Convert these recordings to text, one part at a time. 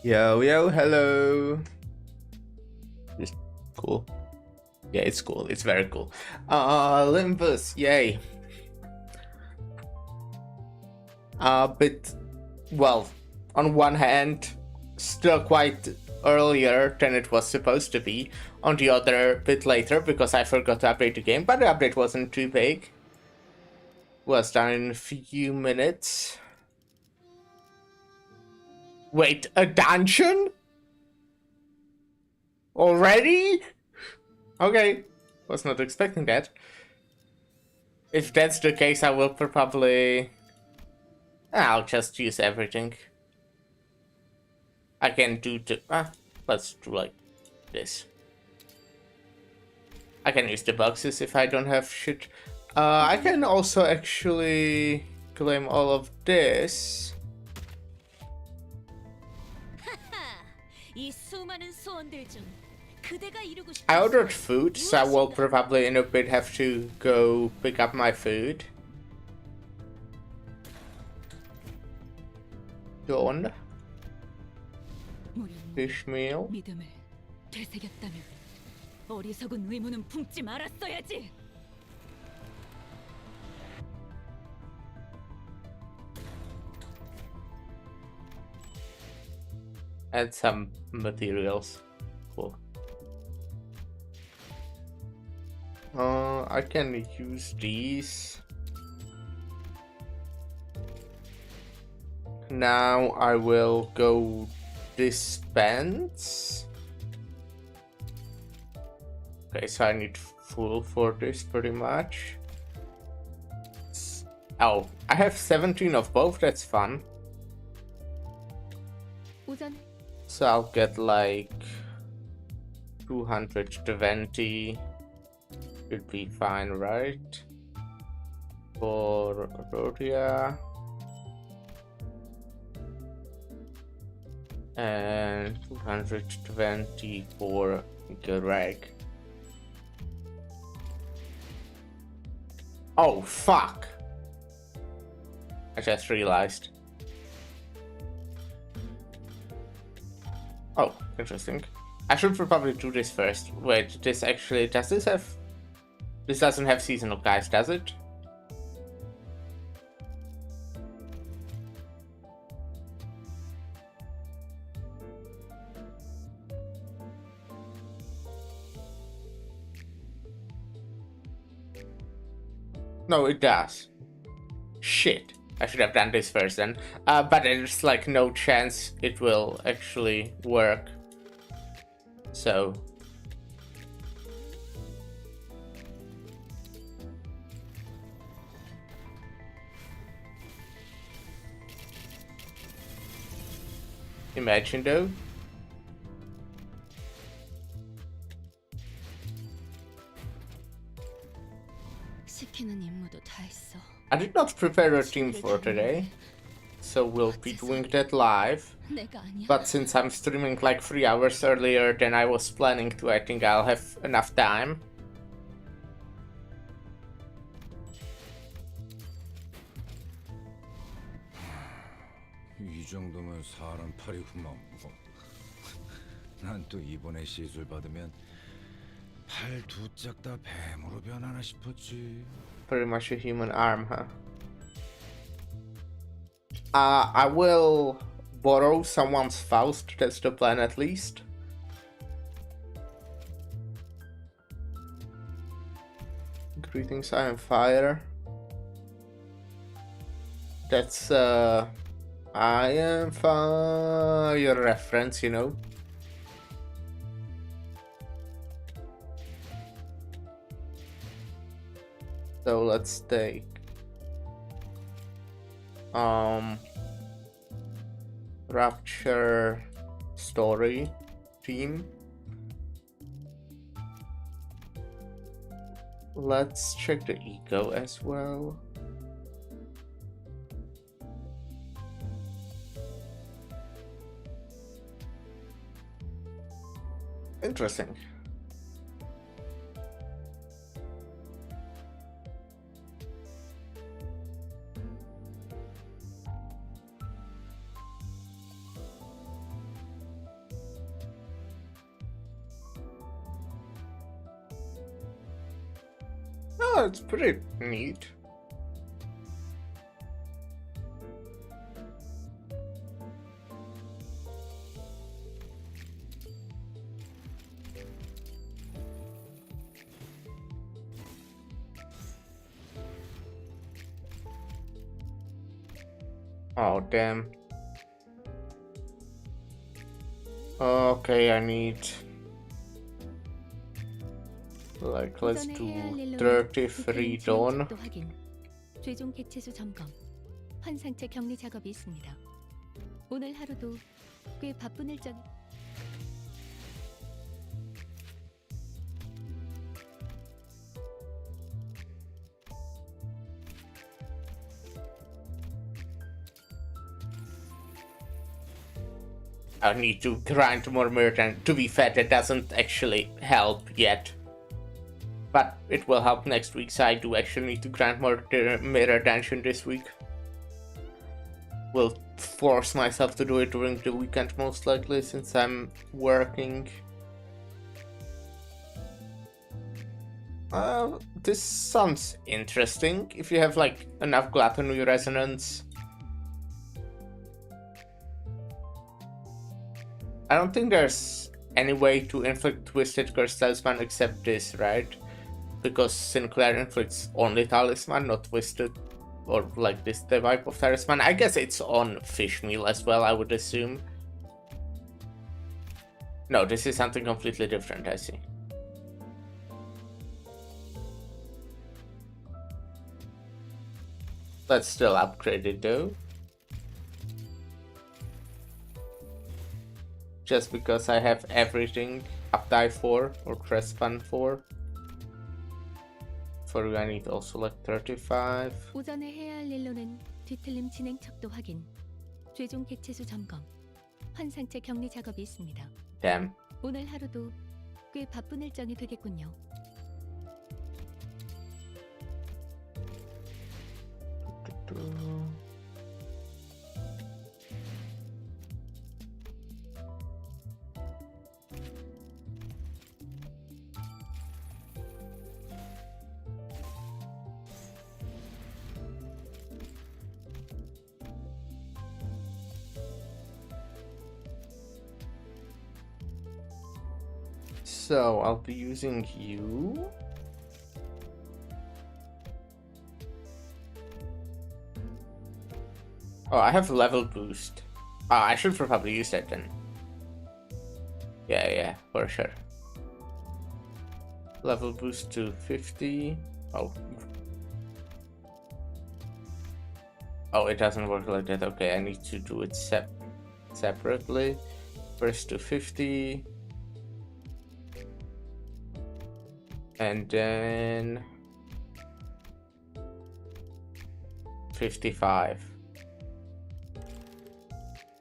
Yo, yo, hello. It's cool. Yeah, it's cool. It's very cool. Olympus, yay. But, well, on one hand, still quite earlier than it was supposed to be. On the other, bit later because I forgot to update the game, but the update wasn't too big. Was done in a few minutes. Wait, a dungeon? Already? Okay, was not expecting that. If that's the case, I will probably... I'll just use everything. I can do the... let's do like this. I can use the boxes if I don't have shit. I can also actually claim all of this. I ordered food, so I will probably in a bit have to go pick up my food. Done. Fish meal. 믿음을 되새겼다면 어리석은 의무는 품지 말았어야지. Add some materials. Cool. I can use these. Now I will go dispense. Okay, so I need full for this pretty much. Oh, I have 17 of both, that's fun. So I'll get like 220. Should be fine, right? For Rodia. And 220 for Greg. Oh, fuck! I just realized. Oh, interesting. I should probably do this first. Wait, this actually... Does this have... This doesn't have seasonal guys, does it? No, it does. Shit. I should have done this first then. But there's like no chance it will actually work. So... Imagine though. I did not prepare a team for today, so we'll be doing that live. But since I'm streaming like 3 hours earlier than I was planning to, I think I'll have enough time. 이 정도면 사람 팔이 흠없고 난 또 이번에 시술 받으면 팔 두 짝 다 뱀으로 변하나 싶었지. Pretty much a human arm, huh? I will borrow someone's Faust, that's the plan at least. Greetings, I am fire. That's I am fire reference, you know. So let's take Rapture Story team. Let's check the eco as well. Interesting. Oh, it's pretty neat. Oh, damn. Okay, I need... Like, let's 오전에 do 해야 할 일로는 33 디테일 done. 진행 척도 확인, 최종 개체수 점검, 환상체 격리 작업이 있습니다. 오늘 하루도 꽤 바쁜 일정. I need to grind more mirror, and to be fair, that doesn't actually help yet. But it will help next week, so I do actually need to grind more mirror dungeon this week. Will force myself to do it during the weekend most likely, since I'm working. This sounds interesting. If you have like enough gluttony resonance. I don't think there's any way to inflict Twisted Curse Talisman except this, right? Because Sinclair inflicts only Talisman, not Twisted, or like this type of Talisman. I guess it's on Fish Meal as well, I would assume. No, this is something completely different, I see. Let's still upgrade it though. Just because I have everything up die 4 or Trespan 4. For you I need also like 35. 오전에 해야 할 일로는 뒤틀림 진행 척도 확인, 최종 개체수 점검, 환상체 격리 작업이 있습니다. Damn. 오늘 하루도 꽤 바쁜 일정이 되겠군요. So I'll be using you. Oh, I have level boost. I should probably use that then. Yeah, for sure. Level boost to 50. Oh, it doesn't work like that. Okay, I need to do it separately. First to 50. And then 55.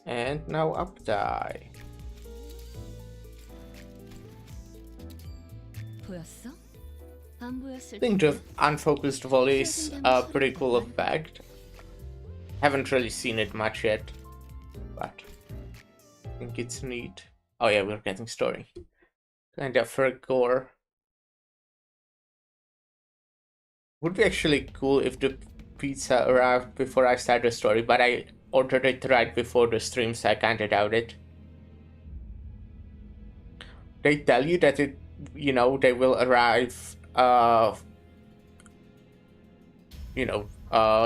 And now up die. 보였어? 안 보였을 I think the unfocused volley is a pretty cool effect. Haven't really seen it much yet, but I think it's neat. Oh yeah, we're getting story. Kind of for gore. Would be actually cool if the pizza arrived before I start the story, but I ordered it right before the stream, so I kinda doubt it. They tell you that it, you know, they will arrive,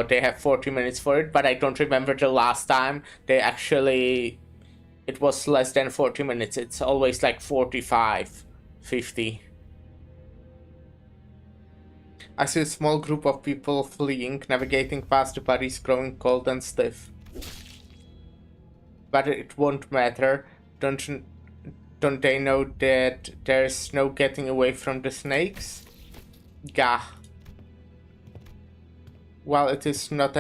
they have 40 minutes for it, but I don't remember the last time they actually, it was less than 40 minutes. It's always like 45, 50. I see a small group of people fleeing, navigating past the bodies growing cold and stiff. But it won't matter. Don't they know that there's no getting away from the snakes? Gah. While it is not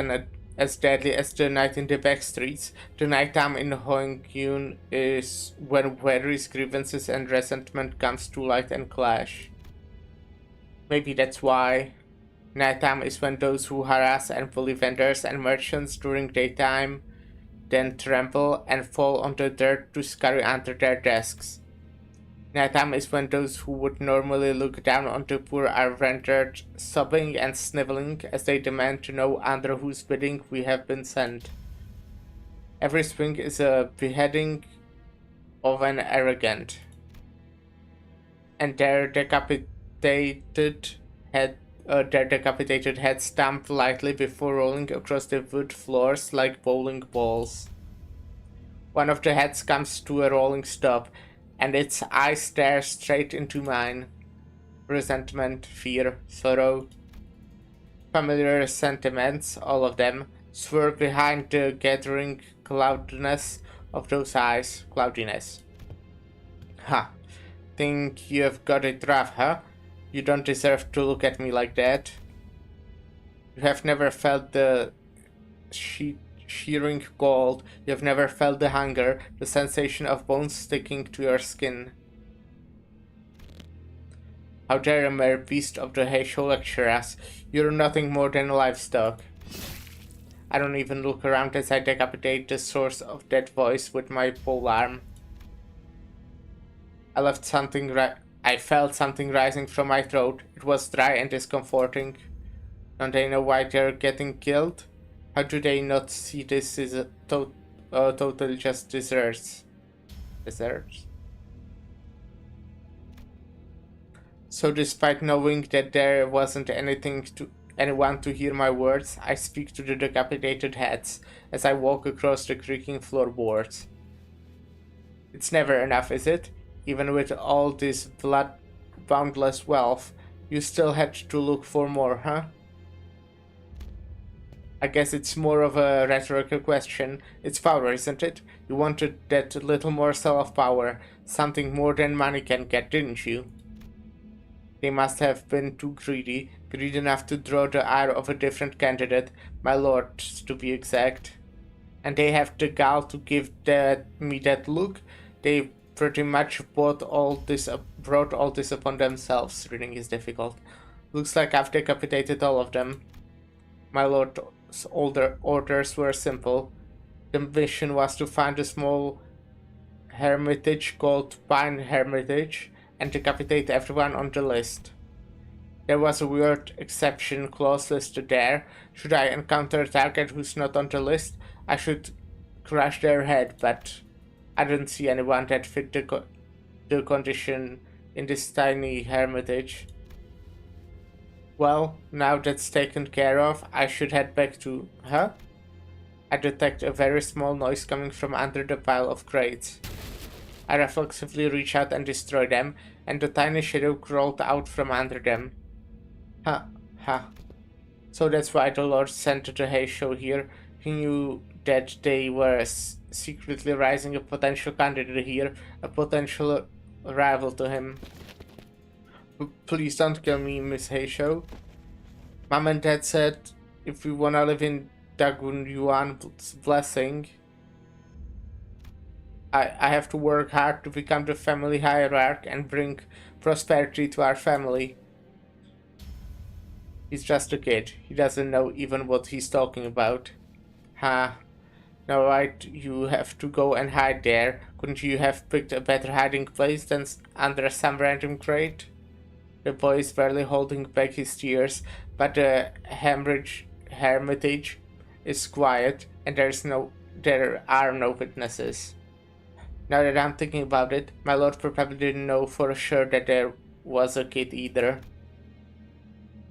as deadly as the night in the back streets, the nighttime in Hong-Yun is when various grievances and resentment comes to light and clash. Maybe that's why. Nighttime is when those who harass and bully vendors and merchants during daytime then trample and fall on the dirt to scurry under their desks. Nighttime is when those who would normally look down on the poor are rendered sobbing and sniveling as they demand to know under whose bidding we have been sent. Every swing is a beheading of an arrogant, and their decapitated heads stamp lightly before rolling across the wood floors like bowling balls. One of the heads comes to a rolling stop, and its eyes stare straight into mine. Resentment, fear, sorrow. Familiar sentiments, all of them, swirl behind the gathering cloudiness of those eyes. Cloudiness. Ha! Think you have got it rough, huh? You don't deserve to look at me like that. You have never felt the shearing cold. You have never felt the hunger, the sensation of bones sticking to your skin. How dare a mere beast of the Heisho lecture us? You're nothing more than livestock. I don't even look around as I decapitate the source of that voice with my polearm. I felt something rising from my throat. It was dry and discomforting. Don't they know why they're getting killed? How do they not see this is a total just desserts? Desserts? So despite knowing that there wasn't anyone to hear my words, I speak to the decapitated heads as I walk across the creaking floorboards. It's never enough, is it? Even with all this boundless wealth, you still had to look for more, huh? I guess it's more of a rhetorical question. It's power, isn't it? You wanted that little morsel of power, something more than money can get, didn't you? They must have been too greedy enough to draw the ire of a different candidate, my lord, to be exact. And they have the gall to give me that look. They pretty much brought all this upon themselves. Reading is difficult. Looks like I've decapitated all of them. My lord's orders were simple. The mission was to find a small hermitage called Pine Hermitage and decapitate everyone on the list. There was a weird exception clause listed there. Should I encounter a target who's not on the list, I should crush their head, but I didn't see anyone that fit the condition in this tiny hermitage. Well, now that's taken care of, I should head back to... Huh? I detect a very small noise coming from under the pile of crates. I reflexively reach out and destroy them, and the tiny shadow crawled out from under them. So that's why the Lord sent the Heisho here. He knew that they were secretly raising a potential candidate here, a potential rival to him. Please don't kill me, Miss Heisho. Mom and Dad said if we wanna live in Dagun Yuan's blessing, I have to work hard to become the family hierarch and bring prosperity to our family. He's just a kid. He doesn't know even what he's talking about. Now right, you have to go and hide there. Couldn't you have picked a better hiding place than under some random crate? The boy is barely holding back his tears, but the hermitage is quiet and there are no witnesses. Now that I'm thinking about it, my lord probably didn't know for sure that there was a kid either.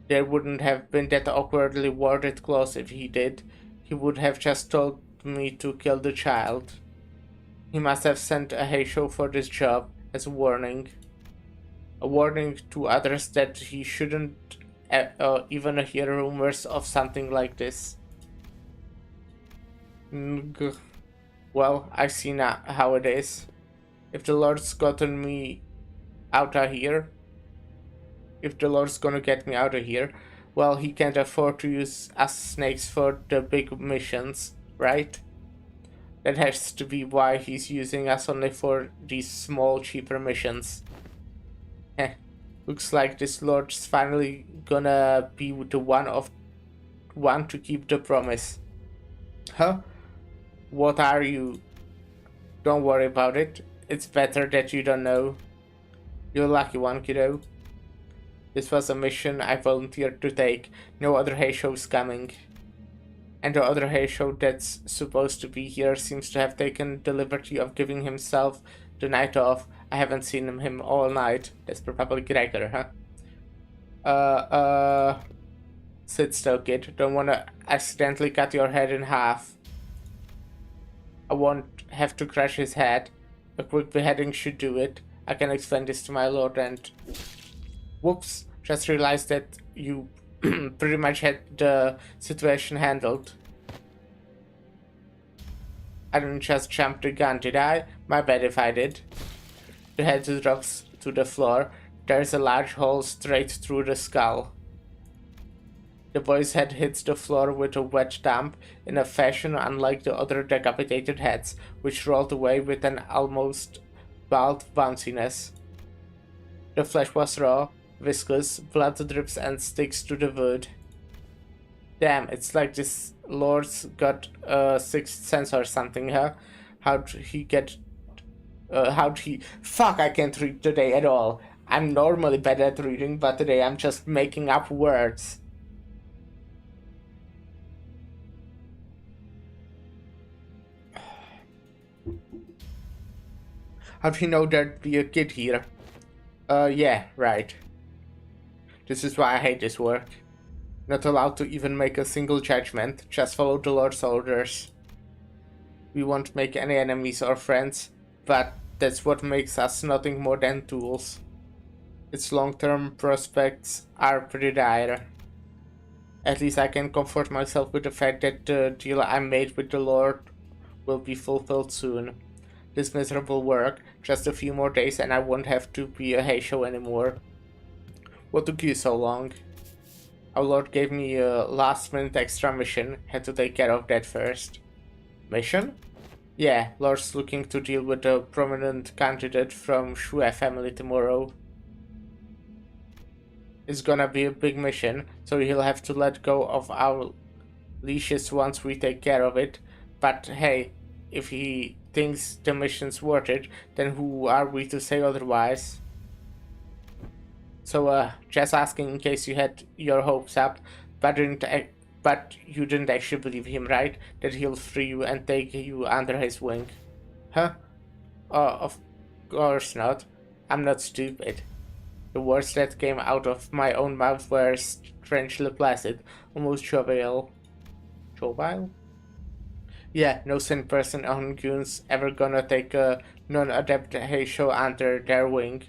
There wouldn't have been that awkwardly worded clause if he did. He would have just told me to kill the child. He must have sent a Heisho for this job as a warning. A warning to others that he shouldn't even hear rumors of something like this. Well, I see now how it is. If the Lord's gotten me out of here, if the Lord's gonna get me out of here, well, he can't afford to use us snakes for the big missions, right? That has to be why he's using us only for these small, cheaper missions. Looks like this Lord's finally gonna be the one to keep the promise. Huh? What are you? Don't worry about it. It's better that you don't know. You're a lucky one, kiddo. This was a mission I volunteered to take. No other hay show's coming. And the other hay show that's supposed to be here seems to have taken the liberty of giving himself the night off. I haven't seen him all night. That's probably Gregor, huh? Sit still, kid. Don't wanna accidentally cut your head in half. I won't have to crush his head. A quick beheading should do it. I can explain this to my lord and... Whoops, just realized that you pretty much had the situation handled. I didn't just jump the gun, did I? My bad if I did. The head drops to the floor. There's a large hole straight through the skull. The boy's head hits the floor with a wet thump in a fashion unlike the other decapitated heads, which rolled away with an almost bald bounciness. The flesh was raw, viscous, blood drips and sticks to the wood. Damn, it's like this lord's got a sixth sense or something, huh? How'd he... Fuck, I can't read today at all. I'm normally bad at reading, but today I'm just making up words. How'd he know there'd be a kid here? Yeah, right. This is why I hate this work. Not allowed to even make a single judgment, just follow the Lord's orders. We won't make any enemies or friends, but that's what makes us nothing more than tools. Its long-term prospects are pretty dire. At least I can comfort myself with the fact that the deal I made with the Lord will be fulfilled soon. This miserable work, just a few more days and I won't have to be a hay show anymore. What took you so long? Our Lord gave me a last-minute extra mission, had to take care of that first. Mission? Yeah, Lord's looking to deal with a prominent candidate from Shue family tomorrow. It's gonna be a big mission, so he'll have to let go of our leashes once we take care of it. But hey, if he thinks the mission's worth it, then who are we to say otherwise? So, just asking in case you had your hopes up, but you didn't actually believe him, right? That he'll free you and take you under his wing. Huh? Of course not. I'm not stupid. The words that came out of my own mouth were strangely placid, almost jovial. Jovial? Yeah, no sane person on Goons ever gonna take a non-adept hay show under their wing.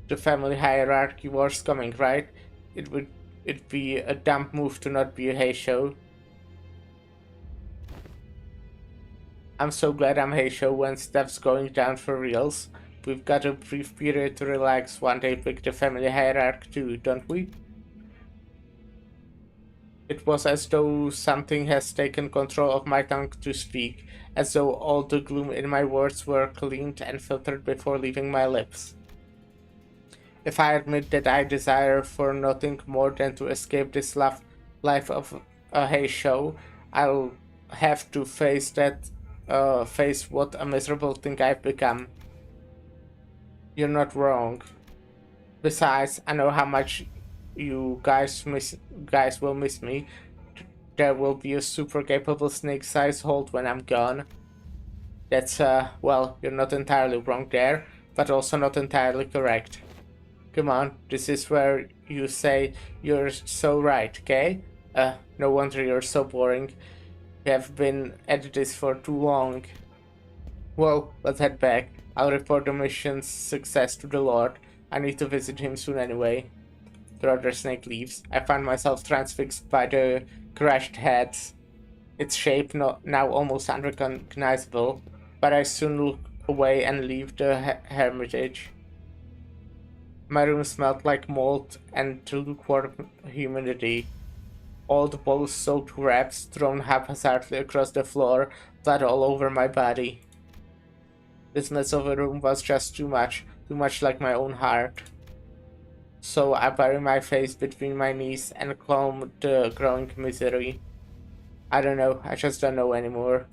The family hierarchy war's coming, right? It'd be a dumb move to not be a hay show. I'm so glad I'm hay show when stuff's going down for reals. We've got a brief period to relax one day pick the family hierarchy too, don't we? It was as though something has taken control of my tongue to speak, as though all the gloom in my words were cleaned and filtered before leaving my lips. If I admit that I desire for nothing more than to escape this life of a hay show, I'll have to face what a miserable thing I've become. You're not wrong. Besides, I know how much you guys will miss me. There will be a super capable snake-sized hold when I'm gone. That's, well, you're not entirely wrong there, but also not entirely correct. Come on, this is where you say you're so right, okay? No wonder you're so boring. You have been at this for too long. Well, let's head back. I'll report the mission's success to the Lord. I need to visit him soon anyway. The other snake leaves. I find myself transfixed by the crushed heads. Its shape now almost unrecognizable, but I soon look away and leave the hermitage. My room smelled like mold and lukewarm humidity. Old bowl-soaked wraps thrown haphazardly across the floor, blood all over my body. This mess of a room was just too much like my own heart. So I bury my face between my knees and calm the growing misery. I don't know, I just don't know anymore.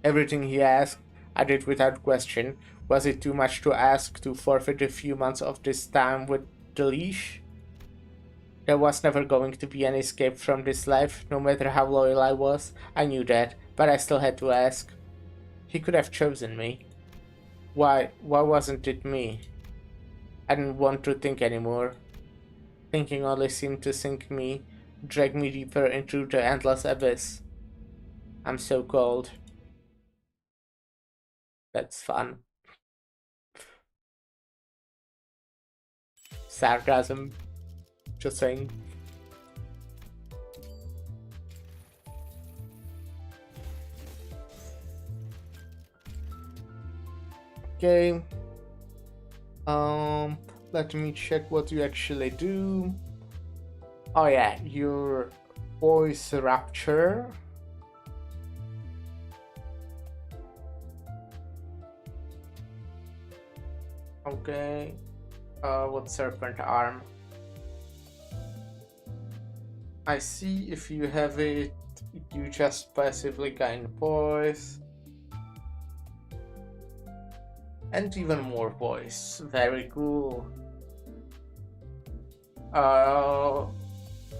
Everything he asked, I did without question. Was it too much to ask to forfeit a few months of this time with the leash? There was never going to be an escape from this life, no matter how loyal I was. I knew that, but I still had to ask. He could have chosen me. Why wasn't it me? I didn't want to think anymore. Thinking only seemed to sink me, drag me deeper into the endless abyss. I'm so cold. That's fun. Sarcasm. Just saying. Okay. Let me check what you actually do. Oh yeah, your voice rapture. Okay. What serpent arm? I see if you have it, you just passively gain voice. And even more voice. Very cool.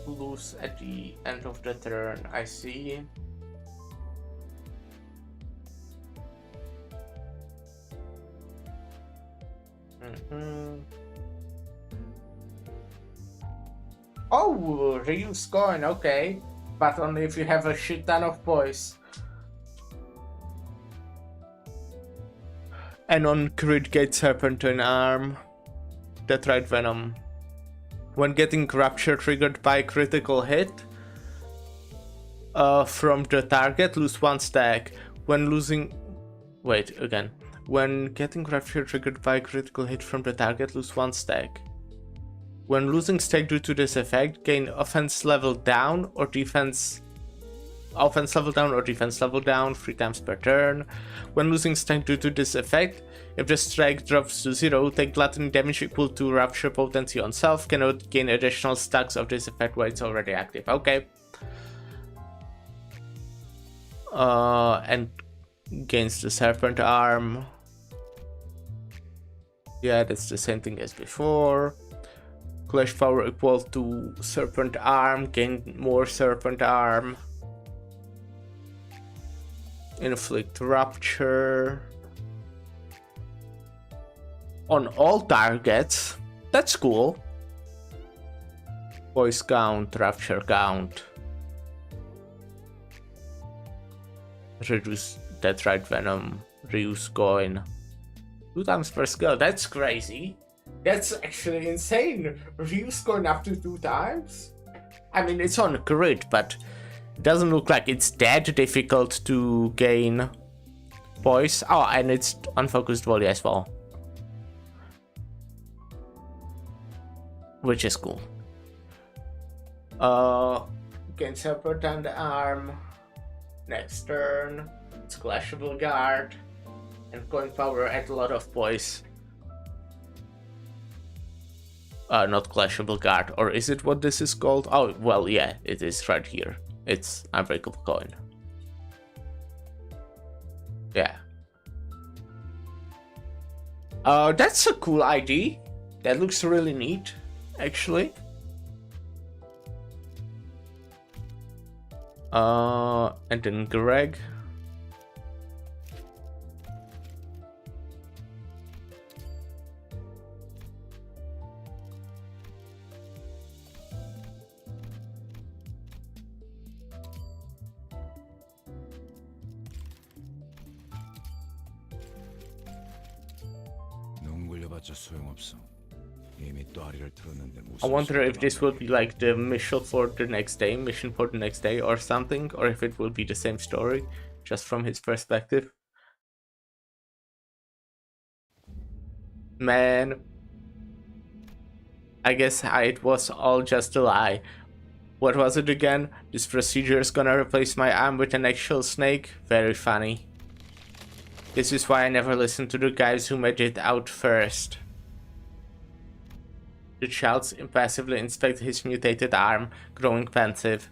Lose at the end of the turn, I see. Oh, reuse coin, okay. But only if you have a shit ton of voice. And on crit gate serpentine arm. Tetrite venom. When getting rapture triggered by critical hit from the target, lose 1 stack. When losing... Wait, again. When getting rapture triggered by critical hit from the target, lose 1 stack. When losing stack due to this effect, gain offense level down or defense... Offense level down or defense level down 3 times per turn. When losing stack due to this effect, if the strike drops to 0, take gluttony damage equal to rapture potency on self, cannot gain additional stacks of this effect while it's already active. Okay. And gains the serpent arm. Yeah, that's the same thing as before. Clash power equal to serpent arm, gain more serpent arm. Inflict rapture on all targets. That's cool. Voice count, rapture count. Reduce Tetrite venom, reuse coin. 2 times per skill. That's crazy. That's actually insane. Reuse coin up to 2 times? I mean, it's on crit, but it doesn't look like it's that difficult to gain voice. Oh, and it's unfocused volley as well. Which is cool. Gain separate and arm. Next turn. It's clashable guard. And coin power at a lot of voice. Not clashable guard. Or is it what this is called? Oh, well, yeah, it is right here. It's unbreakable coin. Yeah. That's a cool ID. That looks really neat, actually. And then Greg. I wonder if this will be like the mission for the next day, or something, or if it will be the same story, just from his perspective. Man, I guess it was all just a lie. What was it again? This procedure is gonna replace my arm with an actual snake? Very funny. This is why I never listened to the guys who made it out first. The child impassively inspected his mutated arm, growing pensive.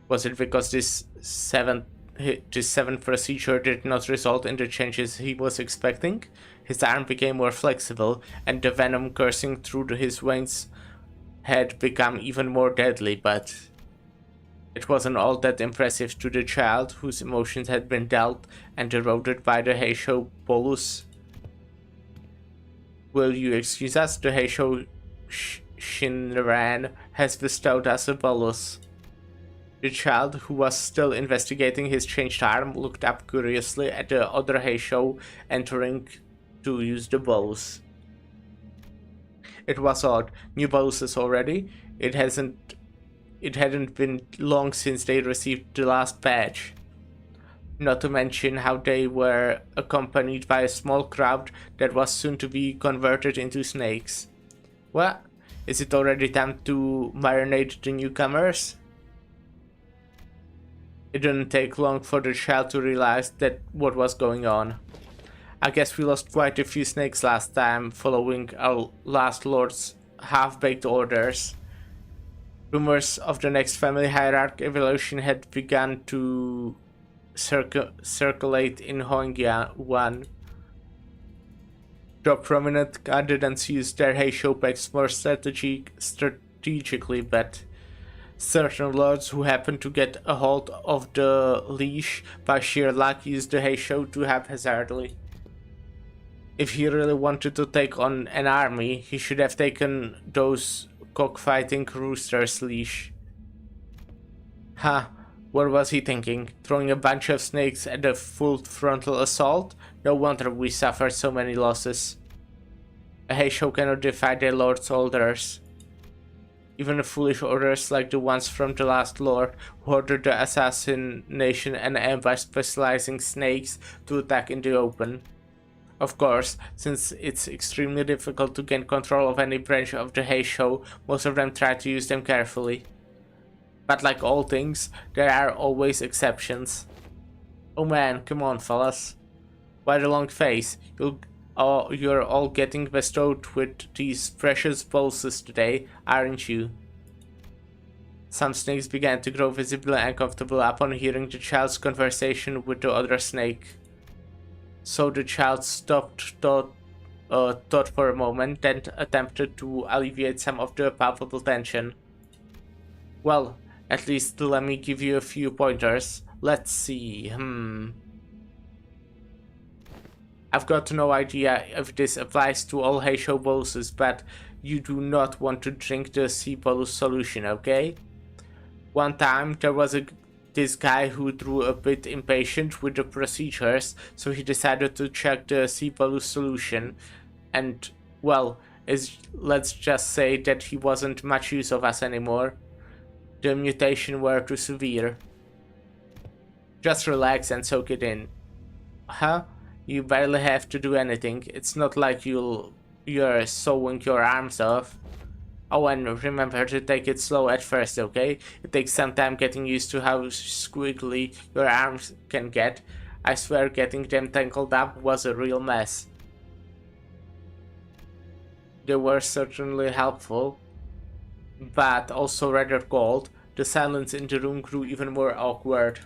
Was it because this 7th this seventh procedure did not result in the changes he was expecting. His arm became more flexible, and the venom coursing through his veins had become even more deadly, but it wasn't all that impressive to the child, whose emotions had been dealt and eroded by the Heisho bolus. Will you excuse us? The Heisho Shinran has bestowed us a bolus. The child, who was still investigating his changed arm, looked up curiously at the other Heisho entering to use the bolus. It was odd. New boluses already? It hadn't been long since they received the last batch. Not to mention how they were accompanied by a small crowd that was soon to be converted into snakes. What? Is it already time to marinate the newcomers? It didn't take long for the child to realize that what was going on. I guess we lost quite a few snakes last time, following our last lord's half-baked orders. Rumors of the next family hierarchy evolution had begun to circulate in Hongyan. The prominent candidates used their Heisho packs more strategically, but certain lords who happened to get a hold of the leash by sheer luck used the Heisho too haphazardly. If he really wanted to take on an army, he should have taken those cockfighting roosters' leash. Huh, what was he thinking? Throwing a bunch of snakes at a full frontal assault? No wonder we suffered so many losses. A Heisho cannot defy their lord's orders. Even foolish orders like the ones from the last lord, who ordered the assassination and ambush specializing snakes to attack in the open. Of course, since it's extremely difficult to gain control of any branch of the Heisho, most of them try to use them carefully. But like all things, there are always exceptions. Oh man, come on fellas. Why the long face? You're all getting bestowed with these precious pulses today, aren't you? Some snakes began to grow visibly uncomfortable upon hearing the child's conversation with the other snake. So the child stopped, thought for a moment, then attempted to alleviate some of the palpable tension. Well, at least let me give you a few pointers. Let's see, I've got no idea if this applies to all Heisho boluses, but you do not want to drink the sea bolus solution, okay? One time there was this guy who grew a bit impatient with the procedures, so he decided to check the sea bolus solution, and, well, let's just say that he wasn't much use of us anymore. The mutation were too severe. Just relax and soak it in. Huh? You barely have to do anything. It's not like you're sewing your arms off. Oh, and remember to take it slow at first, okay? It takes some time getting used to how squiggly your arms can get. I swear getting them tangled up was a real mess. They were certainly helpful, but also rather cold. The silence in the room grew even more awkward.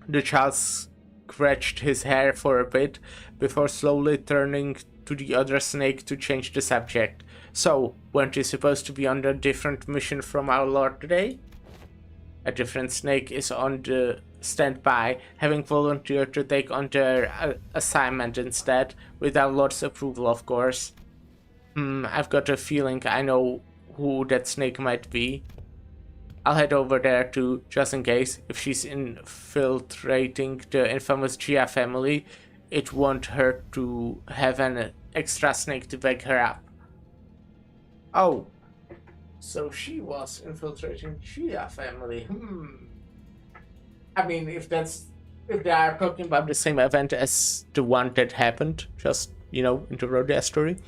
The child scratched his hair for a bit before slowly turning to the other snake to change the subject. So, weren't you supposed to be on a different mission from our lord today? A different snake is on the standby, having volunteered to take on their assignment instead, with our lord's approval, of course. I've got a feeling I know who that snake might be. I'll head over there too, just in case. If she's infiltrating the infamous Gia family, it won't hurt to have an extra snake to back her up. Oh, so she was infiltrating Gia family. I mean, if they are talking about the same event as the one that happened, just, in the Rodea story,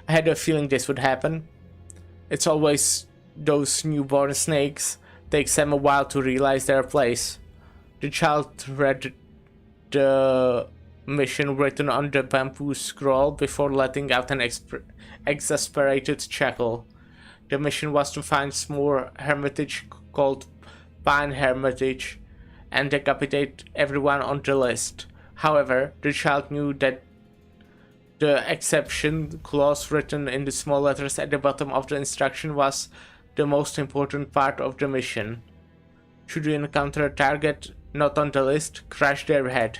I had a feeling this would happen. It's always those newborn snakes. Takes them a while to realize their place. The child read the mission written on the bamboo scroll before letting out an exasperated chuckle. The mission was to find S'more Hermitage called Pine Hermitage and decapitate everyone on the list. However, the child knew that the exception clause written in the small letters at the bottom of the instruction was the most important part of the mission. Should you encounter a target not on the list, crush their head.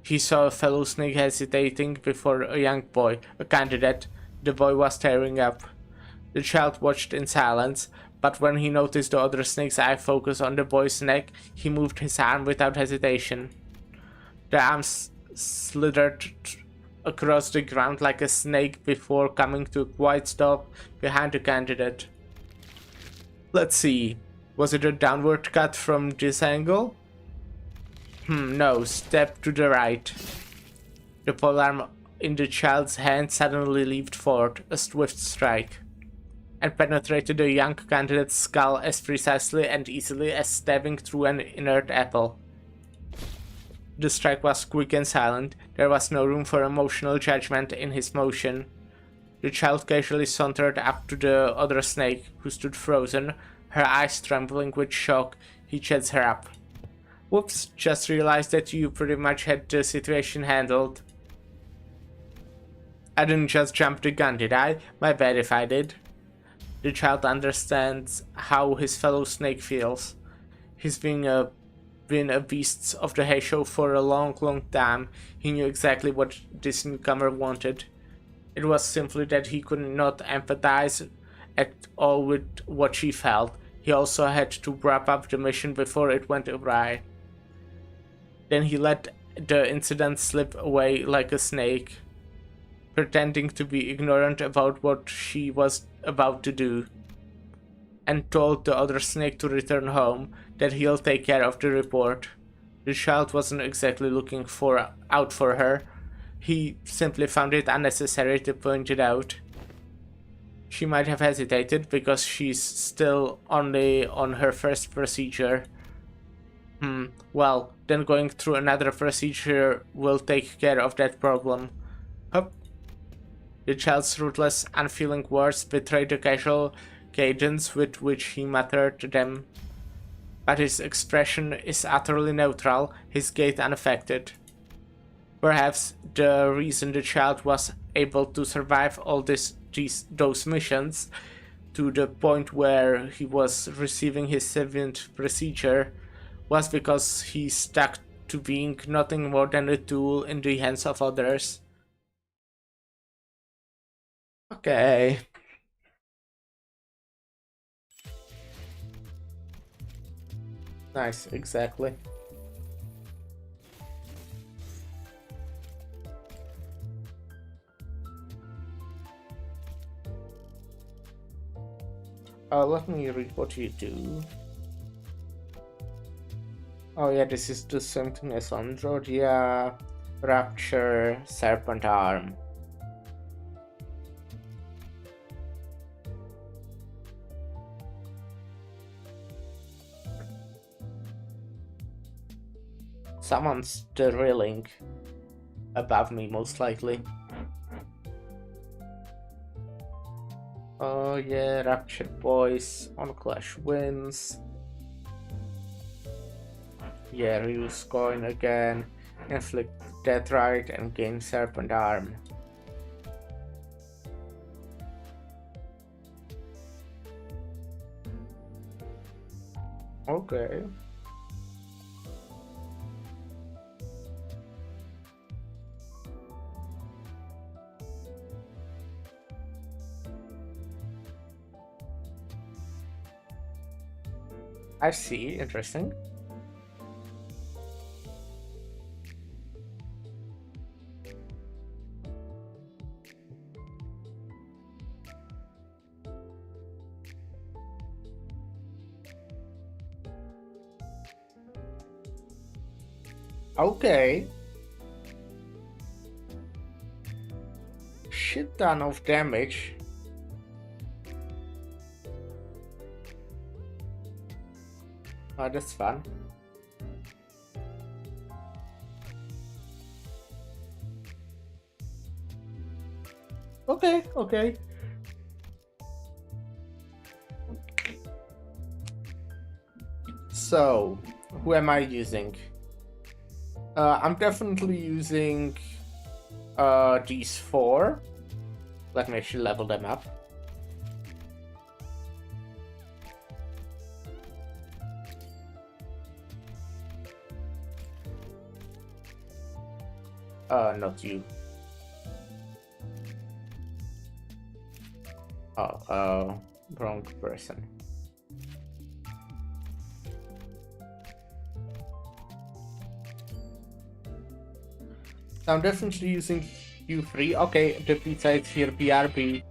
He saw a fellow snake hesitating before a young boy, a candidate. The boy was tearing up. The child watched in silence, but when he noticed the other snake's eye focus on the boy's neck, he moved his arm without hesitation. The arm slithered across the ground like a snake before coming to a quiet stop behind the candidate. Let's see, was it a downward cut from this angle? No, step to the right. The polearm in the child's hand suddenly leaped forward, a swift strike, and penetrated the young candidate's skull as precisely and easily as stabbing through an inert apple. The strike was quick and silent. There was no room for emotional judgment in his motion. The child casually sauntered up to the other snake, who stood frozen, her eyes trembling with shock. He chats her up. Whoops, just realized that you pretty much had the situation handled. I didn't just jump the gun, did I? My bad if I did. The child understands how his fellow snake feels. He's been a beast of the hay show for a long time. He knew exactly what this newcomer wanted. It was simply that he could not empathize at all with what she felt. He also had to wrap up the mission before it went awry. Then he let the incident slip away like a snake, pretending to be ignorant about what she was about to do, and told the other snake to return home, that he'll take care of the report. The child wasn't exactly looking out for her. He simply found it unnecessary to point it out. She might have hesitated because she's still only on her first procedure. Well, then going through another procedure will take care of that problem. Hup. The child's ruthless, unfeeling words betrayed the casual cadence with which he muttered them, but his expression is utterly neutral, his gait unaffected. Perhaps the reason the child was able to survive all those missions to the point where he was receiving his 7th procedure was because he stuck to being nothing more than a tool in the hands of others. Okay. Nice, exactly. Let me read what you do. Oh yeah, this is the same thing as Androdia, Rapture, Serpent Arm. Someone's drilling above me, most likely. Oh yeah, Rapture Boys on Clash wins. Yeah, Ryu's coin again. Inflict Death Right and gain Serpent Arm. Okay. I see, interesting. Okay. Shit ton of damage. Oh, that's fun. Okay, okay. So, Who am I using? I'm definitely using these four. Let me actually level them up. Not you. Oh, wrong person. I'm definitely using Q3. Okay, the besides here BRB.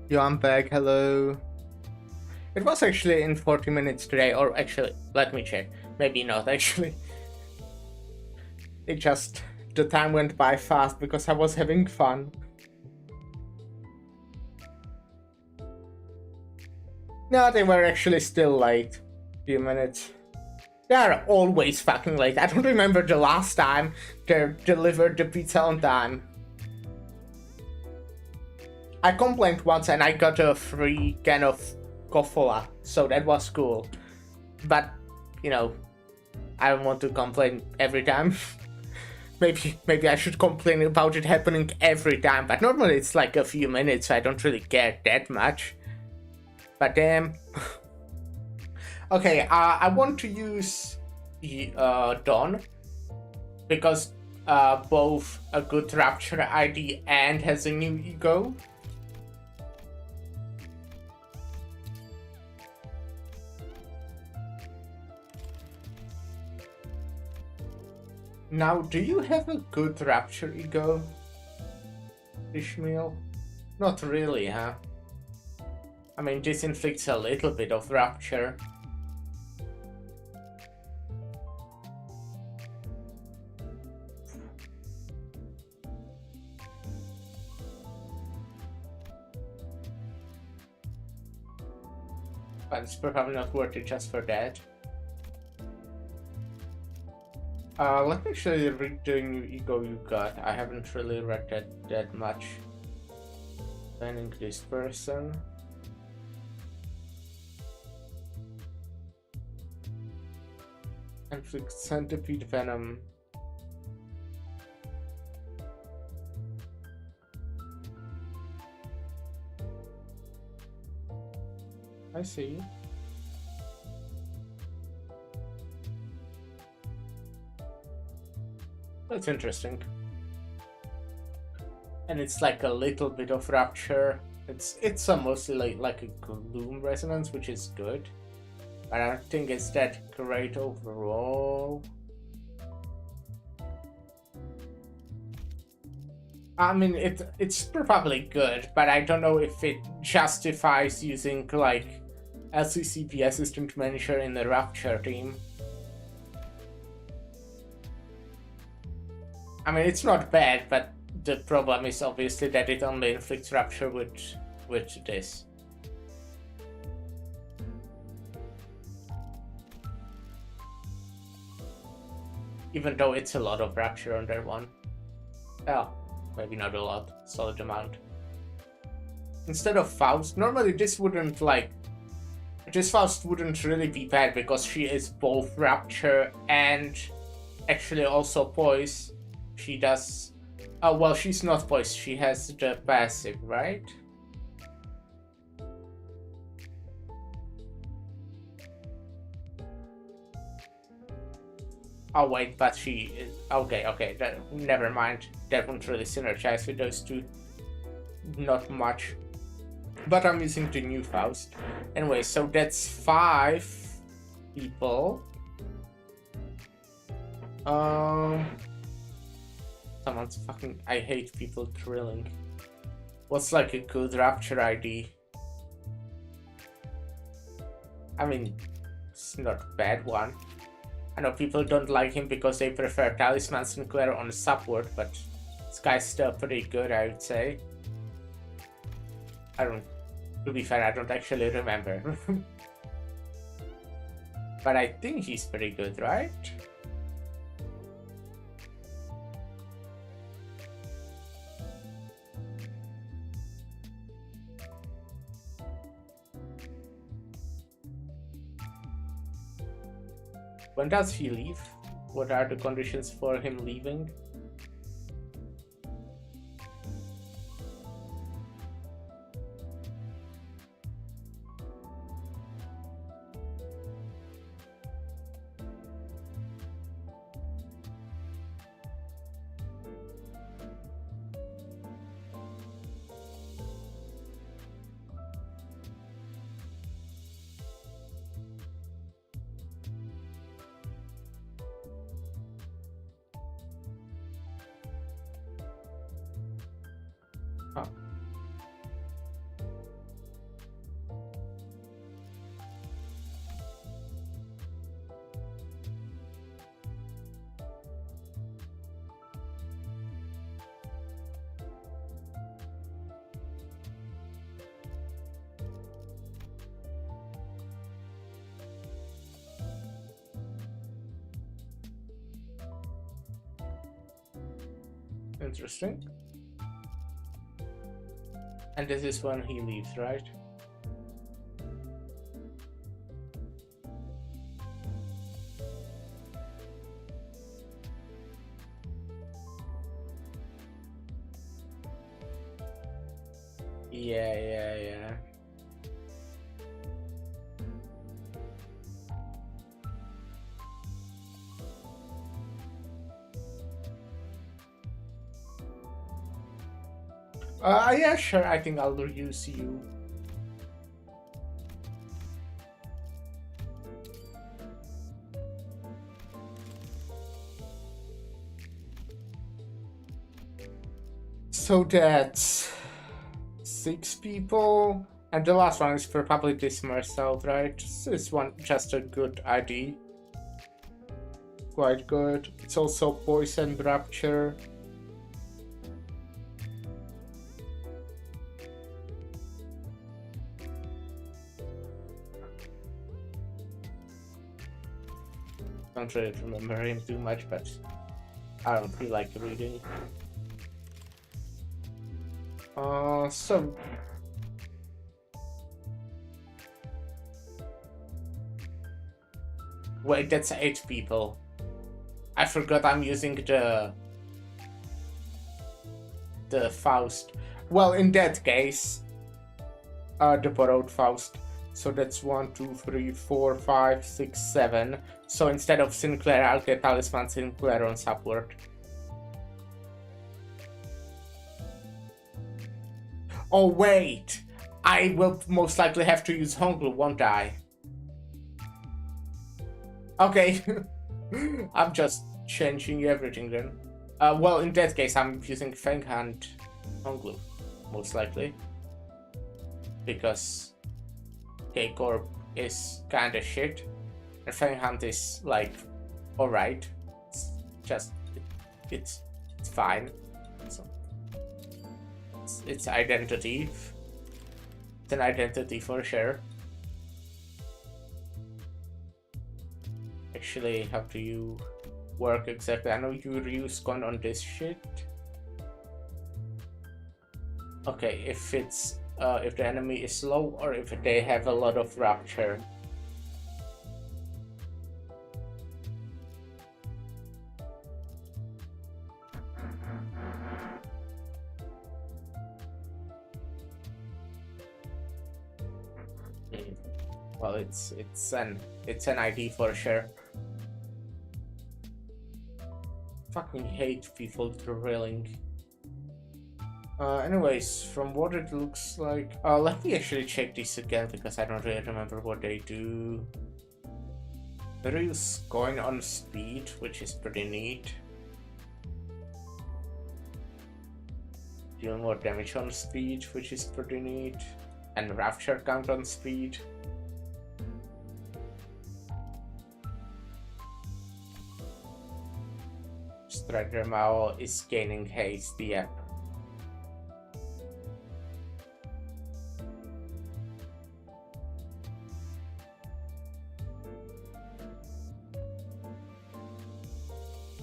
Yo, I'm back. Hello. It was actually in 40 minutes today, or actually, let me check. Maybe not actually. It just, the time went by fast because I was having fun. No, they were actually still late. Few minutes. They are always fucking late. I don't remember the last time they delivered the pizza on time. I complained once and I got a free can of Coca-Cola, so that was cool. But, you know, I don't want to complain every time. maybe I should complain about it happening every time, but normally it's like a few minutes, so I don't really care that much. But damn. Okay, I want to use Dawn because both a good Rapture ID and has a new ego. Now, do you have a good Rapture ego, Ishmael? Not really, huh? I mean, this inflicts a little bit of Rapture. But it's probably not worth it just for that. Let me actually read the new ego you got. I haven't really read that much. Banning this person. Inflict centipede venom. I see. That's interesting. And it's like a little bit of Rapture. It's mostly like a gloom resonance, which is good. But I don't think it's that great overall. I mean, it's probably good, but I don't know if it justifies using like LCCP Assistant Manager in the Rapture team. I mean, it's not bad, but the problem is obviously that it only inflicts Rapture with this. Even though it's a lot of Rapture on that one. Oh, maybe not a lot, solid amount. Instead of Faust, normally this wouldn't like... This Faust wouldn't really be bad because she is both Rapture and actually also Poise. She does... Oh, well, she's not Poise, she has the passive, right? Oh wait, but she is... Okay, never mind. That won't really synergize with those two. Not much. But I'm using the new Faust. Anyway, so that's 5 people. Someone's fucking... I hate people drilling. What's like a good Rapture ID? I mean, it's not a bad one. I know people don't like him because they prefer Talisman Sinclair on the support, but this guy's still pretty good, I would say. To be fair, I don't actually remember. But I think he's pretty good, right? When does he leave? What are the conditions for him leaving? Huh. Interesting. And this is when he leaves, right? Yeah. Yeah, sure. I think I'll use you. So that's 6 people, and the last one is probably this Marcel, right? This one just a good ID. Quite good. It's also poison rapture. Don't really remember him too much, but I don't feel like reading. So wait, that's 8 people. I forgot I'm using the Faust. Well, in that case, the borrowed Faust. So that's 1, 2, 3, 4, 5, 6, 7. So instead of Sinclair, I'll get Talisman Sinclair on support. Oh wait, I will most likely have to use Honglu, won't I? Okay, I'm just changing everything then. Well, in that case, I'm using Feng Hand Honglu, most likely. Because K-Corp is kinda shit, and Feng Hand is like, alright. It's just, it's fine. So, it's identity. It's an identity for sure. Actually, how do you work exactly? I know you use gun on this shit. Okay, if it's if the enemy is slow or if they have a lot of rapture. Well, it's an ID for sure. Fucking hate people drilling. Anyways, from what it looks like, let me actually check this again because I don't really remember what they do. There is going on speed, which is pretty neat. Deal more damage on speed, which is pretty neat. And rapture count on speed. Strider Mao is gaining haste, yeah.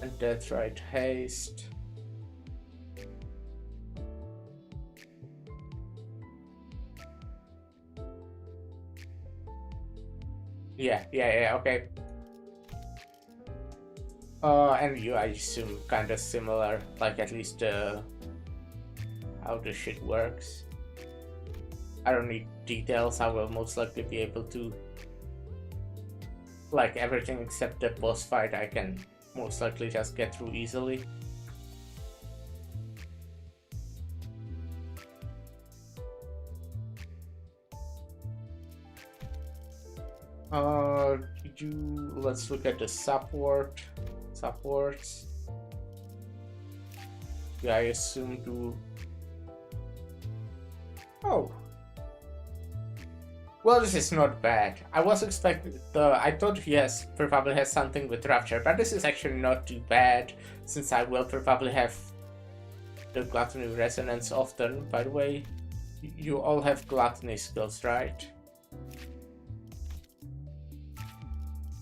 And that's right, haste. Yeah, okay. And you, I assume, kinda similar, like at least how the shit works. I don't need details, I will most likely be able to, like everything except the boss fight I can most likely just get through easily. Let's look at the supports. Yeah, I assume to. Oh. Well, this is not bad. I was expecting I thought he probably has something with Rapture, but this is actually not too bad, since I will probably have the Gluttony Resonance often. By the way, you all have Gluttony skills, right?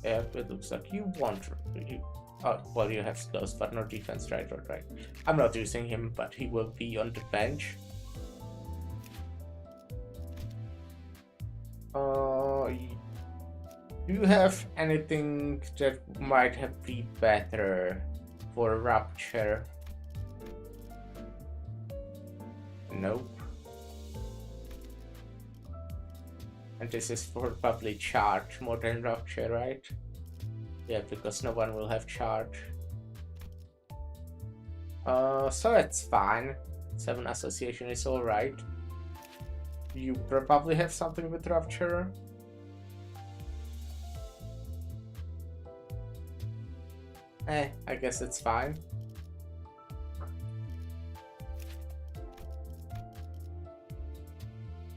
Yeah, it looks like you want. Oh, well, you have skills, but no defense, right? Right. I'm not using him, but he will be on the bench. Do you have anything that might have been better for Rupture? Nope. And this is for probably charge more than Rupture, right? Yeah, because no one will have charge. So it's fine. 7 association is alright. You probably have something with Rupture. I guess it's fine.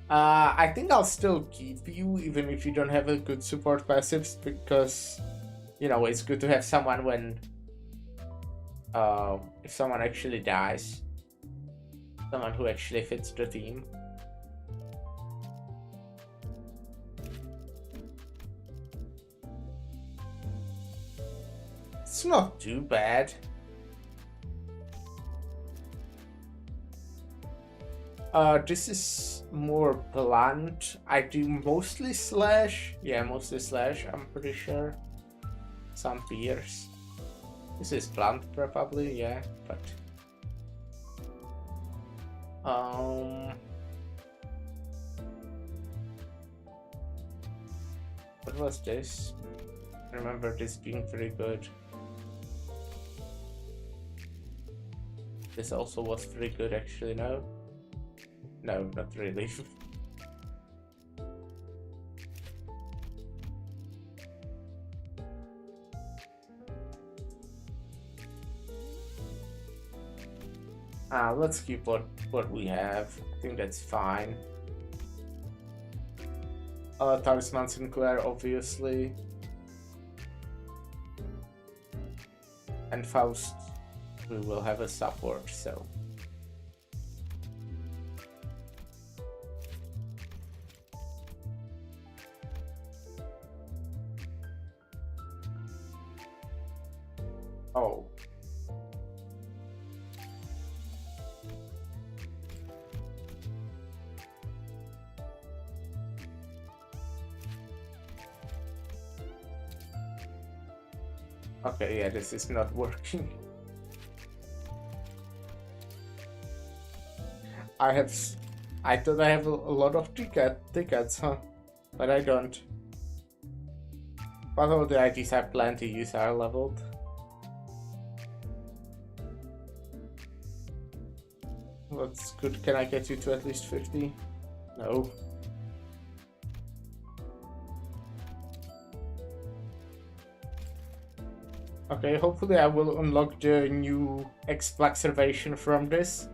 I think I'll still keep you even if you don't have a good support passives, because you know it's good to have someone when if someone actually dies, someone who actually fits the team. It's not too bad. This is more blunt. I do mostly slash. Yeah, mostly slash, I'm pretty sure. Some pierce. This is blunt probably, yeah, but what was this? I remember this being very good. This also was very good actually, no? No, not really. Let's keep what we have. I think that's fine. Talisman Sinclair, obviously. And Faust, we will have a support, so. Oh. Okay, yeah, this is not working. I thought I have a lot of tickets, huh? But I don't. But all the IDs I plan to use are leveled. That's good. Can I get you to at least 50? No. Okay, hopefully I will unlock the new X-Plexervation from this.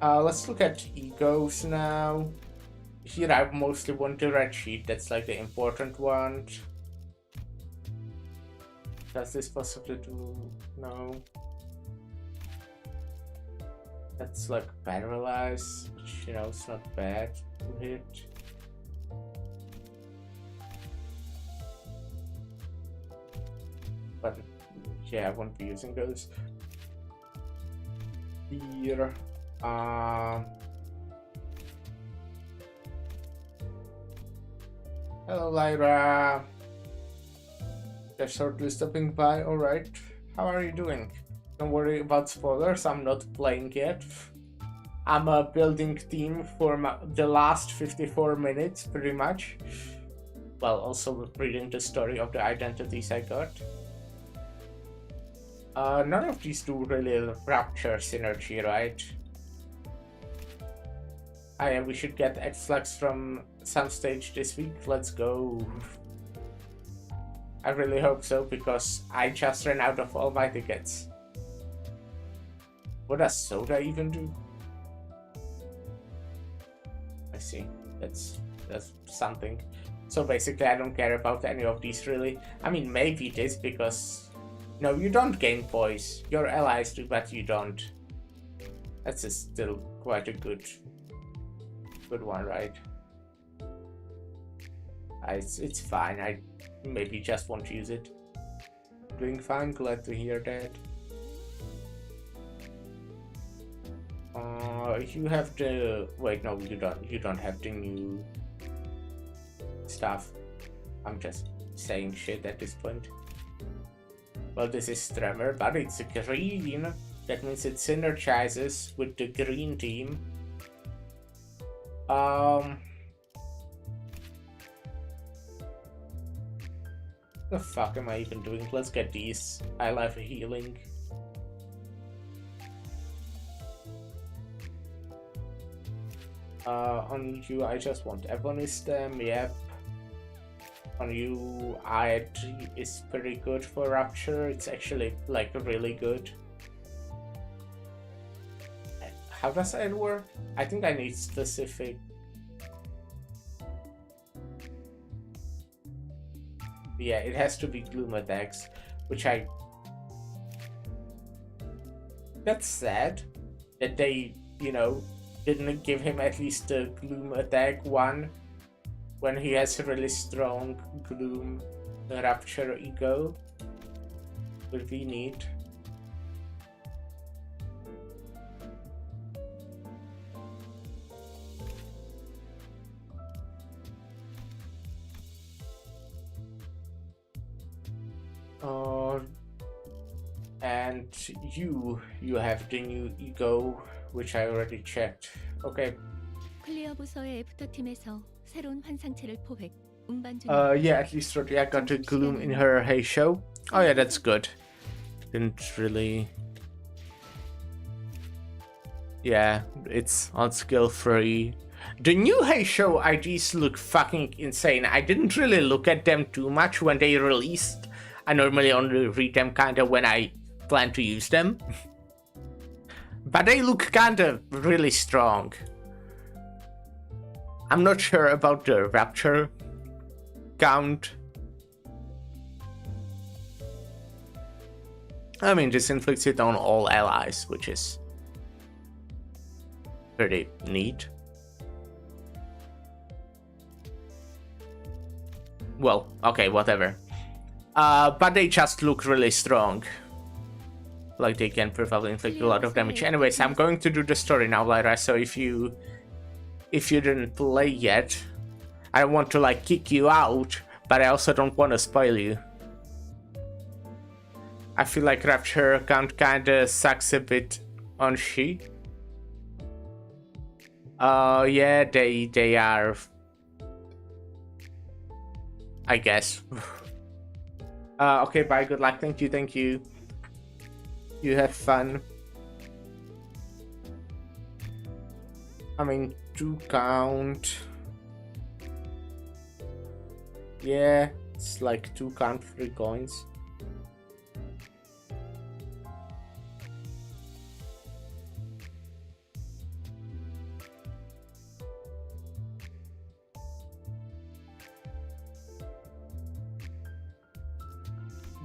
Let's look at egos now. Here I mostly want the red sheet, that's like the important one. Does this possibly do... no. That's like paralyzed, which, you know, it's not bad to hit. But yeah, I won't be using those. Here, hello Lyra. They're shortly stopping by, alright. How are you doing? Don't worry about spoilers, I'm not playing yet. I'm building team for the last 54 minutes, pretty much. Well, also reading the story of the identities I got. None of these do really Rapture synergy, right? Yeah, we should get X-Flux from some stage this week. Let's go. I really hope so, because I just ran out of all my tickets. What does Soda even do? I see. That's something. So basically I don't care about any of these really. I mean, maybe this, because... no, you don't gain poise. Your allies do, but you don't. That's still quite a good one, right? It's fine. I maybe just won't use it. Doing fine, glad to hear that. You have the... Wait, no, you don't. You don't have the new stuff. I'm just saying shit at this point. Well, this is Tremor, but it's a green. That means it synergizes with the green team. The fuck am I even doing? Let's get these. I love healing. On you, I just want Ebonistem, yep. On you, IIT is pretty good for Rapture. It's actually, like, really good. How does that work? I think I need specific... Yeah, it has to be Gloom attacks, which I... That's sad that they, you know, didn't give him at least the Gloom attack one when he has a really strong Gloom Rapture ego. Would be neat. And you have the new ego, which I already checked. Okay. 클리어 부서의 애프터팀에서 새로운 환상체를 포획. 운반 중. Yeah, at least Rodya got the Gloom in her Hey Show. Oh yeah, that's good. Didn't really... Yeah, it's on skill free. The new Hey Show IDs look fucking insane. I didn't really look at them too much when they released. I normally only read them kinda when I plan to use them. But they look kinda really strong. I'm not sure about the Rapture count. I mean, this inflicts it on all allies, which is pretty neat. Well, okay, whatever. But they just look really strong. Like they can probably inflict a lot of damage. Anyways, I'm going to do the story now, Lyra, so if you didn't play yet, I don't want to like kick you out, but I also don't want to spoil you. I feel like Rapture account kinda sucks a bit on she. Yeah, they are, I guess. Okay, bye, good luck, thank you. You have fun. I mean, 2 count. Yeah, it's like 2 count 3 coins.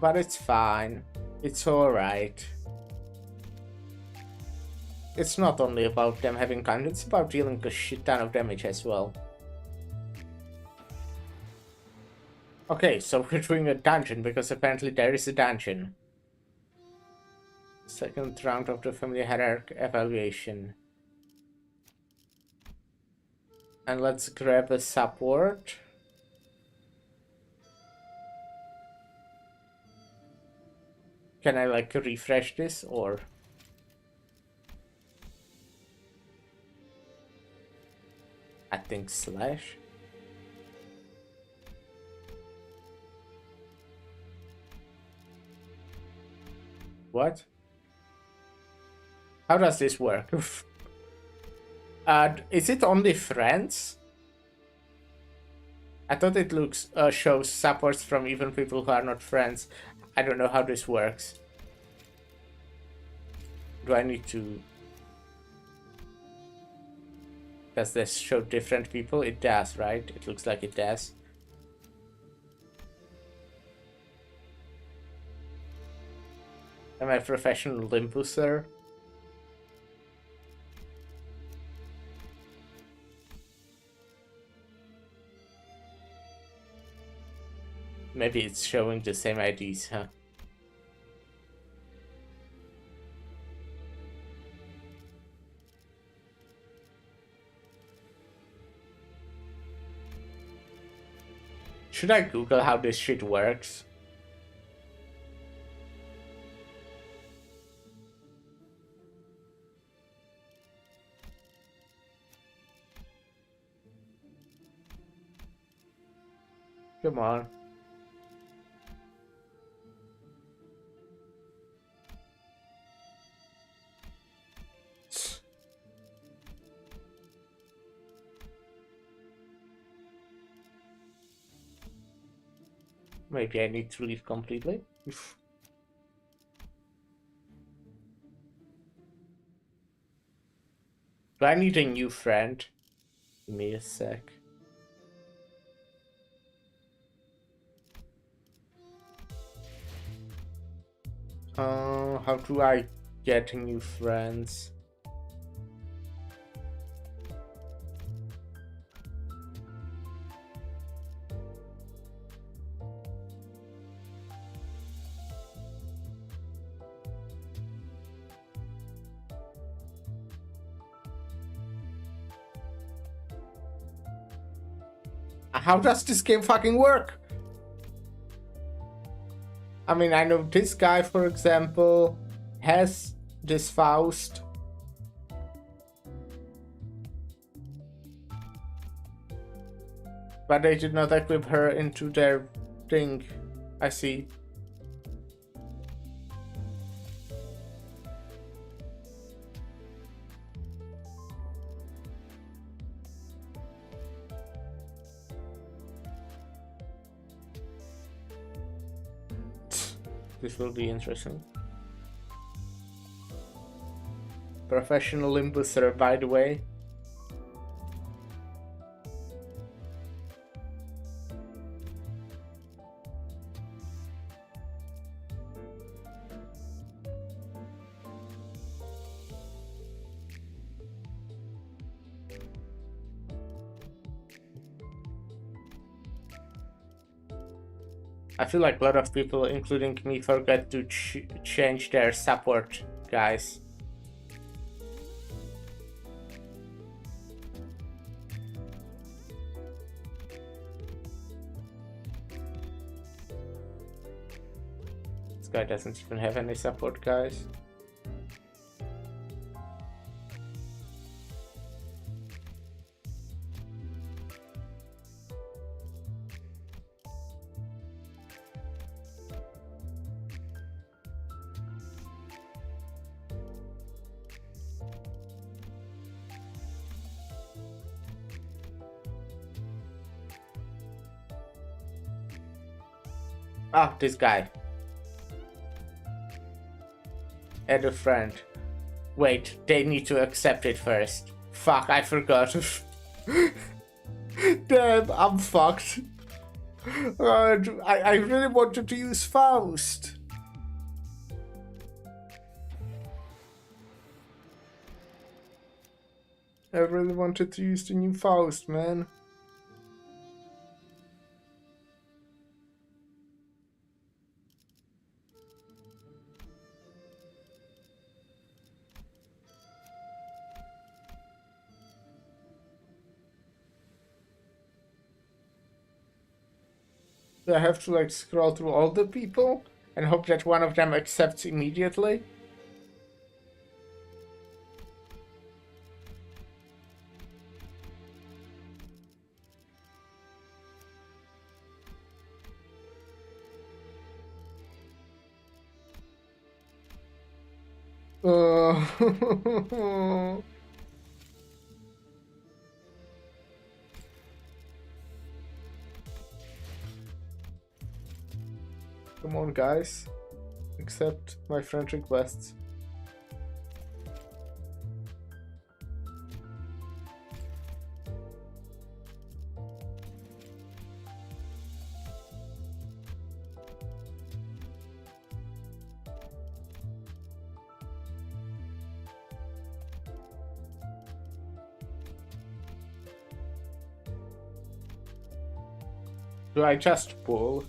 But it's fine. It's alright. It's not only about them having count, it's about dealing a shit ton of damage as well. Okay, so we're doing a dungeon, because apparently there is a dungeon. Second round of the family hierarchy evaluation. And let's grab a support. Can I like refresh this or? I think slash. What? How does this work? Is it only friends? I thought it looks shows supports from even people who are not friends. I don't know how this works. Do I need to... Does this show different people? It does, right? It looks like it does. Am I a professional limbuser? Maybe it's showing the same IDs, huh? Should I Google how this shit works? Come on. Maybe I need to leave completely. Do I need a new friend? Give me a sec. How do I get new friends? How does this game fucking work? I mean, I know this guy, for example, has this Faust. But they did not equip her into their thing. I see. This will be interesting. Professional limbusser, by the way. I feel like a lot of people, including me, forget to change their support guys. This guy doesn't even have any support guys. Ah, this guy. Add a friend. Wait, they need to accept it first. Fuck, I forgot. Damn, I'm fucked. I really wanted to use Faust. I really wanted to use the new Faust, man. Do I have to like scroll through all the people and hope that one of them accepts immediately? Uh... Come on, guys. Accept my friend requests. Do I just pull?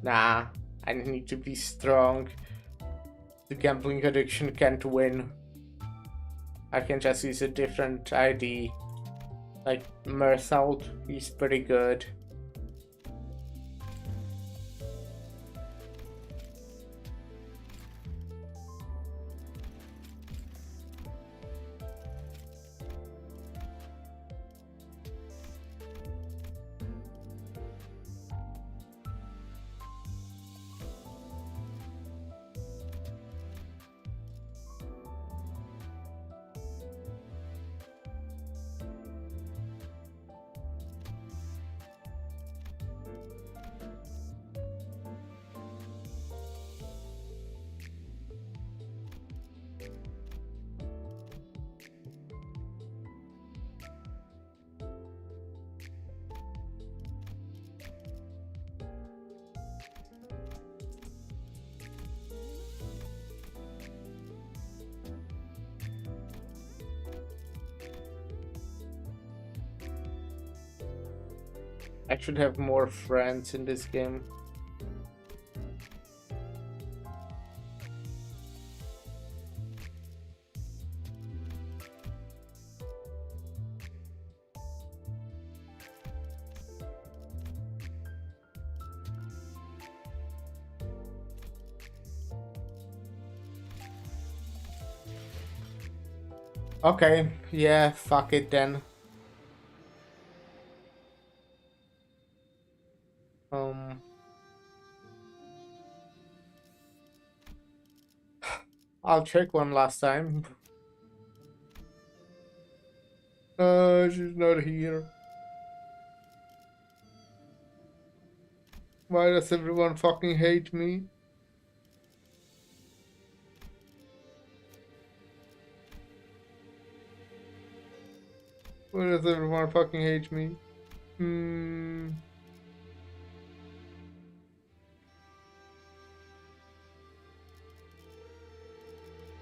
Nah, I need to be strong. The gambling addiction can't win. I can just use a different ID. Like Mersault, he's pretty good. I should have more friends in this game. Okay, yeah, fuck it then. I'll check one last time. She's not here. Why does everyone fucking hate me? Why does everyone fucking hate me?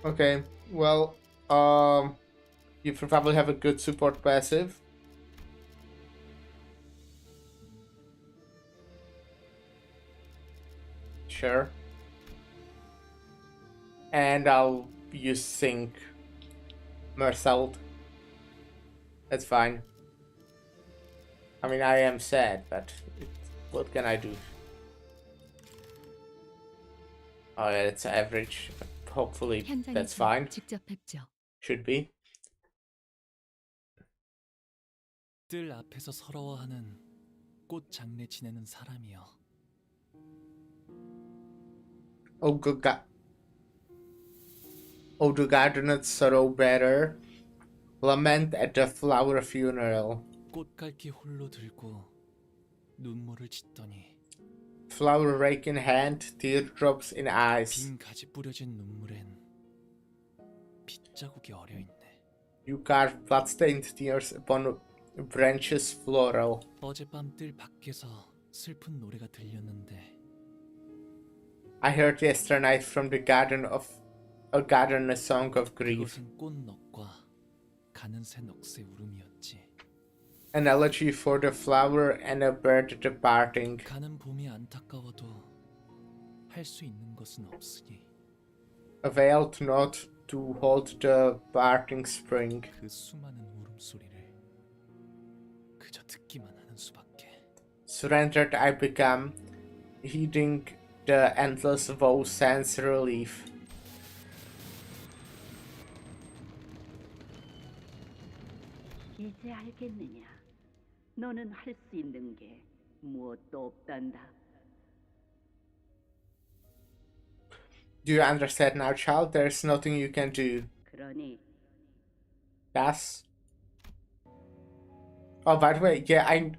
Okay, well, you probably have a good support passive. Sure. And I'll use Sync Mersault. That's fine. I mean, I am sad, but what can I do? Oh yeah, it's average. Hopefully that's 현장에서 fine. 직접 뵙죠. Should be. 뜰 앞에서 서러워하는 꽃 장례 지내는 사람이여. Oh good God. Oh, the gardeners sorrow better. Lament at the flower funeral. 꽃갈기 홀로 들고 눈물을 짓더니 Flower rake in hand, teardrops in eyes. 빈 가지 뿌려진 눈물엔 빗자국이 어려 있네. You carve blood-stained tears upon branches floral. 어젯밤 뜰 밖에서 슬픈 노래가 들렸는데 I heard yesterday night from the garden a song of grief. 그것은 꽃넋과 가는 새 넋의 울음이었지. An elegy for the flower and a bird departing. 가는 봄이 안타까워도 할 수 있는 것은 없으니 Availed not to hold the parting spring. 그 수많은 울음소리를 그저 듣기만 하는 수밖에. Surrendered I become, heeding the endless woe sans relief. 이제 알겠느냐? 너는 할 수 있는 게 무엇도 없단다. Do you understand now, child? There's nothing you can do. 그러니 Yes. Oh, by the way, yeah, I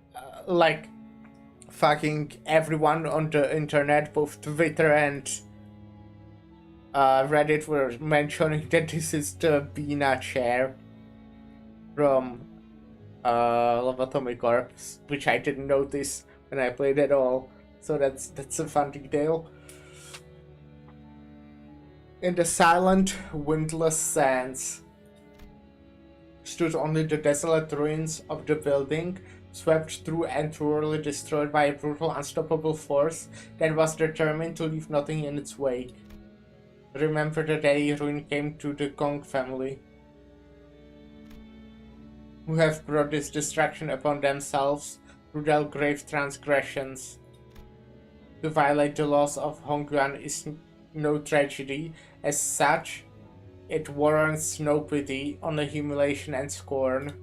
like fucking everyone on the internet, both Twitter and Reddit, were mentioning that this is the Bina chair from Lobotomy Corps, which I didn't notice when I played at all. So that's a fun detail. In the silent, windless sands stood only the desolate ruins of the building, swept through and thoroughly destroyed by a brutal, unstoppable force that was determined to leave nothing in its wake. Remember the day ruin came to the Kong family, who have brought this destruction upon themselves through their grave transgressions. To violate the laws of Hongguan is no tragedy. As such, it warrants no pity, only humiliation and scorn.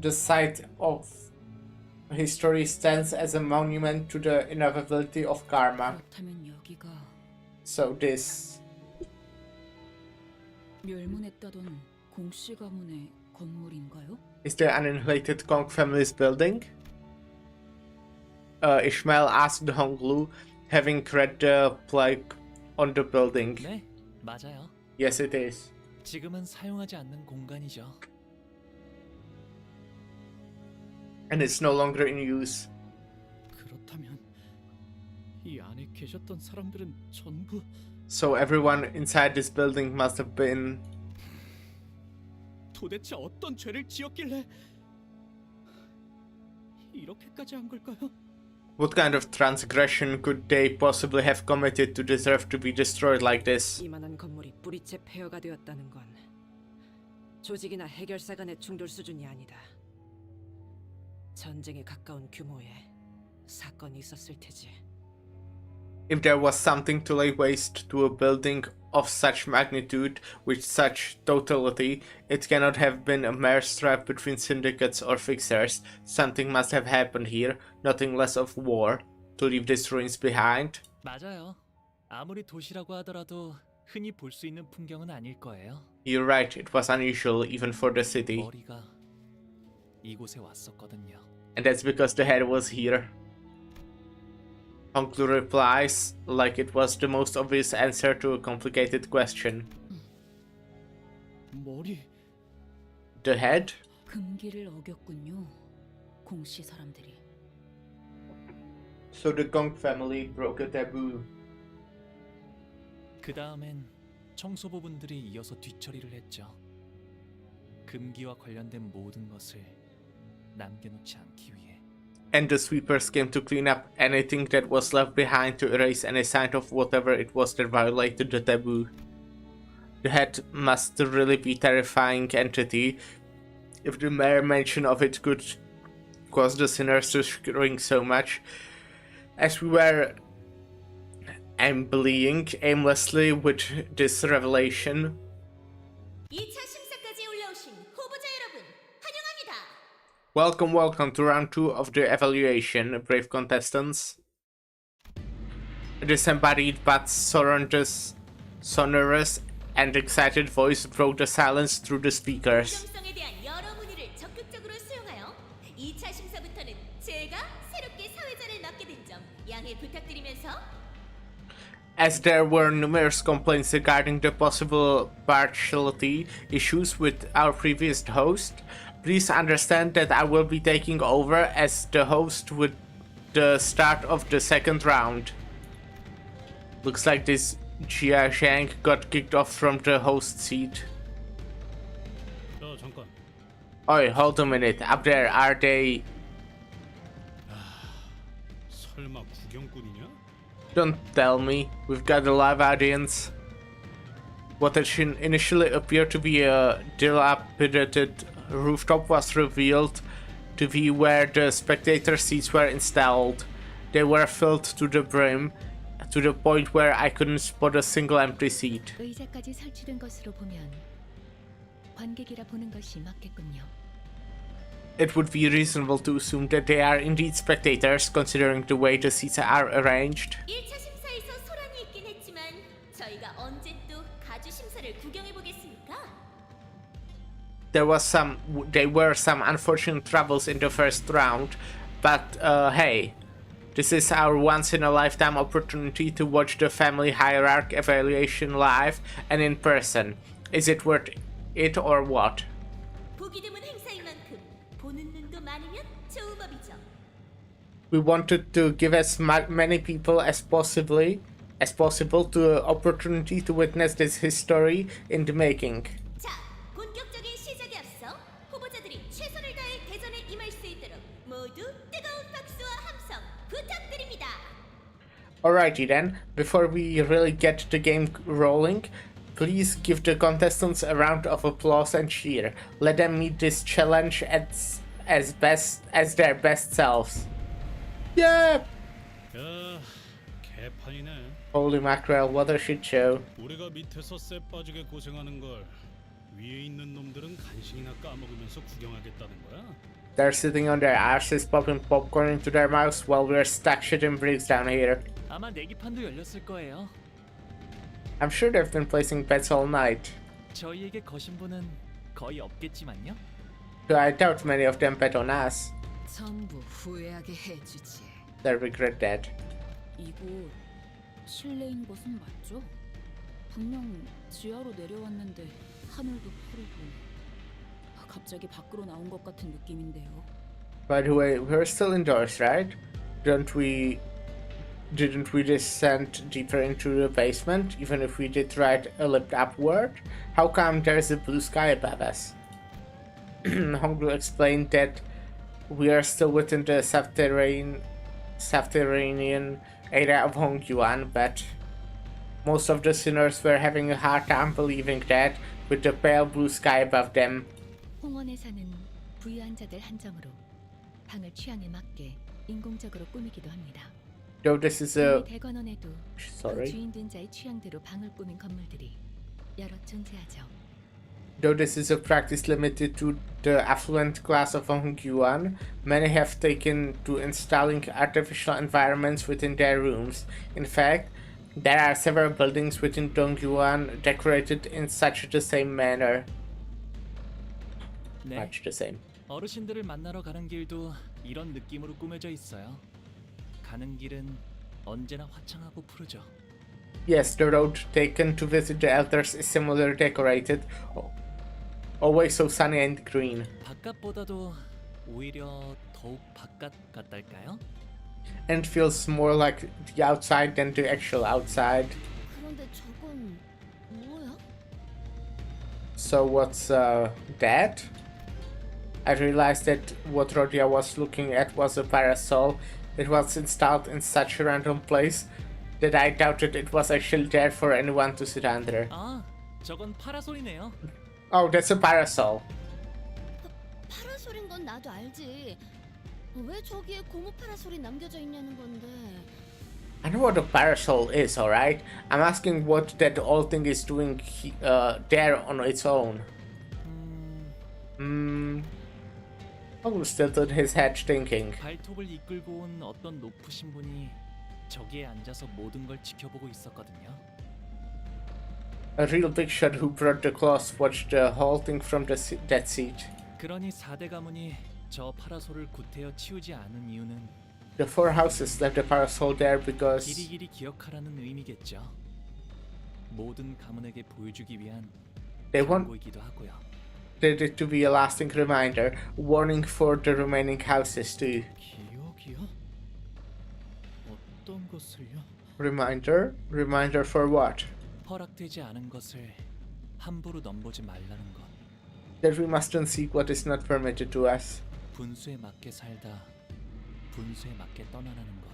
The site of history stands as a monument to the inevitability of karma. 그렇다면 여기가 So this... 멸문했다던 공씨 가문의 건물인가요? Is the uninhabited Kong family's building? Ishmael asked Honglu, having read the plaque on the building. 네, 맞아요. Yes, it is. 지금은 사용하지 않는 공간이죠. And it's no longer in use. 그렇다면 이 안에 계셨던 사람들은 전부 So everyone inside this building must have been... 도대체 어떤 죄를 지었길래 이렇게까지 한 걸까요? What kind of transgression could they possibly have committed to deserve to be destroyed like this? 이만한 건물이 뿌리째 폐허가 되었다는 건 조직이나 해결사 간의 충돌 수준이 아니다. 전쟁에 가까운 규모의 사건이 있었을 테지. If there was something to lay waste to a building of such magnitude with such totality, it cannot have been a mere strife between syndicates or fixers. Something must have happened here, nothing less of war, to leave these ruins behind. 맞아요. 아무리 도시라고 하더라도 흔히 볼 수 있는 풍경은 아닐 거예요. You're right, it was unusual even for the city. 머리가 이곳에 왔었거든요. And that's because the head was here. Honglu replies like it was the most obvious answer to a complicated question. 머리 The head? 금기를 어겼군요. 공씨 사람들이. So the Gong family broke a taboo. 그 다음엔 청소부분들이 이어서 뒤처리를 했죠. 금기와 관련된 모든 것을 남겨놓지 않기 위해. And the sweepers came to clean up anything that was left behind to erase any sign of whatever it was that violated the taboo. The head must really be a terrifying entity, if the mere mention of it could cause the sinners to shrink so much, as we were ambling aimlessly with this revelation. 2차 심사까지 올라오신 후보자 여러분, 환영합니다. Welcome to round 2 of the evaluation, brave contestants. A disembodied but sonorous and excited voice broke the silence through the speakers. 정성에 대한 여러 문의를 적극적으로 수용하여 2차 심사부터는 제가 새롭게 사회자를 맡게 된 점 양해 부탁드리면서 As there were numerous complaints regarding the possible partiality issues with our previous host, please understand that I will be taking over as the host with the start of the second round. Looks like this Jia Zhang got kicked off from the host seat. 잠깐. Oi, hold a minute. Up there, are they... 설마 구경꾼이냐? Don't tell me. We've got a live audience. What initially appeared to be a dilapidated rooftop was revealed to be where the spectator seats were installed. They were filled to the brim, to the point where I couldn't spot a single empty seat. 의자까지 설치된 것으로 보면 관객이라 보는 것이 맞겠군요. It would be reasonable to assume that they are indeed spectators, considering the way the seats are arranged. 1차 심사에서 소란이 있긴 했지만 저희가 언제 또 가주 심사를 구경해 보겠습니까? There were some unfortunate troubles in the first round, but hey, this is our once-in-a-lifetime opportunity to watch the family hierarchy evaluation live and in person. Is it worth it or what? 보기 드문 행사인 만큼 보는 눈도 많으면 좋은 법이죠. We wanted to give as many people as possible the opportunity to witness this history in the making. 자, 본격적인 시작에 앞서 후보자들이 최선을 다해 대전에 임할 수 있도록 모두 뜨거운 박수와 함성 부탁드립니다. Alrighty then, before we really get the game rolling, please give the contestants a round of applause and cheer. Let them meet this challenge as their best selves. Yeah! 야, 개판이네. Holy mackerel, what a shit show. 우리가 밑에서 쎄 빠지게 고생하는 걸 위에 있는 놈들은 간식이나 까먹으면서 구경하겠다는 거야? They're sitting on their asses popping popcorn into their mouths while we're stuck shitting bricks down here. 아마 내기판도 열렸을 거예요. I'm sure they've been placing bets all night. 저희에게 거신 분은 거의 없겠지만요. Though I doubt many of them bet on us. 전부 후회하게 해주지. They'll regret that. 이곳 실내인 곳은 맞죠? 분명 지하로 내려왔는데 하늘도 푸르고 갑자기 밖으로 나온 것 같은 느낌인데요. By the way, we're still indoors, right? Didn't we descend deeper into the basement, even if we did ride a lift upward? How come there's a blue sky above us? Honglu explained that we are still within the subterranean area of Hongyuan, but most of the sinners were having a hard time believing that with the pale blue sky above them. 홍원에 사는 부유한 자들 한정으로 방을 취향에 맞게 인공적으로 꾸미기도 합니다. Though this is 이 a 대관원에도 그 sorry. 주인 된 자의 취향대로 방을 꾸민 건물들이 여러 존재하죠. Though this is a practice limited to the affluent class of Hongyuan, many have taken to installing artificial environments within their rooms. In fact, there are several buildings within Dongyuan decorated in such the same manner. 네, Much the same. 어르신들을 만나러 가는 길도 이런 느낌으로 꾸며져 있어요. 가는 길은 언제나 화창하고 푸르죠. Yes, the road taken to visit the elders is similarly decorated, always so sunny and green. 바깥보다도 오히려 더욱 바깥 같달까요? And feels more like the outside than the actual outside. 그런데 저건 뭐야? So what's that? I realized that what Rodia was looking at was a parasol. It was installed in such a random place that I doubted it was actually there for anyone to sit under. 아, 저건 파라솔이네요. Oh, that's a parasol. 파라솔인 건 나도 알지. 왜 저기에 고무 파라솔이 남겨져 있냐는 건데. I know what a parasol is, alright? I'm asking what that old thing is doing there on its own. Oh, tilted his head thinking. 발톱을 이끌고 온 어떤 높으신 분이 저기에 앉아서 모든 걸 지켜보고 있었거든요. A real big shot who brought the cloth watched the whole thing from that seat. 그러니 4대 가문이 저 파라솔을 구태여 치우지 않은 이유는 The four houses left the parasol there because 길이길이 기억하라는 의미겠죠. 모든 가문에게 보여주기 위한 they want 광고이기도 하고요. it to be a lasting reminder, warning for the remaining houses too. 기억이요? 어떤 것을요? Reminder? Reminder for what? 허락되지 않은 것을 함부로 넘보지 말라는 것. That we mustn't seek what is not permitted to us. 분수에 맞게 살다 분수에 맞게 떠나라는 것.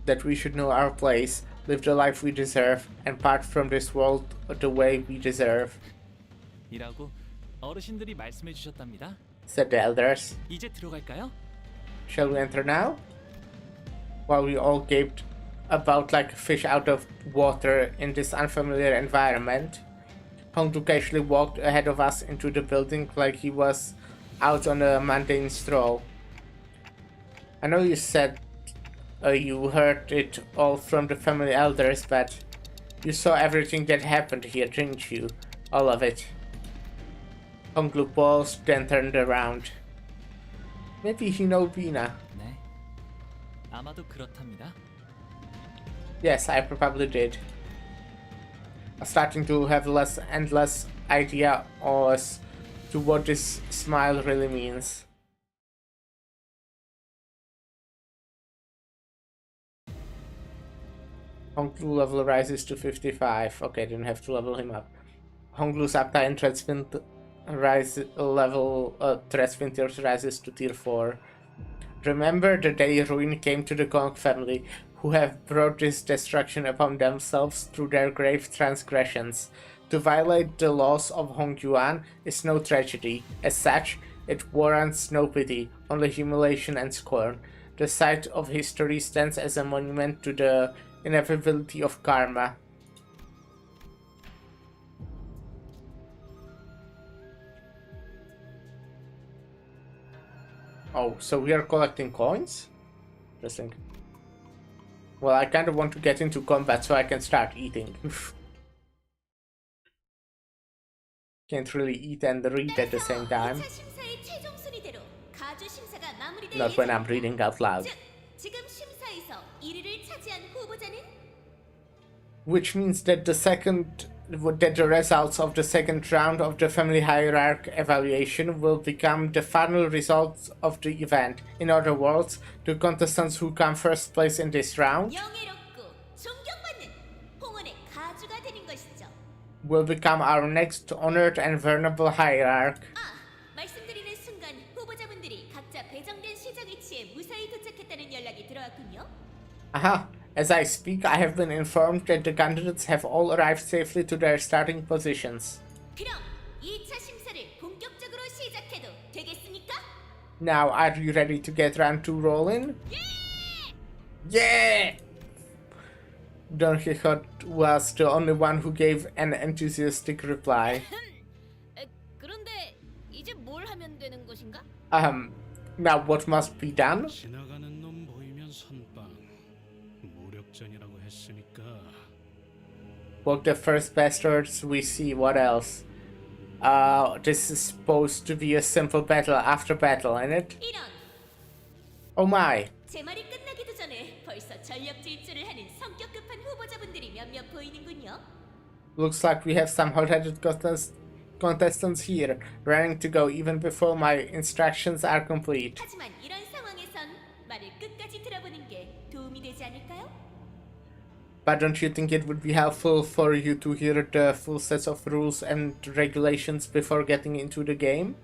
That we should know our place, live the life we deserve, and part from this world the way we deserve, 이라고 어르신들이 말씀해 주셨답니다. said the elders. 이제 들어갈까요? Shall we enter now? While we all gaped about like a fish out of water in this unfamiliar environment, Hongdu casually walked ahead of us into the building like he was out on a mundane stroll. I know you said you heard it all from the family elders, but you saw everything that happened here, didn't you? All of it. Honglu paused, then turned around. Maybe he knows Bina. 네. 아마도 그렇답니다. Yes, I probably did. I'm starting to have less and less idea as to what this smile really means. Honglu level rises to 55. Okay, I didn't have to level him up. Honglu's Aptai and Threadspin rises to tier 4. Remember the day ruin came to the Kong family, who have brought this destruction upon themselves through their grave transgressions. To violate the laws of Hongyuan is no tragedy. As such, it warrants no pity, only humiliation and scorn. The site of history stands as a monument to the inevitability of karma. Oh, so we are collecting coins? Interesting. Well, I kind of want to get into combat so I can start eating. Can't really eat and read at the same time. 심사의 최종 순위대로 가주 심사가 마무리될 Not when I'm 예정이고, reading out loud. 즉, 지금 심사에서 1위를 차지한 후보자는 Which means that the results of the second round of the family hierarchy evaluation will become the final results of the event. In other words, the contestants who come first place in this round 영예롭고 존경받는 홍원의 가주가 되는 것이죠. will become our next honored and venerable hierarch. 말씀드리는 순간 후보자분들이 Aha! As I speak, I have been informed that the candidates have all arrived safely to their starting positions. 그럼 2차 심사를 본격적으로 시작해도 되겠습니까? Now, are you ready to get round 2 rolling? Yeah! Don Quixote was the only one who gave an enthusiastic reply. 그런데 이제 뭘 하면 되는 것인가? Now what must be done? 지나가는 놈 보이면 선빵. 무력전이라고 했으니까. Walk the first bastards we see, what else? This is supposed to be a simple battle after battle, ain't it? 이런 Oh my. 제 말이 끝나기도 전에 벌써 전력 질주를 하는 성격 급한 후보자분들이 몇몇 보이는군요. Looks like we have some hot-headed contestants here, ready to go even before my instructions are complete. 하지만 이런 상황에선 말을 끝까지 들어보는 게 도움이 되지 않을까요? But don't you think it would be helpful for you to hear the full sets of rules and regulations before getting into the game?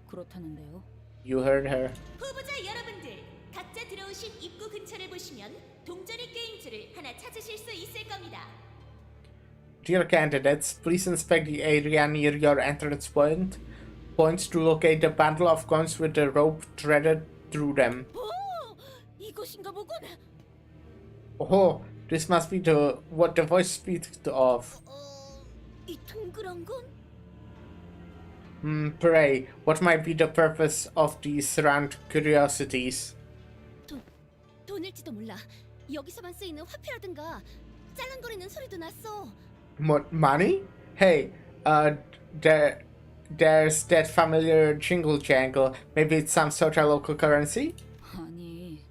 그렇다는데요. You heard her. 후보자 여러분들, 각자 들어오신 입구 근처를 보시면 동전이 꿰인 줄을 하나 찾으실 수 있을 겁니다. Dear candidates, please inspect the area near your entrance points to locate the bundle of coins with the rope threaded through them. 오, 이곳인가 보군. Oh, this must be what the voice speaks of. 이 동그란 건? Pray, what might be the purpose of these round curiosities? 돈일지도 몰라. 여기서만 쓰이는 화폐라든가 짤랑거리는 소리도 났어. Money? Hey, there's that familiar jingle jangle. Maybe it's some sort of local currency? 아니,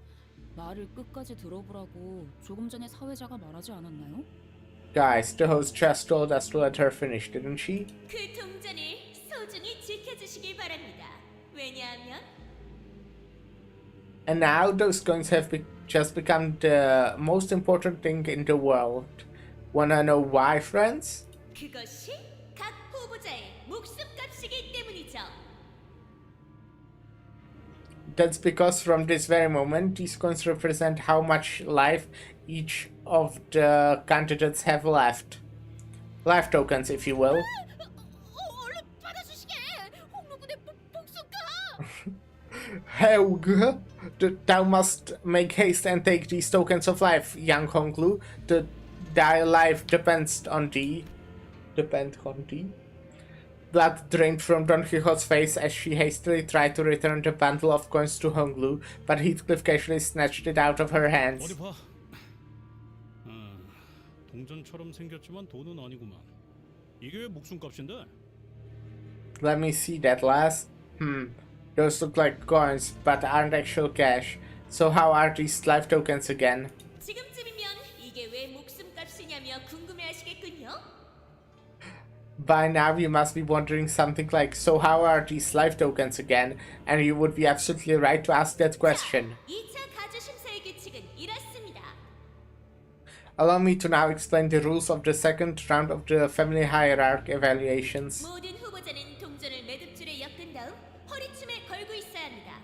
말을 끝까지 들어보라고 조금 전에 사회자가 말하지 않았나요? Guys, the host just told us to let her finish, didn't she? 그 동전을 소중히 지켜주시길 바랍니다. 왜냐하면 And now those coins have just become the most important thing in the world. Wanna know why, friends? 그것이 각 후보자의 목숨값이기 때문이죠. That's because from this very moment, these coins represent how much life each of the candidates have left. Life tokens, if you will. 얼른 받아주시게. 홍로군의 복수가. Helg, thou must make haste and take these tokens of life, young Honglu. Thy life depends on thee. Blood drained from Don Quixote's face as she hastily tried to return the bundle of coins to Honglu, but Heathcliff casually snatched it out of her hands. 어디 봐. 동전처럼 생겼지만 돈은 아니구만. 이게 왜 목숨값인데? Let me see that last. Those look like coins, but aren't actual cash. So how are these life tokens again? 지금쯤이면 이게 왜 목숨값이냐며 궁금해하시겠군요. By now you must be wondering something like, so how are these life tokens again? And you would be absolutely right to ask that question. 2차 가주 심사의 규칙은 이렇습니다. Allow me to now explain the rules of the second round of the family hierarchy evaluations. 모든 후보자는 동전을 매듭줄에 엮은 다음 허리춤에 걸고 있어야 합니다.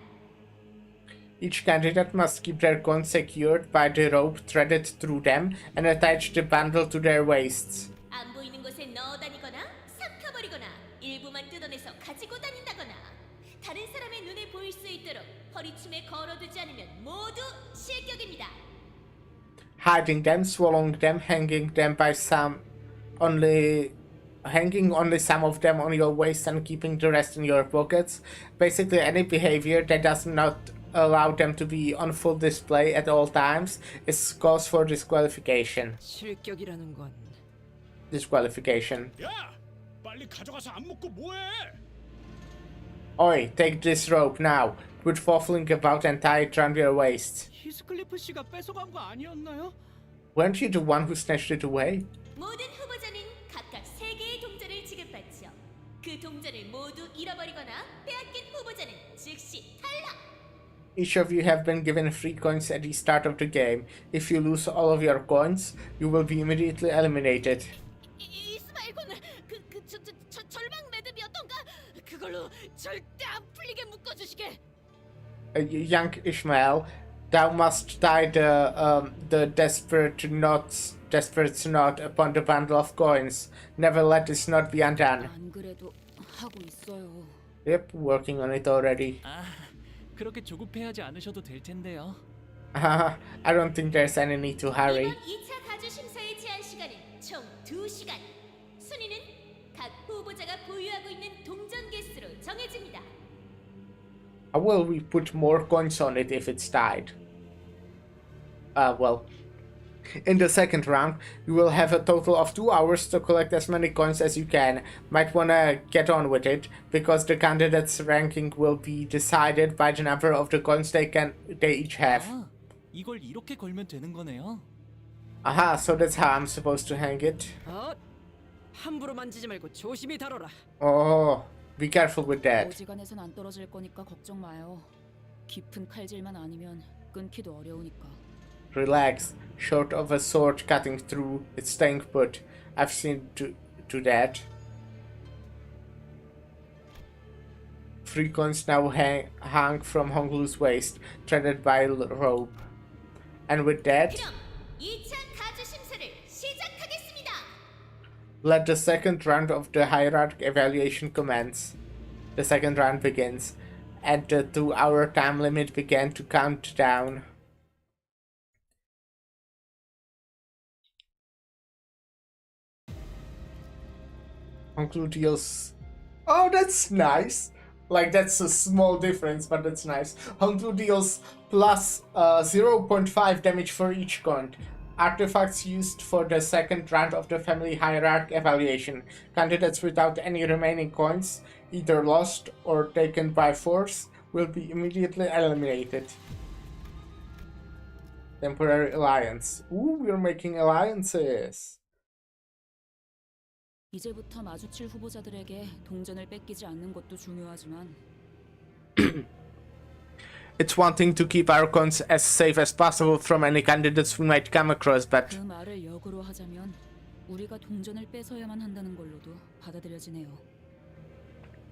Each candidate must keep their coins secured by the rope threaded through them and attach the bundle to their waists. 안 보이는 곳에 넣어 다니거나 삭혀버리거나 일부만 뜯어내서 가지고 다닌다거나 다른 사람의 눈에 보일 수 있도록 허리춤에 걸어두지 않으면 모두 실격입니다. Hiding them, swallowing them, hanging only some of them on your waist and keeping the rest in your pockets. Basically any behavior that does not allow them to be on full display at all times is cause for disqualification. 실격이라는 건 Disqualification. 야! 빨리 가져가서 안 먹고 뭐해? Oi, take this rope now. Quit waffling about and tie it around your waist. 히스클리프 씨가 뺏어간 거 아니었나요? Weren't you the one who snatched it away? 모든 후보자는 각각 3개의 동전을 지급받죠. 그 동전을 모두 잃어버리거나 빼앗긴 후보자는 즉시 탈락! Each of you have been given free coins at the start of the game. If you lose all of your coins, you will be immediately eliminated. 이스마일군 절망 매듭이었던가? 그걸로 절대 안 풀리게 묶어주시게. Young Ishmael, Thou must tie the desperate knot upon the bundle of coins. Never let this knot be undone. 안 그래도 하고 있어요. Yep, working on it already. 아, 그렇게 조급해하지 않으셔도 될 텐데요. I don't think there's any need to hurry. 이번 2차 가주 심사의 제한 시간은 총 2시간. 순위는 각 후보자가 보유하고 있는 동전 개수로 정해집니다. How will we put more coins on it if it's tied? Well, in the second round, you will have a total of 2 hours to collect as many coins as you can. Might wanna get on with it, because the candidates' ranking will be decided by the number of the coins they each have. 아, 이걸 이렇게 걸면 되는 거네요. Aha, so that's how I'm supposed to hang it. 함부로 만지지 말고 조심히 다뤄라. Oh, be careful with that. 어지간해선 안 떨어질 거니까 걱정 마요. 깊은 칼질만 아니면 끊기도 어려우니까. Relax. Short of a sword cutting through, it's staying put. I've seen to that. 3 coins now hang from Honglu's waist, threaded by a rope. And with that, 그럼 2차 가주 심사를 시작하겠습니다. let the second round of the hierarchy evaluation commence. The second round begins, and the 2-hour time limit began to count down. Honglu deals. Oh, that's nice. Like, that's a small difference, but that's nice. Honglu deals plus 0.5 damage for each coin. Artifacts used for the second round of the family hierarchy evaluation. Candidates without any remaining coins, either lost or taken by force, will be immediately eliminated. Temporary alliance. Ooh, we're making alliances. 이제부터 마주칠 후보자들에게 동전을 뺏기지 않는 것도 중요하지만 It's one thing to keep our coins as safe as possible from any candidates we might come across, but 그 말을 역으로 하자면 우리가 동전을 뺏어야만 한다는 걸로도 받아들여지네요.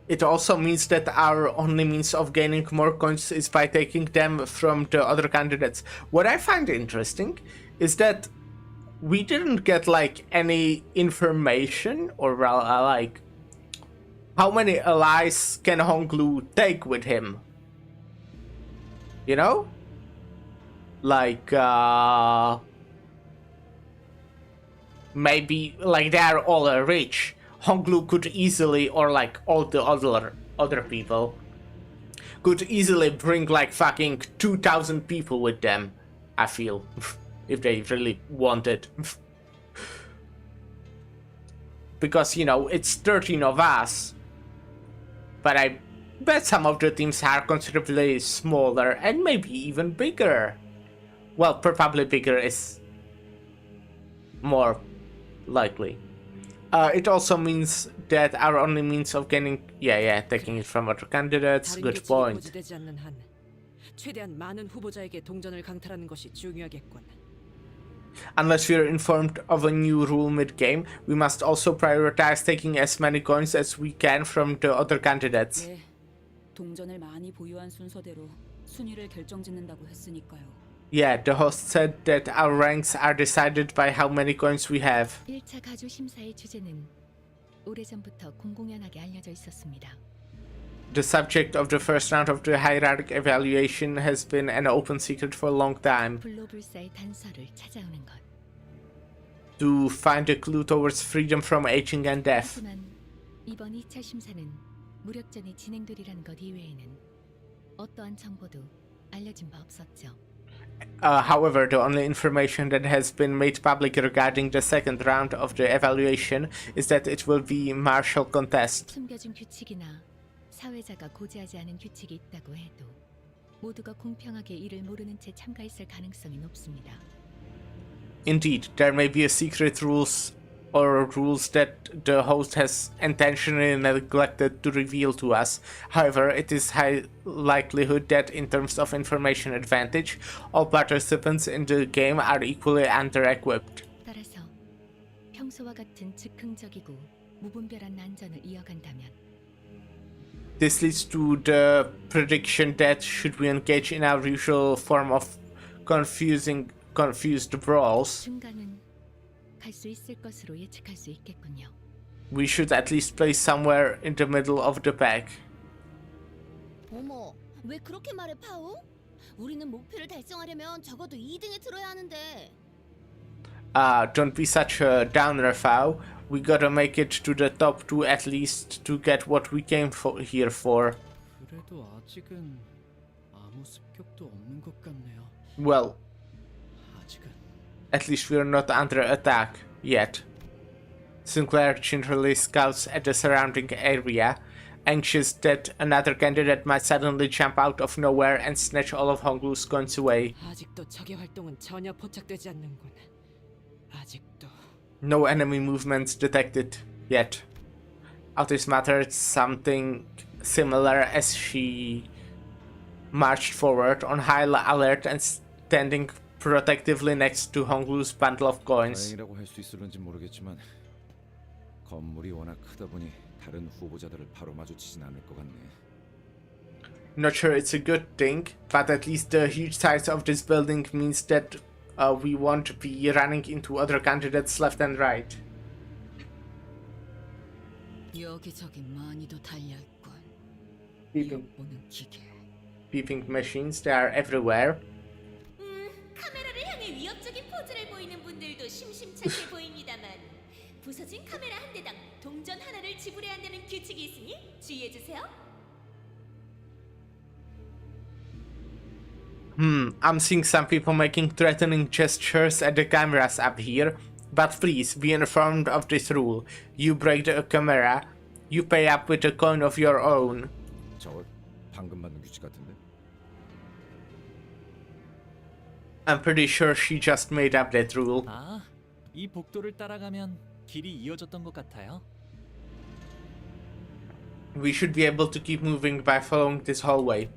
it also means that our only means of gaining more coins is by taking them from the other candidates. What I find interesting is that we didn't get like any information or like how many allies can Honglu take with him. You know? Like maybe like they are all rich. Honglu could easily, or like all the other people could easily bring like fucking 2,000 people with them, I feel. If they really wanted. Because, you know, it's 13 of us. But I bet some of the teams are considerably smaller and maybe even bigger. Well, probably bigger is more likely. It also means that our only means of getting... Yeah, taking it from other candidates. 다른 Good 계층이 point. 고지되지 않는 한 최대한 많은 후보자에게 동전을 강탈하는 것이 중요하겠군. Unless we're informed of a new rule mid-game, we must also prioritize taking as many coins as we can from the other candidates. 네, 동전을 많이 보유한 순서대로 순위를 결정짓는다고 했으니까요. Yeah, the host said that our ranks are decided by how many coins we have. 1차 가주 심사의 주제는 오래전부터 공공연하게 알려져 있었습니다. The subject of the first round of the hierarchy evaluation has been an open secret for a long time. 불로불사의 단서를 찾아오는 것. To find a clue towards freedom from aging and death. 하지만 이번 2차 심사는 무력전이 진행되리라는 것 이외에는 어떠한 정보도 알려진 바 없었죠. However, the only information that has been made public regarding the second round of the evaluation is that it will be martial contest. 숨겨진 규칙이나 사회자가 고지하지 않은 규칙이 있다고 해도 모두가 공평하게 이를 모르는 채 참가했을 가능성이 높습니다. Indeed, there may be a secret rules or rules that the host has intentionally neglected to reveal to us. However, it is high likelihood that in terms of information advantage, all participants in the game are equally under-equipped. 따라서 평소와 같은 즉흥적이고 무분별한 난전을 이어간다면 This leads to the prediction that should we engage in our usual form of confused brawls, 중간은 갈 수 있을 것으로 예측할 수 있겠군요. we should at least place somewhere in the middle of the pack. 어머, 왜 그렇게 말해, 파우? 우리는 목표를 달성하려면 적어도 2등에 들어야 하는데. Don't be such a downer, Fao. We gotta make it to the top 2 at least to get what we came here for. 그래도 아직은 아무 습격도 없는 것 같네요. Well, 아직은. at least we're not under attack yet. Sinclair gingerly scouts at the surrounding area, anxious that another candidate might suddenly jump out of nowhere and snatch all of Honglu's guns away. 아직도 적의 활동은 전혀 포착되지 않는군. 아직도. No enemy movements detected yet. Otis muttered something similar as she marched forward on high alert and standing protectively next to Honglu's bundle of coins. 다행이라고 할 수 있을런지 모르겠지만 건물이 워낙 크다 보니 다른 후보자들을 바로 마주치진 않을 것 같네. Not sure it's a good thing, but at least the huge size of this building means that we won't be running into other candidates left and right. 여기저기 많이도 달려있군. Beeping, 보는 기계. beeping machines, they are everywhere. 카메라를 향해 위협적인 포즈를 보이는 분들도 심심찮게 보입니다만 부서진 카메라 한 대당 동전 하나를 지불해야 한다는 규칙이 있으니 주의해 주세요. I'm seeing some people making threatening gestures at the cameras up here, but please be informed of this rule. You break the camera, you pay up with a coin of your own. 저거 방금 만든 규칙 같은데? I'm pretty sure she just made up that rule. 아, 이 복도를 따라가면 길이 이어졌던 것 같아요. We should be able to keep moving by following this hallway.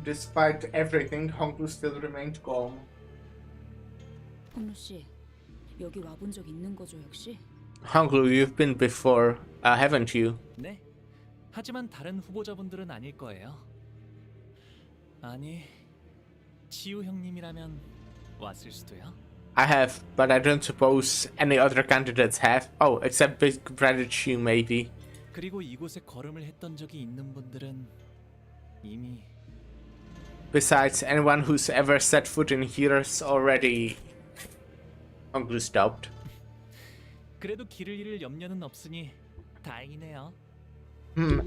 Despite everything, Honglu still remained calm. 홍루 씨, 여기 와본 적 있는 거죠, 역시? Honglu, you've been before, haven't you? 네. 하지만 다른 후보자분들은 아닐 거예요. 아니, 치우 형님이라면 왔을 수도요. I have, but I don't suppose any other candidates have. Oh, except Big Brother Chu, maybe. 그리고 이곳에 걸음을 했던 적이 있는 분들은 이미 Besides, anyone who's ever set foot in here's already... Honglu stopped. 그래도 길을 잃을 염려는 없으니 다행이네요.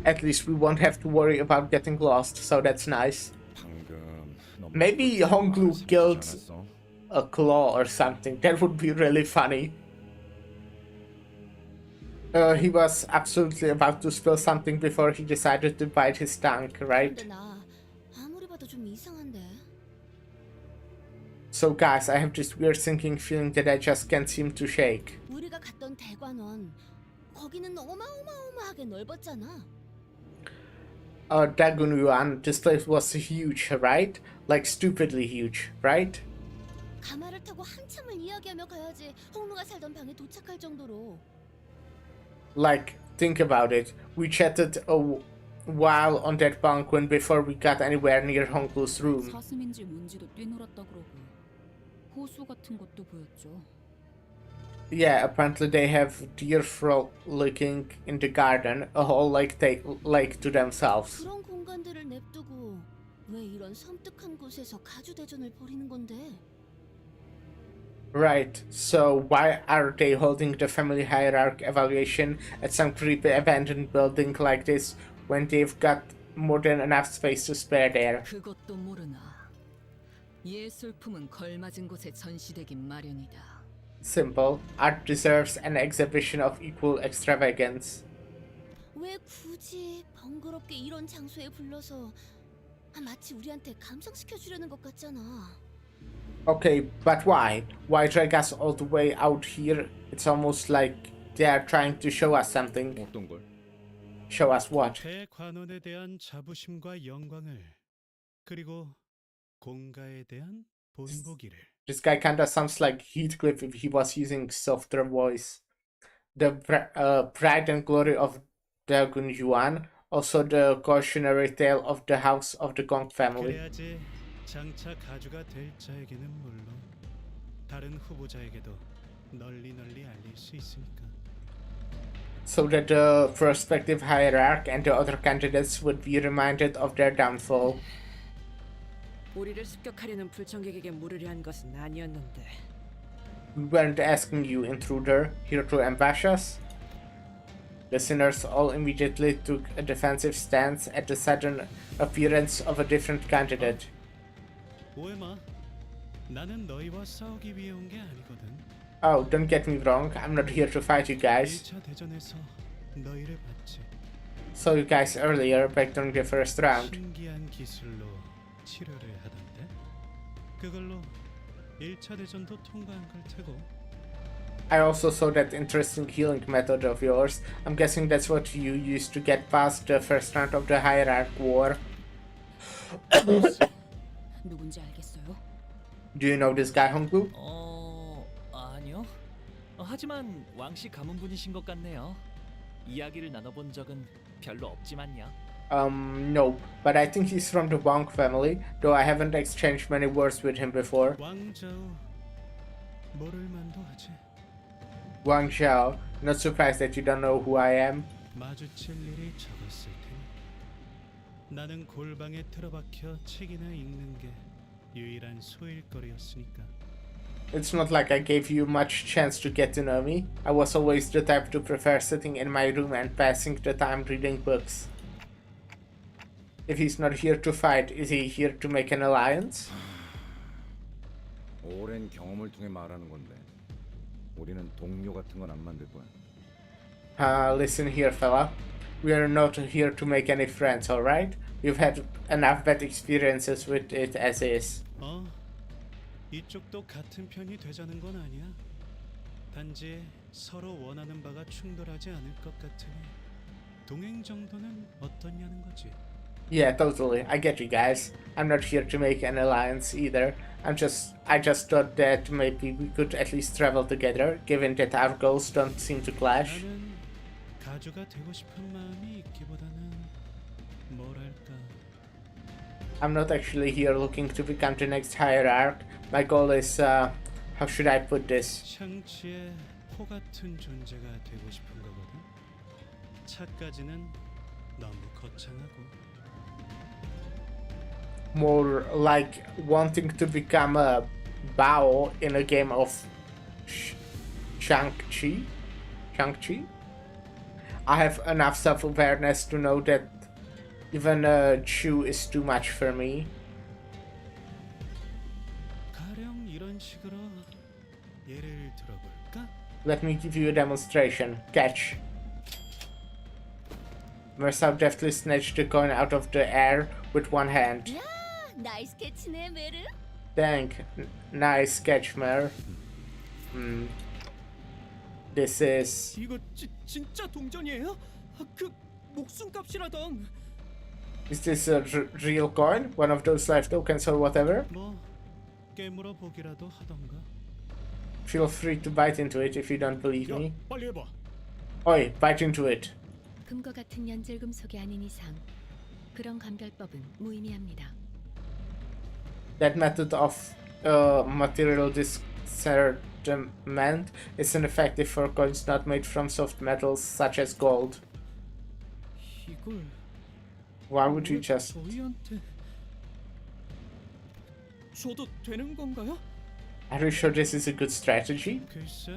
At least we won't have to worry about getting lost, so that's nice. 방금 너무 Maybe Honglu 말씀하시지 killed 않았어? a claw or something. That would be really funny. He was absolutely about to spill something before he decided to bite his tongue, right? 근데 나 아무리 봐도 좀 이상한데. So guys, I have this weird sinking feeling that I just can't seem to shake. 우리가 갔던 대관원 거기는 어마어마하게 넓었잖아. Dagon Yuan, this place was huge, right? Like stupidly huge, right? 가마를 타고 한참을 이야기하며 가야지 홍루가 살던 방에 도착할 정도로. Like, think about it. We chatted a while on that bunk when before we got anywhere near Honglu's room. 사슴인지 뭔지도 뛰놀았다 그러고 호수 같은 것도 보였죠. Yeah, apparently they have deer frolicking in the garden, a whole lake to themselves. 그런 공간들을 냅두고 왜 이런 섬뜩한 곳에서 가주대전을 벌이는 건데? Right, so why are they holding the family hierarchy evaluation at some creepy abandoned building like this when they've got more than enough space to spare there? 그것도 모르나. 예술품은 걸맞은 곳에 전시되긴 마련이다. Simple. Art deserves an exhibition of equal extravagance. 왜 굳이 번거롭게 이런 장소에 불러서 마치 우리한테 감상시켜 주려는 것 같잖아. Okay, but why? Why drag us all the way out here? It's almost like they are trying to show us something. 어떤 걸? Show us what? 대관원에 대한 자부심과 영광을 그리고 공가에 대한 본보기를. This guy kinda sounds like Heathcliff if he was using softer voice. The pride and glory of Dagon Yuan, also the cautionary tale of the house of the Gong family. 그래야지 장차 가주가 될 자에게는 물론 다른 후보자에게도 널리 알릴 수 있으니까. So that the prospective hierarch and the other candidates would be reminded of their downfall. 우리를 습격하려는 불청객에게 물으려 한 것은 아니었는데. We weren't asking you, intruder, here to ambush us. Listeners all immediately took a defensive stance at the sudden appearance of a different candidate. 오해 마. 나는 너희와 싸우기 위해 온 게 아니거든. Oh, don't get me wrong, I'm not here to fight you guys. 1차 대전에서 너희를 봤지. Saw you guys earlier back during the first round. 신기한 기술로 치료를 하던데. 그걸로 1차 대전도 통과한 걸 테고. I also saw that interesting healing method of yours. I'm guessing that's what you used to get past the first round of the Hierarch War. 누군지 알겠어요? Do you know this guy, Hongbu? 아니요. 하지만 왕씨 가문분이신 것 같네요. 이야기를 나눠본 적은 별로 없지만요. No, but I think he's from the Wang family, though I haven't exchanged many words with him before. 왕자우 모를 만도 하지. Wang Xiao, not surprised that you don't know who I am. 마주칠 일이 적었을 테니. 나는 골방에 틀어박혀 책이나 읽는 게 유일한 소일거리였으니까. It's not like I gave you much chance to get to know me. I was always the type to prefer sitting in my room and passing the time reading books. If he's not here to fight, is he here to make an alliance? 오랜 경험을 통해 말하는 건데 우리는 동료 같은 건 안 만들 거야. Listen here, fella. We are not here to make any friends, alright? You've had enough bad experiences with it as is. 이쪽도 같은 편이 되자는 건 아니야. 단지 서로 원하는 바가 충돌하지 않을 것 같으니 동행 정도는 어떠냐는 거지. Yeah, totally. I get you guys. I'm not here to make an alliance either. I just thought that maybe we could at least travel together, given that our goals don't seem to clash. 나는 가주가 되고 싶은 마음이 있기보다는 뭐랄까. I'm not actually here looking to become the next hierarch. My goal is, how should I put this? 샹치의 포 같은 존재가 되고 싶은 거거든. 차까지는 너무 거창하고. More like wanting to become a Bao in a game of Shang-Chi? Shang-Chi? I have enough self-awareness to know that even Chu is too much for me. 가령 이런 식으로 예를 들어볼까? Let me give you a demonstration. Catch. Mersault deftly snatched the coin out of the air with one hand. 야, 나이스 캐치네, 메르. Dang, nice catch, Mer. This is... 이거 진짜 동전이에요? 그 목숨값이라던. Is this a real coin? One of those life tokens or whatever? 뭐 깨물어 보기라도 하던가. Feel free to bite into it if you don't believe me. 빨리 해봐. Oi, bite into it. 금과 같은 연질금속이 아닌 이상 그런 감별법은 무의미합니다. That method of material discernment isn't effective for coins not made from soft metals such as gold. 이걸 Why would you just... 저희한테 줘도 되는 건가요? Are you sure this is a good strategy? 글쎄,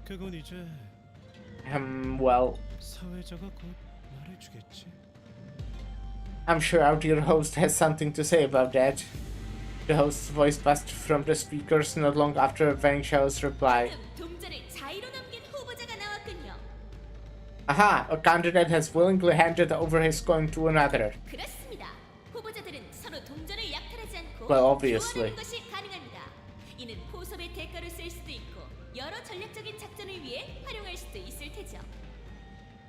그건 이제 Well, 사회자가 곧 말해주겠지. I'm sure our dear host has something to say about that. The host's voice buzzed from the speakers not long after Wang Xiao's reply. 동전을 자의로 넘긴 후보자가 나왔군요. Aha! A candidate has willingly handed over his coin to another. 그렇습니다. 후보자들은 서로 동전을 약탈하지 않고 Well, obviously. 교환하는 것이 가능합니다. 이는 포섭의 대가로 쓸 수도 있고 여러 전략적인 작전을 위해 활용할 수도 있을 테죠.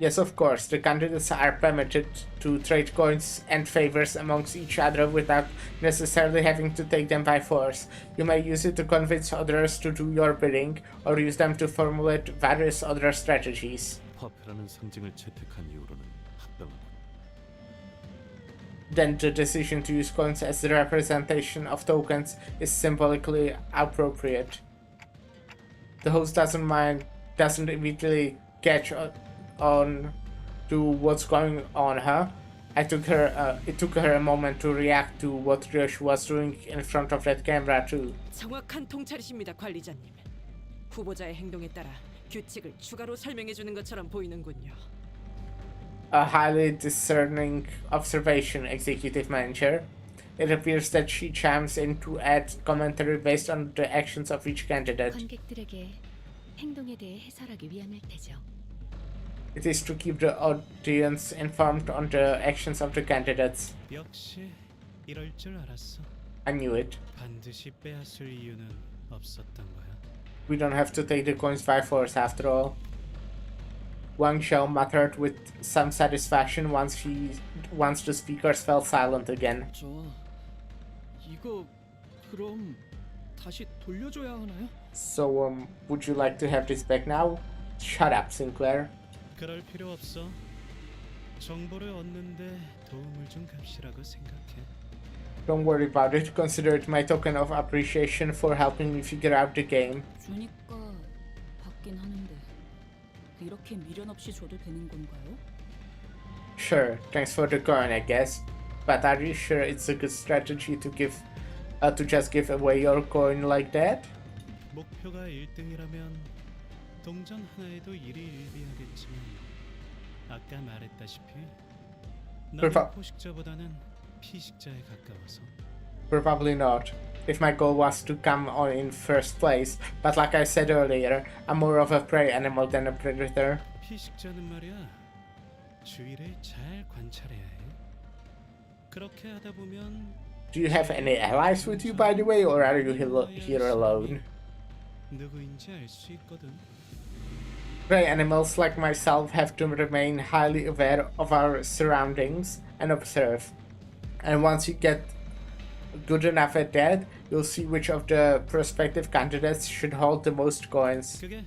Yes, of course, the candidates are permitted to trade coins and favors amongst each other without necessarily having to take them by force. You may use it to convince others to do your bidding, or use them to formulate various other strategies. 화폐라는 상징을 채택한 이후로는 합당하고 then the decision to use coins as the representation of tokens is symbolically appropriate. The host doesn't immediately catch on to what's going on her. It took her a moment to react to what Ryoshi was doing in front of that camera too. 정확한 통찰이십니다, 관리자님. 후보자의 행동에 따라 규칙을 추가로 설명해 주는 것처럼 보이는군요. A highly discerning observation, Executive Manager. It appears that she chimes in to add commentary based on the actions of each candidate. 관객들에게 행동에 대해 해설하기 위함일 테죠. It is to keep the audience informed on the actions of the candidates. 역시 이럴 줄 알았어. I knew it. 반드시 빼앗을 이유는 없었던 거야. We don't have to take the coins by force after all. Wang Xiao muttered with some satisfaction once the speakers fell silent again. 저 이거 그럼 다시 돌려줘야 하나요? So, would you like to have this back now? Shut up, Sinclair. 그럴 필요 없어. 정보를 얻는데 도움을 준 값이라고 생각해. Don't worry about it. Consider it my token of appreciation for helping me figure out the game. 주니까 받긴 하는데 이렇게 미련 없이 줘도 되는 건가요? Sure, thanks for the coin, I guess. But are you sure it's a good strategy to just give away your coin like that? 목표가 1등이라면 동전 하나에도 일희일비하겠지만 아까 말했다시피 너는 포식자보다는 피식자에 가까워서. Probably not. If my goal was to come on in first place, but like I said earlier, I'm more of a prey animal than a predator. 피식자는 말이야 주위를 잘 관찰해야 해. 그렇게 하다 보면. Do you have any allies with you, by the way, or are you here alone? 누구인지 알 수 있거든. Prey animals like myself have to remain highly aware of our surroundings and observe. And once you get good enough at that, you'll see which of the prospective candidates should hold the most coins. 그게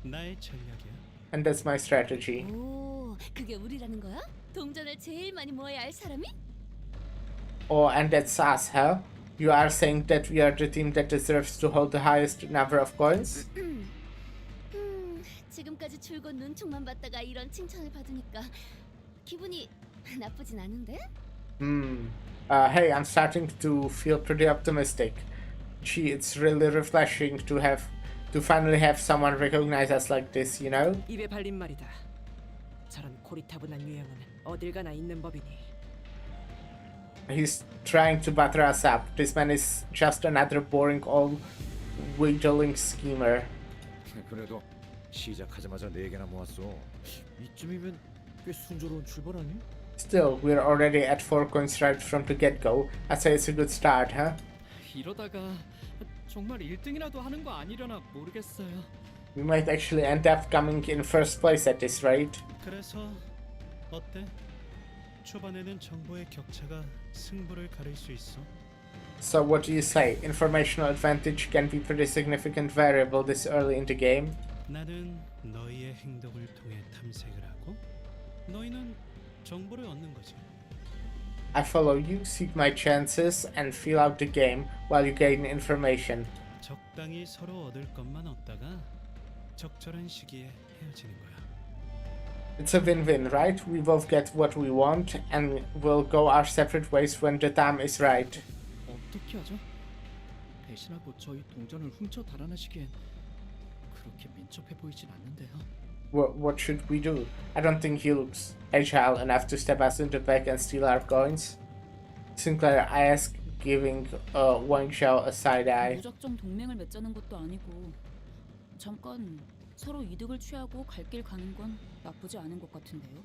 나의 전략이야. And that's my strategy. 오, 그게 우리라는 거야? 동전을 제일 많이 모아야 할 사람이? Oh, and that's us, huh? You are saying that we are the team that deserves to hold the highest number of coins? 지금까지 줄곧 눈총만 봤다가 이런 칭찬을 받으니까 기분이 나쁘진 않은데? Hey, I'm starting to feel pretty optimistic. Gee, it's really refreshing to finally have someone recognize us like this, you know? 입에 발린 말이다. 저런 고리타분한 유형은 어딜 가나 있는 법이니. He's trying to butter us up. This man is just another boring old wheedling schemer. 그래도 시작하자마자 4개나 모았어. 이쯤이면 꽤 순조로운 출발 아니? Still, we're already at 4 coins right from the get-go. I'd say it's a good start, huh? 이러다가 정말 1등이라도 하는 거 아니려나 모르겠어요. We might actually end up coming in first place at this rate. 그래서 어때? 초반에는 정보의 격차가 승부를 가릴 수 있어. So what do you say? Informational advantage can be pretty significant variable this early in the game? 나는 너희의 행동을 통해 탐색을 하고 너희는 정보를 얻는 거지. I follow you, seek my chances, and feel out the game while you gain information. 적당히 서로 얻을 것만 얻다가 적절한 시기에 헤어지는 거야. It's a win-win, right? We both get what we want, and we'll go our separate ways when the time is right. 어떻게 하죠? 배신하고 저희 동전을 훔쳐 달아나시기엔 그렇게 민첩해 보이진 않는데요. What should we do? I don't think he looks agile enough to step us in the back and steal our coins. Sinclair asked, giving Wang Xiao a side eye. 무작정 동맹을 맺자는 것도 아니고 잠깐 서로 이득을 취하고 갈 길 가는 건 나쁘지 않은 것 같은데요.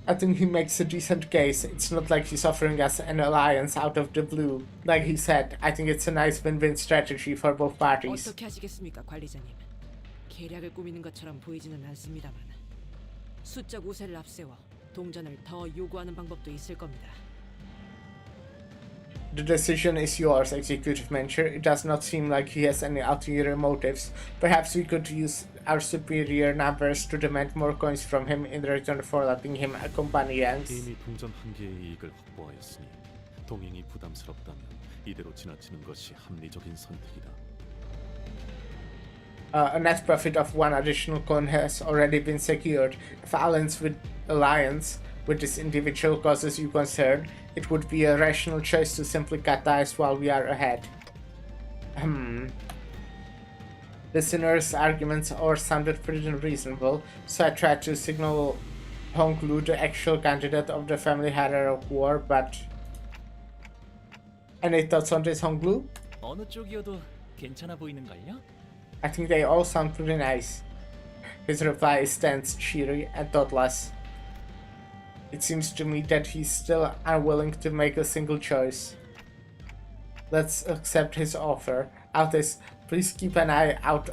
I think he makes a decent case. It's not like he's offering us an alliance out of the blue. Like he said, I think it's a nice win-win strategy for both parties. 어떻게 하시겠습니까, 관리자님? 계략을 꾸미는 것처럼 보이지는 않습니다만 수적 우세를 앞세워 동전을 더 요구하는 방법도 있을 겁니다. The decision is yours, Executive Manager. It does not seem like he has any ulterior motives. Perhaps we could use our superior numbers to demand more coins from him in return for letting him accompany us. 이미 동전 한 개의 이익을 확보하였으니 동행이 부담스럽다면 이대로 지나치는 것이 합리적인 선택이다. A net profit of 1 additional coin has already been secured. If alliance with this individual causes you concern, it would be a rational choice to simply cut ties while we are ahead. Listeners' arguments all sounded pretty reasonable, so I tried to signal Honglu the actual candidate of the family hierarch war, but... Any thoughts on this, Honglu? 어느 쪽이어도 괜찮아 보이는걸요? I think they all sound pretty nice. His reply is tense, cheery, and thoughtless. It seems to me that he's still unwilling to make a single choice. Let's accept his offer. Altis, please keep an eye out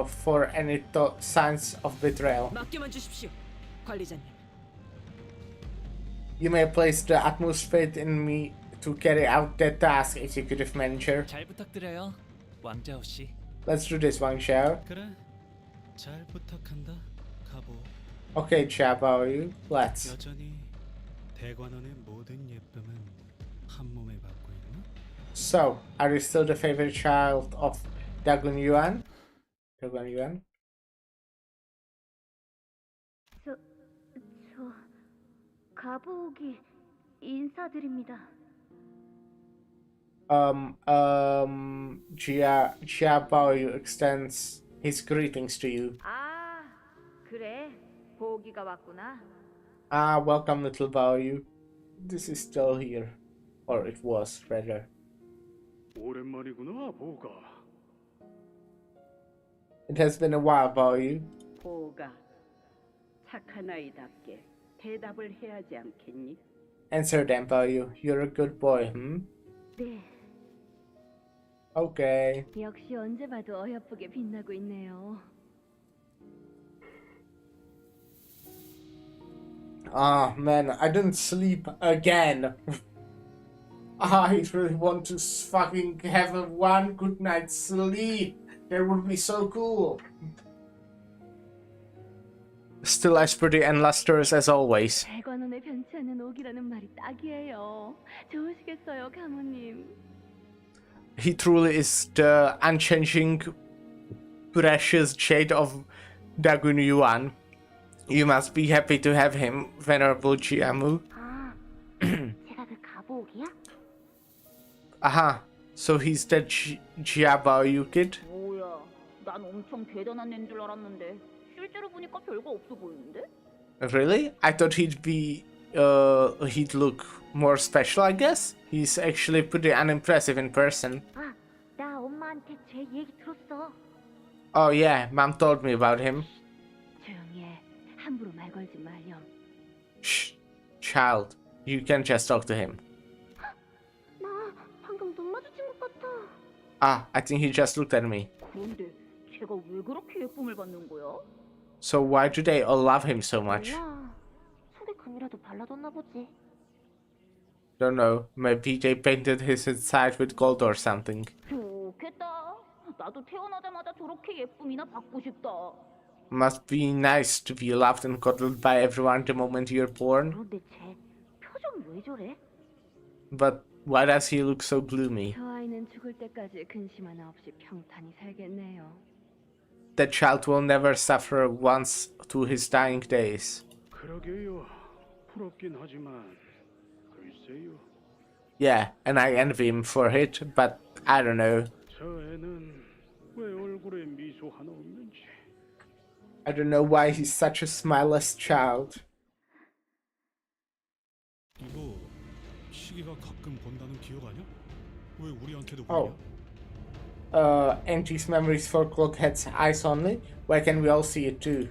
for any signs of betrayal. 맡겨만 주십시오, 관리자님. You may place the utmost faith in me to carry out that task, Executive Manager. 잘 부탁드려요, 왕자오 씨. Let's do this, Wang Xiao. 그래, 잘 부탁한다, 가보. Okay, Xiaoyu, let's. 여전히 대관원의 모든 예쁨은 한 몸에 받고 있나? So, are you still the favorite child of Dagun Yuan? Dagun Yuan? 저 가보기 인사드립니다. Jia Baoyu extends his greetings to you. 아, 그래. 보기가 왔구나. Ah, welcome, little Baoyu. This is still here. Or it was, rather. 오랜만이구나, 보가. It has been a while, Baoyu. 보가 착한 아이답게 대답을 해야 하지 않겠니? Answer them, Baoyu. You're a good boy, 네. Okay. 역시 언제 봐도 어여쁘게 빛나고 있네요. Ah, man, I didn't sleep again. I really want to fucking have a one good night's sleep. That would be so cool. Still as pretty and lustrous as always. 대관원에 변치 않는 옥이라는 말이 딱이에요. 좋으시겠어요, 가무님. He truly is the unchanging, precious jade of Dagun Yuan. You must be happy to have him, Venerable Jiamu. 아, 제가 그 가보옥이야? Aha, so he's the Jiabaoyu kid? 뭐야, 난 엄청 대단한 애인 줄 알았는데 실제로 보니까 별거 없어 보이는데? Really? I thought he'd look more special, I guess? He's actually pretty unimpressive in person. 아, 나 엄마한테 제 얘기 들었어. Oh yeah, Mom told me about him. 조용히 해. 함부로 말 걸지 말렴. Shh, child, you can just talk to him. 나 방금 눈 마주친 것 같아. Ah, I think he just looked at me. 그런데 걔가 왜 그렇게 예쁨을 받는 거야? So why do they all love him so much? 몰라. 속에 금이라도 발라뒀나 보지. Don't know, maybe they painted his inside with gold or something. 좋겠다. 나도 태어나자마자 저렇게 예쁨이나 받고 싶다. Must be nice to be loved and cuddled by everyone the moment you're born. 그런데 쟤 표정 왜 저래? But why does he look so gloomy? 저 아이는 죽을 때까지 근심 하나 없이 평탄히 살겠네요. That child will never suffer once to his dying days. 그러게요. 부럽긴 하지만 글쎄요. Yeah, and I envy him for it, but I don't know. 저 애는 왜 얼굴에 미소 하나 없는지. I don't know why he's such a smileless child. 이거 시기가 가끔 본다는 기억 아니야? 왜 우리한테도 Oh. 보이냐? Angie's memories for Clockhead's eyes only? Why can't we all see it too?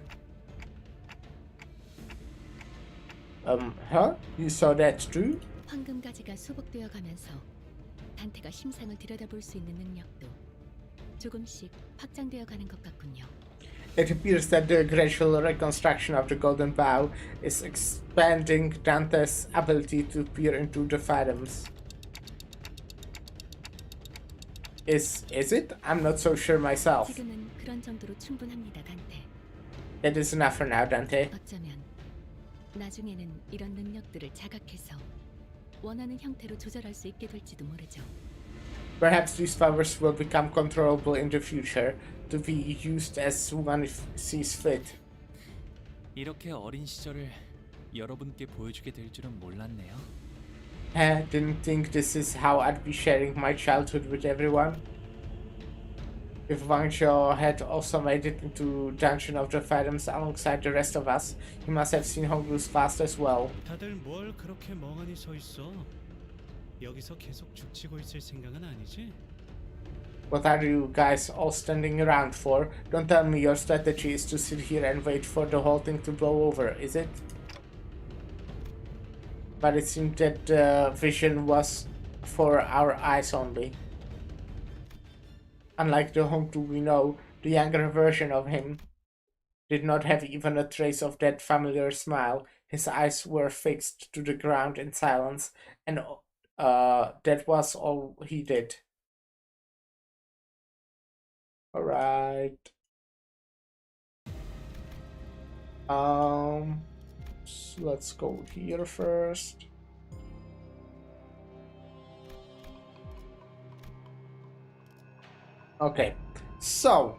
Huh? You saw that too? 황금가지가 수복되어 가면서 단테가 심상을 들여다볼 수 있는 능력도 조금씩 확장되어 가는 것 같군요. It appears that the gradual reconstruction of the Golden Bow is expanding Dante's ability to peer into the phantoms. Is it? I'm not so sure myself. 지금은 그런 정도로 충분합니다, 단테. That is enough for now, Dante. 어쩌면 나중에는 이런 능력들을 자각해서 원하는 형태로 조절할 수 있게 될지도 모르죠. Perhaps these powers will become controllable in the future, to be used as one sees fit. 이렇게 어린 시절을 여러분께 보여주게 될 줄은 몰랐네요. Didn't think this is how I'd be sharing my childhood with everyone. If Wang Zhou had also made it into Dungeon of the Phantoms alongside the rest of us, he must have seen Hongru's past as well. 다들 뭘 그렇게 멍하니 서 있어? 여기서 계속 죽치고 있을 생각은 아니지? What are you guys all standing around for? Don't tell me your strategy is to sit here and wait for the whole thing to blow over, is it? But it seemed that the vision was for our eyes only. Unlike the Hongru we know, the younger version of him did not have even a trace of that familiar smile. His eyes were fixed to the ground in silence, and that was all he did. Alright. So let's go here first. Okay, so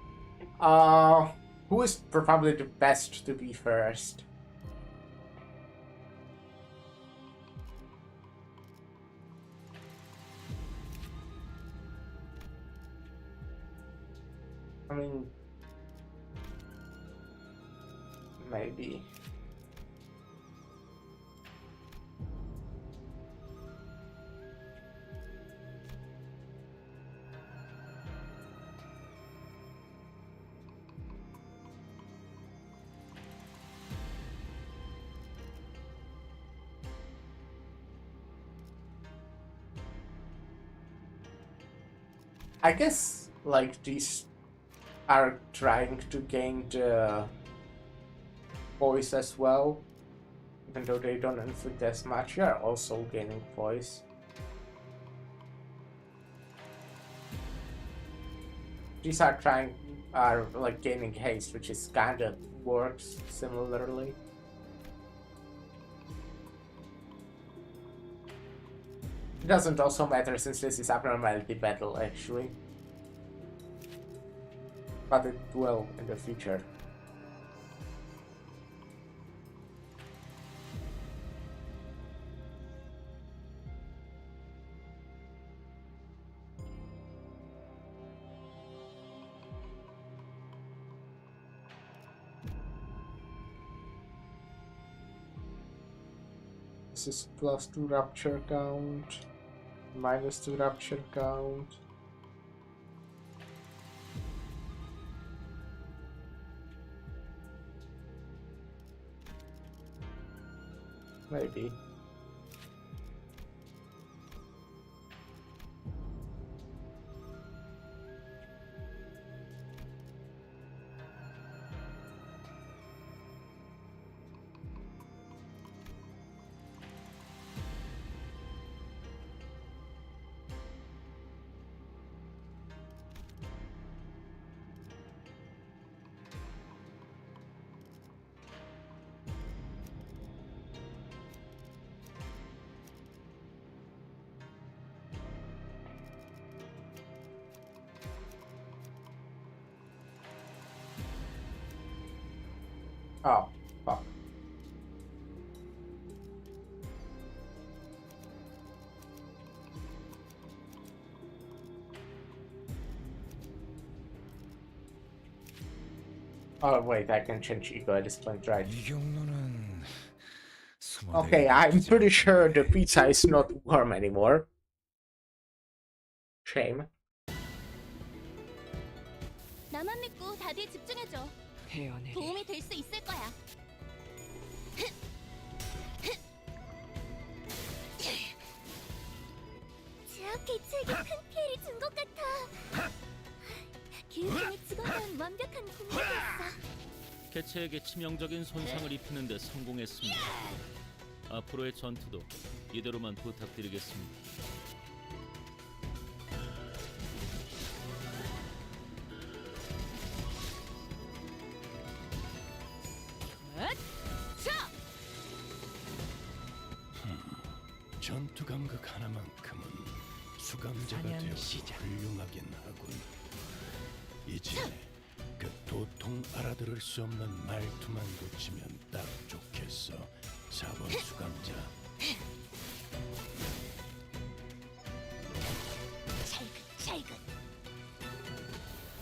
who is probably the best to be first? I mean, maybe. I guess, like, these are trying to gain the voice as well, even though they don't inflict as much. They are also gaining voice. These are like gaining haste, which is kinda works similarly. It doesn't also matter since this is abnormality battle actually. But it will in the future. This is +2 rapture count, -2 rapture count. Maybe. Oh, fuck. Oh wait, I can change ego at this point, right? Okay, I'm pretty sure the pizza is not warm anymore. Shame. 나만 믿고 다들 집중해줘. 도움이 될 수 있을 거야. 제약 개체에게 큰 피해를 준 것 같아. 기운이 죽어난 완벽한 공격이었어. 개체에게 치명적인 손상을 입히는 데 성공했습니다. 앞으로의 전투도 이대로만 부탁드리겠습니다. 전투 감각 하나만큼은 수감자가 사냥 되어 시작. 훌륭하긴 하군. 이제 그 도통 알아들을 수 없는 말투만 고치면 딱 좋겠어. 4번 수감자. 찰근.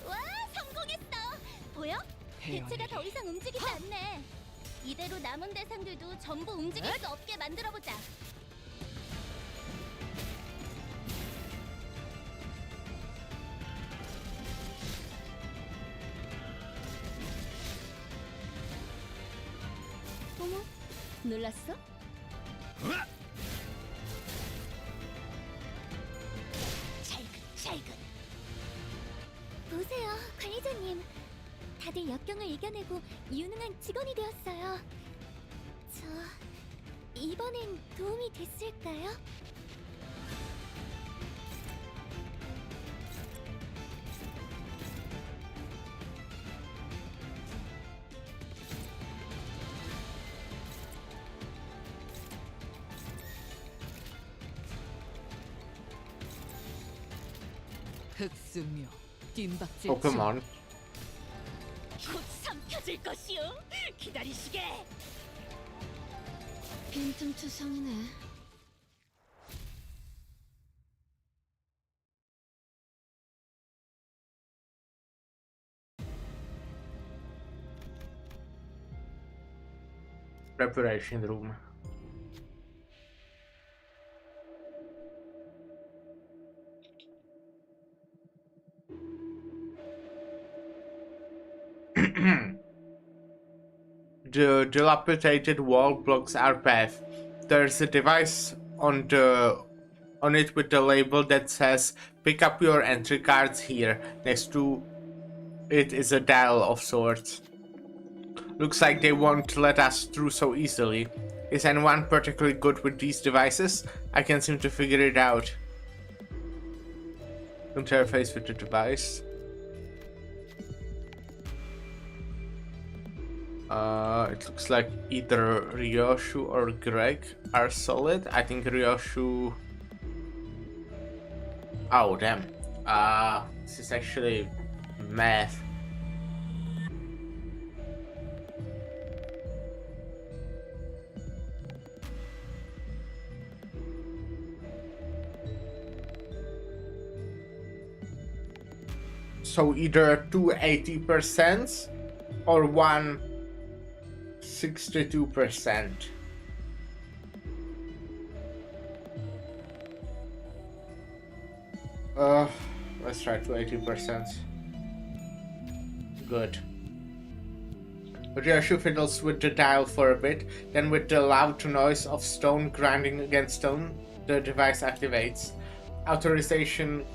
와, 성공했어. 보여? 개체가 더 이상 움직이지 않네. 이대로 남은 대상들도 전부 움직일 수 없게 만들어 보자. 어머, 놀랐어? 찰근. 보세요, 관리자님. 다들 역경을 이겨내고 유능한 직원이 되었어요. 이번엔 도움이 됐을까요? 흑승묘 뜀박질 Pokemon. 곧 삼켜질 것이오. 기다리시게. 빈틈투성이네. Preparation room. The dilapidated wall blocks our path. There's a device on it with the label that says pick up your entry cards here. Next to it is a dial of sorts. Looks like they won't let us through so easily. Is anyone particularly good with these devices? I can't seem to figure it out. Interface with the device. It looks like either Ryoshu or Greg are solid. I think Ryoshu... Oh, damn. This is actually math. So either two 80% or one 62%. Let's try to 80%. Good. Ryoshu fiddles with the dial for a bit, then with the loud noise of stone grinding against stone, the device activates. Authorization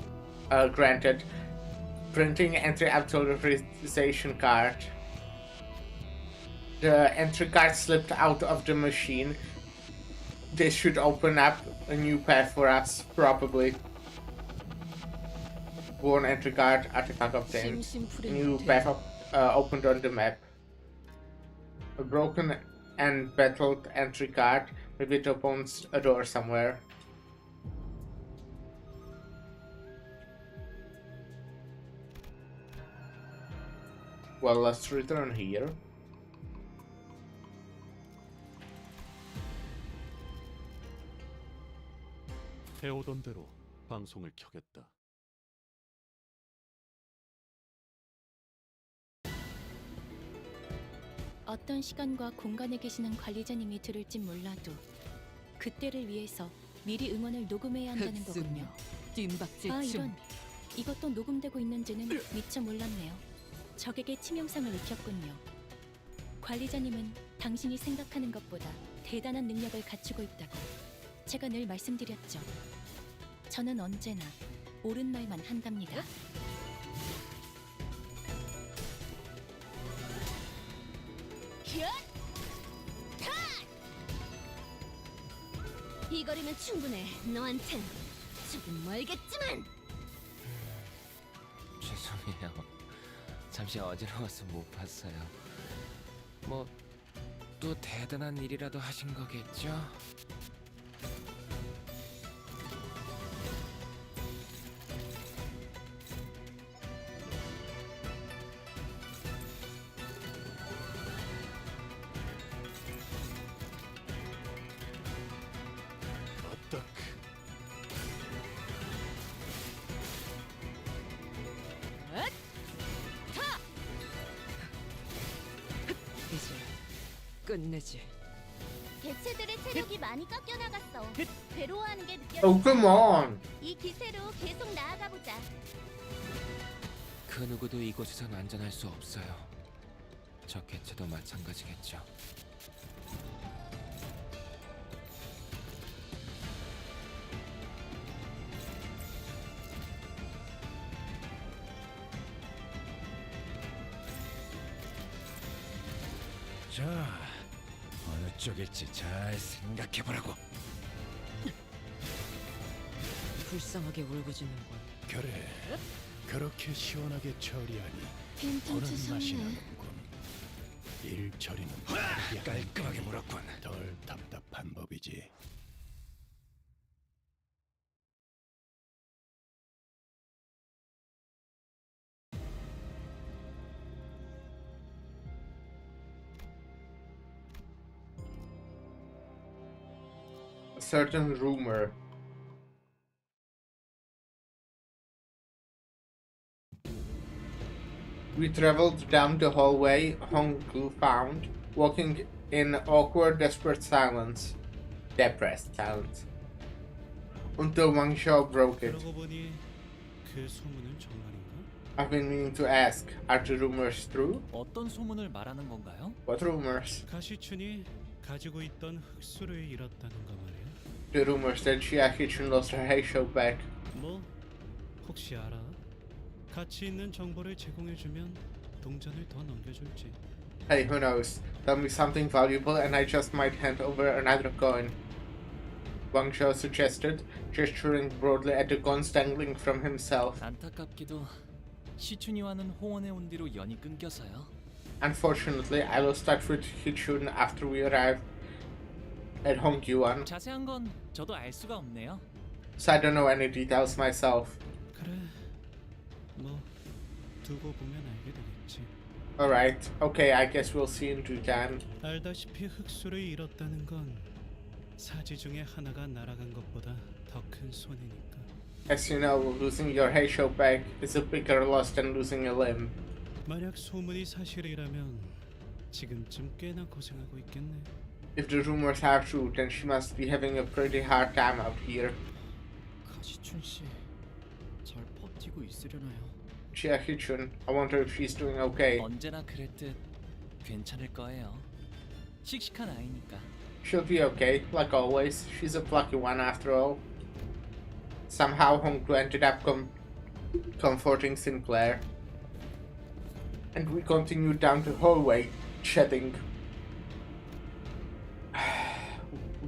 granted. Printing entry authorization card. The entry card slipped out of the machine. This should open up a new path for us, probably. One entry card, artifact obtained. A new path opened on the map. A broken and battled entry card. Maybe it opens a door somewhere. Well, let's return here. 해오던 대로 방송을 켜겠다. 어떤 시간과 공간에 계시는 관리자님이 들을진 몰라도 그때를 위해서 미리 응원을 녹음해야 한다는 거군요. 뜀박질 이런. 이것도 녹음되고 있는지는 미처 몰랐네요. 적에게 치명상을 입혔군요. 관리자님은 당신이 생각하는 것보다 대단한 능력을 갖추고 있다고 제가 늘 말씀드렸죠. 저는 언제나 옳은 말만 한답니다. 이 거리면 충분해. 너한텐 조금 멀겠지만. 죄송해요. 잠시 어지러워서 못 봤어요. 뭐 또 대단한 일이라도 하신 거겠죠? 끝내지. 개체들의 체력이 많이 깎여 나갔어. 괴로워하는 게 Oh, 느껴져. come on! 이 기세로 계속 나아가 보자. 그 누구도 이곳에선 안전할 수 없어요. 저 개체도 마찬가지겠죠. 자, 어느 쪽일지 잘 생각해보라고. 불쌍하게 울부짖는군. 그래, 그렇게 시원하게 처리하니 괜찮지, 보는 맛이 선배. 나는군. 일 처리는 깔끔하게 물었군. 덜 답답한 법이지. A certain rumor. We traveled down the hallway Honggu found, walking in awkward, desperate silence. Depressed silence. Until Wang Xiao broke it. 그러고 보니 그 소문은 정말인가? I've been meaning to ask, are the rumors true? 어떤 소문을 말하는 건가요? What rumors? 가시춘이 가지고 있던 흑수를 잃었다는가 말이야. The rumors that Chiaki-chun lost her Heisho bag. 뭐 혹시 알아? 가치 있는 정보를 제공해주면 동전을 더 넘겨줄지. Hey, who knows? Tell me something valuable and I just might hand over another coin. Wang Xiao suggested, gesturing broadly at the coins dangling from himself. 안타깝게도 시춘이와는 호원에 온 뒤로 연이 끊겨서요. Unfortunately, I lost touch with Hichun after we arrived at Honggyuan, 자세한 건 저도 알 수가 없네요. so I don't know any details myself. 그래, 뭐 두고 보면 알게 되겠지. Alright, okay, I guess we'll see in due time. 알다시피 흑수를 잃었다는 건 사지 중에 하나가 날아간 것보다 더 큰 손해니까. As you know, losing your Heisho bag is a bigger loss than losing a limb. 만약 소문이 사실이라면 지금쯤 꽤나 고생하고 있겠네. If the rumors are true, then she must be having a pretty hard time out here. 가시춘 씨, 잘 버티고 있으려나요? Chia Hichun, I wonder if she's doing okay. 언제나 그랬듯 괜찮을 거예요. 씩씩한 아이니까. She'll be okay, like always. She's a plucky one after all. Somehow Hongku ended up comforting Sinclair. And we continued down the hallway, chatting.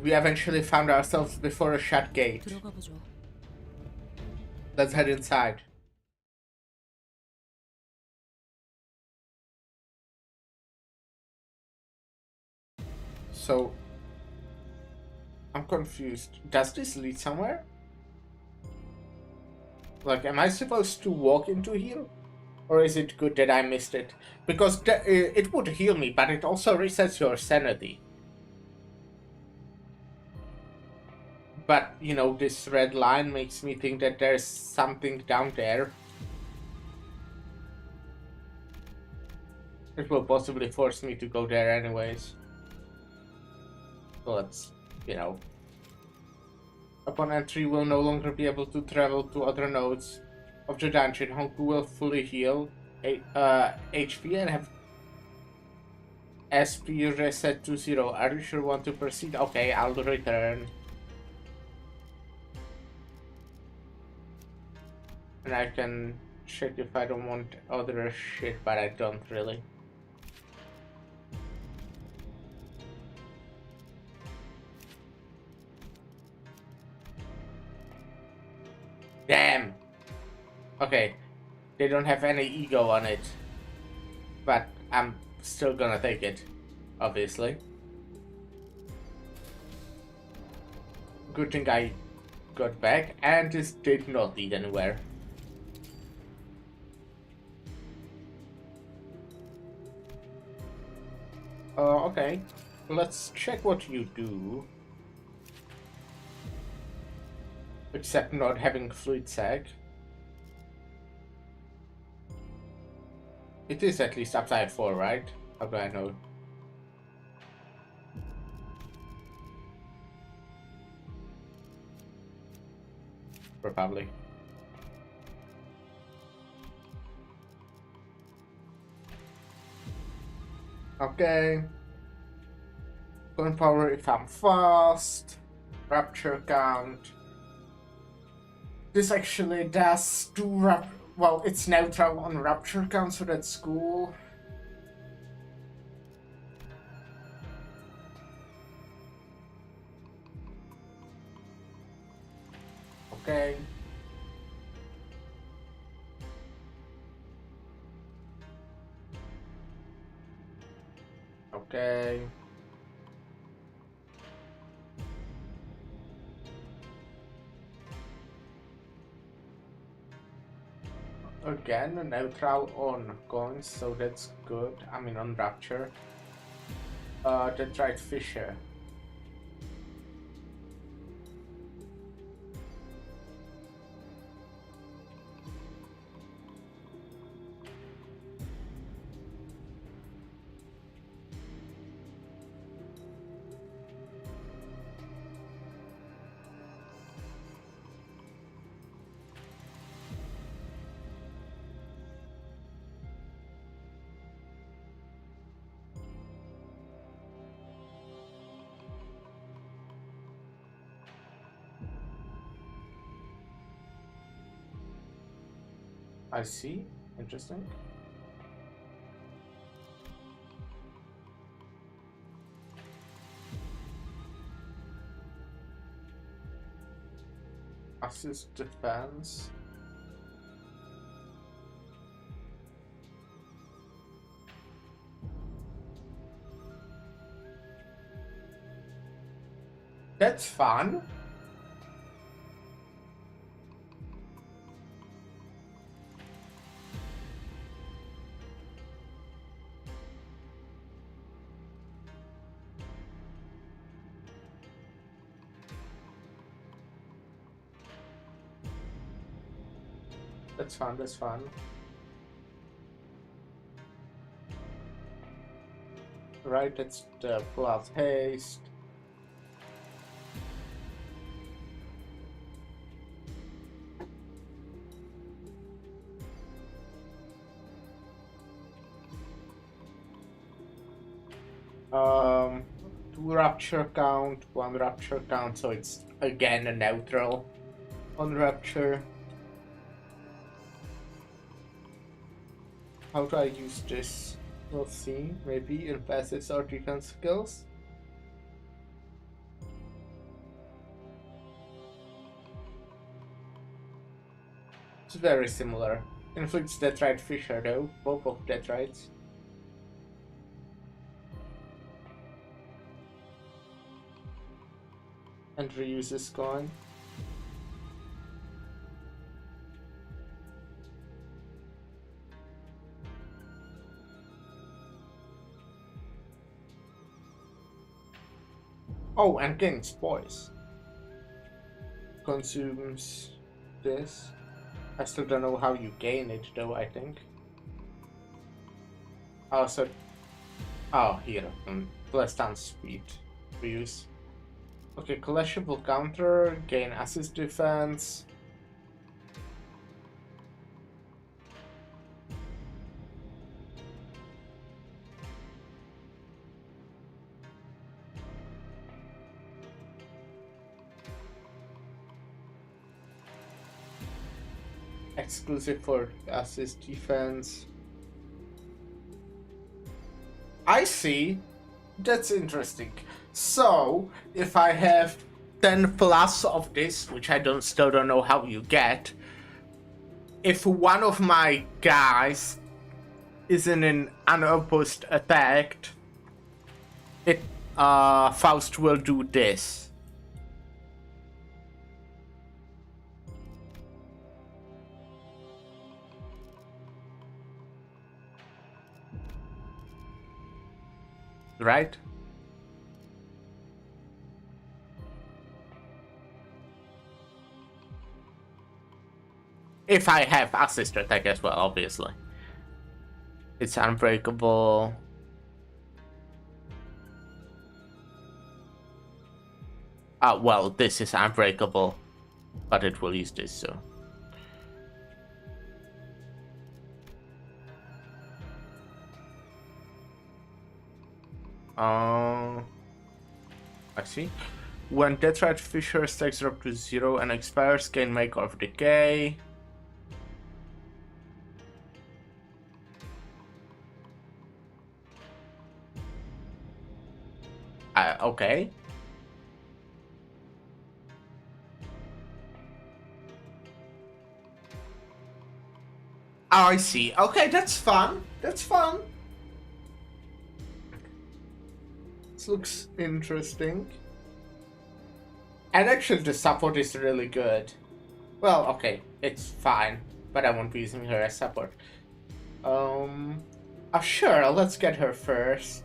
We eventually found ourselves before a shut gate. 들어가 보죠. Let's head inside. So, I'm confused. Does this lead somewhere? Like, am I supposed to walk into here? Or is it good that I missed it? Because it would heal me, but it also resets your sanity. But, you know, this red line makes me think that there's something down there. It will possibly force me to go there anyways. So let's, you know. Upon entry, we'll no longer be able to travel to other nodes of the dungeon. Hongku will fully heal HP and have SP reset to 0. Are you sure you want to proceed? Okay, I'll return. And I can check if I don't want other shit, but I don't really. Damn! Okay, they don't have any ego on it. But I'm still gonna take it, obviously. Good thing I got back, and this did not lead anywhere. Okay, let's check what you do. Except not having fluid sac. It is at least upside 4, right? How do I know? probably. Okay. Gun power if I'm fast. Rapture count. This actually does two well, it's neutral on rapture count, so that's cool. Okay. Okay. Again, a neutral on coins, so that's good. I mean, on rapture. That's right, Fisher. I see. Interesting. Assist defense. That's fun. That's fun, that's fun. Right, that's the plus haste. Two rapture count, one rapture count, so it's again a neutral on rapture. How do I use this? We'll see. Maybe in passives or defense skills. It's very similar. Inflicts Deathright Fisher though, both of Deathrights. And reuses coin. Oh, and gains poise. Consumes this. I still don't know how you gain it though, I think. Oh, so... Oh, here. Plus stance speed. Reuse. Okay, collectible counter. Gain assist defense. Exclusive for assist defense. I see. That's interesting. So, if I have 10 plus of this, which I still don't know how you get, if one of my guys is in an unopposed attack, it Faust will do this. Right? If I have assist attack as well, obviously. It's unbreakable. Well, this is unbreakable. but it will use this, so. I see. When Detroit Fisher stacks drop to 0 and expires, gain Make of Decay. Okay. Oh, I see. Okay, that's fun. That's fun. This looks interesting. And actually the support is really good. Well, okay, it's fine, but I won't be using her as support. Sure, let's get her first.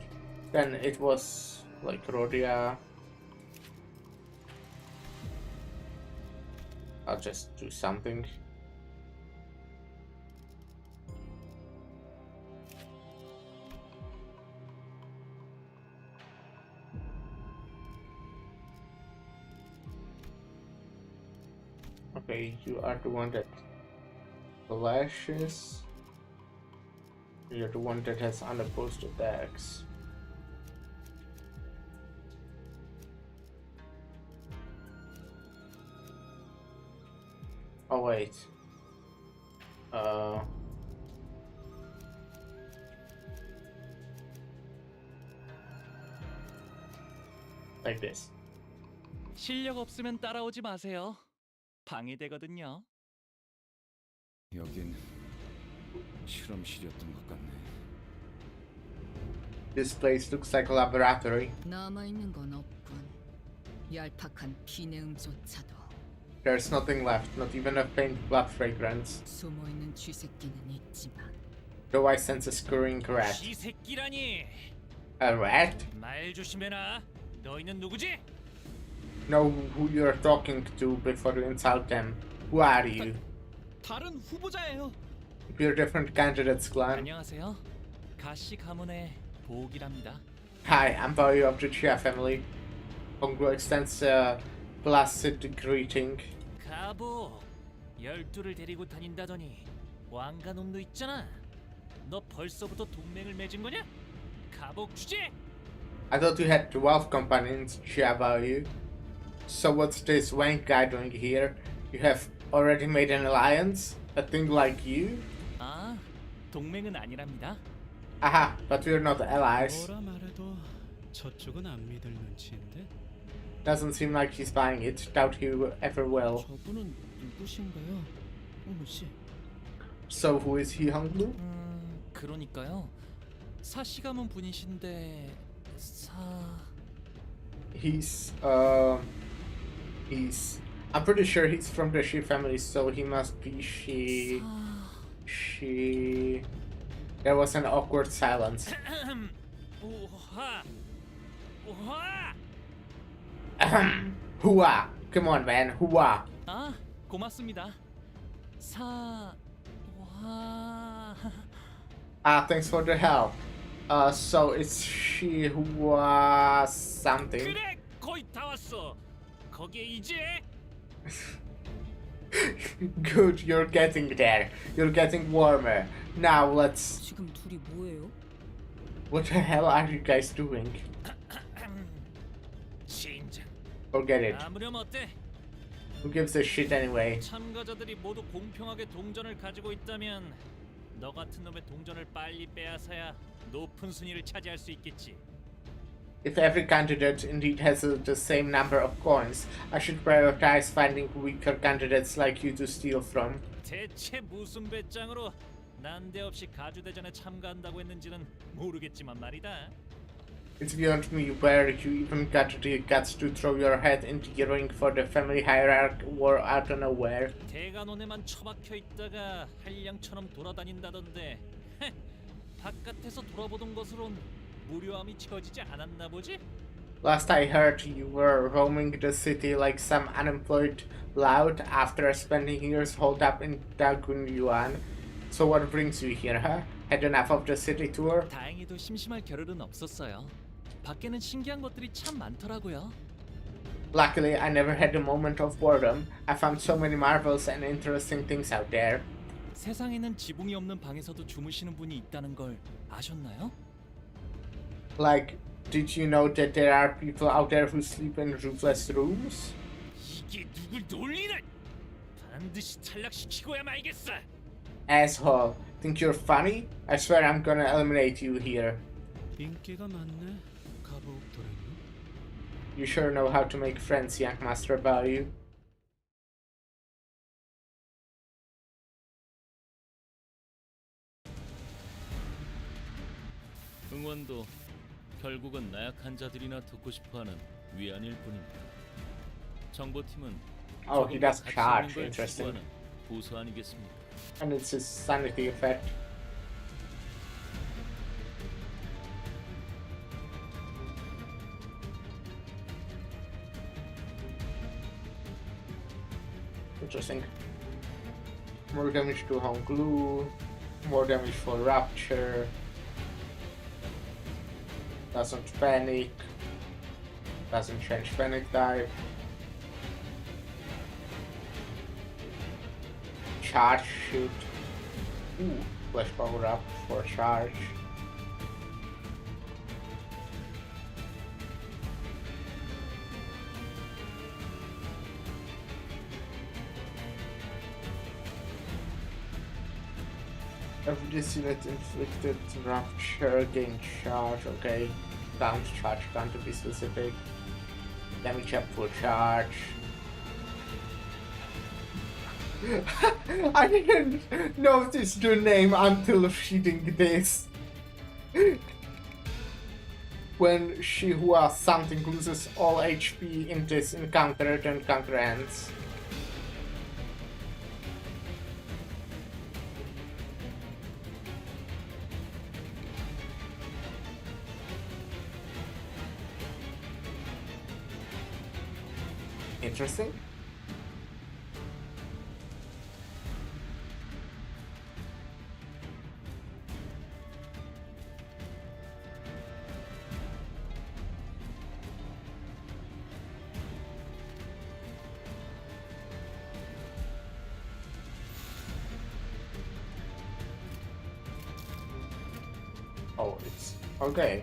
Then it was like Rhodia. I'll just do something. Okay, you are the one that flashes. You're the one that has unopposed attacks. Oh wait. Like this. 실력 없으면 따라오지 마세요. 방해되거든요. 여긴 실험실이었던 것 같네. This place looks like a laboratory. 남아있는 건 없군. 얄팍한 비내음조차도. There's nothing left, not even a faint blood fragrance. 숨어있는 쥐새끼는 있지만. Though I sense a scurrying rat. 쥐새끼라니. A rat? 말 조심해라. 너희는 누구지? Know who you're talking to before you insult them. Who are you? 다른 후보자예요. We're different candidates, clan. 안녕하세요. 가시 가문의 보옥이랍니다. Hi, I'm Boy of the Chia family. Honggu extends a placid greeting. 가보. 12를 데리고 다닌다더니 왕가놈도 있잖아. 너 벌써부터 동맹을 맺은 거냐? 가복 주제. I thought you had 12 companions, Chia Boy. So what's this wank guy doing here? You have already made an alliance? A thing like you? 아, 동맹은 아니랍니다. Aha, but we're not allies. 뭐라 말해도 저쪽은 안 믿을 눈치인데. Doesn't seem like he's buying it. Doubt he ever will. 저분은 누구신가요, 홍무 씨? So who is he, Honglu? 그러니까요. 사씨 가문 분이신데 I'm pretty sure he's from the Shi family, so he must be Shi. There was an awkward silence. Hua! Come on, man, hua! 아, 고맙습니다. Thanks for the help. So it's she who was something. 그래, 거의 다 왔어. 거기에 이제. Good, you're getting there. You're getting warmer. Now let's. 지금 둘이 뭐예요? What the hell are you guys doing? 진짜. Forget it. 아무렴 어때? Who gives a shit anyway? 참가자들이 모두 공평하게 동전을 가지고 있다면 너 같은 놈의 동전을 빨리 빼앗아야 높은 순위를 차지할 수 있겠지. If every candidate indeed has the same number of coins, I should prioritize finding weaker candidates like you to steal from. 대체 무슨 배짱으로 난데없이 가주대전에 참가한다고 했는지는 모르겠지만 말이다. It's beyond me where you even got the guts to throw your head into the ring for the family hierarchy war out of nowhere. 대간원에만 처박혀 있다가 한량처럼 돌아다닌다던데. 바깥에서 돌아보던 것으론 무료함이 채워지지 않았나 보지? Last I heard, you were roaming the city like some unemployed lout after spending years holed up in Dagun Yuan. So what brings you here, huh? Had enough of the city tour? 다행히도 심심할 겨를은 없었어요. 밖에는 신기한 것들이 참 많더라고요. Luckily, I never had a moment of boredom. I found so many marvels and interesting things out there. 세상에는 지붕이 없는 방에서도 주무시는 분이 있다는 걸 아셨나요? Like, did you know that there are people out there who sleep in roofless rooms? 이게 누굴 놀리나? 반드시 탈락시키고야 말겠어. Asshole, think you're funny? I swear I'm gonna eliminate you here. 인기가 많네. 가보옥 도련님. You sure know how to make friends, young Master Value. 응원도 결국은 나약한 자들이나 듣고 싶어하는 위안일 뿐입니다. 정보팀은 Oh, he does 가치 charge. 있는 걸 Interesting. 추구하는 보수 아니겠습니까? And it's his sanity effect. Interesting. More damage to home glue, more damage for rapture. Doesn't panic. Doesn't change panic type. Charge shoot. Ooh, flash power up for charge. Every this unit inflicted rapture gain charge, okay. Down charge can't be specific. Damage up for charge. I didn't notice the name until reading this. When she who has something loses all HP in this encounter, the encounter ends. Interesting. Oh, it's okay.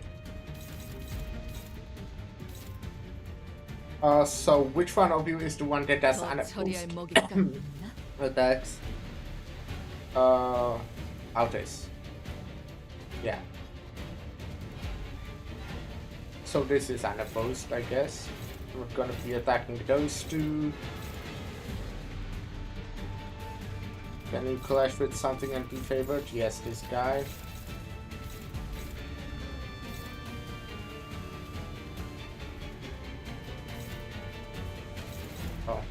So which one of you is the one that does 처리할 unopposed 먹잇감이 있나? attacks? Altis. Yeah. So this is unopposed, I guess. We're gonna be attacking those two. Can you clash with something and be favored? Yes, this guy. Oh.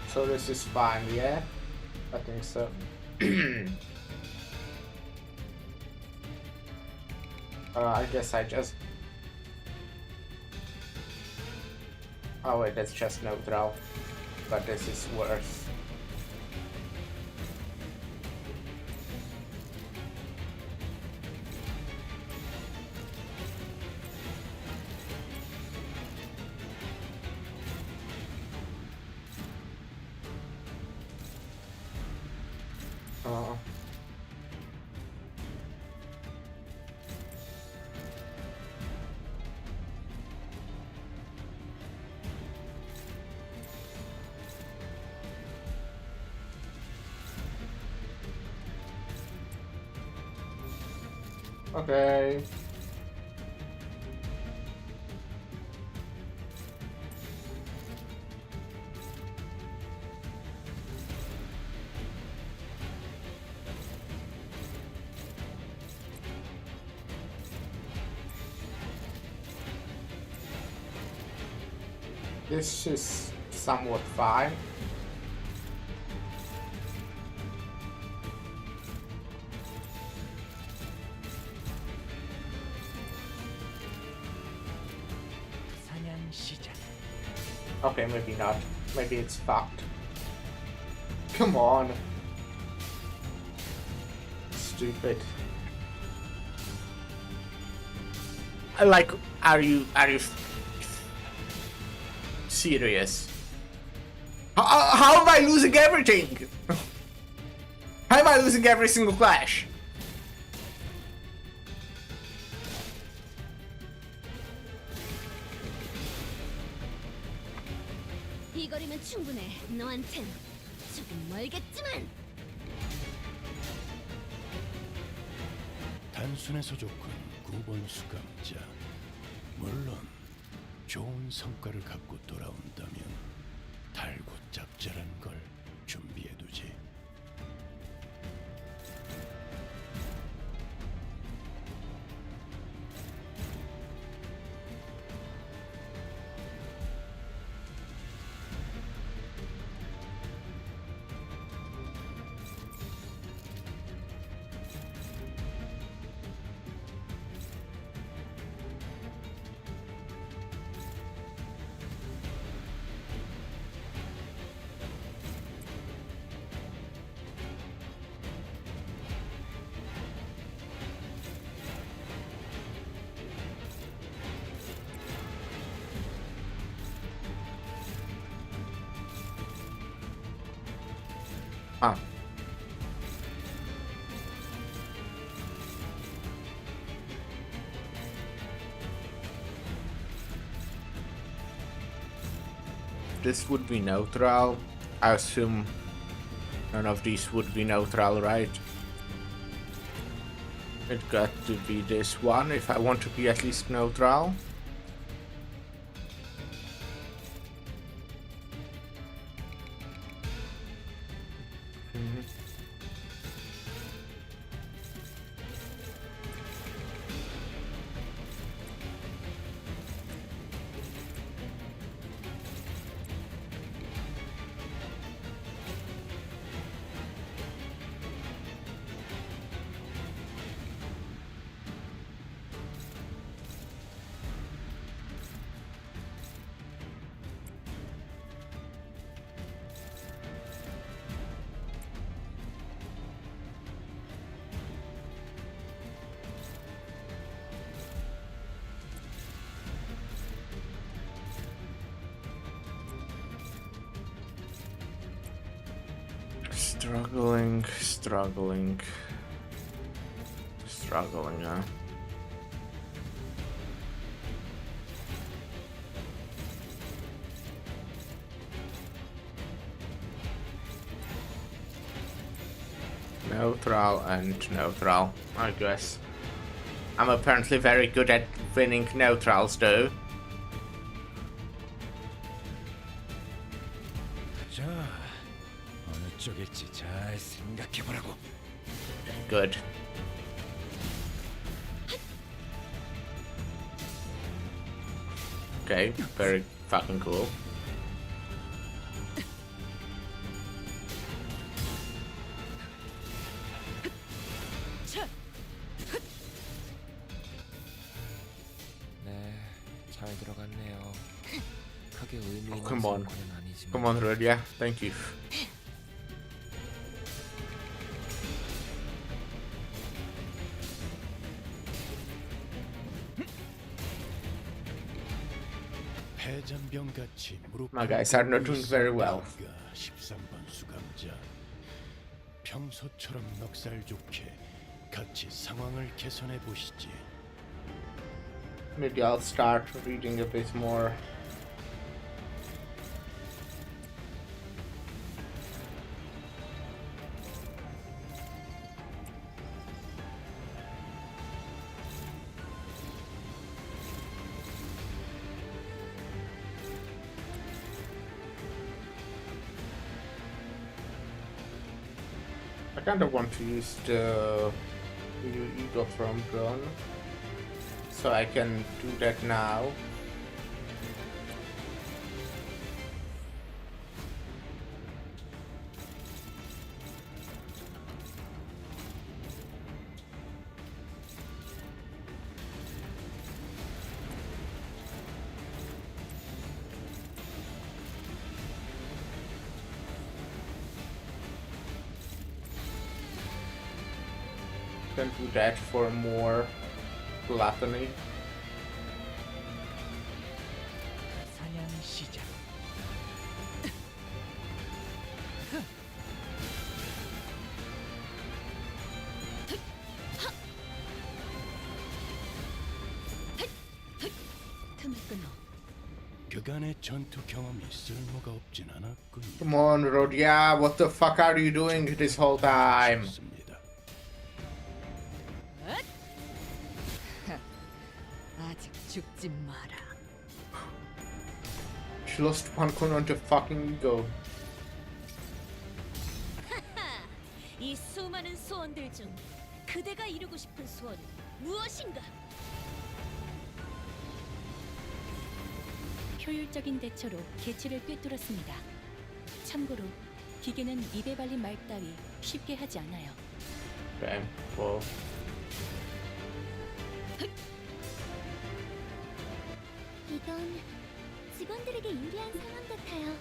So this is fine, yeah? I think so. I guess I just... Oh wait, that's just neutral. But this is worse. Okay. This is somewhat fine. Okay, maybe not. Maybe it's fucked. Come on. Stupid. Like, are you serious? How am I losing everything? How am I losing every single clash? 이 거리면 충분해. 너한텐 조금 멀겠지만. 단순해서 좋군 9번 수감자. 물론 좋은 성과를 갖고 돌아온다면 달고 짭짤한 걸 준비해두지. Ah. This would be neutral. I assume none of these would be neutral, right? It got to be this one if I want to be at least neutral. Struggling, huh? Neutral and neutral, I guess. I'm apparently very good at winning neutrals though. 자, 어느 쪽일지 잘 생각해보라고. Good. Okay, very fucking cool. 네, 잘 들어갔네요. 크게 의미 있는 Come on. 성과는 아니지만. Come on, Red, yeah, thank you. 해전병같이 무릎 My guys are not doing very well. 13번 수감자. 평소처럼 넉살 좋게 같이 상황을 개선해 보시지. Maybe I'll start reading a bit more. I kind of want to use the Eagle from drone, so I can do that now. Can do that for more gluttony. 사냥 시작. 틈을 끊어. 그간의 전투 경험이 쓸모가 없진 않았군. Come on, Rodia, what the fuck are you doing this whole time? 아직 죽지 마라. She lost one coin on the fucking ego. 이 수많은 소원들 중 그대가 이루고 싶은 소원은 무엇인가? 효율적인 대처로 개체를 꿰뚫었습니다. 참고로 기계는 입에 발린 말 따위 쉽게 하지 않아요. Damn, well. 이건 직원들에게 유리한 상황 같아요.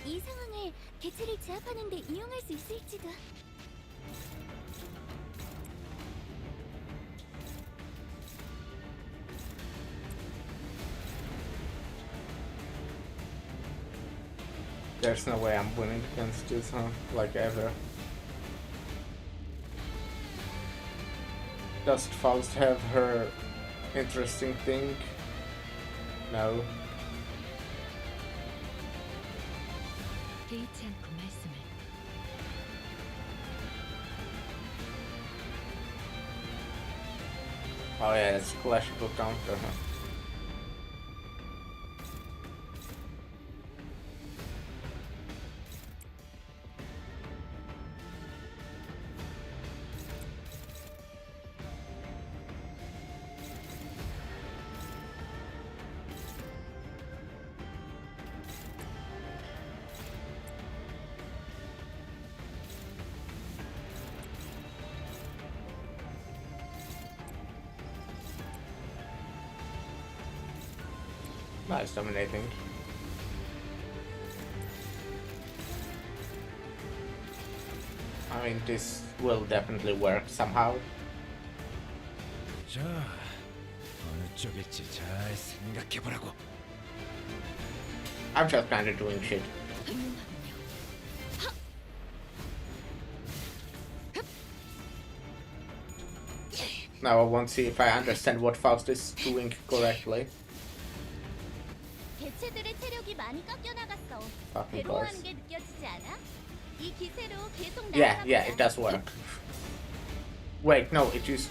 이 상황을 개체를 제압하는 데 이용할 수 있을지도. There's no way I'm winning against this, huh? Like ever. Does Faust have her interesting thing? No. 개의치 않고 말씀을. Oh yeah, it's classical counter, huh? Nice dominating. I mean, this will definitely work somehow. 자, 어느 쪽일지 잘 생각해보라고. I'm just kinda doing shit. Now I want to see if I understand what Faust is doing correctly. 개체들의 체력이 많이 깎여 나갔어. Fucking 괴로워하는 course. 게 느껴지지 않아? 이 기세로 계속 Yeah, 나아가 yeah, 보자. it does work. Wait, no, it used...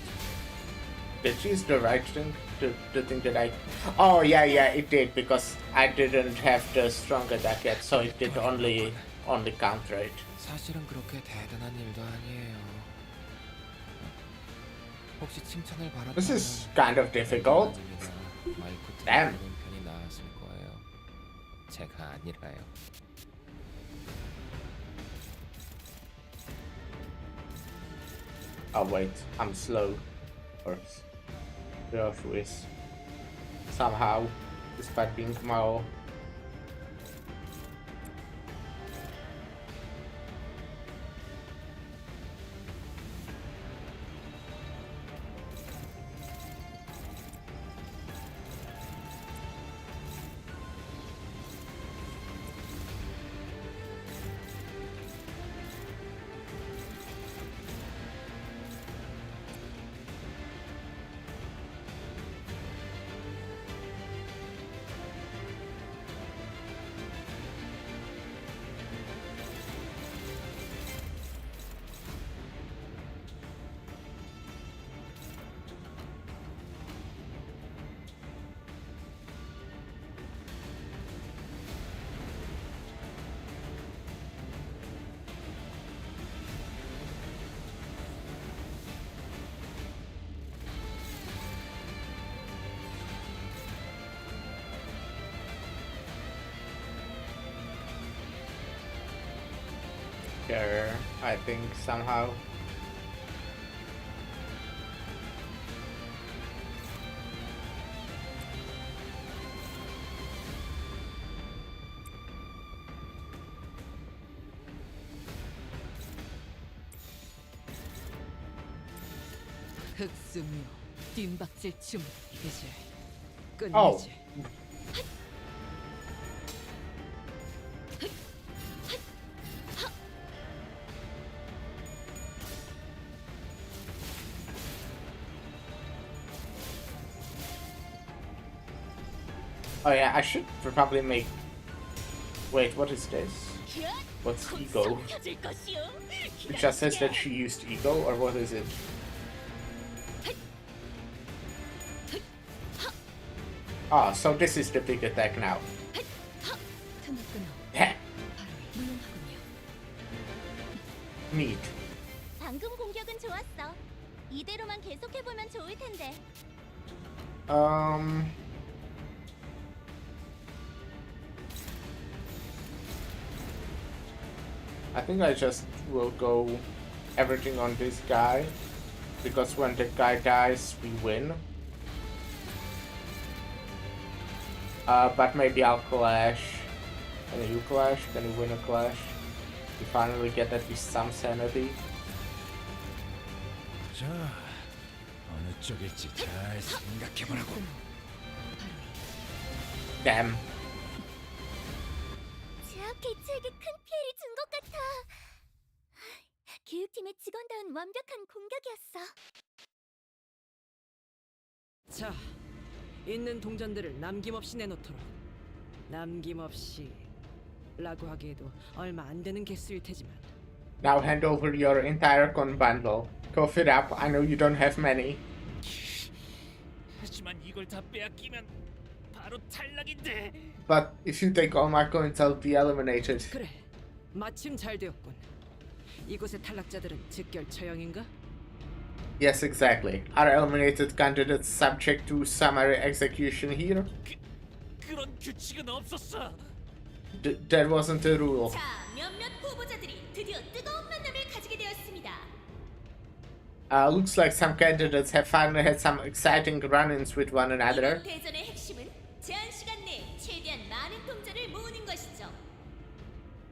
Did she use the right thing? The thing that I... Oh, yeah, yeah, it did, because I didn't have the strong attack yet, so it did only counter it. 사실은 그렇게 대단한 일도 아니에요. 혹시 칭찬을 바랐다면 This is kind of difficult. Damn. 편이 나았을 거예요. 제가 아니라요. Oh wait, I'm slow. Or the Earth is somehow, despite being small. Sure, I think somehow. 흑수묘 뒷박질 춤 이제 Oh. 끝내지. Oh yeah, I should probably make... Wait, what is this? What's ego? It just says that she used ego, or what is it? Ah, so this is the big attack now. Yeah. Neat. 방금 공격은 좋았어. 이대로만 계속해보면 좋을 텐데. I think I just will go everything on this guy, because when the guy dies, we win. But maybe I'll clash. Can you clash? Can you win a clash? You finally get at least some sanity. 자, 어느 쪽일지 잘 생각해보라고. Damn. 제압 개체에게 큰 피해를 준 것 같아. 교육팀의 직원다운 완벽한 공격이었어. 자, 있는 동전들을 남김없이 내놓도록. 남김없이 라고 하기에도 얼마 안 되는 개수일 테지만. Now hand over your entire gun bundle. Cough it up. I know you don't have many. 하지만 이걸 다 빼앗기면 바로 탈락인데. But if you take all my coins, I'll be eliminated. 그래, 마침 잘 되었군. 이곳의 탈락자들은 즉결 처형인가? Yes, exactly. Are eliminated candidates subject to summary execution here? 그런 규칙은 없었어. That wasn't the rule. 자, 몇몇 후보자들이 드디어 뜨거운 만남을 가지게 되었습니다. Looks like some candidates have finally had some exciting run-ins with one another. 이번 대전의 핵심은 제한 시간 내에 최대한 많은 동전을 모으는 것이죠.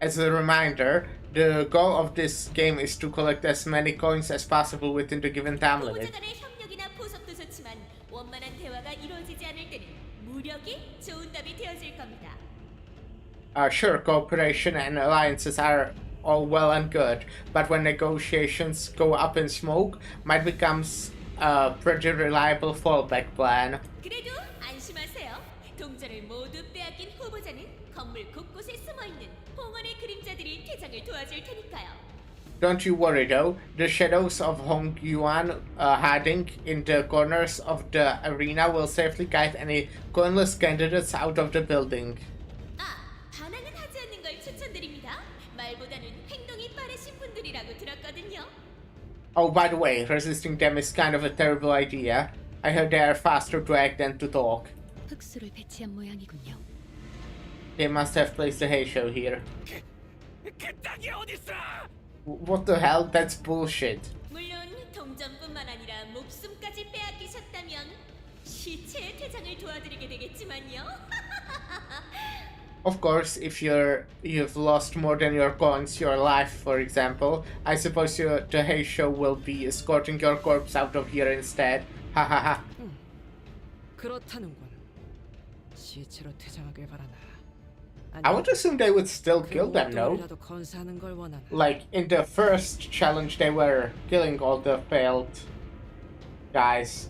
As a reminder, the goal of this game is to collect as many coins as possible within the given time limit. 후보자 간의 협력이나 포석도 좋지만 원만한 대화가 이루어지지 않을 때는 무력이 좋은 답이 되어질 겁니다. Sure, cooperation and alliances are all well and good, but when negotiations go up in smoke, might becomes a pretty reliable fallback plan. 그래도 안심하세요. 동전을 모두 빼앗긴 후보자는 건물 곳곳에 숨어있는 홍원의 그림자들이 퇴장을 도와줄 테니까요. Don't you worry though, the shadows of Hong Yuan hiding in the corners of the arena will safely guide any coinless candidates out of the building. 아, 반항은 하지 않는 걸 추천드립니다. 말보다는 행동이 빠르신 분들이라고 들었거든요. Oh, by the way, resisting them is kind of a terrible idea. I heard they are faster to act than to talk. 흑수를 배치한 모양이군요. They must have placed a hay show here. 그 땅이 어딨어? What the hell? That's bullshit. 물론 동전뿐만 아니라 목숨까지 빼앗기셨다면 시체의 퇴장을 도와드리게 되겠지만요. Of course, if you've lost more than your coins, your life, for example, I suppose the hay show will be escorting your corpse out of here instead. Hahaha. 그렇다는군. 시체로 퇴장하길 바라나. I would assume they would still kill them, no? 이라도 건사하는 걸 원하나. Like in the first challenge, they were killing all the failed guys.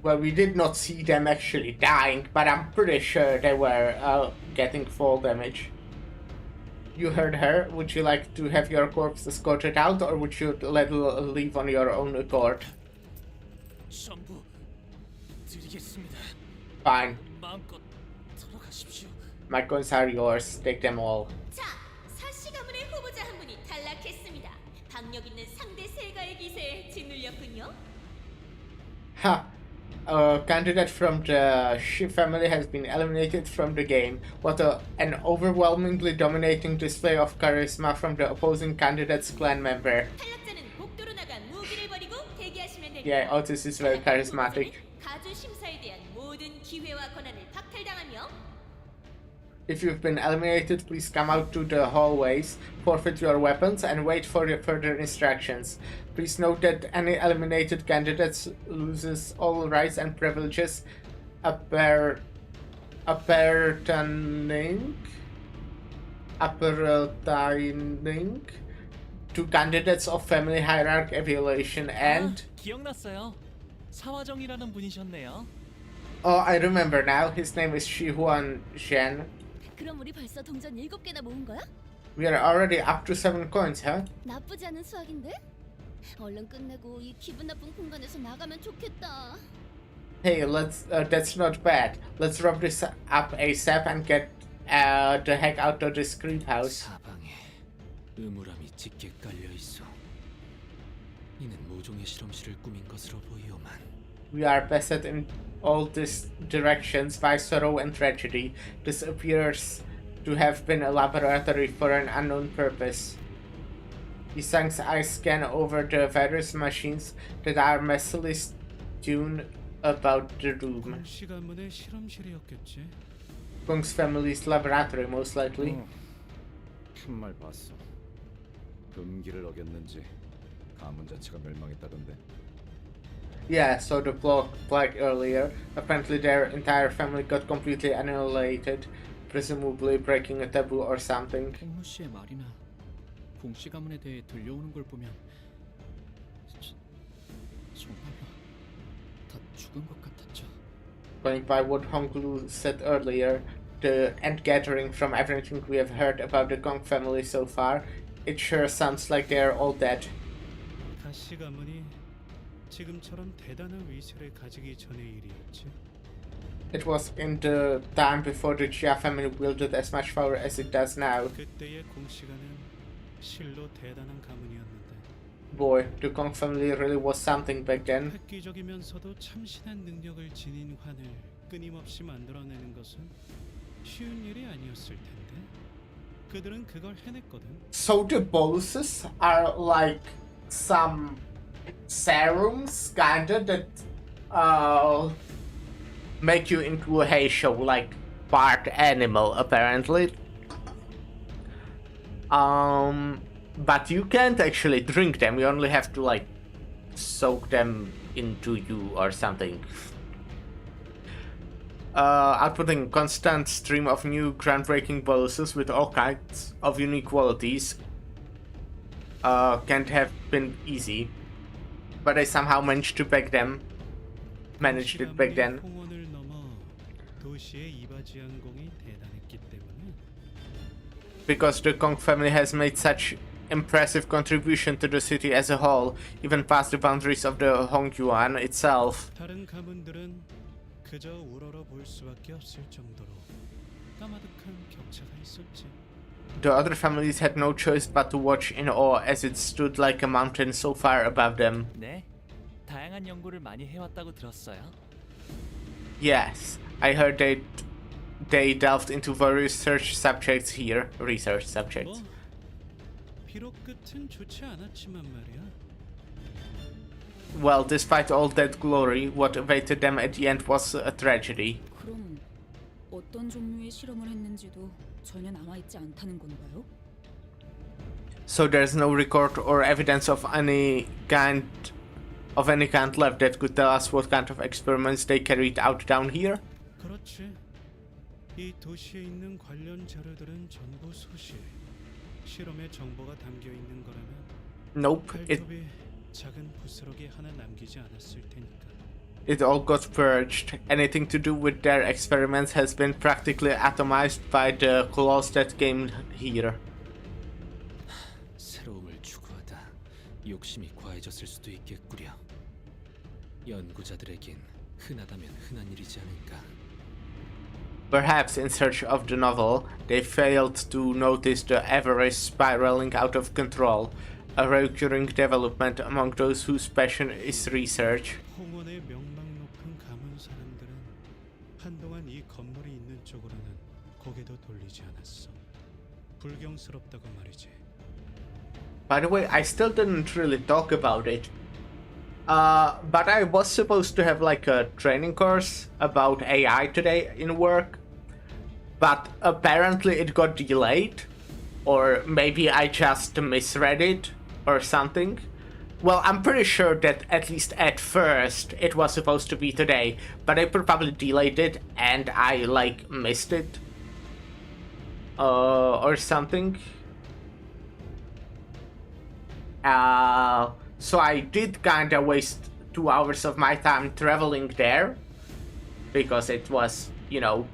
Well, we did not see them actually dying, but I'm pretty sure they were getting fall damage. You heard her. Would you like to have your corpse escorted out, or would you let leave on your own accord? 전부 드리겠습니다. Fine. 마음껏 들어가십시오. My coins are yours. Take them all. 자, 사씨 가문의 후보자 한 분이 탈락했습니다. 박력 있는 상대 세가의 기세에 짓눌렸군요. Ha! A candidate from the Shi family has been eliminated from the game. What an overwhelmingly dominating display of charisma from the opposing candidate's clan member. 탈락자는 복도로 나가 무기를 버리고 대기하시면 됩니다. Yeah, Otis is very charismatic. 가주 심사에 대한 모든 기회와 권한을 박탈당하며 If you've been eliminated, please come out to the hallways, forfeit your weapons, and wait for your further instructions. Please note that any eliminated candidates loses all rights and privileges appertaining to candidates of family hierarchy evaluation and... 기억났어요. 사화정이라는 분이셨네요. Oh, I remember now. His name is Shihuan Zhen. 그럼 우리 벌써 동전 7개나 모은 거야? We are already up to 7 coins, huh? 나쁘지 않은 수학인데? 얼른 끝내고 이 기분 나쁜 공간에서 나가면 좋겠다. Hey, that's not bad. Let's wrap this up ASAP and get the heck out of this creep house. 사방에 음울함이 짙게 깔려 있어. 이는 모종의 실험실을 꾸민 것으로 보이오만. We are beset in all these directions by sorrow and tragedy. This appears to have been a laboratory for an unknown purpose. Isang's eyes scan over the various machines that are messily strewn about the room. 공씨 가문의 실험실이었겠지. Kung's family's laboratory, most likely. 큰말 봤어. 금기를 어겼는지 가문 자체가 멸망했다던데. Yeah, so the plague earlier. Apparently their entire family got completely annihilated, presumably breaking a taboo or something. 홍무 씨의 말이나 공씨 가문에 대해 들려오는 걸 보면 정말로 다 죽은 것 같았죠. Going by what Honglu said earlier, the end gathering from everything we have heard about the Gong family so far, it sure sounds like they're all dead. 가씨 가문이 지금처럼 대단한 위세를 가지기 전의 일이었지. It was in the time before the Jia family wielded as much power as it does now. 그때의 공씨가는 실로 대단한 가문이었는데. Boy, the Gong family really was something back then. 획기적이면서도 참신한 능력을 지닌 환을 끊임없이 만들어내는 것은 쉬운 일이 아니었을 텐데. 그들은 그걸 해냈거든. So the boluses are like some serums kinda that make you into a Heisho, like part animal apparently. But you can't actually drink them, you only have to like soak them into you or something. Outputting a constant stream of new groundbreaking boluses with all kinds of unique qualities can't have been easy, but I somehow managed it back then. 홍원을 넘어 도시의 이바지항공이 대단했기 때문에. Because the Kong family has made such impressive contribution to the city as a whole, even past the boundaries of the Hongyuan itself. 다른 가문들은 그저 우러러 볼 수밖에 없을 정도로 까마득한 격차가 있었지. The other families had no choice but to watch in awe as it stood like a mountain so far above them. 네, 다양한 연구를 많이 해왔다고 들었어요. Yes, I heard that they delved into various research subjects here. 비록 끝은 좋지 않았지만 말이야. Well, despite all that glory, what awaited them at the end was a tragedy. 그럼 어떤 종류의 실험을 했는지도 전혀 남아있지 않다는 건가요? So there's no record or evidence of any kind left that could tell us what kind of experiments they carried out down here? 그렇지. 이 도시에 있는 관련 자료들은 전부 소실. 실험의 정보가 담겨 있는 거라면. Nope. 작은 부스러기 하나 남기지 않았을 테니까. It all got purged. Anything to do with their experiments has been practically atomized by the claws that came here. 새로움을 추구하다 욕심이 과해졌을 수도 있겠구려. 연구자들에겐 흔하다면 흔한 일이지 않을까. Perhaps in search of the novel, they failed to notice the avarice spiraling out of control, a recurring development among those whose passion is research. 홍원의 명망 높은 가문 사람들은 한동안 이 건물이 있는 쪽으로는 고개도 돌리지 않았어. 불경스럽다고 말이지. By the way, I still didn't really talk about it. But I was supposed to have like a training course about AI today in work. but apparently it got delayed, or maybe I just misread it or something. Well, I'm pretty sure that at least at first it was supposed to be today, but I probably delayed it and I like missed it or something. So I did kinda waste 2 hours of my time traveling there because it was, you know,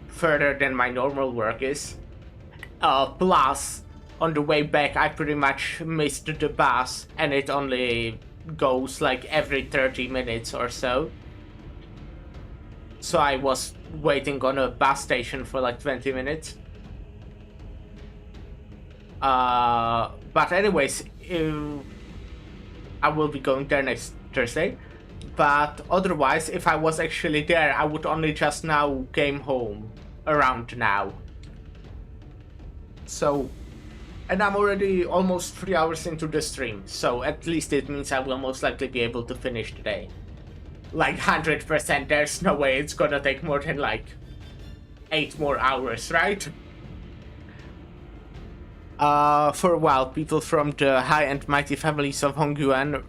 further than my normal work is. Plus, on the way back, I pretty much missed the bus, and it only goes like every 30 minutes or so. So I was waiting on a bus station for like 20 minutes. But anyways, I will be going there next Thursday. But otherwise, if I was actually there, I would only just now came home around now. So, and I'm already almost 3 hours into the stream, so at least it means I will most likely be able to finish today. Like 100%, there's no way it's gonna take more than like 8 more hours, right? For a while, people from the high and mighty families of Hongyuan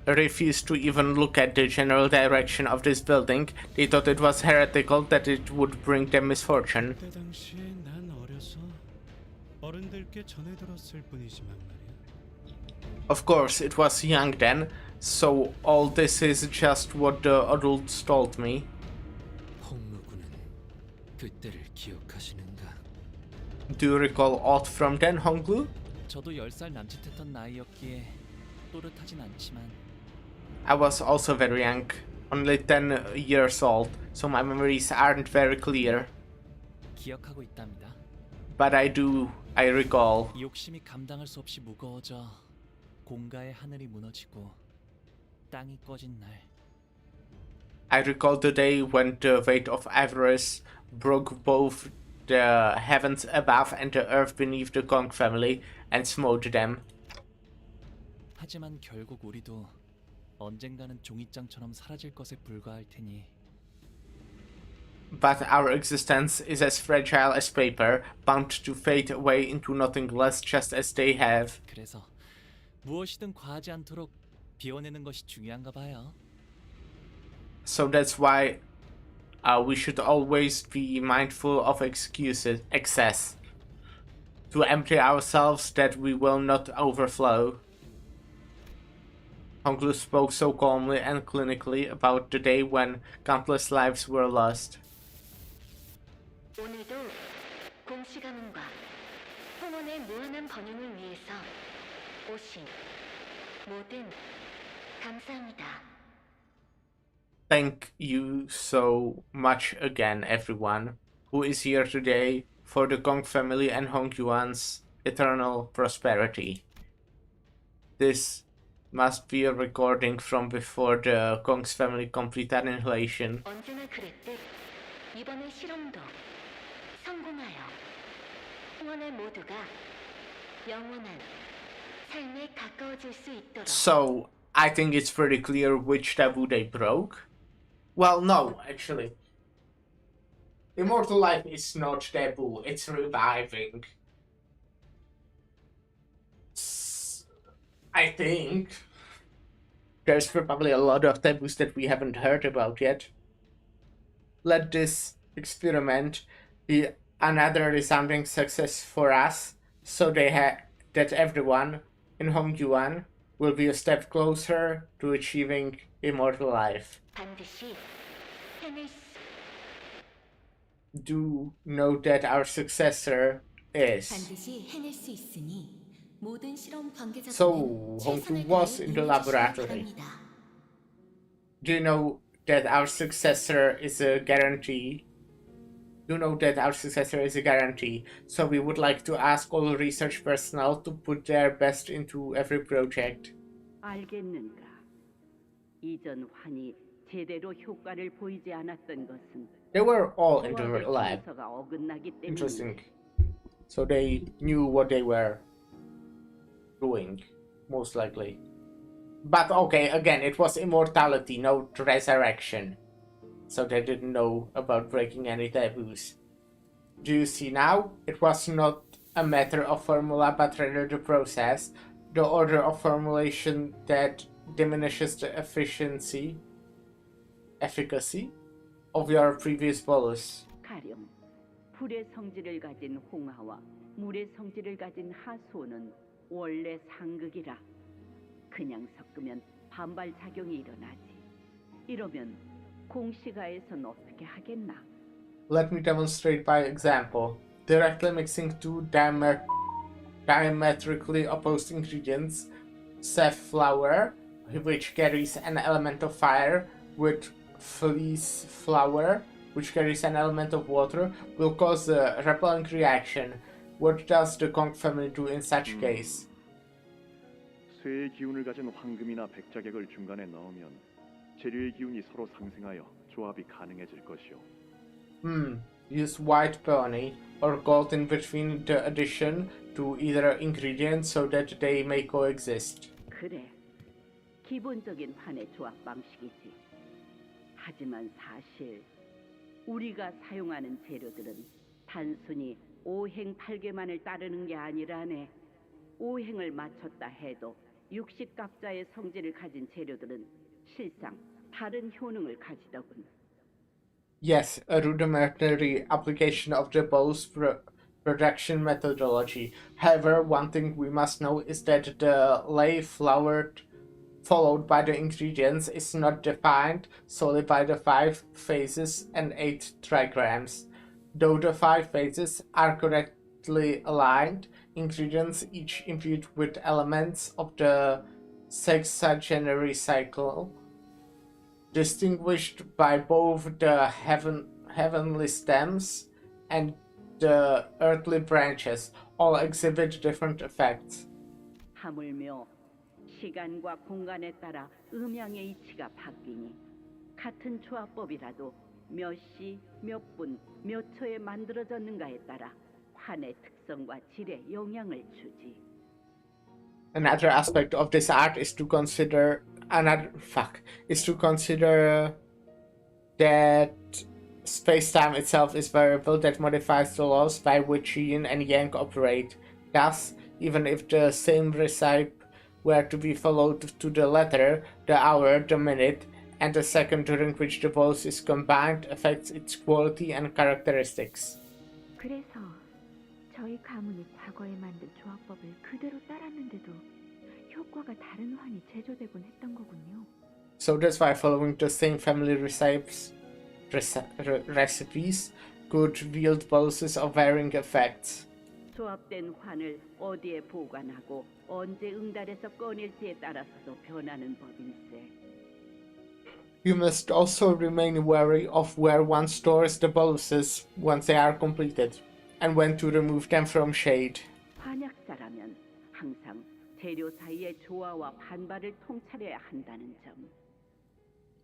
refused to even look at the general direction of this building. They thought it was heretical, that it would bring them misfortune. 그때 당시에 난 어려서 어른들께 전해들었을 뿐이지만 말이야. Of course, it was young then, so all this is just what the adults told me. 홍무군은 그때를 기억하시는가? Do you recall aught from then, Honglu? 저도 10살 남짓했던 나이였기에 또렷하진 않지만 I was also very young, only 10 years old, so my memories aren't very clear. 기억하고 있답니다. But I recall. 욕심이 감당할 수 없이 무거워져 공가의 하늘이 무너지고 땅이 꺼진 날. I recall the day when the weight of avarice broke both the heavens above and the earth beneath the Kong family and smote them. 하지만 결국 우리도 언젠가는 종이장처럼 사라질 것에 불과할 테니. But our existence is as fragile as paper, bound to fade away into nothing less just as they have. 그래서 무엇이든 과하지 않도록 비워내는 것이 중요한가 봐요. So that's why we should always be mindful of excess, to empty ourselves that we will not overflow. Honglu spoke so calmly and clinically about the day when countless lives were lost. 오늘도 공시가문과 홍원의 무한한 번영을 위해서 오신 모든 감사합니다. Thank you so much again, everyone who is here today for the Kong family and Hongyuan's eternal prosperity. This must be a recording from before the Kong's family complete annihilation. 언제나 그랬듯 이번의 실험도 성공하여 홍원의 모두가 영원한 삶에 가까워질 수 있도록. So, I think it's pretty clear which taboo they broke. Well, no, actually. Immortal life is not taboo, it's reviving. I think. There's probably a lot of taboos that we haven't heard about yet. Let this experiment be another resounding success for us, so that everyone in Hongyuan will be a step closer to achieving immortal life. 반드시 해낼 수. Do know that our successor is. 반드시 해낼 수 있으니 모든 실험 관계자들은 So, Honglu was in the laboratory. Do you know that our successor is a guarantee? You know that our successor is a guarantee, so we would like to ask all research personnel to put their best into every project. 알겠는가? 이전 환이 제대로 효과를 보이지 않았던 것은 They were all in the lab. 정서가 어긋나기 때문에. Interesting. So they knew what they were doing, most likely. But okay, again, it was immortality, no resurrection. So they didn't know about breaking any taboos. Do you see now? It was not a matter of formula, but rather the process, the order of formulation that diminishes the efficacy of your previous bolus. 가령 불의 성질을 가진 홍하와 물의 성질을 가진 하수는 원래 상극이라 그냥 섞으면 반발 작용이 일어나지. 이러면 공시가에선 어떻게 하겠나? Let me demonstrate by example. Directly mixing two diametrically opposed ingredients, safflower, which carries an element of fire, with fleece flour, which carries an element of water, will cause a repelling reaction. What does the Kong family do in such case? 쇠의 기운을 가진 황금이나 백자객을 중간에 넣으면 재료의 기운이 서로 상승하여 조합이 가능해질 것이요. Use white peony or gold in between the addition to either ingredient so that they may coexist. 그래, 기본적인 환의 조합 방식이지. 하지만 사실 우리가 사용하는 재료들은 단순히 오행팔계만을 따르는 게 아니라네. 오행을 맞췄다 해도 육식갑자의 성질을 가진 재료들은 실상 다른 효능을 가지더군. Yes, a rudimentary application of the Bose production methodology. However, one thing we must know is that the lay flour followed by the ingredients is not defined solely by the 5 phases and 8 trigrams. Though the 5 phases are correctly aligned, ingredients each imbued with elements of the sexagenary cycle, distinguished by both the heavenly stems and the earthly branches, all exhibit different effects. 하물며 시간과 공간에 따라 음양의 이치가 바뀌니 같은 조합법이라도 몇 시, 몇 분, 몇 초에 만들어졌는가에 따라 환의 특성과 질에 영향을 주지. Another aspect of this art is to consider that space-time itself is variable that modifies the laws by which yin and yang operate. Thus, even if the same recipe were to be followed to the letter, the hour, the minute, and the second during which the bolus is combined affects its quality and characteristics. 그래서 저희 가문이 과거에 만든 조합법을 그대로 따랐는데도 효과가 다른 환이 제조되곤 했던 거군요. So that's why following the same family recipes could wield boluses of varying effects. 조합된 환을 어디에 보관하고 언제 응달에서 꺼낼지에 따라서도 변하는 법일세. You must also remain wary of where one stores the boluses once they are completed, and when to remove them from shade. 환약사라면 항상 재료 사이의 조화와 반발을 통찰해야 한다는 점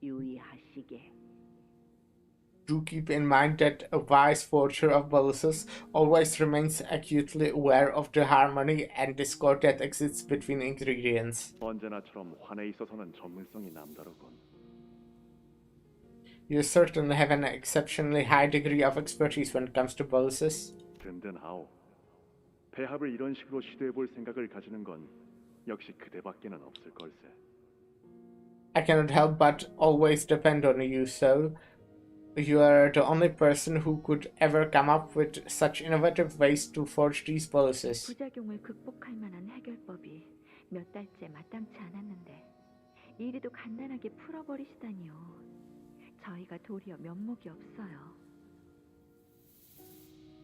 유의하시게. Do keep in mind that a wise forger of boluses always remains acutely aware of the harmony and discord that exists between ingredients. 언제나처럼 환에 있어서는 전문성이 남다르군. You certainly have an exceptionally high degree of expertise when it comes to boluses. 든든하오. 배합을 이런 식으로 시도해볼 생각을 가지는 건 역시 그대밖에는 없을 걸세. I cannot help but always depend on you, so you are the only person who could ever come up with such innovative ways to forge these boluses. 부작용을 극복할 만한 해결법이 몇 달째 마땅치 않았는데 이리도 간단하게 풀어버리시다니요. 저희가 도리어 면목이 없어요.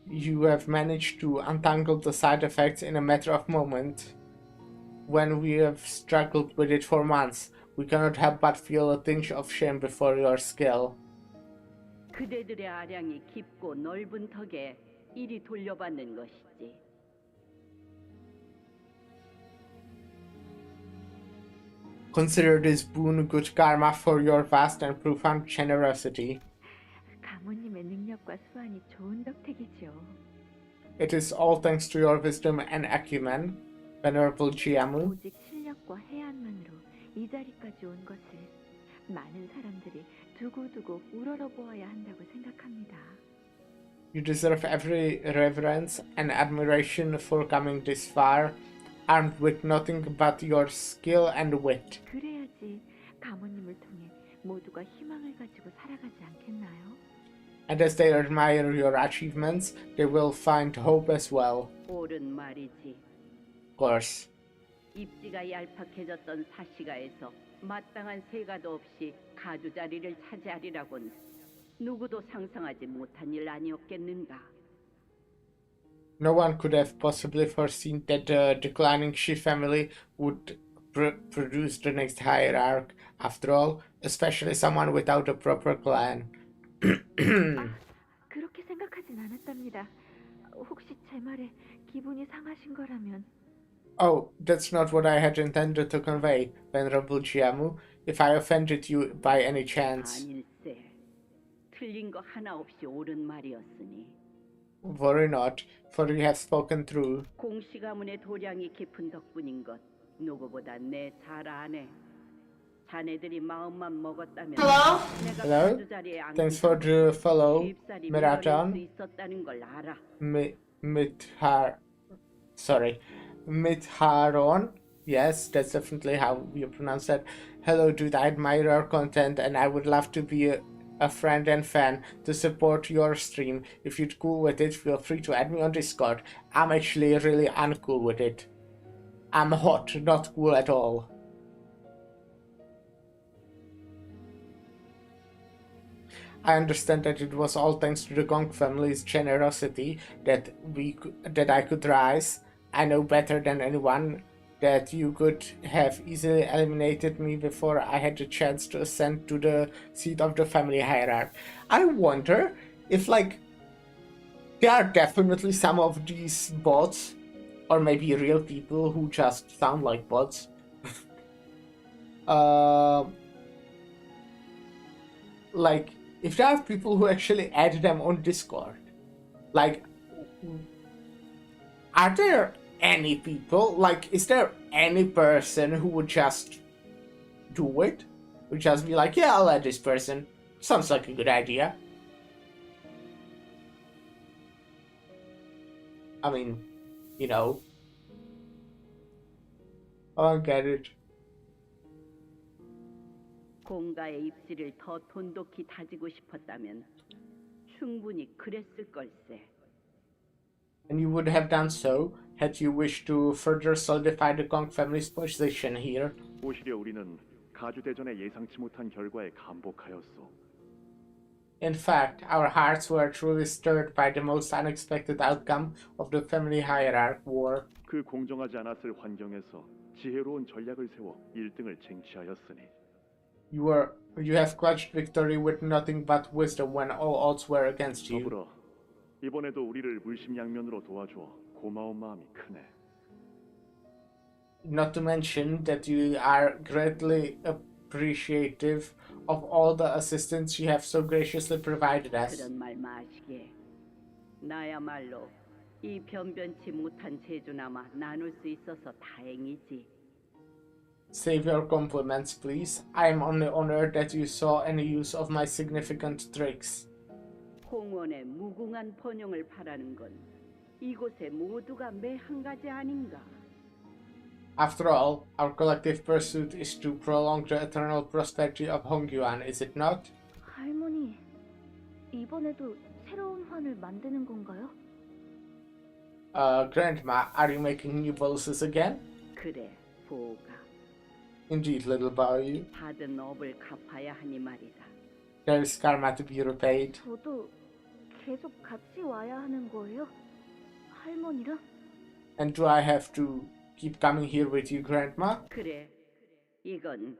You have managed to untangle the side effects in a matter of moments. When we have struggled with it for months, we cannot help but feel a tinge of shame before your skill. 그대들의 아량이 깊고 넓은 덕에 이리 돌려받는 것이지. Consider this boon good karma for your vast and profound generosity. 가모님의 능력과 수완이 좋은 덕택이죠. It is all thanks to your wisdom and acumen, Venerable Jiamu. 오직 실력과 해안만으로 이 자리까지 온 것을 많은 사람들이 두고두고 우러러보아야 한다고 생각합니다. You deserve every reverence and admiration for coming this far, armed with nothing but your skill and wit. 그래야지 가모님을 통해 모두가 희망을 가지고 살아가지 않겠나요? And as they admire your achievements, they will find hope as well. 옳은 말이지. Of course. 입지가 얄팍해졌던 사시가에서 마땅한 세가도 없이 가주 자리를 차지하리라곤 누구도 상상하지 못한 일 아니었겠는가. No one could have possibly foreseen that the declining Shi family would produce the next hierarch, after all, especially someone without a proper clan. 그렇게 생각하진 않았답니다. 혹시 제 말에 기분이 상하신 거라면. Oh, that's not what I had intended to convey, Venerable Jiamu. If I offended you by any chance. 아닐세. 틀린 거 하나 없이 옳은 말이었으니. Worry not, for you have spoken true. 공씨 가문의 도량이 깊은 덕분인 것 누구보다 내 잘 아네. 자네들이 마음만 먹었다면 내가 Hello? 가주 자리에 앉기 Thanks for the follow, 쉽사리 Marathon. 밀어낼 수 있었다는 걸 알아. Mitharon. Yes, that's definitely how you pronounce that. Hello, dude. I admire your content, and I would love to be a friend and fan to support your stream. If you're cool with it, feel free to add me on Discord. I'm actually really uncool with it. I'm hot, not cool at all. I understand that it was all thanks to the Gong family's generosity that I could rise. I know better than anyone that you could have easily eliminated me before I had the chance to ascend to the seat of the family hierarchy. I wonder if, like, there are definitely some of these bots, or maybe real people who just sound like bots. Like, if there are people who actually add them on Discord, like, are there any people, like, is there any person who would just do it? Would just be like, yeah, I'll add this person. Sounds like a good idea. I mean, you know. I get it. 공가의 입지를 더 돈독히 다지고 싶었다면 충분히 그랬을 걸세. And you would have done so had you wished to further solidify the Gong family's position here. 오히려 우리는 가주 대전의 예상치 못한 결과에 감복하였소. In fact, our hearts were truly stirred by the most unexpected outcome of the family hierarch war. 그 공정하지 않았을 환경에서 지혜로운 전략을 세워 1등을 쟁취하였으니. You have clutched victory with nothing but wisdom when all odds were against you. 더불어 이번에도 우리를 물심양면으로 도와줘 고마운 마음이 크네. Not to mention that you are greatly appreciative of all the assistance you have so graciously provided us. 그런 말 마시게. 나야말로 이 변변치 못한 재주나마 나눌 수 있어서 다행이지. Save your compliments, please. I am only honored that you saw any use of my significant tricks. 홍원의 무궁한 번영을 바라는 건 이곳의 모두가 매 한 가지 아닌가. After all, our collective pursuit is to prolong the eternal prosperity of Hongyuan, is it not? 할머니, 이번에도 새로운 환을 만드는 건가요? Grandma, are you making new policies again? 그래, 보가. Indeed, little boy. 받은 업을 갚아야 하니 말이다. There is karma to be repaid. 저도 계속 같이 와야 하는 거예요? 할머니랑? And do I have to keep coming here with you, Grandma? 그래, 이건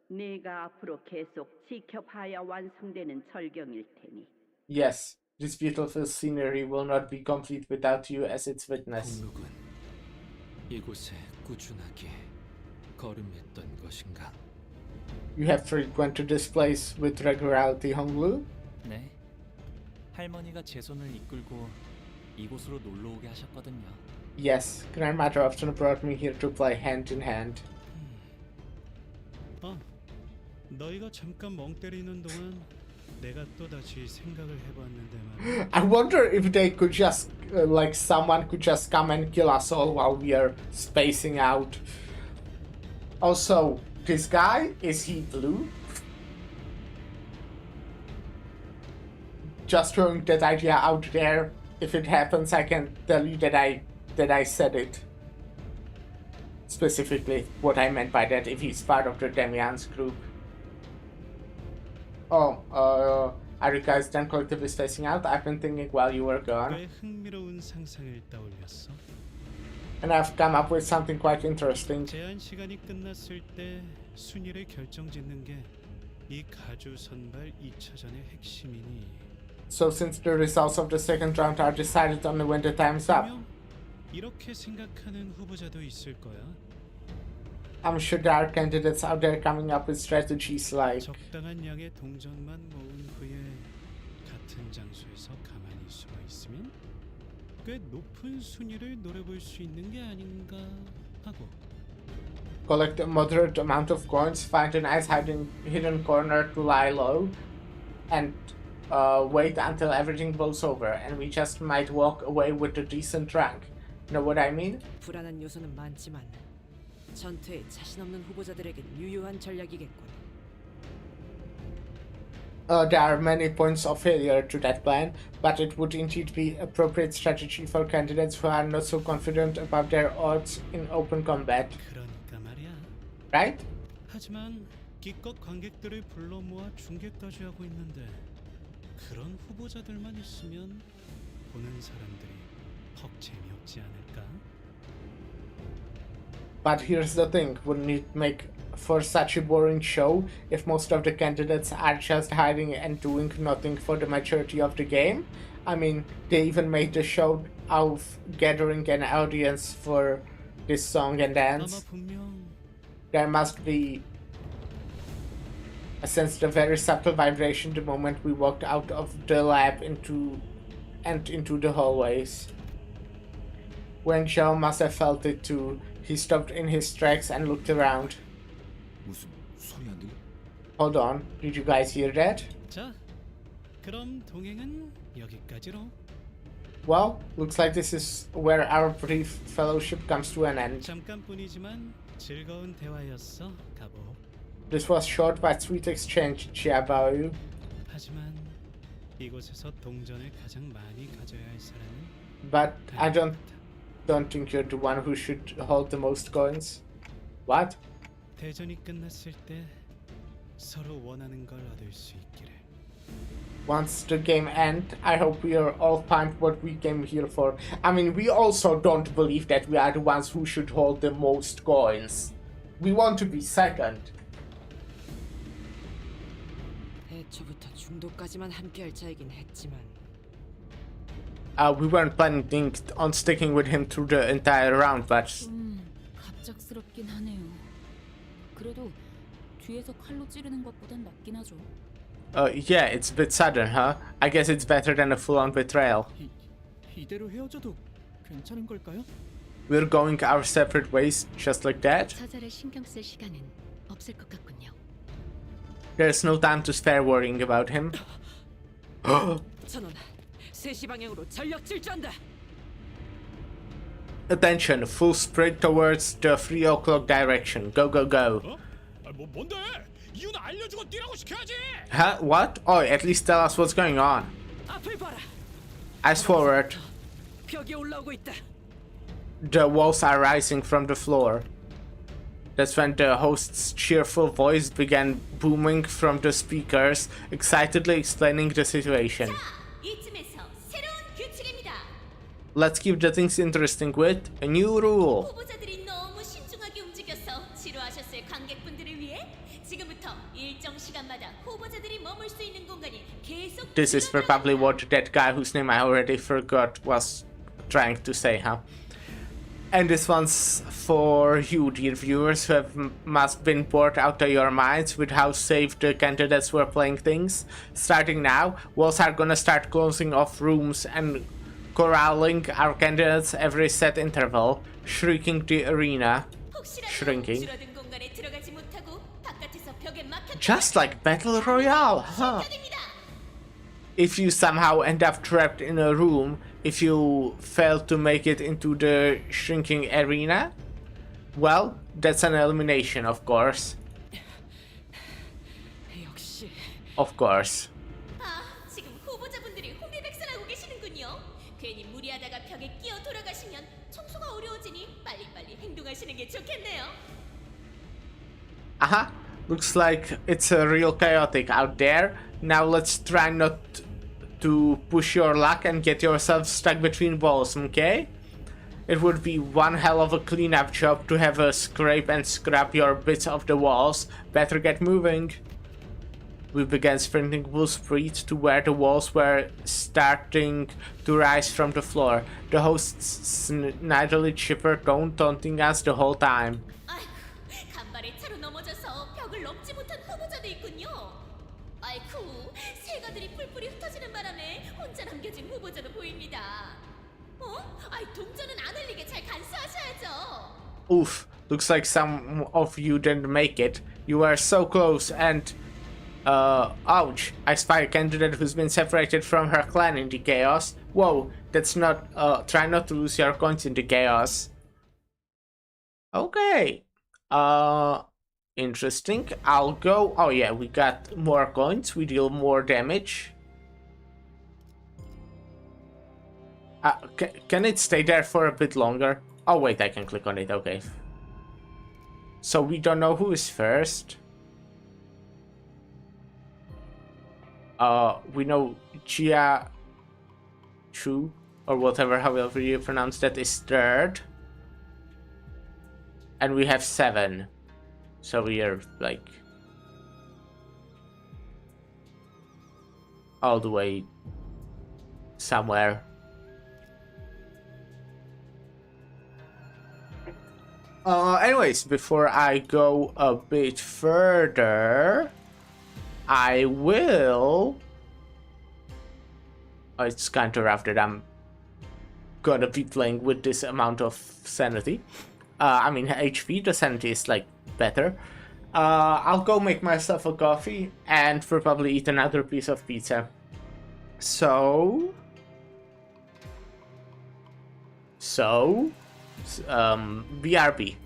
네가 앞으로 계속 지켜봐야 완성되는 절경일 테니. Yes, this beautiful scenery will not be complete without you as its witness. 동록은 이곳에 꾸준하게 걸음했던 것인가? You have frequented this place with regularity, Honglu? 네. 할머니가 제 손을 이끌고 이곳으로 놀러 오게 하셨거든요. Yes, Grandmother often brought me here to play hand in hand. 너희가 잠깐 멍 때리는 동안 내가 또 다시 생각을 해봤는데 말이야. I wonder if they could just, like, someone could just come and kill us all while we are spacing out. Also, this guy, is he blue? Just throwing that idea out there. If it happens, I can tell you that I said it. Specifically, what I meant by that, if he's part of the Demian's group. Oh, are you guys done collectively spacing out? I've been thinking while you were gone. 꽤 흥미로운 상상을 떠올렸어. And I've come up with something quite interesting. 제한 시간이 끝났을 때 순위를 결정짓는 게 이 가주 선발 2차전의 핵심이니. So since the results of the second round are decided only when the time's up, 이렇게 생각하는 후보자도 있을 거야. I'm sure there are candidates out there coming up with strategies like 적당한 양의 동전만 모은 후에 같은 장소에서 가만히 숨어 있으면 꽤 높은 순위를 노려볼 수 있는 게 아닌가 하고. collect a moderate amount of coins, find a nice hidden corner to lie low, and wait until everything blows over, and we just might walk away with a decent rank. Know what I mean? 불안한 요소는 많지만 전투에 자신 없는 후보자들에겐 유효한 전략이겠군. There are many points of failure to that plan, but it would indeed be appropriate strategy for candidates who are not so confident about their odds in open combat. 그러니까 말이야. Right? 하지만 기껏 관객들을 불러 모아 중계까지 하고 있는데 그런 후보자들만 있으면 보는 사람들이 퍽 재미없지 않을까? But here's the thing, wouldn't it make for such a boring show if most of the candidates are just hiding and doing nothing for the majority of the game? I mean, they even made the show of gathering an audience for this song and dance. There must be, I sensed a very subtle vibration the moment we walked out of the lab into the hallways. Wang Xiao must have felt it too. He stopped in his tracks and looked around. 무슨 소리 안 들려? Hold on, did you guys hear that? 자, 그럼 동행은 여기까지로. Well, looks like this is where our brief fellowship comes to an end. 잠깐뿐이지만 즐거운 대화였어, 가보. This was short but sweet exchange, Chiabaoyu. 하지만 이곳에서 동전을 가장 많이 가져야 할 사람은 But I don't think you're the one who should hold the most coins. What? 대전이 끝났을 때 서로 원하는 걸 얻을 수 있기를. Once the game ends, I hope we are all find what we came here for. I mean, we also don't believe that we are the ones who should hold the most coins. We want to be second. 애초부터 중도까지만 함께할 자이긴 했지만 We weren't planning on sticking with him through the entire round, but 갑작스럽긴 하네요. 그래도 뒤에서 칼로 찌르는 것보단 낫긴 하죠. yeah, it's a bit sudden, huh? I guess it's better than a full-on betrayal. 이대로 헤어져도 괜찮은 걸까요? We're going our separate ways, just like that. 사자를 신경 쓸 시간은 없을 것 같군요. There's no time to spare worrying about him. 전원 3시 방향으로 전력 질주한다. Attention, full sprint towards the 3 o'clock direction. Go, go, go. 뭔데? 이유는 알려주고 뛰라고 시켜야지. Huh? What? Oh, at least tell us what's going on. 앞을 봐라. Eyes forward. 벽이 올라오고 있다. The walls are rising from the floor. That's when the host's cheerful voice began booming from the speakers, excitedly explaining the situation. 이쯤에서 새로운 규칙입니다. Let's keep the things interesting with a new rule. 후보자들이 너무 신중하게 움직여서 지루하셨을 관객분들을 위해 지금부터 일정 시간마다 후보자들이 머물 수 있는 공간이 계속 This is probably what that guy whose name I already forgot was trying to say, huh? And this one's for you, dear viewers, who must been bored out of your minds with how safe the candidates were playing things. Starting now, walls are gonna start closing off rooms and corralling our candidates every set interval, shrinking the arena. Shrinking. Just like Battle Royale, huh? if you somehow end up trapped in a room, if you fail to make it into the shrinking arena, well, that's an elimination, of course. 역시 Of course. 아, 지금 후보자분들이 혼비백산하고 계시는군요. 괜히 무리하다가 벽에 끼어 돌아가시면 청소가 어려워지니 빨리빨리 행동하시는 게 좋겠네요. Uh-huh. Looks like it's real chaotic out there. Now let's try not to push your luck and get yourself stuck between walls, okay? It would be one hell of a cleanup job to have a scrape and scrap your bits off the walls. Better get moving. We began sprinting full speed to where the walls were starting to rise from the floor. The host's snidely chipper tone taunting us the whole time. 아이고, 간발의 차로 넘어져서 벽을 넘지 못한 후보자도 있군요. 아이쿠, 새가들이 뿔뿔이 흩어지는 바람에 혼자 남겨진 후보자도 보입니다. 아이, 동전은 안 흘리게 잘 간수하셔야죠. Oof, looks like some of you didn't make it. You were so close and... ouch. I spy a candidate who's been separated from her clan in the chaos. Whoa, that's not... try not to lose your coins in the chaos. Okay. Interesting. I'll go... Oh yeah, we got more coins. We deal more damage. Can it stay there for a bit longer? Oh wait, I can click on it, okay. So we don't know who is first. We know Chia Chu, or whatever, however you pronounce that, is third. And we have 7. So we are like all the way somewhere. Anyways, before I go a bit further, I will... Oh, it's kind of rough that I'm gonna be playing with this amount of sanity. I mean, HP, the sanity is like better. I'll go make myself a coffee and probably eat another piece of pizza. So... BRB.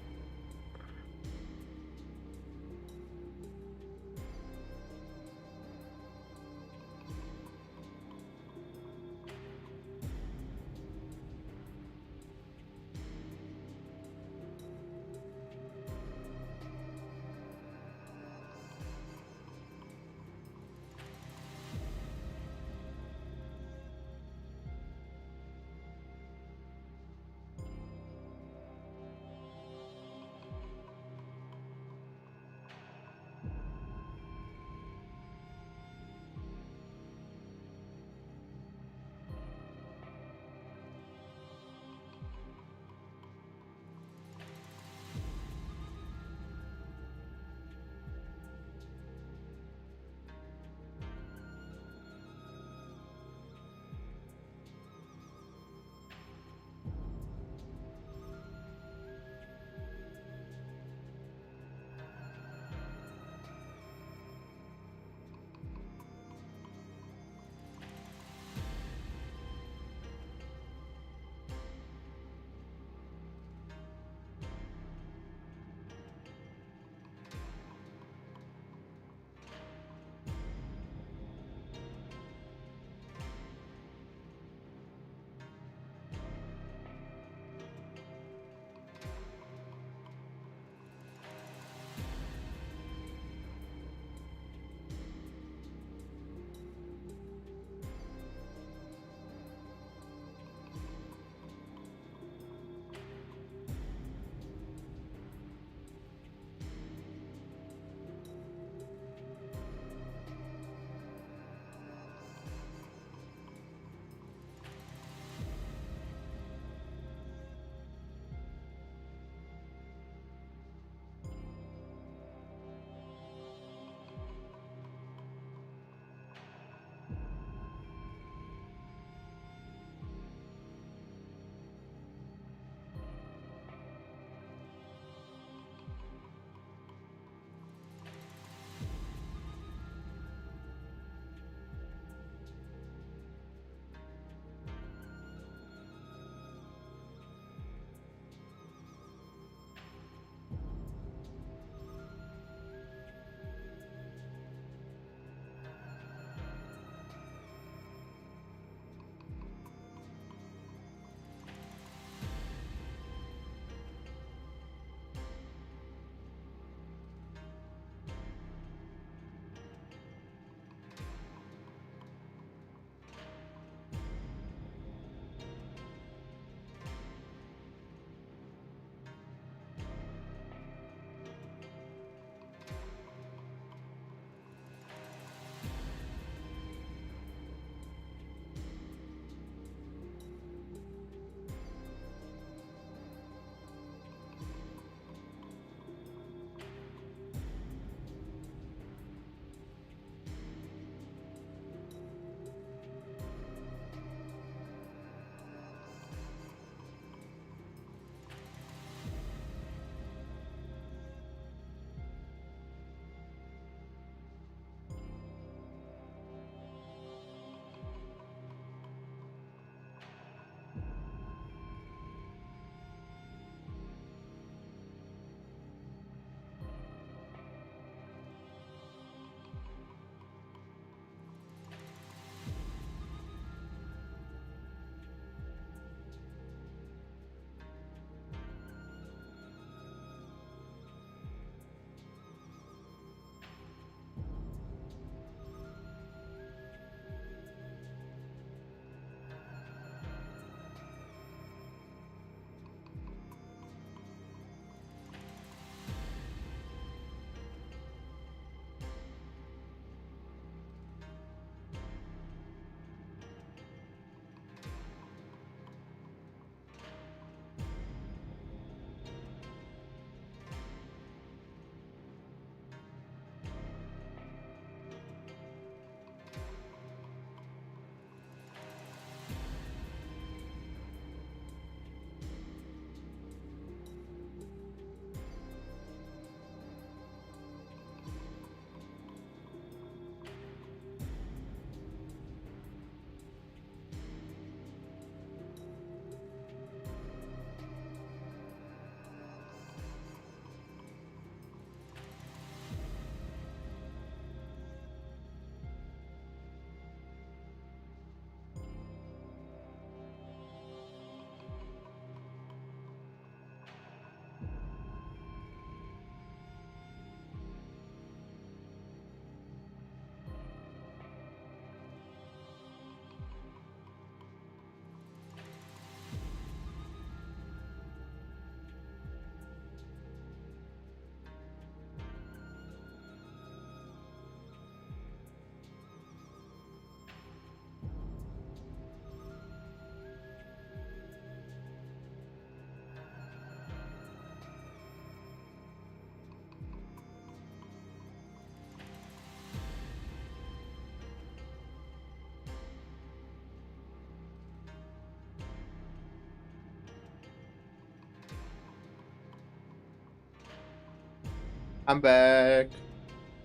I'm back.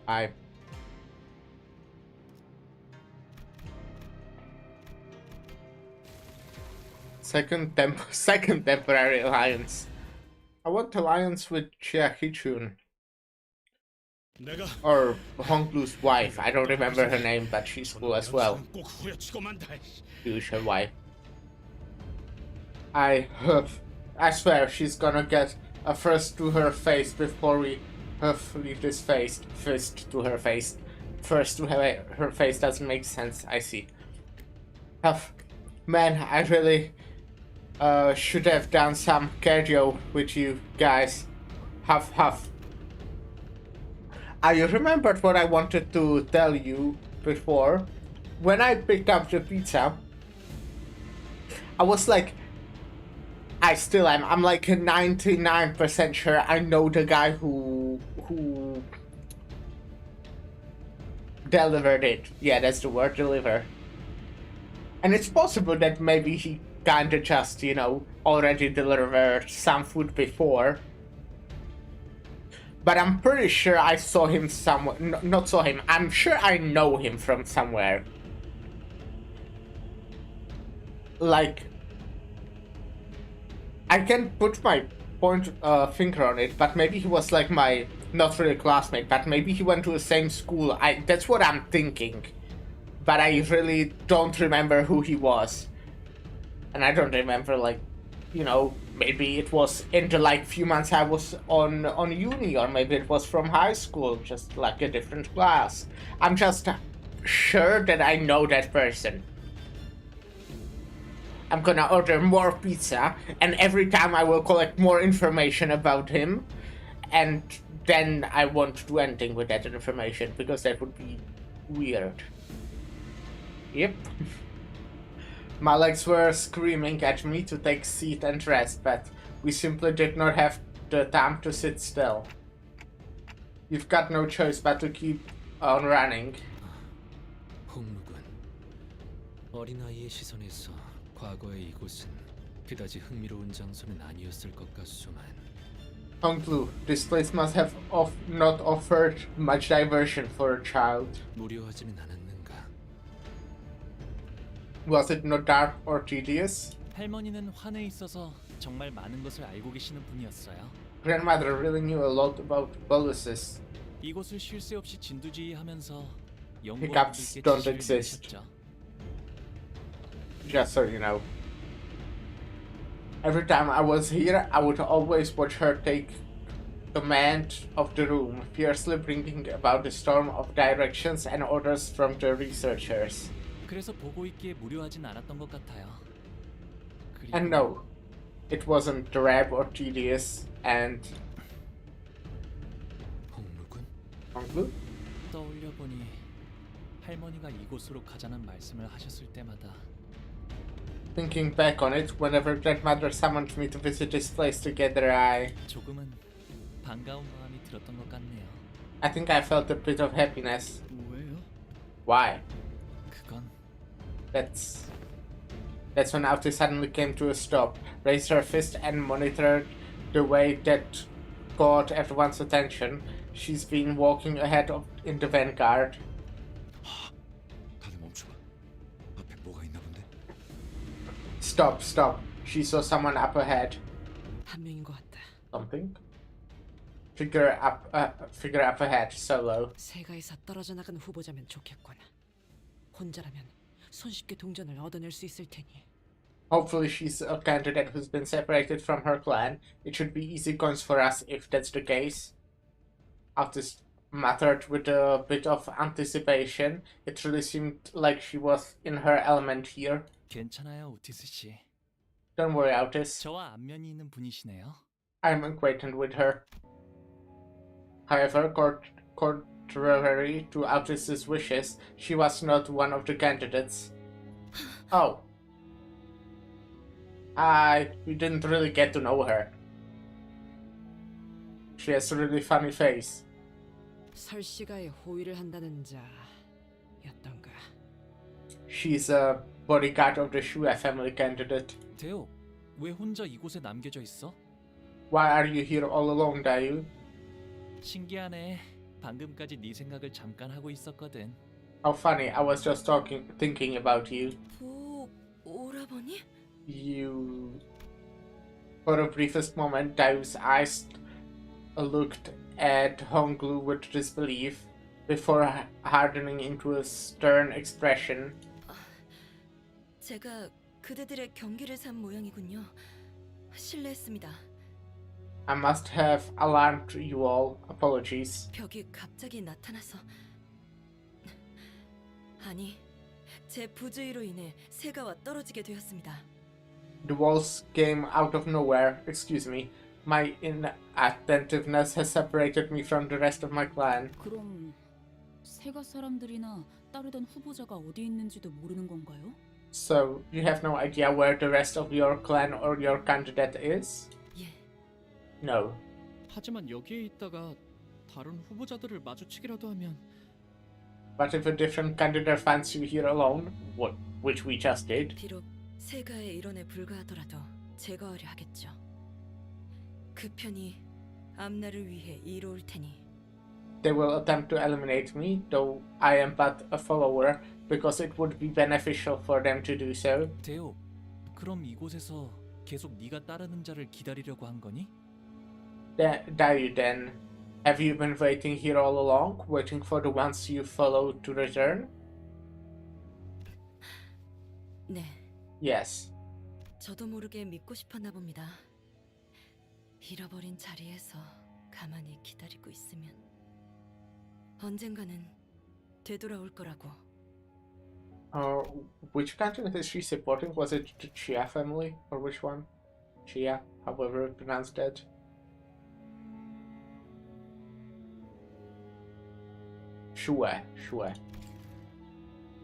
Hi. Second temporary alliance. I want alliance with Chia Hichun. Or Honglu's wife. I don't remember her name, but she's cool as well. Who's her wife? I swear she's gonna get a first to her face before we leave this face. First to her face. First to her face doesn't make sense. I see. Man, I really should have done some cardio with you guys. Huff. I remembered what I wanted to tell you before. When I picked up the pizza, I was like, I still am. I'm like 99% sure I know the guy who delivered it. Yeah, that's the word, deliver. And it's possible that maybe he kinda just, you know, already delivered some food before. But I'm pretty sure I saw him somewhere. Not saw him. I'm sure I know him from somewhere. Like, I can't put my finger on it, but maybe he was like my, not really classmate, but maybe he went to the same school. That's what I'm thinking. But I really don't remember who he was. And I don't remember, like, you know, maybe it was in the like few months I was on uni, or maybe it was from high school, just like a different class. I'm just sure that I know that person. I'm gonna order more pizza, and every time I will collect more information about him, and then I won't do anything with that information, because that would be weird. Yep. My legs were screaming at me to take seat and rest, but we simply did not have the time to sit still. You've got no choice but to keep on running. 홍무군, 어린아이의 시선에서 과거의 이곳은 그다지 흥미로운 장소는 아니었을 것 같소만. Honglu, this place must have not offered much diversion for a child. 무료하지는 않았는가? Was it not dark or tedious? 할머니는 환에 있어서 정말 많은 것을 알고 계시는 분이었어요. Grandmother really knew a lot about boluses. 이곳을 쉴 새 없이 진두지휘하면서 Hiccups 연구원들께 don't 지시를 exist. 내리셨죠. Just so you know. Every time I was here, I would always watch her take command of the room, fiercely bringing about a storm of directions and orders from the researchers. 그래서 보고 있기에 무료하진 않았던 것 같아요. And no, it wasn't drab or tedious, and... 홍무군? 떠올려 보니 할머니가 이곳으로 가자는 말씀을 하셨을 때마다 Thinking back on it, whenever grandmother summoned me to visit this place together, 조금은 반가운 마음이 들었던 것 같네요. I think I felt a bit of happiness. 왜요? Why? 그건 That's when Alti suddenly came to a stop, raised her fist and monitored the way that caught everyone's attention. She's been walking ahead in the vanguard. 다들 멈춰봐. 앞에 뭐가 있나 본데? Stop. She saw someone up ahead. 한 명인 것 같다. Something? Figure up ahead, solo. 세가에서 떨어져 나간 후보자면 좋겠군. 혼자라면 손쉽게 동전을 얻어낼 수 있을 테니. Hopefully she's a candidate who's been separated from her clan. It should be easy coins for us if that's the case. Altis muttered with a bit of anticipation. It really seemed like she was in her element here. 괜찮아요, 오티스 씨. Don't worry, Altis. 저와 안면이 있는 분이시네요. I'm acquainted with her. However, contrary to Altis's wishes, she was not one of the candidates. Oh. We didn't really get to know her. She has a really funny face. 설씨가의 호위를 한다는 자였던가. She's a bodyguard of the Shue family candidate. 대호, 왜 혼자 이곳에 남겨져 있어? Why are you here all alone, Dayu? 신기하네. 방금까지 네 생각을 잠깐 하고 있었거든. How funny, I was just thinking about you. 오라버니? You... For a briefest moment, Dao's eyes looked at Honglu with disbelief before hardening into a stern expression. 제가 그대들의 경기를 산 모양이군요. 실례했습니다. I must have alarmed you all. Apologies. 벽이 갑자기 나타나서 아니, 제 부주의로 인해 세가와 떨어지게 되었습니다. The walls came out of nowhere. Excuse me. My inattentiveness has separated me from the rest of my clan. 그럼 세가 사람들이나 따르던 후보자가 어디 있는지도 모르는 건가요? So, you have no idea where the rest of your clan or your candidate is? 예. No. 하지만 여기에 있다가 다른 후보자들을 마주치기라도 하면 But if a different candidate finds you here alone, which we just did, 비록 세가의 일원에 불과하더라도 제거하려 하겠죠. 그 편이 앞날을 위해 이로울 테니. they will attempt to eliminate me, though I am but a follower, because it would be beneficial for them to do so. 데오, 그럼 이곳에서 계속 네가 따르는 자를 기다리려고 한 거니? Dao then, have you been waiting here all along, waiting for the ones you follow to return? 네. Yes. 저도 모르게 믿고 싶었나 봅니다. 잃어버린 자리에서 가만히 기다리고 있으면 언젠가는 되돌아올 거라고. Which candidate is she supporting? Was it the Chia family? Or which one? Chia, however you pronounce that. Sure.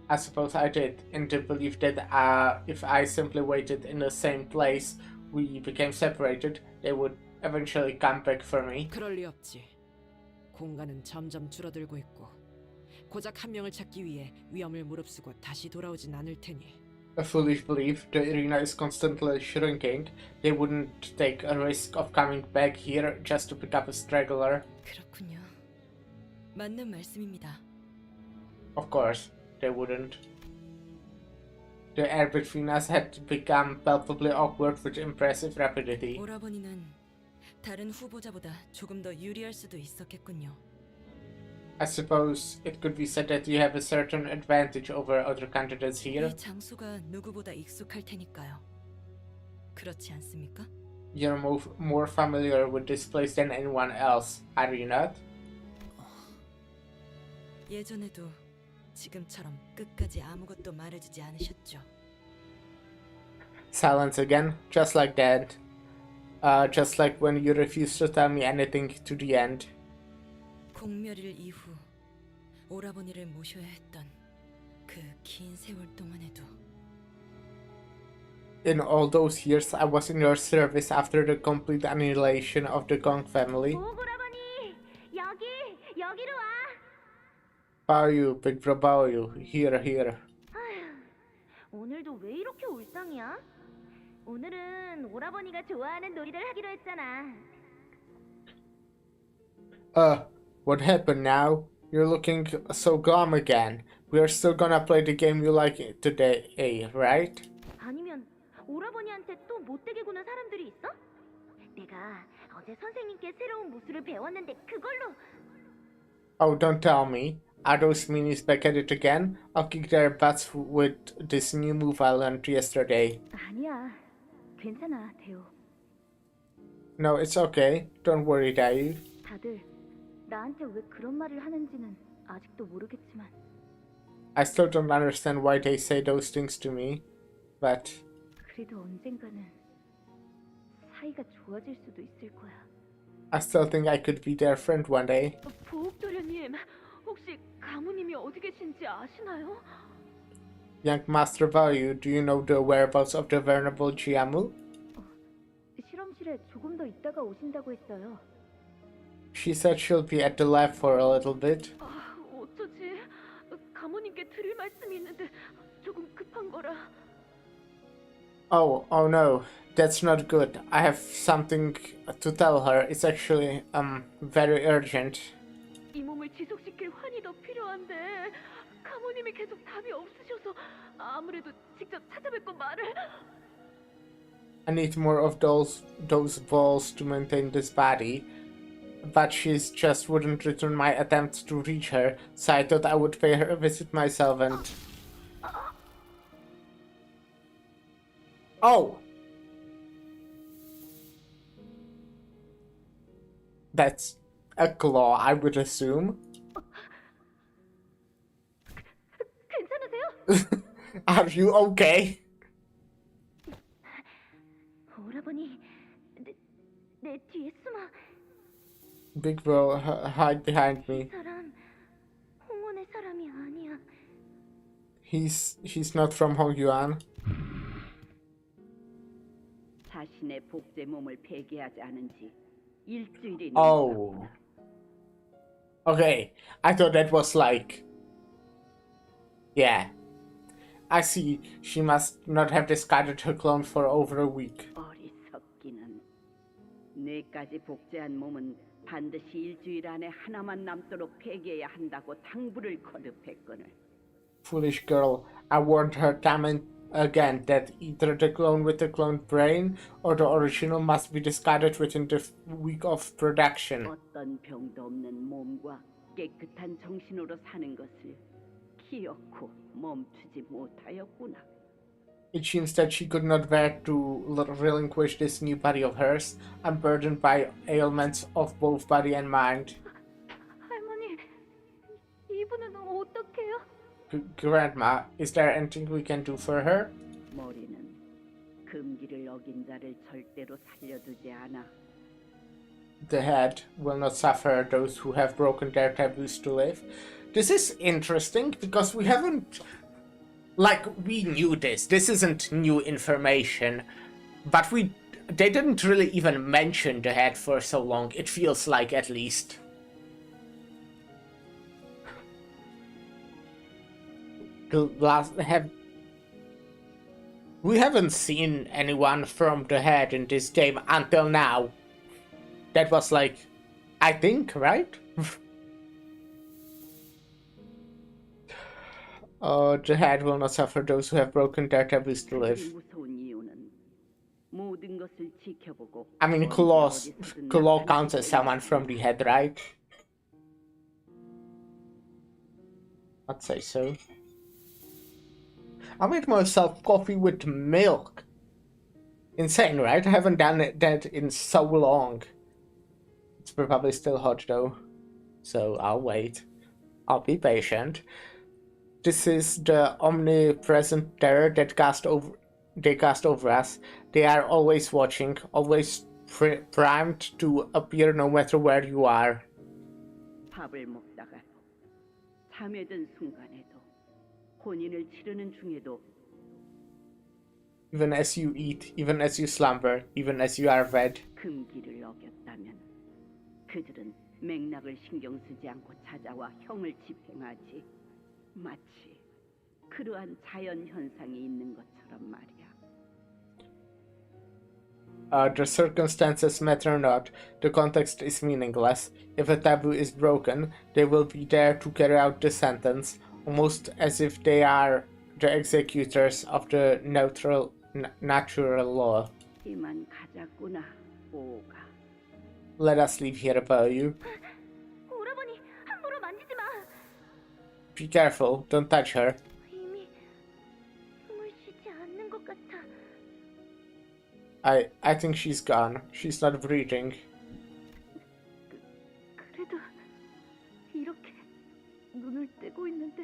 I suppose I did, in the belief that if I simply waited in the same place we became separated, they would eventually come back for me. 그럴 리 없지. 공간은 점점 줄어들고 있고 고작 한 명을 찾기 위해 위험을 무릅쓰고 다시 돌아오진 않을 테니. A foolish belief, the arena is constantly shrinking. They wouldn't take a risk of coming back here just to pick up a straggler. 그렇군요. 맞는 말씀입니다. Of course, they wouldn't. The air between us had become palpably awkward with impressive rapidity. 오라버니는 다른 후보자보다 조금 더 유리할 수도 있었겠군요. I suppose it could be said that you have a certain advantage over other candidates here. 이 장소가 누구보다 익숙할 테니까요. 그렇지 않습니까? You're more familiar with this place than anyone else, are you not? 예전에도 지금처럼 끝까지 아무것도 말해주지 않으셨죠. Silence again, just like that. Just like when you refused to tell me anything to the end. 공멸일 이후 오라버니를 모셔야 했던 그 긴 세월 동안에도 In all those years, I was in your service after the complete annihilation of the Gong family. 오라버니 여기로 와. Bao big bro Bao, here. 오늘도 왜 이렇게 울상이야? 오늘은 오라버니가 좋아하는 놀이를 하기로 했잖아. What happened now? You're looking so glum again. We are still gonna play the game you like today, right? 아니면 오라버니한테 또 못되게 구는 사람들이 있어? 내가 어제 선생님께 새로운 무술을 배웠는데 그걸로. Oh, don't tell me. Are those meanies back at it again? I'll kick their butts with this new move I learned yesterday. 아니야. 괜찮아, 대호. No, it's okay. Don't worry, Dayu. 다들 나한테 왜 그런 말을 하는지는 아직도 모르겠지만 I still don't understand why they say those things to me, but 그래도 언젠가는 사이가 좋아질 수도 있을 거야. I still think I could be their friend one day. 보옥도련님, 혹시 가무님이 어디 계신지 아시나요? Young Master Value, do you know the whereabouts of the venerable Jiamu? 실험실에 조금 더 있다가 오신다고 했어요. She said she'll be at the lab for a little bit. 어쩌지? 가무님께 드릴 말씀이 있는데 조금 급한 거라. Oh no. That's not good. I have something to tell her. It's actually very urgent. 이 몸을 지속시킬 환이 더 필요한데 가모님이 계속 답이 없으셔서 아무래도 직접 찾아뵙고 말을. I need more of those balls to maintain this body. But she just wouldn't return my attempts to reach her, so I thought I would pay her a visit myself and... Oh! That's a claw, I would assume. 괜찮으세요? Are you okay? 오라버니, 내 뒤에 숨어. Big bro, hide behind me. 사람 홍원의 사람이 아니야. He's not from Hongyuan. 자신의 복제 몸을 폐기하지 않은 지 일주일이 Oh. Okay, I thought that was like... Yeah. I see. She must not have discarded her clone for over a week. 어리석기는. 뇌까지 복제한 몸은 반드시 일주일 안에 하나만 남도록 폐기해야 한다고 당부를 거듭했거늘. Foolish girl. I warned her time and again that either the clone with the cloned brain or the original must be discarded within the week of production. 어떤 병도 없는 몸과 깨끗한 정신으로 사는 것을 기어코 멈추지 못하였구나. It seems that she could not bear to relinquish this new body of hers, unburdened by ailments of both body and mind. 할머니, 이분은 어떡해요? Grandma, is there anything we can do for her? 머리는 금기를 어긴 자를 절대로 살려두지 않아. The head will not suffer those who have broken their taboos to live. This is interesting because we haven't... Like, we knew this. This isn't new information. But they didn't really even mention the head for so long. It feels like, at least. We haven't seen anyone from the head in this game until now. That was like, I think, right? The head will not suffer those who have broken their taboos to live. I mean, Claw counts as someone from the head, right? I'd say so. I made myself coffee with milk. Insane, right? I haven't done that in so long. It's probably still hot though, so I'll wait. I'll be patient. This is the omnipresent terror that they cast over us. They are always watching, always primed to appear no matter where you are. 밥을 먹다가도 잠에 든 순간에도 혼인을 치르는 중에도 Even as you eat, even as you slumber, even as you are fed. 금기를 어겼다면 그들은 맥락을 신경 쓰지 않고 찾아와 형을 집행하지. 마치 그러한 자연 현상이 있는 것처럼 말이야. The circumstances matter not. The context is meaningless. If a taboo is broken, they will be there to carry out the sentence, almost as if they are the executors of the natural law. 이만 가자꾸나, 오가. Let us leave here about you. 오라버니, 함부로 만지지 마. Be careful, don't touch her. 이미 숨을 쉬지 않는 것 같아. I think she's gone. She's not breathing. 그래도 이렇게 눈을 떼고 있는데.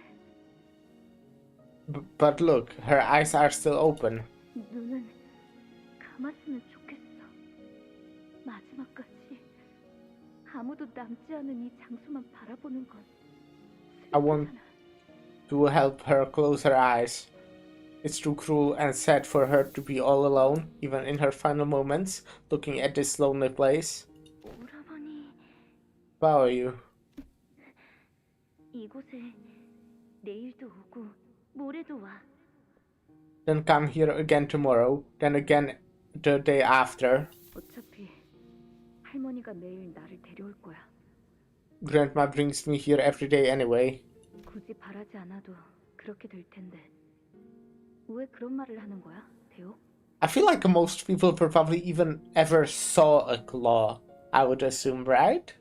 But look, her eyes are still open. 눈은 감았으면 좋겠어. 마지막까지 아무도 남지 않은 이 장소만 바라보는 건. I want to help her close her eyes. It's too cruel and sad for her to be all alone, even in her final moments, looking at this lonely place. 오라버니. How are you? 이곳에 내일도 오고 모레도 와. Then come here again tomorrow, then again the day after. 어차피 할머니가 매일 나를 데려올 거야. Grandma brings me here every day anyway. 굳이 바라지 않아도 그렇게 될 텐데. 왜 그런 말을 하는 거야, 대호? I feel like most people probably even ever saw a claw, I would assume, right?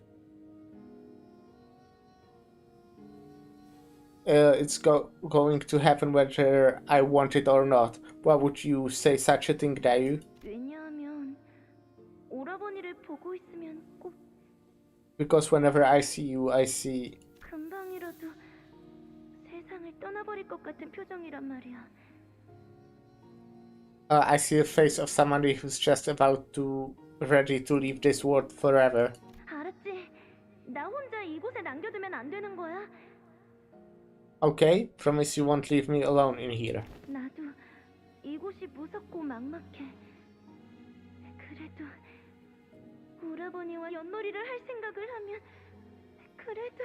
It's going to happen whether I want it or not. Why would you say such a thing, Dayu? 왜냐하면 오라버니를 보고 있으면 꼭 Because whenever I see you, I see... 금방이라도 세상을 떠나버릴 것 같은 표정이란 말이야. I see the face of somebody who's just about to... ready to leave this world forever. 알았지? 나 혼자 이곳에 남겨두면 안 되는 거야? Okay, promise you won't leave me alone in here. 나도 이곳이 무섭고 막막해. 그래도 오라버니와 윷놀이를 할 생각을 하면 그래도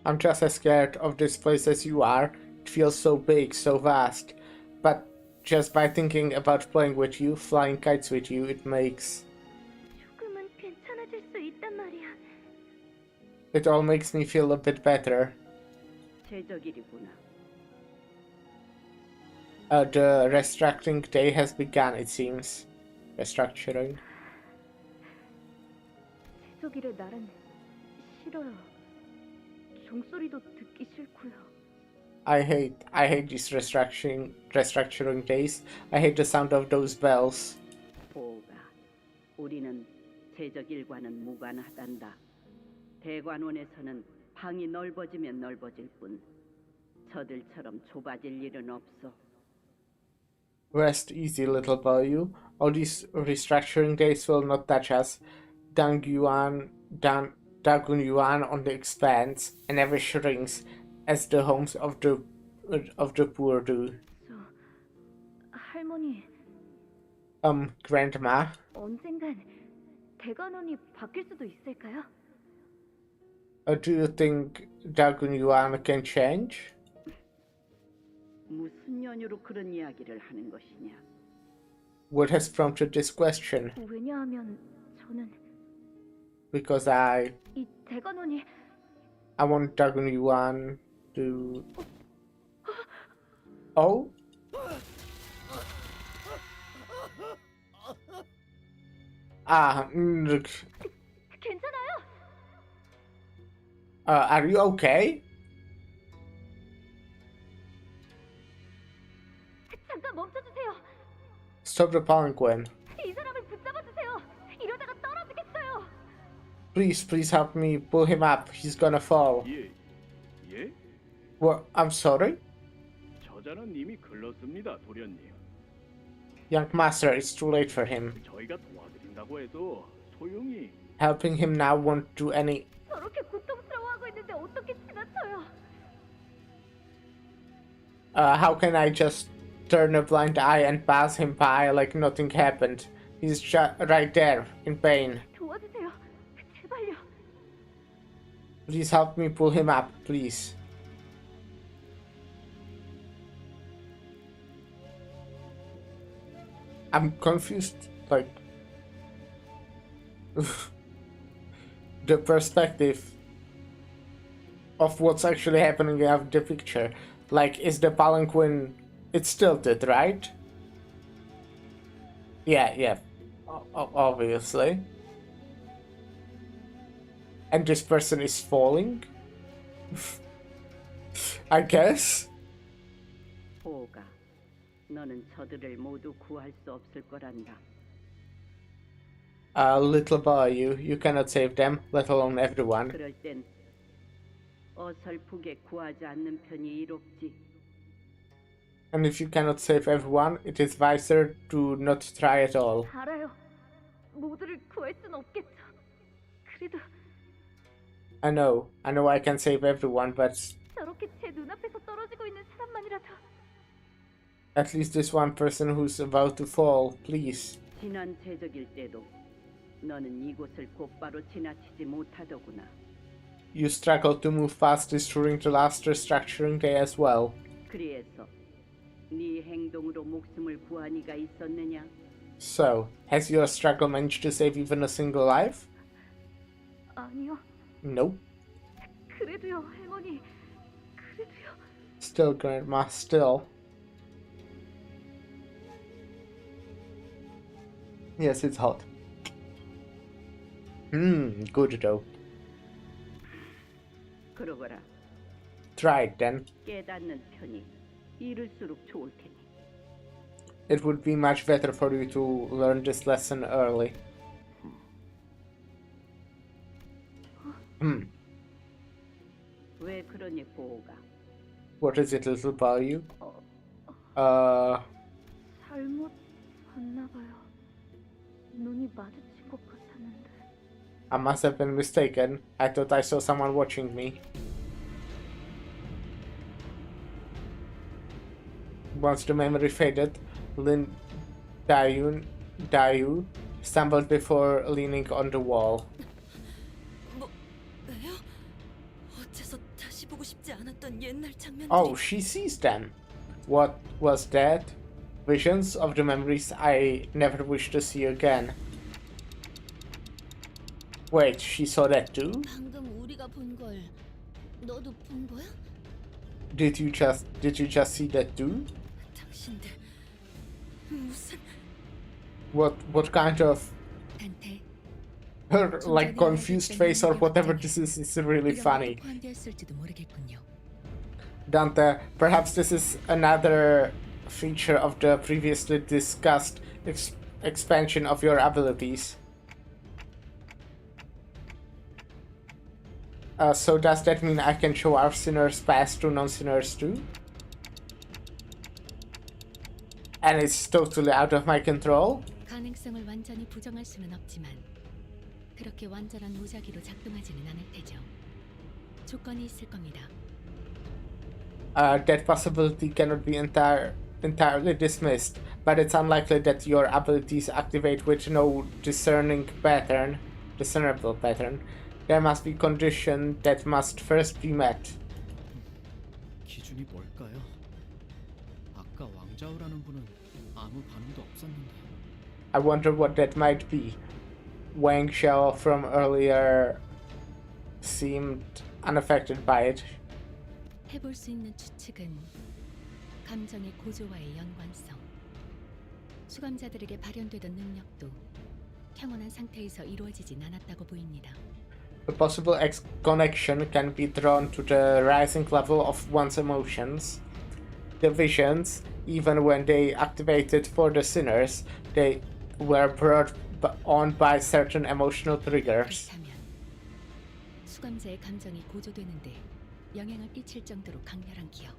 I'm just as scared of this place as you are. It feels so big, so vast. But just by thinking about playing with you, flying kites with you, it makes... 조금은 괜찮아질 수 있단 말이야. It all makes me feel a bit better. 제적일이구나. The restructuring day has begun, it seems. Restructuring. 제적일의 날은 싫어요. 종소리도 듣기 싫고요. I hate these restructuring days. I hate the sound of those bells. 보가, 우리는 제적일과는 무관하단다. 대관원에서는 방이 넓어지면 넓어질 뿐 저들처럼 좁아질 일은 없어. Rest easy, little boy. All these restructuring days will not touch us. Dagun Yuan on the expands and never shrinks as the homes of the poor do. 저 할머니 Grandma. 언젠간 대관원이 바뀔 수도 있을까요? Do you think Dagun Yuan can change? 무슨 연유로 그런 이야기를 하는 것이냐? What has prompted this question? 왜냐하면 저는 Because 이 대관원이 I want Dagun Yuan to... Oh? 괜찮아요? Are you okay? 잠깐 멈춰주세요. Stop the palanquin. 이 사람을 붙잡아주세요. 이러다가 떨어지겠어요. Please help me pull him up. He's gonna fall. 예? What? I'm sorry? 저자는 이미 글렀습니다, 도련님. Young master, it's too late for him. 저희가 도와드린다고 해도 소용이... Helping him now won't do any... 저렇게 고통스러워하고 있는데 어떻게 지나쳐요? How can I just turn a blind eye and pass him by like nothing happened? He's right there, in pain. 도와주세요. 제발요. Please help me pull him up, please. I'm confused, like... the perspective of what's actually happening in the picture. Like, is the palanquin... It's tilted, right? Yeah. Obviously. And this person is falling? I guess? 보가, 너는 저들을 모두 구할 수 없을 거란다. Little boy, you cannot save them, let alone everyone. 그럴 땐 어설프게 구하지 않는 편이 이롭지. And if you cannot save everyone, it is wiser to not try at all. 알아요. 모두를 구할 순 없겠죠. 그래도 I know I can save everyone, but 저렇게 제 눈앞에서 떨어지고 있는 사람만이라도 at least this one person who's about to fall, please. 지난 제적일 때도 너는 이곳을 곧바로 지나치지 못하더구나. You struggled to move past this during the last restructuring day as well. 그리해서 네 행동으로 목숨을 구한 이가 있었느냐? So, has your struggle managed to save even a single life? 아니요. Nope. 그래도요, 할머니. 그래도요. Still, Grandma, still. Yes, it's hot. Good though. 그러거라. Try it then. 깨닫는 편이 이를수록 좋을 테니. It would be much better for you to learn this lesson early. 왜 그러니 보호가? What is it, little value? 잘못 봤나 봐요. 눈이 마주친 것 같았는데. I must have been mistaken. I thought I saw someone watching me. Once the memory faded, Lin Dayu stumbled before leaning on the wall. 왜요? 어째서 다시 보고 싶지 않았던 옛날 장면들이. Oh, she sees them. What was that? Visions of the memories I never wish to see again. Wait, she saw that too? 방금 우리가 본 걸 너도 본 거야? Did you just see that too? 당신들 무슨 What kind of her like confused face or whatever this is really funny. 포함되었을지도 모르겠군요. Dante, perhaps this is another feature of the previously discussed expansion of your abilities. So does that mean I can show our sinners past to non-sinners too? And it's totally out of my control? 가능성을 완전히 부정할 수는 없지만 그렇게 완전한 무작위로 작동하지는 않을 테죠. 조건이 있을 겁니다. That possibility cannot be entirely dismissed, but it's unlikely that your abilities activate with no discernible pattern. There must be condition that must first be met. 기준이 뭘까요? 아까 왕자우라는 분은 아무 반응도 없었는데. I wonder what that might be. Wang Xiao from earlier seemed unaffected by it. 해볼 수 있는 추측은 감정의 고조와의 연관성, 수감자들에게 발현되던 능력도 평온한 상태에서 이루어지진 않았다고 보입니다. The possible connection can be drawn to the rising level of one's emotions. The visions, even when they activated for the sinners, they were brought on by certain emotional triggers. 수감자의 감정이 고조되는데 영향을 끼칠 정도로 강렬한 기억.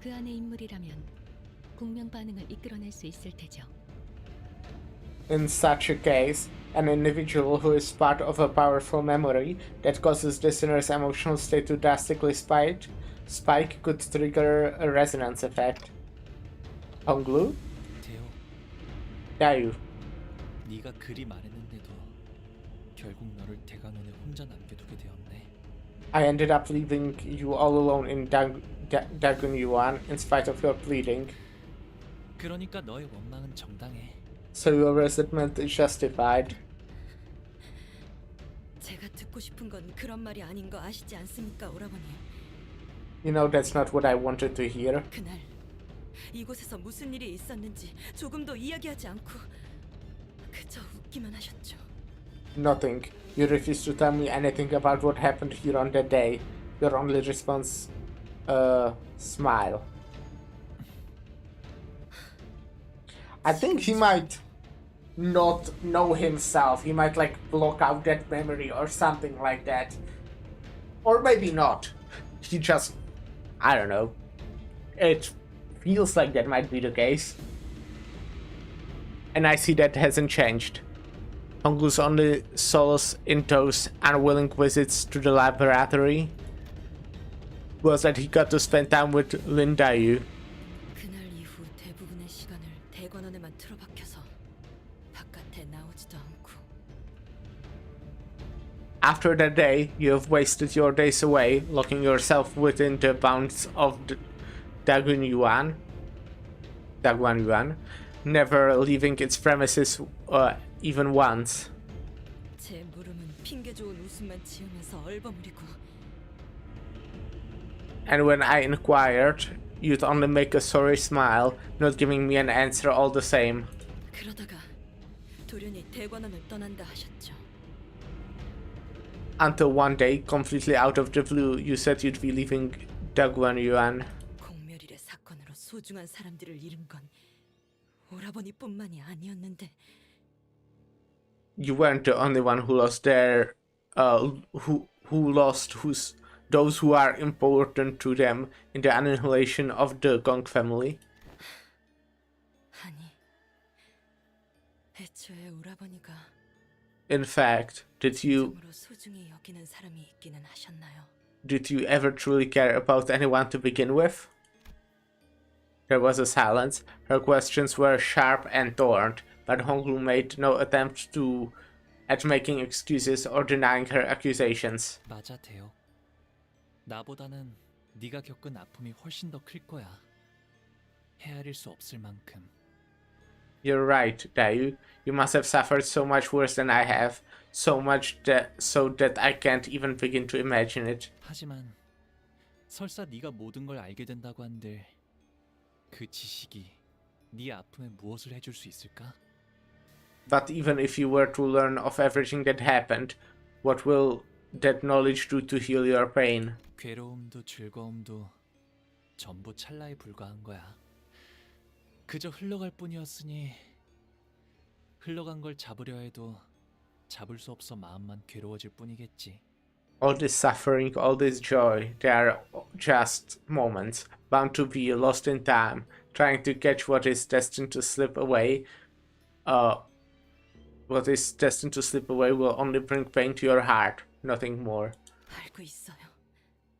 그 안의 인물이라면 공명 반응을 이끌어낼 수 있을 테죠. In such a case, an individual who is part of a powerful memory that causes the sinner's emotional state to drastically spike could trigger a resonance effect. Honglu? 대호, Dayu. 네가 그리 말했는데도 결국 너를 대관원에 혼자 남겨두게 되었네. I ended up leaving you all alone in Dagun Yuan in spite of your pleading. 그러니까 너의 원망은 정당해. So your resentment is justified. 제가 듣고 싶은 건 그런 말이 아닌 거 아시지 않습니까, 오라버니? You know that's not what I wanted to hear. 그날 이곳에서 무슨 일이 있었는지 조금도 이야기하지 않고 그저 웃기만 하셨죠. Nothing. You refused to tell me anything about what happened here on that day. Your only response, smile. I think he might not know himself. He might like block out that memory or something like that. Or maybe not. He just, I don't know. It feels like that might be the case. And I see that hasn't changed. Honglu's only solace in those unwilling visits to the laboratory was that he got to spend time with Lin Dayu. 그날 이후 대부분의 시간을 대관원에만 틀어박혀서 바깥에 나오지도 않고. After that day, you have wasted your days away, locking yourself within the bounds of Daguan Yuan, never leaving its premises even once. 제 물음은 핑계 좋은 웃음만 지으면서 얼버무리고 And when I inquired, you'd only make a sorry smile, not giving me an answer all the same. 그러다가 돌연히 대관원을 떠난다 하셨죠. Until one day, completely out of the blue, you said you'd be leaving Dagwon Yuan. 공멸일의 사건으로 소중한 사람들을 잃은 건 오라버니뿐만이 아니었는데 You weren't the only one who lost their, who lost those who are important to them in the annihilation of the Gong family. 아니, 애초에 오라버니가 In fact, did you 정으로 소중히 여기는 사람이 있기는 하셨나요? Did you ever truly care about anyone to begin with? There was a silence. Her questions were sharp and thorned, but Honglu made no attempt at making excuses or denying her accusations. 맞아, 대혁. 나보다는 네가 겪은 아픔이 훨씬 더 클 거야. 헤아릴 수 없을 만큼. You're right, Dayu. You must have suffered so much worse than I have, so that I can't even begin to imagine it. 하지만 설사 네가 모든 걸 알게 된다고 한들 그 지식이 네 아픔에 무엇을 해줄 수 있을까? But even if you were to learn of everything that happened, what will that knowledge do to heal your pain? 괴로움도 즐거움도 전부 찰나에 불과한 거야. 그저 흘러갈 뿐이었으니 흘러간 걸 잡으려 해도 잡을 수 없어 마음만 괴로워질 뿐이겠지. All this suffering, all this joy, they are just moments, bound to be lost in time, trying to catch what is destined to slip away. What is destined to slip away will only bring pain to your heart, nothing more. 알고 있어요.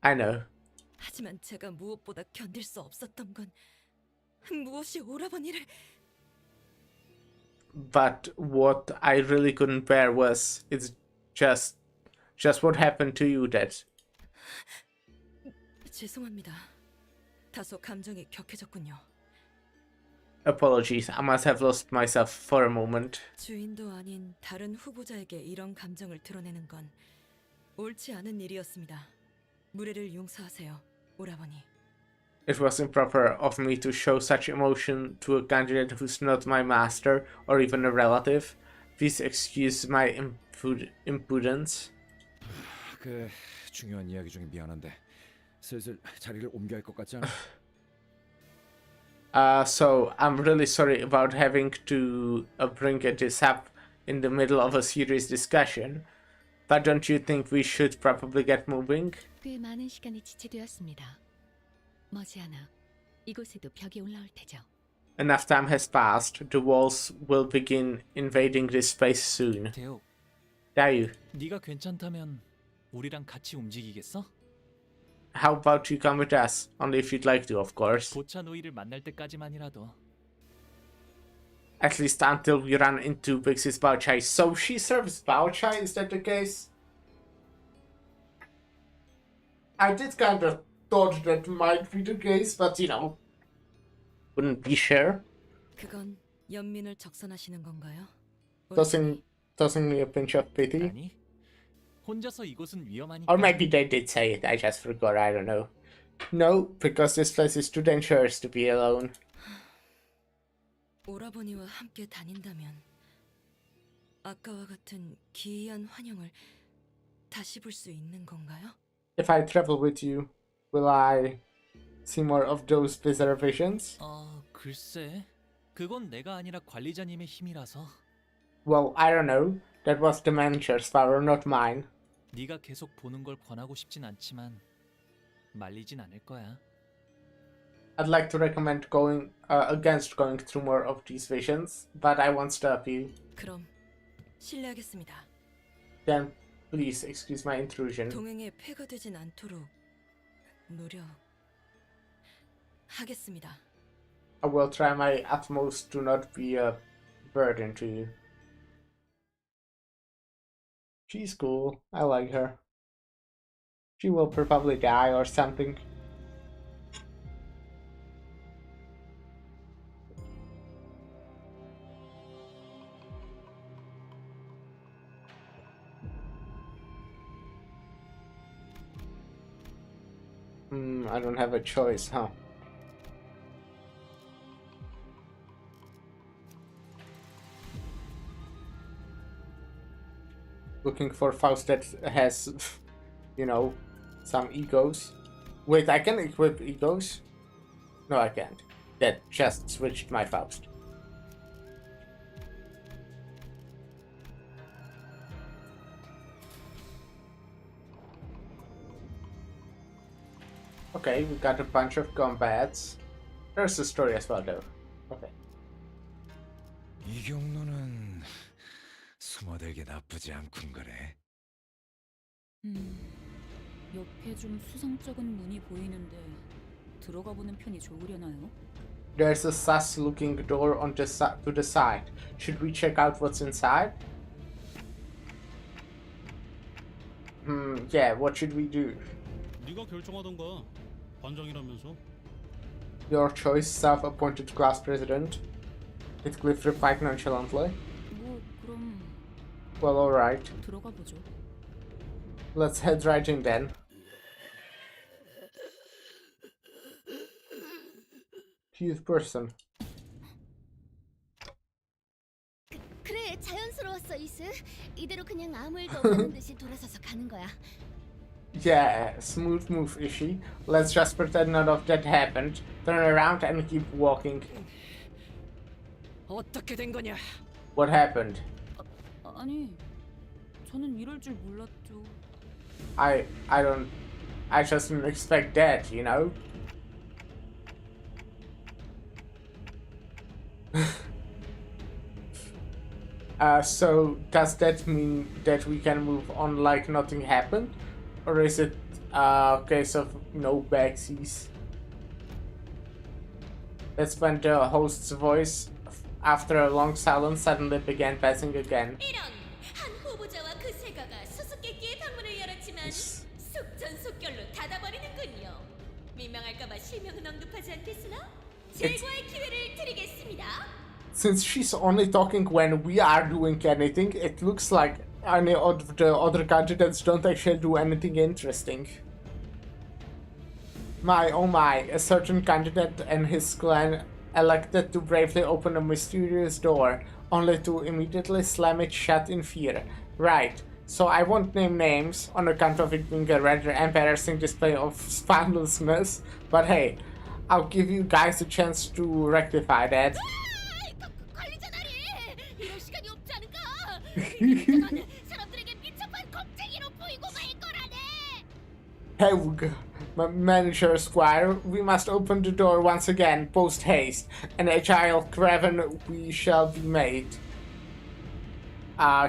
I know. 하지만 제가 무엇보다 견딜 수 없었던 건 무엇이 오라버니를 But what I really couldn't bear was it's just what happened to you that 죄송합니다. 다소 감정이 격해졌군요. apologies, I must have lost myself for a moment. 주인도 아닌 다른 후보자에게 이런 감정을 드러내는 건 옳지 않은 일이었습니다. 무례를 용서하세요, 오라버니. It was improper of me to show such emotion to a candidate who's not my master or even a relative. Please excuse my impudence. 그 중요한 이야기 중에 미안한데 슬슬 자리를 옮겨야 할 것 같지 않아? So I'm really sorry about having to bring this up in the middle of a serious discussion. But don't you think we should probably get moving? 꽤 많은 시간이 지체되었습니다. 머지않아 이곳에도 벽이 올라올 테죠. Enough time has passed. The walls will begin invading this space soon. 대혁, Dayu, 네가 괜찮다면 우리랑 같이 움직이겠어? how about you come with us? Only if you'd like to, of course. 보차 노이를 만날 때까지만이라도. At least until we run into Big Sis Bao Chai. So she serves Bao Chai, is that the case? I did kind of thought that might be the case, but you know, wouldn't be sure. 그건 연민을 적선하시는 건가요? Tossing me a pinch of pity. 아니, 혼자서 이곳은 위험하니까. Or maybe they did say it, I just forgot, I don't know. No, because this place is too dangerous to be alone. 오라버니와 함께 다닌다면 아까와 같은 기이한 환영을 다시 볼 수 있는 건가요? If I travel with you, will I see more of those bizarre visions? 글쎄, 그건 내가 아니라 관리자님의 힘이라서. Well, I don't know. That was the manager's power, not mine. 네가 계속 보는 걸 권하고 싶진 않지만 말리진 않을 거야. I'd like to recommend going against going through more of these visions, but I won't stop you. 그럼 실례하겠습니다. Then please excuse my intrusion. 동행에 폐가 되진 않도록 노력하겠습니다. I will try my utmost to not be a burden to you. She's cool. I like her. She will probably die or something. I don't have a choice, huh? Looking for Faust that has, you know, some egos. Wait, I can equip egos? No, I can't. That just switched my Faust. Okay, we got a bunch of combats. There's a story as well, though. Okay. 이 경로는 숨어들기 나쁘지 않군 거래. 옆에 좀 수상쩍은 문이 보이는데 들어가 보는 편이 좋으려나요? There's a sus-looking door on the to the side. Should we check out what's inside? Yeah, what should we do? 네가 결정하던가. 반장이라면서. Your choice, self-appointed class president. Heathcliff replied nonchalantly. 뭐 그럼 Well, alright. 들어가 보죠. Let's head right in then. Cute person. 그래, 자연스러웠어, 이스. 이대로 그냥 아무 일도 없다는 듯이 돌아서서 가는 거야. Yeah, smooth move, Ishi. Let's just pretend none of that happened. Turn around and keep walking. 어떻게 된 거냐? What happened? 아니, 저는 이럴 줄 몰랐죠. I just didn't expect that, you know? So does that mean that we can move on like nothing happened? Or is it a case of no backseas? That's when the host's voice, after a long silence, suddenly began passing again. 이런 한 후보자와 그 세가가 수수께끼의 방문을 열었지만 속전속결로 닫아버리는군요. 민망할까봐 실명은 언급하지 않겠으나 제거의 기회를 드리겠습니다. Since she's only talking when we are doing anything, it looks like any of the other candidates don't actually do anything interesting. My oh my, a certain candidate and his clan elected to bravely open a mysterious door, only to immediately slam it shut in fear. Right, so I won't name names on account of it being a rather embarrassing display of spinelessness, but hey, I'll give you guys a chance to rectify that. 이럴 시간이 없지 않은가? 사람들에게 민첩한 겁쟁이로 보이고 말 거라네. Hey, Manager Squire, we must open the door once again, post haste. An agile craven we shall be made.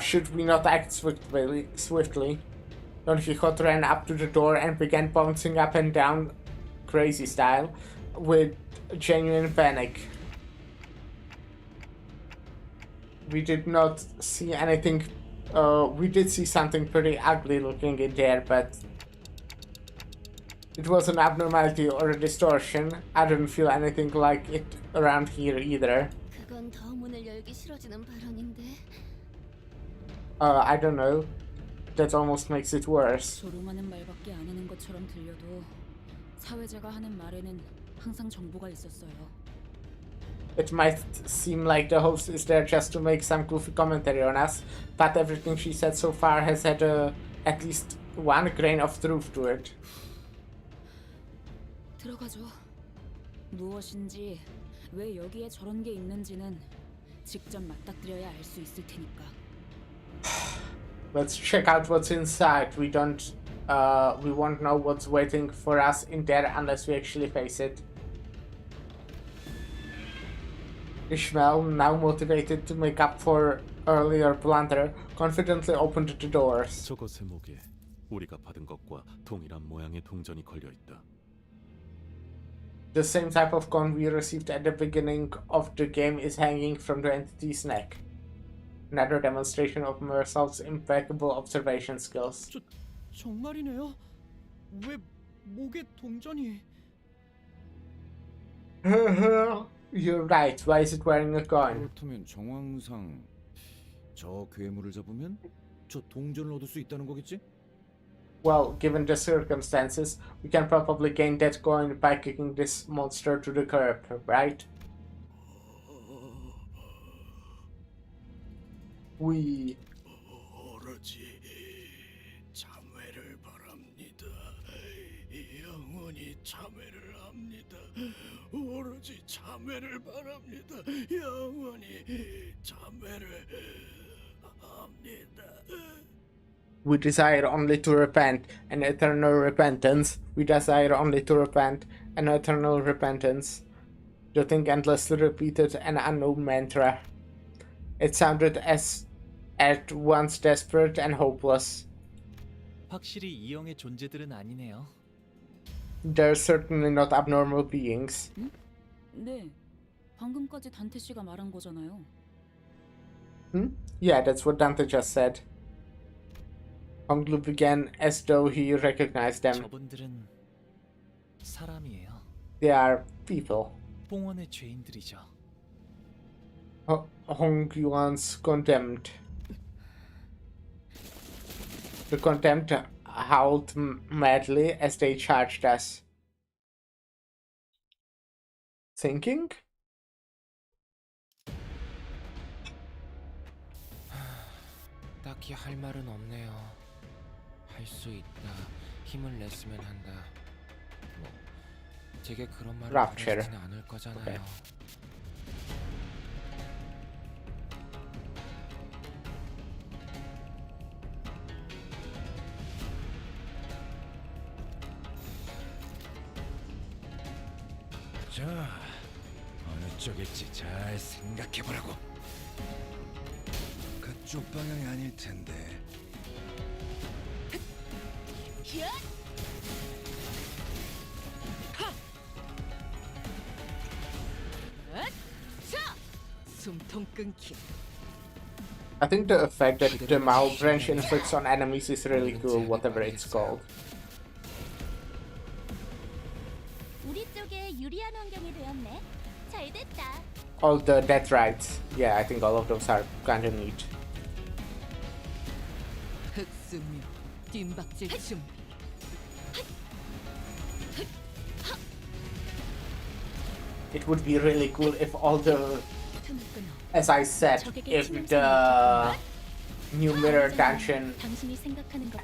Should we not act swiftly? Don Quixote ran up to the door and began bouncing up and down, crazy style, with genuine panic. We did not see anything. We did see something pretty ugly looking in there, but it was an abnormality or a distortion. I didn't feel anything like it around here either. 그건 더 문을 열기 싫어지는 발언인데. I don't know. That almost makes it worse. 조롱하는 말밖에 안 하는 것처럼 들려도 사회자가 하는 말에는 항상 정보가 있었어요. It might seem like the host is there just to make some goofy commentary on us, but everything she said so far has had at least one grain of truth to it. 들어가죠. 무엇인지 왜 여기에 저런 게 있는지는 직접 맞닥뜨려야 알 수 있을 테니까. Let's check out what's inside. We won't know what's waiting for us in there unless we actually face it. Ishmael, now motivated to make up for earlier blunder, confidently opened the doors. 저거 세목에 우리가 받은 것과 동일한 모양의 동전이 걸려 있다. The same type of coin we received at the beginning of the game is hanging from the entity's neck. Another demonstration of Mersault's impeccable observation skills. 정말이네요. 왜 목에 동전이? You're right. Why is it wearing a coin? 그렇다면 정황상 저 괴물을 잡으면 저 동전을 얻을 수 있다는 거겠지? well, given the circumstances, we can probably gain that coin by kicking this monster to the curb, right? We... 오로지 참회를 바랍니다. 영원히 참회를 합니다. 오로지 참회를 바랍니다. 영원히 참회를 합니다. We desire only to repent and eternal repentance. We desire only to repent and eternal repentance. The thing endlessly repeated an unknown mantra. It sounded as at once desperate and hopeless. 확실히 이형의 존재들은 아니네요. They're certainly not abnormal beings. 네, 방금까지 단테 씨가 말한 거잖아요. Yeah, that's what Dante just said. Honglu began as though he recognized them. 저분들은 사람이에요. They are people. 봉헌의 죄인들이죠. Hong Yuan's condemned. The contempt howled madly as they charged us. Thinking? 딱히 할 말은 없네요. 할 수 있다. 힘을 냈으면 한다. 뭐 제게 그런 말을 바라지는 않을 거잖아요. Okay. 자, 어느 쪽일지 잘 생각해보라고. 그쪽 방향이 아닐 텐데. 숨통 끊기. I think the effect that the Mao branch inflicts on enemies is really cool, whatever it's called. 우리 쪽에 유리한 환경이 되었네. 잘 됐다. All the death rights. Yeah, I think all of those are kinda neat. 흑수묘 뒷박질 준비. It would be really cool if all the, as I said, if the new mirror dungeon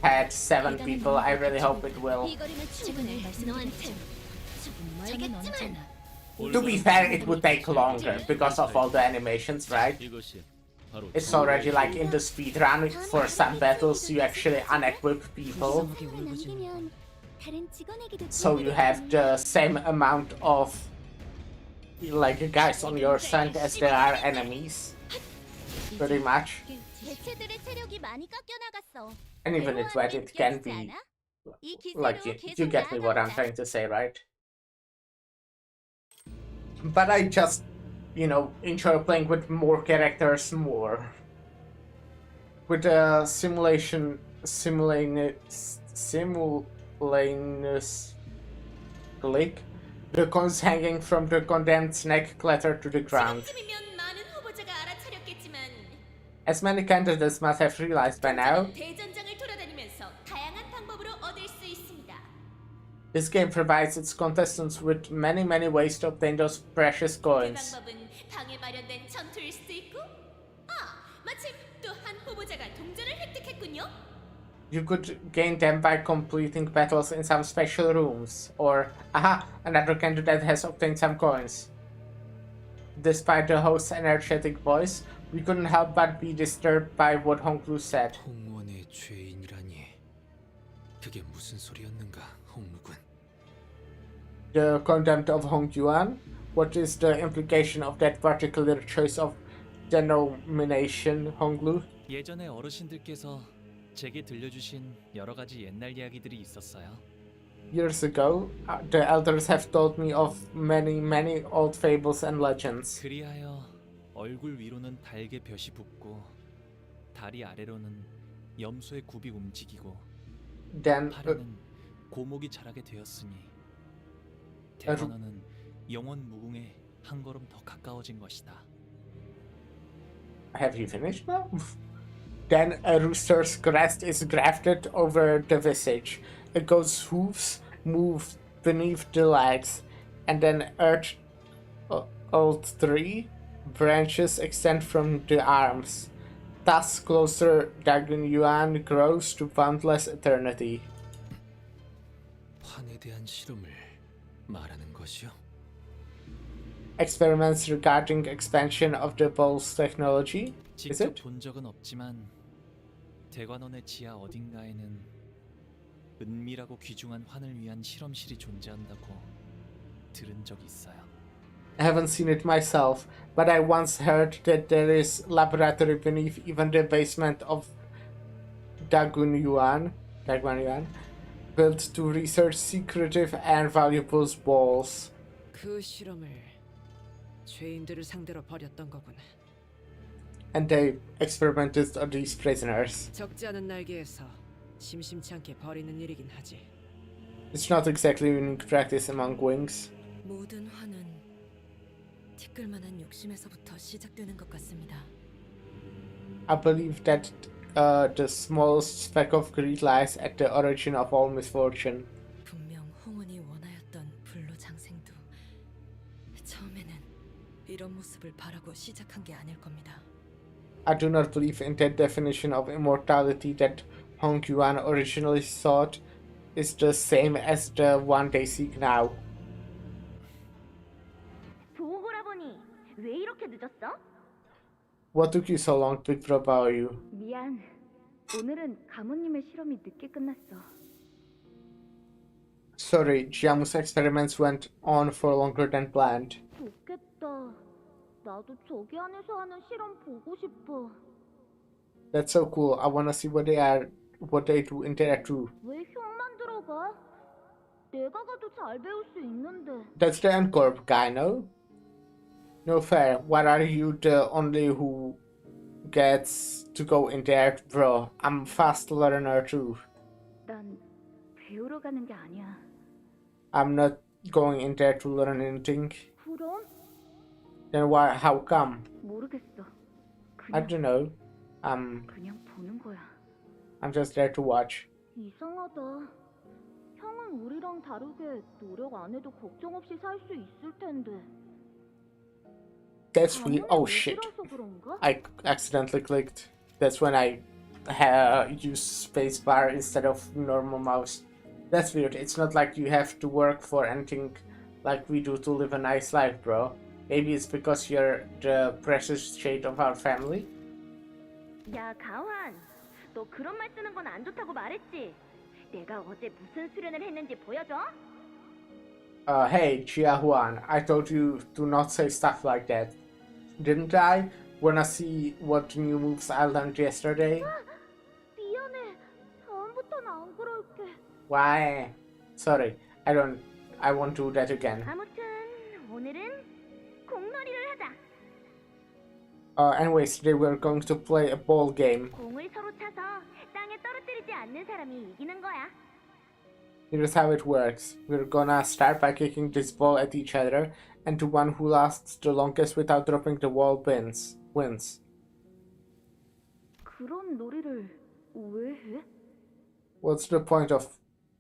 had 7 people. I really hope it will. To be fair, it would take longer because of all the animations, right? It's already like in the speedrun. For some battles you actually unequip people, so you have the same amount of like guys on your side as there are enemies, pretty much. And even if that, it can be like you get me what I'm trying to say, right? But I just, you know, enjoy playing with more characters more. With the simultaneous click, the coins hanging from the condemned's neck clatter to the ground. As many candidates must have realized by now, this game provides its contestants with many ways to obtain those precious coins. You could gain them by completing battles in some special rooms, or, aha, another candidate has obtained some coins. Despite the host's energetic voice, we couldn't help but be disturbed by what Honglu said. 홍원의 죄인이라니. 그게 무슨 소리였는가, 홍루군. The contempt of Hong Yuan? What is the implication of that particular choice of denomination, Honglu? 예전에 어르신들께서 제게 들려주신 여러 가지 옛날 이야기들이 있었어요. Years ago, the elders have told me of many old fables and legends. 그리하여 얼굴 위로는 달개 볕이 붓고 다리 아래로는 염소의 굽이 움직이고 Then, 팔에는 고목이 자라게 되었으니 대관원은 영원 무궁에 한 걸음 더 가까워진 것이다. Have you finished now? Then a rooster's crest is grafted over the visage. A goat's hooves move beneath the legs, and then earth old tree branches extend from the arms. Thus closer Dagon Yuan grows to boundless eternity. 환에 대한 실험을 말하는 것이요? Experiments regarding expansion of the bowl's technology? Is 직접 it? 본 적은 없지만 대관원의 지하 어딘가에는 은밀하고 귀중한 환을 위한 실험실이 존재한다고 들은 적이 있어요. I haven't seen it myself, but I once heard that there is laboratory beneath even the basement of Dagon Yuan, built to research secretive and valuable balls. 그 실험을 죄인들을 상대로 벌였던 거군. And they experimented on these prisoners. 적지 않은 날개에서 심심치 않게 벌이는 일이긴 하지. It's not exactly unique practice among wings. 모든 화는 티끌만한 욕심에서부터 시작되는 것 같습니다. I believe that the smallest speck of greed lies at the origin of all misfortune. 분명 홍원이 원하였던 불로장생도 처음에는 이런 모습을 바라고 시작한 게 아닐 겁니다. I do not believe in that definition of immortality that Hong Yuan originally thought is the same as the one they seek now. 보고라 보니 왜 이렇게 늦었어? What took you so long, Big Bro Bao? 미안. 오늘은 가모님의 실험이 늦게 끝났어. Sorry, Jiamu's experiments went on for longer than planned. 좋겠다. 나도 저기 안에서 하는 실험 보고 싶어. That's so cool. I wanna see what they do in there too. 왜 형만 들어가? 내가 가도 잘 배울 수 있는데. That's the Encore guy, no? No fair. Why are you the only who gets to go in there, bro? I'm a fast learner too. 난 배우러 가는 게 아니야. I'm not going in there to learn anything. 그럼? Then why? How come? 모르겠어. I don't know. I'm 그냥 보는 거야. just there to watch. 이상하다. 형은 우리랑 다르게 노력 안 해도 걱정 없이 살 수 있을 텐데. That's weird. Oh shit! I accidentally clicked. That's when I used spacebar instead of normal mouse. That's weird. It's not like you have to work for anything like we do to live a nice life, bro. Maybe it's because you're the precious shade of our family? 야, 가환. 너 그런 말 쓰는 건 안 좋다고 말했지? 내가 어제 무슨 수련을 했는지 보여줘? Hey, Chia Huan, I told you to not say stuff like that. Didn't I? Wanna see what new moves I learned yesterday? 미안해. 다음부터는 안 그럴게. Why? Sorry, I won't do that again. 아무튼 오늘은 공놀이를 하자. Anyways, today we're going to play a ball game. 공을 서로 차서 땅에 떨어뜨리지 않는 사람이 이기는 거야. Here's how it works. We're gonna start by kicking this ball at each other, and the one who lasts the longest without dropping the ball wins. 그런 놀이를 왜 해? What's the point of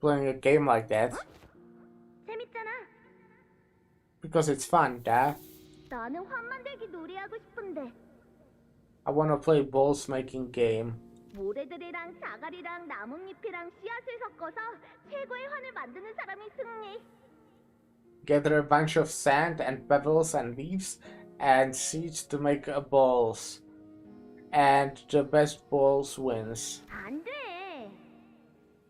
playing a game like that? 재밌잖아. Because it's fun, Dad. 나는 환 만들기 놀이하고 싶은데. I wanna play balls making game. 모래들이랑 자갈이랑 나뭇잎이랑 씨앗을 섞어서 최고의 환을 만드는 사람이 승리. Gather a bunch of sand and pebbles and leaves and seeds to make a balls. And the best balls wins. 안 돼.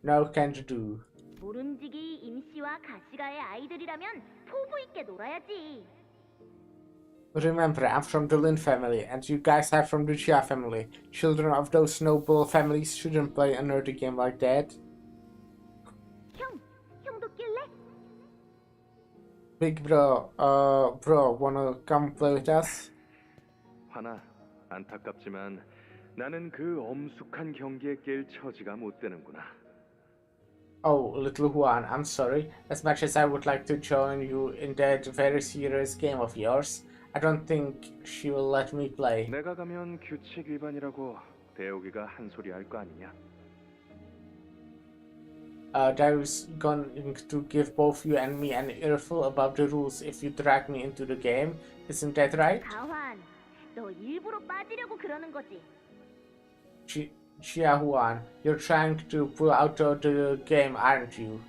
No can't do. 모름지기 임씨와 가시가의 아이들이라면 포부 있게 놀아야지. Remember, I'm from the Lin family, and you guys are from the Chia family. Children of those noble families shouldn't play a nerdy game like that. 형도 낄래? Big bro, wanna come play with us? 하나, 안타깝지만 나는 그 엄숙한 경기에 깰 처지가 못 되는구나. Oh, little Juan, I'm sorry. As much as I would like to join you in that very serious game of yours, I don't think she will let me play. 내가 가면 규칙 위반이라고 대우기가 한 소리 할 거 아니냐? Darius going to give both you and me an earful about the rules if you drag me into the game. Isn't that right? 가환, 너 일부러 빠지려고 그러는 거지? Xiaohuan, you're trying to pull out of the game, aren't you?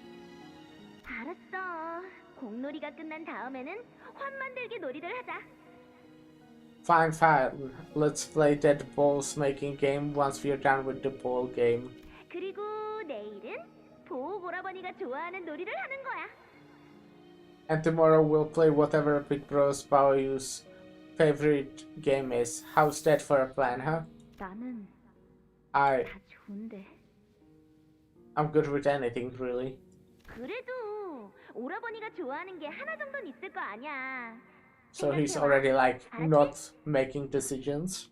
알았어. 공놀이가 끝난 다음에는 환 만들기 놀이를 하자. Fine, fine. Let's play that balls making game once we're done with the ball game. 그리고 내일은 보호 오라버니가 좋아하는 놀이를 하는 거야. And tomorrow we'll play whatever Big Bros Baoyu's favorite game is. How's that for a plan, huh? 나는 다 좋은데. I'm good with anything, really. 그래도 오라버니가 좋아하는 게 하나 정도는 있을 거 아니야. So he's already like not making decisions.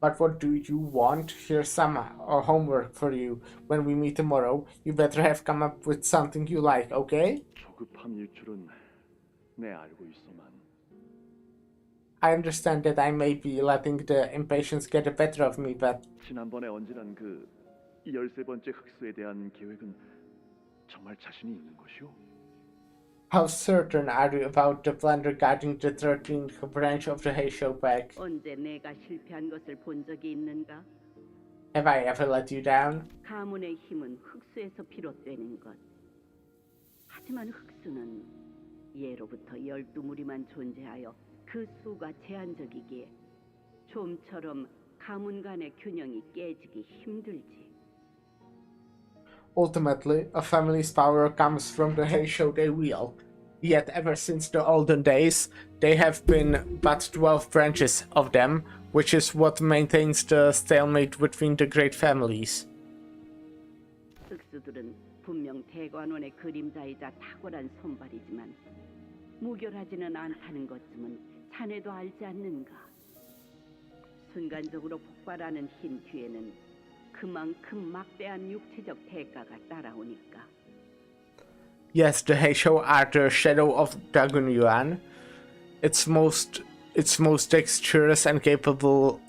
But what do you want? Here's some homework for you. When we meet tomorrow, you better have come up with something you like, okay? 조급함 일줄은 내 알고 있어만. I understand that I may be letting the impatience get the better of me, but 지난번에 언질한 그 13번째 흑수에 대한 계획은 정말 자신이 있는 것이오? how certain are you about the plan regarding the 13th branch of the Heisho pack? 언제 내가 실패한 것을 본 적이 있는가? Have I ever let you down? 가문의 힘은 흑수에서 비롯되는 것. 하지만 흑수는 예로부터 12무리만 존재하여 그 수가 제한적이기에 좀처럼 가문 간의 균형이 깨지기 힘들지. Ultimately, a family's power comes from the Heisho they wield. Yet ever since the olden days, there have been but 12 branches of them, which is what maintains the stalemate between the great families. 흑수들은 분명 대관원의 그림자이자 탁월한 손발이지만 무결하지는 않다는 것쯤은 자네도 알지 않는가? 순간적으로 폭발하는 힘 뒤에는 그만큼 막대한 육체적 대가가 따라오니까. Yes, the Heisho are the shadow of Dragon Yuan. Its most dexterous and capable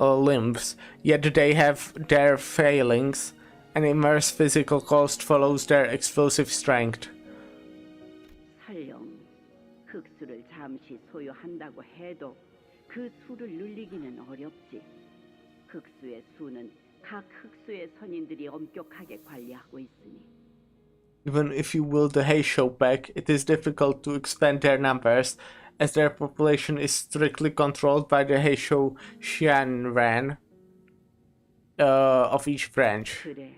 limbs, yet they have their failings. An immense physical cost follows their explosive strength. 설령 흑수를 잠시 소유한다고 해도 그 수를 늘리기는 어렵지. 흑수의 수는 각 흑수의 선인들이 엄격하게 관리하고 있으니. Even if you will the Heisho back, it is difficult to expand their numbers, as their population is strictly controlled by the Heisho Xianran of each branch. 그래,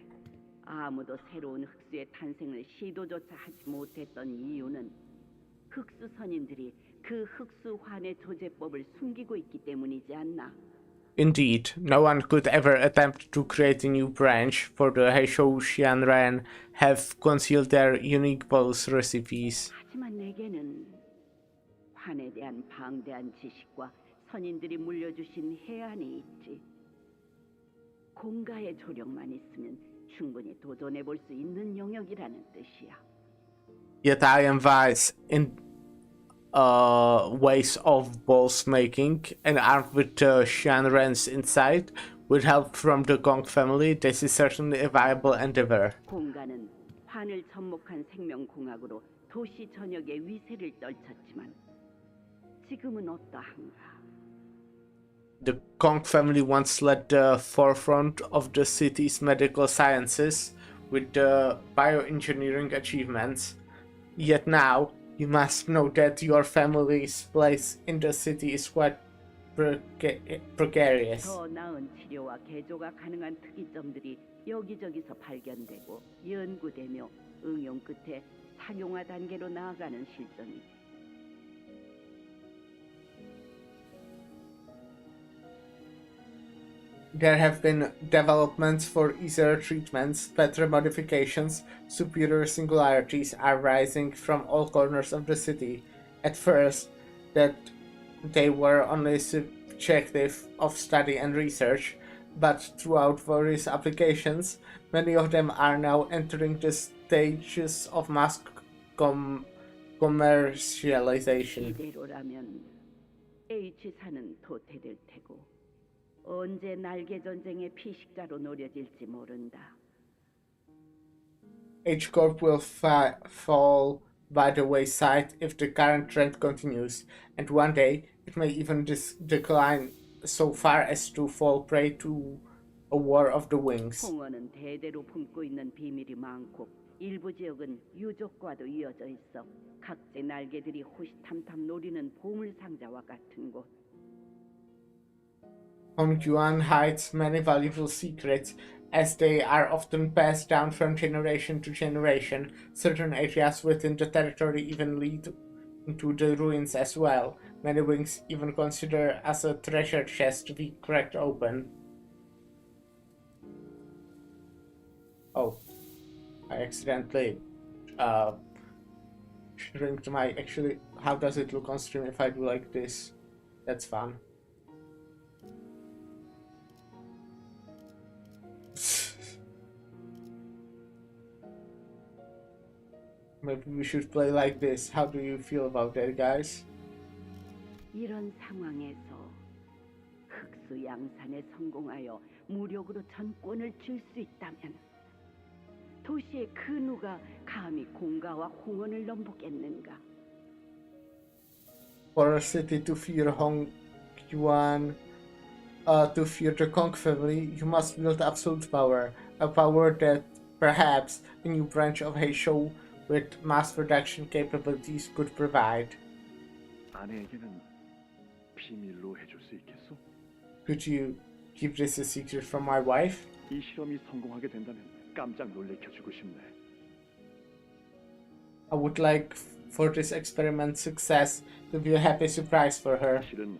아무도 새로운 흑수의 탄생을 시도조차 하지 못했던 이유는 흑수 선인들이 그 흑수 환의 조제법을 숨기고 있기 때문이지 않나? Indeed, no one could ever attempt to create a new branch, for the Heisho Xianran have concealed their unique both recipes. 하지만 내게는 환에 대한 방대한 지식과 선인들이 물려주신 해안이 있지. 공가의 조력만 있으면 충분히 도전해 볼 수 있는 영역이라는 뜻이야. Yet I am wise in ways of balls making, and armed with Xianran's insight, with help from the Gong family, this is certainly a viable endeavor. 공가는 환을 접목한 생명공학으로 도시 전역에 위세를 떨쳤지만 지금은 어떠한가? The Gong family once led the forefront of the city's medical sciences with the bioengineering achievements. Yet now, you must know that your family's place in the city is quite precarious. 더 나은 치료와 개조가 가능한 특이점들이 여기저기서 발견되고 연구되며 응용 끝에 상용화 단계로 나아가는 실정이지. There have been developments for easier treatments, better modifications, superior singularities are rising from all corners of the city. At first, that they were only subjective of study and research, but throughout various applications, many of them are now entering the stages of mass commercialization. 이대로라면 H사는 도태될 테고 언제 날개 전쟁의 피식자로 노려질지 모른다. H-Corp will fall by the wayside if the current trend continues, and one day it may even decline so far as to fall prey to a war of the wings. 홍어는 대대로 품고 있는 비밀이 많고 일부 지역은 유족과도 이어져 있어 각지 날개들이 호시탐탐 노리는 보물 상자와 같은 곳. Hongyuan hides many valuable secrets, as they are often passed down from generation to generation. Certain areas within the territory even lead into the ruins as well. Many wings even consider as a treasure chest to be cracked open. Oh, I accidentally shrinked my... Actually, how does it look on stream if I do like this? That's fun. Maybe we should play like this. How do you feel about that, guys? 이런 상황에서 흑수 양산에 성공하여 무력으로 전권을 줄 수 있다면 도시의 그 누가 감히 공가와 홍원을 넘보겠는가? For a city to fear Hongyuan, to fear the Kong family, you must wield absolute power. A power that perhaps a new branch of Heishou with mass production capabilities could provide. 아내에게는 비밀로 해줄 수 있겠소? Could you keep this a secret from my wife? 이 실험이 성공하게 된다면 깜짝 놀래켜주고 싶네. I would like for this experiment success to be a happy surprise for her. 실은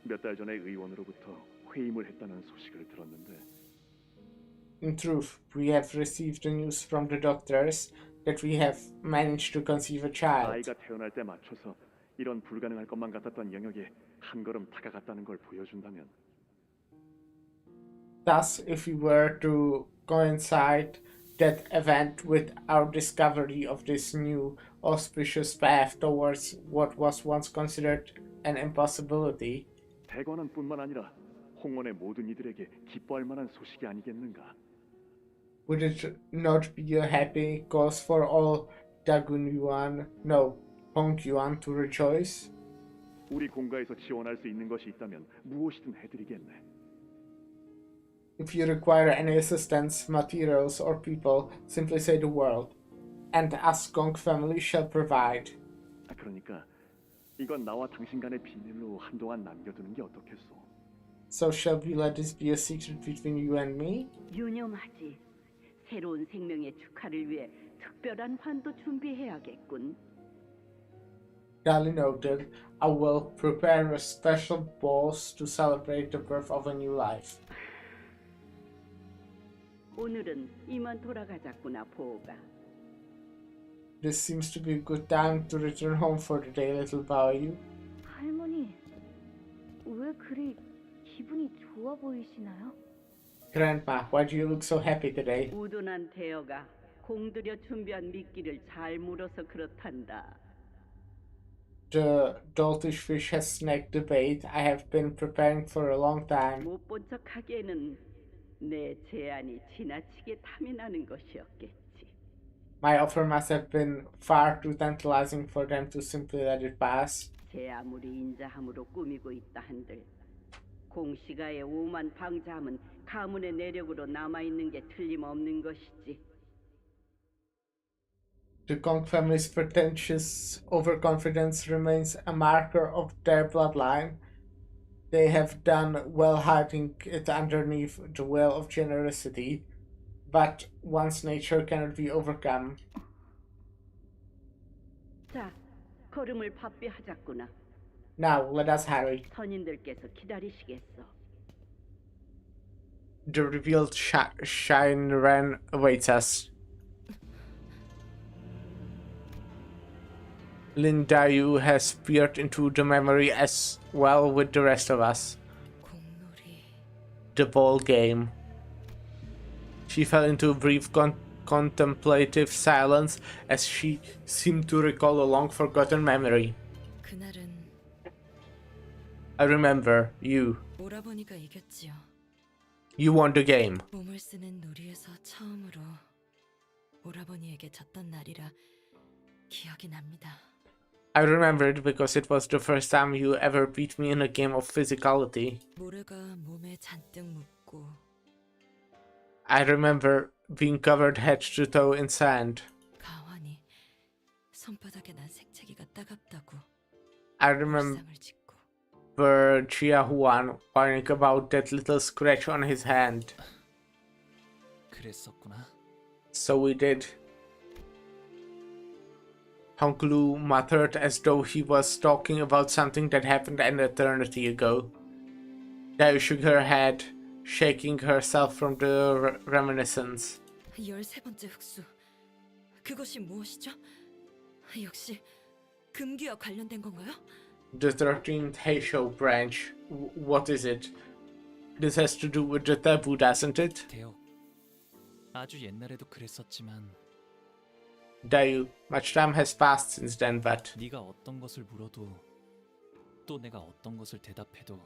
몇 달 전에 의원으로부터 회임을 했다는 소식을 들었는데 In truth, we have received the news from the doctors that we have managed to conceive a child. 아이가 태어날 때 맞춰서 이런 불가능할 것만 같았던 영역에 한 걸음 다가갔다는 걸 보여준다면 Thus, if we were to coincide that event with our discovery of this new auspicious path towards what was once considered an impossibility, 대관원뿐만 아니라 홍원의 모든 이들에게 기뻐할 만한 소식이 아니겠는가? would it not be a happy cause for all Hongyuan to rejoice? 우리 공가에서 지원할 수 있는 것이 있다면 무엇이든 해드리겠네. If you require any assistance, materials, or people, simply say the word, and us Gong family shall provide. 그러니까 이건 나와 당신 간의 비밀로 한동안 남겨두는 게 어떻겠소? So shall we let this be a secret between you and me? 유념하지. 새로운 생명의 축하를 위해 특별한 환도 준비해야겠군. Duly noted. I will prepare a special balls to celebrate the birth of a new life. 오늘은 이만 돌아가자꾸나 보가. This seems to be a good time to return home for the day, little Bao. 할머니, 왜 그리 기분이 좋아 보이시나요? Grandma, why do you look so happy today? 우둔한 태여가 공들여 준비한 미끼를 잘 물어서 그렇단다. The doltish fish has snagged the bait I have been preparing for a long time. 못 본 척하기에는 내 제안이 지나치게 탐이 나는 것이었겠지. My offer must have been far too tantalizing for them to simply let it pass. 제 아무리 인자함으로 꾸미고 있다 한들 공시가의 오만 방자함은 가문의 내력으로 남아있는 게 틀림없는 것이지. The Kong family's pretentious overconfidence remains a marker of their bloodline. They have done well hiding it underneath the veil of generosity, but one's nature cannot be overcome. 자, 걸음을 바삐 하자꾸나. Now, let us hurry. 선인들께서 기다리시겠어. The revealed Shine Ren awaits us. Lin Dayu has peered into the memory as well with the rest of us. The ball game. She fell into a brief contemplative silence as she seemed to recall a long forgotten memory. 그날은 I remember you. 오라버니가 이겼지요. You won the game. 몸을 쓰는 놀이에서 처음으로 오라버니에게 졌던 날이라 기억이 납니다. I remember it because it was the first time you ever beat me in a game of physicality. 모래가 몸에 잔뜩 묻고 I remember being covered head to toe in sand. 가환이 손바닥에 난 색채기가 따갑다고 I remember Jia Huan whining about that little scratch on his hand. 그랬었구나. So we did. Honglu muttered as though he was talking about something that happened an eternity ago. Dayu shook her head, shaking herself from the reminiscence. 13번째 흑수. 그것이 무엇이죠? 역시 금기와 관련된 건가요? The 13th Heisho branch. What is it? This has to do with the taboo, doesn't it? 대혁, 아주 옛날에도 그랬었지만 Dayu, much time has passed since then, but 네가 어떤 것을 물어도 또 내가 어떤 것을 대답해도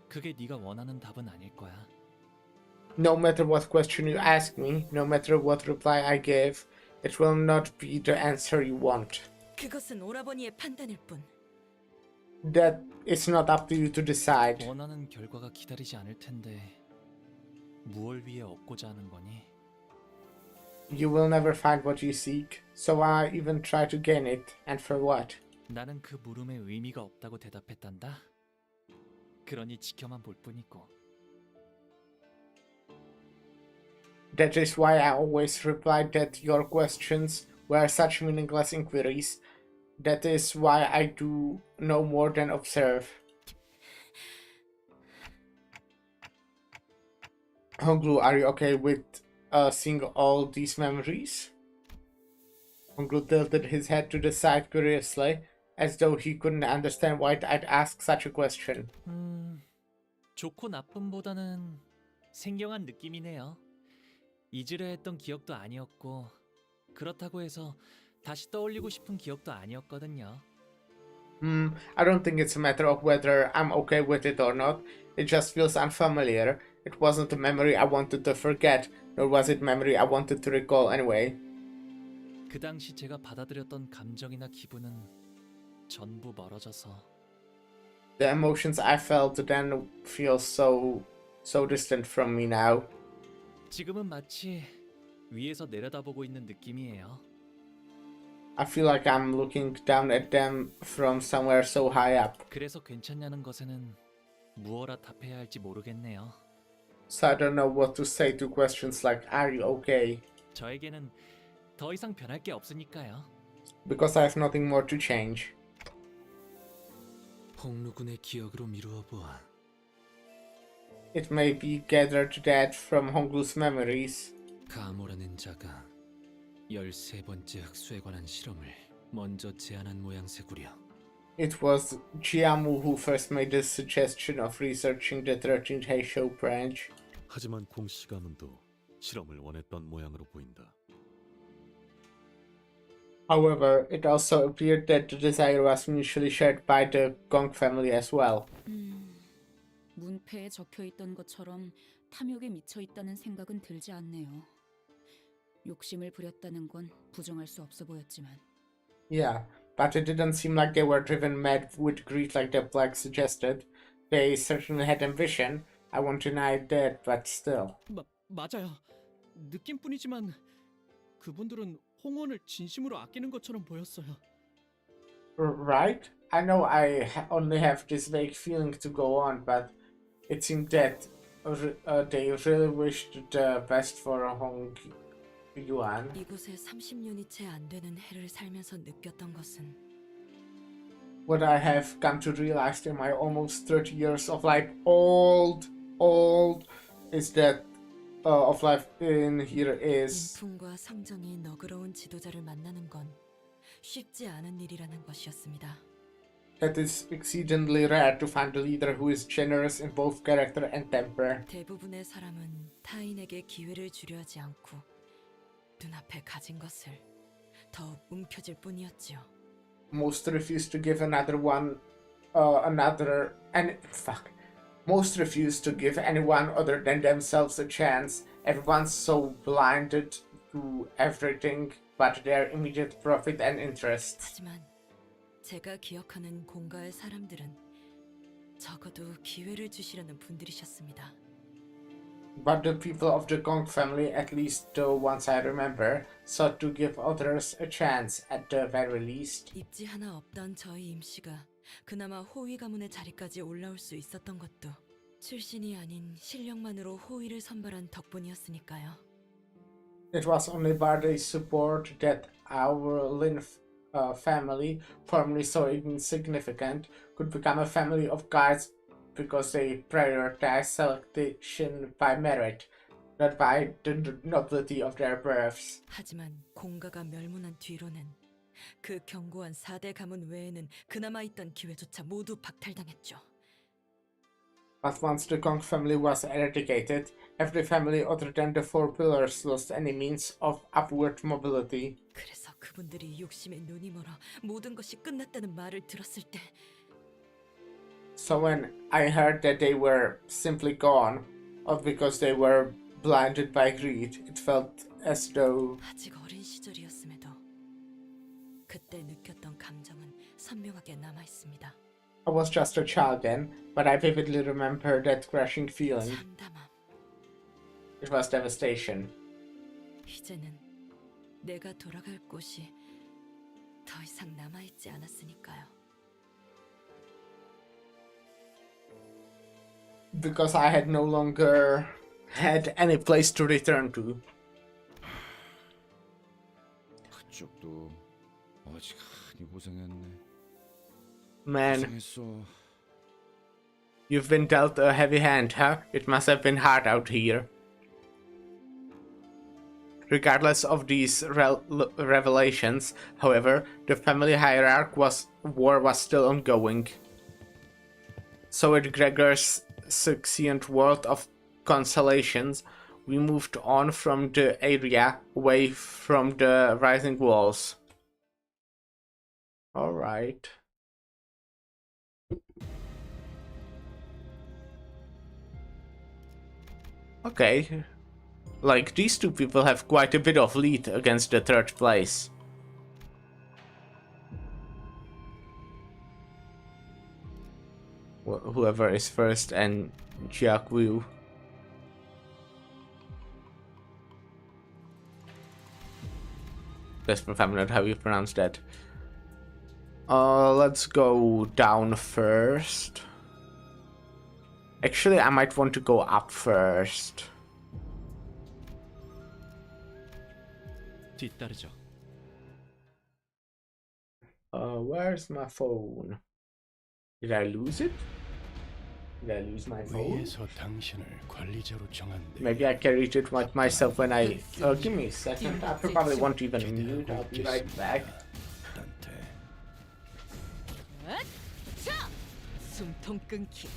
그게 네가 원하는 답은 아닐 거야. no matter what question you ask me, no matter what reply I give, it will not be the answer you want. 그것은 오라버니의 판단일 뿐. That is not up to you to decide. 원하는 결과가 기다리지 않을 텐데 무얼 위해 얻고자 하는 거니? You will never find what you seek, so why even try to gain it, and for what? 나는 그 물음에 의미가 없다고 대답했단다. 그러니 지켜만 볼 뿐이고. That is why I always replied that your questions were such meaningless inquiries. That is why I do no more than observe. Honglu, are you okay with seeing all these memories? Honglu tilted his head to the side curiously, as though he couldn't understand why I'd ask such a question. 좋고 나쁨보다는 생경한 느낌이네요. 잊으려 했던 기억도 아니었고 그렇다고 해서 다시 떠올리고 싶은 기억도 아니었거든요. I don't think it's a matter of whether I'm okay with it or not. It just feels unfamiliar. It wasn't a memory I wanted to forget, nor was it memory I wanted to recall anyway. 그 당시 제가 받아들였던 감정이나 기분은 전부 멀어져서 The emotions I felt then feel so distant from me now. 지금은 마치 위에서 내려다보고 있는 느낌이에요. I feel like I'm looking down at them from somewhere so high up. 그래서 괜찮냐는 것에는 무엇라 답해야 할지 모르겠네요. So I don't know what to say to questions like, are you okay? 저에게는 더 이상 변할 게 없으니까요. Because I have nothing more to change. 홍루군의 기억으로 미루어 보아. It may be gathered that from Honglu's memories. 가모라는 자가 13번째 흑수에 관한 실험을 먼저 제안한 모양새구려. It was Jiamu who first made the suggestion of researching the 13th Heisho branch. 하지만 공씨 가문도 실험을 원했던 모양으로 보인다. However, it also appeared that the desire was mutually shared by the Gong family as well. 문패에 적혀 있던 것처럼 탐욕에 미쳐 있다는 생각은 들지 않네요. 욕심을 부렸다는 건 부정할 수 없어 보였지만. Yeah, but it didn't seem like they were driven mad with greed like the plague suggested. They certainly had ambition. I won't deny that, but still. 맞아요. 느낌뿐이지만 그분들은 홍원을 진심으로 아끼는 것처럼 보였어요. Right? I know I only have this vague feeling to go on, but it seemed that they really wished the best for Hong Yuan. 이곳에 30년이 채 안 되는 해를 살면서 느꼈던 것은 What I have come to realize in my almost 30 years of life, old, is that of life in here is 인품과 성정이 너그러운 지도자를 만나는 건 쉽지 않은 일이라는 것이었습니다. that it's exceedingly rare to find a leader who is generous in both character and temper. 대부분의 사람은 타인에게 기회를 주려 하지 않고 눈앞에 가진 것을 더 움켜쥘 뿐이었지요. Most refuse to give another one Most refuse to give anyone other than themselves a chance. Everyone's so blinded to everything but their immediate profit and interests. 하지만 제가 기억하는 공가의 사람들은 적어도 기회를 주시려는 분들이셨습니다. But the people of the Gong family, at least the ones I remember, sought to give others a chance at the very least. 입지 하나 없던 저희 임씨가 그나마 호위 가문의 자리까지 올라올 수 있었던 것도 출신이 아닌 실력만으로 호위를 선발한 덕분이었으니까요. It was only by the support that our Lin family, formerly so insignificant, could become a family of guides because they prioritized selection by merit, not by the nobility of their births. 하지만 공가가 멸문한 뒤로는 그 견고한 4대 가문 외에는 그나마 있던 기회조차 모두 박탈당했죠. But once the Gong family was eradicated, every family other than the four pillars lost any means of upward mobility. 그래서 그분들이 욕심에 눈이 멀어 모든 것이 끝났다는 말을 들었을 때 So when I heard that they were simply gone, or because they were blinded by greed, it felt as though 아직 어린 시절이었음에도 그때 느꼈던 감정은 선명하게 남아 있습니다. I was just a child then, but I vividly remember that crushing feeling. It was devastation. 이제는 내가 돌아갈 곳이 더 이상 남아 있지 않았으니까요. Because I had no longer had any place to return to. 그쪽도 어지간히 고생했네. Man, 고생했어. you've been dealt a heavy hand, huh? It must have been hard out here. Regardless of these revelations, however, the family war was still ongoing. So with Gregor's succinct word of consolations, we moved on from the area, away from the rising walls. Alright. Okay. Like, these two people have quite a bit of lead against the third place. Whoever is first and Jiaku. Best from not how you pronounce that. Let's go down first. Actually, I might want to go up first. 뒤따르죠. Where's my phone? Did I lose it? Did I lose my phone? 위에서 당신을 관리자로 정한대. Maybe I carried it with myself when I... give me a second. I probably won't even mute. I'll be right back. 자, 숨통 끊기.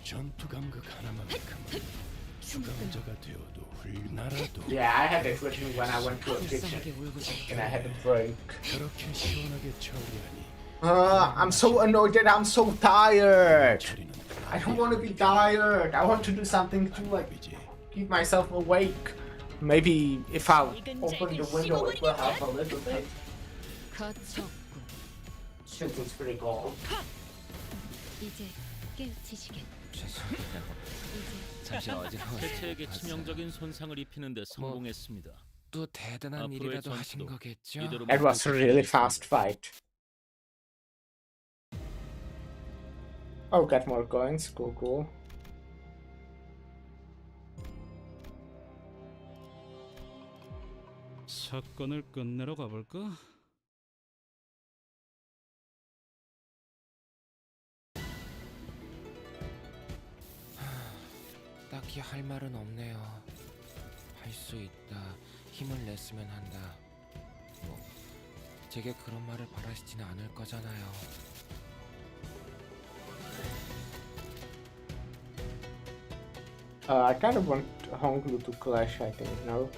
전투 감각 하나만큼 주강자가 되어도 훌나라도. Yeah, I had it with me when I went to a kitchen and I had a break. 그렇게 시원하게 처리하니. I'm so annoyed that I'm so tired. I don't want to be tired. I want to do something to like keep myself awake. Maybe if I open the window it will help a little bit. Since it's pretty cold. 이제 깨우치시겠. 잠시 어지러워. 체체에게 치명적인 손상을 입히는데 성공했습니다. 또 대단한 일이라도 하신 거겠죠? That was a really fast fight. Oh, got more coins. Cool, cool. 사건을 끝내러 가볼까? 딱히 할 말은 없네요. 할 수 있다. 힘을 냈으면 한다. 뭐 제게 그런 말을 바라시지는 않을 거잖아요. I kind of want Honglu to clash, I think, no?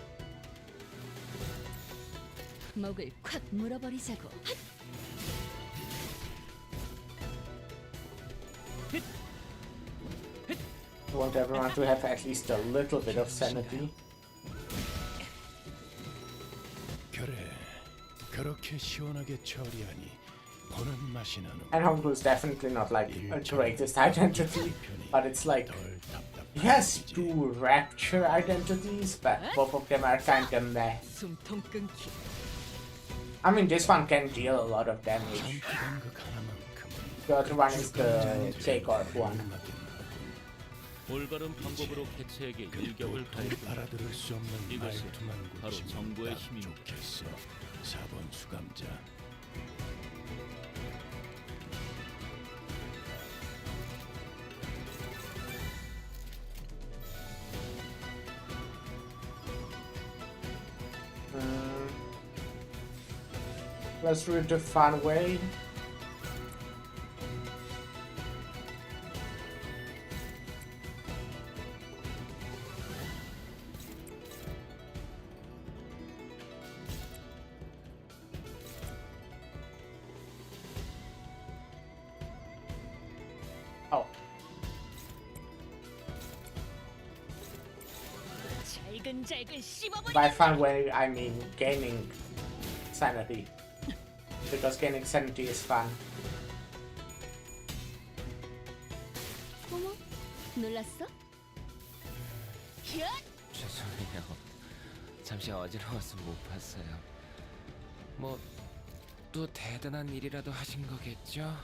목을 콱 물어버리자고. I want everyone to have at least a little bit of sanity. 그래, 그렇게 시원하게 처리하니 보는 맛이 나는. And Honglu is definitely not like a greatest identity, but it's like he has two rapture identities, but both of them are kind of meh. 숨통 끊기. I mean, this one can deal a lot of damage. The other one is the takeoff one. 올바른 방법으로 개체에게 일격을 가해주는 알아들을 수 없는 이것이 말투만 바로 고치면 정보의 딱 힘입니다. 좋겠어. 4번 수감자. Let's do it the fun way. Oh. 잘근잘근 씹어버려. By fun way, I mean gaining sanity. Because gaining sanity is fun. 어머, 놀랐어? 죄송해요. 잠시 어지러워서 못 봤어요. 뭐 또 대단한 일이라도 하신 거겠죠?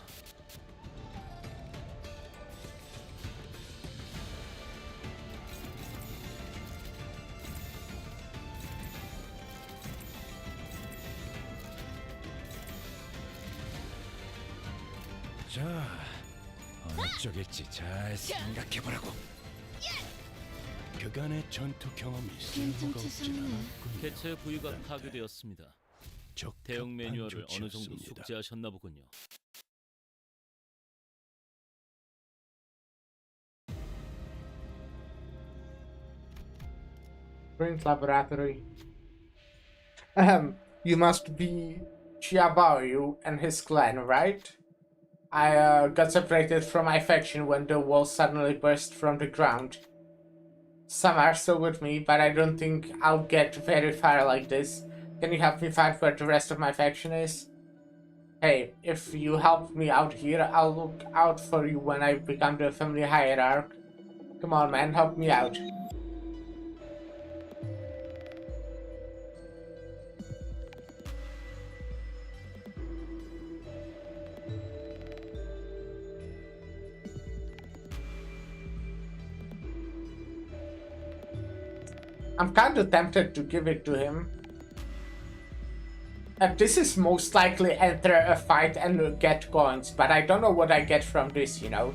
자, 어느 쪽일지 잘 생각해보라고. 그간의 전투 경험이 쓸모가 없진 않았군요. 개체 부위가 파괴되었습니다. 대응 매뉴얼을 어느 정도 조치였습니다. 숙지하셨나 보군요. Print laboratory. You must be Chiabayu and his clan, right? I got separated from my faction when the wall suddenly burst from the ground. Some are still with me, but I don't think I'll get very far like this. Can you help me find where the rest of my faction is? Hey, if you help me out here, I'll look out for you when I become the family hierarch. Come on, man, help me out. I'm kind of tempted to give it to him. And this is most likely enter a fight and get coins, but I don't know what I get from this, you know.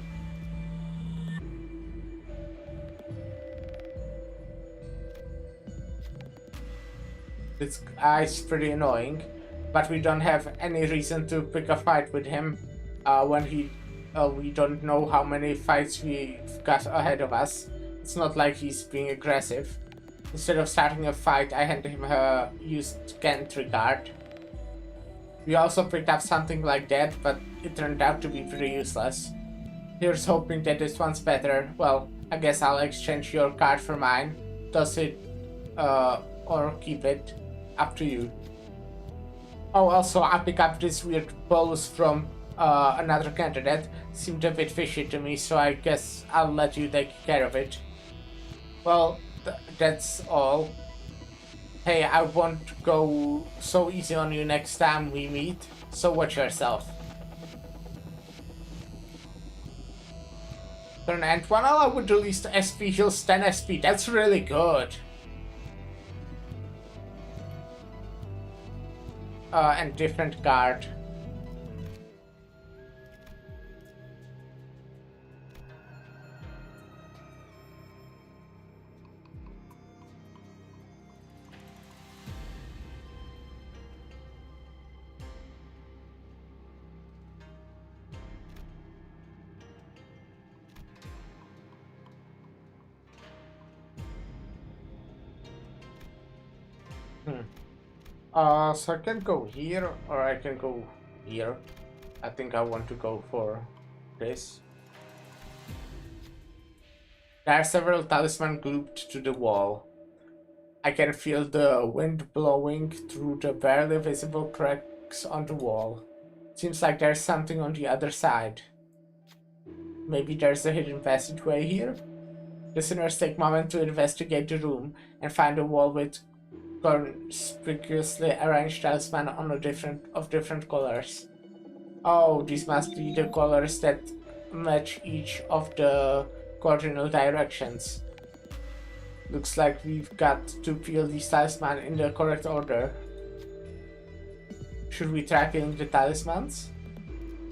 This guy's pretty annoying, but we don't have any reason to pick a fight with him when we don't know how many fights we've got ahead of us. It's not like he's being aggressive. Instead of starting a fight, I hand him her used gantry card. We also picked up something like that, but it turned out to be pretty useless. Here's hoping that this one's better. Well, I guess I'll exchange your card for mine. Does it, or keep it? Up to you. Oh, also, I picked up this weird bolus from another candidate. Seemed a bit fishy to me, so I guess I'll let you take care of it. Well, that's all. Hey, I won't go so easy on you next time we meet, so watch yourself. Turn and one I would release the SP heals 10 SP, that's really good. And different card. So I can go here or I can go here. I think I want to go for this. There are several talismans grouped to the wall. I can feel the wind blowing through the barely visible cracks on the wall. Seems like there's something on the other side. Maybe there's a hidden passageway here? Listeners take a moment to investigate the room and find a wall with conspicuously arranged talisman on different colors. Oh, these must be the colors that match each of the cardinal directions. Looks like we've got to peel these talismans in the correct order. Should we try peeling the talismans?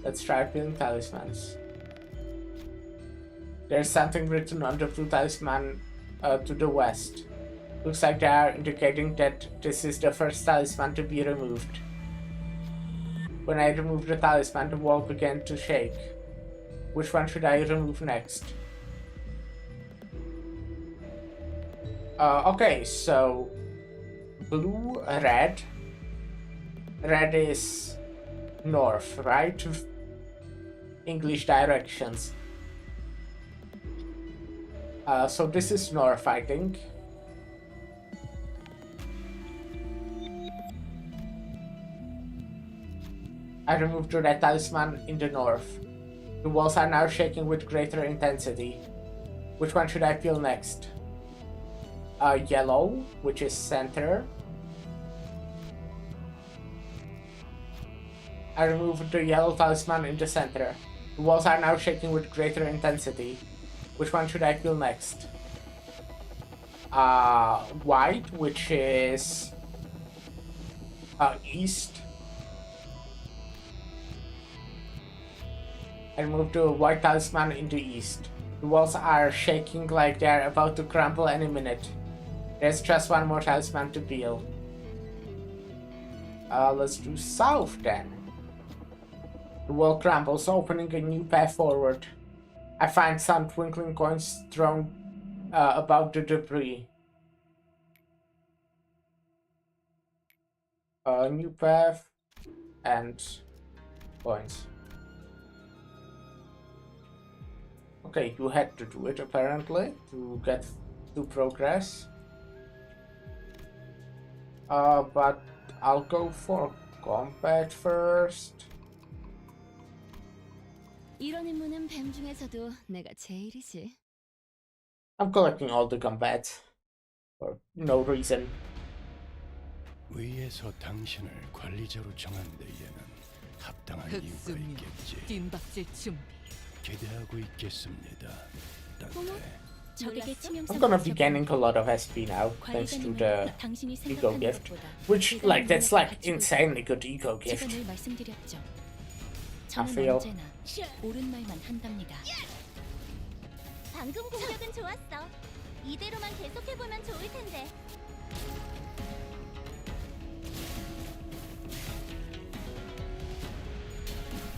Let's try peeling talismans. There's something written on the blue talisman to the west. Looks like they are indicating that this is the first talisman to be removed. When I removed the talisman, the wall began to shake. Which one should I remove next? Okay, so blue, red. Red is north, right? English directions. So this is north, I think. I removed the red talisman in the north. The walls are now shaking with greater intensity. Which one should I peel next? Yellow, which is center. I removed the yellow talisman in the center. The walls are now shaking with greater intensity. Which one should I peel next? White, which is east. I removed the white talisman in the east. The walls are shaking like they're about to crumble any minute. There's just one more talisman to peel. Let's do south then. The wall crumbles, opening a new path forward. I find some twinkling coins thrown about the debris. A new path and coins. Okay, you had to do it apparently to get to progress. But I'll go for combat first. 이런 임무는 뱀 중에서도 내가 제일이지. I'm collecting all the combats for no reason. 위에서 당신을 관리자로 정한 데에는 합당한 이유가 있겠지. 뒷박질 준비. 기대하고 있겠습니다. 적에게 I'm gonna be gaining a lot of SP now, thanks to the ego gift. Which, like, that's like insanely good ego gift. 제가 늘 말씀드렸죠. I 저는 feel. 언제나 옳은 말만 한답니다. 방금 공격은 좋았어. 이대로만 계속해보면 좋을 텐데.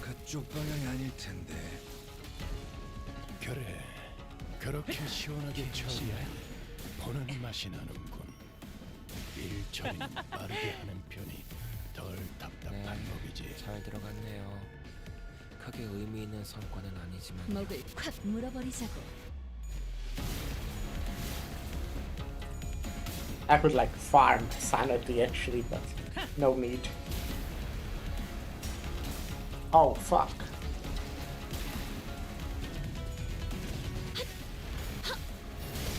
그쪽 방향이 아닐 텐데. 그래, 그렇게 시원하게 처리해 보는 맛이 나는군. 일 처리는 빠르게 하는 편이 덜 답답한 법이지. 잘 들어갔네요. 크게 의미 있는 성과는 아니지만 목을 콱 물어버리자고. I could like farm sanity actually, but no need. Oh fuck.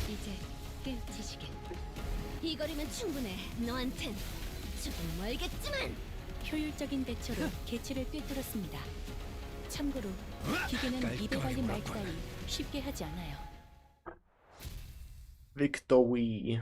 이제 깨우치시게. 이 거리면 충분해. 너한텐 조금 멀겠지만. 효율적인 대처로 개체를 꿰뚫었습니다. 참고로 기계는 입에 달린 말 따위 쉽게 하지 않아요. Victory.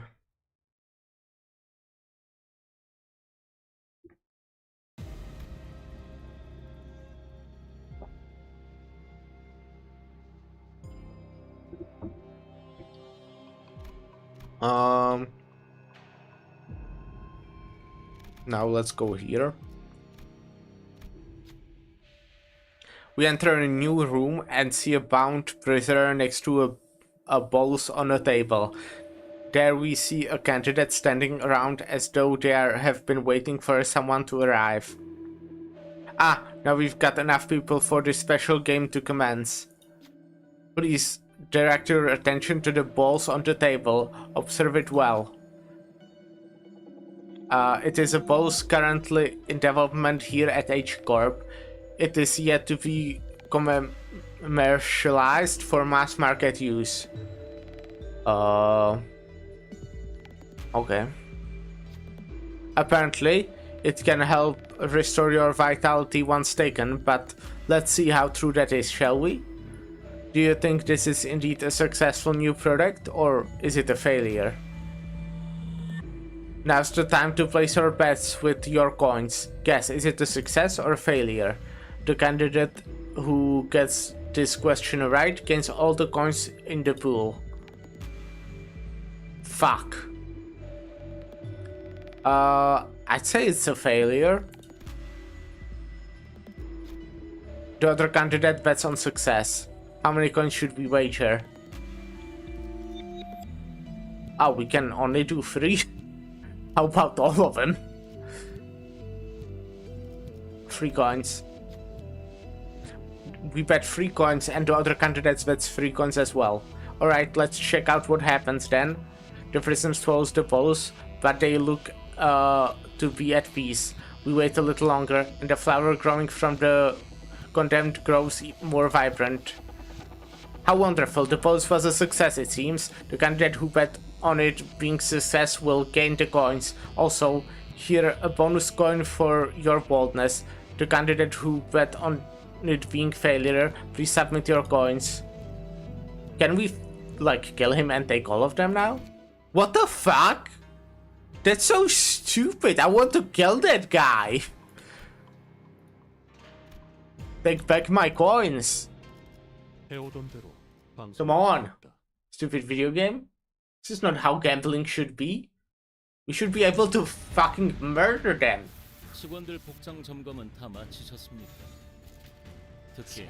Now let's go here. We enter a new room and see a bound prisoner next to a bolus on a table. There we see a candidate standing around as though they have been waiting for someone to arrive. Ah, now we've got enough people for this special game to commence. Please direct your attention to the balls on the table. Observe it well. It is a boss currently in development here at H Corp. It is yet to be commercialized for mass market use. Okay. Apparently, it can help restore your vitality once taken, but let's see how true that is, shall we? Do you think this is indeed a successful new product, or is it a failure? Now's the time to place your bets with your coins. Guess, is it a success or a failure? The candidate who gets this question right gains all the coins in the pool. Fuck. I'd say it's a failure. The other candidate bets on success. How many coins should we wager? Oh, we can only do 3. How about all of them? 3 coins. We bet 3 coins and the other candidates bets 3 coins as well. Alright, let's check out what happens then. The prison swallows the balls, but they look to be at peace. We wait a little longer and the flower growing from the condemned grows more vibrant. How wonderful, the pose was a success it seems. The candidate who bet on it being success will gain the coins. Also, here a bonus coin for your boldness. The candidate who bet on it being failure, please submit your coins. Can we, like, kill him and take all of them now? What the fuck? That's so stupid, I want to kill that guy. Take back my coins. Come on, stupid video game. This is not how gambling should be. We should be able to fucking murder them. 직원들 복장 점검은 다 마치셨습니까? 특히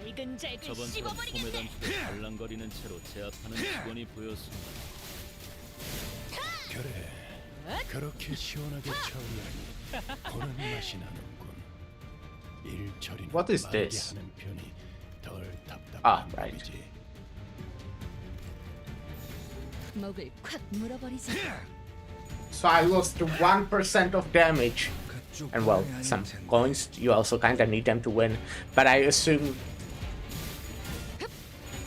저번 주 소매 단축에 발랑거리는 채로 제압하는 직원이 보였습니다. 그래, 그렇게 시원하게 처리하니 보는 맛이 나는군. 일처리는 What is 빠르게 this? 하는 편이 덜 Ah, 답답한 right. 법이지. 목을 콱 물어버리지. So I lost 1% of damage. And well, some coins, you also kinda need them to win. But I assume,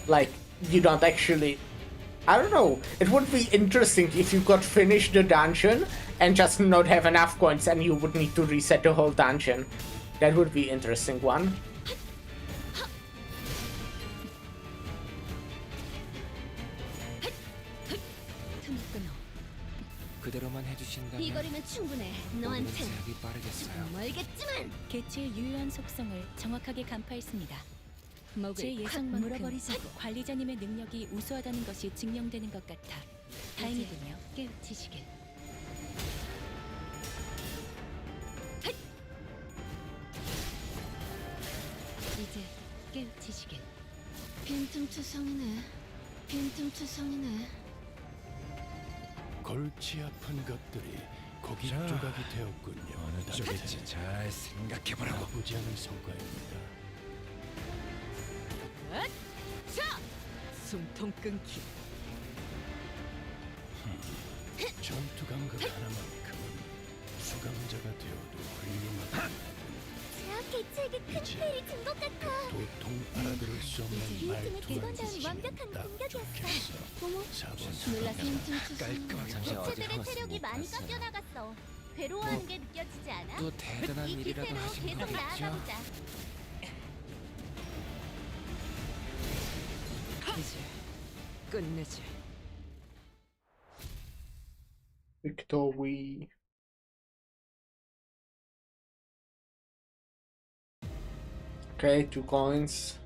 like, you don't actually... I don't know, it would be interesting if you could finish the dungeon and just not have enough coins and you would need to reset the whole dungeon. That would be interesting one. 그대로만 해주신다면 이거리면 충분해. 너한텐 제약이 빠르겠어요. 멀겠지만 개체의 유효한 속성을 정확하게 간파했습니다. 제 목을 콱 예상만큼 물어버리자고. 관리자님의 능력이 우수하다는 것이 증명되는 것 같아 다행이군요. 깨우치시길. 이제 깨우치시길. 빈틈투성이네. 빈틈투성이네. 골치 아픈 것들이 고기 조각이 되었군요. 어느 쪽일지 잘 생각해보라고. 나쁘지 않은 성과입니다. 자, 숨통 끊기. 전투 감각 하나만큼은 수감자가 되어도 훌륭하다. 제압 개체에게 큰 피해를 준 것 같아. 도통 알아들을 수 없는 빈틈을 말투만 긁어내는 쓰시면 완벽한 딱 공격이었어. 좋겠어. 어머, 4번 놀라서 잠시 어디 개체들의 가봤으면 체력이 많이 봤어요. 깎여 나갔어. 괴로워하는 게 느껴지지 않아? 또 대단한 이 일이라도 기세로 하신 계속 거겠죠? 나아가보자. 이제 끝내지. Victory. Okay, 2 coins.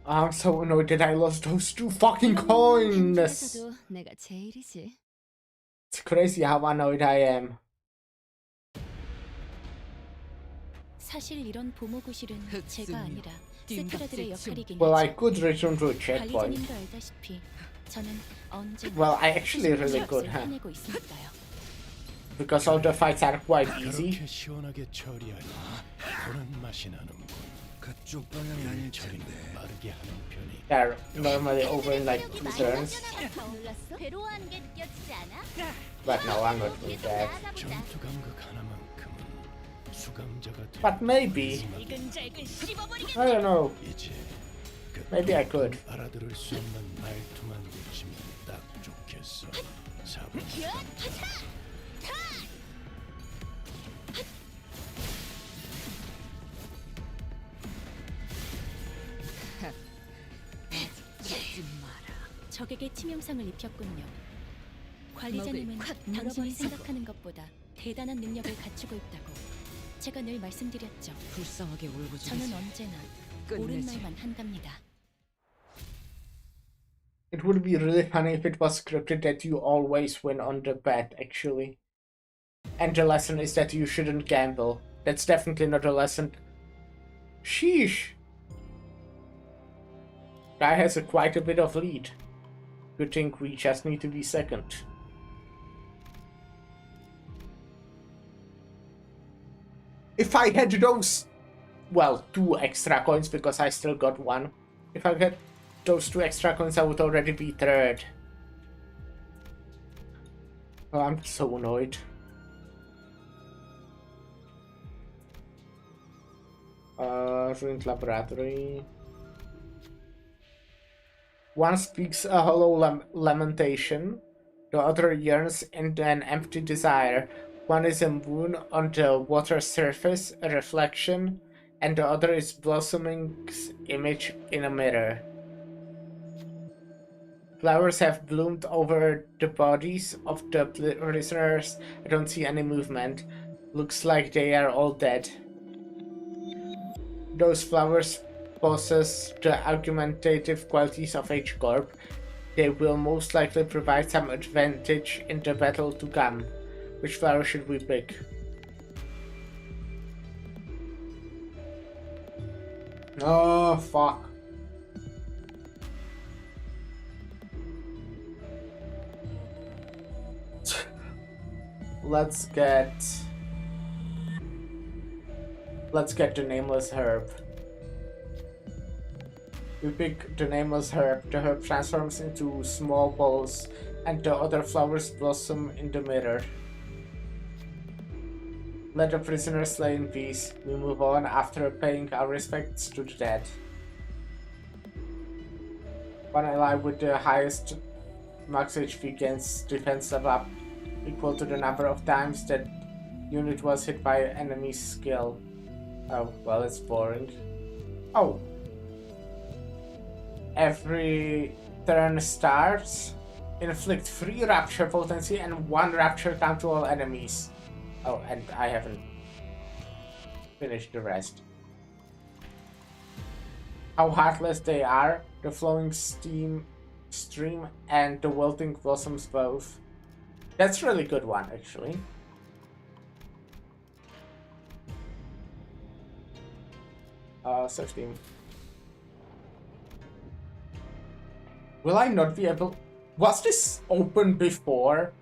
I'm so annoyed that I lost those 2 fucking coins. 중에서도 내가 제일이지. It's crazy how annoyed I am. 사실 이런 보모구실은 제가 아니라 뛴다, 세트라들의 뛰죠. 역할이긴 Well, I 하죠. could return to a checkpoint. 관리자님도 알다시피 저는 언제나 Well, I actually really could, huh? 해내고 있으니까요. Because all the fights are quite easy. 그렇게 시원하게 처리하니 보는 맛이 나는군. 그쪽 방향이 아닐 처리는 텐데. 빠르게 하는 편이 They're normally over in like 2 turns. 괴로워하는 게 느껴지지 않아? But no, I'm not doing that. 전투 감각 하나만큼은 수감자가 되 But maybe. 잘근잘근 씹어버리겠다. I don't know. 이제 그 Maybe I could. 알아들을 수 없는 말투만 붙이면 딱 좋겠어. 4번. 적에게 치명상을 입혔군요. 관리자님은 당신이 생각하는 것보다 대단한 능력을 갖추고 있다고 제가 늘 말씀드렸죠. 불쌍하게 울부짖으지. 저는 언제나 옳은 끝내지. 말만 한답니다. It would be really funny if it was scripted that you always win on the bet, actually. And the lesson is that you shouldn't gamble. That's definitely not a lesson. Sheesh! Guy has quite a bit of lead. Good thing we just need to be second. If I had those, well, 2 extra coins because I still got 1. If I had those 2 extra coins, I would already be third. Oh, I'm so annoyed. Ruined laboratory. One speaks a hollow lamentation, the other yearns into an empty desire. One is a moon on the water's surface, a reflection, and the other is blossoming's image in a mirror. Flowers have bloomed over the bodies of the prisoners. I don't see any movement. Looks like they are all dead. Those flowers possess the argumentative qualities of H-Corp. They will most likely provide some advantage in the battle to come. Which flower should we pick? Oh, fuck. Let's get the nameless herb. We pick the nameless herb. The herb transforms into small balls, and the other flowers blossom in the mirror. Let the prisoner slay in peace. We move on after paying our respects to the dead. One ally with the highest max HP gains defense level up, equal to the number of times that unit was hit by enemy skill. Oh, well, it's boring. Oh. Every turn starts, inflict 3 rapture potency and 1 rapture count to all enemies. Oh, and I haven't finished the rest. How heartless they are, the flowing steam stream and the wilting blossoms both. That's a really good one, actually. Search team. Will I not be able... Was this open before?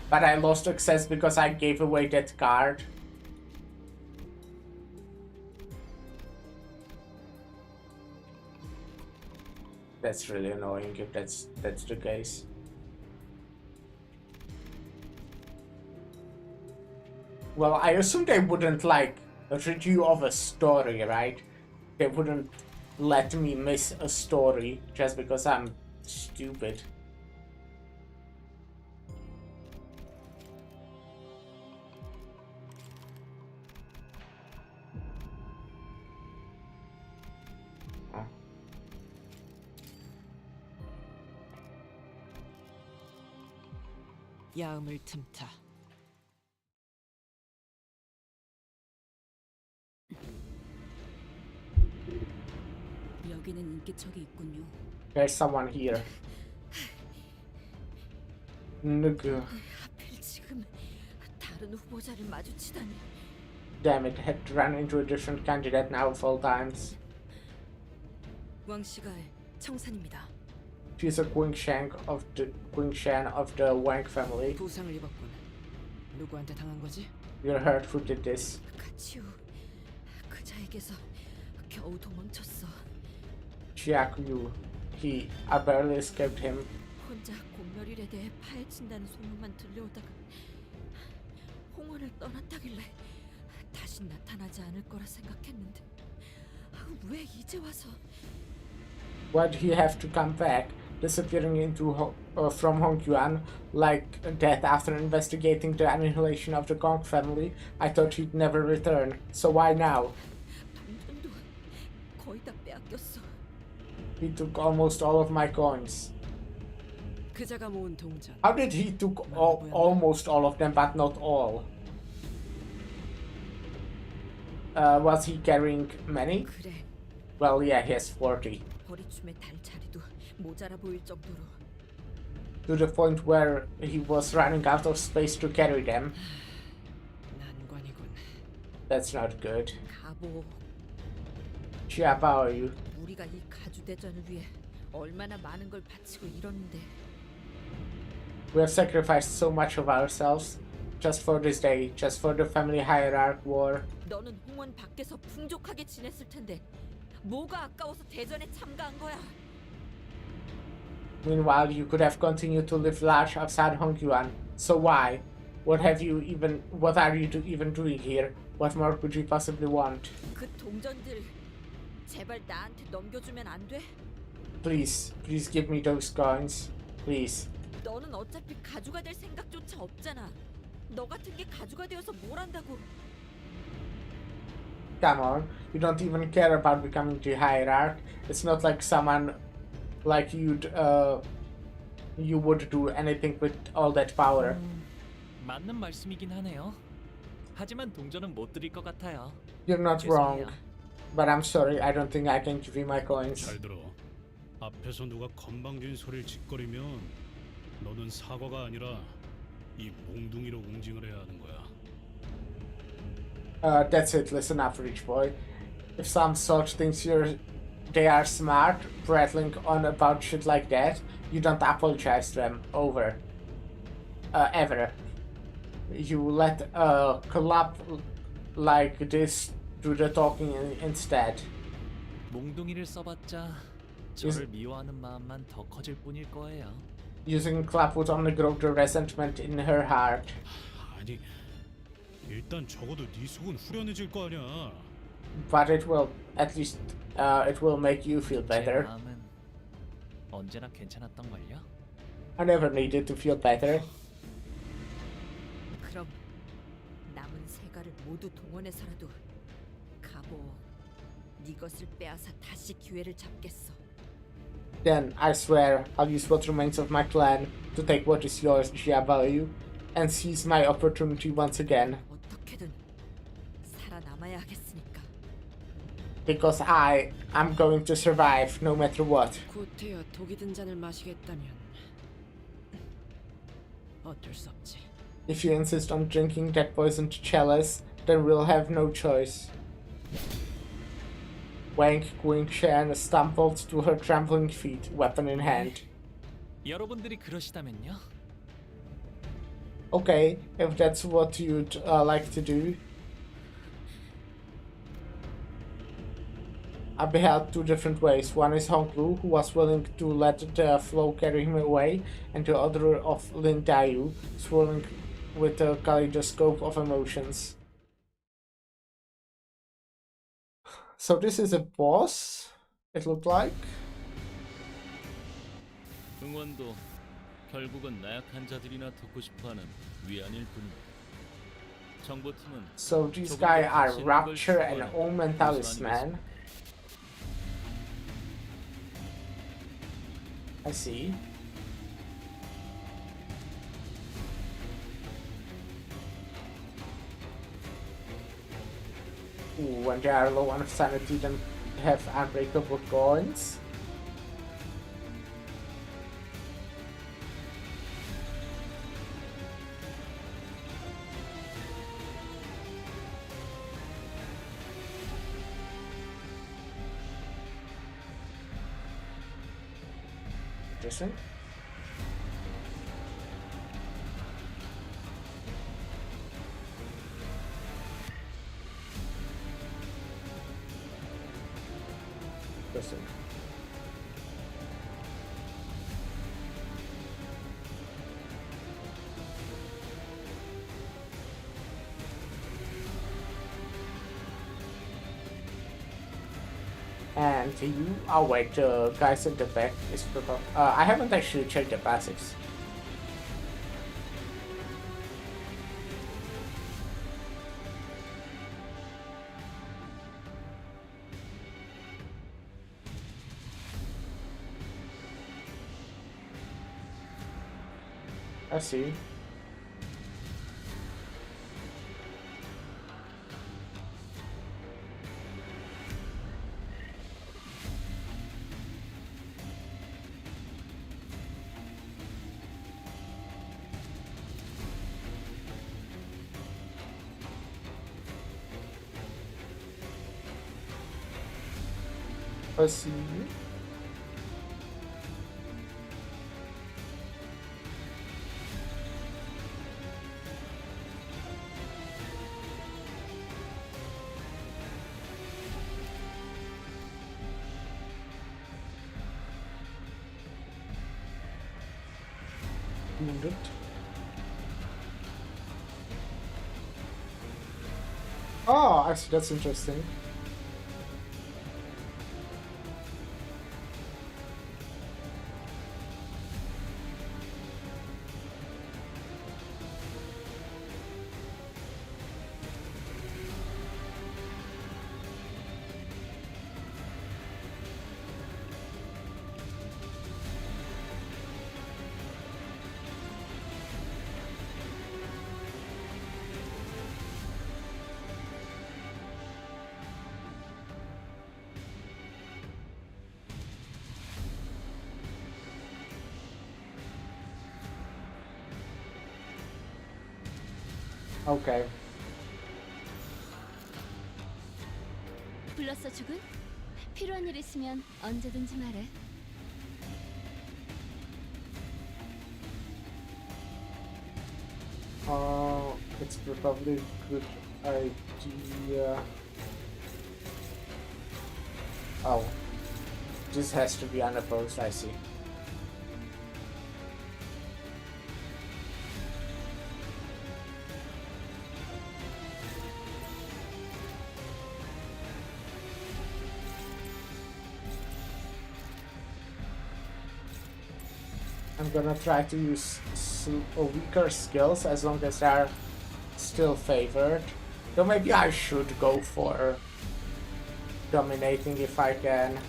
But I lost access because I gave away that card. That's really annoying if that's the case. Well, I assume they wouldn't like rid you of a story, right? They wouldn't let me miss a story just because I'm stupid. 야음을 틈타. 여기는 인기척이 있군요. There's someone here. 누구? 하필 지금 다른 후보자를 마주치다니. Damn it, had run into a different candidate now 4 times. 왕시갈 청산입니다. She's a Queen Shan of the Wang family. 부상을 입었군. 누구한테 당한 거지? You're hurt. Who did this? 가치우. 그자에게서 겨우 도망쳤어. Jiaku. I barely escaped him. 혼자 공멸일에 대해 파헤친다는 소문만 들려오다가 홍원을 떠났다길래 다시 나타나지 않을 거라 생각했는데 왜 이제 와서? Why'd he have to come back, disappearing from Hongyuan like death after investigating the annihilation of the Gong family? I thought he'd never return. So why now? 동전도 거의 다 빼앗겼어. He took almost all of my coins. 그자가 모은 동전. How did he took almost all of them, but not all? Was he carrying many? 그래. Well, yeah, he has 40. 버리춤의 달차리도 모자라 보일 정도로. To the point where he was running out of space to carry them. 난관이군. That's not good. 가보. Chiabaoyu. 우리가 이 가주 대전을 위해 얼마나 많은 걸 바치고 이뤘는데. We have sacrificed so much of ourselves just for this day, just for the family hierarch war. 너는 홍원 밖에서 풍족하게 지냈을 텐데 뭐가 아까워서 대전에 참가한 거야? Meanwhile, you could have continued to live large outside Hongyuan. So why? What are you even doing here? What more could you possibly want? 그 동전들 제발 나한테 넘겨주면 안 돼? Please give me those coins. Please. 너는 어차피 가주가 될 생각조차 없잖아. 너 같은 게 가주가 되어서 뭘 한다고? Come on, you don't even care about becoming the hierarch. It's not like someone like you would do anything with all that power. 맞는 말씀이긴 하네요. 하지만 동전은 못 드릴 것 같아요. You're not wrong, 죄송해요. but I'm sorry. I don't think I can give you my coins. 잘 들어. 앞에서 누가 건방진 소리를 짓거리면 너는 사과가 아니라 이 몽둥이로 응징을 해야 하는 거야. That's it. Listen up, rich boy. If some sort thinks they are smart, prattling on about shit like that, you don't apologize to them. Over. Ever. You let a club like this do the talking instead. 몽둥이를 써봤자 저를 미워하는 마음만 더 커질 뿐일 거예요. Using club would only grow the resentment in her heart. 아니, 일단 적어도 네 속은 후련해질 거 아니야. But it will, at least, it will make you feel better. 제 마음은 언제나 괜찮았던 걸요. I never needed to feel better. 그럼 남은 세가를 모두 동원해서라도 가보. 네 것을 빼앗아 다시 기회를 잡겠어. Then, I swear, I'll use what remains of my clan to take what is yours, Jiabaoyu, and seize my opportunity once again. 어떻게든 살아남아야 하겠으니까. Because I'm going to survive no matter what. 구태여 독이 든 잔을 마시겠다면 어쩔 수 없지. If you insist on drinking that poisoned chalice, then we'll have no choice. Wang Guingshan stumbled to her trembling feet, weapon in hand. 여러분들이 그러시다면요? Okay, if that's what you'd like to do. I beheld two different ways. One is Honglu, who was willing to let the flow carry him away, and the other of Lin Dayu, swirling with a kaleidoscope of emotions. So this is a boss, it looked like. 응원도 결국은 나약한 자들이나 돕고 싶어하는 위안일 뿐입니다. 정보팀은 So these guys are Rapture and Omen Talisman. I see. Ooh, when they are low on sanity, then have unbreakable coins. Interesting. Interesting. NTU. Oh wait, guys in the back is purple. I haven't actually checked the passives. I see. I see. Wounded. Oh, I see. That's interesting. Okay. 불렀어, 죽은? 필요한 일 있으면 언제든지 말해. It's probably a good idea. Oh, this has to be unopposed, I see. I'm gonna try to use weaker skills as long as they are still favored. Though maybe I should go for dominating if I can.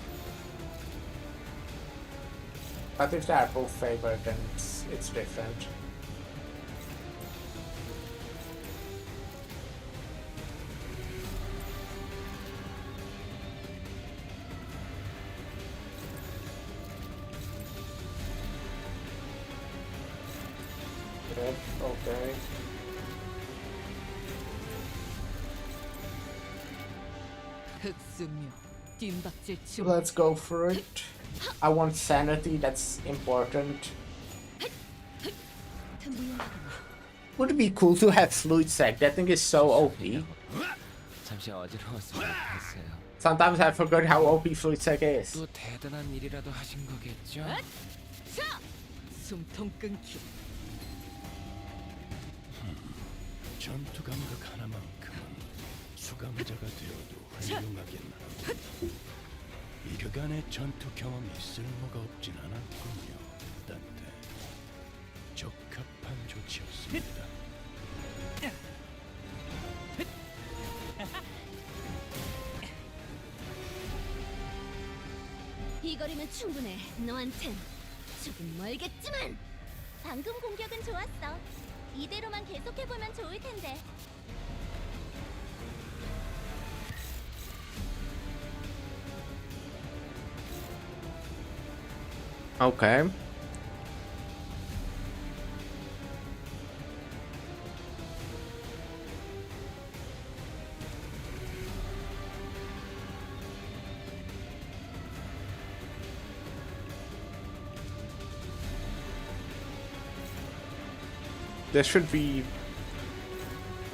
But if they are both favored, then it's different. Okay. Let's go for it. I want sanity, that's important. Would it be cool to have fluid sac? That thing is so OP. 잠시 어지러웠으면 좋겠어요. Sometimes I forgot how OP fluid sac is. 또 대단한 일이라도 하신 거겠죠? 숨통 끊기. 전투 감각 하나만큼은 수감자가 되어도 훌륭하긴 하고 그간의 전투 경험이 쓸모가 없진 않았군요. 딴데 적합한 조치였습니다. 이 거리면 충분해. 너한텐 조금 멀겠지만. 방금 공격은 좋았어. 이대로만 계속해보면 좋을 텐데. Okay. There should be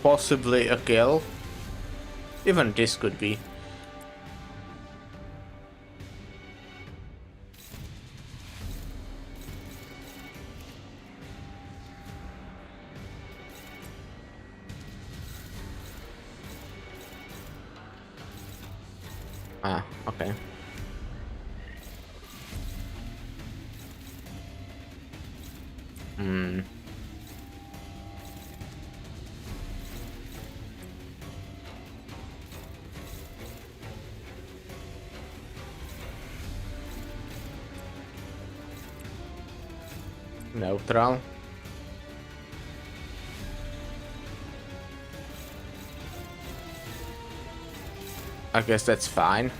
possibly a kill. Even this could be. Ah, okay. Hmm. Neutral. I guess that's fine.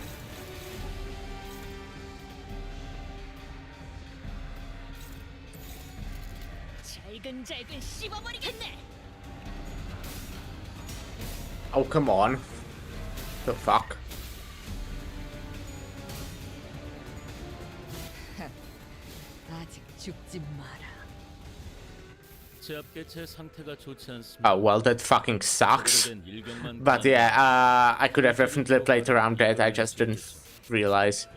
잘근잘근 씹어버리겠네. Oh, come on. The fuck? 아직 죽지 마라. 제 앞에 제 상태가 좋지 않습니다. Oh, well, that fucking sucks. But yeah, I could have definitely played around that. I just didn't realize.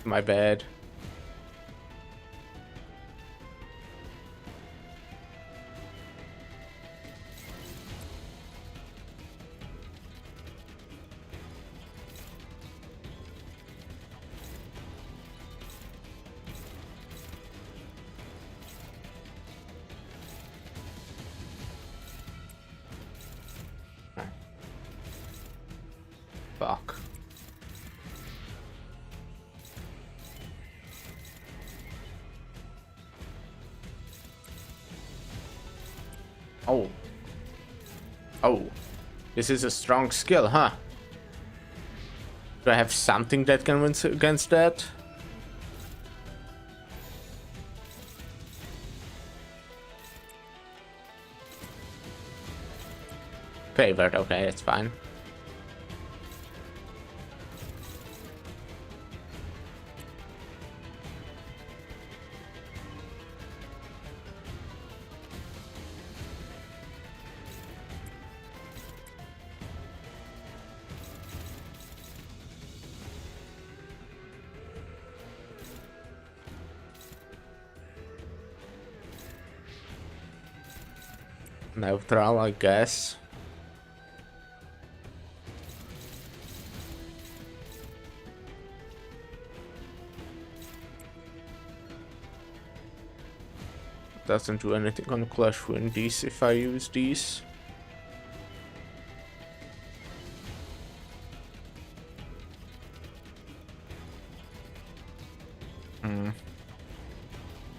My bad. Fuck. Oh. Oh. This is a strong skill, huh? Do I have something that can win against that? Favored, okay, it's fine. Neutral, I guess. Doesn't do anything on Clash Win these if I use these.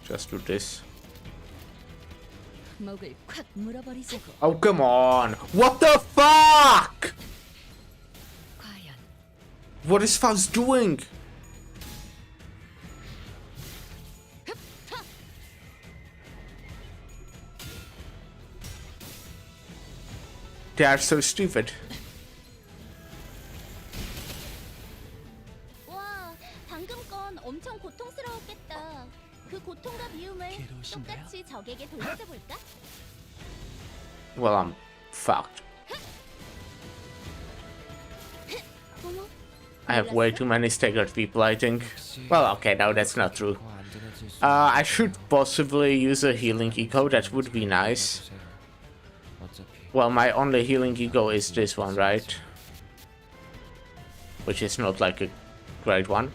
Just do this. 목을 콱 물어버리자고. Oh, come on! What the fuck? 과연 What is Faust doing? They are so stupid. 와, 방금 건 엄청 고통스러웠겠다. 그 고통과 미움을 똑같이 적에게 돌려줘 볼까? Well, I'm fucked. I have way too many staggered people, I think. Well, okay, no, that's not true. I should possibly use a healing eco, that would be nice. Well, my only healing eco is this one, right? Which is not like a great one.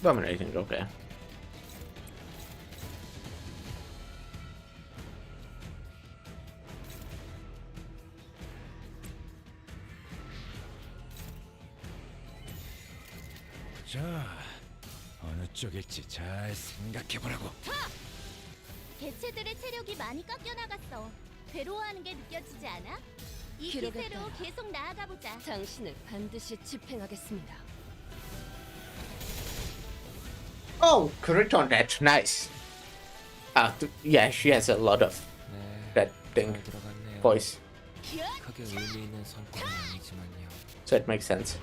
Dominating, okay. 자, 어느 쪽일지 잘 생각해보라고. 개체들의 체력이 많이 깎여 나갔어. 괴로워하는 게 느껴지지 않아? 이 기록에 기세로 따라 계속 나아가 보자. 당신을 반드시 집행하겠습니다. Oh, correct on that. Nice. Yeah, she has a lot of that thing. Voice. 크게 의미 있는 성과는 아니지만요. So it makes sense.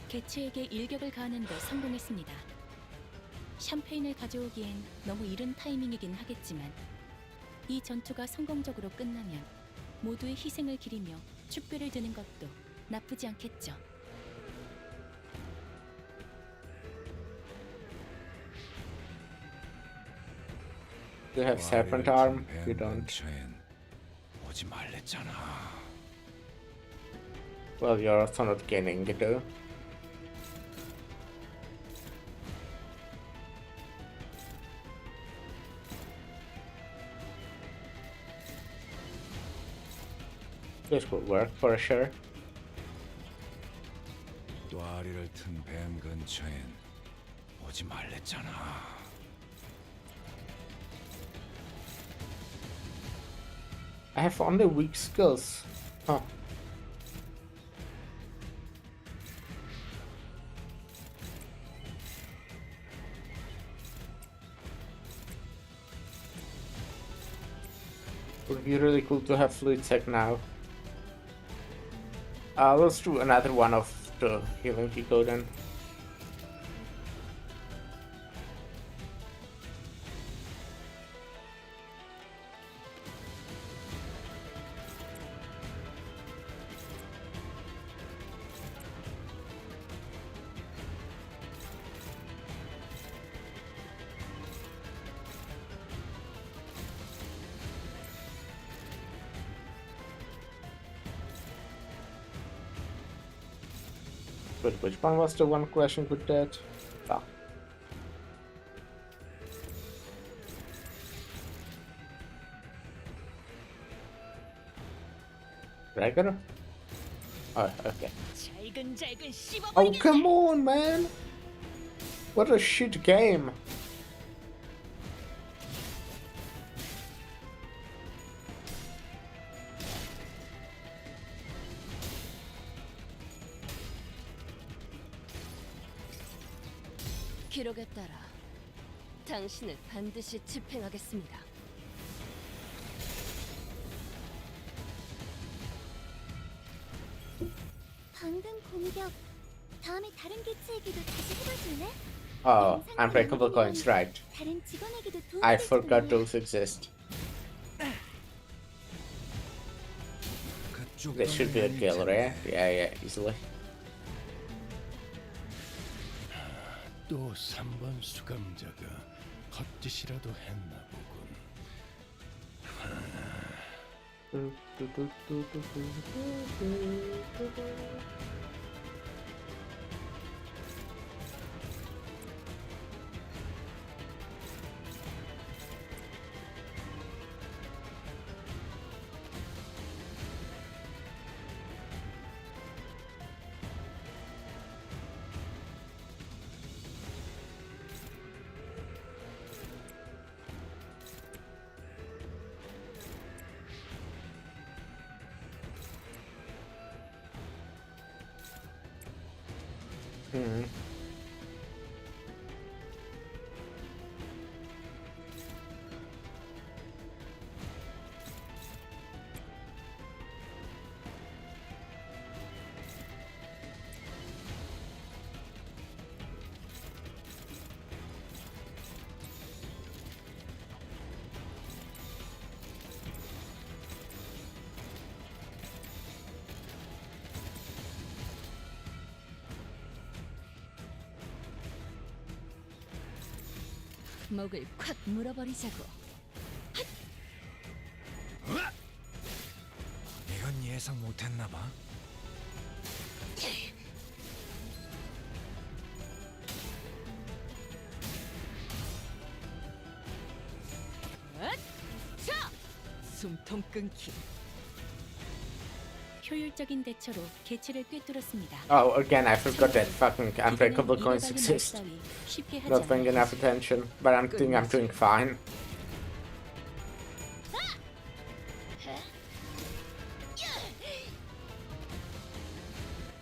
개체에게 일격을 가하는 데 성공했습니다. 샴페인을 가져오기엔 너무 이른 타이밍이긴 하겠지만 이 전투가 성공적으로 끝나면 모두의 희생을 기리며 축배를 드는 것도 나쁘지 않겠죠. You have serpent arm. You don't. 오지 말랬잖아. Well, you're also not gaining it though. This would work for sure. 또아리를 튼 뱀 근처엔 오지 말랬잖아. I have only weak skills. Huh. Would be really cool to have fluid tech now. Let's do another one of the healing Pico then. But which one was the one question with that? Ah. Regular? Oh, okay. Oh, come on, man! What a shit game! 기록에 따라 당신을 반드시 집행하겠습니다. 방금 공격 다음에 다른 개체에게도 다시 해봐줄래? Oh, unbreakable coins, right. 다른 직원에게도 도움을 I forgot 주네. those exist. This should be a killer, eh? Yeah, easily. 또 3번 수감자가 헛짓이라도 했나 보군. 목을 콱 물어버리자고. 이건 예상 못했나 봐. 자! 숨통 끊기. 효율적인 대처로 개체를 꿰뚫었습니다. Oh, again, I forgot that fucking unbreakable coins exist. 쉽게 하지 Not paying 않아요. enough attention, but I think I'm doing fine.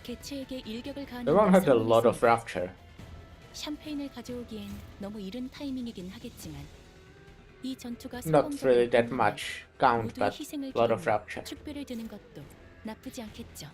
개체에게 일격을 가하는 Everyone 데 had a lot of 성공했습니다. rapture. 샴페인을 가져오기엔 너무 이른 타이밍이긴 하겠지만 이 전투가 Not really 성공적으로 that 끝나면 much count, 모두의 but 희생을 lot of 기리며 rapture. 축배를 드는 것도 나쁘지 않겠죠.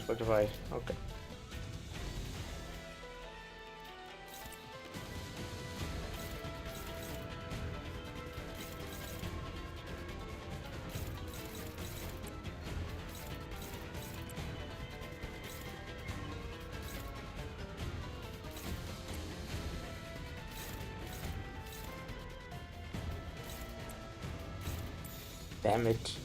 Spotify. Okay. Damn it.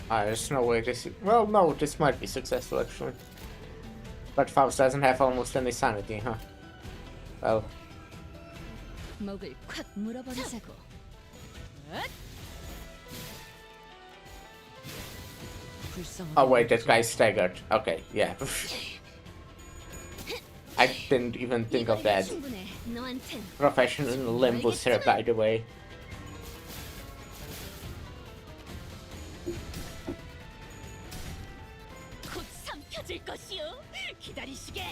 There's no way this... Well, no, this might be successful, actually. But Faust doesn't have almost any sanity, huh? Well... 목을 콱 물어버리자고. Oh wait, that guy staggered. Okay, yeah. I didn't even think of that. Professional limbus here, by the way. 곧 삼켜질 것이요. 기다리시게.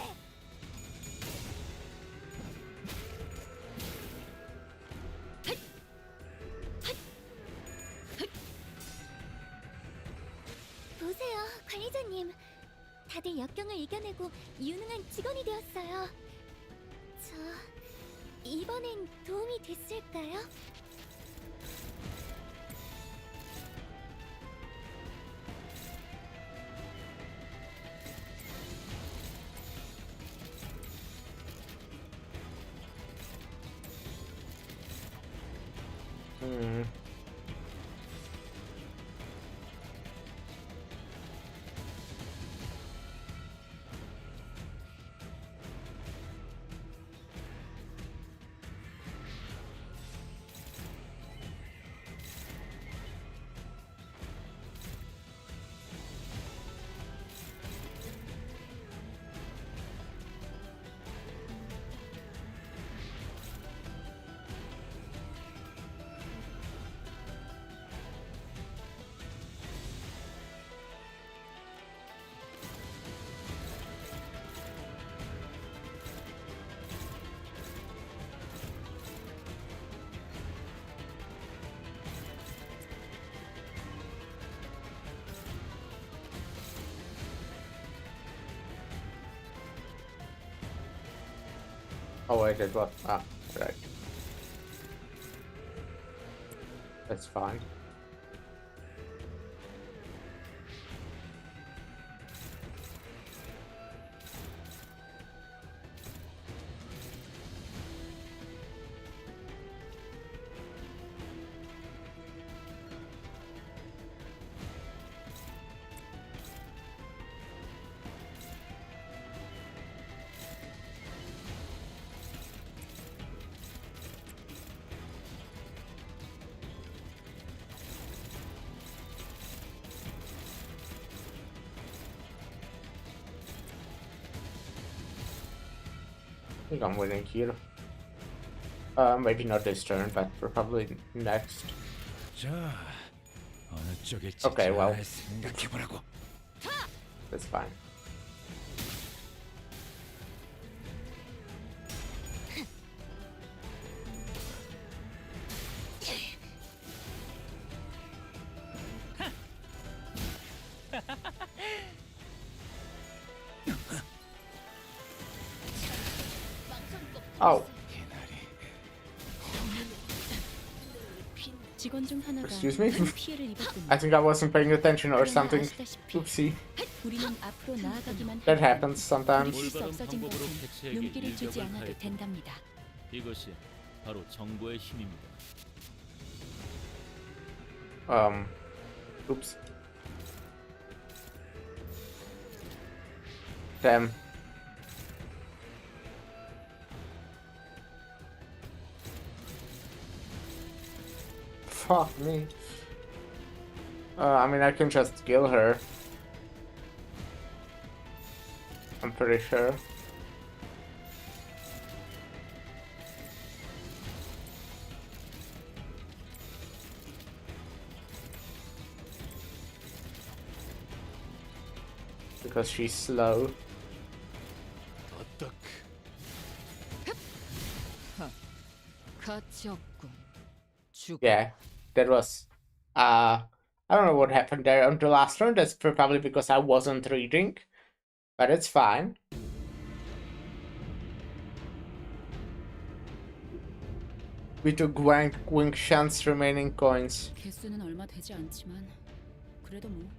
보세요, 관리자님. 다들 역경을 이겨내고 유능한 직원이 되었어요. 이번엔 도움이 됐을까요? Oh wait, it was... Ah, right. That's fine. think I'm winning here. Maybe not this turn, but probably next. Okay, well, that's fine. Oh. 직원 중 하나가 Excuse me? 큰 피해를 입었군요. I think I wasn't paying attention or something. Oopsie. 우리는 앞으로 나아가기만 That 하면 happens sometimes. 우리 실수 없어진 것은 눈길을 주지 않아도 된답니다. 이것이 바로 정보의 힘입니다. Oops. Damn. Fuck me. I mean, I can just kill her. I'm pretty sure. Because she's slow. 가치 없군. Yeah, that was I don't know what happened there on the last round. That's probably because I wasn't reading, but it's fine. We took Wing Shan's remaining coins. 개수는 얼마 되지 않지만 그래도 뭐.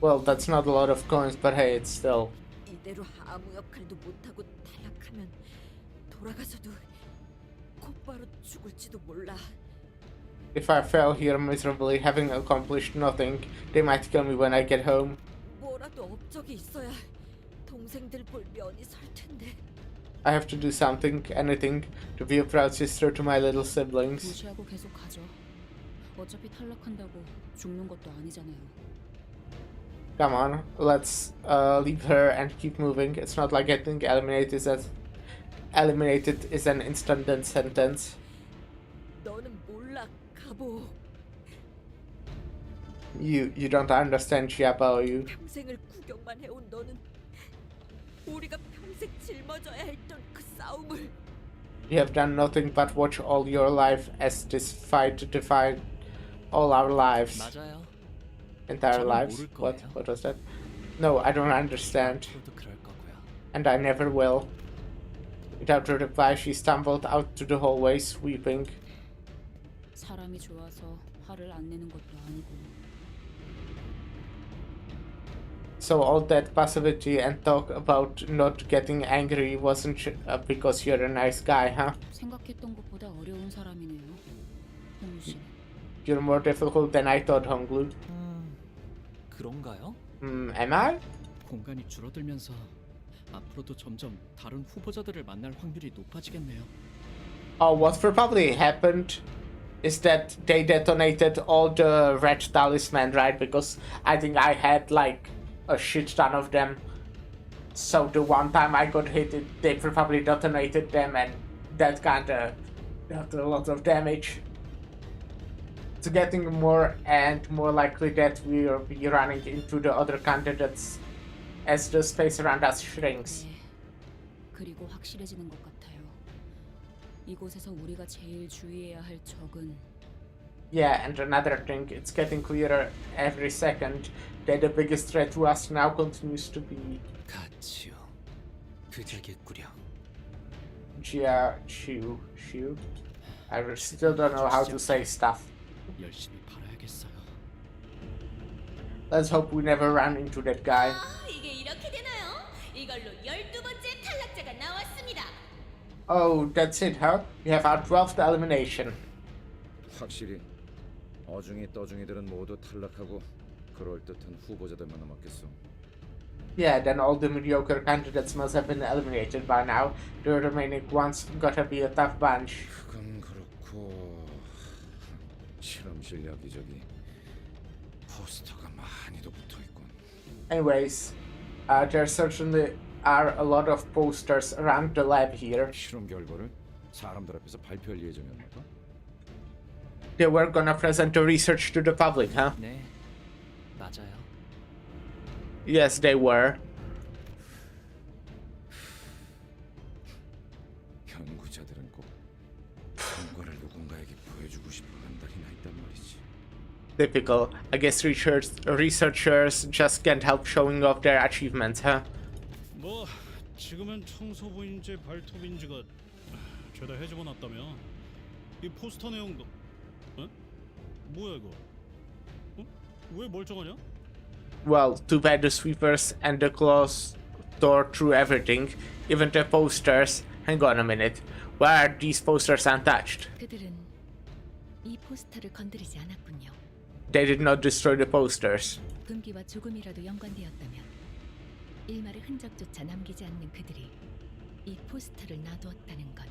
Well, that's not a lot of coins, but hey, it's still. 이대로 아무 역할도 못하고 탈락하면 돌아가서도 곧바로 죽을지도 몰라. If I fail here miserably, having accomplished nothing, they might kill me when I get home. 뭐라도 업적이 있어야 동생들 볼 면이 설 텐데. I have to do something, anything, to be a proud sister to my little siblings. 무시하고 계속 가죠. 어차피 탈락한다고 죽는 것도 아니잖아요. Come on, let's leave her and keep moving. It's not like getting eliminated is an instant death sentence. 너는 몰라, 가보. You don't understand, Xiaobo. You. 평생을 구경만 해온 너는 우리가 평생 짊어져야 했던 그 싸움을. You have done nothing but watch all your life as this fight defined all our lives. 맞아요. Entire lives. What was that? No, I don't understand. And I never will. Without a reply, she stumbled out to the hallway, weeping. 사람이 좋아서 화를 안 내는 것도 아니고. So all that passivity and talk about not getting angry wasn't because you're a nice guy, huh? 생각했던 것보다 어려운 사람이네요. 홍유 씨. You're more difficult than I thought, Honglu. 그런가요? Am I? 공간이 줄어들면서 앞으로도 점점 다른 후보자들을 만날 확률이 높아지겠네요. Oh, what probably happened is that they detonated all the red talisman, right? Because I think I had like a shit ton of them. So the one time I got hit, they probably detonated them, and that kinda dealt a lot of damage. It's getting more and more likely that we'll be running into the other candidates as the space around us shrinks. 그리고 확실해지는 것 같아요. 이곳에서 우리가 제일 주의해야 할 적은 Yeah, and another thing, it's getting clearer every second that the biggest threat to us now continues to be 가치요. 그자겠구려. Shu. I still don't know how to say stuff. 열심히 팔아야겠어요. Let's hope we never run into that guy. 이게 이렇게 되나요? 이걸로 12번째 탈락자가 나왔습니다. Oh, that's it, huh? We have our 12th elimination. 확실히 어중이 떠중이들은 모두 탈락하고 그럴듯한 후보자들만 남았겠어. Yeah, then all the mediocre candidates must have been eliminated by now. The remaining ones gotta be a tough bunch. 그건 그렇고 실험실 여기저기 포스터가 많이도 붙어있군. Anyways, there's certainly are a lot of posters around the lab here. 실험 결과를 사람들 앞에서 발표할 예정이었나 봐. They were gonna present the research to the public, huh? 네, 맞아요. Yes, they were. 연구자들은 꼭 성과를 누군가에게 보여주고 싶어 한 달이나 있단 말이지. Typical. I guess researchers just can't help showing off their achievements, huh? 뭐 지금은 청소부인지 발톱인지가 죄다 해집어 놨다며. 이 포스터 내용도 뭐야 이거? 왜 멀쩡하냐? Well, too bad the sweepers and the claws tore through everything, even the posters. Hang on a minute. Why are these posters untouched? 그들은 이 포스터를 건드리지 않았군요. They did not destroy the posters. 금기와 조금이라도 연관되었다면 일말의 흔적조차 남기지 않는 그들이 이 포스터를 놔두었다는 것.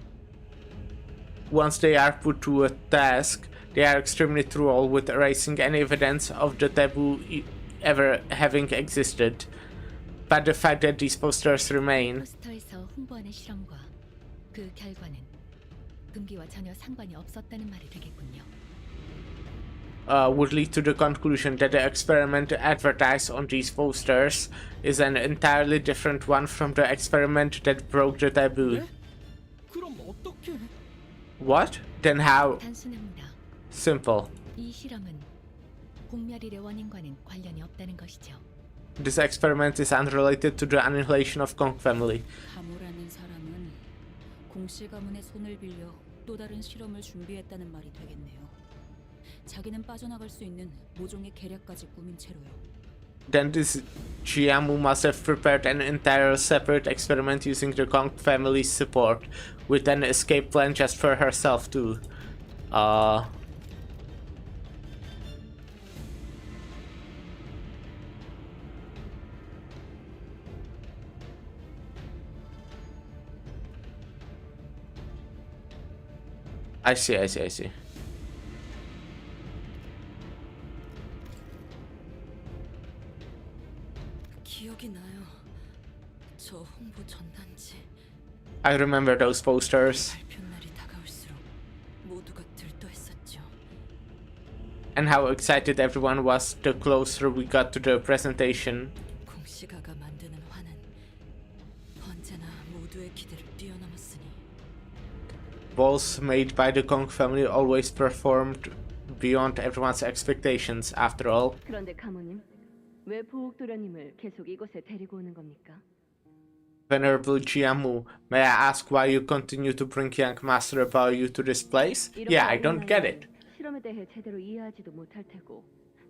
Once they are put to a task, they are extremely thorough with erasing any evidence of the taboo ever having existed. But the fact that these posters remain 포스터에서 홍보하는 실험과 그 결과는 금기와 전혀 상관이 없었다는 말이 되겠군요. would lead to the conclusion that the experiment advertised on these posters is an entirely different one from the experiment that broke the taboo. 그럼 어떻게? What? Then how? 단순합니다. Simple. 이 실험은 공멸일의 원인과는 관련이 없다는 것이죠. This experiment is unrelated to the annihilation of Kong family. 가모라는 사람은 공씨 가문의 손을 빌려 또 다른 실험을 준비했다는 말이 되겠네요. 자기는 빠져나갈 수 있는 모종의 계략까지 꾸민 채로요. Then this Jiamu must have prepared an entire separate experiment using the Kong family's support, with an escape plan just for herself too. I see. 기억이 나요. 저 홍보 전단지. I remember those posters. 발표 날이 다가올수록 모두가 들떠했었죠. And how excited everyone was the closer we got to the presentation. 공시가가 만드는 화는 언제나 모두의 기대를 뛰어넘었으니. Balls made by the Kong family always performed beyond everyone's expectations, after all. 그런데 가모님, 왜 보옥도련님을 계속 이곳에 데리고 오는 겁니까? Venerable Jiamu, may I ask why you continue to bring young Master about you to this place? Yeah, I don't get it. 실험에 대해 제대로 이해하지도 못할 테고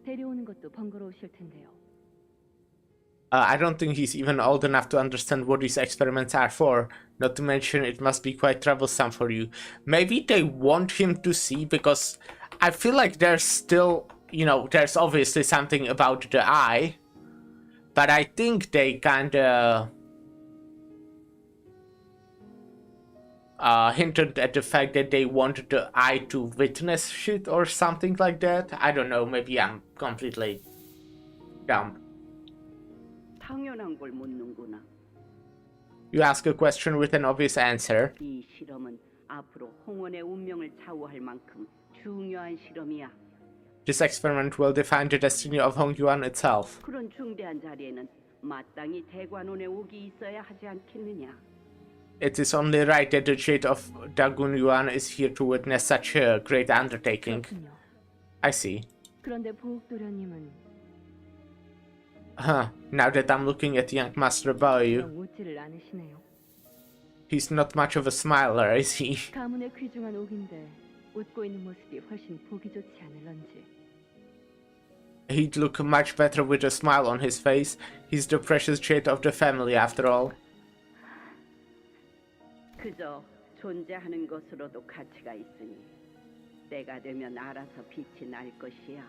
데려오는 것도 번거로우실 텐데요. I don't think he's even old enough to understand what these experiments are for. Not to mention, it must be quite troublesome for you. Maybe they want him to see, because I feel like there's still, there's obviously something about the eye. But I think they kinda hinted at the fact that they want the eye to witness shit or something like that. I don't know, maybe I'm completely dumb. 당연한 걸 묻는구나. You ask a question with an obvious answer. 이 실험은 앞으로 홍원의 운명을 좌우할 만큼 중요한 실험이야. This experiment will define the destiny of Hongyuan itself. 그런 중대한 자리에는 마땅히 대관원에 오기 있어야 하지 않겠느냐. It is only right that the Jade of Dagun Yuan is here to witness such a great undertaking. 그렇군요. I see. 그런데 보옥도련님은 Huh, now that I'm looking at young Master Bao, 영 웃지를 않으시네요. he's not much of a smiler, is he? 가문의 귀중한 옥인데 웃고 있는 모습이 훨씬 보기 좋지 않을런지. He'd look much better with a smile on his face. He's the precious Jade of the family, after all. 그저 존재하는 것으로도 가치가 있으니 때가 되면 알아서 빛이 날 것이야.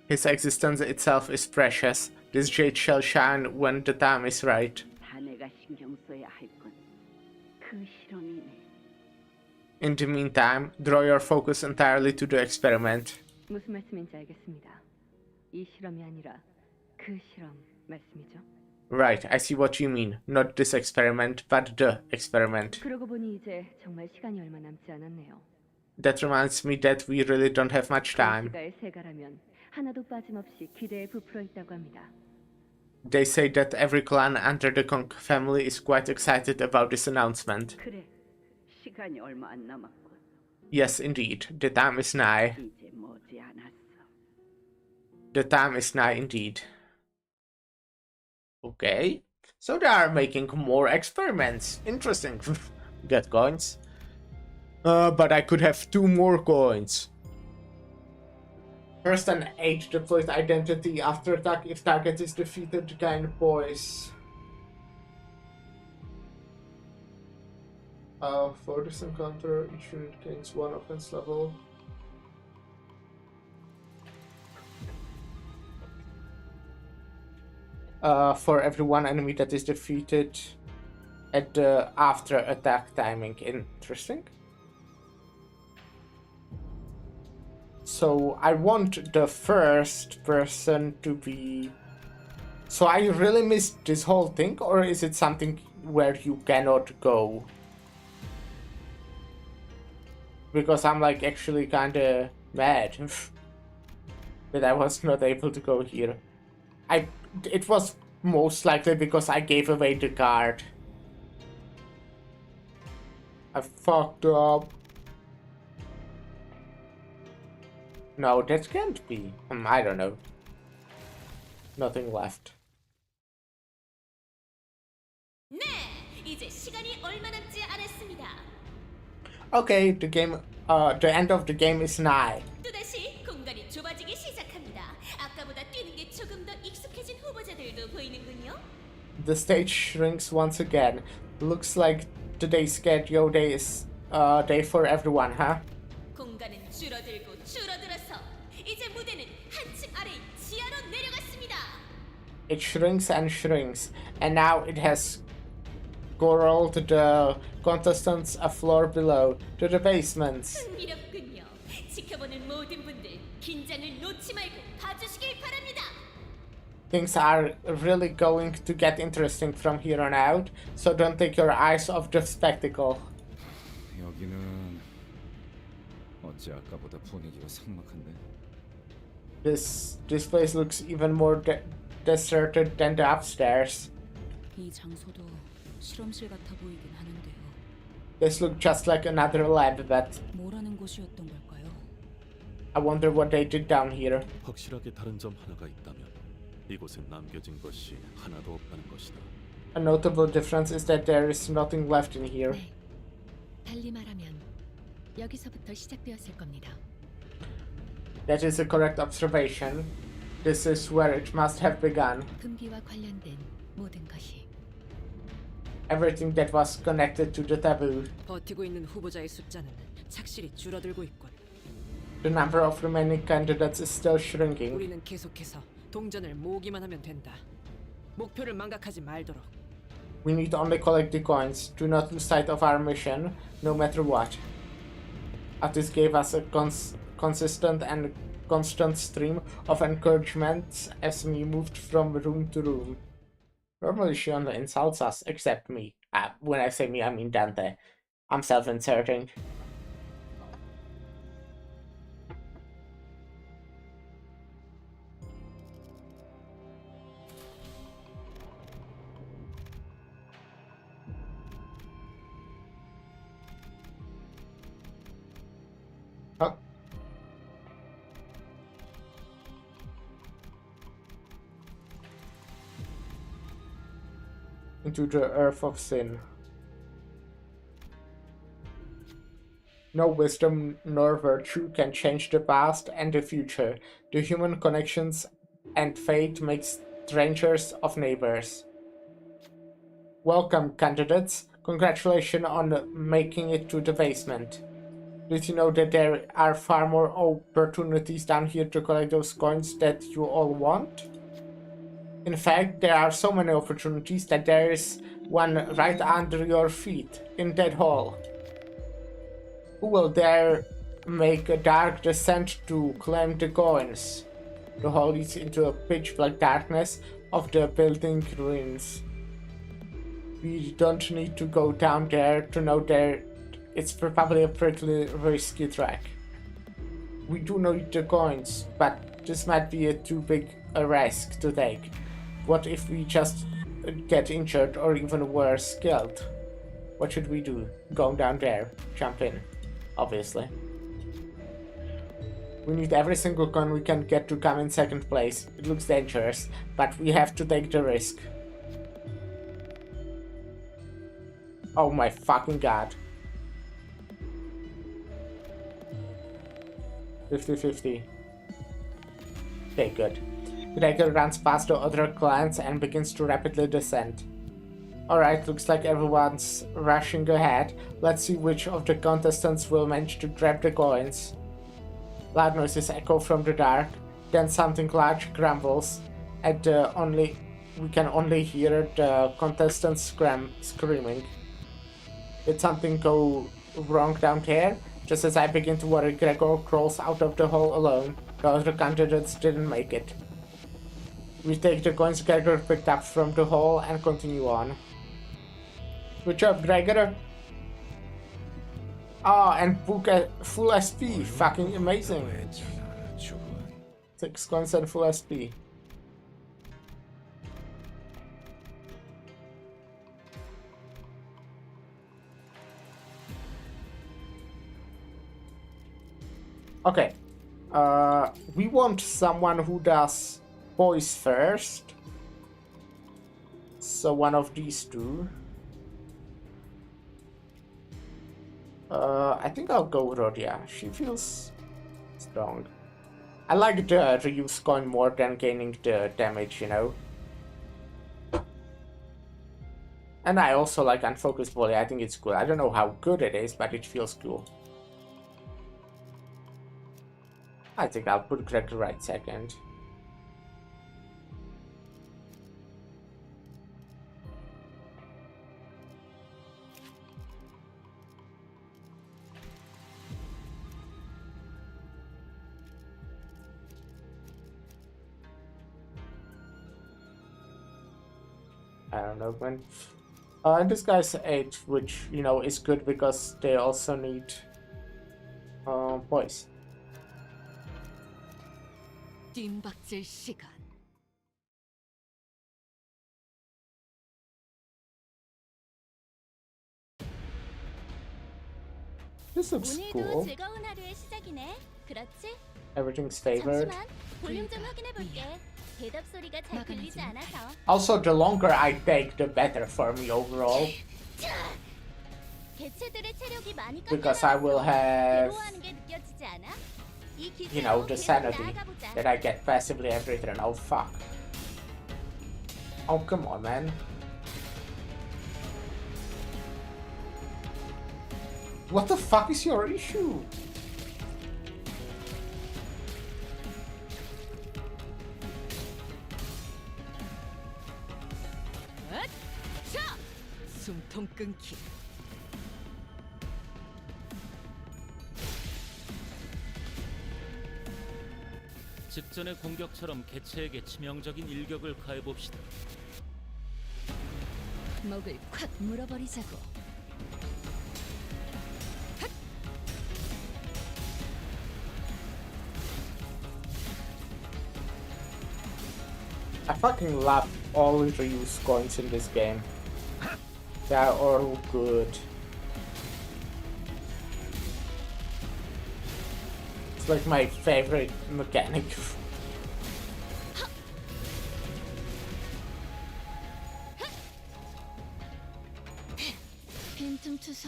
His existence itself is precious. This Jade shall shine when the time is right. 자네가 신경 써야 할 건 그 실험이네. In the meantime, draw your focus entirely to the experiment. 무슨 말씀인지 알겠습니다. 이 실험이 아니라 그 실험 말씀이죠? Right, I see what you mean. Not this experiment, but the experiment. 그러고 보니 이제 정말 시간이 얼마 남지 않았네요. That reminds me that we really don't have much time. 공시가의 세가라면 하나도 빠짐없이 기대에 부풀어 있다고 합니다. They say that every clan under the Kong family is quite excited about this announcement. 그래, 시간이 얼마 안 남았군. Yes, indeed. The time is nigh. 이제 머지않았어. The time is nigh indeed. Okay. So they are making more experiments. Interesting. Get coins. But I could have 2 more coins. First an age deployed identity after attack. If target is defeated, gain poise. For this encounter, each unit gains 1 offense level. For every 1 enemy that is defeated at the after attack timing. Interesting. So I want the first person to be... So I really missed this whole thing, or is it something where you cannot go? Because I'm like actually kinda mad that I was not able to go here. It was most likely because I gave away the card. I fucked up. No, that can't be. I don't know. Nothing left. 네, 이제 시간이 얼마 남지 않았습니다. Okay, the end of the game is nigh. 또다시 공간이 좁아지기 시작합니다. 아까보다 뛰는 게 조금 더 익숙해진 후보자들도 보이는군요. The stage shrinks once again. Looks like today's schedule day is day for everyone, huh? 공간은 줄어들고 줄어들어서 이제 무대는 한층 아래 지하로 내려갔습니다. It shrinks and shrinks, and now it has rolled the contestants a floor below to the basements. 흥미롭군요. 지켜보는 모든 분들 긴장을 놓지 말고 봐주시길 바랍니다. Things are really going to get interesting from here on out, so don't take your eyes off the spectacle. 여기는 어찌 아까보다 분위기가 삭막한데? This place looks even more deserted than the upstairs. 이 장소도 실험실 같아 보이긴 하는데요. This looks just like another lab, but 뭐라는 곳이었던 걸까요? I wonder what they did down here. 확실하게 다른 점 하나가 있다면 이곳에 남겨진 것이 하나도 없다는 것이다. A notable difference is that there is nothing left in here. 네. 달리 말하면 여기서부터 시작되었을 겁니다. That is a correct observation. This is where it must have begun. 금기와 관련된 모든 것이. Everything that was connected to the taboo. 버티고 있는 후보자의 숫자는 착실히 줄어들고 있군. The number of remaining candidates is still shrinking. 우리는 계속해서 동전을 모으기만 하면 된다. 목표를 망각하지 말도록. We need to only collect the coins. Do not lose sight of our mission, no matter what. This gave us a consistent and constant stream of encouragements as we moved from room to room. Normally she only insults us, except me. When I say me, I mean Dante. I'm self-inserting. Huh? Into the earth of sin. No wisdom nor virtue can change the past and the future. The human connections and fate make strangers of neighbors. Welcome, candidates. Congratulations on making it to the basement. Did you know that there are far more opportunities down here to collect those coins that you all want? In fact, there are so many opportunities that there is one right under your feet, in that hall. Who will dare make a dark descent to claim the coins? The hall leads into a pitch black darkness, of the building ruins. We don't need to go down there to know that it's probably a pretty risky track. We do need the coins, but this might be too big a risk to take. What if we just get injured or even worse, killed? What should we do? Go down there, jump in, obviously. We need every single coin we can get to come in second place. It looks dangerous, but we have to take the risk. Oh my fucking god. 50-50. Okay, good. Gregor runs past the other clans and begins to rapidly descend. Alright, looks like everyone's rushing ahead. Let's see which of the contestants will manage to grab the coins. Loud noises echo from the dark, then something large grumbles, and we can only hear the contestants screaming. Did something go wrong down here? Just as I begin to worry, Gregor crawls out of the hole alone. The other candidates didn't make it. We take the coins Gregor picked up from the hole and continue on. Good job, Gregor. Oh, and book at full SP. Fucking amazing. 6 coins and full SP. Okay. We want someone who does boys first. So one of these two. I think I'll go with Rodia. She feels strong. I like the reuse coin more than gaining the damage, you know. And I also like Unfocused Volley. I think it's cool. I don't know how good it is, but it feels cool. I think I'll put Gregor right second. I don't know when. And this guy's 8, which, you know, is good because they also need boys. 뜀박질 시간. This looks 오늘도 cool. 즐거운 하루의 시작이네. 그렇지? Everything's favored. 잠시만 볼륨 좀 확인해 볼게. 대답 소리가 잘 들리지 않아서. Also, the longer I take, the better for me overall. 개체들의 체력이 많이 Because I will have, 괴로워하는 게 느껴지지 않아? 이 you know, 기세로 the 계속 sanity 나아가 보자. that I get passively every turn. Oh, fuck. Oh, come on, man. What the fuck is your issue? 숨통 끊기. 직전의 공격처럼 개체에게 치명적인 일격을 가해봅시다. 목을 콱 물어버리자고. I fucking love all the reuse coins in this game. They are all good. It's like my favorite mechanic.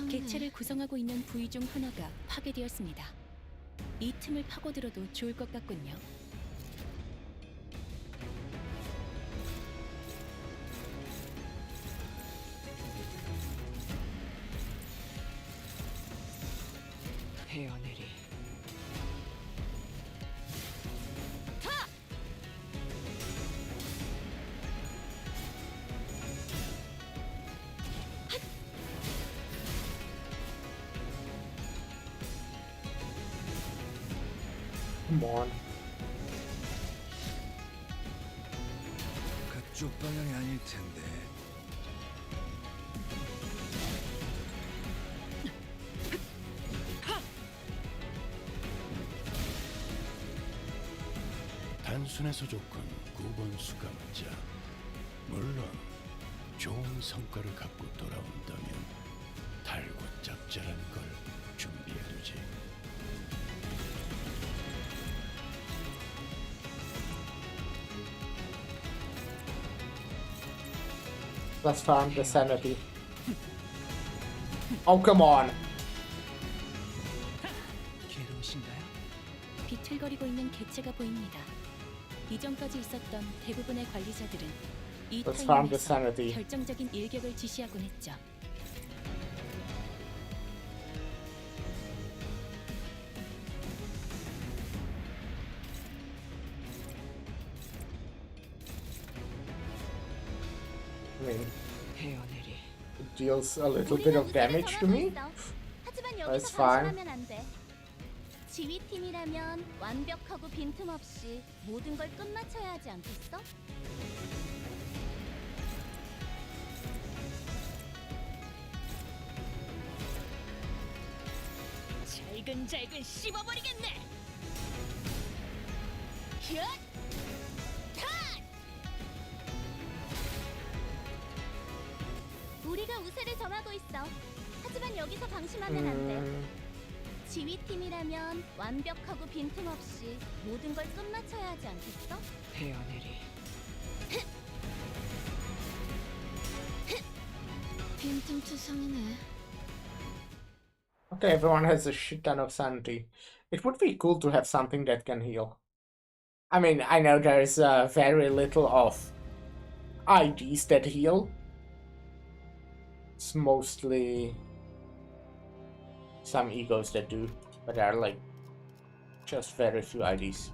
객체를 구성하고 있는 부위 중 하나가 파괴되었습니다. 이 틈을 파고들어도 좋을 것 같군요. 헤어내리. Come on. 이쪽 방향이 아닐 텐데. 단순해서 좋건 9번 수감자. 물론 좋은 성과를 갖고 돌아온다면 달고 짭짤한 걸 준비해두지. Let's farm the sanity. Oh, come on. 괴로우신가요? 비틀거리고 있는 개체가 보입니다. 이전까지 있었던 대부분의 관리자들은 이 Let's farm the 타이밍에서 sanity. 결정적인 일격을 지시하곤 했죠. I mean, it deals a little bit of damage to me. 하지만 That's 여기서 fine. 방심하면 안 돼. 지휘팀이라면 완벽하고 빈틈없이 모든 걸 끝마쳐야 하지 않겠어? 잘근잘근 씹어버리겠네. 얏! 탓! 우리가 우세를 점하고 있어. 하지만 여기서 방심하면 안 돼. 지휘팀이라면 완벽하고 빈틈없이 모든 걸 끝마쳐야 하지 않겠어? 헤어내리. 빈틈투성이네. Okay, everyone has a shit ton of sanity. It would be cool to have something that can heal. I mean, I know there's very little of IDs that heal. It's mostly some egos that do, but there are like just very few IDs.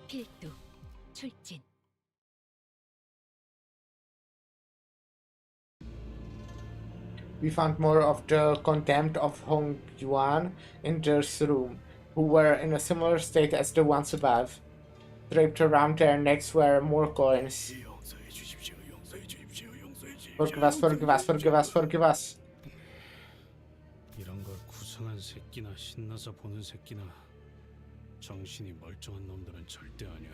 필두, 출진. We found more of the contempt of Hong Yuan in this room, who were in a similar state as the ones above. Draped around their necks were more coins. Forgive us, forgive us, forgive us, forgive us. 이런 걸 구성한 새끼나 신나서 보는 새끼나 정신이 멀쩡한 놈들은 절대 아니야.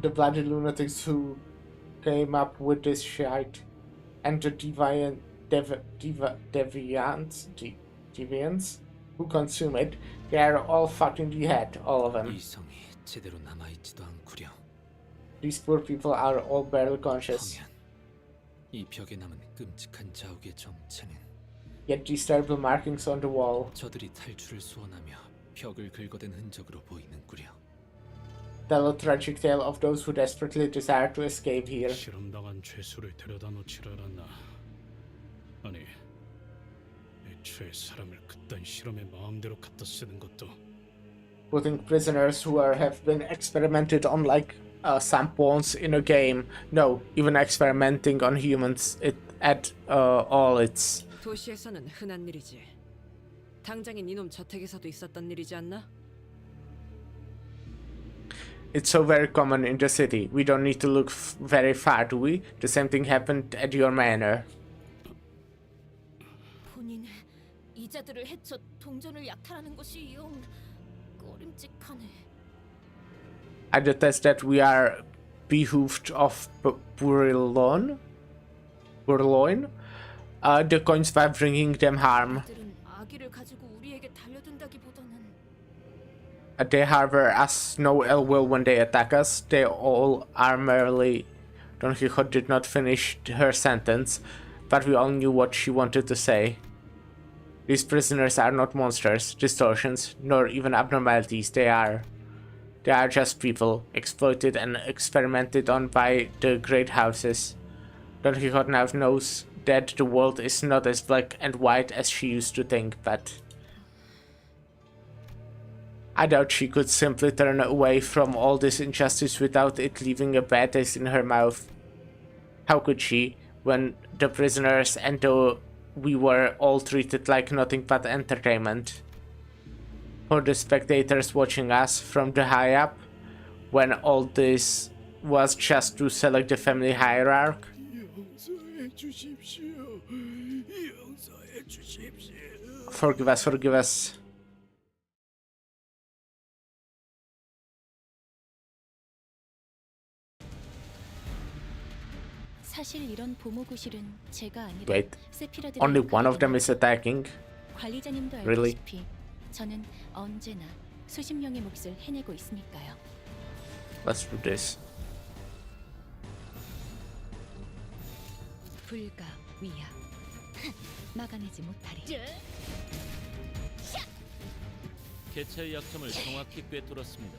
The bloody lunatics who came up with this shite, and the deviants who consume it, they are all fucked in the head, all of them. 이성이 제대로 남아있지도 않구려. These poor people are all barely conscious. 이 벽에 남은 끔찍한 자욱의 정체는 Yet these terrible markings on the wall. 저들이 탈출을 소원하며 벽을 긁어댄 흔적으로 보이는구려. Tell a tragic tale of those who desperately desire to escape here. 실험당한 죄수를 데려다 놓질 않았나. 아니, 애초에 사람을 그딴 실험에 마음대로 갖다 쓰는 것도. Putting prisoners who have been experimented on like some pawns in a game. No, even experimenting on humans at all it's. 도시에서는 흔한 일이지. 당장인 이놈 저택에서도 있었던 일이지 않나? It's so very common in the city. We don't need to look very far, do we? The same thing happened at your manor. 본인 이자들을 해쳐 동전을 약탈하는 것이 영 꺼림직하네. I detest that we are behooved of purloin. The coins by bringing them harm. 그들은 아기를 가지고 우리에게 달려든다기보다는 They harbor us no ill will when they attack us. They all are merely. Don Quixote did not finish her sentence, but we all knew what she wanted to say. These prisoners are not monsters, distortions, nor even abnormalities. They are just people, exploited and experimented on by the great houses. Don Quixote now knows that the world is not as black and white as she used to think, but I doubt she could simply turn away from all this injustice without it leaving a bad taste in her mouth. How could she, when the prisoners and we were all treated like nothing but entertainment? For the spectators watching us from the high up, when all this was just to select the family hierarch. 용서해 주십시오. 용서해 주십시오. Forgive us, forgive us. 사실 이런 보모구실은 제가 아니라 Wait, 세피라들의 only one of them 역할이거든요. is attacking? 관리자님도 Really? 알다시피 저는 언제나 수십 명의 몫을 해내고 있으니까요. Let's do this. 불가 위야 막아내지 못하리. 개체의 약점을 정확히 꿰뚫었습니다.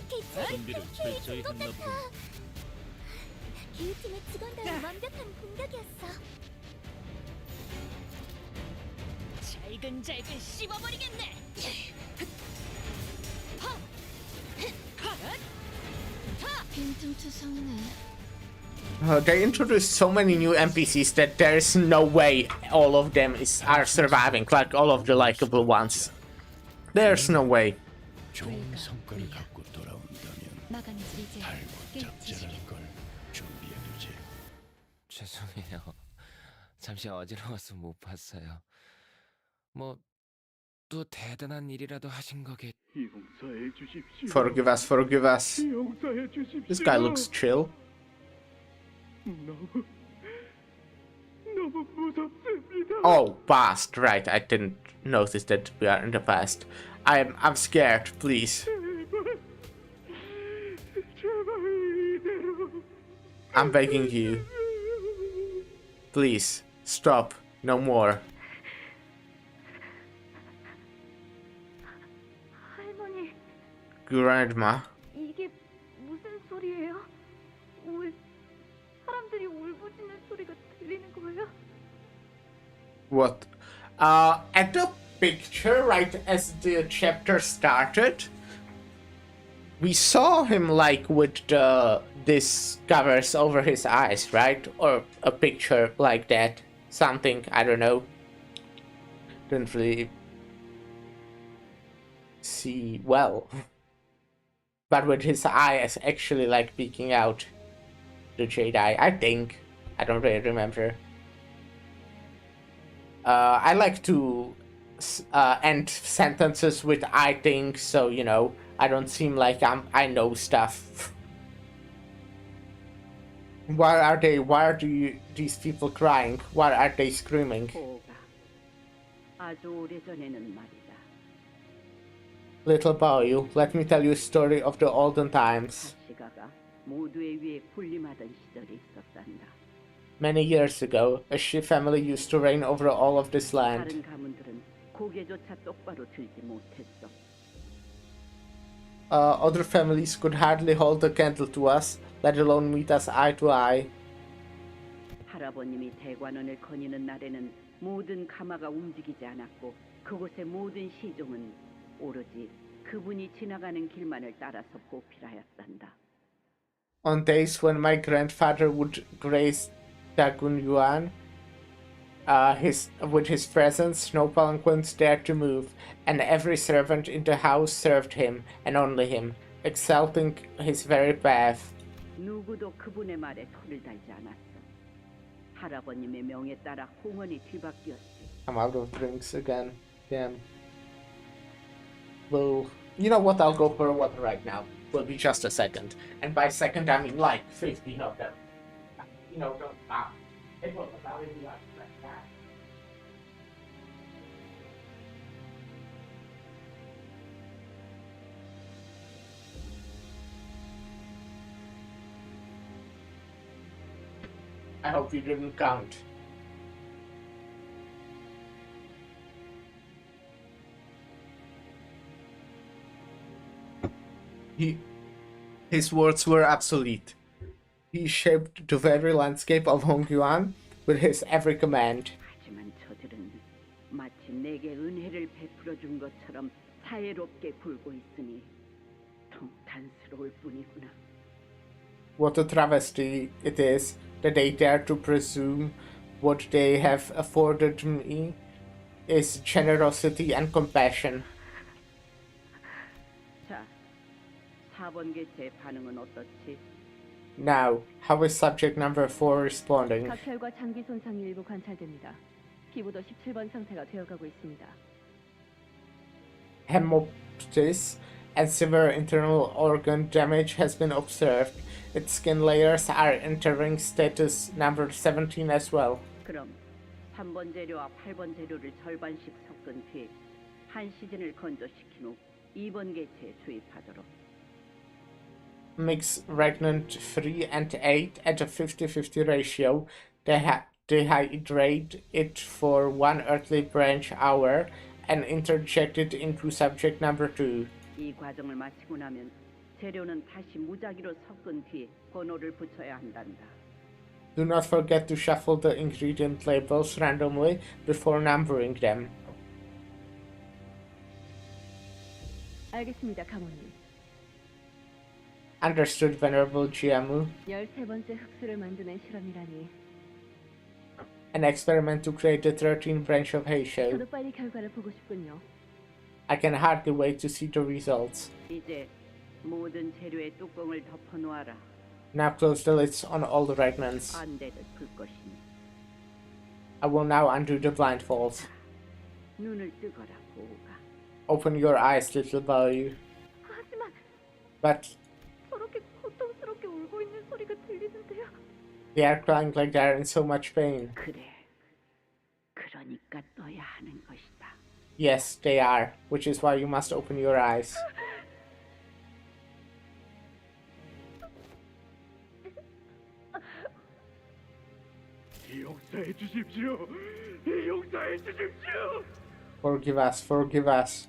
계체 준비를 철저히 한 너뿐. 기후팀의 직원들의 완벽한 공격이었어. 잘근잘근 씹어버리겠네. 빈틈투성네. They introduced so many new NPCs that there's no way all of them are surviving, like all of the likable ones. There's no way. 좋은 성과를 갖고 돌아온다면 달고 잡지라는 걸 준비해두지. 죄송해요. 잠시 어지러워서 못 봤어요. 뭐 또 대단한 일이라도 하신 거겠. 용서해 주십시오. Forgive us, forgive us. 용서해 주십시오. This guy looks chill. 너무 무섭습니다. Oh, past, right. I didn't notice that we are in the past. I'm scared, please. 제발 이대로. I'm begging you. Please, stop. No more. 할머니, Grandma. 이게 무슨 소리예요? 사람들이 울부짖는 소리가 들리는 거예요? What? At the picture, right as the chapter started, we saw him like with this covers over his eyes, right? Or a picture like that. Something, I don't know. Didn't really see well. But with his eyes actually like peeking out. The Jedi, I think. I don't really remember. I like to end sentences with I think, so you know, I don't seem like I know stuff. Why are they? Why are these people crying? Why are they screaming? 아주 오래전에는 말이다. Little boy, let me tell you a story of the olden times. 시가가 모두의 위에 군림하던 시절이 있었단다. Many years ago, a Shi family used to reign over all of this land. 다른 가문들은 고개조차 똑바로 들지 못했어. Other families could hardly hold a candle to us, let alone meet us eye to eye. 할아버님이 대관원을 거니는 날에는 모든 가마가 움직이지 않았고 그곳의 모든 시종은 오로지 그분이 지나가는 길만을 따라서 보필하였단다. On days when my grandfather would grace Dagun Yuan, with his presence, no palanquins dared to move, and every servant in the house served him, and only him, exalting his very path. 누구도 그분의 말에 토를 달지 않았어. 할아버님의 명에 따라 홍원이 뒤바뀌었지. I'm out of drinks again. Damn. Well, you know what? I'll go for water right now. Will be just a second. And by second, I mean like 15 of them. You know, don't stop. It will allow you like that. I hope you didn't count. His words were obsolete. He shaped the very landscape of Hongyuan with his every command. 하지만 저들은 마치 내게 은혜를 베풀어 준 것처럼 사해롭게 굴고 있으니 통탄스러울 뿐이구나. What a travesty it is that they dare to presume what they have afforded me is generosity and compassion. 4번 개체의 반응은 어떻지? Now, how is subject number 4 responding? 각혈과 장기 손상이 일부 관찰됩니다. 피부도 17번 상태가 되어가고 있습니다. Hemoptysis and severe internal organ damage has been observed. Its skin layers are entering status number 17 as well. 그럼 3번 재료와 8번 재료를 절반씩 섞은 뒤 한 시즌을 건조시킨 후 2번 개체에 주입하도록. Mix regnant 3 and 8 at a 50-50 ratio. Dehydrate it for 1 earthly branch hour and interject it into subject number 2. 이 과정을 마치고 나면 재료는 다시 무작위로 섞은 뒤 번호를 붙여야 한단다. Do not forget to shuffle the ingredient labels randomly before numbering them. 알겠습니다, 가모님. Understood, Venerable Jiamu. 13번째 흑수를 만드는 실험이라니. An experiment to create the 13th branch of Heisho. 저도 빨리 결과를 보고 싶군요. I can hardly wait to see the results. 이제 모든 재료의 뚜껑을 덮어 놓아라. Now close the lids on all the regnants. 반대를 풀 것이니. I will now undo the blindfolds. 눈을 뜨거라, 보호가. Open your eyes, little boy. 하지만 But 저렇게 고통스럽게 울고 있는 소리가 들리는데요. they are crying like they are in so much pain. 그래. 그러니까 떠야 하는 것이다. Yes, they are, which is why you must open your eyes. 용서해 주십시오. 용서해 주십시오. Forgive us, forgive us.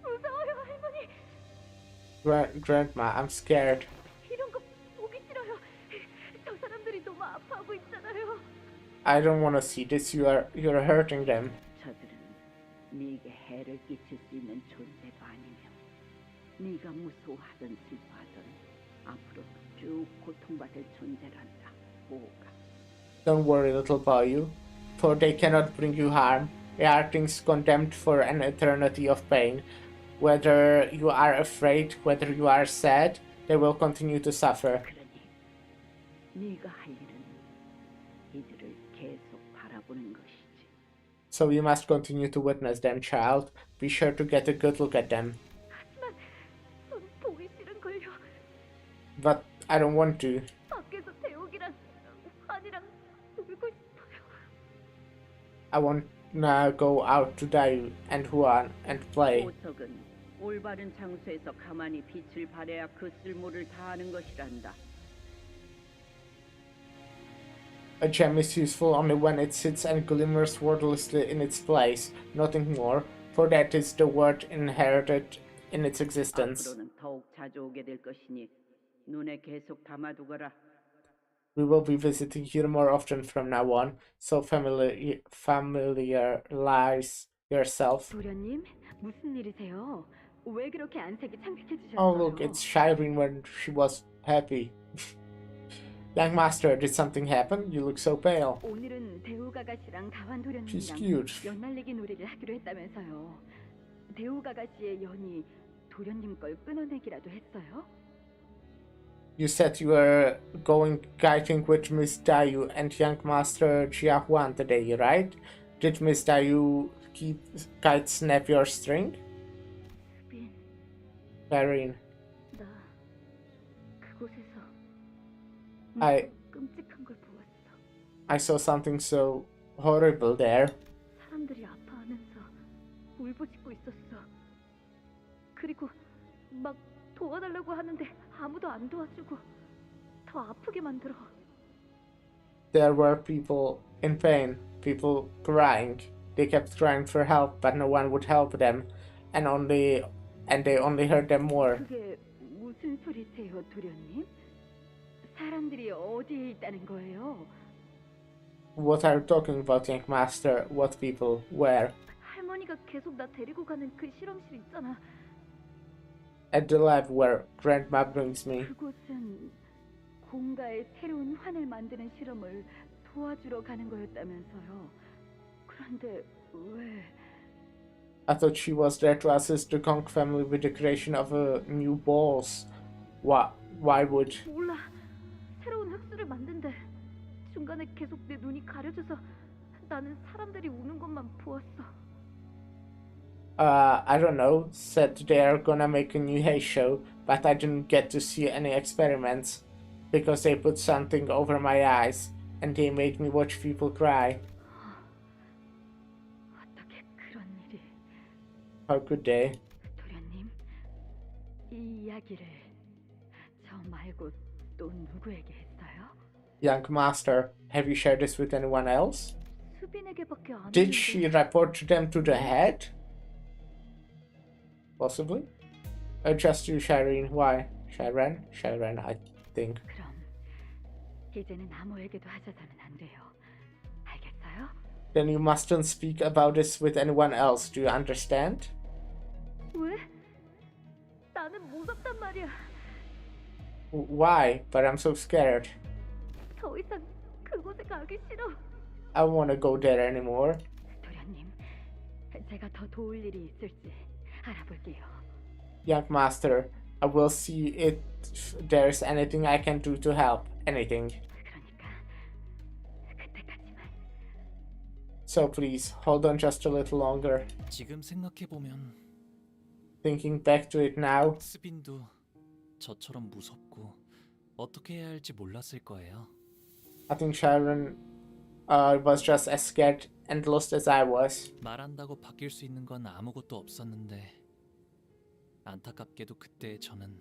무서워요, 할머니. Grandma, I'm scared. 이런 거 보기 싫어요. 저 사람들이 너무 아파하고 있잖아요. I don't want to see this. You're hurting them. 저들은 네게 해를 끼칠 수 있는 존재가 아니며 네가 무서워하든 슬퍼하든 앞으로 쭉 고통받을 존재란다, 보호가. Don't worry, little boy, for they cannot bring you harm. They are things condemned for an eternity of pain. Whether you are afraid, whether you are sad, they will continue to suffer. 네가 할 일은 이들을 계속 바라보는 것이지. So you must continue to witness them, child. Be sure to get a good look at them. 하지만 전 보기 싫은걸요. But I don't want to. 밖에서 대옥이랑 환이랑 놀고 싶어요. I want to go out to die and Huan and play. 보석은 올바른 장소에서 가만히 빛을 발해야 그 쓸모를 다하는 것이란다. A gem is useful only when it sits and glimmers wordlessly in its place, nothing more, for that is the word inherited in its existence. 앞으로는 더욱 자주 오게 될 것이니 눈에 계속 담아두거라. We will be visiting here more often from now on, so familiarize yourself. 도련님, 무슨 일이세요? 왜 그렇게 안색이 창백해지셨어요? Oh look, it's Shireen when she was happy. Young master, did something happen? You look so pale. 오늘은 대우가가씨랑 다완 She's 도련님이랑 cute. 연날리기 놀이를 하기로 했다면서요. 대우가가씨의 연이 도련님 걸 끊어내기라도 했어요? You said you were going kiting with Miss Dayu and young master Jia Huan today, right? Did Miss Dayu kite snap your string? 빈, Karine, 나 그곳에서 I 끔찍한 걸 보았어. I saw something so horrible there. 사람들이 아파하면서 울부짖고 있었어. 그리고 막 도와달라고 하는데 아무도 안 도와주고 더 아프게 만들어. There were people in pain, people crying. They kept crying for help, but no one would help them, and they only hurt them more. 그게 무슨 소리세요, 도련님? 사람들이 어디에 있다는 거예요? What are you talking about, young master? What people? Where? 할머니가 계속 나 데리고 가는 그 실험실 있잖아. At the lab where Grandma brings me. 그곳은 공가의 새로운 환을 만드는 실험을 도와주러 가는 거였다면서요. 그런데 왜? I thought she was there to assist the Gong family with the creation of new balls. Why would? 몰라. 새로운 흙수를 만든대. 중간에 계속 내 눈이 가려져서 나는 사람들이 우는 것만 보았어. I don't know, said they're gonna make a new hay show, but I didn't get to see any experiments because they put something over my eyes and they made me watch people cry. 어떻게 그런 일이? How could they? 도련님, 이 이야기를 저 말고 또 누구에게 했어요? Young master, have you shared this with anyone else? 수빈에게밖에 안 Did 했는데. she report them to the head? Possibly. Just to Shireen. Why? Sharon, I think. 그럼 이제는 아무에게도 하셔서는 안 돼요. 알겠어요? Then you mustn't speak about this with anyone else. Do you understand? 왜? 나는 무섭단 말이야. Why? But I'm so scared. 더 이상 그곳에 가기 싫어. I don't want to go there anymore. 도련님, 제가 더 도울 일이 있을지 알아볼게요. Young master, I will see if there's anything I can do to help. Anything. So please, hold on just a little longer. 지금 생각해 보면 Thinking back to it now, 스빈도 저처럼 무섭고 어떻게 해야 할지 몰랐을 거예요. I think Sharon was just as scared and lost as I was. 말한다고 바뀔 수 있는 건 아무것도 없었는데 안타깝게도 그때 저는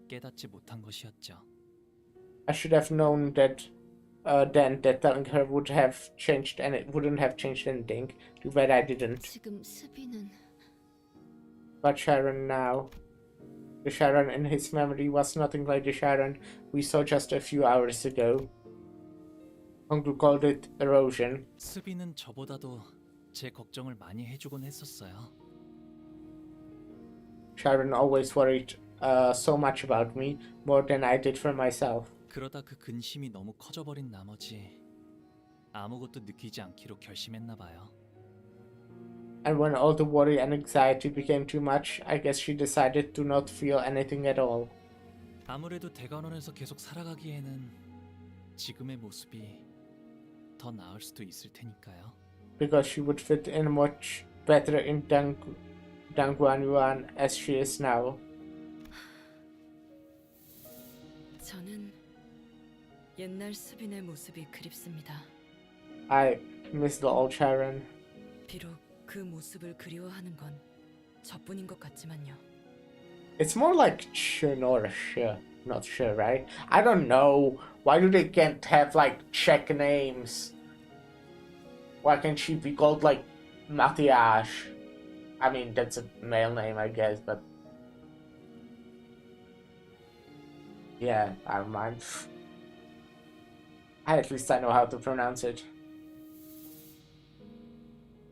깨닫지 못한 것이었죠. I should have known that then that telling her would have changed and it wouldn't have changed anything. Too bad I didn't. 지금 수빈은 But Sharon now. The Sharon in his memory was nothing like the Sharon we saw just a few hours ago. Hongdu called it erosion. 스빈은 저보다도 제 걱정을 많이 해주곤 했었어요. Sharon always worried so much about me, more than I did for myself. 그러다 그 근심이 너무 커져버린 나머지 아무것도 느끼지 않기로 결심했나 봐요. And when all the worry and anxiety became too much, I guess she decided to not feel anything at all. 아무래도 대관원에서 계속 살아가기에는 지금의 모습이 더 나을 수도 있을 테니까요. Because she would fit in much better in Dangguanyuan as she is now. 저는 옛날 수빈의 모습이 그립습니다. I miss the old Sharon. 비록 그 모습을 그리워하는 건 저뿐인 것 같지만요. It's more like Shun or Sh, not Sh, right? I don't know. Why do they can't have like Czech names? Why can't she be called like Matthias? I mean, that's a male name, I guess, but yeah, I don't mind. At least I know how to pronounce it.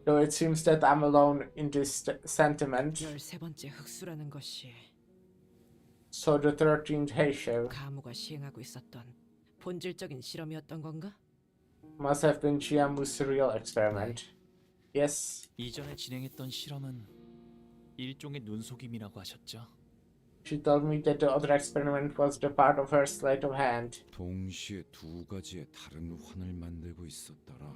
Though it seems that I'm alone in this sentiment. 13번째 흑수라는 것이 So the 13th Heisho 가무가 시행하고 있었던 본질적인 실험이었던 건가? must have been Jiamu's real experiment. Yes. 이전에 진행했던 실험은 일종의 눈속임이라고 하셨죠. She told me that the other experiment was the part of her sleight of hand. 동시에 두 가지의 다른 환을 만들고 있었더라.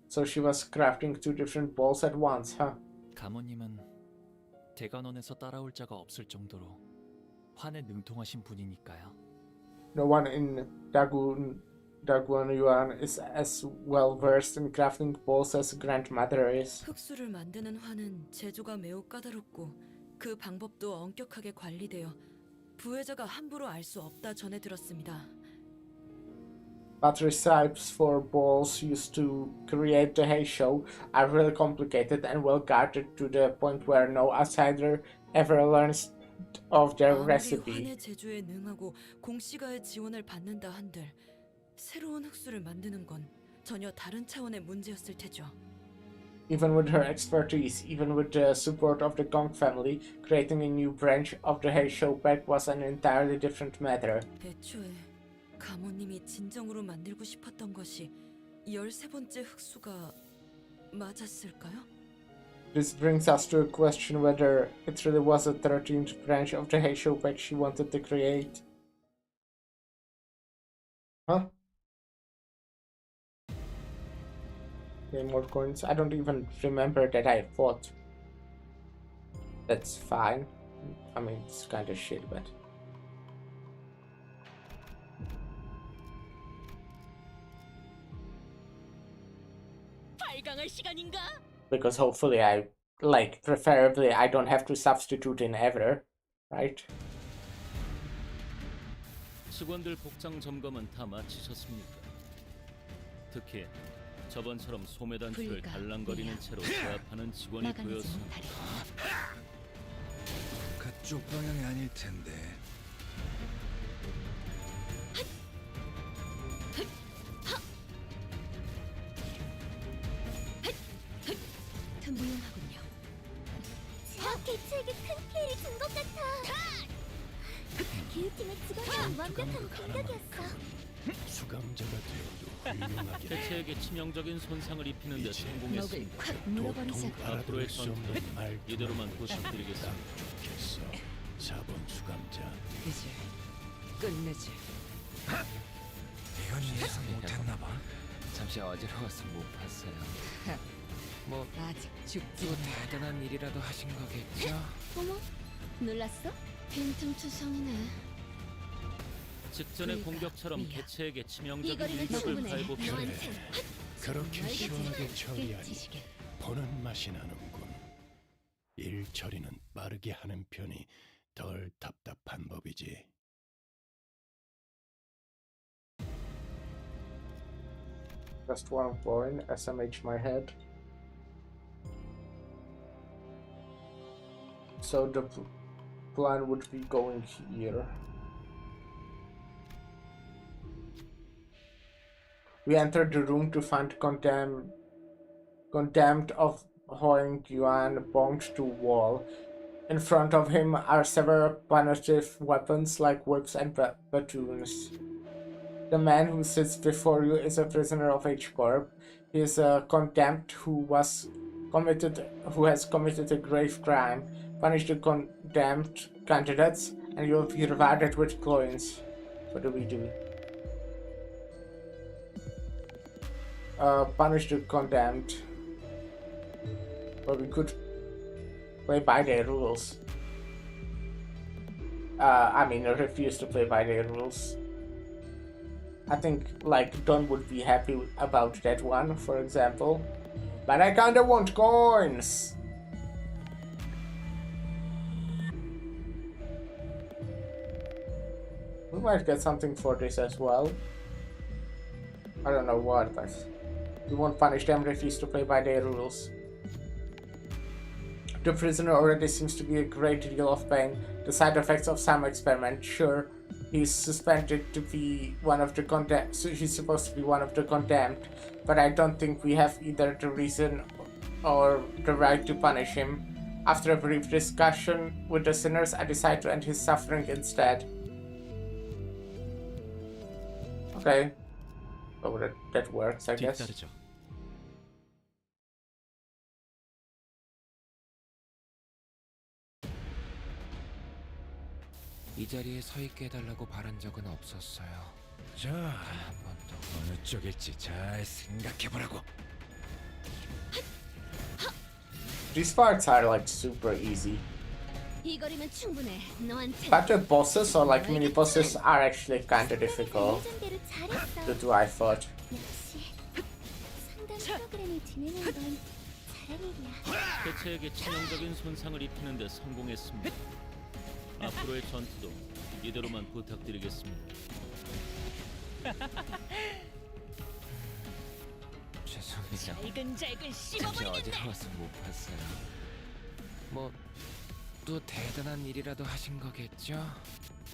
So she was crafting two different balls at once, huh? 가모님은 대관원에서 따라올 자가 없을 정도로 환에 능통하신 분이니까요. No one in Daguanyuan is as well versed in crafting balls as grandmother is. 흑수를 만드는 환은 제조가 매우 까다롭고 그 방법도 엄격하게 관리되어 부회자가 함부로 알 수 없다 전해 들었습니다. But recipes for balls used to create the Heisho are really complicated and well guarded to the point where no outsider ever learns of their recipe. 환의 제조에 능하고 공시가의 지원을 받는다 한들 새로운 흑수를 만드는 건 전혀 다른 차원의 문제였을 테죠. Even with her expertise, even with the support of the Gong family, creating a new branch of the Heisho pack was an entirely different matter. 애초에 가모님이 진정으로 만들고 싶었던 것이 13번째 흑수가 맞았을까요? This brings us to a question whether it really was a 13th branch of the Heisho pact she wanted to create. Huh? Okay, more coins. I don't even remember that I fought. That's fine. I mean, it's kind of shit, but... Because hopefully preferably I don't have to substitute in ever, right? 직원들 복장 점검은 다 마치셨습니까? 특히 저번처럼 소매 단추를 달랑거리는 채로 제압하는 직원이 보여서 그쪽 방향이 아닐 텐데. 무용하군요. 저 개체에게 큰 피해를 준 것 같아. 교육팀의 직원들은 완벽한 공격이었어. 수감자가 되어도 훌륭하게 개체에게 치명적인 손상을 입히는 데 성공했습니다. 앞으로의 전투는 이대로만 부탁드리겠습니다. 좋겠어. 4번 수감자. 이제 끝내지. 이건 예상 못했나 봐. 잠시 어지러워서 못 봤어요. 뭐 아직 죽지 또 대단한 일이라도 하신 거겠죠? 어머, 놀랐어? 빈틈투성이네. 직전의 공격처럼 개체에게 치명적인 이거리는 위협을 충분해. 발복해 그렇게 시원하게 처리하니 보는 맛이 나는군. 일 처리는 빠르게 하는 편이 덜 답답한 법이지. Just one point, SMH my head. So the plan would be going here. We entered the room to find condemned of Hoing Yuan bound to wall. In front of him are several punitive weapons like whips and batons. The man who sits before you is a prisoner of H Corp. He is a condemned who has committed a grave crime. Punish the condemned candidates and you'll be rewarded with coins. What do we do? Punish the condemned. But we could play by their rules. I mean, refuse to play by their rules. I think, like, Don would be happy about that one, for example. But I kinda want coins! We might get something for this as well. I don't know what, but we won't punish them, refuse to play by their rules. The prisoner already seems to be a great deal of pain. The side effects of some experiment, sure. He's suspended to be one of the condemned, so he's supposed to be one of the condemned, but I don't think we have either the reason or the right to punish him. After a brief discussion with the sinners, I decide to end his suffering instead. Okay. Oh, that works, I guess. 뒤따르죠. 이 자리에 서 있게 해달라고 바란 적은 없었어요. 자, 어느 쪽일지 잘 생각해보라고. These parts are like super easy. 이거리면 충분해. 너한테. But the bosses or like mini bosses are actually kinda difficult. 예정대로 잘했어. That's what I thought. 역시 상담 프로그램을 진행한 건 잘한 일이야. 개체에게 치명적인 손상을 입히는 데 성공했습니다. 앞으로의 전투도 이대로만 부탁드리겠습니다. 죄송해요. 잠시 어지러워서 못 봤어요. 뭐 또 대단한 일이라도 하신 거겠죠?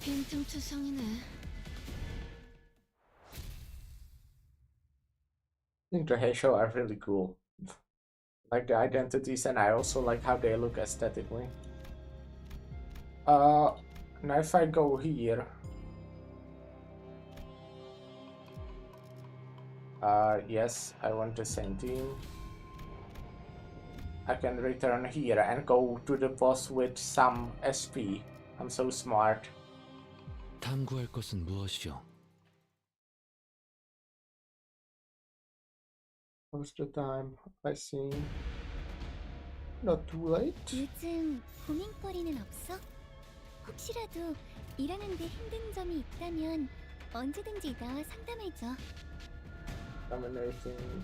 빈틈투성이네. I think the Heisho are really cool. Like the identities, and I also like how they look aesthetically. Now if I go here, yes, I want the same team. I can return here and go to the boss with some SP. I'm so smart. 탐구할 것은 무엇이오? What's the time? I see. Not too late. 요즘 고민거리는 없어? 혹시라도 일하는데 힘든 점이 있다면 언제든지 나와 상담해줘. Dominating.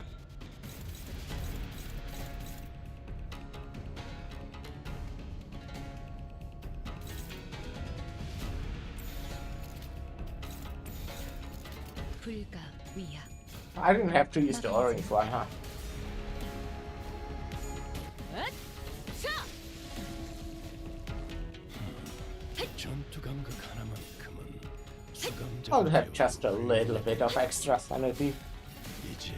불가 위야. I didn't have to use the orange one, huh? 전투 감각 하나만큼은 I'll have just a little bit of extra sanity. 이제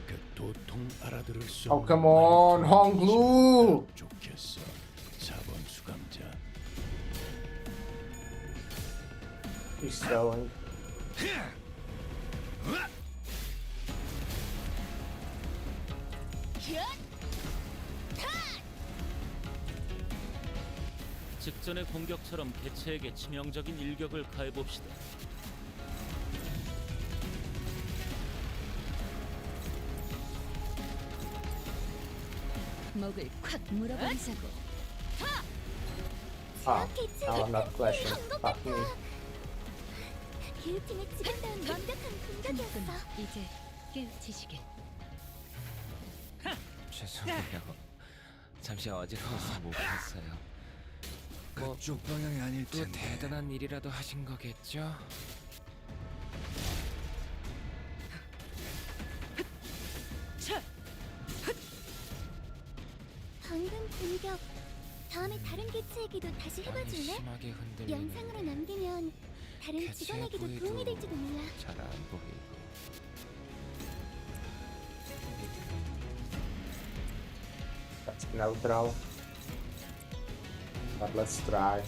그 도통 알아들을 수 Oh, come on, Honglu! 좋겠어. 4번 수감자. He's throwing. 직전의 공격처럼 개체에게 치명적인 일격을 가해봅시다. 목을 콱 물어버리자고. Ah, now I'm not question. Fuck me. 기우팀의 지금다운 완벽한 공격이었어. 이제 깨우치시게. 죄송해요. 잠시 어지러워서 못 봤어요. 그쪽 방향이 아닐 또 텐데. 대단한 일이라도 하신 거겠죠? 방금 공격 다음에 다른 개체에게도 다시 해봐줄래? 심하게 흔들리는데 영상으로 남기면 다른 개체의 직원에게도 부위도 도움이 될지도 몰라. 잘 안 보이고. That's neutral. But let's try.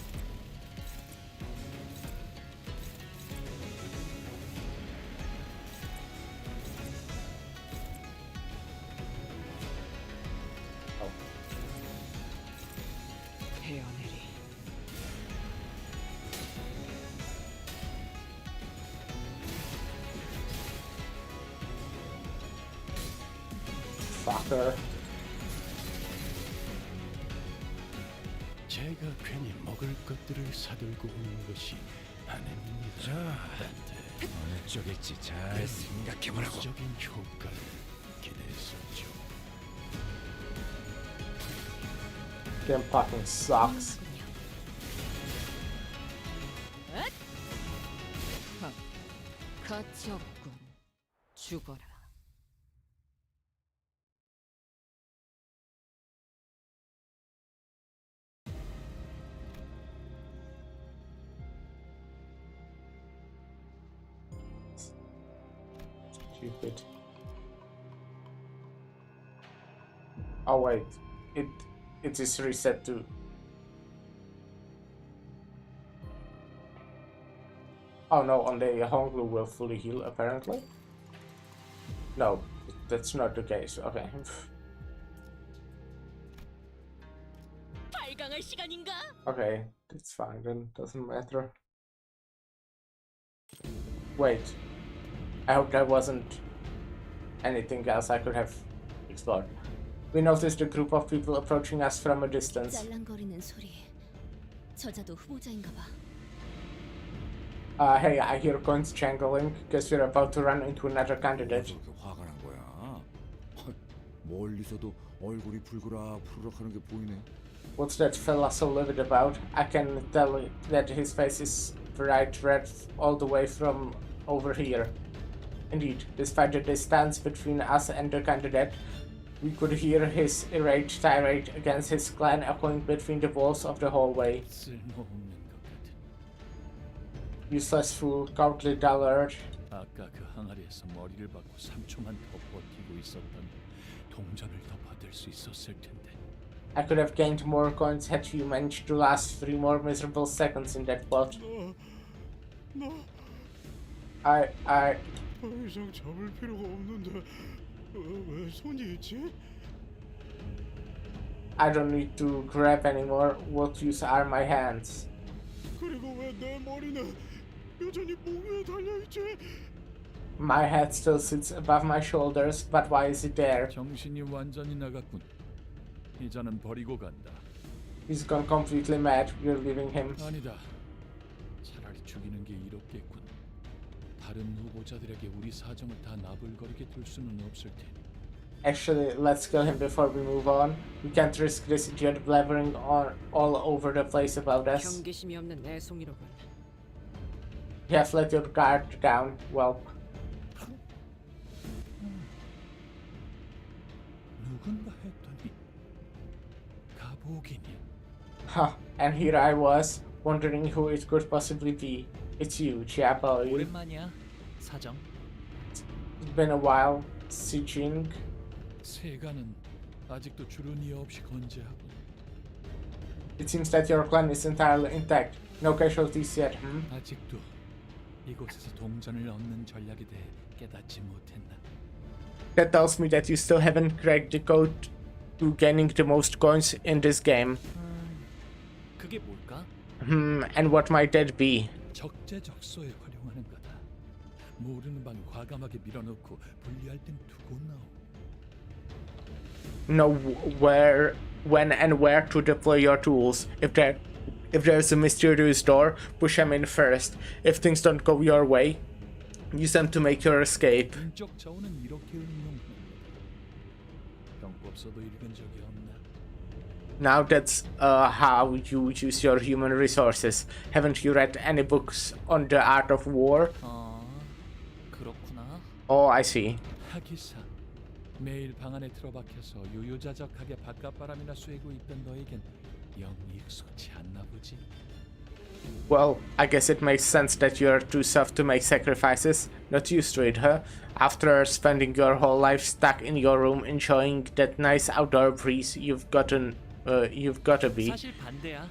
헤어내리. Fucker. 제가 괜히 먹을 것들을 사들고 오는 것이 아닙니다. 자, 어느 쪽일지 잘 생각해보라고. 적인 효과를 기대했었죠. Game fucking sucks. 가치 없군. 죽어라. Stupid. Oh wait, it is reset to. Oh no, on the Honglu will fully heal apparently. No, that's not the case. Okay. 발광할 시간인가? Okay, that's fine then. Doesn't matter. Wait. I hope that wasn't anything else I could have explored. We noticed a group of people approaching us from a distance. 짤랑거리는 소리. 저자도 후보자인가 봐. Hey, I hear coins jangling. Guess we're about to run into another candidate. 그렇게 화가 난 거야. 멀리서도 얼굴이 푸르락푸르락하는 게 보이네. What's that fella so livid about? I can tell that his face is bright red all the way from over here. Indeed, despite the distance between us and the candidate, we could hear his irate tirade against his clan echoing between the walls of the hallway. 쓸모없는 것 같은. Useless fool, cowardly dullard. 아까 그 항아리에서 머리를 박고 3초만 더 버티고 있었다면 동전을 더 받을 수 있었을 텐데. I could have gained more coins had you managed to last 3 more miserable seconds in that plot. I 더 이상 잡을 필요가 없는데 왜 손이 있지? I don't need to grab anymore. What use are my hands? 그리고 왜 내 머리는 여전히 목 위에 달려있지? My head still sits above my shoulders, but why is it there? 정신이 완전히 나갔군. 이자는 버리고 간다. He's gone completely mad. We're leaving him. 아니다. 차라리 죽이는 게 이롭겠군. 다른 후보자들에게 우리 사정을 다 나불거리게 둘 수는 없을 테니. Actually, let's kill him before we move on. We can't risk this idiot blabbering on all over the place about us. 경계심이 없는 애송이로군. You have let your guard down, whelp. 누군가 했더니 가복이니. Huh, and here I was, wondering who it could possibly be. It's you, Chiappa. 오랜만이야, 사정. It's been a while, Sijing. 세가는 아직도 주르니 없이 건재하고. It seems that your clan is entirely intact. No casualties yet, 아직도 이곳에서 동전을 얻는 전략에 대해 깨닫지 못했나? That tells me that you still haven't cracked the code to gaining the most coins in this game. 그게 뭘까? And what might that be? 적재적소에 활용하는 거다. 모르는 방 과감하게 밀어넣고 분리할 땐 두고 나오. Know where, when, and where to deploy your tools. If there's a mysterious door, push them in first. If things don't go your way, use them to make your escape. 인적 자원은 이렇게 응용하는 거다. 병법서도 읽은 적이 없나? Now that's how you use your human resources. Haven't you read any books on the art of war? 그렇구나. Oh, I see. 하기사, 매일 방 안에 틀어박혀서 유유자적하게 바깥바람이나 쐬고 있던 너에겐 영 익숙치 않나 보지. Well, I guess it makes sense that you're too soft to make sacrifices. Not used to it, huh? After spending your whole life stuck in your room enjoying that nice outdoor breeze, you've got to be. 사실 반대야.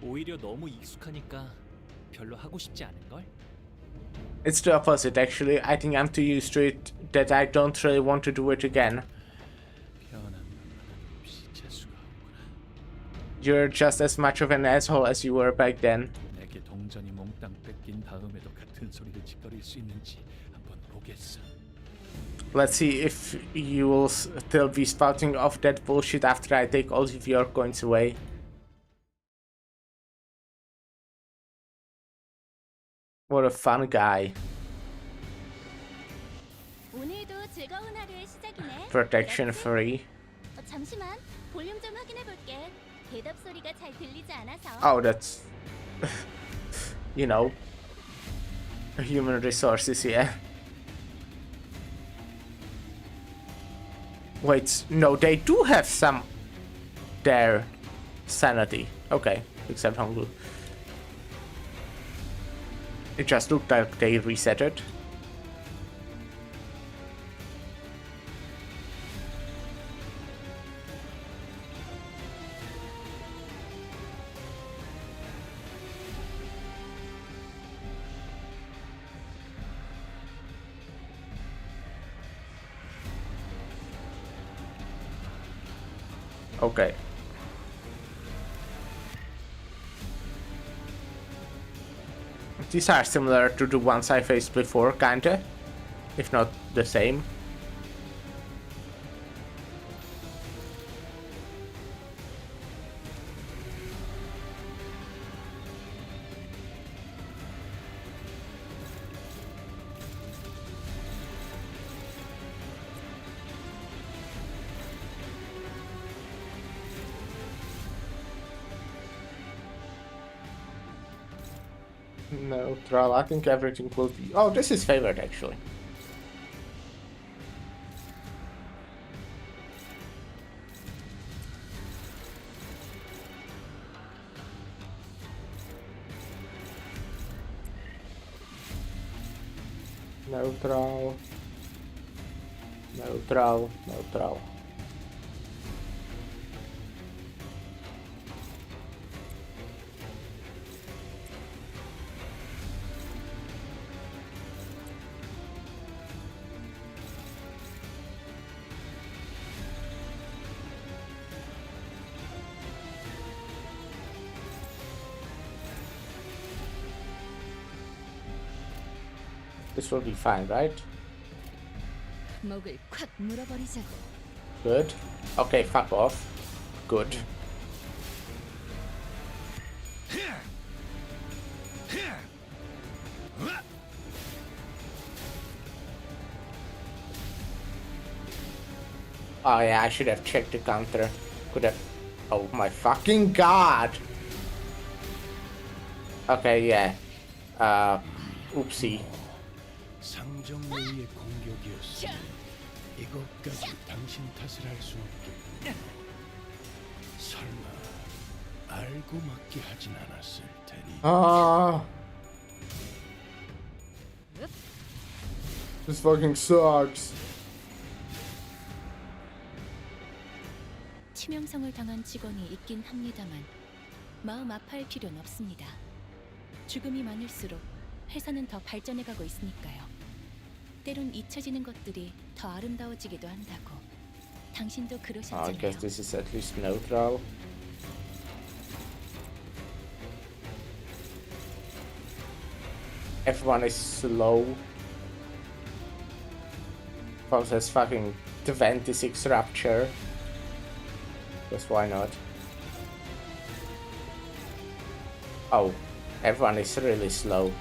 오히려 너무 익숙하니까 별로 하고 싶지 않은 걸. It's the opposite, actually. I think I'm too used to it that I don't really want to do it again. You're just as much of an asshole as you were back then. 내게 동전이 몽땅 뺏긴 다음에도 같은 소리를 짓거릴 수 있는지 한번 보겠어. Let's see if you will still be spouting off that bullshit after I take all of your coins away. What a fun guy. 오늘도 즐거운 하루의 시작이네. Protection free. 잠시만, 볼륨 좀 확인해 볼게. 대답 소리가 잘 들리지 않아서. Oh, that's you know, human resources, yeah. Wait, no, they do have some their sanity. Okay, except Honglu. It just looked like they reset it. Okay. These are similar to the ones I faced before, kinda. If not the same. Neutral, I think everything will be... Oh, this is favored actually. Neutral. Neutral. Neutral. This will be fine, right? 목을 콱 물어버리자고. Good. Okay, fuck off. Good. Oh yeah, I should have checked the counter. Could have. Oh my fucking god! Okay, yeah. Oopsie. 상정내의 공격이었으니 이것까지 당신 탓을 할 수 없겠고 설마 알고 맞게 하진 않았을 테니. This fucking sucks. 치명상을 당한 직원이 있긴 합니다만 마음 아파할 필요는 없습니다. 죽음이 많을수록 회사는 더 발전해가고 있으니까요. 때론 잊혀지는 것들이 더 아름다워지기도 한다고. 당신도 I 그러셨잖아요. guess this is at least neutral. Everyone is slow. Process fucking 26 rupture. Guess why not? Oh, everyone is really slow.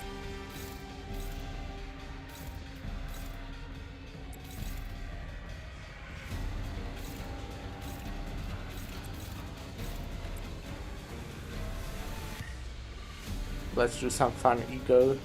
Let's do some fun ego.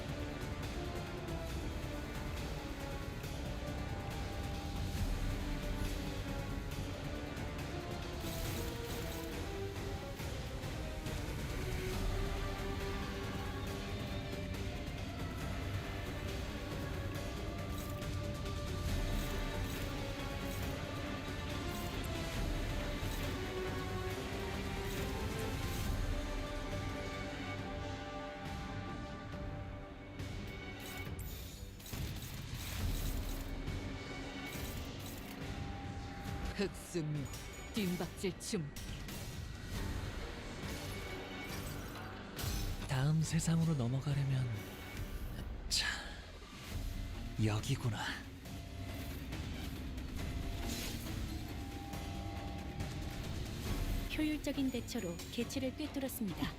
흑승류 뒷박질춤. 다음 세상으로 넘어가려면 자 여기구나. 효율적인 대처로 개체를 꿰뚫었습니다.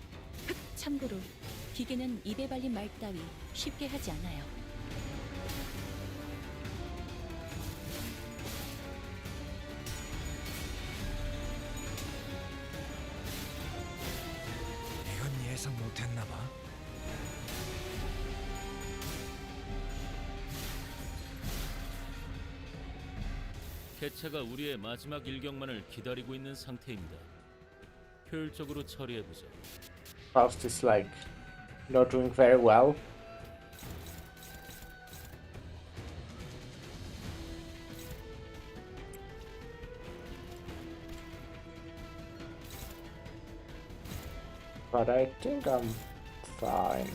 참고로 기계는 입에 발린 말 따위 쉽게 하지 않아요. 이건 예상 못했나 봐. 개체가 우리의 마지막 일격만을 기다리고 있는 상태입니다. 효율적으로 처리해보죠. Faust is like not doing very well. But I think I'm fine.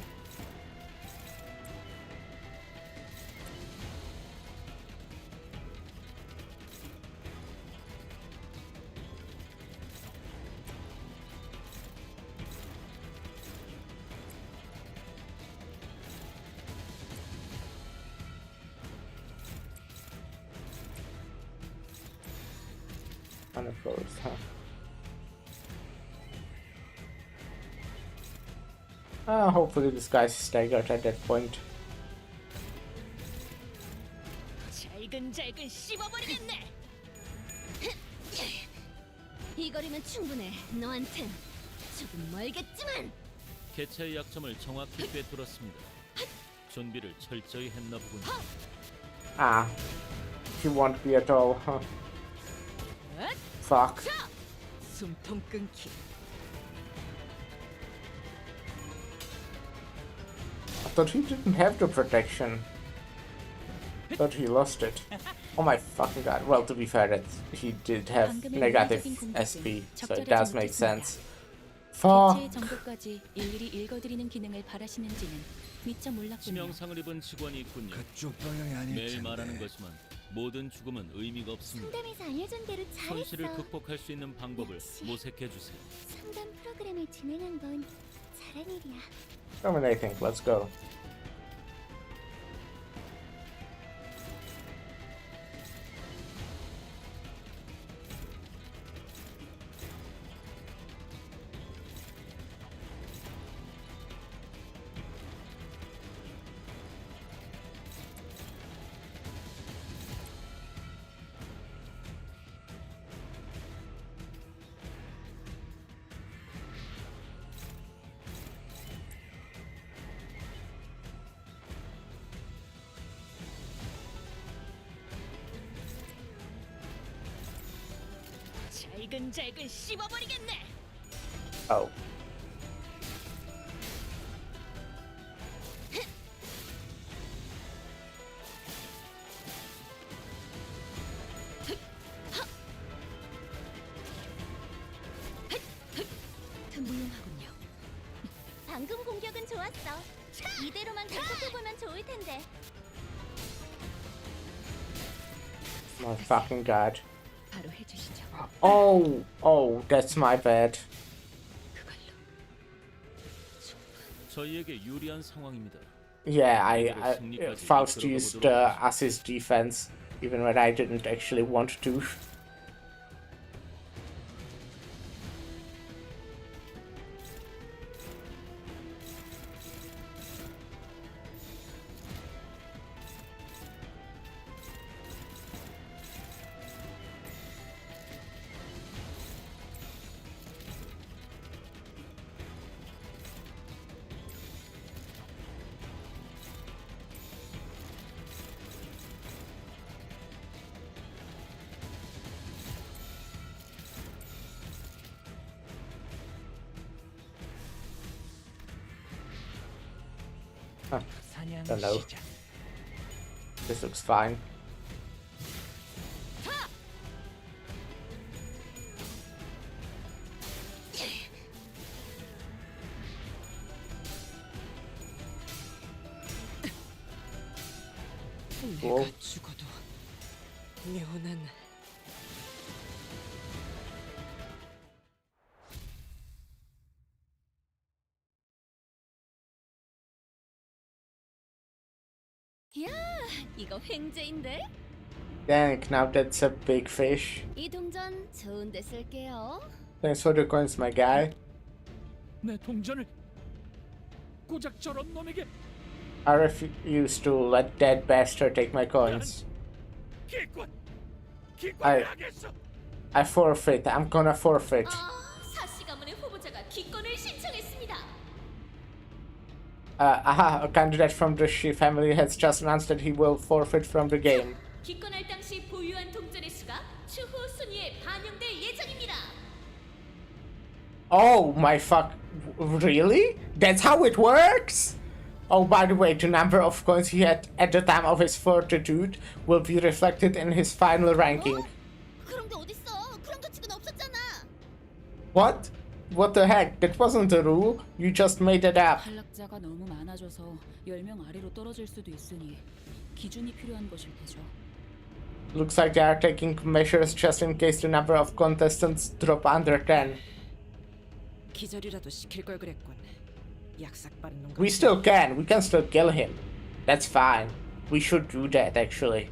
Unopposed, huh? Hopefully this guy's staggered at that point. 잘근잘근 씹어버리겠네. 이 거리면 충분해. 너한텐 조금 멀겠지만. 개체의 약점을 정확히 꿰뚫었습니다. 준비를 철저히 했나 보군요. Ah, he won't be at all, huh? Fuck. 숨통 끊기. I thought he didn't have the protection. Thought he lost it. Oh my fucking god. Well, to be fair, that he did have negative SP, so it does make sense. Fuck. 개체의 정보까지 일일이 읽어드리는 기능을 바라시는지는 미처 몰랐군요. 치명상을 입은 직원이 있군요. 그쪽 방향이 아닐 매일 텐데. 말하는 거지만 모든 죽음은 의미가 없습니다. 상담에서 알려준 대로 손실을 잘했어. 극복할 수 있는 방법을 모색해 주세요. 상담 프로그램을 진행한 건 잘한 일이야. Dominating, let's go. 잘근잘근 씹어버리겠네. Oh. 무용하군요. 방금 공격은 좋았어. 이대로만 계속해보면 좋을 텐데. My fucking god. 바로 해주시죠. Oh, that's my bad. 저희에게 유리한 상황입니다. Yeah, I Faust used as his defense, even when I didn't actually want to. Huh. Don't know. This looks fine. 내가 죽어도 묘는 야, 이거 횡재인데? Dang, now that's a big fish. 이 동전 좋은데 쓸게요. Thanks for the coins, my guy. 내 동전을 고작 저런 놈에게. I refuse to let that bastard take my coins. I forfeit. I'm gonna forfeit. 사씨 가문의 후보자가 기권을 신청했습니다. A candidate from the Shi family has just announced that he will forfeit from the game. 기권할 당시 보유한 동전의 수가 추후 순위에 반영될 예정입니다. Oh my fuck. Really? That's how it works? Oh, by the way, the number of coins he had at the time of his fortitude will be reflected in his final ranking. 그런 게 어딨어? 그런 규칙은 없었잖아. What? What the heck? That wasn't a rule. You just made it up. 탈락자가 너무 많아져서 10명 아래로 떨어질 수도 있으니 기준이 필요한 것일 테죠. Looks like they are taking measures just in case the number of contestants drop under 10. 기절이라도 시킬 걸 그랬군. 약삭 빠른 놈. We still can. We can still kill him. That's fine. We should do that, actually.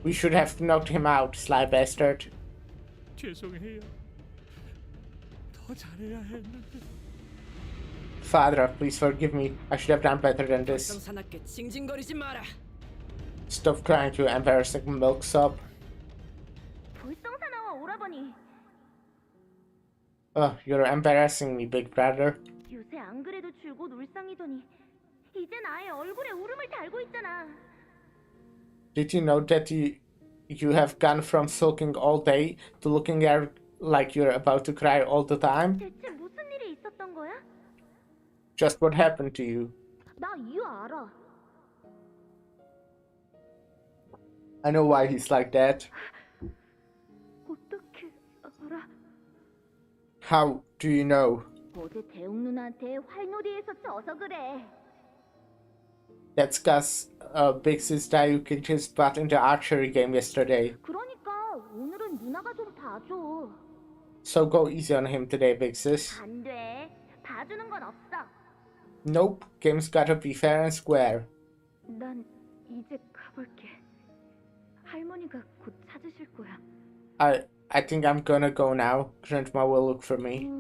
We should have knocked him out, sly bastard. 죄송해요. 더 잘해야 했는데. Father, please forgive me. I should have done better than this. 사납게 징징거리지 마라. Stop crying, you embarrassing milksop. 불성사나와 오라버니. You're embarrassing me, big brother. 요새 안 그래도 줄곧 울상이더니 이젠 아예 얼굴에 울음을 달고 있잖아. Did you know that you have gone from sulking all day to looking at like you're about to cry all the time? 대체 무슨 일이 있었던 거야? Just what happened to you? 나 이유 알아. I know why he's like that. 어떻게 알아? How do you know? 어제 대웅 누나한테 활놀이에서 져서 그래. That's cause big sister you kicked his butt in the archery game yesterday. 그러니까 오늘은 누나가 좀 봐줘. So go easy on him today, big sis. 안 돼. 봐주는 건 없어. Nope, game's gotta be fair and square. 난 이제 가볼게. 할머니가 곧 찾으실 거야. I think I'm gonna go now. Grandma will look for me.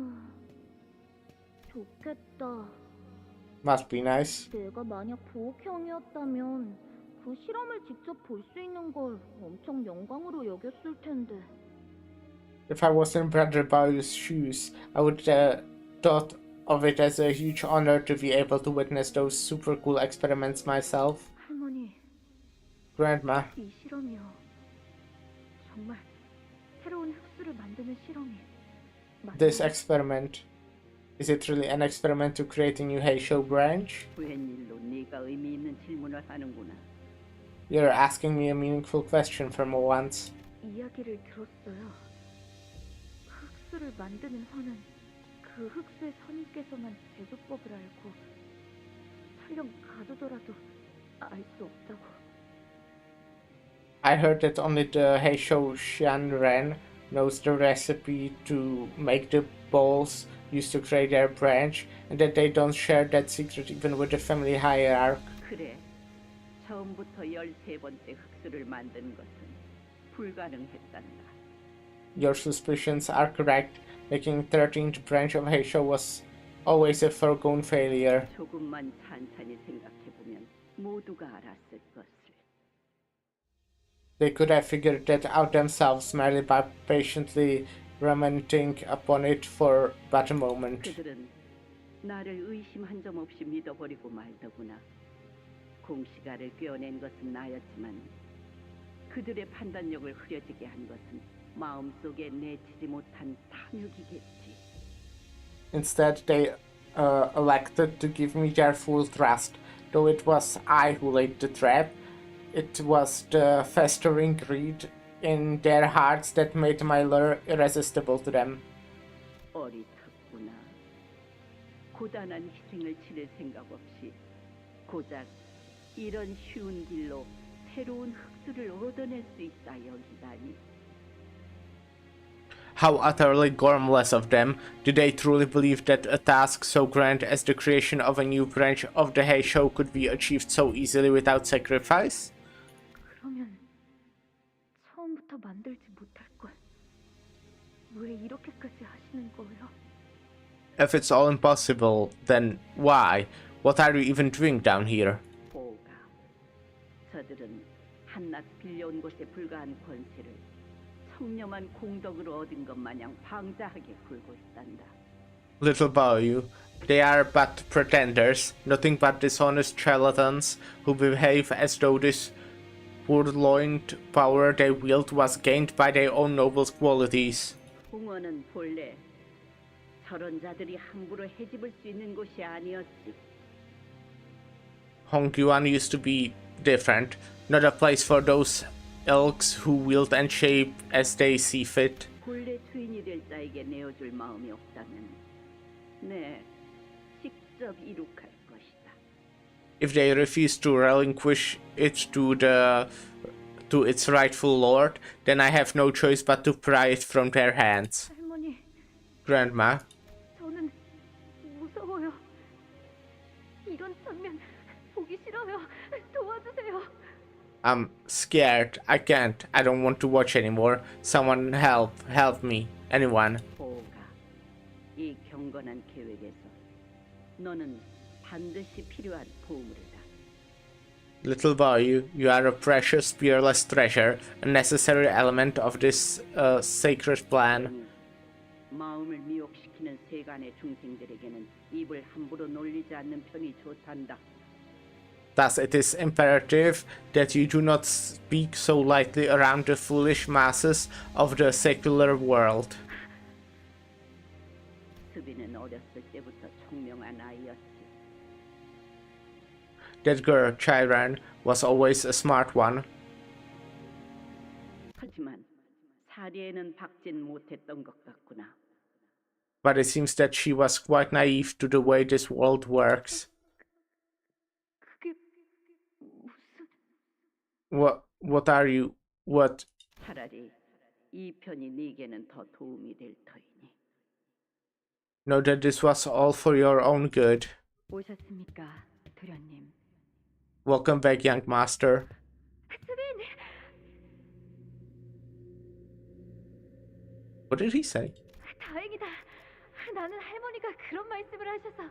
좋겠다. Must be nice. 내가 만약 보호형이었다면 그 실험을 직접 볼 수 있는 걸 엄청 영광으로 여겼을 텐데. If I was in Brother Bao's shoes, I would thought of it as a huge honor to be able to witness those super cool experiments myself. 할머니. Grandma. 이 실험이요. 정말 새로운 흡수를 흑수를 만드는 실험이 This experiment, is it really an experiment to create a new Heisho branch? 웬일로 네가 의미 있는 질문을 하는구나. You're asking me a meaningful question for once. 이야기를 들었어요. 흑수를 만드는 화는 그 흑수의 선임께서만 제조법을 알고 설령 가두더라도 알 수 없다고. I heard that only the Heisho Xianren knows the recipe to make the balls used to create their branch, and that they don't share that secret even with the family hierarchy. 그래. 처음부터 13번째 흑수를 만든 것은 불가능했단다. Your suspicions are correct. Making 13th branch of Heisho was always a foregone failure. 조금만 찬찬히 생각해보면 모두가 알았을 것을. They could have figured that out themselves merely by patiently ruminating upon it for but a moment. 그들은 나를 의심 한 점 없이 믿어버리고 말더구나. 공시가를 꿰어낸 것은 나였지만 그들의 판단력을 흐려지게 한 것은 마음속에 내치지 못한 탐욕이겠지. Instead, they elected to give me their full trust. Though it was I who laid the trap, it was the festering greed in their hearts that made my lure irresistible to them. 어리석구나. 고단한 희생을 치를 생각 없이 고작 이런 쉬운 길로 새로운 흑수를 얻어낼 수 있다 여기다니. How utterly gormless of them! Do they truly believe that a task so grand as the creation of a new branch of the Heisho could be achieved so easily without sacrifice? 그러면 처음부터 만들지 못할 걸. 왜 이렇게까지 하시는 거예요? If it's all impossible, then why? What are you even doing down here? 보가. 저들은 한낱 빌려온 곳에 불과한 권세를 청렴한 공덕으로 얻은 것 마냥 방자하게 굴고 있단다. Little boy, they are but pretenders, nothing but dishonest charlatans who behave as though this purloined power they wield was gained by their own noble qualities. 공원은 본래 저런 자들이 함부로 해집을 수 있는 곳이 아니었지. Hongyuan used to be different, not a place for those elks who wield and shape as they see fit. 본래 주인이 될 자에게 내어줄 마음이 없다면 네, 직접 이룩할 것이다. If they refuse to relinquish it to its rightful lord, then I have no choice but to pry it from their hands. 할머니, Grandma, 저는 무서워요. 이런 장면 보기 싫어요. 도와주세요. I'm scared. I can't. I don't want to watch anymore. Someone help me. Anyone. 보가, 이 경건한 계획에서 너는 반드시 필요한 보물이다. Little boy, you are a precious, peerless treasure, a necessary element of this sacred plan. 마음을 미혹시키는 세간의 중생들에게는 입을 함부로 놀리지 않는 편이 좋단다. Thus, it is imperative that you do not speak so lightly around the foolish masses of the secular world. 수비는 어렸을 때부터 총명한 아이였지. That girl, Chiron, was always a smart one. 하지만 사리에는 박진 못했던 것 같구나. But it seems that she was quite naive to the way this world works. 그게 무슨... What are you... what... 차라리 이 편이 네게는 더 도움이 될 터이니. Know that this was all for your own good. 오셨습니까, 도련님? Welcome back, young master. 수빈! What did he say? 다행이다. 나는 할머니가 그런 말씀을 하셔서...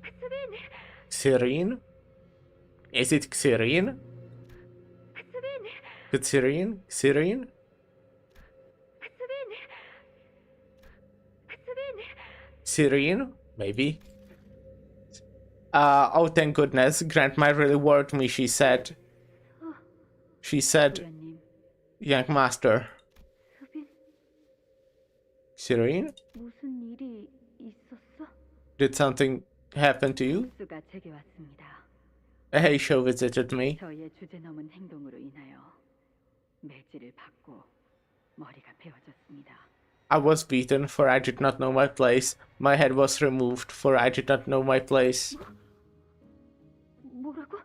수빈! Cyrene? Is it Cyrene? 수빈! Cyrene? Cyrene? 수빈! 수빈! Cyrene? Maybe. Oh, thank goodness. Grandma really worried me, she said. She said... 도련님, Young master. 수빈, Serene? 무슨 일이 있었어? Did something happen to you? 수가 제게 왔습니다. A Heisho visited me. 저의 주제 넘은 행동으로 인하여 매질을 받고 머리가 베어졌습니다. I was beaten, for I did not know my place. My head was removed, for I did not know my place. 뭐라고?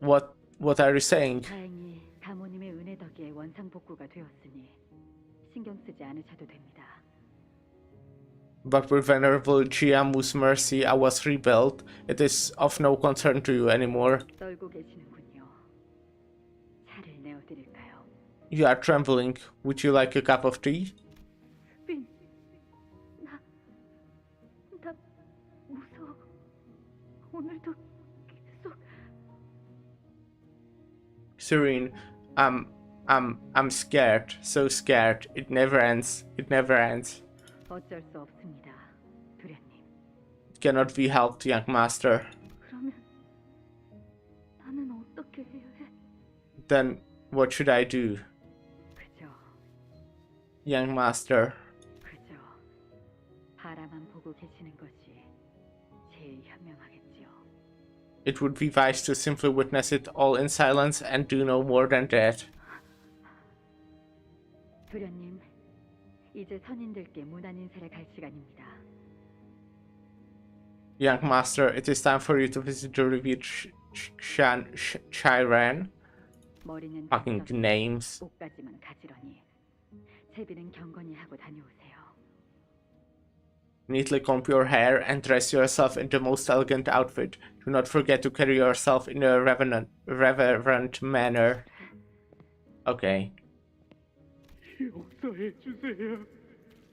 What are you saying? 다행히 가모님의 은혜 덕에 원상복구가 되었으니 신경 쓰지 않으셔도 됩니다. But with Venerable Jiamu's mercy, I was rebuilt. It is of no concern to you anymore. 떨고 계시는군요. 차를 내어드릴까요? You are trembling. Would you like a cup of tea? 수빈, 나 무서워. 오늘도 계속. Serene, I'm scared. So scared. It never ends. It never ends. 어쩔 수 없습니다, 두련님. It cannot be helped, young master. 그러면 나는 어떻게 해야 해? Then what should I do? 그저 Young master. 그저 바라만 보고 계시는 것이 제일 현명하겠지요. It would be wise to simply witness it all in silence and do no more than that. 두련님, 이제 선인들께 문안 인사를 갈 시간입니다. Young master, it is time for you to visit the revered Chiran. 머리는 Fucking names. 옷까지만 가지런히 채비는 경건히 하고 다녀오세요. Neatly comb your hair and dress yourself in the most elegant outfit. Do not forget to carry yourself in a reverent manner. Okay. 용서해 주세요.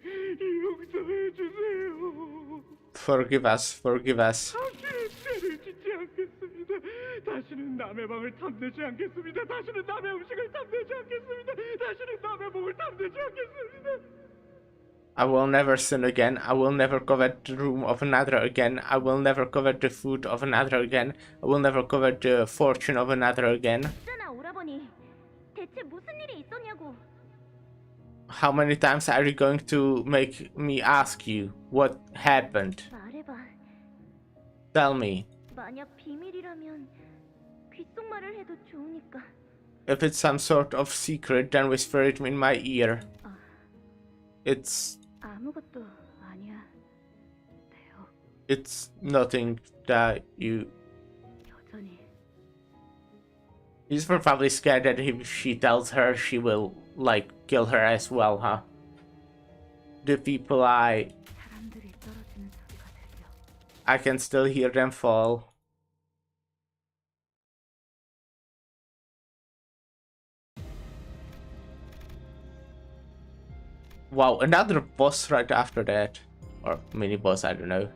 용서해 주세요. Forgive us, forgive us. 다시는 죄를 짓지 않겠습니다. 다시는 남의 방을 탐내지 않겠습니다. 다시는 남의 음식을 탐내지 않겠습니다. 다시는 남의 목을 탐내지 않겠습니다. I will never sin again. I will never covet the room of another again. I will never covet the food of another again. I will never covet the fortune of another again. 있잖아, 오라버니. 대체 무슨 일이 있었냐고. How many times are you going to make me ask you what happened? 말해봐. Tell me. 만약 비밀이라면 귓속말을 해도 좋으니까. If it's some sort of secret, then whisper it in my ear. It's 아무것도 아니야. it's nothing that you. 여전히. He's probably scared that if she tells her, she will like kill her as well, huh? The people I can still hear them fall. Wow, another boss right after that. Or mini boss, I don't know.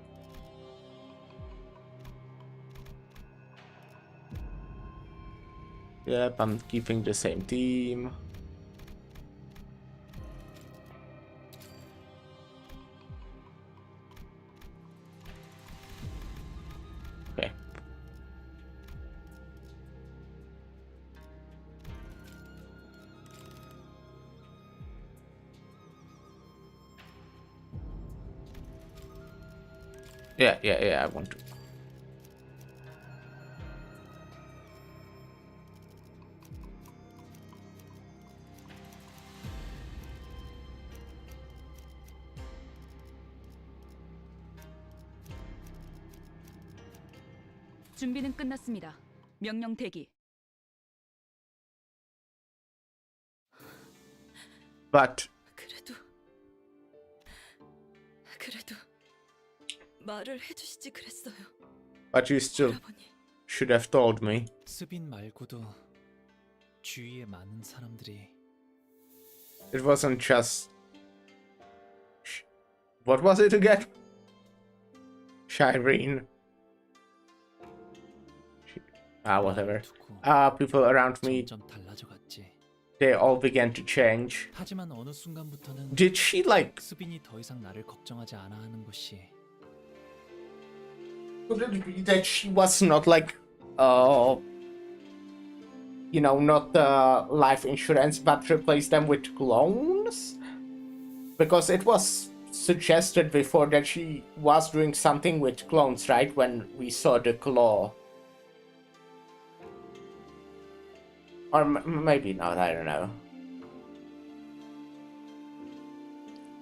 Yep, I'm keeping the same team. Okay. Yeah, I want to. 준비는 끝났습니다. 명령 대기. But 그래도 말을 해주시지 그랬어요. But you still should have told me. 스빈 말고도 주위에 많은 사람들이 It wasn't just. What was it again? Shireen. Whatever. People around me. 점점 달라져갔지. They all began to change. 하지만 어느 순간부터는 Did she like? 스빈이 더 이상 나를 걱정하지 않아 하는 것이 Could it be that she was not like, you know, not the life insurance, but replace them with clones? Because it was suggested before that she was doing something with clones, right? When we saw the claw. Or maybe not, I don't know.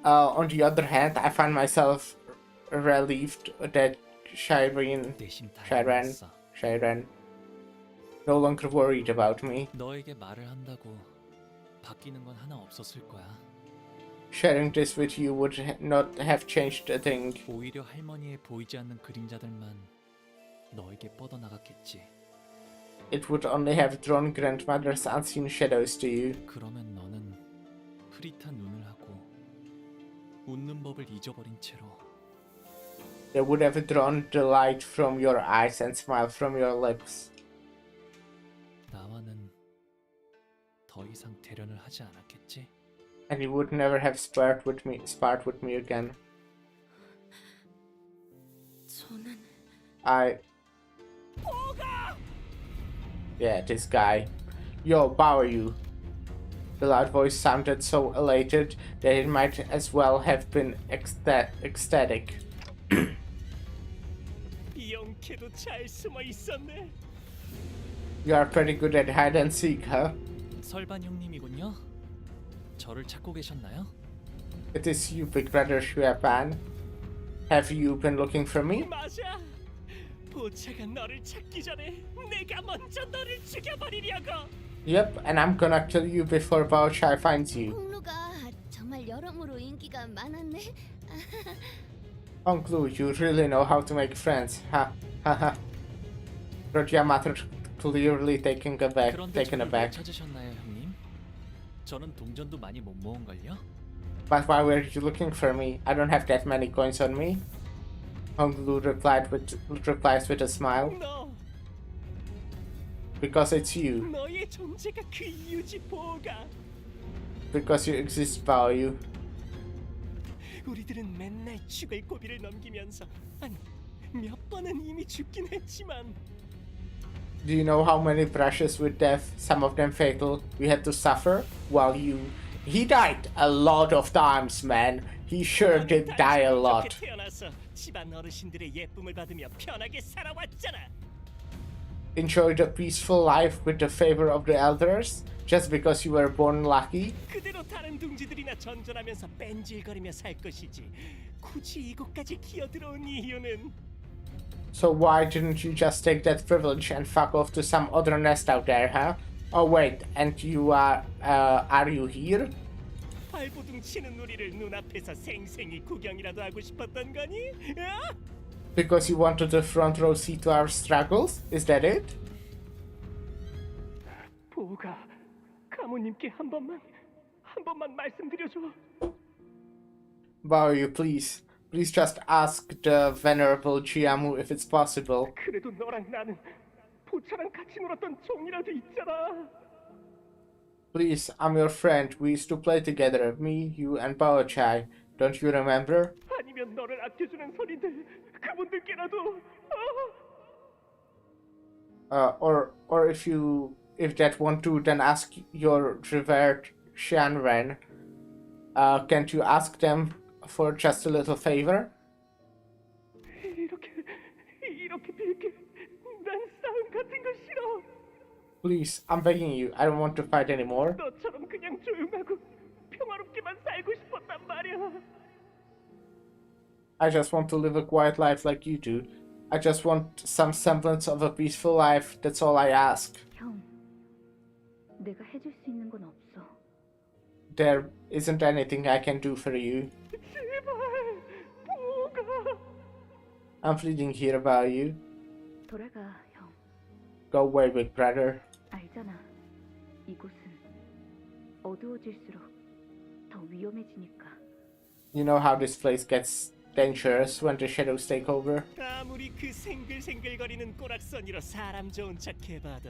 On the other hand, I find myself relieved that Shireen no longer worried about me. 너에게 말을 한다고 바뀌는 건 하나 없었을 거야. Sharing this with you would not have changed a thing. 오히려 할머니의 보이지 않는 그림자들만 너에게 뻗어나갔겠지. It would only have drawn grandmother's unseen shadows to you. 그러면 너는 흐릿한 눈을 하고 웃는 법을 잊어버린 채로 They would have drawn the light from your eyes and smile from your lips. 나와는 더 이상 대련을 하지 않았겠지? And you would never have sparred with me again. 저는 Yeah, this guy. Yo, Bao you. The loud voice sounded so elated that it might as well have been ecstatic. 영케도 잘 숨어 있었네. You are pretty good at hide and seek, huh? 설반 형님이군요. 저를 찾고 계셨나요? It is you, big brother Xuepan. Have you been looking for me? 맞아. 보차가 너를 찾기 전에 내가 먼저 너를 죽여버리려고. Yep, and I'm gonna kill you before Bao Chai finds you. 홍루가 정말 여러모로 인기가 많았네. Uncle, you really know how to make friends. Ha ha ha. Rojyamater clearly taken aback. 찾으셨나요, 형님? 저는 동전도 많이 못 모은걸요? But why were you looking for me? I don't have that many coins on me. Honglu replies with a smile. 너. Because it's you. 너의 존재가 그 이유지 보가. Because you exist, Bao Yu. 우리들은 맨날 죽을 고비를 넘기면서 아니 몇 번은 이미 죽긴 했지만. Do you know how many brushes with death, some of them fatal, we had to suffer? While he died a lot of times, man. He sure did die a lot. 태어나서 집안 어르신들의 예쁨을 받으며 편하게 살아왔잖아. Enjoy the peaceful life with the favor of the elders, just because you were born lucky? 그대로 다른 둥지들이나 전전하면서 뺀질거리며 살 것이지. 굳이 이곳까지 기어들어온 이유는. So why didn't you just take that privilege and fuck off to some other nest out there, huh? Oh wait, and you are you here? 발버둥 치는 우리를 눈앞에서 생생히 구경이라도 하고 싶었던 거니? 어? Because you wanted the front row seat to our struggles? Is that it? 보가 가모님께 한 번만 말씀드려줘. Bao Yu, please just ask the venerable Jiamu if it's possible. 그래도 너랑 나는 보차랑 같이 놀았던 종이라도 있잖아. Please, I'm your friend. We used to play together, me, you, and Bao Chai. Don't you remember? 아니면 너를 아껴주는 소리인데 그분들께라도. Or if that won't do, then ask your revered Xianren. Can't you ask them for just a little favor? 이렇게 빌게. 난 싸움 같은 거 싫어. Please, I'm begging you. I don't want to fight anymore. 너처럼 그냥 조용하고 평화롭게만 살고 싶었단 말이야. I just want to live a quiet life like you do. I just want some semblance of a peaceful life. That's all I ask. 형, 내가 해줄 수 있는 건 없어. There isn't anything I can do for you. 제발, 보가. I'm pleading here about you. 돌아가, 형. Go away, big brother. 알잖아. 이곳은 어두워질수록 더 위험해지니까. You know how this place gets dangerous when the shadows take over. 아무리 그 생글생글거리는 꼬락서니로 사람 좋은 척 해봐도.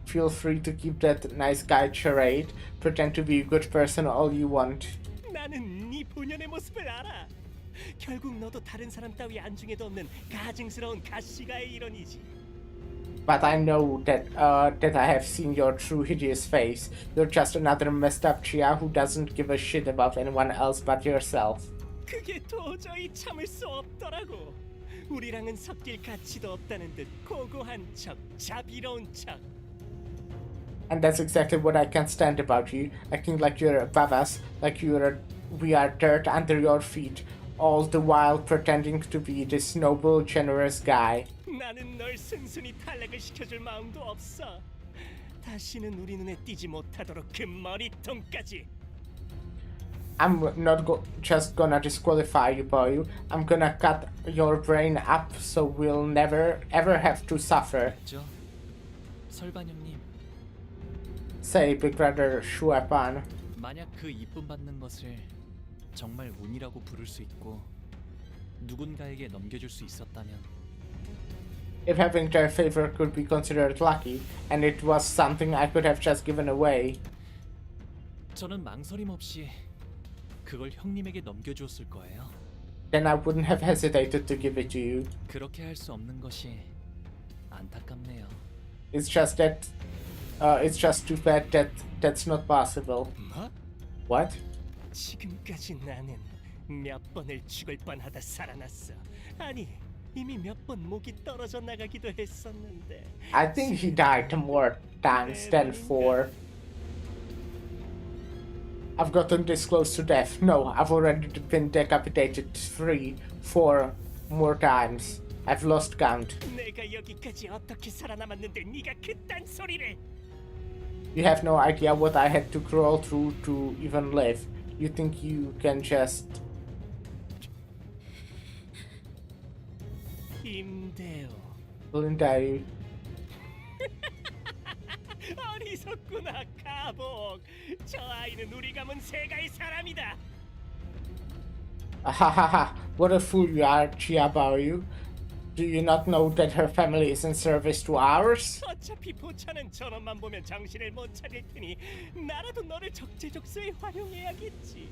Feel free to keep that nice guy charade. Pretend to be a good person all you want. 나는 네 본연의 모습을 알아. 결국 너도 다른 사람 따위 안중에도 없는 가증스러운 가시가의 일원이지. But I know that I have seen your true hideous face. You're just another messed up Chia who doesn't give a shit about anyone else but yourself. 그게 도저히 참을 수 없더라고. 우리랑은 섞일 가치도 없다는 듯 고고한 척, 자비로운 척. And that's exactly what I can't stand about you, acting like you're above us, like we are dirt under your feet, all the while pretending to be this noble, generous guy. 나는 널 순순히 탈락을 시켜줄 마음도 없어. 다시는 우리 눈에 띄지 못하도록 그 머리통까지. I'm not just gonna disqualify you, boy. I'm gonna cut your brain up so we'll never ever have to suffer. 설반 형님. Say, Big Brother Shuapan. 만약 그 이쁨 받는 것을 정말 운이라고 부를 수 있고 누군가에게 넘겨줄 수 있었다면 If having their favor could be considered lucky, and it was something I could have just given away, 저는 망설임 없이 그걸 형님에게 넘겨주었을 거예요. then I wouldn't have hesitated to give it to you. 그렇게 할 수 없는 것이 안타깝네요. It's just too bad that that's not possible. 뭐? What? 지금까지 나는 몇 번을 죽을 뻔하다 살아났어. 아니, 이미 몇 번 목이 떨어져 나가기도 했었는데. I think he died more times than 4. I've gotten this close to death. No, I've already been decapitated 3, 4 more times. I've lost count. 내가 여기까지 어떻게 살아남았는데 네가 그딴 소리를. You have no idea what I had to crawl through to even live. You think you can just... 임대호. Linda, 어리석구나, 가복. 저 아이는 우리 가문 세가의 사람이다. Ahahaha, what a fool you are, Chiabaru. Do you not know that her family is in service to ours? 어차피 보차는 저놈만 보면 정신을 못 차릴 테니 나라도 너를 적재적소에 활용해야겠지.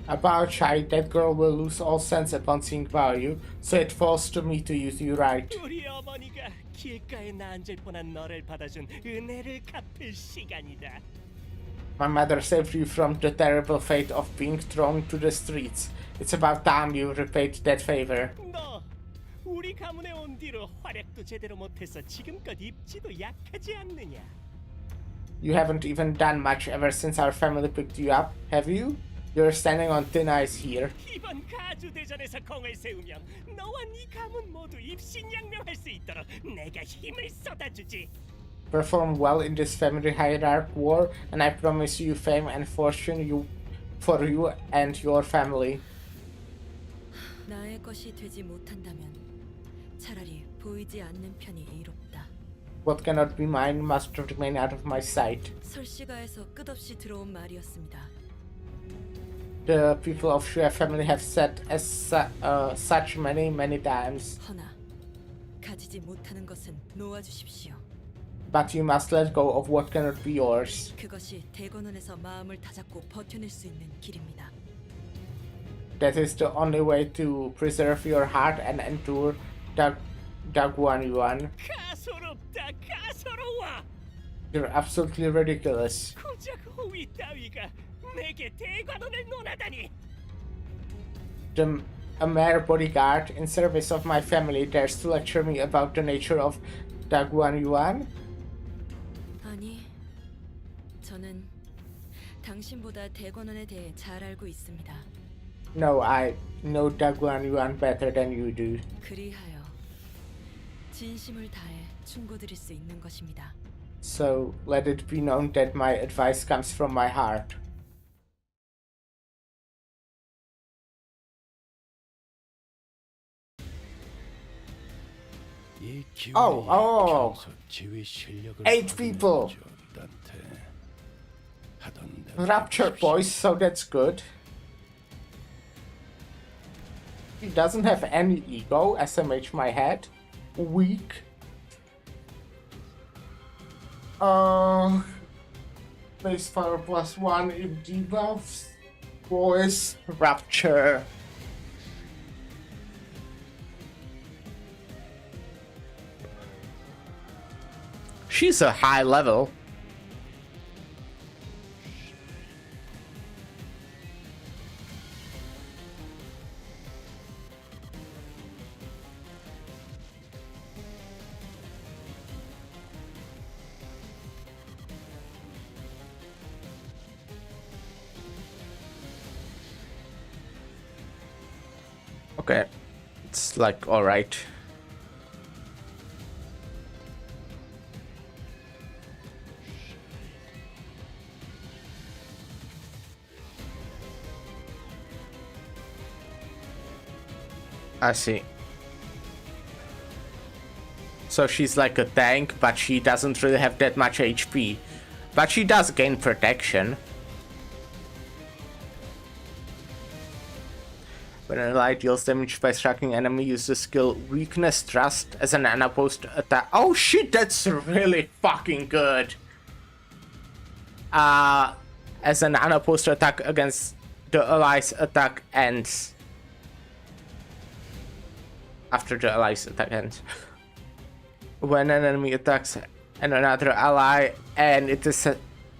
About Chai, that girl will lose all sense upon seeing Baoyu, so it falls to me to use you right. 우리 어머니가 길가에 나앉을 뻔한 너를 받아준 은혜를 갚을 시간이다. My mother saved you from the terrible fate of being thrown to the streets. It's about time you repaid that favor. 너 우리 가문에 온 뒤로 활약도 제대로 못해서 지금껏 입지도 약하지 않느냐? You haven't even done much ever since our family picked you up, have you? You're standing on thin ice here. 이번 가주 대전에서 공을 세우면 너와 네 가문 모두 입신양명할 수 있도록 내가 힘을 쏟아주지. Perform well in this family hierarchy war, and I promise you fame and fortune for you and your family. 나의 것이 되지 못한다면 차라리 보이지 않는 편이 이롭다. What cannot be mine must remain out of my sight. 설씨가에서 끝없이 들어온 말이었습니다. The people of Shue family have said such many times. 허나 가지지 못하는 것은 놓아주십시오. But you must let go of what cannot be yours. 그것이 대건원에서 마음을 다잡고 버텨낼 수 있는 길입니다. That is the only way to preserve your heart and endure Daguan Yuan. 가소롭다, 가소로워. You're absolutely ridiculous. 고작 호위 따위가 내게 대관원을 논하다니. A mere bodyguard in service of my family dares to lecture me about the nature of Daguan Yuan? 아니, 저는 당신보다 대건원에 대해 잘 알고 있습니다. No, I know Daguan Yuan better than you do. 그리하여 진심을 다해 충고드릴 수 있는 것입니다. So let it be known that my advice comes from my heart. Oh, 8 people. Rapture boys, so that's good. He doesn't have any ego, SMH my head. Weak. Base fire +1 if debuffs. Boys, Rapture. She's a high level. Okay, it's like all right. I see. So she's like a tank, but she doesn't really have that much HP. But she does gain protection. When an ally deals damage by striking enemy, use the skill Weakness Trust as an unopposed attack. Oh shit, that's really fucking good. As an unopposed attack against the ally's attack ends. After the ally's attack ends. When an enemy attacks another ally and it is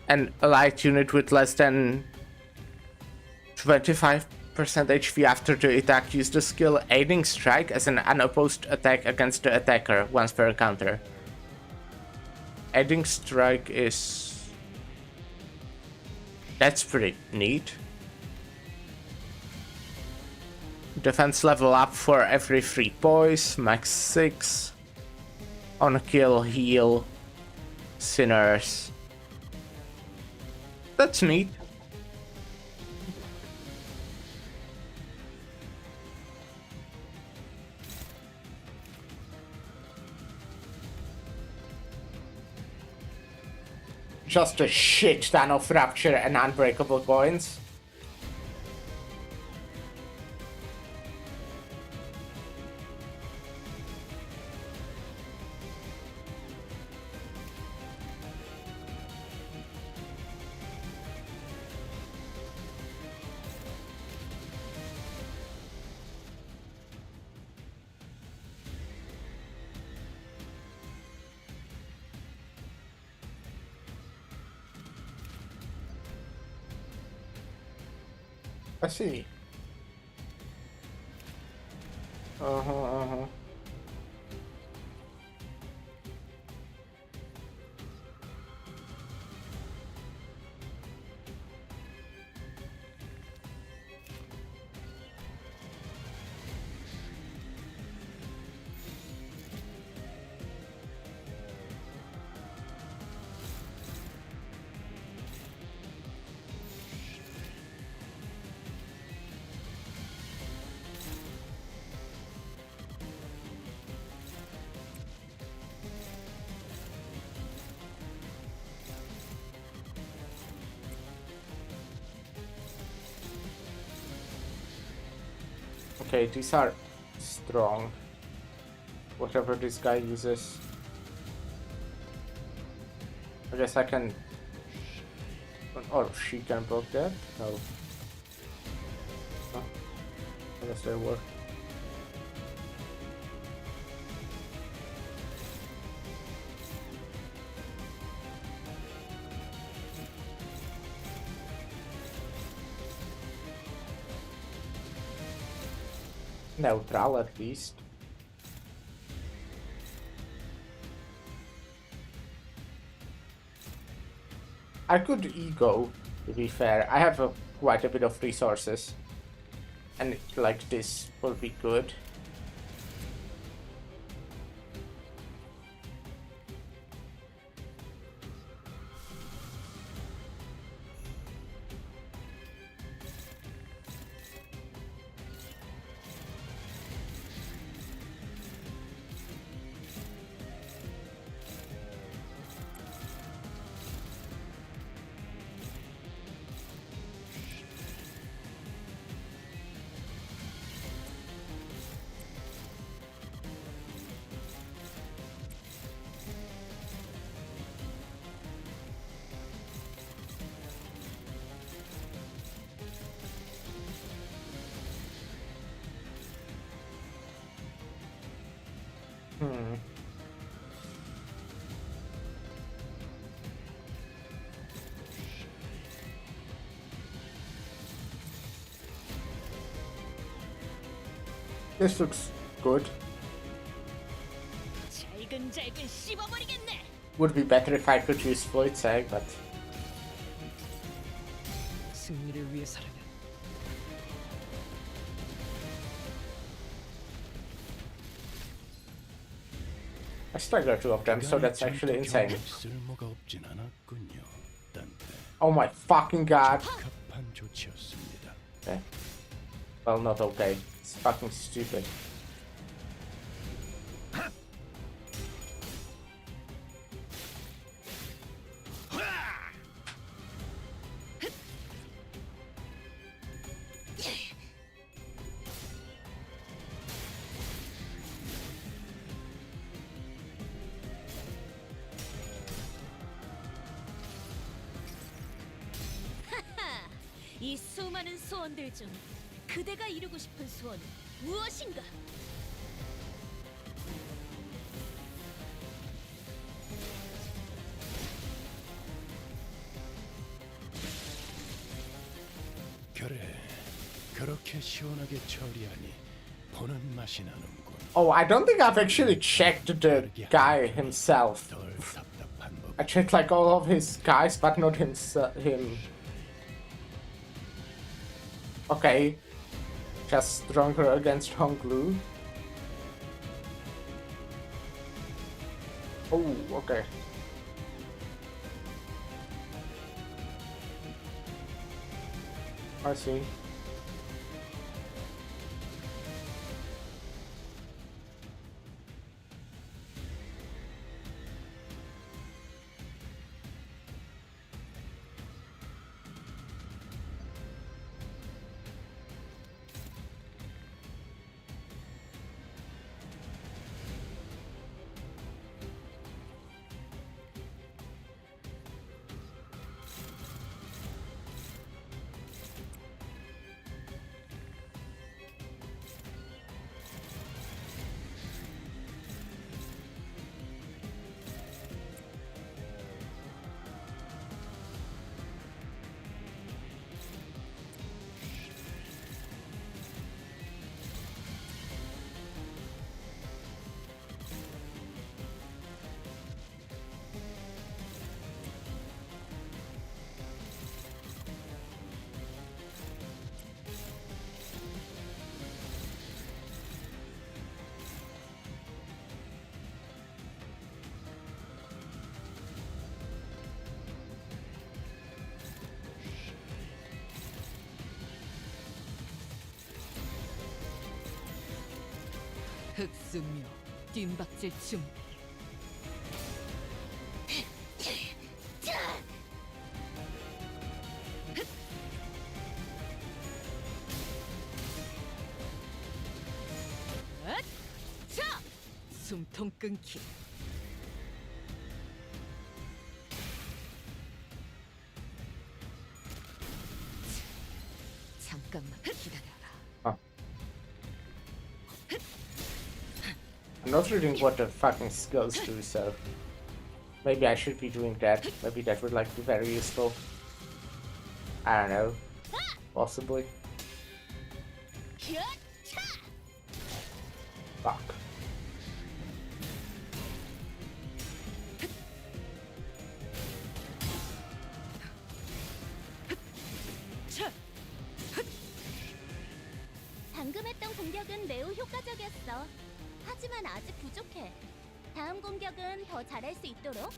an allied unit with less than 25% HP after the attack, use the skill Aiding Strike as an unopposed attack against the attacker once per encounter. Aiding Strike is... that's pretty neat. Defense level up for every 3 poise, max 6. On kill, heal, sinners. That's neat. Just a shit ton of Rapture and Unbreakable coins. I see. Uh-huh. Okay, these are strong. Whatever this guy uses. I guess I can... or she can block that? No. Huh? I guess they work. Neutral at least. I could ego, to be fair. I have quite a bit of resources. And like this will be good. This looks good. 잘근잘근 씹어버리겠네. Would be better if I could use Void Sag, but 승리를 위해서라면 I still got 2 of them, so that's actually insane. 쓸모가 없진 않았군요. 딴때 Oh my fucking god. 적합한 조치였습니다. Okay. Well, not okay. It's fucking stupid. 이 수많은 소원들 중 그대가 이루고 싶은 소원은 무엇인가? 그래, 그렇게 시원하게 처리하니 보는 맛이 나는군. Oh, I don't think I've actually checked the guy himself. I checked like all of his guys, but not him. Okay. Just stronger against Honglu. Oh, okay. I see. 흑수묘 뒷박질 중. 숨통 끊기. 잠깐만 기다려라. I'm not reading what the fucking skills do, so maybe I should be doing that. Maybe that would like be very useful. I don't know. Possibly. Fuck. 방금 했던 공격은 매우 효과적이었어. 하지만 아직 부족해. 다음 공격은 더 잘할 수 있도록.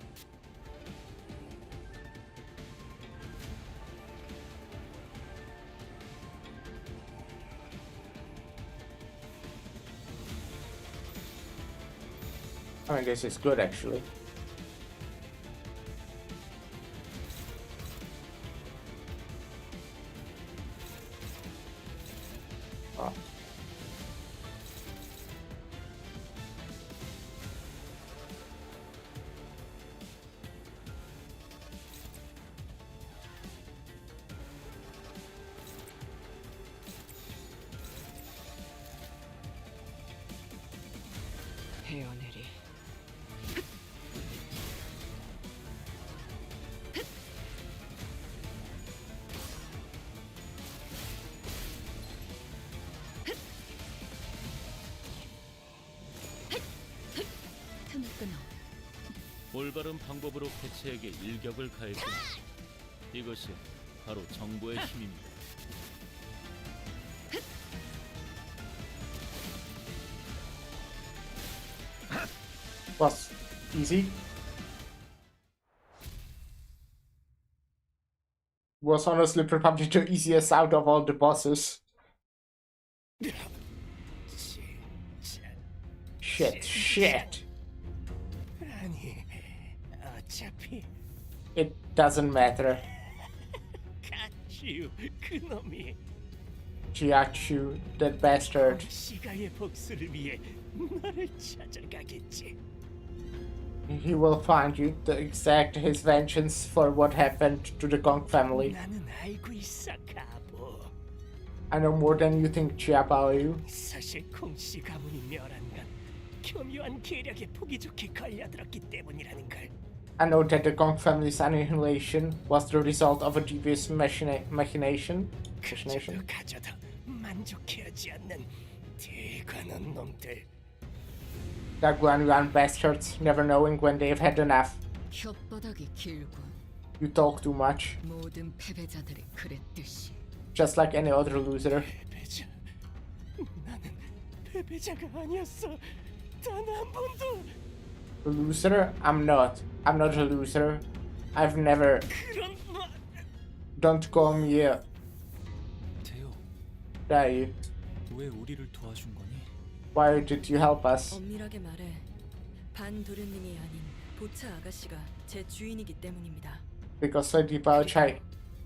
I mean, this is good actually. Oh. 헤어내리. 올바른 방법으로 개체에게 일격을 가했군. 이것이 바로 정보의 힘입니다. Was easy. Was honestly probably the easiest out of all the bosses. Shit. 아니, 어차피 It doesn't matter. 가츄 그놈이 Jiachu, that bastard. 시가의 복수를 위해 너를 찾아가겠지. He will find you to exact his vengeance for what happened to the Gong family. 나는 알고 있어, 가보. I know more than you think, Chiabaoyu. 사실 공씨 가문이 멸한 건 교묘한 계략에 보기 좋게 걸려들었기 때문이라는 걸. I know that the Gong family's annihilation was the result of a devious machination. 가져도 만족해하지 않는 대관한 놈들. That Guanyuan bastards, never knowing when they've had enough. 혓바닥이 길고 You talk too much. 모든 패배자들이 그랬듯이. Just like any other loser. 패배자. 나는 패배자가 아니었어. 단 한 번도. A loser? I'm not. I'm not a loser. I've never. 그런 말. Don't call me a. 대요. Dai. 왜 우리를 도와준 거니? Why did you help us? 엄밀하게 말해 반 도련님이 아닌 보차 아가씨가 제 주인이기 때문입니다. Because Lady Baochai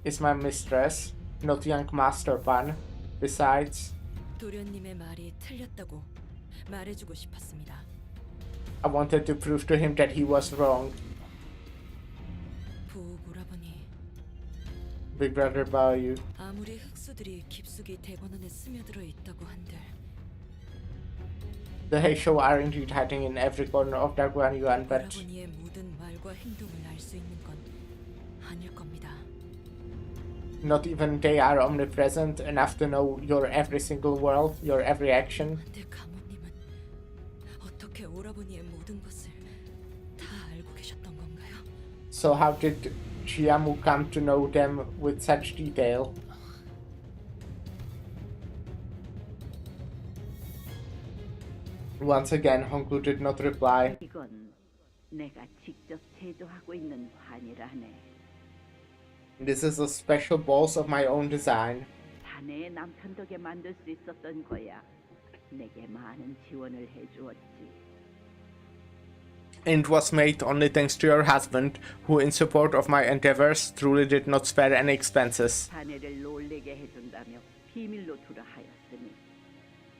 is my mistress, not young master Ban. Besides, 도련님의 말이 틀렸다고 말해주고 싶었습니다. I wanted to prove to him that he was wrong. 보고라보니 Big Brother Baoyu. 아무리 흑수들이 깊숙이 대관원에 스며들어 있다고 한들 The Heisho are indeed hiding in every corner of the Guanyuan, but 보라보니의 모든 말과 행동을 알 수 있는 건 아닐 겁니다. not even they are omnipresent enough to know your every single word, your every action. 근데 가모님은 어떻게 오라보니의 모든 것을 다 알고 계셨던 건가요? So how did Chiamu come to know them with such detail? Once again, Honggu did not reply. 이건 내가 직접 제조하고 있는 환이라네. This is a special balls of my own design. 자네의 남편 덕에 만들 수 있었던 거야. 내게 많은 지원을 해주었지. It was made only thanks to your husband, who in support of my endeavors truly did not spare any expenses. 자네를 놀래게 해준다며 비밀로 두라 하였으니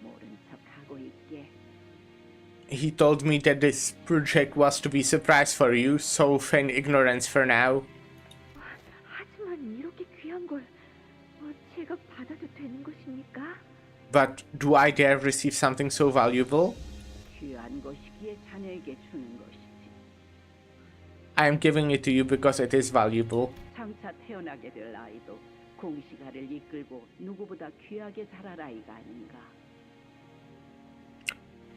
모른 척하고 있게. He told me that this project was to be a surprise for you, so feign ignorance for now. 하지만 이렇게 귀한 걸 제가 받아도 되는 것입니까? But do I dare receive something so valuable? 귀한 것이기에 자네에게 주는 것이지. I am giving it to you because it is valuable. 장차 태어나게 될 아이도 공시가를 이끌고 누구보다 귀하게 자랄 아이가 아닌가.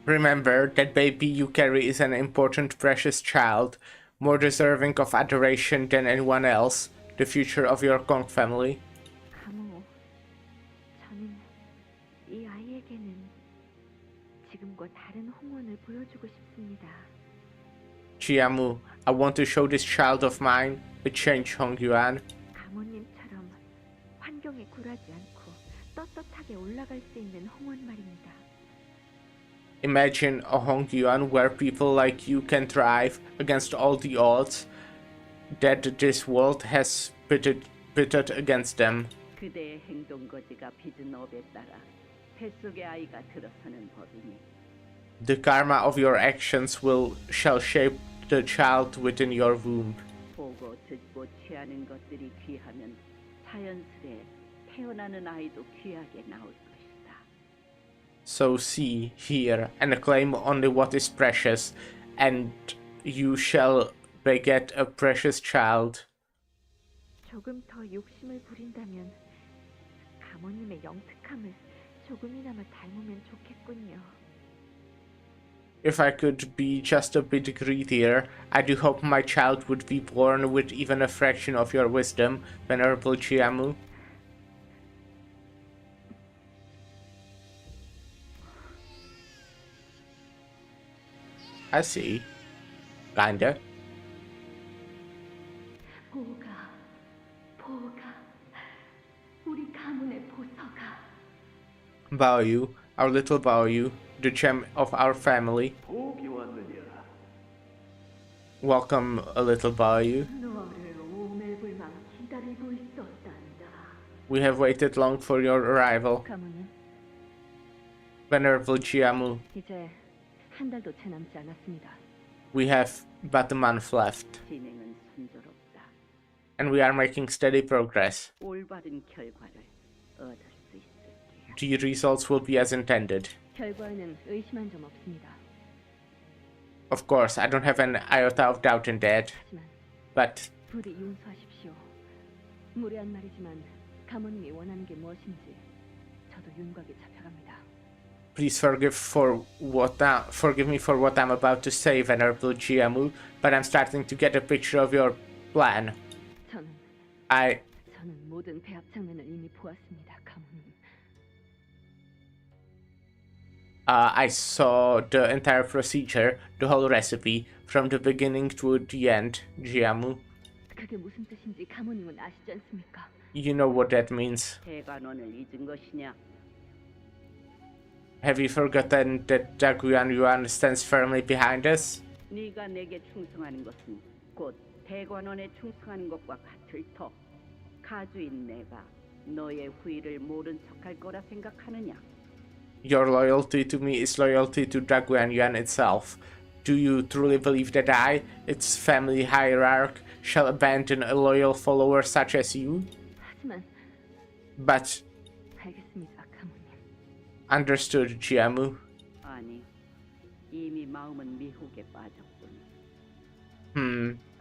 Remember that baby you carry is an important, precious child, more deserving of adoration than anyone else, the future of your Kong family. 가모, 저는 이 아이에게는 지금과 다른 홍원을 보여주고 싶습니다. Chiamu, I want to show this child of mine a changed Hongyuan. 가모님처럼 환경에 굴하지 않고 떳떳하게 올라갈 수 있는 홍원 말입니다. Imagine a Hongyuan where people like you can thrive against all the odds that this world has pitted against them. 그대의 행동 거지가 빚은 업에 따라 뱃속의 아이가 들어서는 법이니. The karma of your actions shall shape the child within your womb. 보고 듣고 취하는 것들이 귀하면 자연스레 태어나는 아이도 귀하게 나올 것이다. So see, hear, and acclaim only what is precious, and you shall beget a precious child. 조금 더 욕심을 부린다면 가모님의 영특함을 조금이나마 닮으면 좋겠군요. If I could be just a bit greedier, I do hope my child would be born with even a fraction of your wisdom, Venerable Chiamu. I see. Kinda. 보가, 우리 가문의 보서가. Baoyu, our little Baoyu, the gem of our family. 복이 왔느냐? Welcome, a little Baoyu. 너를 오매불망 기다리고 있었단다. We have waited long for your arrival. 가문은 Venerable Chiamu, 이제 한 달도 채 남지 않았습니다. we have but a month left, 진행은 순조롭다. and we are making steady progress. 올바른 결과를 얻을 수 있을게. The results will be as intended. 결과에는 의심한 점 없습니다. Of course, I don't have an iota of doubt in that, but 부디 용서하십시오. 무례한 말이지만 가문님이 원하는 게 무엇인지 저도 윤곽에 잡혀갑니다. please forgive me for what I'm about to say, Venerable Chiamu, but I'm starting to get a picture of your plan. 저는 모든 배합 장면을 이미 보았습니다, 가문님. I saw the entire procedure, the whole recipe, from the beginning to the end, Chiamu. 그게 무슨 뜻인지 가문님은 아시지 않습니까? You know what that means. 대관원을 잊은 것이냐? Have you forgotten that Daguyan Yuan stands firmly behind us? 네가 내게 충성하는 것은 곧 대관원에 충성하는 것과 같을 터. 가주인 내가 너의 후일을 모른 척할 거라 생각하느냐? Your loyalty to me is loyalty to Daguyan Yuan itself. Do you truly believe that I, its family hierarch, shall abandon a loyal follower such as you? 하지만 But 알겠습니다, 가문님. understood, Chiamu. 아니, 이미 마음은 미혹에 빠졌군.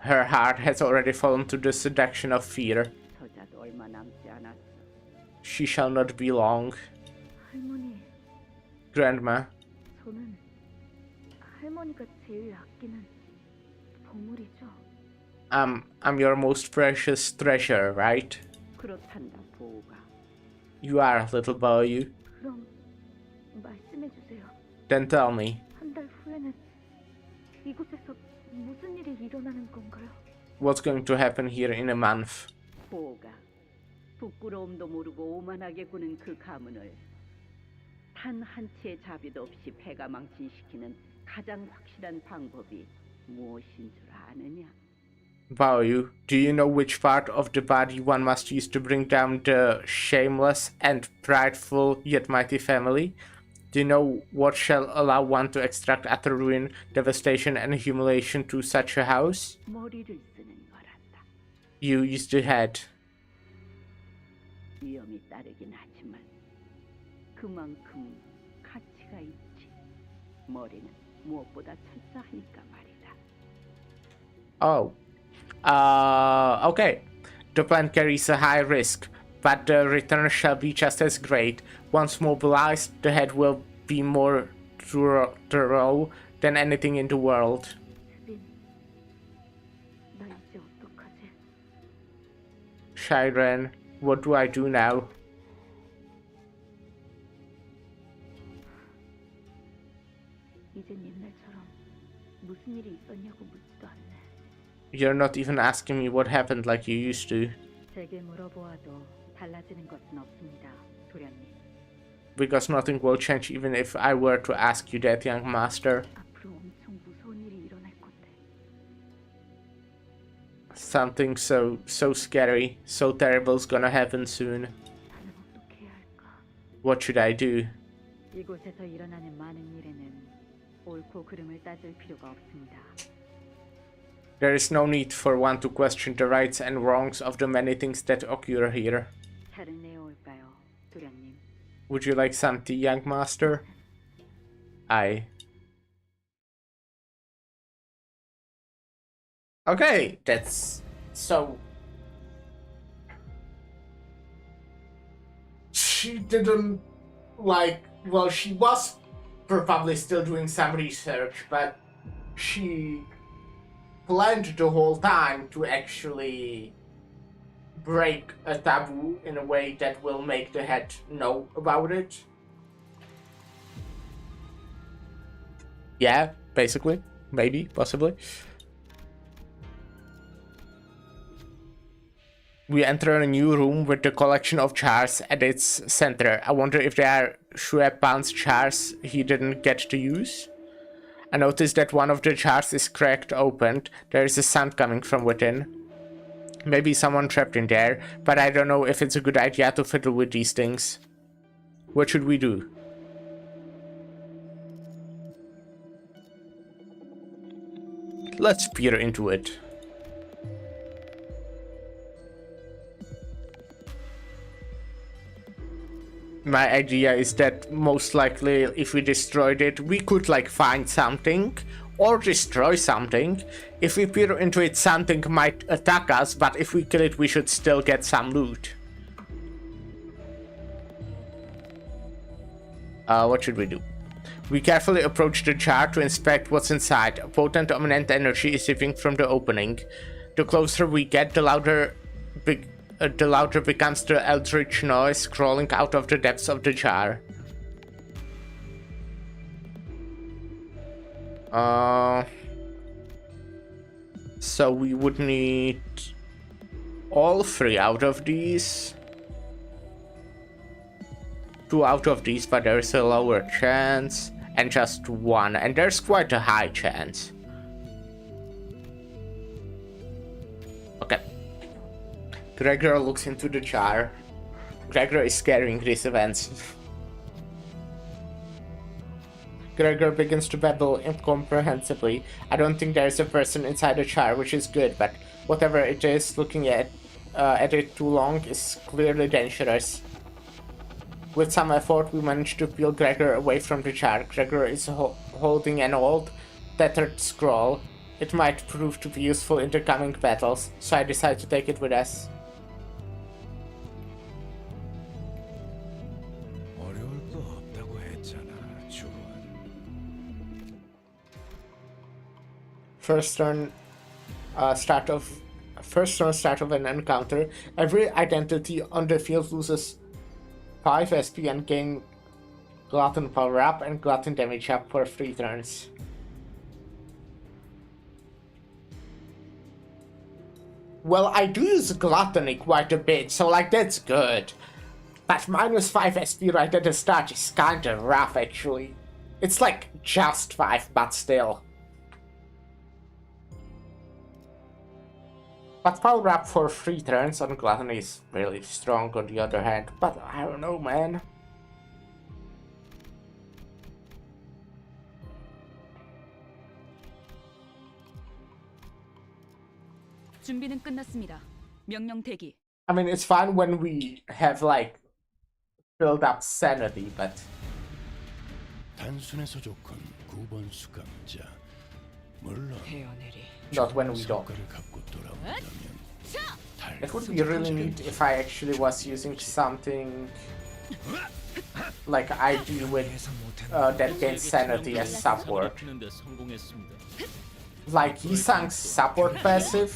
Her heart has already fallen to the seduction of fear. 저자도 얼마 남지 않았어. She shall not be long. 할머니, Grandma, 저는 할머니가 제일 아끼는 보물이죠. I'm your most precious treasure, right? 그렇단다, 보가. You are, little boy. 그럼 말씀해 주세요. Then tell me, 한 달 후에는 이곳에서 무슨 일이 일어나는 건가요? what's going to happen here in a month? 보가 부끄러움도 모르고 오만하게 구는 그 가문을 단 한 치의 자비도 없이 패가 망신시키는 가장 확실한 방법이 무엇인 줄 아느냐? Baoyu, do you know which part of the body one must use to bring down the shameless and prideful yet mighty family? Do you know what shall allow one to extract utter ruin, devastation, and humiliation to such a house? 머리를 쓰는 거란다. You use the head. 위험이 따르긴 하지만 그만큼 가치가 있지. 머리는 무엇보다 철저하니까 말이다. Oh. Okay. The plan carries a high risk, but the return shall be just as great. Once mobilized, the head will be more thorough than anything in the world. 나 이제 어떡하지? Shiren, what do I do now? 이젠 옛날처럼 무슨 일이 있었냐고 묻지도 않네. You're not even asking me what happened like you used to. 제게 물어보아도 달라지는 것은 없습니다, 도련님. Because nothing will change even if I were to ask you that, young master. 앞으로 엄청 무서운 일이 일어날 건데. Something so scary, so terrible is gonna happen soon. 나는 어떻게 해야 할까? What should I do? 이곳에서 일어나는 많은 일에는 옳고 그름을 따질 필요가 없습니다. There is no need for one to question the rights and wrongs of the many things that occur here. 차를 내어올까요, 도련님? Would you like some tea, young master? Aye. Okay, that's so. She didn't like. Well, she was probably still doing some research, but she planned the whole time to actually break a taboo in a way that will make the head know about it. Yeah, basically. Maybe, possibly. We enter a new room with the collection of jars at its center. I wonder if there are Shuepan's jars he didn't get to use. I noticed that one of the jars is cracked open. There is a sound coming from within. Maybe someone trapped in there, but I don't know if it's a good idea to fiddle with these things. What should we do? Let's peer into it. My idea is that most likely if we destroyed it, we could like find something or destroy something. If we peer into it, something might attack us, but if we kill it, we should still get some loot. What should we do? We carefully approach the jar to inspect what's inside. A potent dominant energy is issuing from the opening. The closer we get, the louder becomes the eldritch noise crawling out of the depths of the jar. So we would need all 3 out of these. 2 out of these, but there's a lower chance. And just 1, and there's quite a high chance. Okay. Gregor looks into the jar. Gregor is carrying these events. Gregor begins to babble incomprehensibly. I don't think there's a person inside the jar, which is good, but whatever it is, looking at it too long is clearly dangerous. With some effort, we manage to peel Gregor away from the jar. Gregor is holding an old, tattered scroll. It might prove to be useful in the coming battles, so I decide to take it with us. First turn start of an encounter. Every identity on the field loses 5 SP and gain Glutton power up and Glutton damage up for 3 turns. Well, I do use Gluttony quite a bit, so like that's good. But minus 5 SP right at the start is kinda rough actually. It's like just 5, but still. But power up for 3 turns on Gluttony is really strong on the other hand, but I don't know, man. 준비는 끝났습니다. 명령 대기. I mean, it's fine when we have like built up sanity, but 단순해서 좋군 9번 수감자. 물론 not when we don't. It would be really neat if I actually was using something like I do with that gains sanity as support. Like Yisang's support passive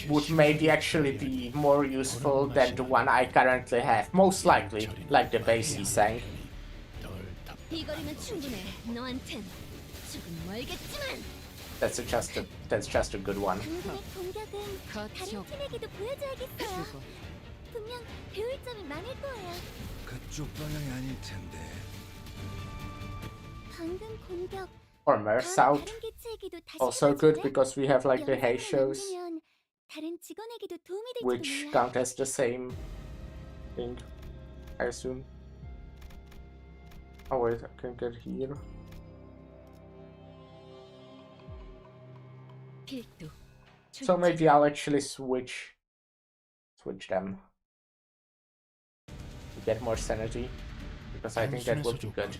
would maybe actually be more useful than the one I currently have. Most likely, like the base Yisang. That's just a good one. Or Merce out. Also good because we have like the hay shows, which count as the same thing, I assume. Oh wait, I can get here. So maybe I'll actually switch them to get more sanity, because I think that would be good.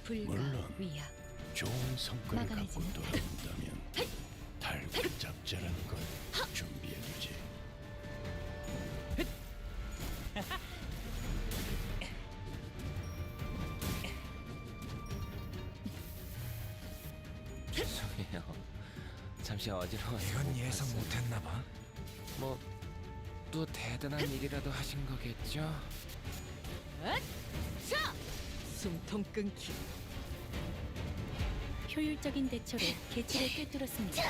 물론 좋은 성과를 갖고 돌아온다면 달고 잡자라는 걸 준비해두지. 잠시 어지러워서. 이건 예상 못했나 봐. 뭐 또 대단한 일이라도 하신 거겠죠? 자! 숨통 끊기. 효율적인 대처로 개체를 꿰뚫었습니다.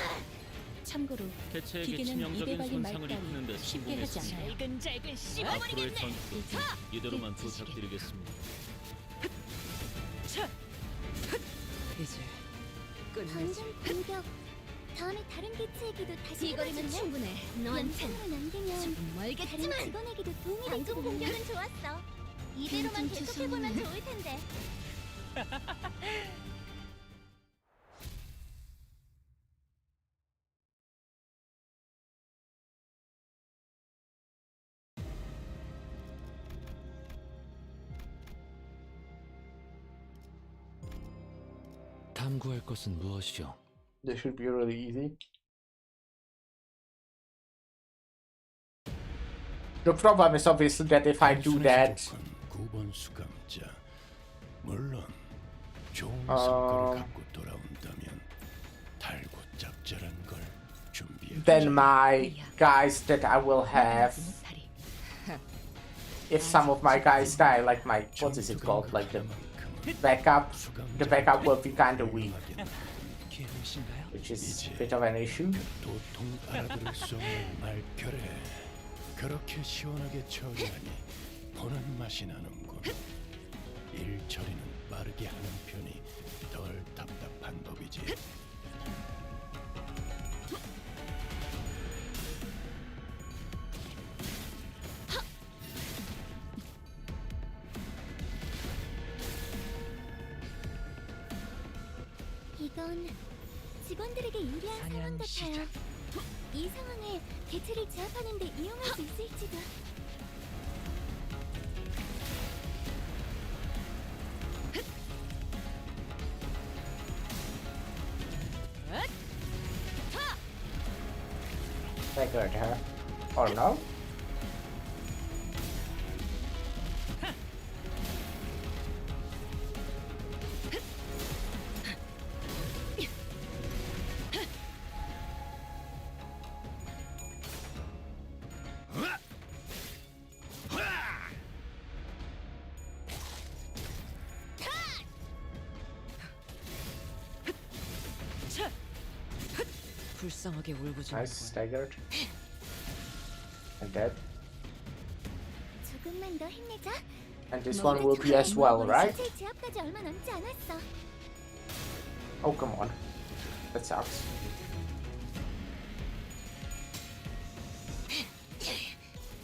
참고로 개체에게 기계는 입에 치명적인 발린 손상을 입히는 데 말따위 쉽게 하지 않아요. 성공했습니다. 앞으로의 전투도 이대로만 부탁드리겠습니다. 이제 방금 공격. 다음에 다른 개체에게도 다시 이거면 충분해. 너한텐 영상을 남기면 조금 멀겠지만 다른 직원에게도 도움이 될지 방금 공격은 좋았어. 이대로만 계속해보면 좋을 텐데. 탐구할 것은 무엇이오? This should be really easy. The problem is obviously that if I do that, 9번 수감자. 물론 좋은 성과를 갖고 돌아온다면 달고 짭짤한 걸 준비해. then my guys that I will have, if some of my guys die, like my, what is it called, like the backup will be kind of weak, which is a bit of an issue. 도통 알아들을 수 없는 말결에 그렇게 시원하게 처리하니 보는 맛이 나는군. 일 처리는 빠르게 하는 편이 덜 답답한 법이지. 이건 직원들에게 유리한 상황 같아요. 이 상황을 개체를 제압하는 데 이용할 수 있을지도. Staggered her. Or no? 불쌍하게 울부짖는 Nice, staggered. And dead. 조금만 더 힘내자. And this one will be as well, right? 실제 제압까지 얼마 남지 않았어. Oh, come on. That sucks.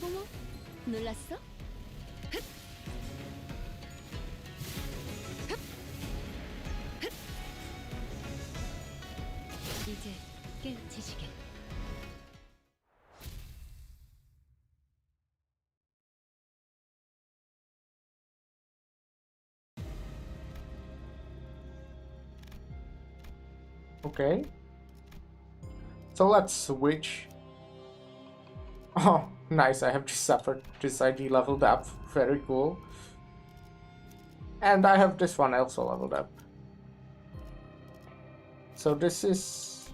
모모, 놀랐어? 이제 깨우치시게. Okay. So let's switch. Oh, nice. I have just suffered this ID leveled up. Very cool. And I have this one also leveled up. So this is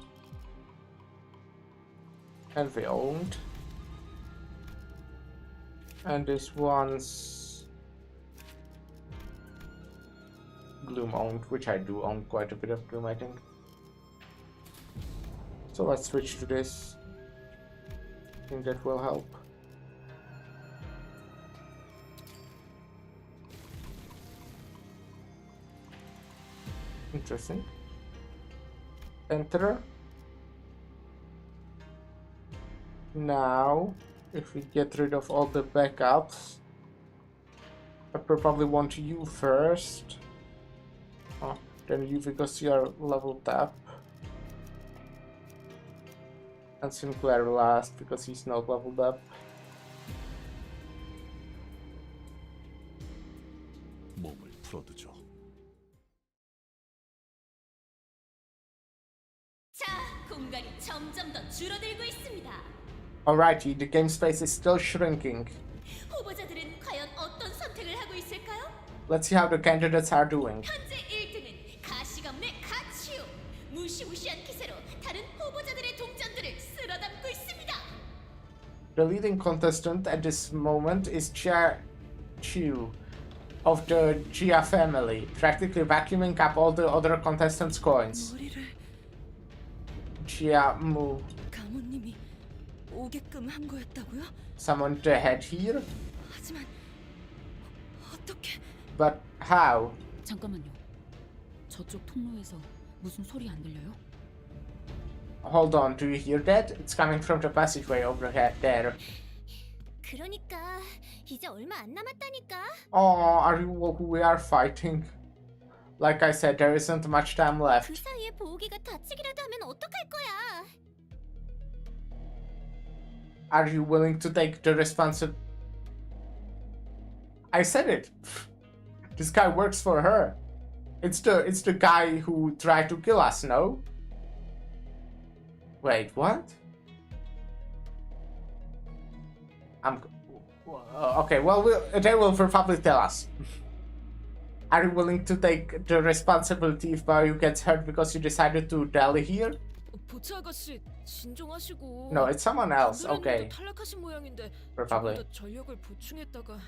Envy owned. And this one's Gloom owned, which I do own quite a bit of Gloom, I think. So let's switch to this. I think that will help. Interesting. Enter. Now, if we get rid of all the backups, I probably want you first. Oh, then you because you are leveled up. And Sinclair last because he's not leveled up. 몸을 풀어두죠. 자, 공간이 점점 더 줄어들고 있습니다. Alrighty, the game space is still shrinking. 후보자들은 과연 어떤 선택을 하고 있을까요? Let's see how the candidates are doing. 현재 1등은 가시가문의 가치요. 무시무시한 기세로 다른 후보자들의 The leading contestant at this moment is Jia Chu of the Jia family, practically vacuuming up all the other contestants' coins. Jia Mu. 가모님이 오게끔 한 거였다고요? Summoned the head here? 하지만 어떻게? But how? 잠깐만요. 저쪽 통로에서 무슨 소리 안 들려요? Hold on, do you hear that? It's coming from the passageway overhead there. 그러니까 이제 얼마 안 남았다니까. Oh, are you who we are fighting? Like I said, there isn't much time 그 left. 사이에 보호기가 다치기라도 하면 어떡할 거야? Are you willing to take the responsibility? I said it. This guy works for her. It's the guy who tried to kill us, no? Wait, what? Okay, well, they will probably tell us. Are you willing to take the responsibility if Baryu gets hurt because you decided to dally here? 보츠 아가씨 진정하시고. No, it's someone else. Okay. 탈락하신 모양인데. Probably. 전력을 보충했다가.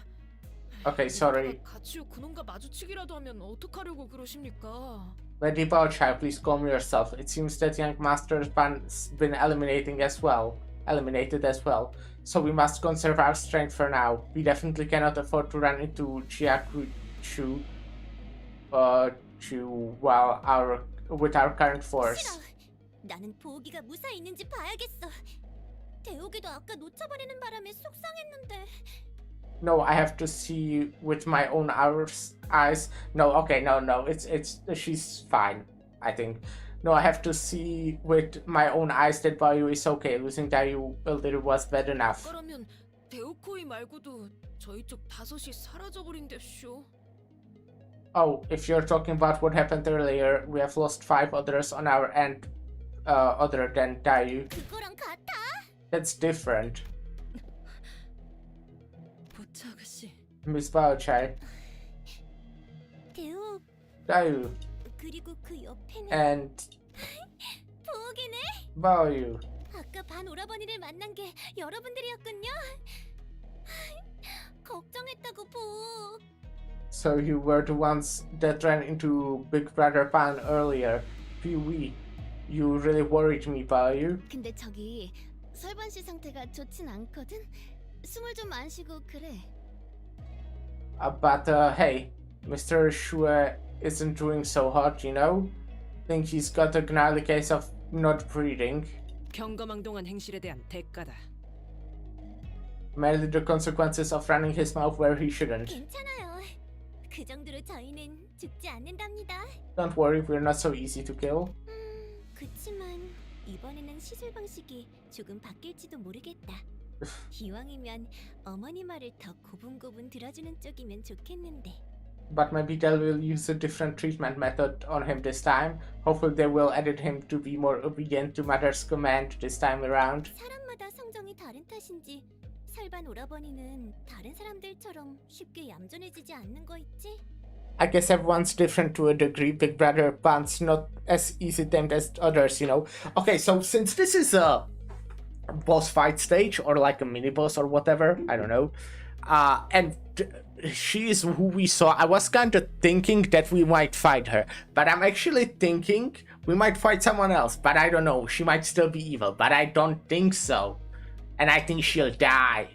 Okay, sorry. 같이 그놈과 마주치기라도 하면 어떡하려고 그러십니까? Lady Baochai, please calm yourself. It seems that young master's ban's been eliminated as well. So we must conserve our strength for now. We definitely cannot afford to run into Jiaku-chu with our current force. 나는 보호기가 무사히 있는지 봐야겠어. 대호기도 아까 놓쳐버리는 바람에 속상했는데. No, I have to see with my own eyes. No, okay, no, it's she's fine, I think. No, I have to see with my own eyes that Baryu is okay. Losing Dayu was bad enough. 그러면 대호코이 말고도 저희 쪽 5이 사라져버린댔쇼. Oh, if you're talking about what happened earlier, we have lost 5 others on our end, other than Dayu. 그거랑 같아? That's different. 보츠 아가씨. Miss Baochai. 대호. Dayu. 그리고 그 옆에는. And. 보호기네. Baryu. 아까 반 오라버니를 만난 게 여러분들이었군요. 걱정했다고 보호. So you were the ones that ran into Big Brother Pan earlier. Pee-wee. You really worried me, Baryu. 근데 저기 설반 씨 상태가 좋진 않거든. 숨을 좀 안 쉬고 그래. But hey, Mr. Shue isn't doing so hot, you know? Think he's got a gnarly case of not breathing. 경거망동한 행실에 대한 대가다. Merely the consequences of running his mouth where he shouldn't. 괜찮아요. 그 정도로 저희는 죽지 않는답니다. Don't worry, we're not so easy to kill. 그치만 이번에는 시술 방식이 조금 바뀔지도 모르겠다. 이왕이면 어머니 말을 더 고분고분 들어주는 쪽이면 좋겠는데. But maybe they will use a different treatment method on him this time. Hopefully they will edit him to be more obedient to mother's command this time around. 사람마다 성정이 다른 탓인지 설반 오라버니는 다른 사람들처럼 쉽게 얌전해지지 않는 거 있지? I guess everyone's different to a degree. Big Brother Pan's not as easy tamed as others, you know. Okay, so since this is a boss fight stage or like a mini boss or whatever, I don't know, and she is who we saw, I was kind of thinking that we might fight her, but I'm actually thinking we might fight someone else, but I don't know, she might still be evil, but I don't think so, and I think she'll die.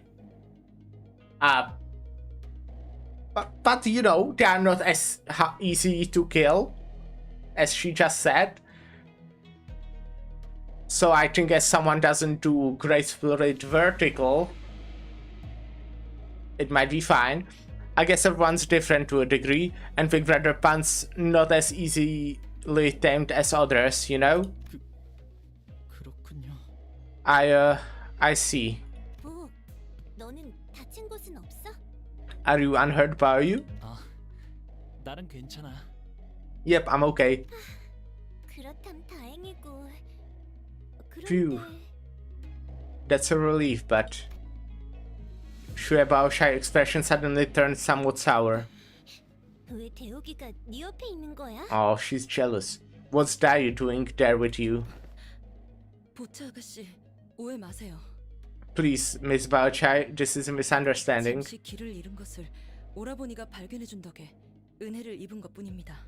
But you know, they are not as easy to kill as she just said. So I think as someone doesn't do graceful rate vertical, it might be fine. I guess everyone's different to a degree, and Big Brother Pan's not as easily tamed as others, you know? 그렇군요. I see. 뭐, 너는 다친 곳은 없어? Are you unhurt, Baryu? 나는 괜찮아. Yep, I'm okay. 그렇담 다행이고. Phew. That's a relief, but Shue Baochai's expression suddenly turned somewhat sour. 왜 대호기가 네 옆에 있는 거야? Oh, she's jealous. What's Dayu doing there with you? 보츠 아가씨, 오해 마세요. Please, Miss Baochai, this is a misunderstanding. 잠시 길을 잃은 것을 오라버니가 발견해 준 덕에 은혜를 입은 것뿐입니다.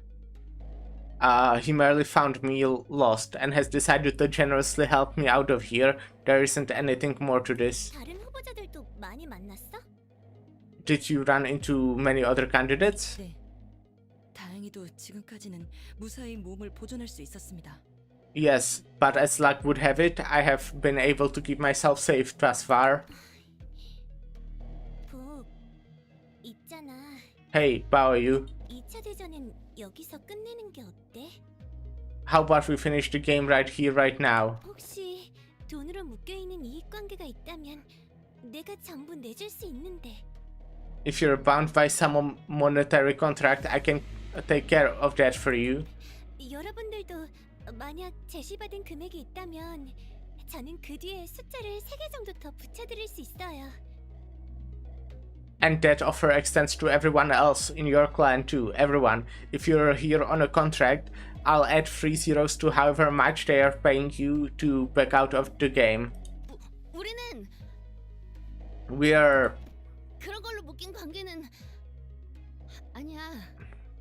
He merely found me lost and has decided to generously help me out of here. There isn't anything more to this. 다른 후보자들도 많이 만났어? Did you run into many other candidates? 네. 다행히도 지금까지는 무사히 몸을 보존할 수 있었습니다. Yes, but as luck would have it, I have been able to keep myself safe thus far. 복, 있잖아. Hey, Bao Yu. 2차 대전은 여기서 끝내는 게 어때? How about we finish the game right here, right now? 혹시 돈으로 묶여있는 이익관계가 있다면 내가 전부 내줄 수 있는데. If you're bound by some monetary contract, I can take care of that for you. 여러분들도 만약 제시받은 금액이 있다면 저는 그 뒤에 숫자를 3개 정도 더 붙여드릴 수 있어요. And that offer extends to everyone else in your clan too. Everyone. If you're here on a contract, I'll add 3 zeros to however much they are paying you to back out of the game. 우리는 We're 그런 걸로 묶인 관계는 아니야.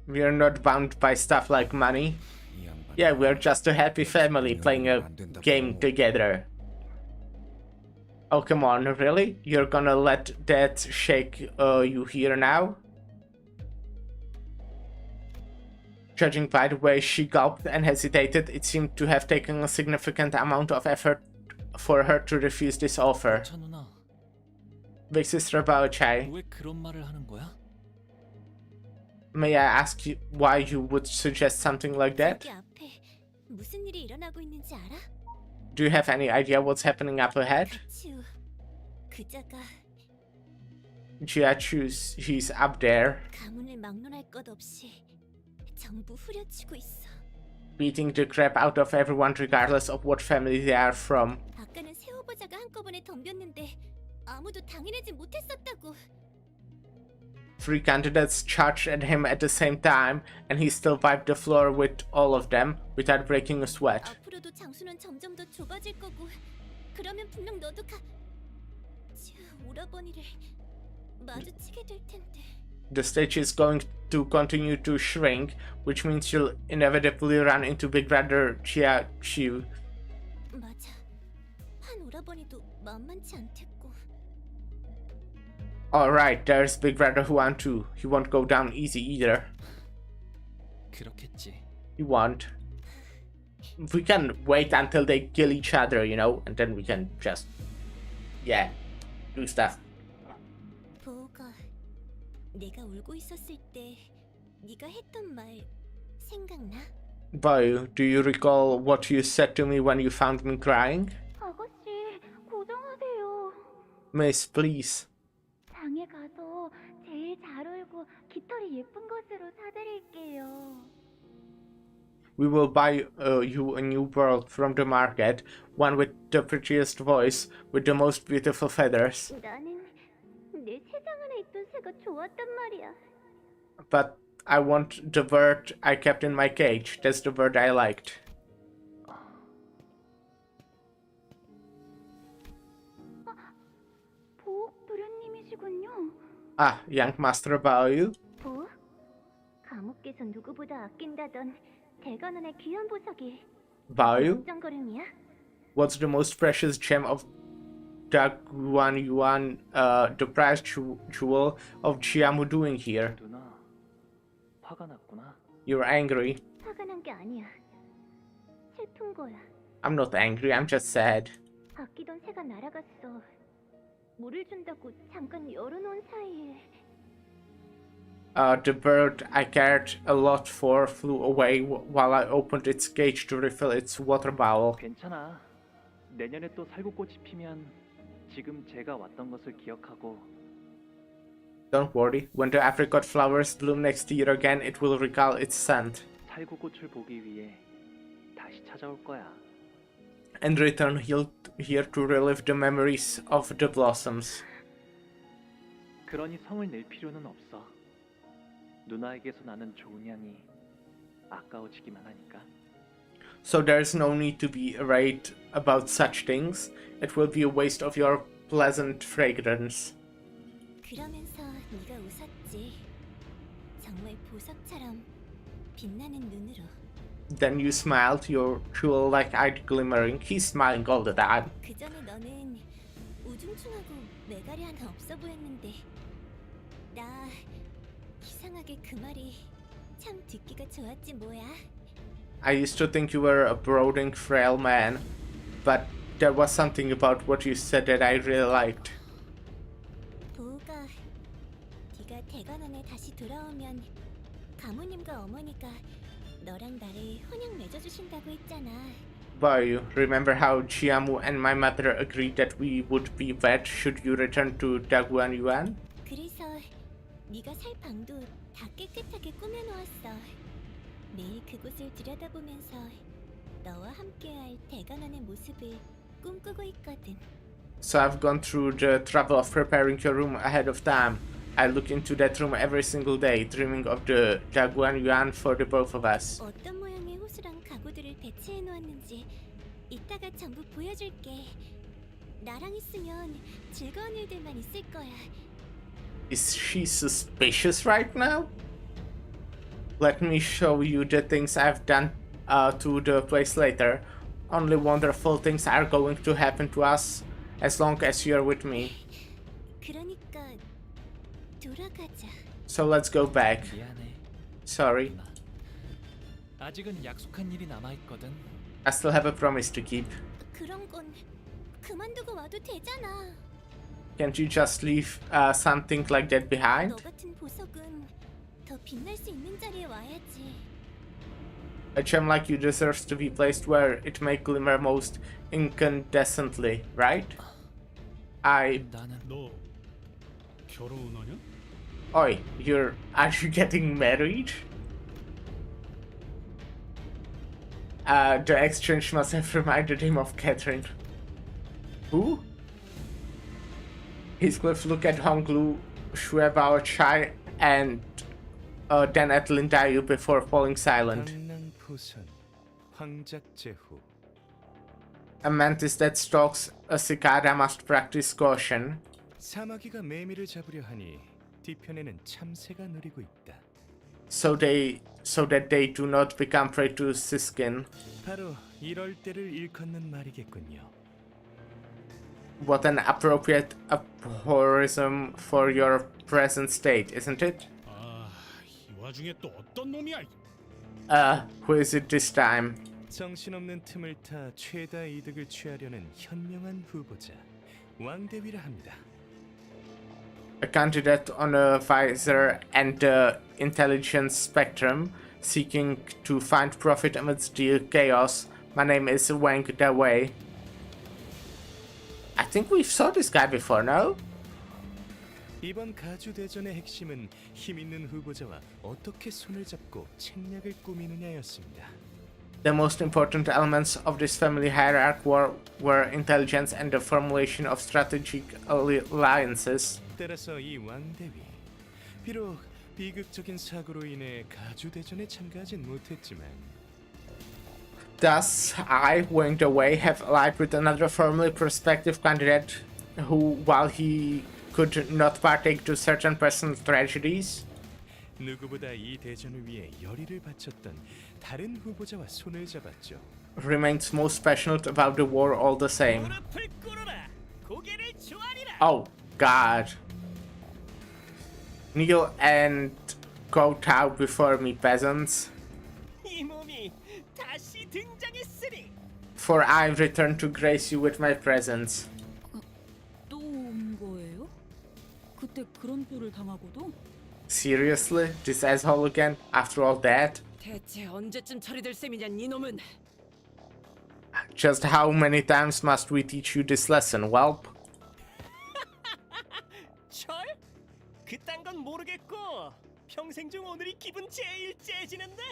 not bound by stuff like money. Yeah, we're just a happy family playing a game together. Oh, come on, really? You're gonna let that shake you here now? Judging by the way she gulped and hesitated, it seemed to have taken a significant amount of effort for her to refuse this offer. Big Sister Baochai, 왜 그런 말을 하는 거야? may I ask you why you would suggest something like that? 여기 앞에 무슨 일이 일어나고 있는지 알아? Do you have any idea what's happening up ahead? 치우, 그자가 Jia Chu's, he's up there, 가문을 막론할 것 없이 전부 후려치고 있어. beating the crap out of everyone regardless of what family they are from. 아까는 새 후보자가 한꺼번에 덤볐는데 아무도 당해내지 못했었다고. 3 candidates charged at him at the same time, and he still wiped the floor with all of them without breaking a sweat. 앞으로도 장수는 점점 더 좁아질 거고, 그러면 분명 너도 오라버니를 마주치게 될 텐데. The stage is going to continue to shrink, which means you'll inevitably run into Big Brother Jia Chu. 맞아. 한 오라버니도 만만치 않댔고. Alright, there's Big Brother Huan too. He won't go down easy either. 그렇겠지. He won't. We can wait until they kill each other, you know, and then we can just, yeah, do stuff. 보가 내가 울고 있었을 때 네가 했던 말 생각나? Boy, do you recall what you said to me when you found me crying? 아가씨, 고정하세요. Miss, please. 장에 가서 제일 잘 울고 깃털이 예쁜 것으로 사드릴게요. We will buy you a new pearl from the market, one with the prettiest voice, with the most beautiful feathers. 나는 내 새장 안에 있던 새가 좋았단 말이야. But I want the bird I kept in my cage. That's the bird I liked. 보 부련님이시군요. Ah, young Master Bao. 보, 감옥에서 누구보다 아낀다던 대관원의 귀한 보석이 Bao? 정거름이야? What's the most precious gem of Daguan Yuan, the prize jewel of Chiamu doing here? 누나, 화가 났구나. You're angry. 화가 난 게 아니야. 슬픈 거야. I'm not angry, I'm just sad. 아끼던 새가 날아갔어. 물을 준다고 잠깐 열어놓은 사이에. The bird I cared a lot for flew away while I opened its cage to refill its water bowl. 괜찮아. 내년에 또 살구꽃이 피면 지금 제가 왔던 것을 기억하고. Don't worry, when the apricot flowers bloom next year again, it will recall its scent. 살구꽃을 보기 위해 다시 찾아올 거야. And return here to relive the memories of the blossoms. 그러니 성을 낼 필요는 없어. 누나에게서 나는 좋은 향이 아까워지기만 하니까. So there's no need to be afraid about such things. It will be a waste of your pleasant fragrance. 그러면서 네가 웃었지. 정말 보석처럼 빛나는 눈으로. Then you smiled, your jewel like eyed glimmering. He's smiling all the time. 그 전에 너는 우중충하고 매가리 하나 없어 보였는데 나 이상하게 그 말이 참 듣기가 좋았지 뭐야. I used to think you were a brooding, frail man, but there was something about what you said that I really liked. 도우가 네가 대관원에 다시 돌아오면 가모님과 어머니가 너랑 나를 혼양 맺어주신다고 했잖아. Boy, remember how Jiamu and my mother agreed that we would be wed should you return to Daguan Yuan? 그래서 네가 살 방도 다 깨끗하게 꾸며놓았어. 매일 그곳을 들여다보면서 너와 함께할 대관원의 모습을 꿈꾸고 있거든. So I've gone through the trouble of preparing your room ahead of time. I look into that room every single day, dreaming of the Daguan Yuan for the both of us. 어떤 모양의 호수랑 가구들을 배치해 놓았는지 이따가 전부 보여줄게. 나랑 있으면 즐거운 일들만 있을 거야. Is she suspicious right now? Let me show you the things I've done to the place later. Only wonderful things are going to happen to us as long as you're with me. 그러니까 돌아가자. So let's go back. 미안해. Sorry, 아직은 약속한 일이 남아 있거든. I still have a promise to keep. 그런 건 그만두고 와도 되잖아. Can't you just leave something like that 너 behind? 같은 보석은 더 빛날 수 있는 자리에 와야지. A gem like you deserves to be placed where it may glimmer most incandescently, right? 너 결혼하냐? Oi, are you getting married? The exchange must have reminded him of Catherine. Who? Heathcliff looked at Honglu, Shuebao Chai, and then at Lindayu before falling silent. A mantis that stalks a cicada must practice caution. 사마귀가 매미를 잡으려 하니 뒤편에는 참새가 노리고 있다. So that they do not become prey to siskin. 바로 이럴 때를 일컫는 말이겠군요. What an appropriate aphorism for your present state, isn't it? 이 와중에 또 어떤 놈이야? Who is it this time? 정신없는 틈을 타 최다 이득을 취하려는 현명한 후보자 왕대위라 합니다. A candidate on a visor and the intelligence spectrum, seeking to find profit amidst the chaos. My name is Wang Dawei. I think we saw this guy before, no? 이번 가주 대전의 핵심은 힘 있는 후보자와 어떻게 손을 잡고 책략을 꾸미느냐였습니다. The most important elements of this family hierarchy were intelligence and the formulation of strategic alliances. 따라서 이 왕대위, 비록 비극적인 사고로 인해 가주 대전에 참가하진 못했지만 Thus, I, Wang Dawei, have allied with another firmly prospective candidate who, while he could not partake to certain personal tragedies, 누구보다 이 대전을 위해 열의를 바쳤던 다른 후보자와 손을 잡았죠. remains most passionate about the war all the same. Oh, God. Kneel and kowtow before me, peasants. 이 몸이 다시 등장했으니 For I return to grace you with my presence. 또 온 거예요? 그때 그런 꼴을 당하고도? Seriously? This asshole again? After all that? 대체 언제쯤 처리될 셈이냐 이놈은? Just how many times must we teach you this lesson, whelp? 철? 그딴 건 모르겠고 평생 중 오늘이 기분 제일 째지는데?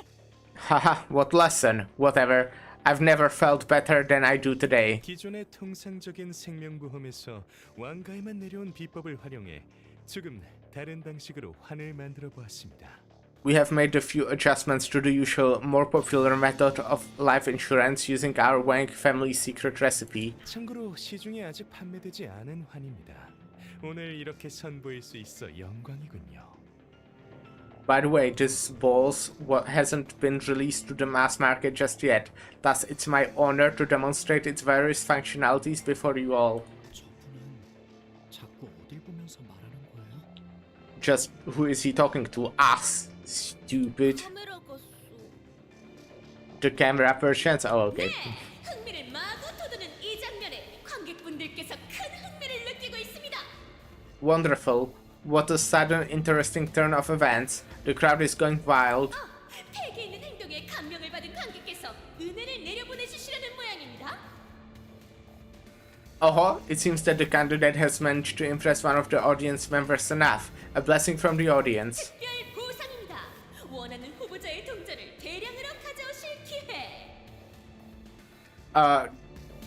Haha, what lesson? Whatever. I've never felt better than I do today. 기존의 통상적인 생명보험에서 왕가에만 내려온 비법을 활용해 조금 다른 방식으로 환을 만들어 보았습니다. We have made a few adjustments to the usual, more popular method of life insurance using our Wang family secret recipe. 참고로 시중에 아직 판매되지 않은 환입니다. 오늘 이렇게 선보일 수 있어 영광이군요. By the way, this balls hasn't been released to the mass market just yet, thus it's my honor to demonstrate its various functionalities before you all. 자꾸 어딜 보면서 말하는 거예요? Just who is he talking to? Us, stupid. The camera perchance? Oh, okay. 흥미를 마구 돋우는 이 장면에 관객분들께서 큰 흥미를 느끼고 있습니다. Wonderful. What a sudden interesting turn of events. The crowd is going wild. 팩에 있는 행동에 감명을 받은 관객께서 은혜를 내려보내주시려는 모양입니다. It seems that the candidate has managed to impress one of the audience members enough. A blessing from the audience. 특별 보상입니다. 원하는 후보자의 동전을 대량으로 가져오실 기회.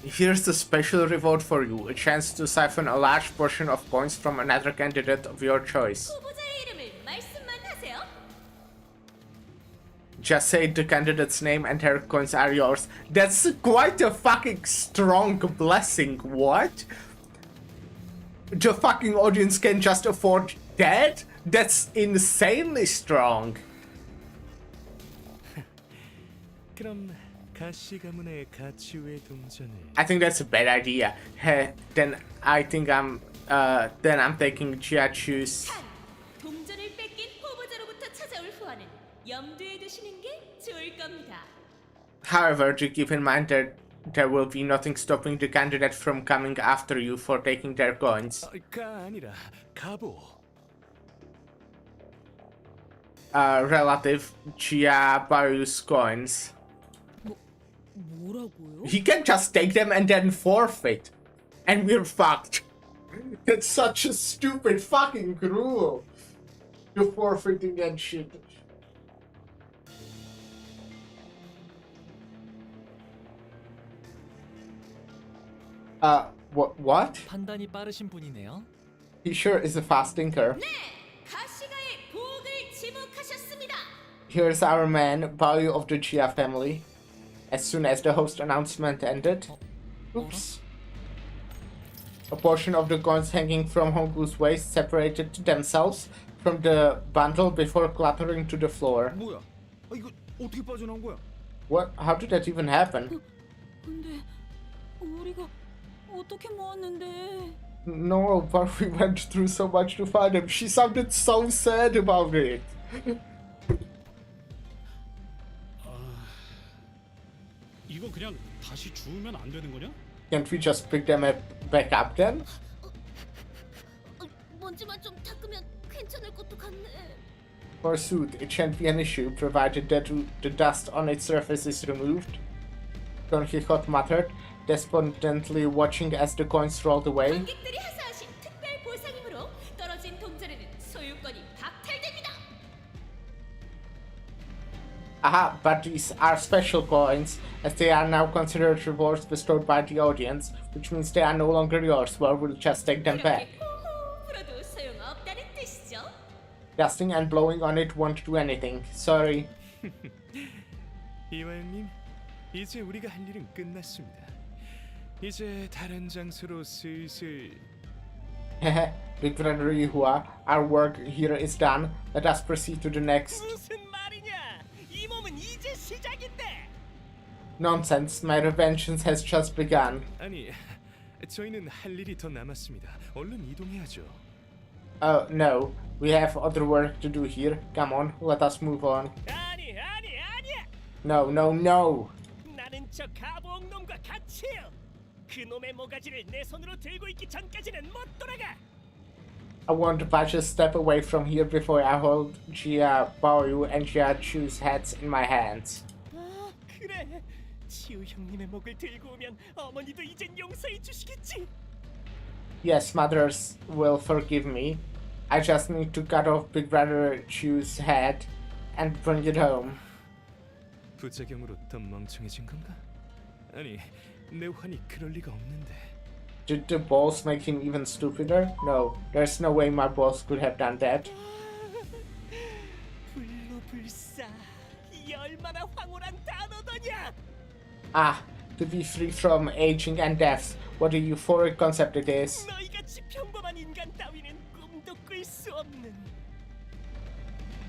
Here's the special reward for you. A chance to siphon a large portion of coins from another candidate of your choice. 후보자의 이름을 말씀만 하세요. Just say the candidate's name and her coins are yours. That's quite a fucking strong blessing. What? The fucking audience can just afford that? That's insanely strong. 그럼 가시 가문의 가치우의 동전을 I think that's a bad idea. Then I think I'm taking Jiachu's. 동전을 뺏긴 후보자로부터 찾아올 후환은 염두에 두시는 게 좋을 겁니다. However, do keep in mind that there will be nothing stopping the candidate from coming after you for taking their coins. 가 아니라 가보. Relative Jia Bao's coins. 뭐라고요? He can just take them and then forfeit. And we're fucked. That's such a stupid fucking rule. The forfeiting and shit. What? 판단이 빠르신 분이네요. He sure is a fast thinker. 네, 가시가의 복을 지목하셨습니다. Here's our man, Bao of the Jia family. As soon as the host announcement ended. Oops. A portion of the coins hanging from Honggu's waist separated themselves from the bundle before clattering to the floor. 뭐야? 이거 어떻게 빠져나온 거야? What? How did that even happen? 근데 우리가 어떻게 모았는데? No, but we went through so much to find him. She sounded so sad about it. 이거 그냥 다시 주우면 안 되는 거냐? Can't we just pick them back up then? 먼지만 좀 닦으면 괜찮을 것도 같네. Forsooth, it shan't be an issue, provided that the dust on its surface is removed. Don Quixote muttered, despondently watching as the coins rolled away. 관객들이 하사하신 특별 보상이므로 떨어진 동전에는 소유권이 박탈됩니다. Aha, but these are special coins, as they are now considered rewards bestowed by the audience, which means they are no longer yours. Well, we'll just take them back. 풀어도 소용없다는 뜻이죠. Dusting and blowing on it won't do anything. Sorry. 이화영님, 이제 우리가 할 일은 끝났습니다. 이제 다른 장소로 슬슬. Big Brother Yuhua, our work here is done. Let us proceed to the next. 무슨 말이냐? 이 몸은 이제 시작인데. Nonsense, my revenge has just begun. 아니, 저희는 할 일이 더 남았습니다. 얼른 이동해야죠. Oh, no. We have other work to do here. Come on, let us move on. 아니야. No, no, no. 나는 저 가보옥놈과 같이요. 그 놈의 모가지를 내 손으로 들고 있기 전까지는 못 돌아가. I won't budge a step away from here before I hold Jia Baoyu and Jia Chu's heads in my hands. 아, 그래. 지우 형님의 목을 들고 오면 어머니도 이젠 용서해 주시겠지. Yes, mothers will forgive me. I just need to cut off Big Brother Chu's head and bring it home. 부작용으로 더 멍청해진 건가? 아니, 내 환이 그럴 리가 없는데. Did the balls make him even stupider? No, there's no way my balls could have done that. 불로 얼마나 황홀한 단어더냐! Ah, to be free from aging and death. What a euphoric concept it is. 너희같이 평범한 인간 따위는 꿈도 꿀 수 없는.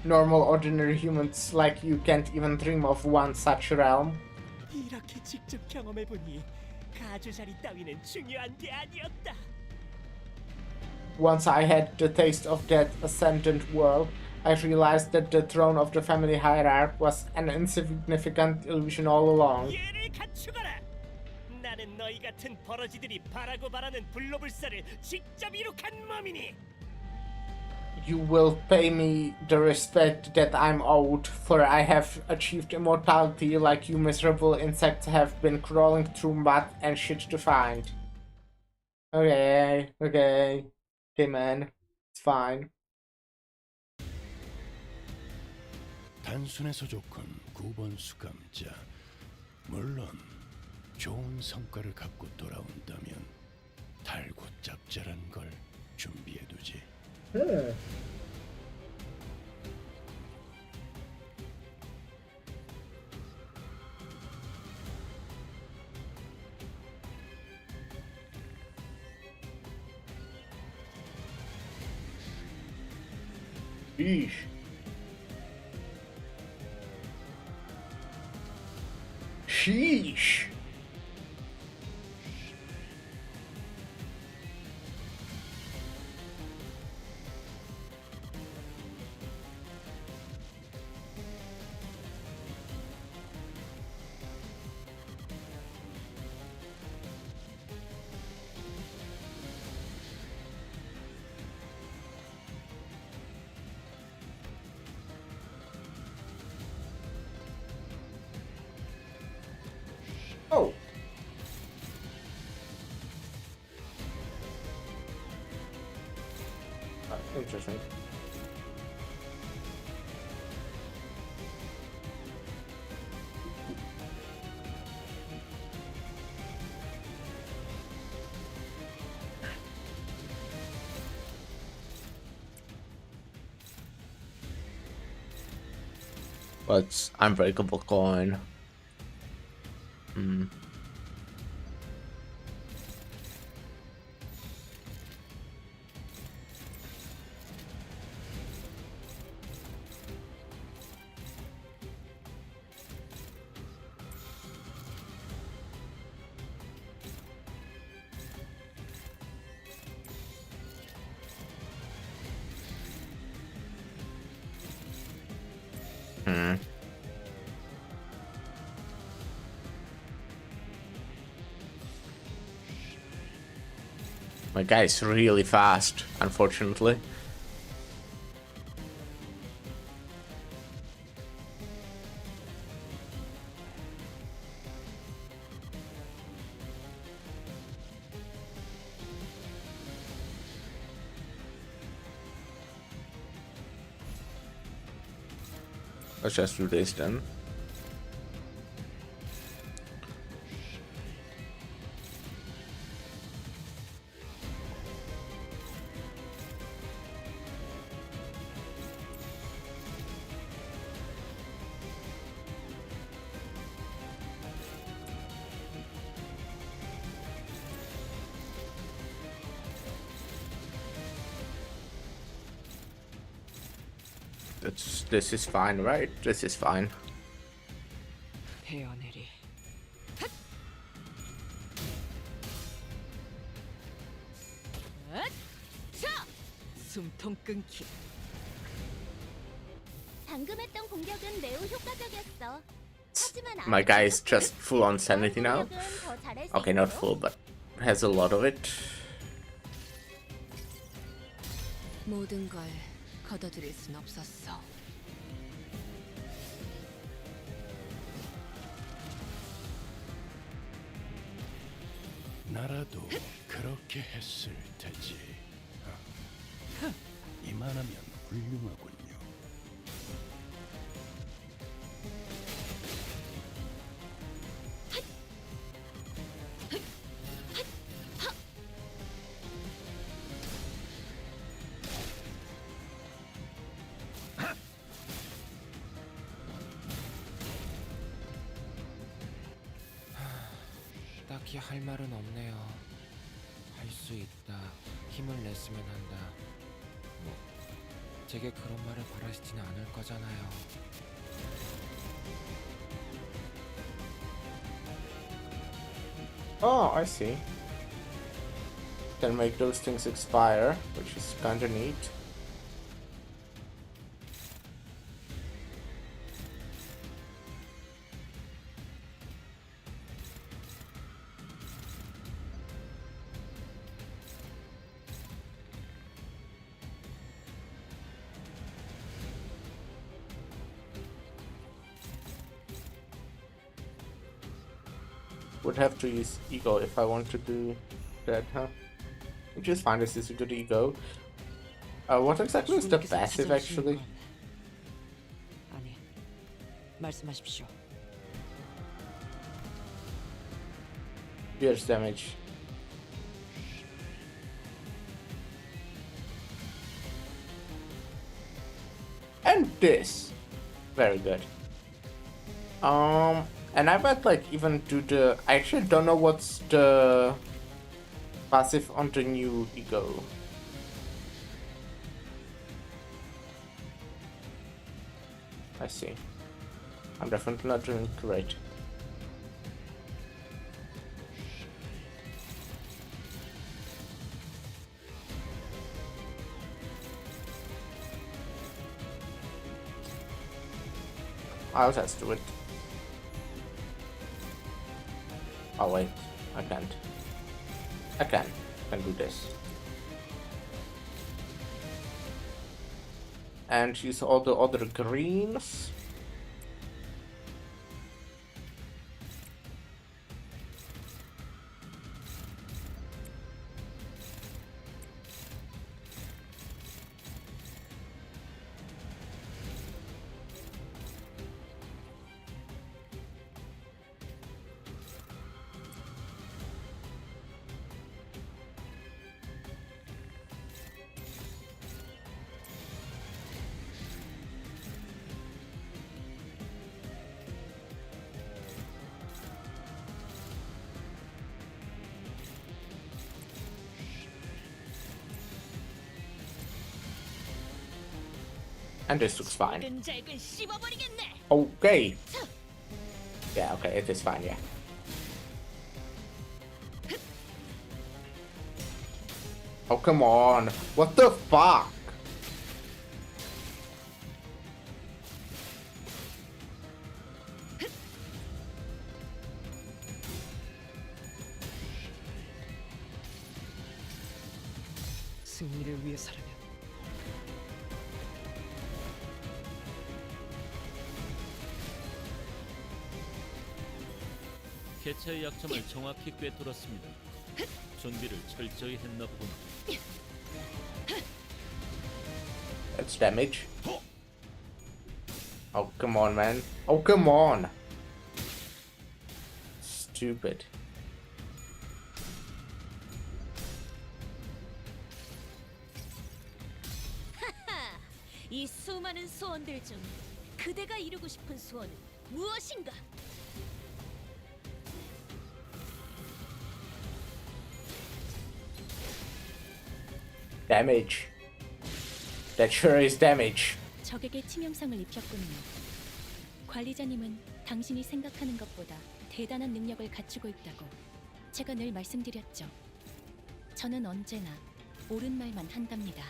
Normal, ordinary humans like you can't even dream of one such realm. 이렇게 직접 경험해보니 가주자리 따위는 중요한 게 아니었다. Once I had the taste of that ascendant world, I realized that the throne of the family hierarch was an insignificant illusion all along. 예를 갖추거라. 나는 너희 같은 버러지들이 바라고 바라는 불로불사를 직접 이룩한 몸이니. You will pay me the respect that I'm owed, for I have achieved immortality like you miserable insects have been crawling through mud and shit to find. Okay, man, it's fine. 단순해서 좋군 9번 수감자. 물론 좋은 성과를 갖고 돌아온다면 달고 짭짤한 걸 준비해두지. Sheesh. Sheesh. Oh. Interesting. What's unbreakable coin? My guy's really fast, unfortunately. Let's just do this then. This is fine, right? This is fine. 베어내리. 숨통 끊기. 방금 했던 공격은 매우 효과적이었어. 하지만 My guy is just full on sanity now. Okay, not full, but has a lot of it. 모든 걸 거둬들일 순 없었어. 나라도 그렇게 했을 테지. 이만하면 훌륭하군요. 딱히 할 말은 없네요. 할 수 있다. 힘을 냈으면 한다. 뭐 제게 그런 말을 바라시지는 않을 거잖아요. Oh, I see. Can make those things expire, which is kinda neat. Would have to use ego if I want to do that, huh? Which is fine, this is a good ego. What exactly is the passive actually? 아니, 말씀하십시오. Pierce damage. And this. Very good. And I might like even do the. I actually don't know what's the passive on the new ego. I see. I'm definitely not doing great. I'll just do it. Oh wait, I can't. I can do this. And use all the other greens. And this looks fine. Okay. Yeah, okay, it is fine, yeah. Oh, come on. What the fuck? 승리를 위해서라면 개체의 약점을 정확히 꿰뚫었습니다. 준비를 철저히 했나 보군. That's damage. Oh, come on, man. Oh, come on. Stupid. 하하! 이 수많은 소원들 중 그대가 이루고 싶은 소원은 무엇인가? Damage. That sure is damage. 적에게 치명상을 입혔군요. 관리자님은 당신이 생각하는 것보다 대단한 능력을 갖추고 있다고 제가 늘 말씀드렸죠. 저는 언제나 옳은 말만 한답니다.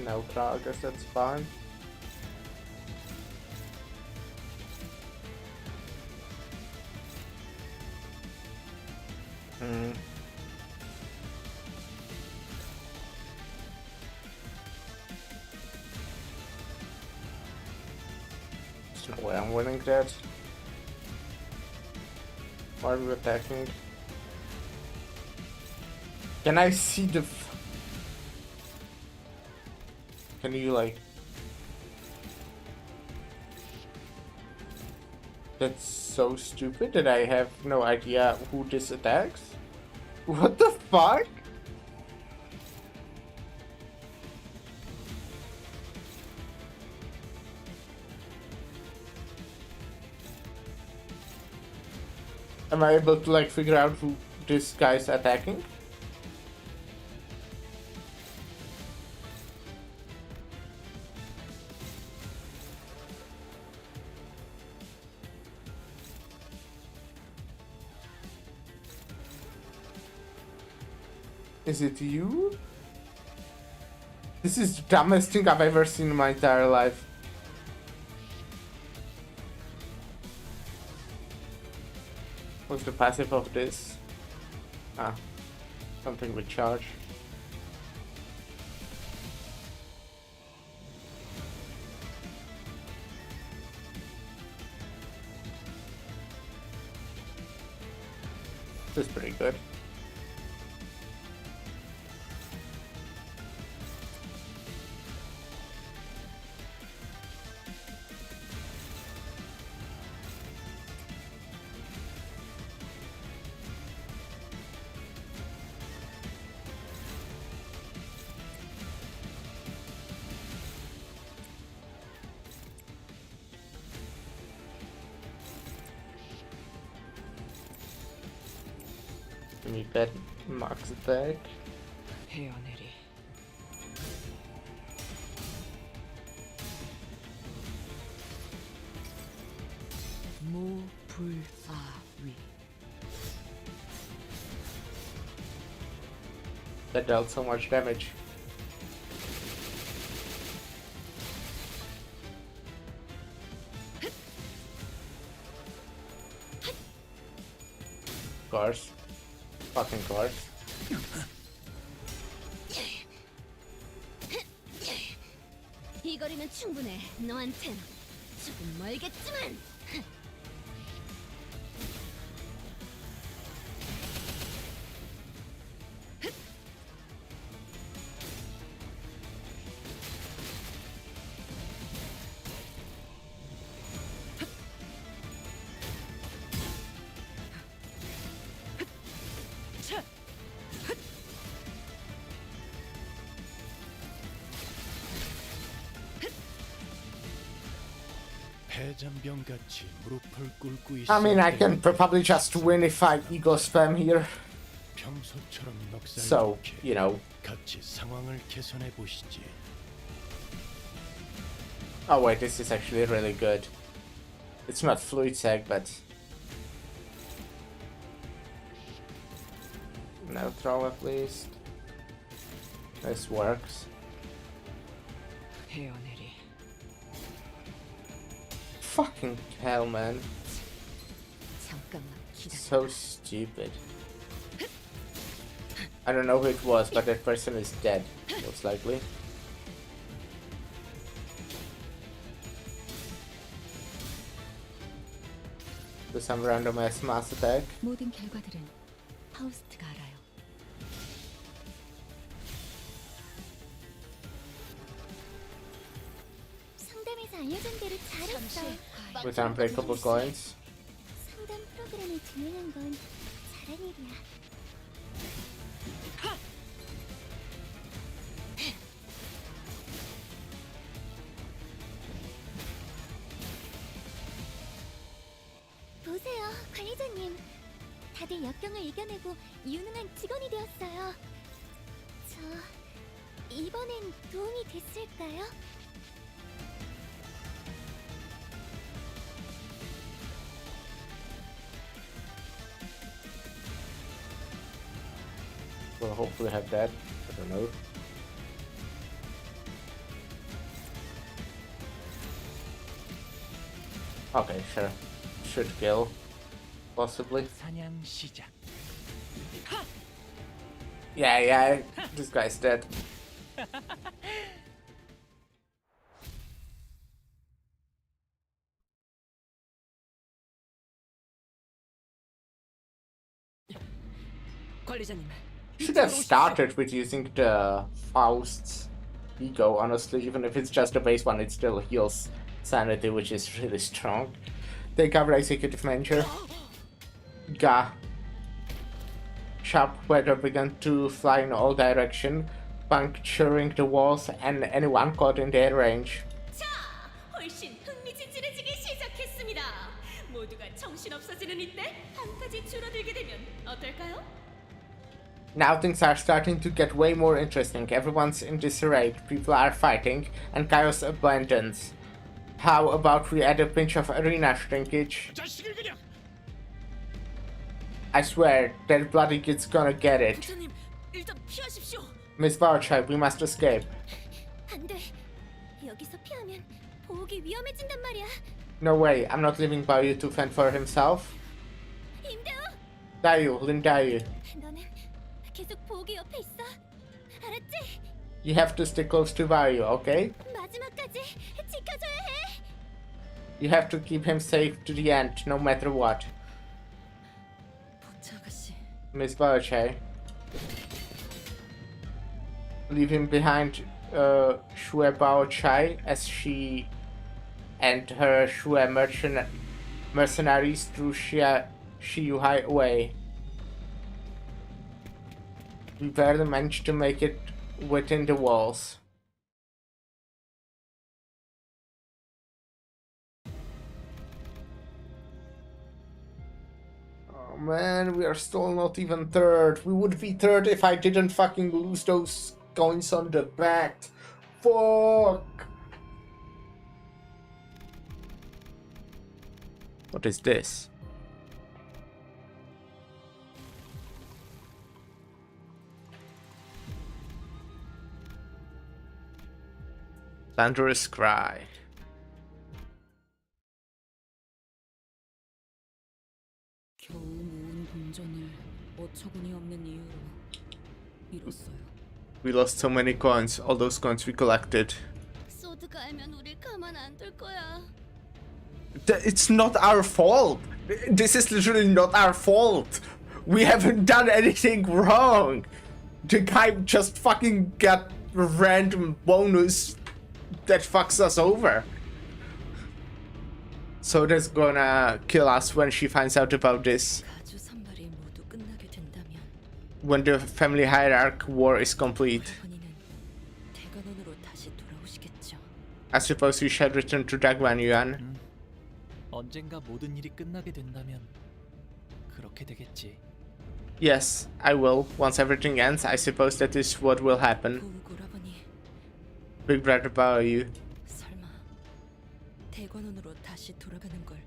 No, I guess that's fine. Hmm. There's no way I'm winning that. Why are we attacking? Can I see the... Can you, like... That's so stupid that I have no idea who this attacks. What the fuck? Am I able to like figure out who this guy's attacking? Is it you? This is the dumbest thing I've ever seen in my entire life. What's the passive of this? Ah, something with charge. This is pretty good. Give me that max attack. 헤어내리. 모불아위. That dealt so much damage. Cars. Fucking cars. 이 거리면 충분해. 너한텐 조금 멀겠지만. 패잔병같이 무릎을 꿇고 있을 I mean, I can probably just win if I ego spam here. 평소처럼 So, 넉살좋게 you know. 같이 상황을 개선해 보시지. Oh wait, this is actually really good. It's not fluid sag, but neutral at least. This works. 헤어내리. Fucking hell, man. 잠깐만 기다려. So stupid. I don't know who it was, but that person is dead, most likely. Do some random ass mass attack. 모든 결과들은 파우스트가 알아요. 상담에서 알려준 대로 잘했어. With unbreakable coins. 상담 프로그램을 진행한 건 잘한 일이야. 보세요, 관리자님. 다들 역경을 이겨내고 유능한 직원이 되었어요. 저 이번엔 도움이 됐을까요? We'll hopefully have that. I don't know. Okay, sure. Should kill. Possibly. 사냥 시작. Yeah, this guy's dead. 관리자님, Should have started with using the Faust's ego, honestly. Even if it's just a base one, it still heals sanity, which is really strong. Take cover, executive manager. Gah. Sharp weather began to fly in all directions, puncturing the walls and anyone caught in their range. 자, 훨씬 흥미진진해지기 시작했습니다. 모두가 정신없어지는 이때 한까지 줄어들게 되면 어떨까요? Now things are starting to get way more interesting. Everyone's in disarray, people are fighting, and chaos abundance. How about we add a pinch of arena shrinkage? I swear, that bloody kid's gonna get it. 부처님, 일단 피하십시오. Miss Barchai, we must escape. 안 돼. 여기서 피하면 보호기 위험해진단 말이야. No way, I'm not leaving Bayu to fend for himself. 임대호, Dayu, Lin Dayu. 너는 계속 보호기 옆에 있어. 알았지? You have to stay close to Bayu, okay? 마지막까지 지켜줘야 해. You have to keep him safe to the end, no matter what. 보차 아가씨, Miss Barchai. Leave him behind Shue Baochai as she and her Shue mercenaries threw Shiyuhai away. We barely managed to make it within the walls. Oh man, we are still not even third. We would be third if I didn't fucking lose those coins on the back. Fuck! What is this? Thunderous cry. 겨우 모은 본전을 어처구니 없는 이유로 잃었어요. We lost so many coins, all those coins we collected. 소드가 알면 우릴 가만 안 둘 거야. It's not our fault. This is literally not our fault. We haven't done anything wrong. The guy just fucking got a random bonus that fucks us over. So that's gonna kill us when she finds out about this. 가주 선발이 모두 끝나게 된다면 When the family hierarch war is complete. 대관원으로 다시 돌아오시겠죠. I suppose we shall return to Dagwan Yuan. 언젠가 모든 일이 끝나게 된다면 그렇게 되겠지. Yes, I will. Once everything ends, I suppose that is what will happen. 고라버니, Big brother Baoyu. 설마 대관원으로 다시 돌아가는 걸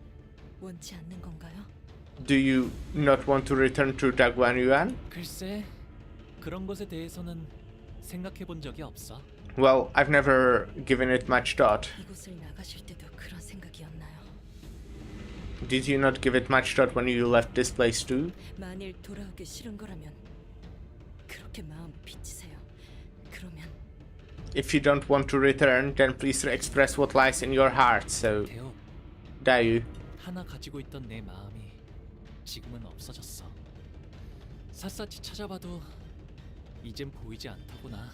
원치 않는 건가요? Do you not want to return to Dagwan Yuan? 글쎄, 그런 것에 대해서는 생각해 본 적이 없어. Well, I've never given it much thought. 이곳을 나가실 때도 그런 생각이었나요? Did you not give it much thought when you left this place too? 만일 돌아오기 싫은 거라면 그렇게 마음 비치세요. 그러면 If you don't want to return, then please express what lies in your heart, so... Dayu. 하나 가지고 있던 내 마음이 지금은 없어졌어. 샅샅이 찾아봐도 이젠 보이지 않더구나.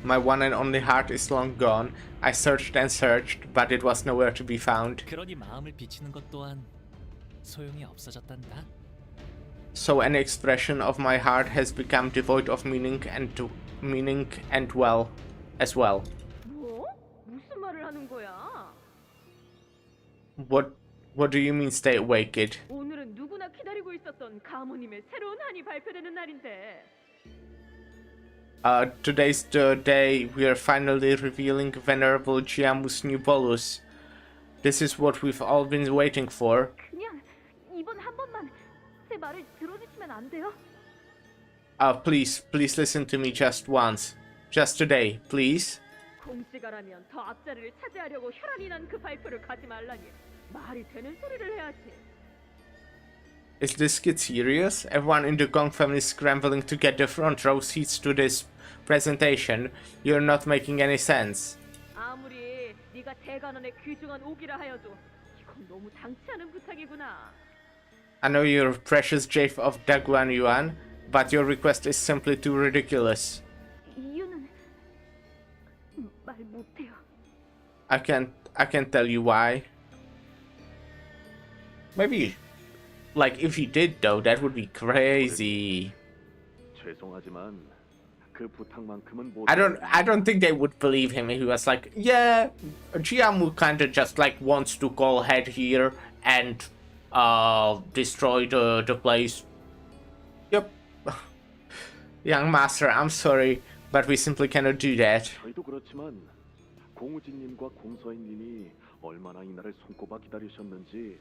My one and only heart is long gone. I searched and searched, but it was nowhere to be found. 그러니 마음을 비치는 것 또한 소용이 없어졌단다. So an expression of my heart has become devoid of meaning and well, as well. 뭐? 무슨 말을 하는 거야? What do you mean stay awake, kid? 오늘은 누구나 기다리고 있었던 가모님의 새로운 한이 발표되는 날인데. Today's the day we are finally revealing Venerable Giamu's new bolus. This is what we've all been waiting for. 그냥 이번 한 번만 제 말을 들어주시면 안 돼요? Please listen to me just once. Just today, please. 공시가라면 더 앞자리를 차지하려고 혈안이 난 그 발표를 가지 말라니 말이 되는 소리를 해야지. Is this kid serious? Everyone in the Gong family is scrambling to get the front row seats to this presentation. You're not making any sense. 아무리 네가 대관원의 귀중한 오기라 하여도 이건 너무 당치 않은 부탁이구나. I know you're precious Jave of Daguan Yuan, but your request is simply too ridiculous. 이유는 말 못해요. I can't tell you why. Maybe, like, if he did though, that would be crazy. 죄송하지만 그 부탁만큼은 못. I don't think they would believe him if he was like, yeah, Jiamu kinda just like wants to call head here and destroy the place. Yep. Young master, I'm sorry, but we simply cannot do that. 저희도 그렇지만 공우진님과 공서인님이 얼마나 이날을 손꼽아 기다리셨는지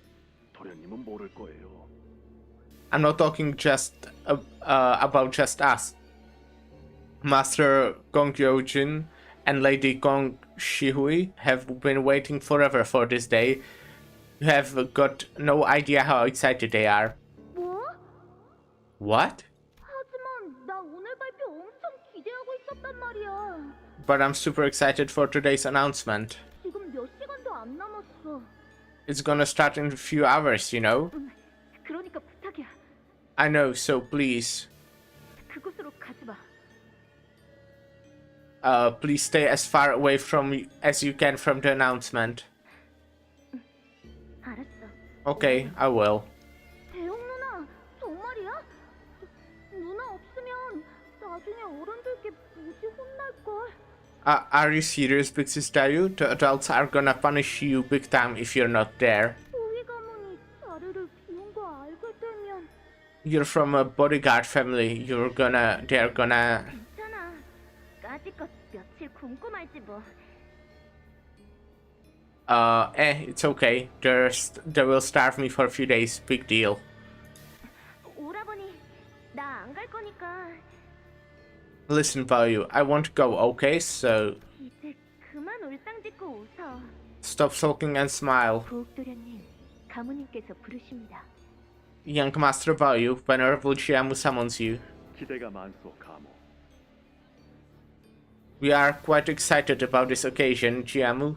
도련님은 모를 거예요. I'm not talking just about just us. Master Gong Yojin and Lady Gong Shihui have been waiting forever for this day. You have got no idea how excited they are. 뭐? What? 하지만 나 오늘 발표 엄청 기대하고 있었단 말이야. But I'm super excited for today's announcement. 지금 몇 시간도 안 남았어. It's gonna start in a few hours, you know? 그러니까 부탁이야. I know, so please. 그곳으로 가지 마. Please stay as far away from as you can from the announcement. 알았어. Okay, I will. 대용 누나, 정말이야? 누나 없으면 나중에 어른들께 무지 혼날걸. Are you serious, Big Sister? The adults are gonna punish you big time if you're not there. 호위 가문이 자리를 비운 거 알게 되면 You're from a bodyguard family. They're gonna. 괜찮아. 까짓것 며칠 굶고 말지 뭐. It's okay. They will starve me for a few days. Big deal. 오라버니, 나 안 갈 거니까 Listen, Baoyu, I won't go, okay? So 이제 그만 울상짓고 웃어. stop sulking and smile. 부엌도련님, 가무님께서 부르십니다. Young Master Baoyu, Venerable Jiamu summons you. 기대가 많소, 가모. We are quite excited about this occasion, Jiamu.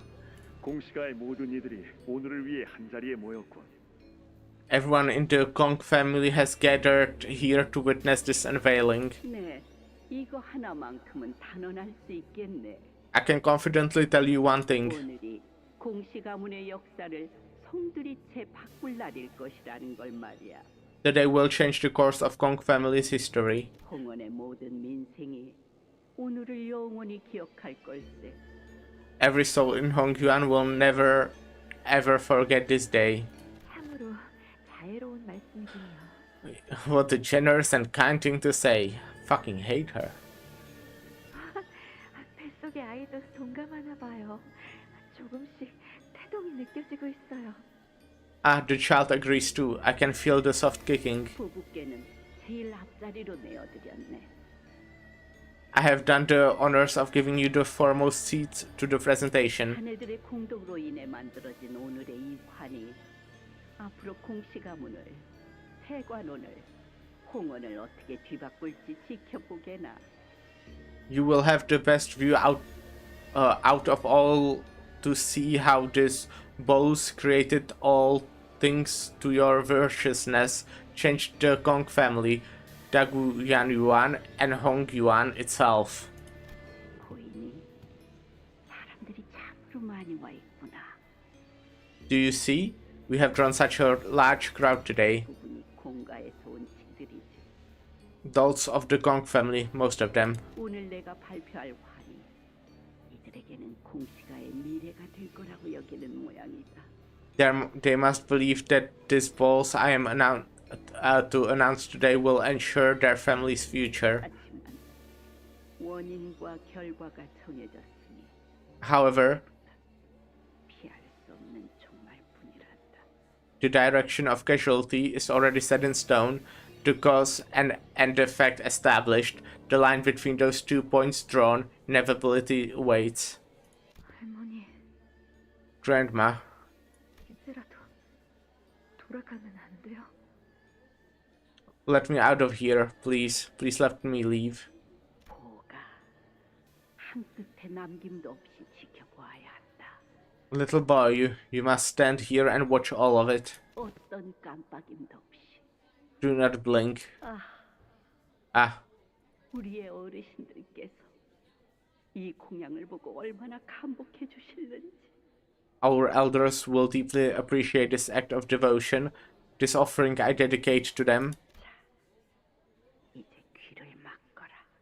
공시가의 모든 이들이 오늘을 위해 한 자리에 모였군. Everyone in the Gong family has gathered here to witness this unveiling. 네, 이거 하나만큼은 단언할 수 있겠네. I can confidently tell you one thing. 오늘이 공시 가문의 역사를 송두리째 바꿀 날일 것이라는 걸 말이야. That they will change the course of Gong family's history. 홍원의 모든 민생이 오늘을 영원히 기억할 걸세. Every soul in Hongyuan will never ever forget this day. 참으로 자애로운 말씀이군요. What a generous and kind thing to say. Fucking hate her. 뱃속의 아이도 동감하나 봐요. 조금씩 태동이 느껴지고 있어요. The child agrees too. I can feel the soft kicking. 부부께는 제일 앞자리로 내어드렸네. I have done the honors of giving you the foremost seats to the presentation. 자네들의 공덕으로 인해 만들어진 오늘의 이 관이 앞으로 공시 가문을, 세관원을, 홍원을 어떻게 뒤바꿀지 지켜보게나. You will have the best view out of all to see how this bows created all things to your virtuousness, changed the Gong family, Daguyan Yuan, and Hong Yuan itself. 보이니 사람들이 참으로 많이 와 있구나. Do you see? We have drawn such a large crowd today. 부분이 공가에서 온 친들이지. Adults of the Gong family, most of them. 오늘 내가 발표할 관이 이들에게는 공시가의 미래가 될 거라고 여기는 모양이다. They must believe that these balls I am to announce today will ensure their family's future. 하지만 원인과 결과가 정해졌으니 However, 피할 수 없는 종말뿐이란다. the direction of casualty is already set in stone, the cause and effect established, the line between those 2 points drawn, inevitability awaits. 할머니, Grandma, 이제라도 돌아가면 안 돼요? Let me out of here, please. Please let me leave. 보가 한 끗의 남김도 없이 지켜보아야 한다. Little boy, you must stand here and watch all of it. 어떤 깜빡임도 없이. Do not blink. Ah, 우리의 어르신들께서 이 공양을 보고 얼마나 감복해 주실는지. our elders will deeply appreciate this act of devotion. This offering I dedicate to them.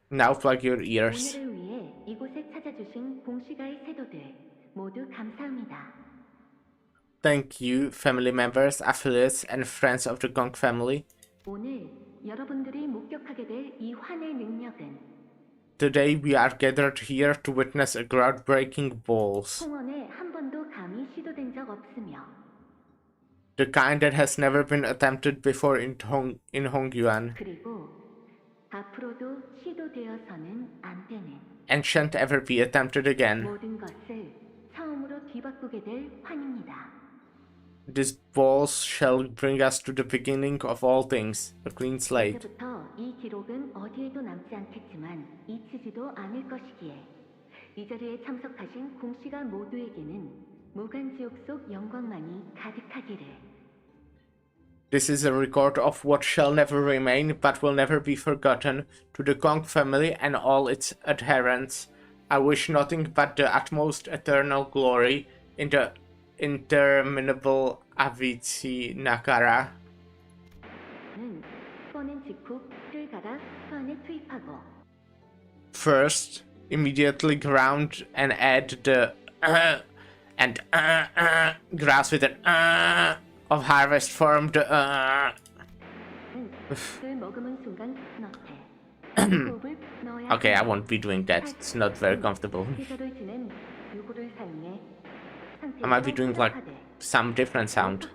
Now plug your ears. 오늘을 위해 이곳에 찾아주신 봉시가의 세도들 모두 감사합니다. Thank you, family members, affiliates, and friends of the Gong family. 오늘 여러분들이 목격하게 될 이 환의 능력은 Today we are gathered here to witness a groundbreaking balls. 홍원에 한 번도 감히 시도된 적 없으며 The kind that has never been attempted before in Hongyuan. 그리고 앞으로도 시도되어서는 안 되는 And shan't ever be attempted again. 모든 것을 처음으로 뒤바꾸게 될 환입니다. These balls shall bring us to the beginning of all things, a clean slate. 이제부터 이 기록은 어디에도 남지 않겠지만 잊히지도 않을 것이기에 이 자리에 참석하신 공씨가 모두에게는 무간지옥 속 영광만이 가득하기를. This is a record of what shall never remain but will never be forgotten to the Gong family and all its adherents. I wish nothing but the utmost eternal glory in the interminable Avicii Nakara. 꺼낸 직후 를 갈아 수안에 투입하고 First, immediately ground and add the and grass with an of harvest formed 을 머금은 순간 너태 호흡을 넣어야 Okay, I won't be doing that. It's not very comfortable. 피서를 지낸 요구를 사용해 I might be doing like some different sound.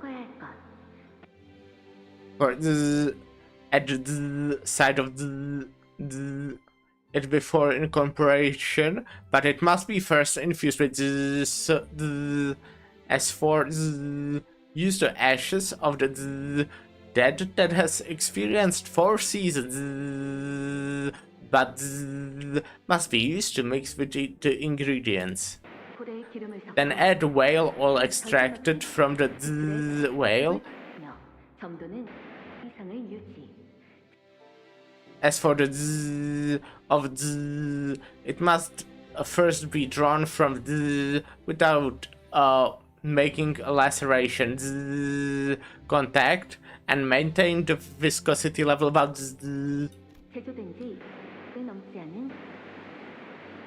Or at the side of it before incorporation, but it must be first infused with as for use the ashes of the dead that has experienced 4 seasons, but must be used to mix with the ingredients. Then add whale oil extracted from the whale. 점도는 이상을 유지. As for the of it must first be drawn from without making a laceration contact and maintain the viscosity level about 제조된 지 꽤 넘지 않은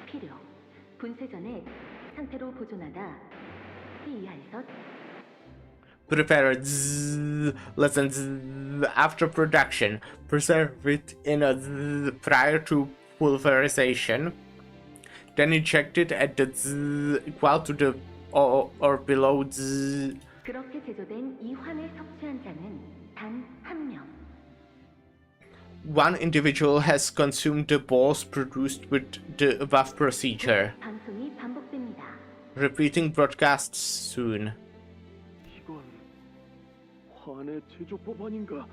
필요. 분쇄 전에 상태로 보존하다 이 이하에서 prepare less than after production. Preserve it in a prior to pulverization. Then inject it at the equal to the or below 그렇게 제조된 이 환을 섭취한 자는 단 한 명. One individual has consumed the balls produced with the above procedure. 방송이 반복됩니다. Repeating broadcasts soon. 이건 환의 제조법 아닌가?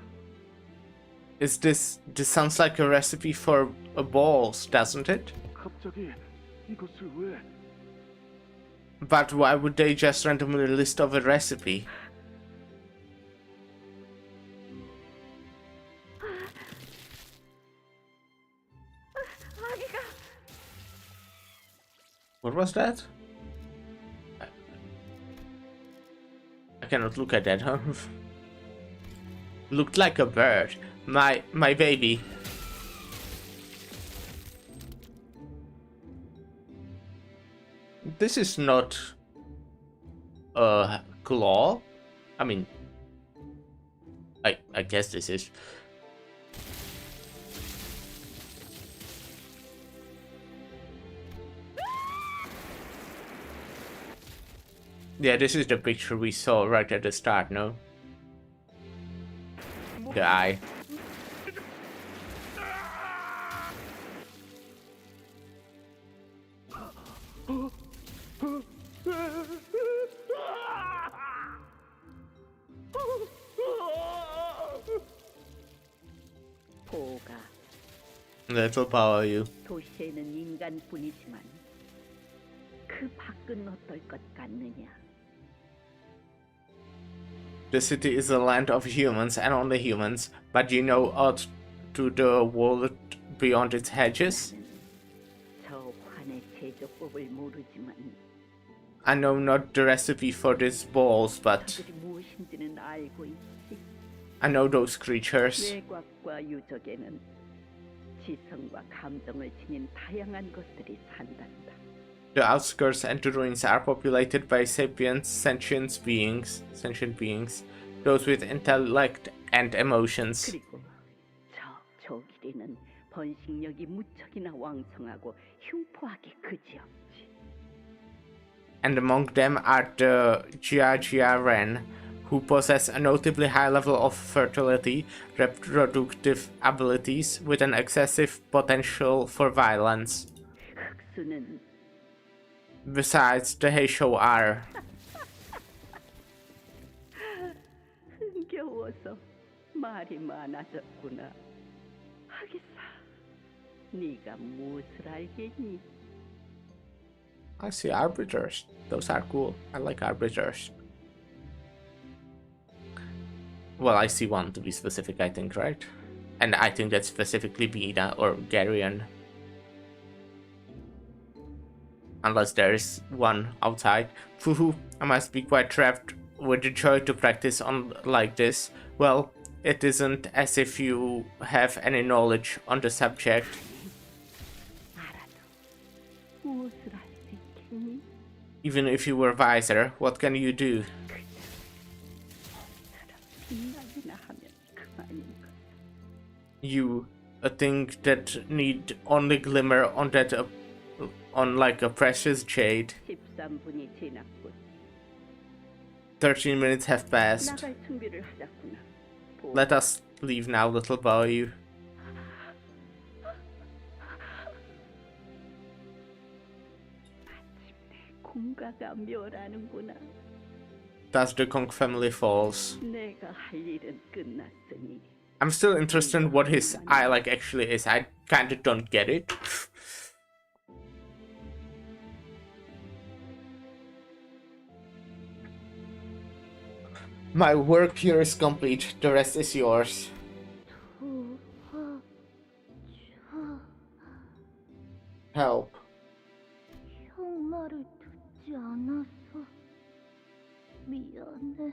This sounds like a recipe for balls, doesn't it? 갑자기 이것을 왜? But why would they just randomly list off a recipe? What was that? I cannot look at that, huh? Looked like a bird. My baby. This is not a claw. I mean, I guess this is. Yeah, this is the picture we saw right at the start, no? The eye. Little Bao. 도시에는 인간뿐이지만 그 밖은 어떨 것 같느냐? The city is a land of humans and only humans, but you know out to the world beyond its hedges? 저 환의 제조법을 모르지만 I know not the recipe for these balls, but 저들이 무엇인지는 알고 있지. I know those creatures. 외곽과 유적에는 지성과 감정을 지닌 다양한 것들이 산단다. The outskirts and the ruins are populated by sentient beings, those with intellect and emotions. 그리고 저 길이는 번식력이 무척이나 왕성하고 흉포하기 그지없지. And among them are the Jia Ren, who possess a notably high level of fertility, reproductive abilities, with an excessive potential for violence. 흑수는 Besides, the Heisho are 흥겨워서 말이 많아졌구나. 하기사, 네가 무엇을 알겠니? I see arbiters. Those are cool. I like arbiters. Well, I see one to be specific, I think, right? And I think that's specifically Bina or Garion. Unless there is one outside. Fuhu, I must be quite trapped with the joy to practice on like this. Well, it isn't as if you have any knowledge on the subject. 무엇을 할 수 있겠니? Even if you were wiser, what can you do? 빛나기나 하면 그만인가. You, a thing that need only glimmer on that, on like a precious jade. 13분이 지났군. 13 minutes have passed. 나갈 준비를 하자꾸나. Let us leave now, little boy. 공가가 멸하는구나. Thus the Kong family falls. 내가 할 일은 끝났으니. I'm still interested in what his eye like actually is. I kinda don't get it. My work here is complete. The rest is yours. Help. 형 말을 듣지 않았어. 미안해.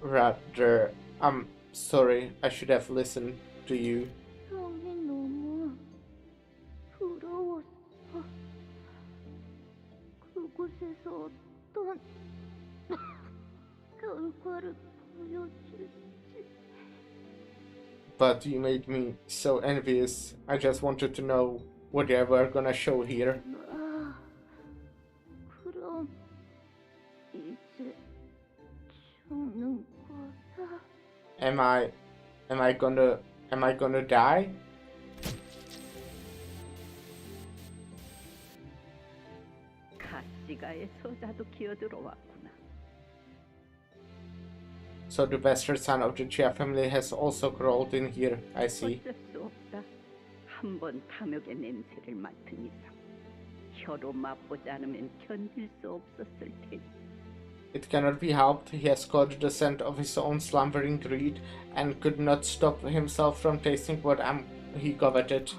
Rather, I'm sorry. I should have listened to you. 형이 너무 부러웠어. 그곳에서 어떤 결과를 보여줄지. But you made me so envious. I just wanted to know what they were gonna show here. 아, 그럼 이제 죽는 거야? Am I gonna die? 가시가의 서자도 기어들어왔구나. So the bastard son of the Chia family has also crawled in here. I see. 어쩔 수 없다. 한번 탐욕의 냄새를 맡은 이상 혀로 맛보지 않으면 견딜 수 없었을 테니. It cannot be helped. He has caught the scent of his own slumbering greed and could not stop himself from tasting what he coveted.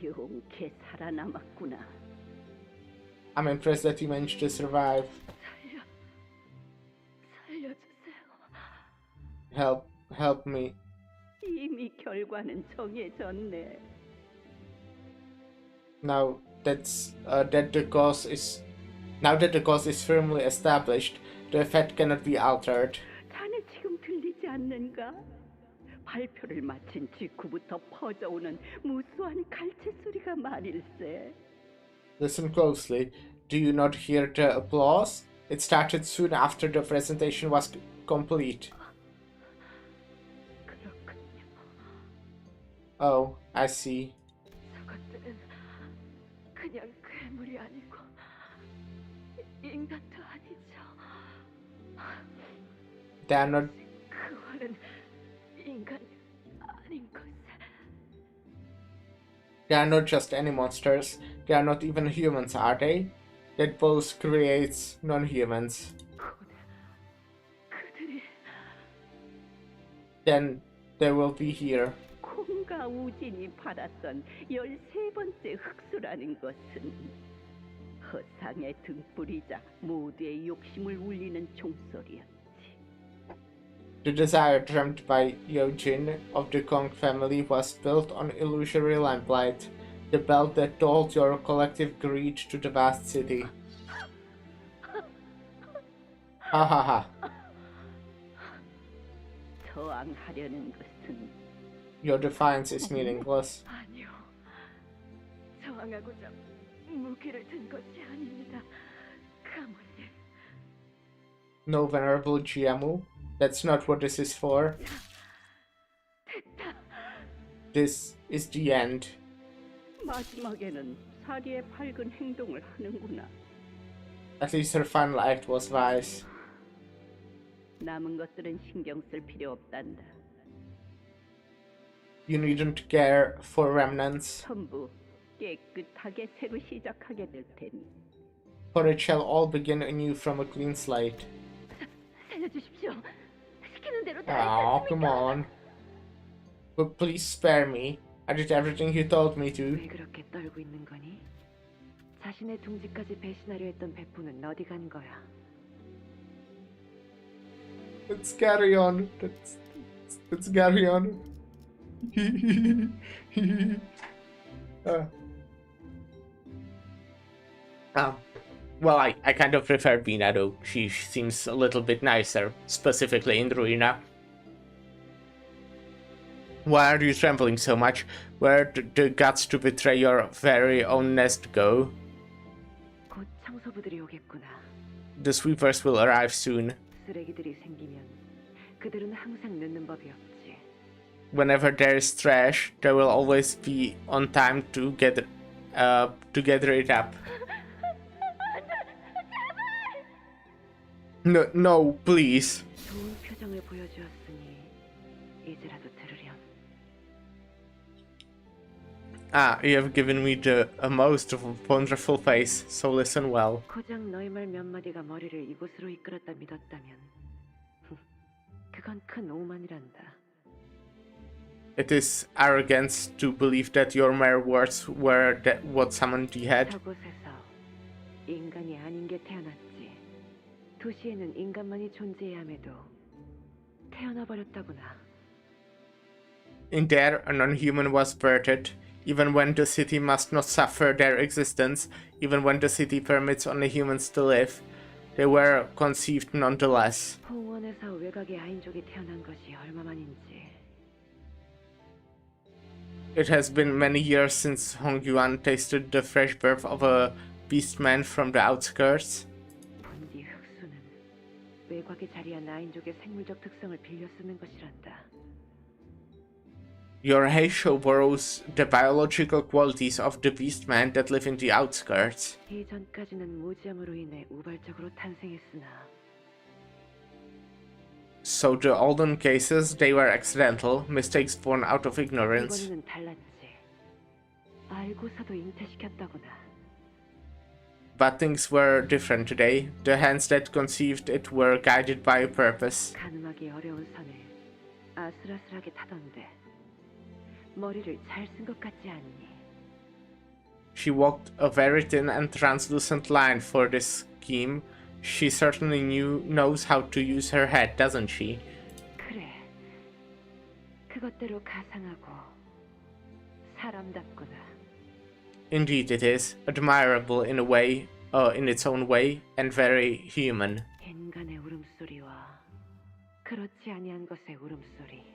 용케 살아남았구나. I'm impressed that he managed to survive. 살려주세요. Help me. 이미 결과는 정해졌네. Now that the cause is firmly established, the effect cannot be altered. 자네 지금 들리지 않는가? 발표를 마친 직후부터 퍼져오는 무수한 갈채 소리가 말일세. Listen closely. Do you not hear the applause? It started soon after the presentation was complete. 그렇군요. Oh, I see. 저것들은 그냥 괴물이 아니고 인간도 아니죠. They are not. 그 활은 인간 They are not just any monsters. They are not even humans, are they? That both creates non-humans. 그들이 Then they will be here. 콩과 우진이 팔았던 13번째 흑수라는 것은 허상의 등불이자 모두의 욕심을 울리는 종소리였지. The desire dreamt by Eugene of the Kong family was built on illusory lamplight, the bell that told your collective greed to the vast city. Ha ha ha. 저항하려는 것은 Your defiance is meaningless. 아니요. 저항하고자 무기를 든 것이 아닙니다. 가문님. No, Venerable Jiamu. That's not what this is for. This is the end. 마지막에는 사리의 밝은 행동을 하는구나. At least her final act was wise. 남은 것들은 신경 쓸 필요 없단다. You needn't care for remnants, 전부 깨끗하게 새로 시작하게 될 테니. for it shall all begin anew from a clean slate. 살려주십시오. 시키는 대로 다 Oh, 했지 come on. But please spare me. I did everything you told me to. 왜 그렇게 떨고 있는 거니? 자신의 둥지까지 배신하려 했던 배포는 어디 간 거야? Let's carry on. Let's carry on. Well, I kind of prefer Bina though. She seems a little bit nicer, specifically in Ruina. Why are you trembling so much? Where did the guts to betray your very own nest go? 곧 청소부들이 오겠구나. The sweepers will arrive soon. 쓰레기들이 생기면 그들은 항상 늦는 법이 없지. Whenever there is trash, there will always be on time to gather it up. No, please. 좋은 표정을 보여주었으니 이제라도 들으렴. You have given me a most wonderful face, so listen well. 고작 너희 말 몇 마디가 머리를 이곳으로 이끌었다 믿었다면 그건 큰 오만이란다. It is arrogance to believe that your mere words were what summoned the head. 저곳에서 인간이 아닌 게 태어났지. 도시에는 인간만이 존재해야 함에도 태어나 버렸다구나. In there, a non-human was birthed, even when the city must not suffer their existence, even when the city permits only humans to live. They were conceived nonetheless. 홍원에서 외곽의 아인족이 태어난 것이 얼마만인지. It has been many years since Hong Yuan tasted the fresh birth of a beastman from the outskirts. 본디 흑수는 외곽에 자리한 아인족의 생물적 특성을 빌려 쓰는 것이란다. Your Heisho borrows the biological qualities of the beastmen that live in the outskirts. 이전까지는 무지함으로 인해 우발적으로 탄생했으나 So the olden cases, they were accidental, mistakes born out of ignorance. 이번에는 달랐지. 알고서도 잉태시켰다구나. But things were different today. The hands that conceived it were guided by a purpose. 가늠하기 어려운 선을 아슬아슬하게 타던데 머리를 잘 쓴 것 같지 않니? She walked a very thin and translucent line for this scheme. She certainly knows how to use her head, doesn't she? 그래. 그것대로 가상하고 사람답구나. Indeed it is. Admirable in a way, in its own way, and very human. 인간의 울음소리와 그렇지 아니한 것의 울음소리.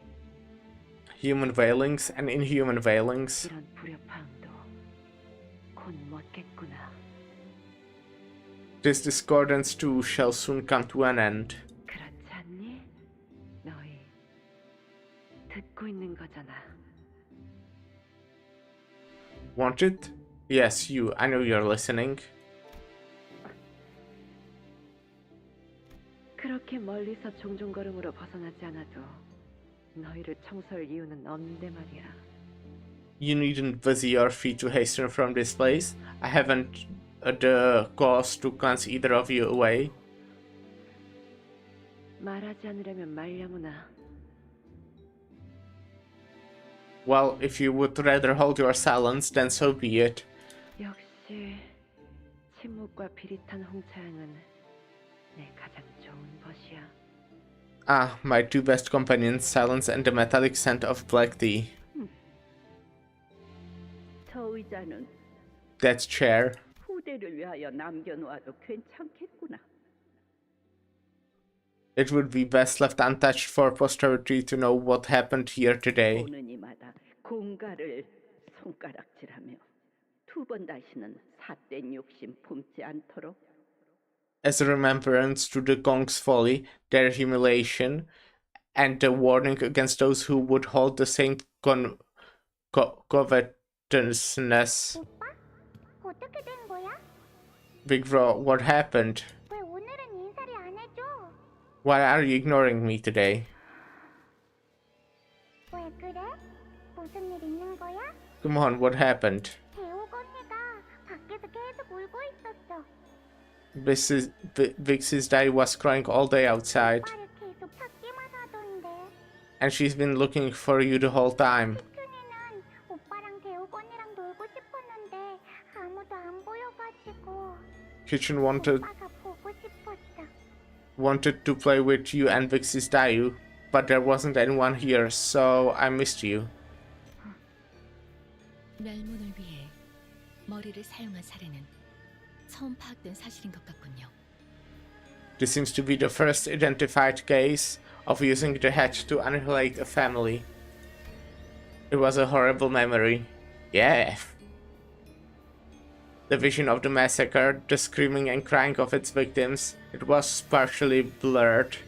Human wailings and inhuman wailings. 이런 불협화음도 곧 멎겠구나. This discordance too shall soon come to an end. 그렇지 않니? 너희 듣고 있는 거잖아. Want it? Yes, you. I know you're listening. 그렇게 멀리서 종종 걸음으로 벗어나지 않아도 너희를 청소할 이유는 없는데 말이야. You needn't busy your feet to hasten from this place. I haven't the cause to cast either of you away. 말하지 않으려면 말려무나. Well, if you would rather hold your silence, then so be it. 역시 침묵과 비릿한 홍차향은 내 가장 좋은 벗이야. Ah, my two best companions, silence and the metallic scent of black tea. 저 의자는 That chair. 후대를 위하여 남겨놓아도 괜찮겠구나. It would be best left untouched for posterity to know what happened here today. 보는 이마다 공가를 손가락질하며 두 번 다시는 삿된 욕심 품지 않도록. As a remembrance to the Gong's folly, their humiliation, and a warning against those who would hold the same covetousness. 어떻게 된 거야? Big Bro, what happened? 왜 오늘은 인사를 안 해줘? Why are you ignoring me today? 왜 그래? 무슨 일 있는 거야? Come on, what happened? 대옥 언니가 밖에서 계속 울고 있었어. Vix's dad was crying all day outside. 오빠를 계속 찾기만 하던데. And she's been looking for you the whole time. 큐큐니는 오빠랑 대옥 언니랑 놀고 싶었는데 아무도 안 보여가지고 Kitchen 오빠가 보고 싶었어. wanted to play with you and Vix's Dayu, but there wasn't anyone here, so I missed you. 멸문을 위해 머리를 사용한 사례는 처음 파악된 사실인 것 같군요. This seems to be the first identified case of using the hatch to annihilate a family. It was a horrible memory. Yeah. The vision of the massacre, the screaming and crying of its victims, it was partially blurred.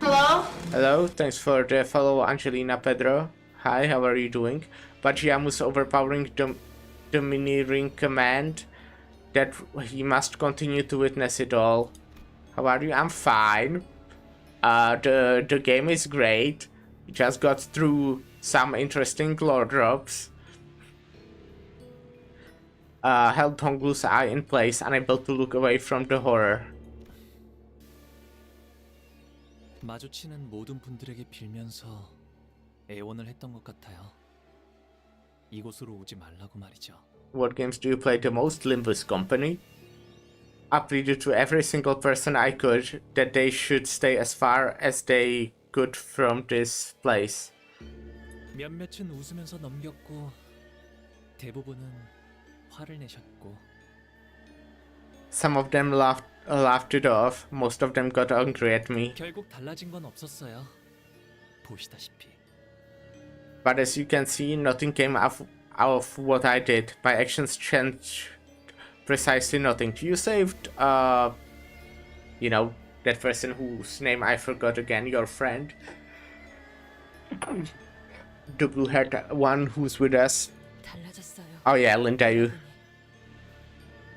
Hello? Hello, thanks for the follow, Angelina Pedro. Hi, how are you doing? Bajiamu's overpowering domineering command that he must continue to witness it all. How are you? I'm fine. The game is great. Just got through some interesting lore drops. Held Honglu's eye in place, unable to look away from the horror. 마주치는 모든 분들에게 빌면서 애원을 했던 것 같아요. 이곳으로 오지 말라고 말이죠. What games do you play the most? Limbus Company? I pleaded to every single person I could that they should stay as far as they could from this place. 몇몇은 웃으면서 넘겼고 대부분은 화를 내셨고. Some of them laughed it off. Most of them got angry at me. 결국 달라진 건 없었어요. 보시다시피. But as you can see, nothing came out of what I did. My actions changed precisely nothing. You saved, you know, that person whose name I forgot again, your friend. The blue-haired one who's with us. Oh yeah, Lin Dayu.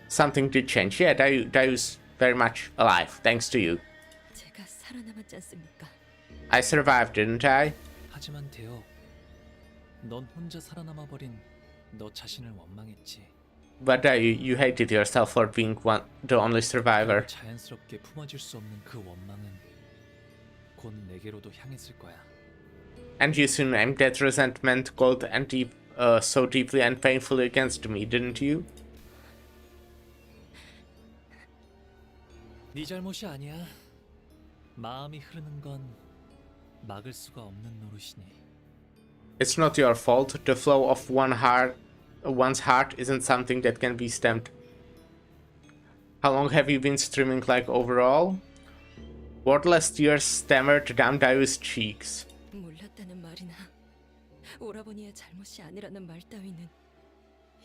Something did change. Yeah, Dayu's very much alive, thanks to you. 제가 살아남았지 않습니까? I survived, didn't I? 하지만 대호, 넌 혼자 살아남아 버린 너 자신을 원망했지. But you hated yourself for being the only survivor. 자연스럽게 품어질 수 없는 그 원망은 곧 내게로도 향했을 거야. And you soon aimed that resentment cold and so deeply and painfully against me, didn't you? 네 잘못이 아니야. 마음이 흐르는 건 막을 수가 없는 노릇이니. It's not your fault. The flow of one's heart isn't something that can be stemmed. How long have you been streaming like overall? Wordless tears stammered down Dayu's cheeks. 몰랐다는 말이나 오라버니의 잘못이 아니라는 말 따위는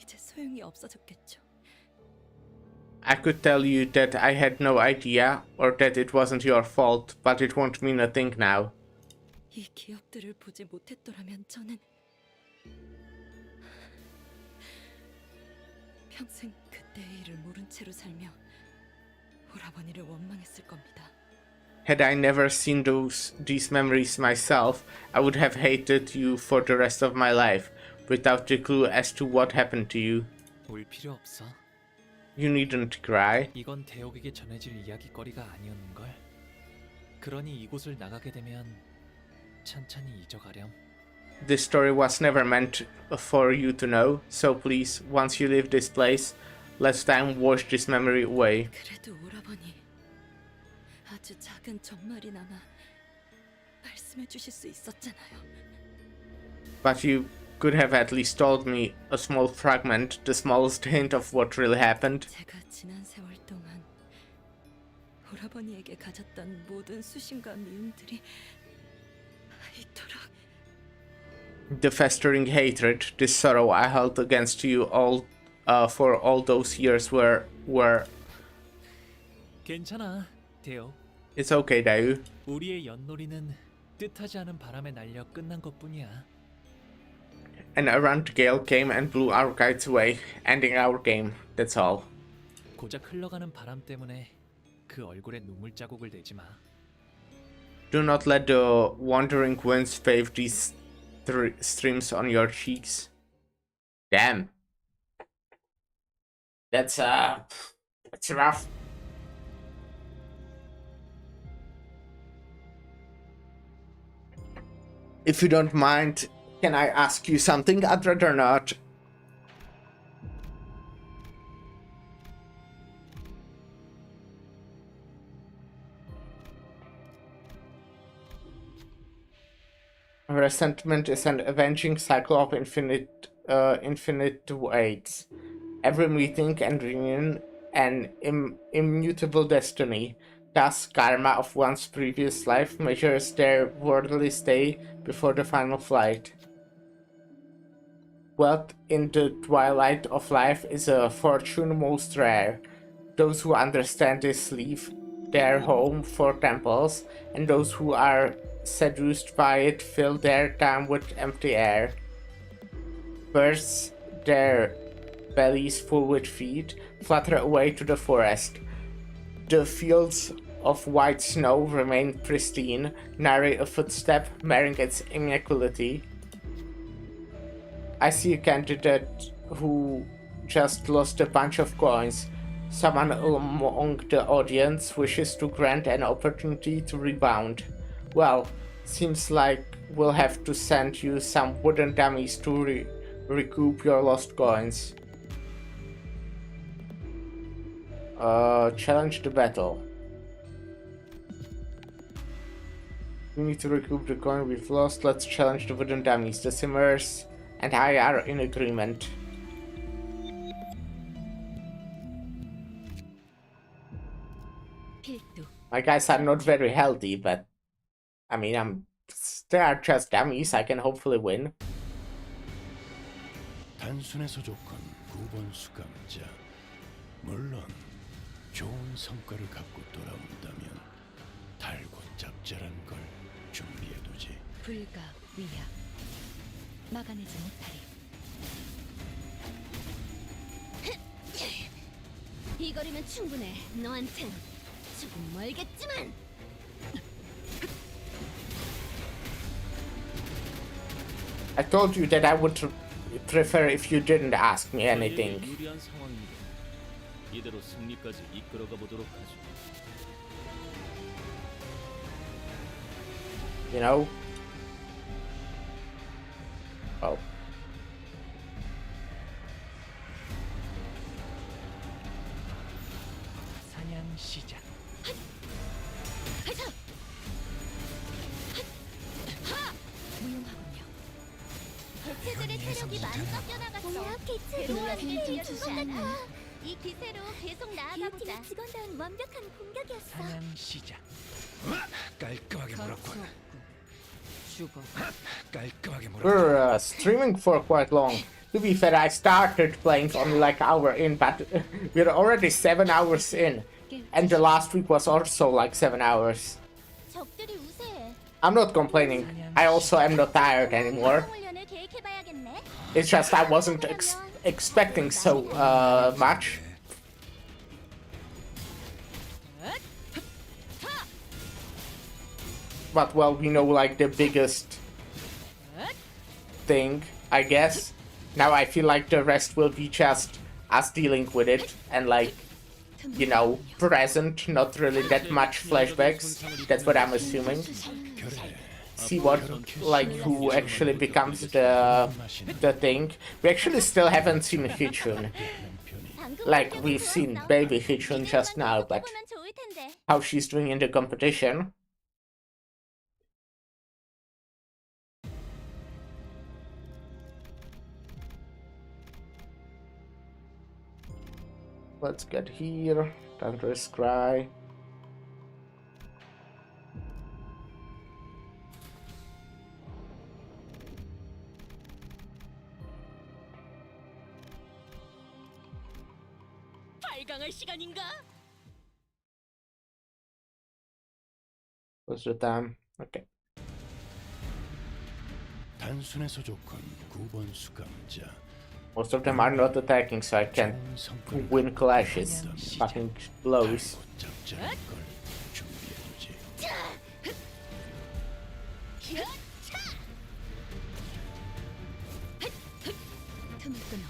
이제 소용이 없어졌겠죠. I could tell you that I had no idea or that it wasn't your fault, but it won't mean a thing now. 이 기업들을 보지 못했더라면 저는 평생 그때의 일을 모른 채로 살며 오라버니를 원망했을 겁니다. Had I never seen these memories myself, I would have hated you for the rest of my life, without a clue as to what happened to you. 울 필요 없어. You needn't cry. 이건 대옥에게 전해질 이야기거리가 아니었는 걸. 그러니 이곳을 나가게 되면 천천히 잊어가렴. This story was never meant for you to know, so please, once you leave this place, let time wash this memory away. 그래도 오라버니 아주 작은 전말이나마 말씀해 주실 수 있었잖아요. But you could have at least told me a small fragment, the smallest hint of what really happened. 제가 지난 세월 동안 오라버니에게 가졌던 모든 수심과 미움들이 이토록 The festering hatred, this sorrow I held against you all for all those years were... 괜찮아, 대옥. It's okay, Dayu. 우리의 연놀이는 뜻하지 않은 바람에 날려 끝난 것뿐이야. An errant gale came and blew our kites away, ending our game. That's all. 고작 흘러가는 바람 때문에 그 얼굴에 눈물 자국을 내지 마. Do not let the wandering winds pave these streams on your cheeks. Damn. That's rough. If you don't mind, can I ask you something? I'd rather not. Resentment is an avenging cycle of infinite waits. Every meeting and reunion an immutable destiny. Thus, karma of one's previous life measures their worldly stay before the final flight. Wealth in the twilight of life is a fortune most rare. Those who understand this leave their home for temples, and those who are seduced by it fill their time with empty air. Birds, their bellies full with feed, flutter away to the forest. The fields of white snow remain pristine, nary a footstep marring its immaculity. I see a candidate who just lost a bunch of coins. Someone among the audience wishes to grant an opportunity to rebound. Well, seems like we'll have to send you some wooden dummies to recoup your lost coins. Challenge the battle. We need to recoup the coin we've lost. Let's challenge the wooden dummies. The Simmers and I are in agreement. My guys are not very healthy, but I mean, they are just dummies. I can hopefully win. 단순해서 조건 9번 수감자. 물론 좋은 성과를 갖고 돌아온다면 달고 짭짤한 걸 준비해두지. 불가 위약 막아내지 못하리. 이 거리면 충분해. 너한텐 조금 멀겠지만. I told you that I would prefer if you didn't ask me anything. 유리한 상황입니다. 이대로 승리까지 이끌어가 보도록 하죠. You know? Oh. 사냥 시작. 무용하군요. 개체들의 체력이 많이 꺾여나갔어. 괴로워하는 게 죽은 것 같아. 이 기세로 계속 나아가보자. 직원다운 완벽한 공격이었어. 사냥 시작. 깔끔하게 물었군. 죽어. 깔끔하게 물었군. We're streaming for quite long. To be fair, I started playing only like an hour in, but we're already 7 hours in. And the last week was also like 7 hours. 적들이 우세해. I'm not complaining. I also am not tired anymore. 훈련을 계획해봐야겠네. It's just I wasn't expecting so much. but well, we know like the biggest thing, I guess. Now I feel like the rest will be just us dealing with it and like, you know, present, not really that much flashbacks. That's what I'm assuming. See what, like, who actually becomes the thing. We actually still haven't seen Hichun. Like, we've seen baby Hichun just now, but how she's doing in the competition. Let's get here. Thunderous Cry. 발광할 시간인가? What's the time? Okay. 단순해서 좋군 9번 수감자. Most of them are not attacking, so I can't win clashes. Fucking blows. 틈을 끊어.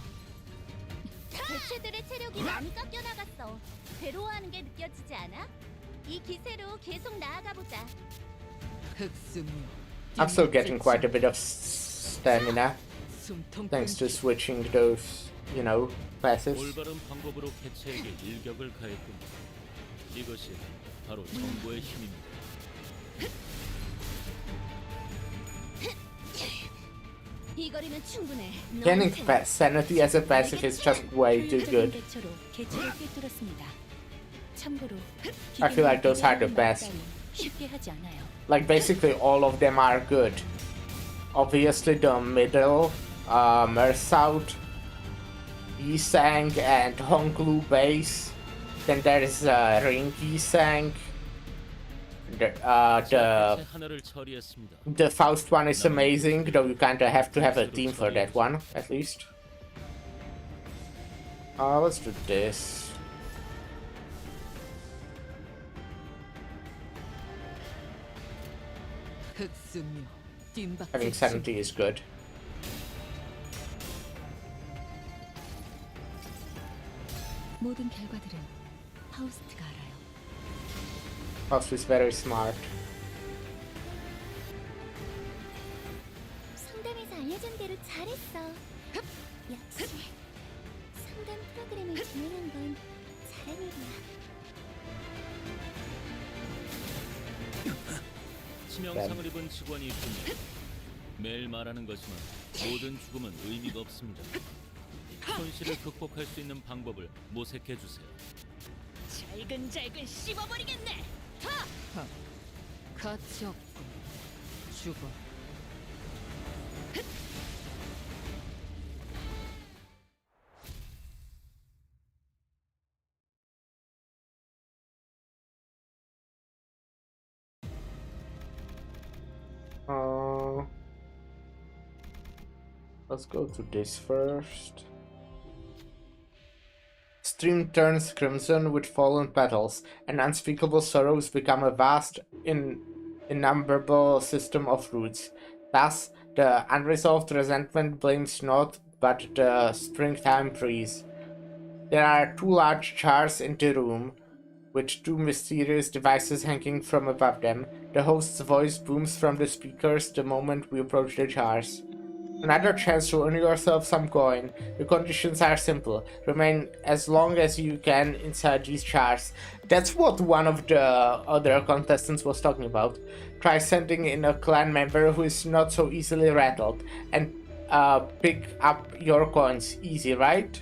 개체들의 체력이 많이 깎여 나갔어. 괴로워하는 게 느껴지지 않아? 이 기세로 계속 나아가 보자. I'm still getting quite a bit of stamina, thanks to switching those, you know, classes. 올바른 방법으로 개체에게 일격을 가했군. 이것이 바로 정보의 힘입니다. 이 거리면 충분해. Getting sanity as a passive is just way too good. 개체를 꿰뚫었습니다. 참고로 I feel like those are the best. 쉽게 하지 않아요. Like basically all of them are good. Obviously the middle, Mersaut, Yisang and Honglu base. Then there is Ring Yisang. The Faust one is amazing, though you kinda have to have a team for that one, at least. Let's do this. Having sanity is good. 모든 결과들은 파우스트가 알아요. Faust is very smart. 상담에서 알려준 대로 잘했어. 역시 상담 프로그램을 진행한 건 잘한 일이야. 치명상을 입은 직원이 있군요. 매일 말하는 거지만 모든 죽음은 의미가 없습니다. 손실을 극복할 수 있는 방법을 모색해 주세요. 잘근잘근 씹어버리겠네. 가치 없고 죽어. Let's go to this first. Stream turns crimson with fallen petals, and unspeakable sorrows become a vast, innumerable system of roots. Thus, the unresolved resentment blames not but the springtime breeze. There are 2 large jars in the room, with 2 mysterious devices hanging from above them. The host's voice booms from the speakers the moment we approach the jars. Another chance to earn yourself some coin. The conditions are simple. Remain as long as you can inside these jars. That's what one of the other contestants was talking about. Try sending in a clan member who is not so easily rattled and pick up your coins. Easy, right?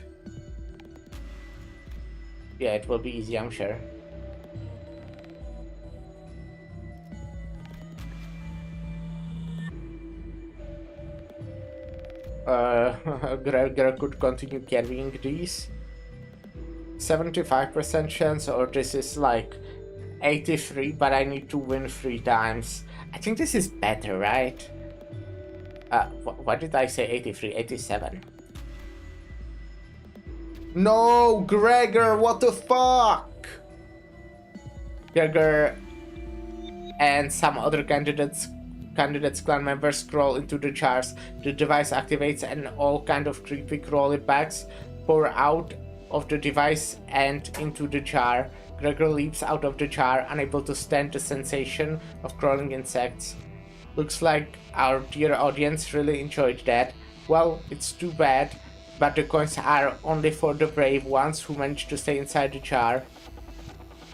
Yeah, it will be easy, I'm sure. Gregor could continue carrying these. 75% chance, or this is like 83, but I need to win 3 times. I think this is better, right? What did I say? 83, 87. No, Gregor, what the fuck? Gregor and some other candidates clan members scroll into the jars. The device activates and all kind of creepy crawly bags pour out of the device and into the jar. Gregor leaps out of the jar, unable to stand the sensation of crawling insects. Looks like our dear audience really enjoyed that. Well, it's too bad, but the coins are only for the brave ones who manage to stay inside the jar.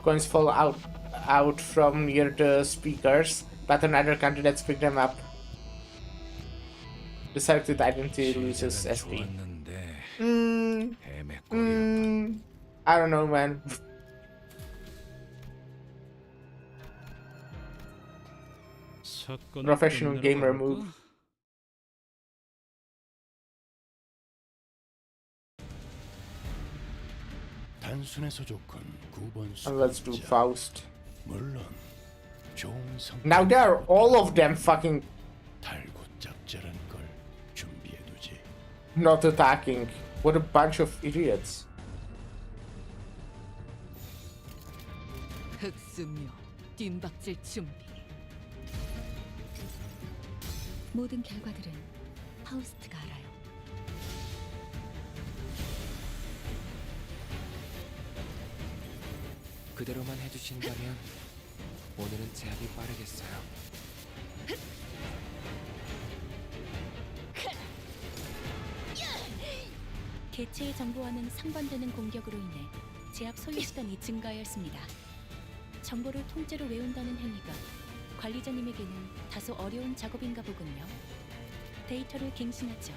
Coins fall out from near the speakers, but another candidates pick them up. The selected identity loses SP. I don't know, man. Professional gamer move. 단순해서 좋건 9번 And let's do Faust. 물론 좋은 Now there are all of them fucking 달고 짭짤한 걸 준비해두지. not attacking. What a bunch of idiots. 흑수묘 뒷박질 준비. 모든 결과들은 파우스트가 알아요. 그대로만 해주신다면 오늘은 제압이 빠르겠어요. 개체의 정보와는 상반되는 공격으로 인해 제압 소요 시간이 증가하였습니다. 정보를 통째로 외운다는 행위가 관리자님에게는 다소 어려운 작업인가 보군요. 데이터를 갱신하죠.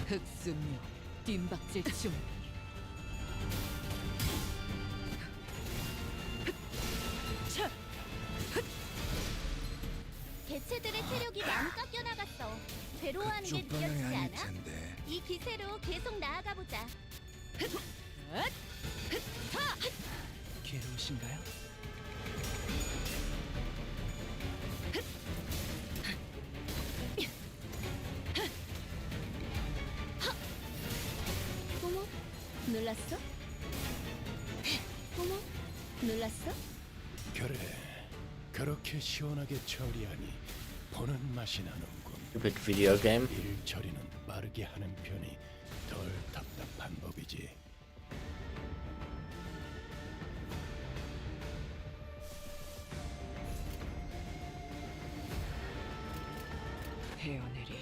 흑수묘 뒷박질 준비. 개체들의 체력이 많이 깎여 나갔어. 괴로워하는 게 느껴지지 않아? 이 기세로 계속 나아가 보자. 괴로우신가요? 어머, 놀랐어? 어머, 놀랐어? 그래, 그렇게 시원하게 처리하니 보는 맛이 나는군. Stupid video game. 일 처리는 빠르게 하는 편이 덜 답답한 법이지. 헤어내리.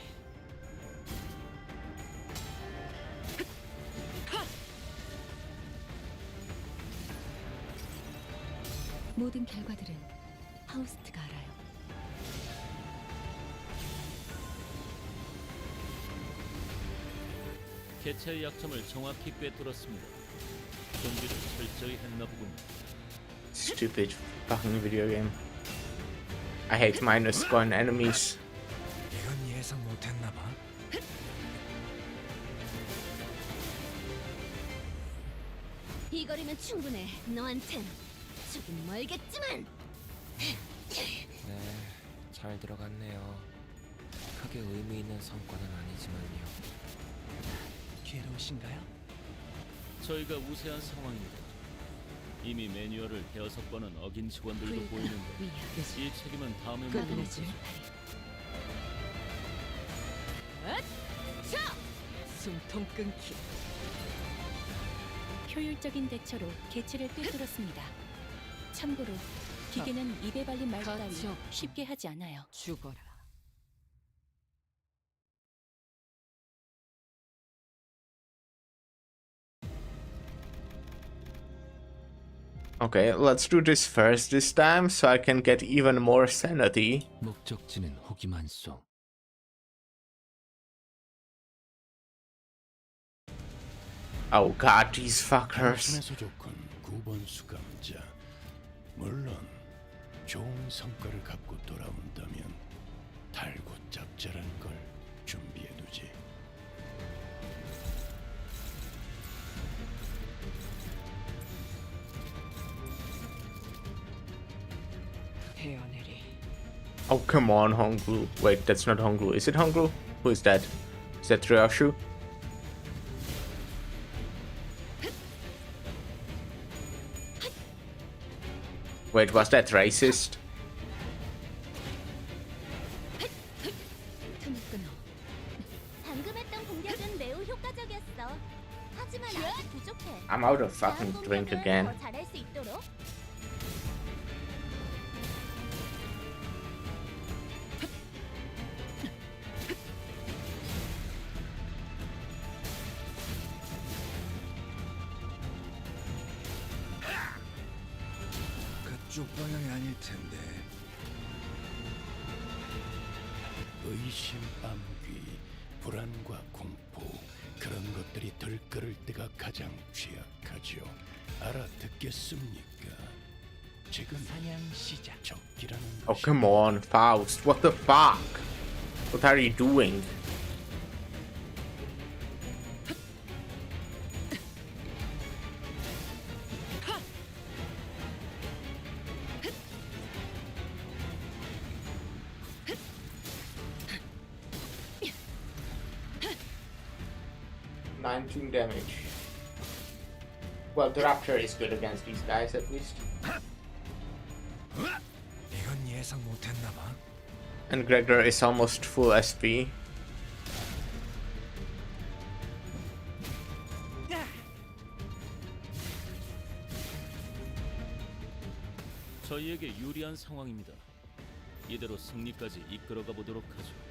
모든 결과들은 파우스트가 알아요. 개체의 약점을 정확히 꿰뚫었습니다. 준비를 철저히 했나 보군요. Stupid fucking video game. I hate minus coin enemies. 이건 예상 못했나 봐. 이 거리면 충분해. 너한텐 조금 멀겠지만. 네, 잘 들어갔네요. 크게 의미 있는 성과는 아니지만요. 괴로우신가요? 저희가 우세한 상황입니다. 이미 매뉴얼을 6번은 어긴 직원들도 보이는데 이 책임은 다음에 묻도록 하죠. 숨통 끊기. 효율적인 대처로 개체를 꿰뚫었습니다. 참고로 기계는 입에 발린 말 따위 쉽게 하지 않아요. 죽어라. Okay, let's do this first this time so I can get even more sanity. 목적지는 호기만소. Oh god, these fuckers. 단순해서 좋건 9번 수감자. 물론 좋은 성과를 갖고 돌아온다면 달고 짭짤한 걸 준비해두지. 헤어내리. Oh, come on, Hongru. Wait, that's not Hongru. Is it Hongru? Who is that? Is that Ryoshu? Wait, was that racist? 방금 했던 공격은 매우 효과적이었어. 하지만 아직 부족해. I'm out of fucking drink again. 더 잘할 수 있도록. 그쪽 방향이 아닐 텐데. 의심, 암귀, 불안과 공포 그런 것들이 들끓을 때가 가장 취약하죠. 알아듣겠습니까? 지금 사냥 시작. 적기라는 Oh, come on, Faust. What the fuck? What are you doing? Damage. Well, the Rapture is good against these guys at least. 이건 예상 못했나 봐. And Gregor is almost full SP. 저희에게 유리한 상황입니다. 이대로 승리까지 이끌어가 보도록 하죠.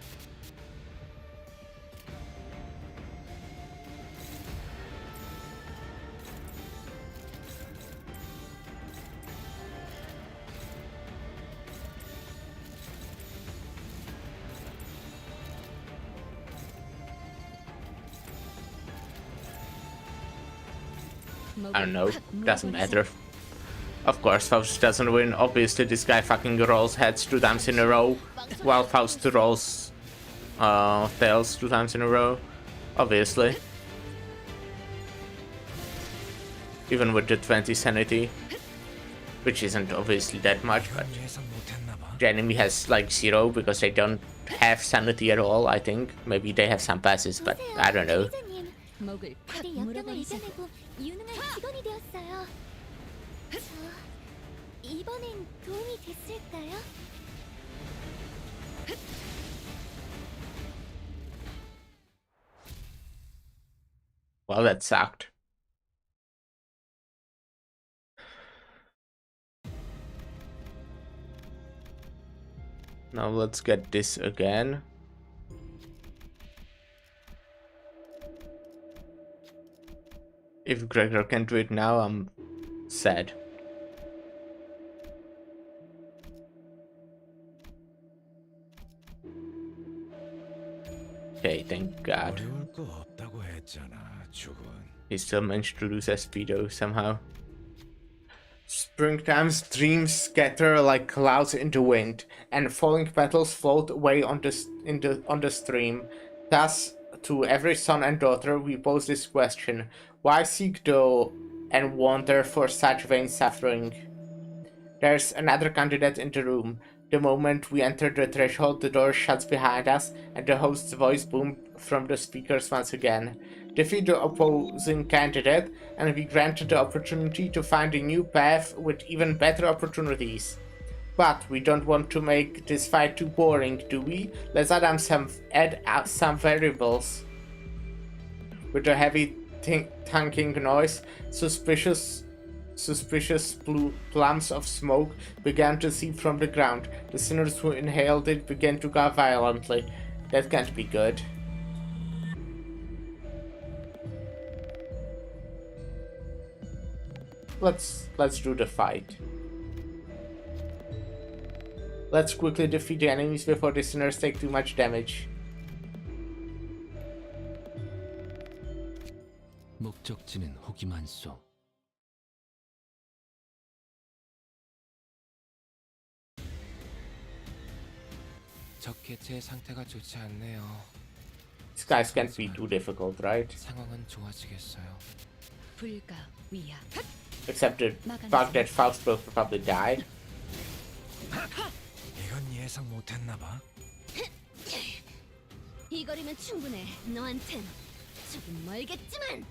I don't know, doesn't matter. Of course, Faust doesn't win. Obviously, this guy fucking rolls heads 2 times in a row, while Faust rolls tails 2 times in a row. Obviously. Even with the 20 sanity, which isn't obviously that much, but the enemy has like 0 because they don't have sanity at all, I think. Maybe they have some passes, but I don't know. 다들 역경을 이겨내고 유능한 직원이 되었어요. 저 이번엔 도움이 됐을까요? Well, that sucked. Now let's get this again. If Gregor can do it now, I'm sad. Okay, thank God. 어려울 거 없다고 했잖아, 죽은. He still managed to lose SP though, somehow. Springtime's dreams scatter like clouds in the wind, and falling petals float away on the stream. Thus, to every son and daughter, we pose this question: why seek though and wander for such vain suffering? There's another candidate in the room. The moment we enter the threshold, the door shuts behind us, and the host's voice boomed from the speakers once again. Defeat the opposing candidate, and be granted the opportunity to find a new path with even better opportunities. But we don't want to make this fight too boring, do we? Let's add some variables. With a heavy thunking noise, suspicious plumes of smoke began to seep from the ground. The sinners who inhaled it began to cough violently. That can't be good. Let's do the fight. Let's quickly defeat the enemies before the sinners take too much damage. 목적지는 호기만소. 적 개체의 상태가 좋지 않네요. These guys can't be too difficult, right? 상황은 좋아지겠어요. 불가 위야. Except the fact that Faust will probably die. 이건 예상 못했나 봐. 이 거리면 충분해. 너한텐 조금 멀겠지만.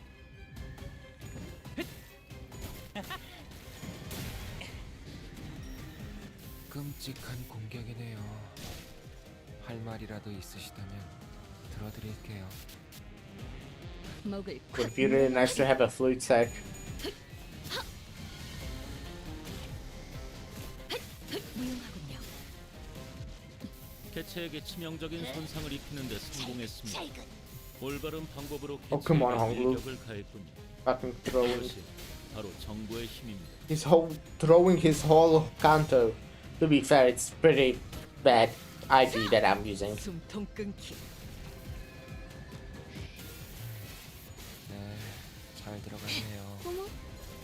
끔찍한 공격이네요. 할 말이라도 있으시다면 들어드릴게요. 목을 Would be really nice to have a flute sack. 무용하군요. 개체에게 치명적인 손상을 입히는 데 성공했습니다. 올바른 방법으로 come on, 개체에게 Honglu. 일격을 가했군요. Fucking throwing. 그것이 바로 정보의 힘입니다. Throwing his whole counter. To be fair, it's pretty bad ID that I'm using. 숨통 끊기. 네, 잘 들어갔네요. 어머,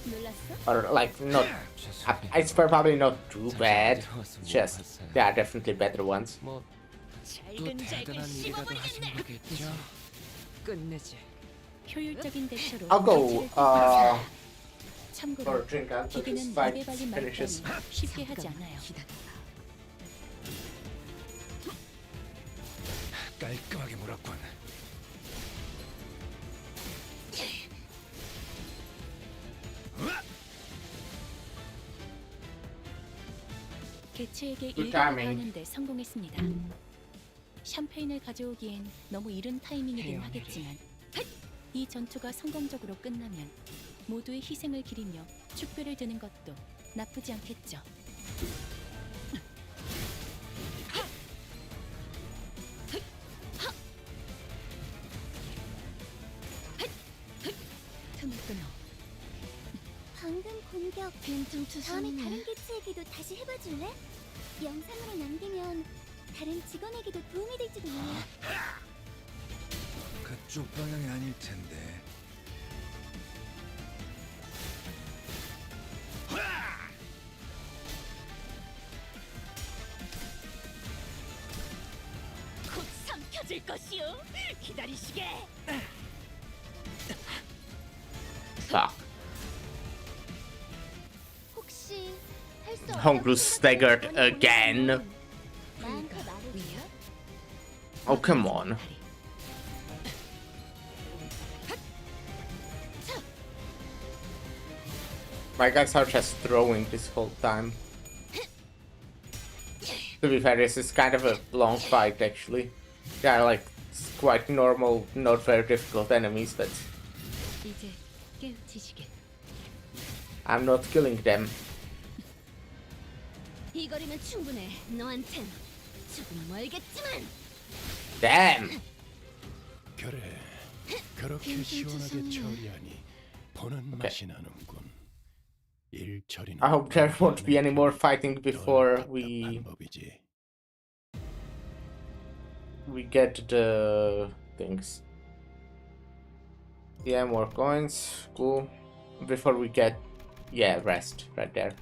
놀랐어? Or like not. It's probably not too bad. Just there are definitely better ones. 또 대단한 일이라도 하신 거겠죠? 끝내지. 효율적인 대처로 I'll go. 참고로 Or drink after this 기계는 fight 입에 발린 finishes. 말까지 쉽게 하지 않아요. 깔끔하게 물었군. 개체에게 Good 일격을 timing. 가하는데 성공했습니다. 샴페인을 가져오기엔 너무 이른 타이밍이긴 하겠지만 이 전투가 성공적으로 끝나면 모두의 희생을 기리며 축배를 드는 것도 나쁘지 않겠죠. 틈을 끊어. 방금 공격 다음에 다른 개체에게도 다시 해봐줄래? 영상으로 남기면 다른 직원에게도 도움이 될지도 몰라. 그쪽 방향이 아닐 텐데. 곧 삼켜질 것이오. 기다리시게. Fuck. 혹시 할수 Honglu staggered again. 나한테 말해줘. Oh, come on. My guys are just throwing this whole time. To be fair, this is kind of a long fight actually. They are like quite normal, not very difficult enemies, but 이제 깨우치시게. I'm not killing them. 이 거리면 충분해. 너한텐 조금 멀겠지만. Damn! 그래, 그렇게 시원하게 처리하니 보는 맛이 나는군. 일 처리는 I hope there won't be any more fighting before we get the things. Yeah, more coins. Cool. Before we get, yeah, rest right there.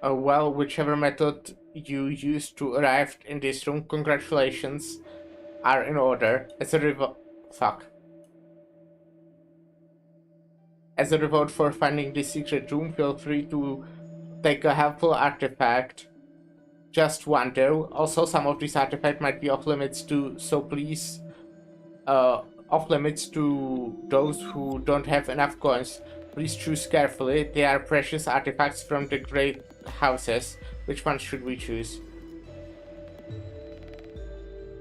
Well, whichever method you used to arrive in this room, congratulations, are in order. As a As a reward for finding this secret room, feel free to take a helpful artifact. Just one though. Also, some of these artifacts might be off limits to, so please, off limits to those who don't have enough coins. Please choose carefully. They are precious artifacts from the great houses. Which one should we choose?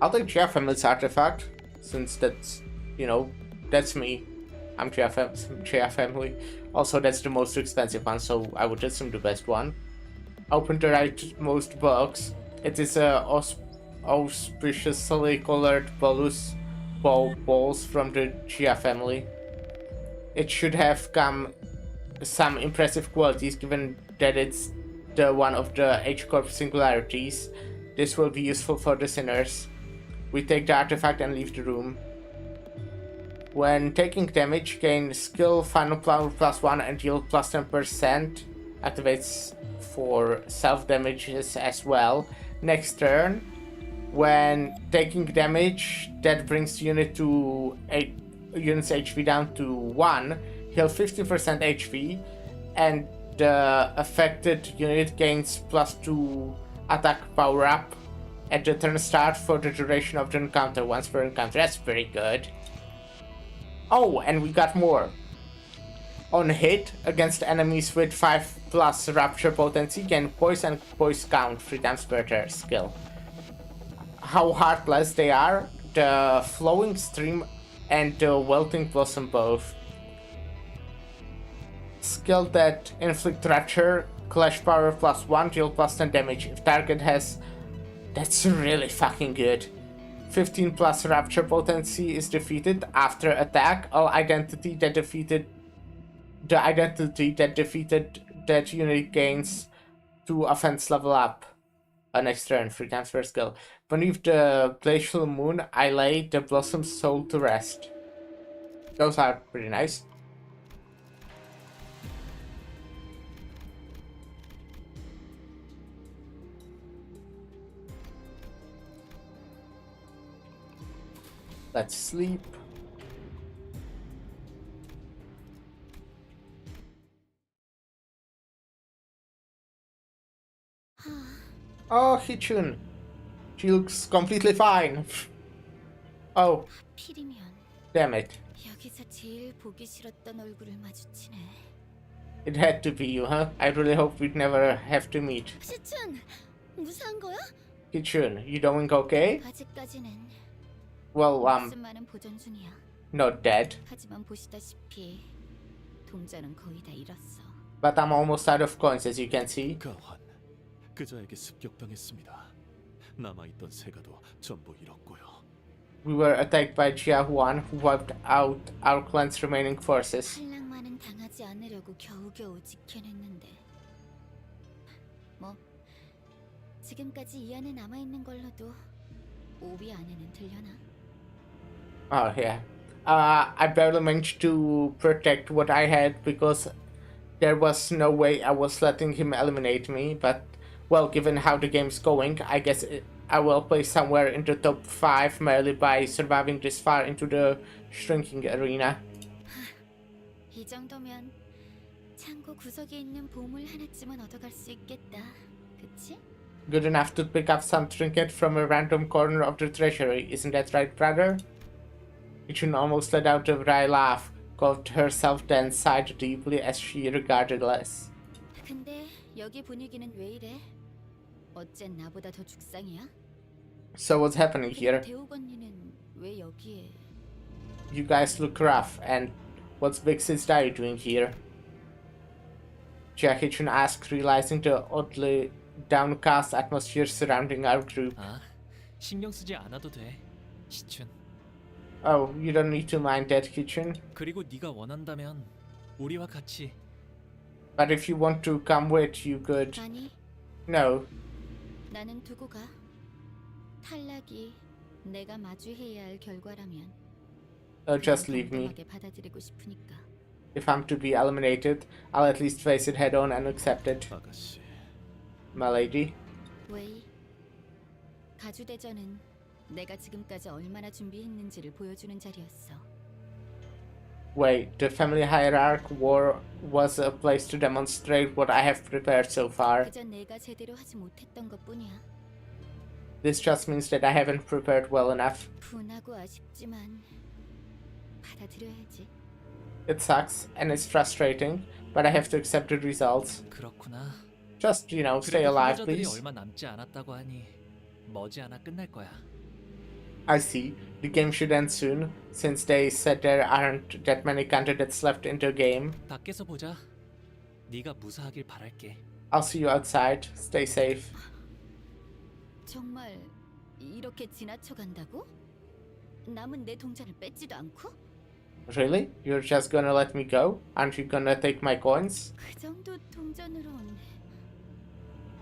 I'll take Giacomo's artifact, since that's, you know, that's me. I'm Gia family. Also, that's the most expensive one, so I would assume the best one. Open the rightmost box. It is a auspiciously colored balls from the Gia family. It should have come some impressive qualities, given that it's the one of the H-Corp singularities. This will be useful for the sinners. We take the artifact and leave the room. When taking damage, gain skill final power +1 and yield +10%. Activates for self-damages as well. Next turn, when taking damage, that brings unit's HP down to 1. Heal 50% HP, and the affected unit gains +2 attack power up at the turn start for the duration of the encounter, once per encounter. That's pretty good. Oh, and we got more. On hit against enemies with 5+ rapture potency, gain poise and poise count 3 times per turn skill. How heartless they are, the flowing stream and the welting blossom both. Skill that inflict rapture, clash power +1, deal +10 damage if target has. That's really fucking good. 15+ rapture potency is defeated after attack. The identity that defeated that unit gains 2 offense level up. Next turn, 3 times per skill. Beneath the glacial moon, I lay the blossom's soul to rest. Those are pretty nice. Let's sleep. Oh, Hichun. She looks completely fine. Oh. 필이면 Damn it. 여기서 제일 보기 싫었던 얼굴을 마주치네. It had to be you, huh? I really hope we'd never have to meet. 시춘, 무사한 거야? Hichun, you doing okay? 아직까지는 Well, 목숨만은 보존 중이야. not dead. 하지만 보시다시피 동전은 거의 다 잃었어. But I'm almost out of coins, as you can see. 가환, 그자에게 습격당했습니다. 남아있던 세가도 전부 잃었고요. We were attacked by Jia Huan, who wiped out our clan's remaining forces. 한량만은 당하지 않으려고 겨우겨우 지켜냈는데 뭐 지금까지 이 안에 남아있는 걸로도 오비 안에는 들려나? Oh, yeah. I barely managed to protect what I had because there was no way I was letting him eliminate me, but, well, given how the game's going, I guess I will play somewhere in the top 5 merely by surviving this far into the shrinking arena. 이 정도면 창고 구석에 있는 보물 하나쯤은 얻어갈 수 있겠다. 그치? Good enough to pick up some trinket from a random corner of the treasury, isn't that right, brother? Ichun almost let out a wry laugh, caught herself then sighed deeply as she regarded Les. 근데 여기 분위기는 왜 이래? 어쨘 나보다 더 죽상이야? So what's happening here? 대욱 언니는 왜 여기에? You guys look rough, and what's Big Sis Diary doing here? Jack Hitchun asked, realizing the oddly downcast atmosphere surrounding our group. 아, 신경 쓰지 않아도 돼, 시춘. Oh, you don't need to mind that, Hitchun. 그리고 네가 원한다면 우리와 같이. But if you want to come with, you could. 아니. No. 나는 두고 가. 탈락이 내가 마주해야 할 결과라면. Just leave me. 받아들이고 싶으니까. If I'm to be eliminated, I'll at least face it head on and accept it. 아가씨. My lady. 웨이. 가주대전은 내가 지금까지 얼마나 준비했는지를 보여주는 자리였어. Wait, the family hierarch war was a place to demonstrate what I have prepared so far. 그저 내가 제대로 하지 못했던 것뿐이야. This just means that I haven't prepared well enough. 분하고 아쉽지만 받아들여야지. It sucks and it's frustrating, but I have to accept the results. 그렇구나. Just, you know, stay alive, 후보자들이 please. 얼마 남지 않았다고 하니 머지않아 끝날 거야. I see. The game should end soon, since they said there aren't that many candidates left in the game. 밖에서 보자. 네가 무사하길 바랄게. I'll see you outside. Stay safe. 정말 이렇게 지나쳐 간다고? 남은 내 동전을 뺏지도 않고? Really? You're just gonna let me go? Aren't you gonna take my coins? 그 정도 동전으론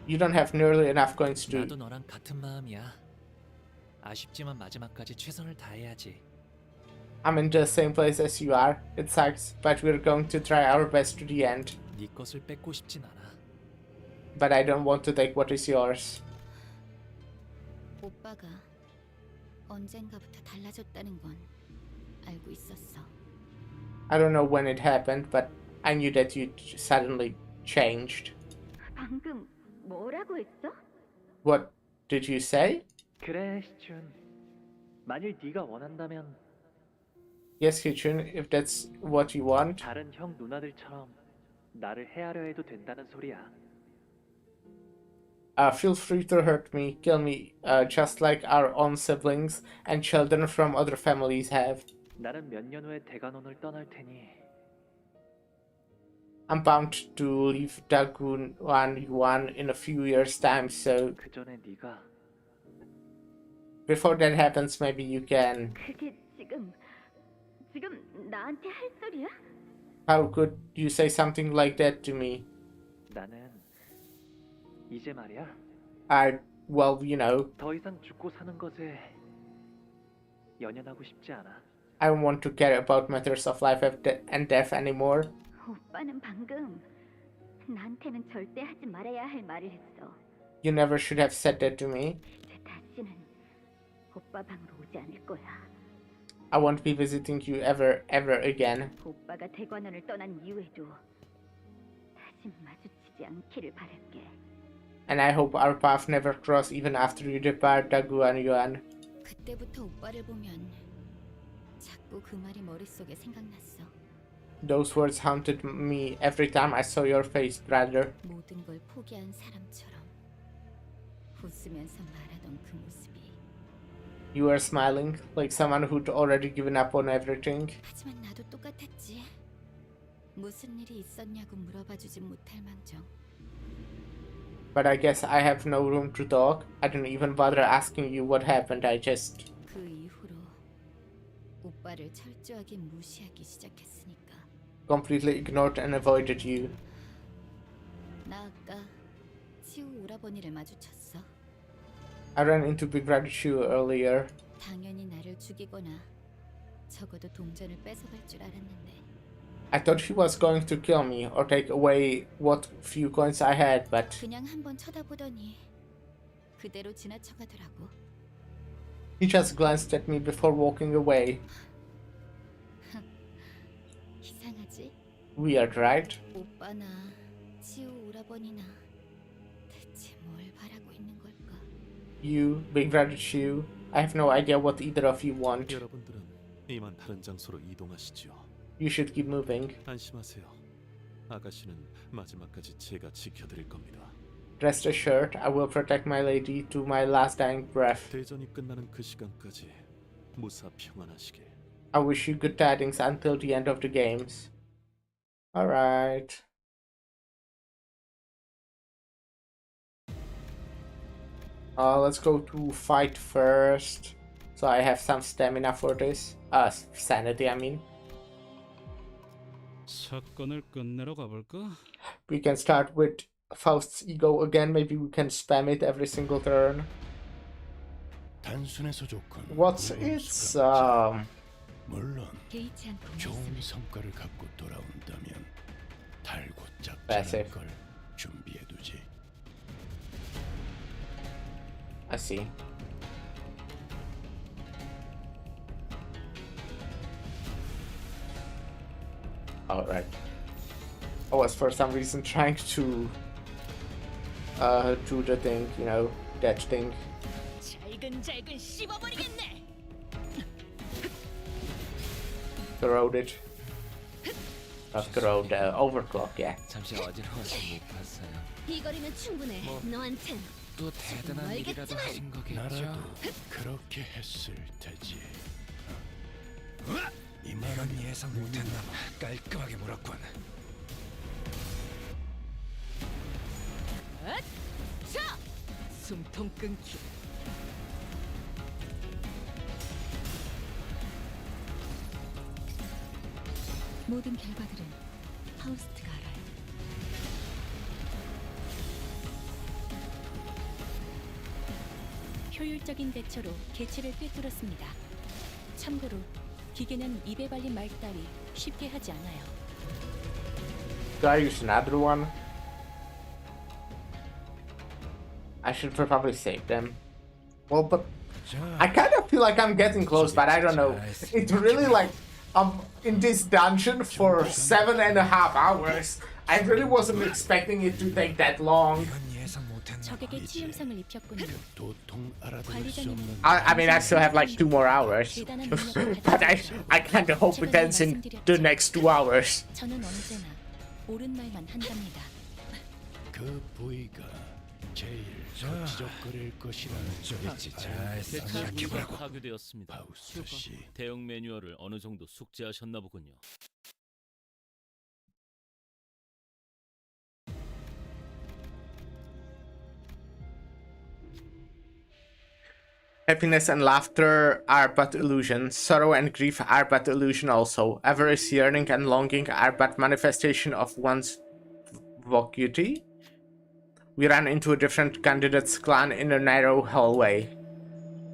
You don't have nearly enough coins to... 나도 너랑 같은 마음이야. 아쉽지만 마지막까지 최선을 다해야지. I'm in the same place as you are. It sucks, but we're going to try our best to the end. 네 것을 뺏고 싶진 않아. But I don't want to take what is yours. 오빠가 언젠가부터 달라졌다는 건 알고 있었어. I don't know when it happened, but I knew that you suddenly changed. 방금 뭐라고 했어? What did you say? 그래, 시춘. 만일 네가 원한다면. Yes, Kitchen, if that's what you want. 다른 형 누나들처럼 나를 헤아려 해도 된다는 소리야. Feel free to hurt me, kill me, just like our own siblings and children from other families have. 나는 몇 년 후에 대관원을 떠날 테니 I'm bound to leave Dagun Yuan in a few years' time, so 그 전에 네가 before that happens, maybe you can. 그게 지금 나한테 할 소리야? How could you say something like that to me? 나는 이제 말이야. Well, you know, 더 이상 죽고 사는 것에 연연하고 싶지 않아. I don't want to care about matters of life and death anymore. 오빠는 방금 나한테는 절대 하지 말아야 할 말을 했어. You never should have said that to me. 이제 다시는 오빠 방으로 오지 않을 거야. I won't be visiting you ever again. 오빠가 대관원을 떠난 이후에도 다시 마주치지 않기를 바랄게. And I hope our path never cross even after you depart Daguan Yuan. 그때부터 오빠를 보면 자꾸 그 말이 머릿속에 생각났어. Those words haunted me every time I saw your face, brother. 모든 걸 포기한 사람처럼 웃으면서 말하던 그 모습이. You were smiling, like someone who'd already given up on everything. 하지만 나도 똑같았지. 무슨 일이 있었냐고 물어봐주진 못할 망정. But I guess I have no room to talk. I didn't even bother asking you what happened. I just... 그 이후로 오빠를 철저하게 무시하기 시작했으니까. completely ignored and avoided you. 나 아까 치우 오라버니를 마주쳤어. I ran into Big Brother Chu earlier. 당연히 나를 죽이거나 적어도 동전을 뺏어갈 줄 알았는데. I thought he was going to kill me or take away what few coins I had, but 그냥 한번 쳐다보더니 그대로 지나쳐가더라고. he just glanced at me before walking away. 이상하지? Weird, right? 오빠나 치우 오라버니나 대체 뭘 바라고 있는 걸까? You, Big Brother Chu, I have no idea what either of you want. 여러분들은 이만 다른 장소로 이동하시지요. You should keep moving. 안심하세요. 아가씨는 마지막까지 제가 지켜드릴 겁니다. Rest assured, I will protect my lady to my last dying breath. 대전이 끝나는 그 시간까지 무사 평안하시길. I wish you good tidings until the end of the games. Alright. Let's go to fight first. So I have some stamina for this. Sanity, I mean. 사건을 끝내러 가볼까? We can start with Faust's ego again. Maybe we can spam it every single turn. 단순해서 좋군. What's its 물론 좋은 성과를 갖고 돌아온다면 달고 passive. 짭짤한 걸 준비해두지. I see. Alright. I was for some reason trying to do the thing, you know, that thing. 잘근잘근 씹어버리겠네. Corrode it. Not corrode, overclock, yeah. 잠시 어지러워서 못 봤어요. 이 거리면 충분해. 너한텐 또 대단한 일이라도 하신 거겠죠? 나라도 그렇게 했을 테지. 이만 예상 못했나 봐. 깔끔하게 몰았군. 자, 숨통 끊기. 모든 결과들은 파우스트가 알아요. 효율적인 대처로 개체를 꿰뚫었습니다. 참고로 기계는 입에 발린 말 따위 쉽게 하지 않아요. Do I use another one? I should probably save them. Well, but I kind of feel like I'm getting close, but I don't know. It's really like I'm in this dungeon for 7.5 hours. I really wasn't expecting it to take that long. 적에게 치명상을 입혔군요. 도통 알아들을 수 관리자님은 없는 I mean, I still have like 2 more hours. 대단한 능력을 But 가지고 I kind of hope it ends in the next 2 hours. 저는 언제나 옳은 말만 한답니다. 그 부위가 제일 지적거릴 것이라는 저기 잘 대차 생각해보라고. 문이 파괴되었습니다. 파우스트 씨. 대응 매뉴얼을 어느 정도 숙지하셨나 보군요. Happiness and laughter are but illusions. Sorrow and grief are but illusion also. Avarice, yearning, and longing are but manifestation of one's vacuity. We ran into a different candidate's clan in a narrow hallway.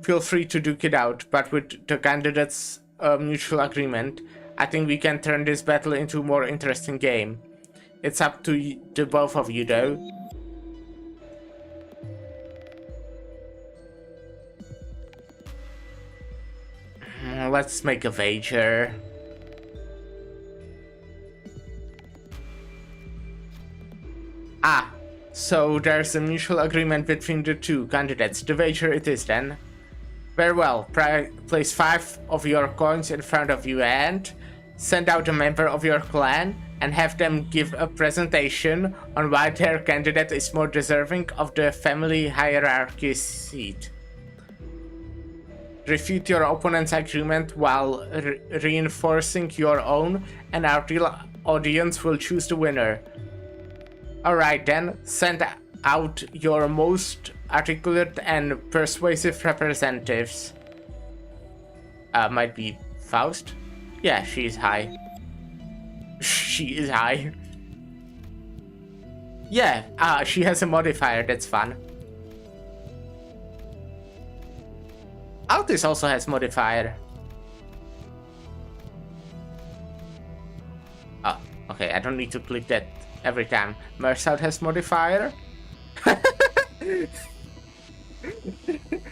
Feel free to duke it out, but with the candidates' mutual agreement, I think we can turn this battle into a more interesting game. It's up to the both of you, though. Let's make a wager. Ah, so there's a mutual agreement between the two candidates. The wager it is then. Very well, place 5 of your coins in front of you and send out a member of your clan and have them give a presentation on why their candidate is more deserving of the family hierarchy seat. Refute your opponent's agreement while reinforcing your own, and our real audience will choose the winner. Alright then, send out your most articulate and persuasive representatives. Might be Faust? Yeah, she is high. She is high. Yeah, she has a modifier, that's fun. Altis also has modifier. Oh, okay, I don't need to click that every time. Mersault has modifier.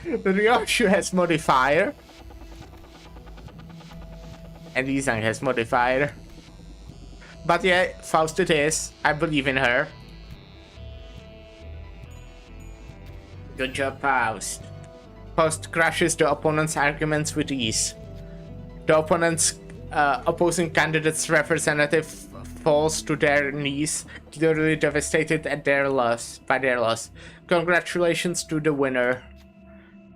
Ryoshu has modifier. And Izang has modifier. But yeah, Faust it is. I believe in her. Good job, Faust. Faust crushes the opponent's arguments with ease. The opponent's opposing candidate's representative falls to their knees, clearly devastated at by their loss. Congratulations to the winner.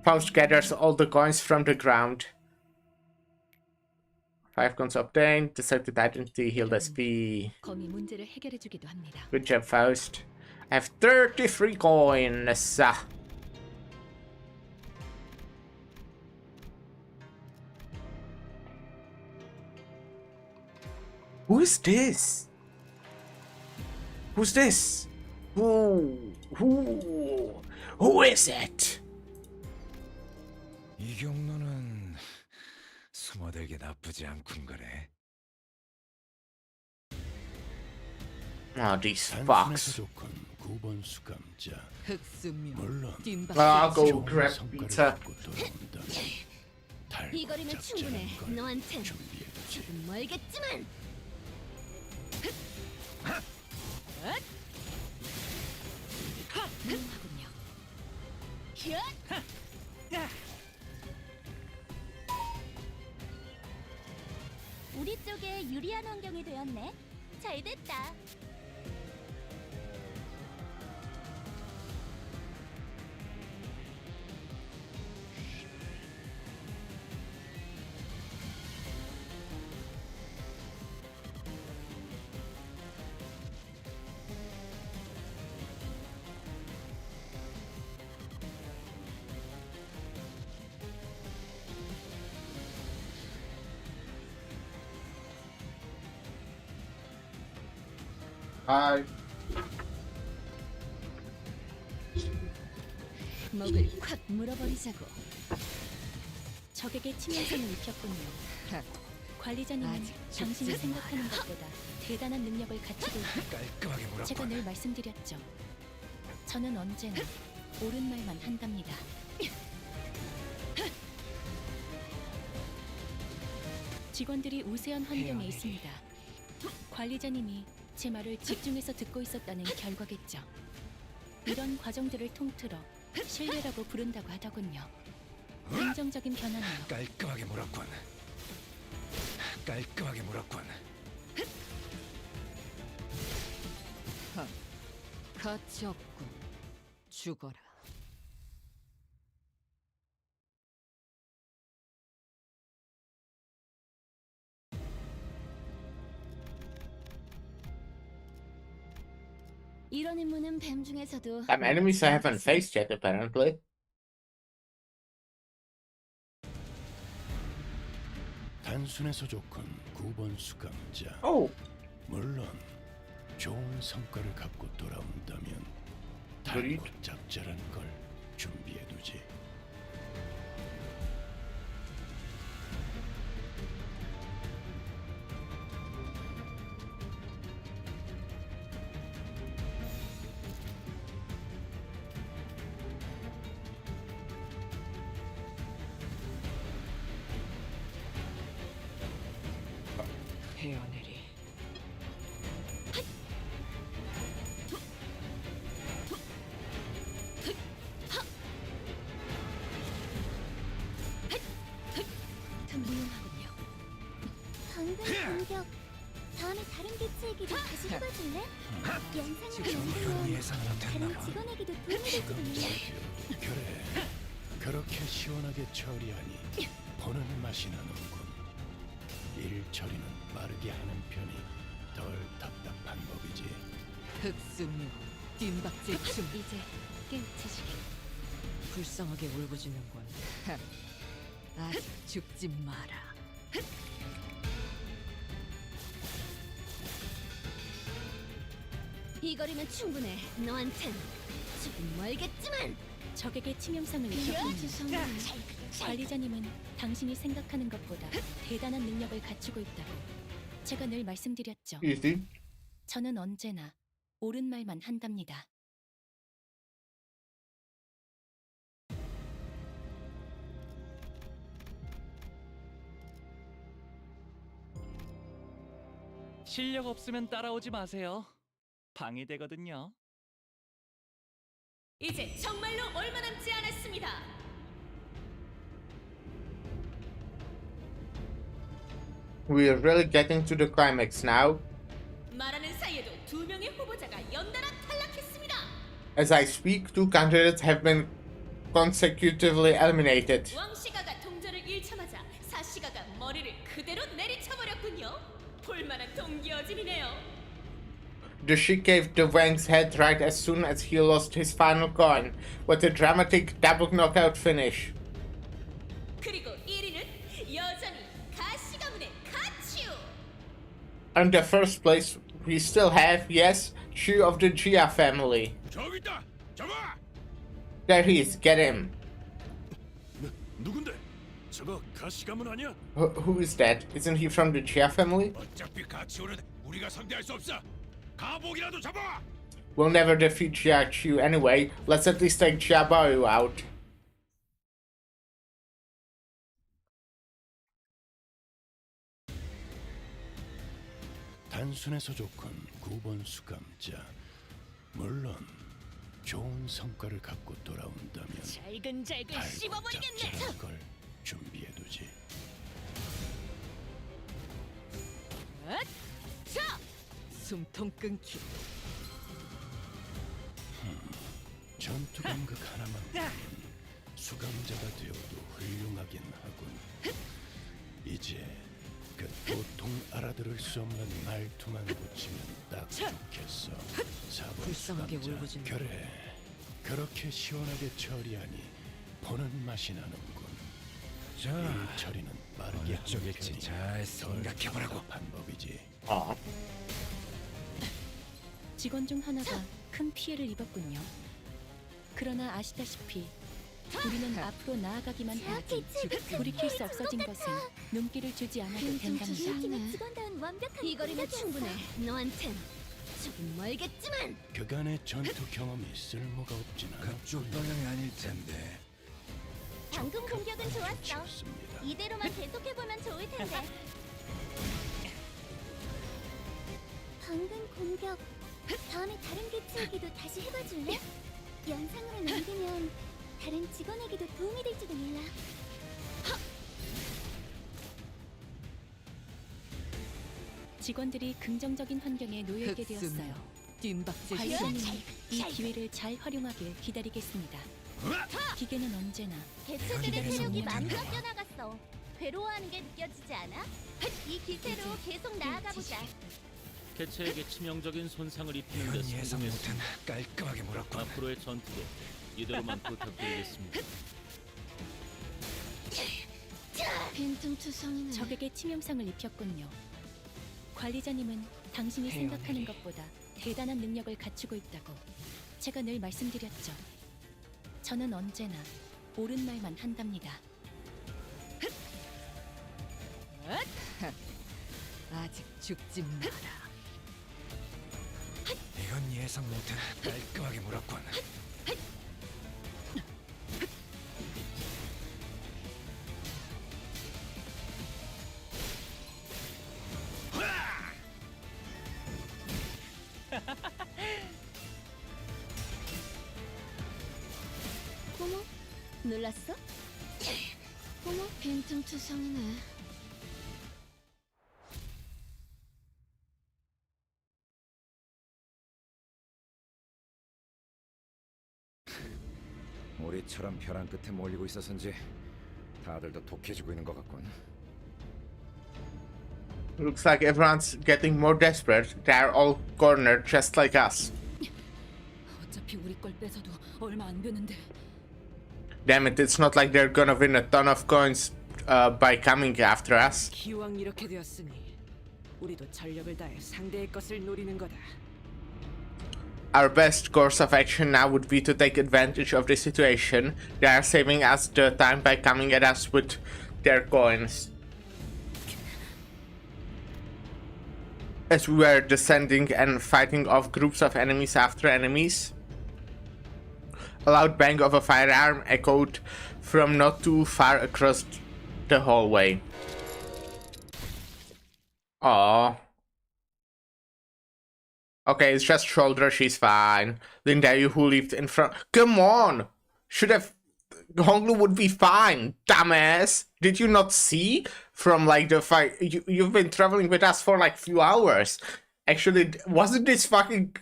Faust gathers all the coins from the ground. 5 coins obtained. Deceptive identity, healed SP. 검이 문제를 해결해주기도 합니다. Good job, Faust. I have 33 coins. Who is this? Who's this? Who is it? 이 경로는 숨어들기 나쁘지 않군 거래. Oh, these fucks. 9번 수감자. 흑수묘. 물론 I'll go grab pizza. 이 거리는 충분해. 너한텐 조금 멀겠지만. 하군요. 우리 쪽에 유리한 환경이 되었네. 잘 됐다. Hi. 목을 콱 물어버리자고. 적에게 치명상을 입혔군요. 관리자님은 당신이 생각하는 것보다 대단한 능력을 갖추고 깔끔하게 있고 제가 늘 말씀드렸죠. 저는 언제나 옳은 말만 한답니다. 직원들이 우세한 환경에 있습니다. 관리자님이 제 말을 집중해서 듣고 있었다는 결과겠죠. 이런 과정들을 통틀어 신뢰라고 부른다고 하더군요. 긍정적인 변화네요. 깔끔하게 몰았군. 깔끔하게 몰았군. 가치 없군. 죽어라. 이런 임무는 뱀 중에서도 Some enemies I haven't faced yet, apparently. 단순해서 좋군 9번 수감자. 물론 좋은 성과를 갖고 돌아온다면 달고 짭짤한 걸 준비해두지. 헤어내리. 무용하군요. 방금 공격. 다음에 다른 개체에게도 다시 해봐줄래? 영상을 만들면 다른 직원에게도 도움이 될지도 몰라. 그래, 그렇게 시원하게 처리하니 보는 맛이 나는군. 일 처리는 빠르게 하는 편이 덜 답답한 법이지. 흑수묘, 뒷박질 춤. 이제 깨우치시게. 불쌍하게 울부짖는군. 아직 죽지 마라. 이 거리면 충분해. 너한텐 조금 멀겠지만. 적에게 치명상을 입혔군요. 관리자님은 당신이 생각하는 것보다 대단한 능력을 갖추고 있다고 제가 늘 말씀드렸죠. Easy. 저는 언제나 옳은 말만 한답니다. 실력 없으면 따라오지 마세요. 방해되거든요. 이제 정말로 얼마 남지 않았습니다. We're really getting to the climax now. 말하는 사이에도 2명의 후보자가 연달아 탈락했습니다. As I speak, 2 candidates have been consecutively eliminated. 왕시가가 동전을 잃자마자 사시가가 머리를 그대로 내리쳐버렸군요. 볼만한 동기어짐이네요. The Sheik gave the Wang's head right as soon as he lost his final coin, with a dramatic double knockout finish. 그리고 1위는 여전히 가시가문의 가츄. In the first place, we still have, yes, Chu of the Jia family. There he is, get him. 누군데? 저거 가시가문 아니야? Who is that? Isn't he from the Jia family? 어차피 같이 오는 우리가 상대할 수 없어. 가복이라도 잡아. We'll never defeat Jia Chu anyway. Let's at least take Jia Bao out. 단순해서 좋군 9번 수감자. 물론 좋은 성과를 갖고 돌아온다면 잘근잘근 달고 씹어버리겠네. 짭짤한 걸 준비해두지. 자! 숨통 끊기. 전투 감각 하나만 수감자가 되어도 훌륭하긴 하군. 이제 그 도통 알아들을 수 없는 말투만 고치면 딱 좋겠어. 4번 불쌍하게 수감자. 울부짖는. 그래, 그렇게 시원하게 처리하니 보는 맛이 나는군. 자, 일 처리는 빠르게 어느 쪽일지 잘 생각해보라고. 방법이지. 직원 중 하나가 큰 피해를 입었군요. 그러나 아시다시피 우리는 앞으로 나아가기만 해야지 돌이킬 수 없어진 것은 눈길을 주지 않아도 된답니다. 이 거리면 충분해. 너한텐 조금 멀겠지만. 그간의 전투 경험이 쓸모가 없진 않아. 그쪽 방향이 아닐 텐데. 방금 공격은 좋았어. 이대로만 계속해보면 좋을 텐데. 방금 공격. 다음에 다른 개체에게도 다시 해봐줄래? 영상으로 남기면 다른 직원에게도 도움이 될지도 몰라. 직원들이 긍정적인 환경에 놓여 있게 되었어요. 뒷박질 관리자님이 이 기회를 잘 활용하길 기다리겠습니다. 기계는 언제나 개체들의 체력이 많이 뛰어나갔어. 괴로워하는 게 느껴지지 않아? 이 기세로 계속 나아가보자. 개체에게 치명적인 손상을 입히는 데 이건 예상 못한 성공했습니다. 깔끔하게 몰았군. 앞으로의 전투도 이대로만 부탁드리겠습니다. 빈틈투성이네. 적에게 치명상을 입혔군요. 관리자님은 당신이 생각하는 것보다 대단한 능력을 갖추고 있다고 제가 늘 말씀드렸죠. 저는 언제나 옳은 말만 한답니다. 아직 죽지 마라. 이건 예상 못한 깔끔하게 몰았군. 어머, 놀랐어? 어머, 빈틈투성이네. 우리처럼 벼랑 끝에 몰리고 있어서인지 다들 더 독해지고 있는 것 같군. Looks like everyone's getting more desperate. They're all cornered just like us. 어차피 우리 걸 뺏어도 얼마 안 되는데. Damn it, it's not like they're gonna win a ton of coins by coming after us. 기왕 이렇게 되었으니 우리도 전력을 다해 상대의 것을 노리는 거다. Our best course of action now would be to take advantage of the situation. They are saving us the time by coming at us with their coins. As we were descending and fighting off groups of enemies after enemies, a loud bang of a firearm echoed from not too far across the hallway. Aww. Okay, it's just shoulder, she's fine. Linda, you who lived in front. Come on! Should have. Honglu would be fine, dumbass! Did you not see? From like the fight. You've been traveling with us for like few hours. Actually, wasn't this fucking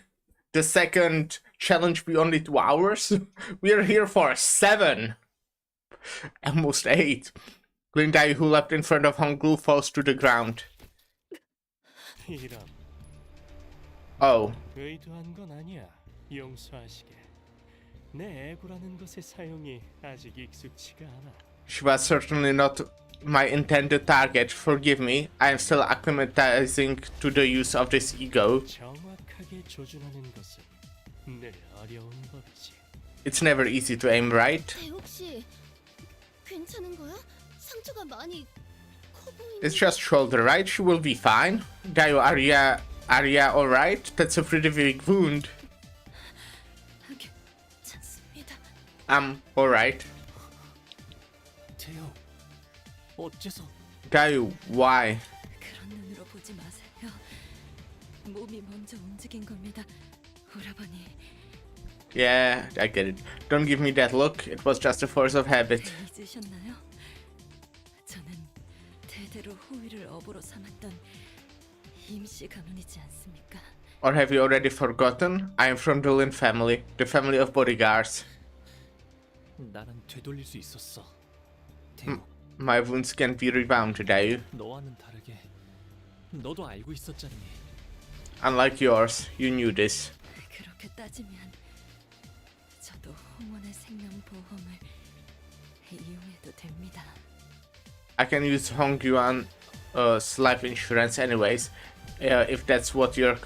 the second challenge be only 2 hours? We are here for 7. Almost 8. Linda, you who left in front of Honglu, falls to the ground. 이런. Oh. 의도한 건 아니야. 용서하시게. 내 애구라는 것의 사용이 아직 익숙치가 않아. She was certainly not my intended target. Forgive me. I am still acclimatizing to the use of this ego. 정확하게 조준하는 것은 늘 어려운 법이지. It's never easy to aim right. 혹시 괜찮은 거야? 상처가 많이 커 보이는. It's just shoulder, right? She will be fine. Dayo, are you alright? That's a pretty big wound. I'm alright. 태요, 어째서? Dayo, why? 그런 눈으로 보지 마세요. 몸이 먼저 움직인 겁니다. 오라버니. Yeah, I get it. Don't give me that look. It was just a force of habit. 잊으셨나요? 저는 대대로 호위를 업으로 삼았던 임씨 가문이지 않습니까? Or have you already forgotten? I am from the Lin family, the family of bodyguards. 나는 되돌릴 수 있었어. My wounds can be rebounded, Dayo. 너와는 다르게 너도 알고 있었잖니. Unlike yours, you knew this. 그렇게 따지면 저도 홍원의 생명보험을 이용해도 됩니다. I can use Hongyuan's life insurance anyways, if that's what you're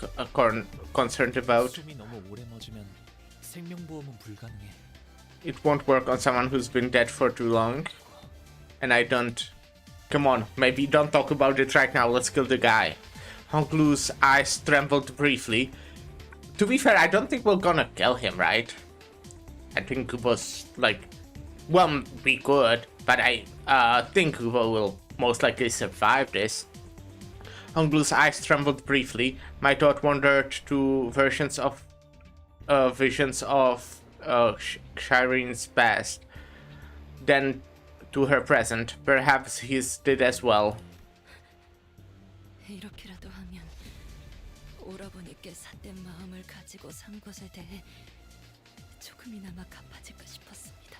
concerned about. 숨이 너무 오래 멎으면 생명보험은 불가능해. It won't work on someone who's been dead for too long. And I don't... Come on, maybe don't talk about it right now, let's kill the guy. Honglu's eyes trembled briefly. To be fair, I don't think we're gonna kill him, right? I think Kubo's like... Well, we could, but I think Kubo will most likely survive this. Honglu's eyes trembled briefly. My thought wandered to visions of Shirene's past than to her present. Perhaps his did as well. 이렇게라도 하면 오라버니께 삿된 마음을 가지고 산 것에 대해 조금이나마 갚아질까 싶었습니다.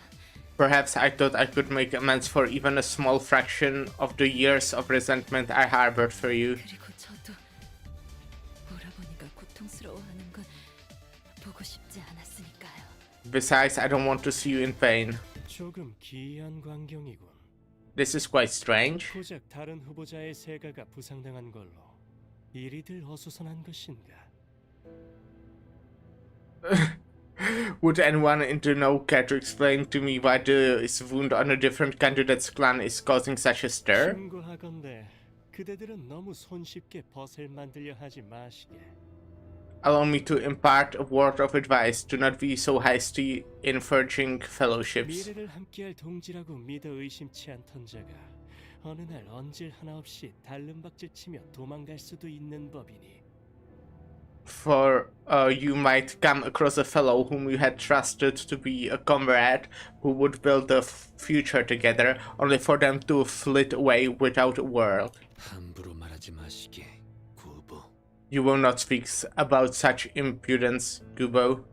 Perhaps I thought I could make amends for even a small fraction of the years of resentment I harbored for you. 그리고 저도 오라버니가 고통스러워하는 건 보고 싶지 않았으니까요. Besides, I don't want to see you in pain. 조금 기이한 광경이군. This is quite strange. 고작 다른 후보자의 세가가 부상당한 걸로 이리들 어수선한 것인가? Would anyone in the know care to explain to me why this wound on a different candidate's clan is causing such a stir? 충고하건대 그대들은 너무 손쉽게 벗을 만들려 하지 마시게. Allow me to impart a word of advice. Do not be so hasty in forging fellowships. 미래를 함께할 동지라고 믿어 의심치 않던 자가 어느 날 언질 하나 없이 달름박질 치며 도망갈 수도 있는 법이니. For you might come across a fellow whom you had trusted to be a comrade who would build the future together, only for them to flit away without a word. 함부로 말하지 마시게, 구보. You will not speak about such impudence, Gubo.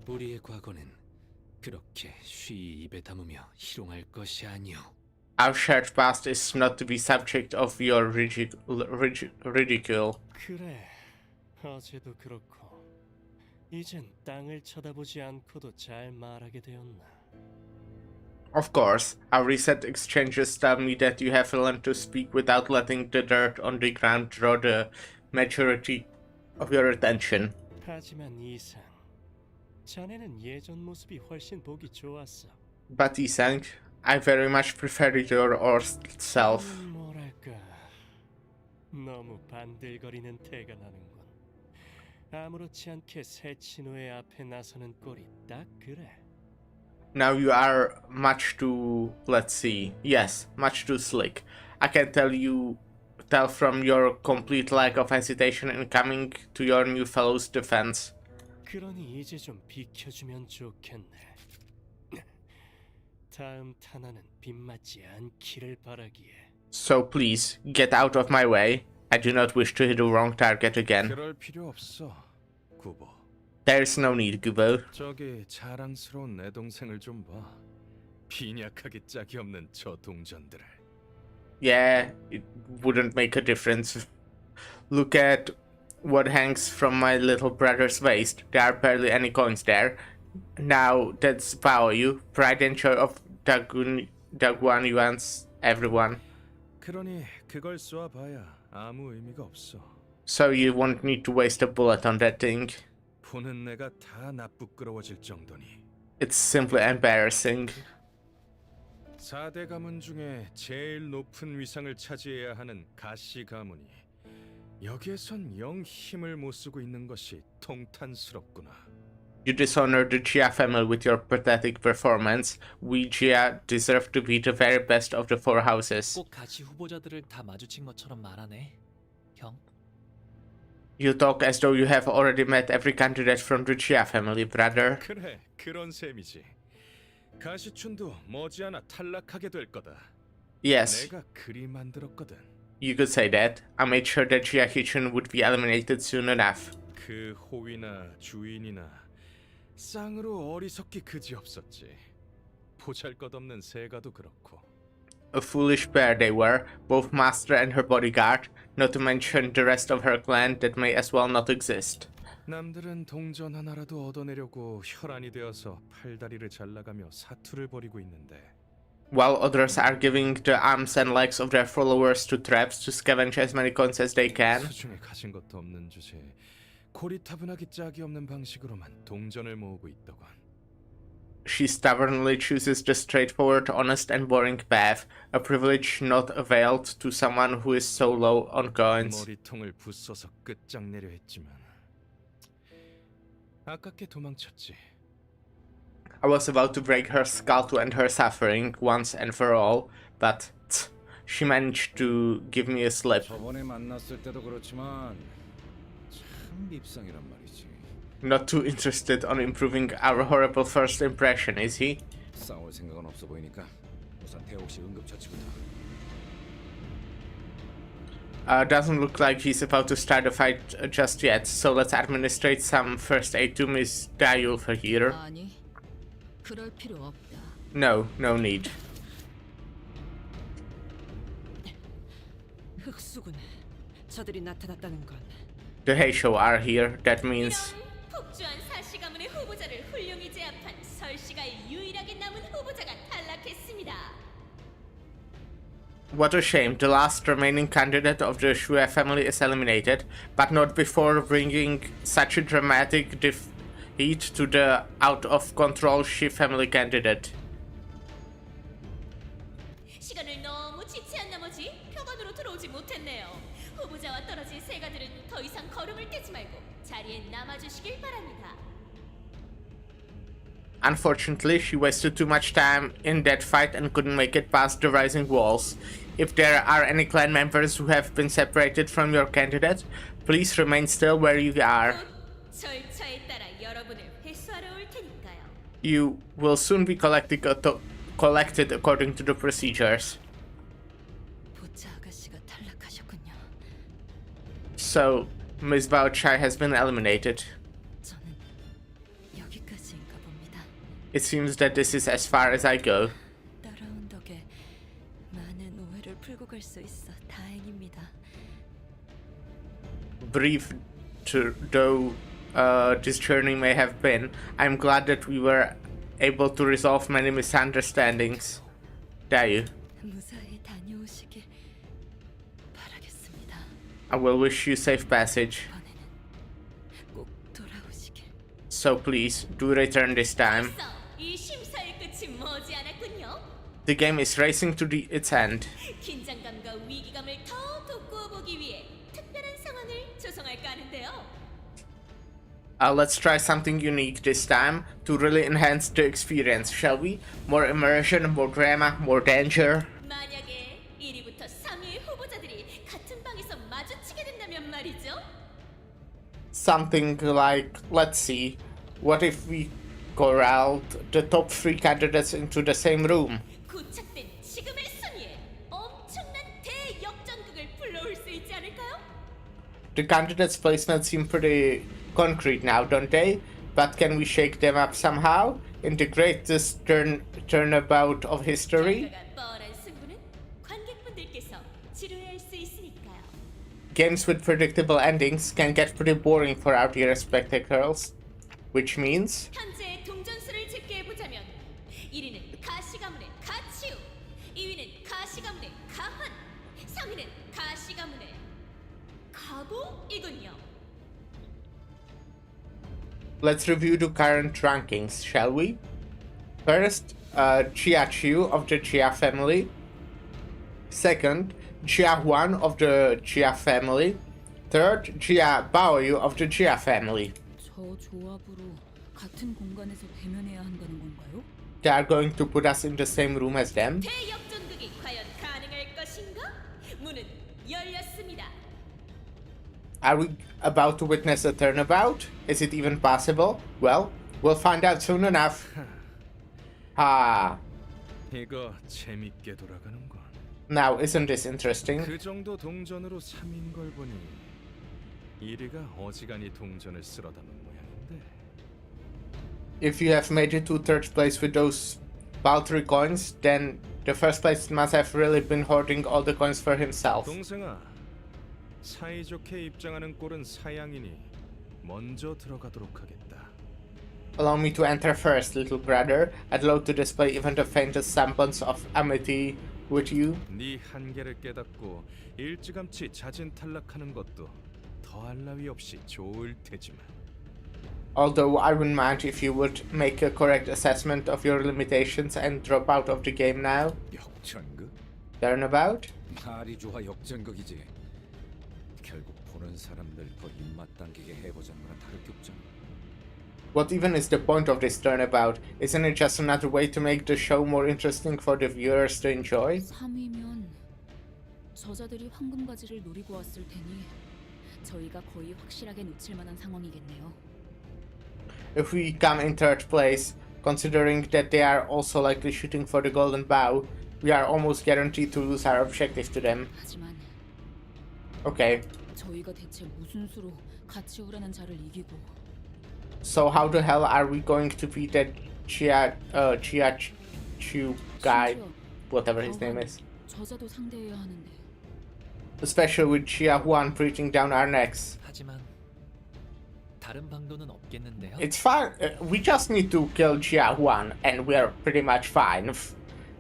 우리의 과거는 그렇게 쉬이 입에 담으며 희롱할 것이 아니오. Our shared past is not to be subject of your ridicule. 그래, 어제도 그렇고 이젠 땅을 쳐다보지 않고도 잘 말하게 되었나. Of course, our recent exchanges tell me that you have learned to speak without letting the dirt on the ground draw the majority of your attention. 하지만 이상, 자네는 예전 모습이 훨씬 보기 좋았어. But Isang, I very much prefer your old self. 뭐랄까, 너무 반들거리는 태가 나는군. 아무렇지 않게 새 친구의 앞에 나서는 꼴이 딱 그래. Now you are much too, let's see, yes, much too slick. I can tell from your complete lack of hesitation in coming to your new fellow's defense. 그러니 이제 좀 비켜주면 좋겠네. 다음 탄환은 빗맞지 않기를 바라기에. So please, get out of my way. I do not wish to hit the wrong target again. 그럴 필요 없어, 구보. There's no need, Gubo. 저기 자랑스러운 내 동생을 좀 봐. 빈약하게 짝이 없는 저 동전들을. Yeah, it wouldn't make a difference. Look at what hangs from my little brother's waist. There are barely any coins there. Now that's power you, pride and joy of Daguan Yuan's everyone. 그러니 그걸 쏘아봐야 아무 의미가 없어. So you won't need to waste a bullet on that thing. 보는 내가 다 나쁘끄러워질 정도니. It's simply embarrassing. 4대 가문 중에 제일 높은 위상을 차지해야 하는 가시 가문이 여기에선 영 힘을 못 쓰고 있는 것이 통탄스럽구나. You dishonor the Jia family with your pathetic performance. We Jia deserve to be the very best of the four houses. 꼭 가시 후보자들을 다 마주친 것처럼 말하네, 형. You talk as though you have already met every candidate from the Jia family, brother. 그래, 그런 셈이지. 가시춘도 머지않아 탈락하게 될 거다. Yes, 내가 그리 만들었거든. you could say that. I made sure that Jia Hichun would be eliminated soon enough. 그 호위나 주인이나 쌍으로 어리석기 그지없었지. 보잘것없는 세가도 그렇고. A foolish pair they were, both master and her bodyguard, not to mention the rest of her clan that may as well not exist. 남들은 동전 하나라도 얻어내려고 혈안이 되어서 팔다리를 잘라가며 사투를 벌이고 있는데. While others are giving the arms and legs of their followers to traps to scavenge as many coins as they can. 수중에 가진 것도 없는 주제에 고리타분하기 짝이 없는 방식으로만 동전을 모으고 있더군. She stubbornly chooses the straightforward, honest and boring path, a privilege not availed to someone who is so low on coins. 머리통을 부숴서 끝장내려 했지만 아깝게 도망쳤지. I was about to break her skull to end her suffering once and for all, but she managed to give me a slip. 저번에 만났을 때도 그렇지만 참 밉상이란 말이지. Not too interested on improving our horrible first impression, is he? 싸울 생각은 없어 보이니까 우선 태옥 씨 응급처치부터. Doesn't look like he's about to start a fight just yet, so let's administrate some first aid to Miss Dayulfer here. 아니, 그럴 필요 없다. No need. 흑수군. 저들이 나타났다는 건 The Heisho are here. That means 폭주한 사시 가문의 후보자를 훌륭히 제압한 설씨가의 유일하게 남은 후보자가 탈락했습니다. what a shame. The last remaining candidate of the Shue family is eliminated, but not before bringing such a dramatic defeat to the out-of-control Shi family candidate. 시간을 너무 지체한 나머지 표관으로 들어오지 못했네요. 후보자와 떨어진 세가들은 더 이상 걸음을 떼지 말고 자리에 남아주시길 바랍니다. Unfortunately, she wasted too much time in that fight and couldn't make it past the rising walls. If there are any clan members who have been separated from your candidate, please remain still where you are. 절차에 따라 여러분을 회수하러 올 테니까요. You will soon be collected according to the procedures. 보차 아가씨가 탈락하셨군요. So, Ms. Bao Chai has been eliminated. 저는 여기까지인가 봅니다. It seems that this is as far as I go. 따라온 덕에 많은 오해를 풀고 갈 수 있어 다행입니다. Brief though this journey may have been, I'm glad that we were able to resolve many misunderstandings. Dayu, 무사히 다녀오시길 바라겠습니다. I will wish you safe passage. 꼭 돌아오시길. So please, do return this time. 이 심사의 끝이 머지않았군요. The game is racing to its end. 긴장감과 위기감을 더 돋구어 보기 위해 특별한 상황을 조성할까 하는데요. Let's try something unique this time to really enhance the experience, shall we? More immersion, more drama, more danger. 만약에 1위부터 3위의 후보자들이 같은 방에서 마주치게 된다면 말이죠. Something like, let's see, what if we corralled the top 3 candidates into the same room? 고착된 지금의 순위에 엄청난 대역전극을 불러올 수 있지 않을까요? The candidates' placements seem pretty concrete now, don't they? But can we shake them up somehow? In the greatest turnabout of history? 결과가 뻔한 승부는 관객분들께서 지루해할 수 있으니까요. Games with predictable endings can get pretty boring for our dear spectators. Which means 현재 동전수를 집계해보자면 1위는 가시 가문의 가치우, 2위는 가시 가문의 가환, 3위는 가시 가문의 가보이군요. let's review the current rankings, shall we? First, Jia Qiu of the Jia family. Second, Jia Huan of the Jia family. Third, Jia Baoyu of the Jia family. 저 조합으로 같은 공간에서 대면해야 한다는 건가요? They are going to put us in the same room as them. 대역전극이 과연 가능할 것인가? 문은 열렸습니다. Are we about to witness a turnabout? Is it even possible? Well, we'll find out soon enough. Ah. 이거 재밌게 돌아가는군. Now, isn't this interesting? 그 정도 동전으로 3인 걸 보니 1위가 어지간히 동전을 쓸어 담은 모양인데. If you have made it to third place with those paltry coins, then the first place must have really been hoarding all the coins for himself. 동생아, 사이좋게 입장하는 꼴은 사양이니 먼저 들어가도록 하겠다. Allow me to enter first, little brother. I'd love to display even the faintest semblance of amity with you. 네 한계를 깨닫고 일찌감치 자진 탈락하는 것도 더할 나위 없이 좋을 테지만. Although I wouldn't mind if you would make a correct assessment of your limitations and drop out of the game now. 역전극? Turnabout? 말이 좋아 역전극이지. 결국 보는 사람들 더 입맛 당기게 해보자는 거랑 다를 게 없잖아. What even is the point of this turnabout? Isn't it just another way to make the show more interesting for the viewers to enjoy? 3위면 저자들이 황금가지를 노리고 왔을 테니 저희가 거의 확실하게 놓칠 만한 상황이겠네요. if we come in third place, considering that they are also likely shooting for the golden bow, we are almost guaranteed to lose our objective to them. 하지만 Okay, 저희가 대체 무슨 수로 같이 오라는 자를 이기고 so how the hell are we going to beat that Chu guy, whatever his name is? 저자도 상대해야 하는데 Especially with Chia Huan breathing down our necks. 하지만 다른 방도는 없겠는데요. It's fine. We just need to kill Chia Huan, and we're pretty much fine.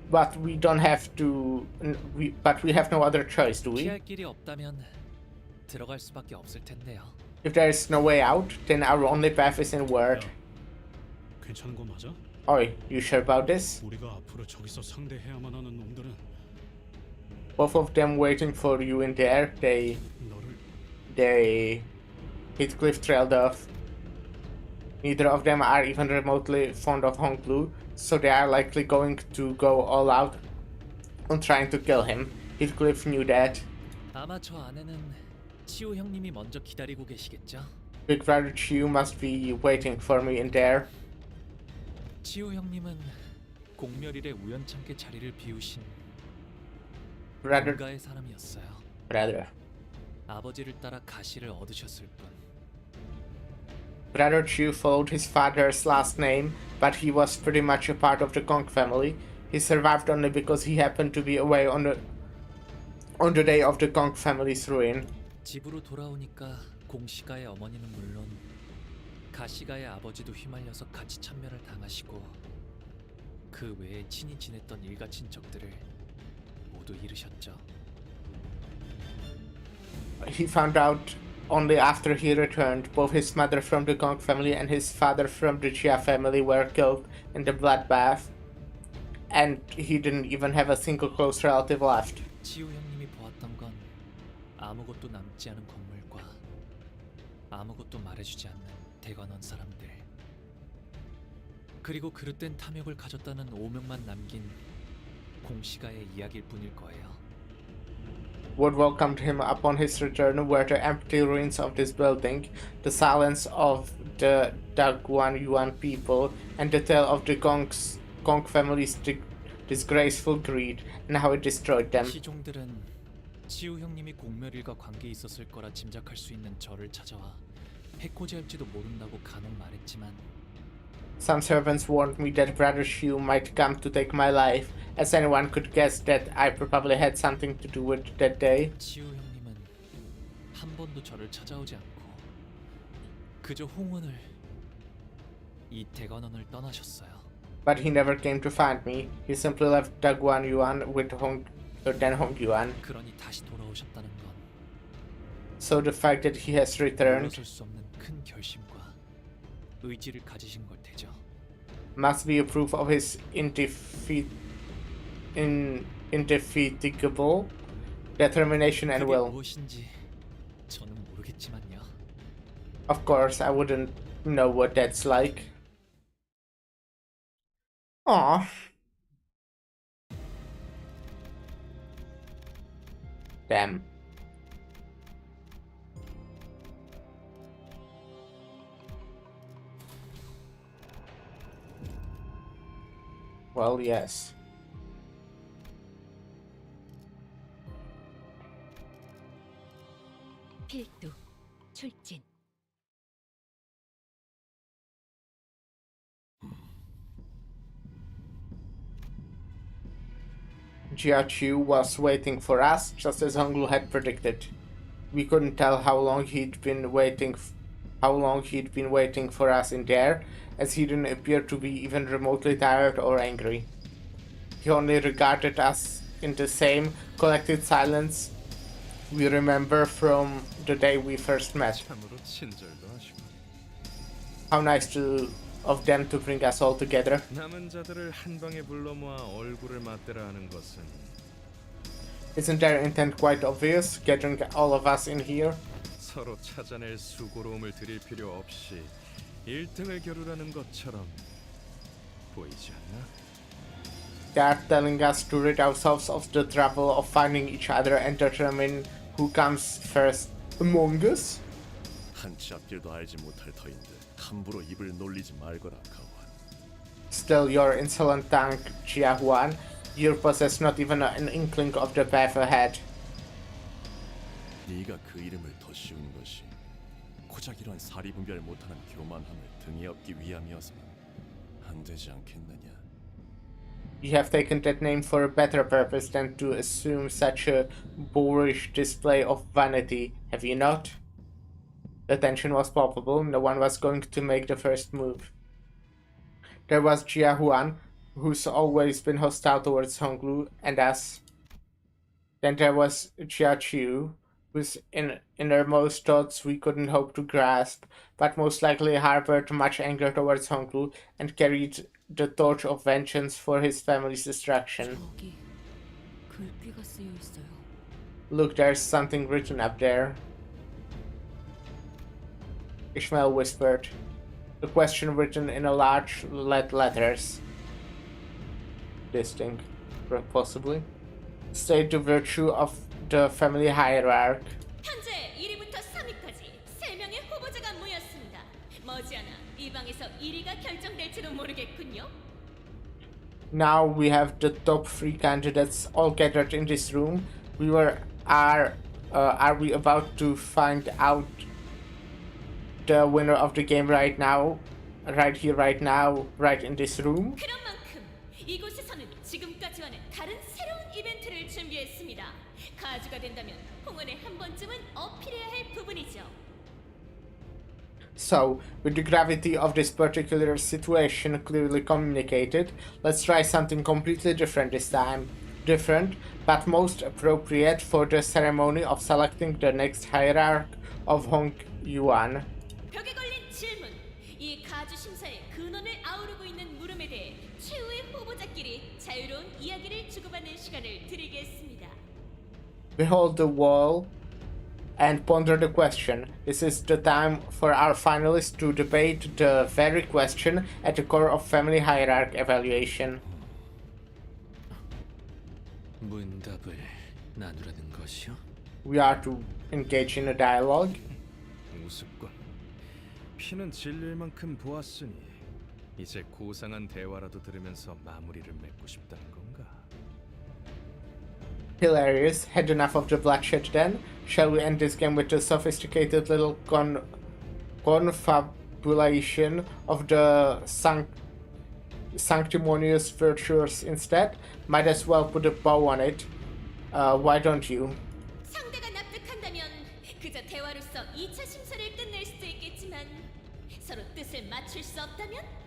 But we don't have to. But we have no other choice, do we? 피할 길이 없다면 들어갈 수밖에 없을 텐데요. If there is no way out, then our only path is inward. 괜찮은 거 맞아? Oi, you sure about this? 우리가 앞으로 저기서 상대해야만 하는 놈들은 Both of them waiting for you in there. They Heathcliff trailed off. Neither of them are even remotely fond of Hong Lu, so they are likely going to go all out on trying to kill him. Heathcliff knew that. 아마 저 안에는 치우 형님이 먼저 기다리고 계시겠죠? Big Brother Chiu must be waiting for me in there. 치우 형님은 공멸일에 우연찮게 자리를 비우신 Brother. 본가의 사람이었어요. Brother. 아버지를 따라 가시를 얻으셨을 뿐. Brother Chiu followed his father's last name, but he was pretty much a part of the Kong family. He survived only because he happened to be away on the day of the Kong family's ruin. 집으로 돌아오니까 공시가의 어머니는 물론 가시가의 아버지도 휘말려서 같이 참멸을 당하시고 그 외에 친히 지냈던 일가 친척들을 모두 잃으셨죠. He found out only after he returned. Both his mother from the Gong family and his father from the Chia family were killed in the bloodbath, and he didn't even have a single close relative left. 치우 형님이 보았던 건 아무것도 남지 않은 건물과 아무것도 말해주지 않는 대관원 사람들, 그리고 그릇된 탐욕을 가졌다는 오명만 남긴 공시가의 이야기일 뿐일 거예요. What welcomed him upon his return were the empty ruins of this building, the silence of the Daguan Yuan people, and the tale of the Gong family's disgraceful greed and how it destroyed them. 시종들은 치우 형님이 공멸일과 관계 있었을 거라 짐작할 수 있는 저를 찾아와 해코지할지도 모른다고 간혹 말했지만 Some servants warned me that Brother Xiu might come to take my life, as anyone could guess that I probably had something to do with that day. 치우 형님은 한 번도 저를 찾아오지 않고 그저 홍원을 이 대관원을 떠나셨어요. But he never came to find me. He simply left Daguan Yuan with Hong Yuan. 그러니 다시 돌아오셨다는 건 So the fact that he has returned 물러설 수 없는 큰 결심과 의지를 가지신 걸 테죠. must be a proof of his indefatigable determination and 그게 will. 무엇인지 저는 모르겠지만요. Of course, I wouldn't know what that's like. Aw. Damn. Well, yes. 필두 출진. Jia Chu was waiting for us, just as Honglu had predicted. We couldn't tell how long he'd been waiting for us in there, as he didn't appear to be even remotely tired or angry. He only regarded us in the same collected silence we remember from the day we first met. How nice of them to bring us all together. 남은 자들을 한 방에 불러 모아 얼굴을 맞대라 하는 것은 Isn't their intent quite obvious, gathering all of us in here? 서로 찾아낼 수고로움을 들일 필요 없이 1등을 겨루라는 것처럼 보이지 않나? They are telling us to rid ourselves of the trouble of finding each other and determine who comes first among us? 한치 앞길도 알지 못할 터인데 함부로 입을 놀리지 말거라, 가오한. Still, your insolent tongue, Jia Huan. You possess not even an inkling of the path ahead. 네가 그 이름을 더 씌운 것이 고작 이런 사리분별 못하는 교만함을 등에 업기 위함이어서는 안 되지 않겠느냐? You have taken that name for a better purpose than to assume such a boorish display of vanity, have you not? The tension was palpable. No one was going to make the first move. There was Jia Huan, who's always been hostile towards Honglu and us. Then there was Jia Chu, whose innermost thoughts we couldn't hope to grasp, but most likely harbored much anger towards Honglu and carried the torch of vengeance for his family's destruction. 저기 글귀가 쓰여 있어요. Look, there's something written up there. Ishmael whispered. The question written in a large letters. Distinct, possibly. State the virtue of the family hierarch. 현재 1위부터 3위까지 3명의 후보자가 모였습니다. 머지않아 이 방에서 1위가 결정될지도 모르겠군요. Now we have the top 3 candidates all gathered in this room. Are we about to find out the winner of the game right now? Right here, right now, right in this room? 그런 만큼 이곳에서는 지금까지와는 다른 새로운 이벤트를 준비했습니다. 가주가 된다면 홍원에 한 번쯤은 어필해야 할 부분이죠. So, with the gravity of this particular situation clearly communicated, let's try something completely different this time. Different, but most appropriate for the ceremony of selecting the next hierarch of Hong Yuan. 벽에 걸린 질문. 이 가주 심사의 근원을 아우르고 있는 물음에 대해 최후의 후보자끼리 자유로운 이야기를 주고받는 시간을 드리겠습니다. Behold the wall and ponder the question. This is the time for our finalists to debate the very question at the core of family hierarch evaluation. 문답을 나누라는 것이요? We are to engage in a dialogue. 우습군. 피는 질릴 만큼 보았으니 이제 고상한 대화라도 들으면서 마무리를 맺고 싶다는 건가? Hilarious. Had enough of the bloodshed then? Shall we end this game with a sophisticated little confabulation of the sanctimonious virtues instead? Might as well put a bow on it. Why don't you? 상대가 납득한다면 그저 대화로서 2차 심사를 끝낼 수도 있겠지만 서로 뜻을 맞출 수 없다면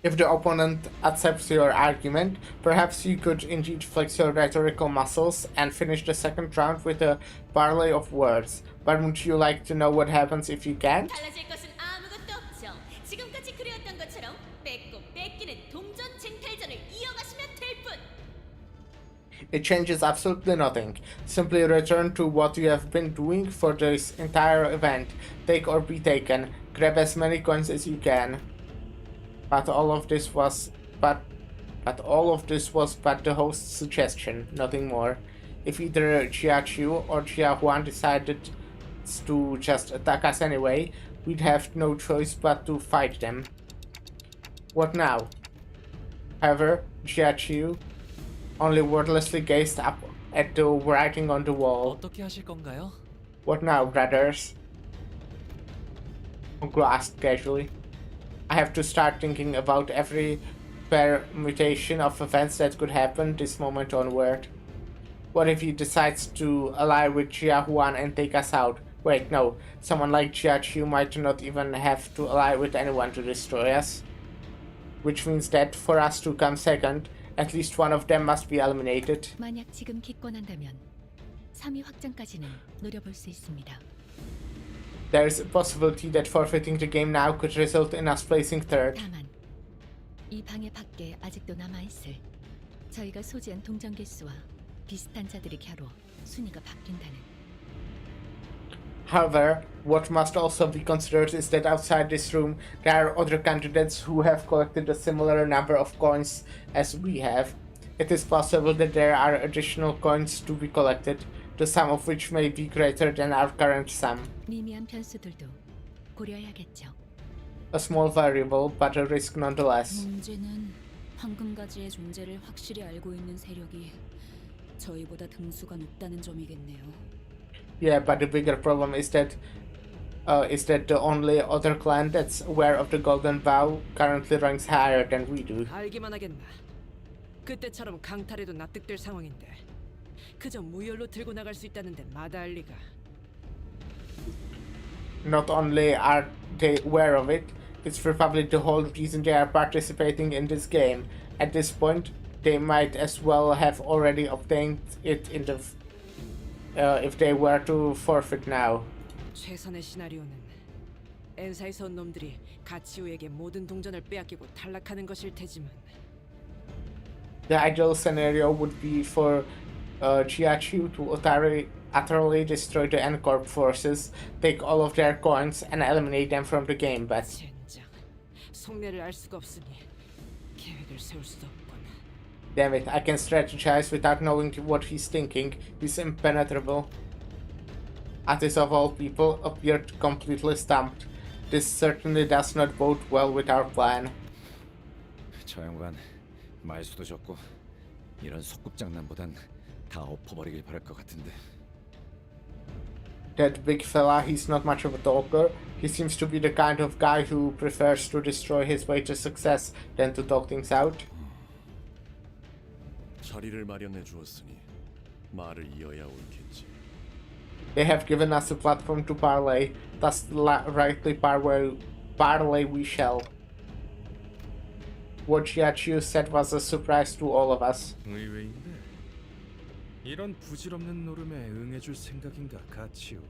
If the opponent accepts your argument, perhaps you could indeed flex your rhetorical muscles and finish the second round with a parley of words. But wouldn't you like to know what happens if you can't? 달라질 것은 아무것도 없죠. 지금까지 그래왔던 것처럼 뺏고 뺏기는 동전 쟁탈전을 이어가시면 될 뿐. It changes absolutely nothing. Simply return to what you have been doing for this entire event. Take or be taken. Grab as many coins as you can. But all of this was but the host's suggestion, nothing more. If either Jia Chu or Jia Huan decided to just attack us anyway, we'd have no choice but to fight them. What now? However, Jia Chu only wordlessly gazed up at the writing on the wall. 어떻게 하실 건가요? What now, brothers? Honglu asked casually. I have to start thinking about every permutation of events that could happen this moment onward. What if he decides to ally with Jia Huan and take us out? Wait, no. Someone like Jia Chu might not even have to ally with anyone to destroy us. Which means that for us to come second, at least one of them must be eliminated. 만약 지금 기권한다면 3위 확정까지는 노려볼 수 있습니다. There is a possibility that forfeiting the game now could result in us placing third. 다만 이 방해 밖에 아직도 남아있을 저희가 소지한 동전 개수와 비슷한 자들이 겨뤄 순위가 바뀐다는. However, what must also be considered is that outside this room there are other candidates who have collected a similar number of coins as we have. It is possible that there are additional coins to be collected. the sum of which may be greater than our current sum. 미미한 변수들도 고려해야겠죠. A small variable, but a risk nonetheless. 문제는 황금가지의 존재를 확실히 알고 있는 세력이 저희보다 등수가 높다는 점이겠네요. Yeah, but the bigger problem is that the only other clan that's aware of the Golden Vow currently ranks higher than we do. 알기만 하겠나. 그때처럼 강탈해도 납득될 상황인데 그저 무혈로 들고 나갈 수 있다는데 마다할 리가. Not only are they aware of it, it's probably the whole reason they are participating in this game. At this point, they might as well have already obtained it in the if they were to forfeit now. 최선의 시나리오는 엔사에서 온 놈들이 가치우에게 모든 동전을 빼앗기고 탈락하는 것일 테지만. The ideal scenario would be for Chiachiu to utterly destroy the N-Corp forces, take all of their coins, and eliminate them from the game, but... 속내를 알 수가 없으니 계획을 세울 수도 없군. Damn it, I can strategize without knowing what he's thinking. He's impenetrable. Atis of all people appeared completely stumped. This certainly does not bode well with our plan. 저 양반 말수도 적고 이런 소꿉장난보단 다 엎어버리길 바랄 것 같은데. That big fella, he's not much of a talker. He seems to be the kind of guy who prefers to destroy his way to success than to talk things out. 자리를 마련해 주었으니 말을 이어야 옳겠지. They have given us a platform to parley, thus rightly parley we shall. What Chiachiu said was a surprise to all of us. 의외인데 이런 부질없는 노름에 응해줄 생각인가 가치우.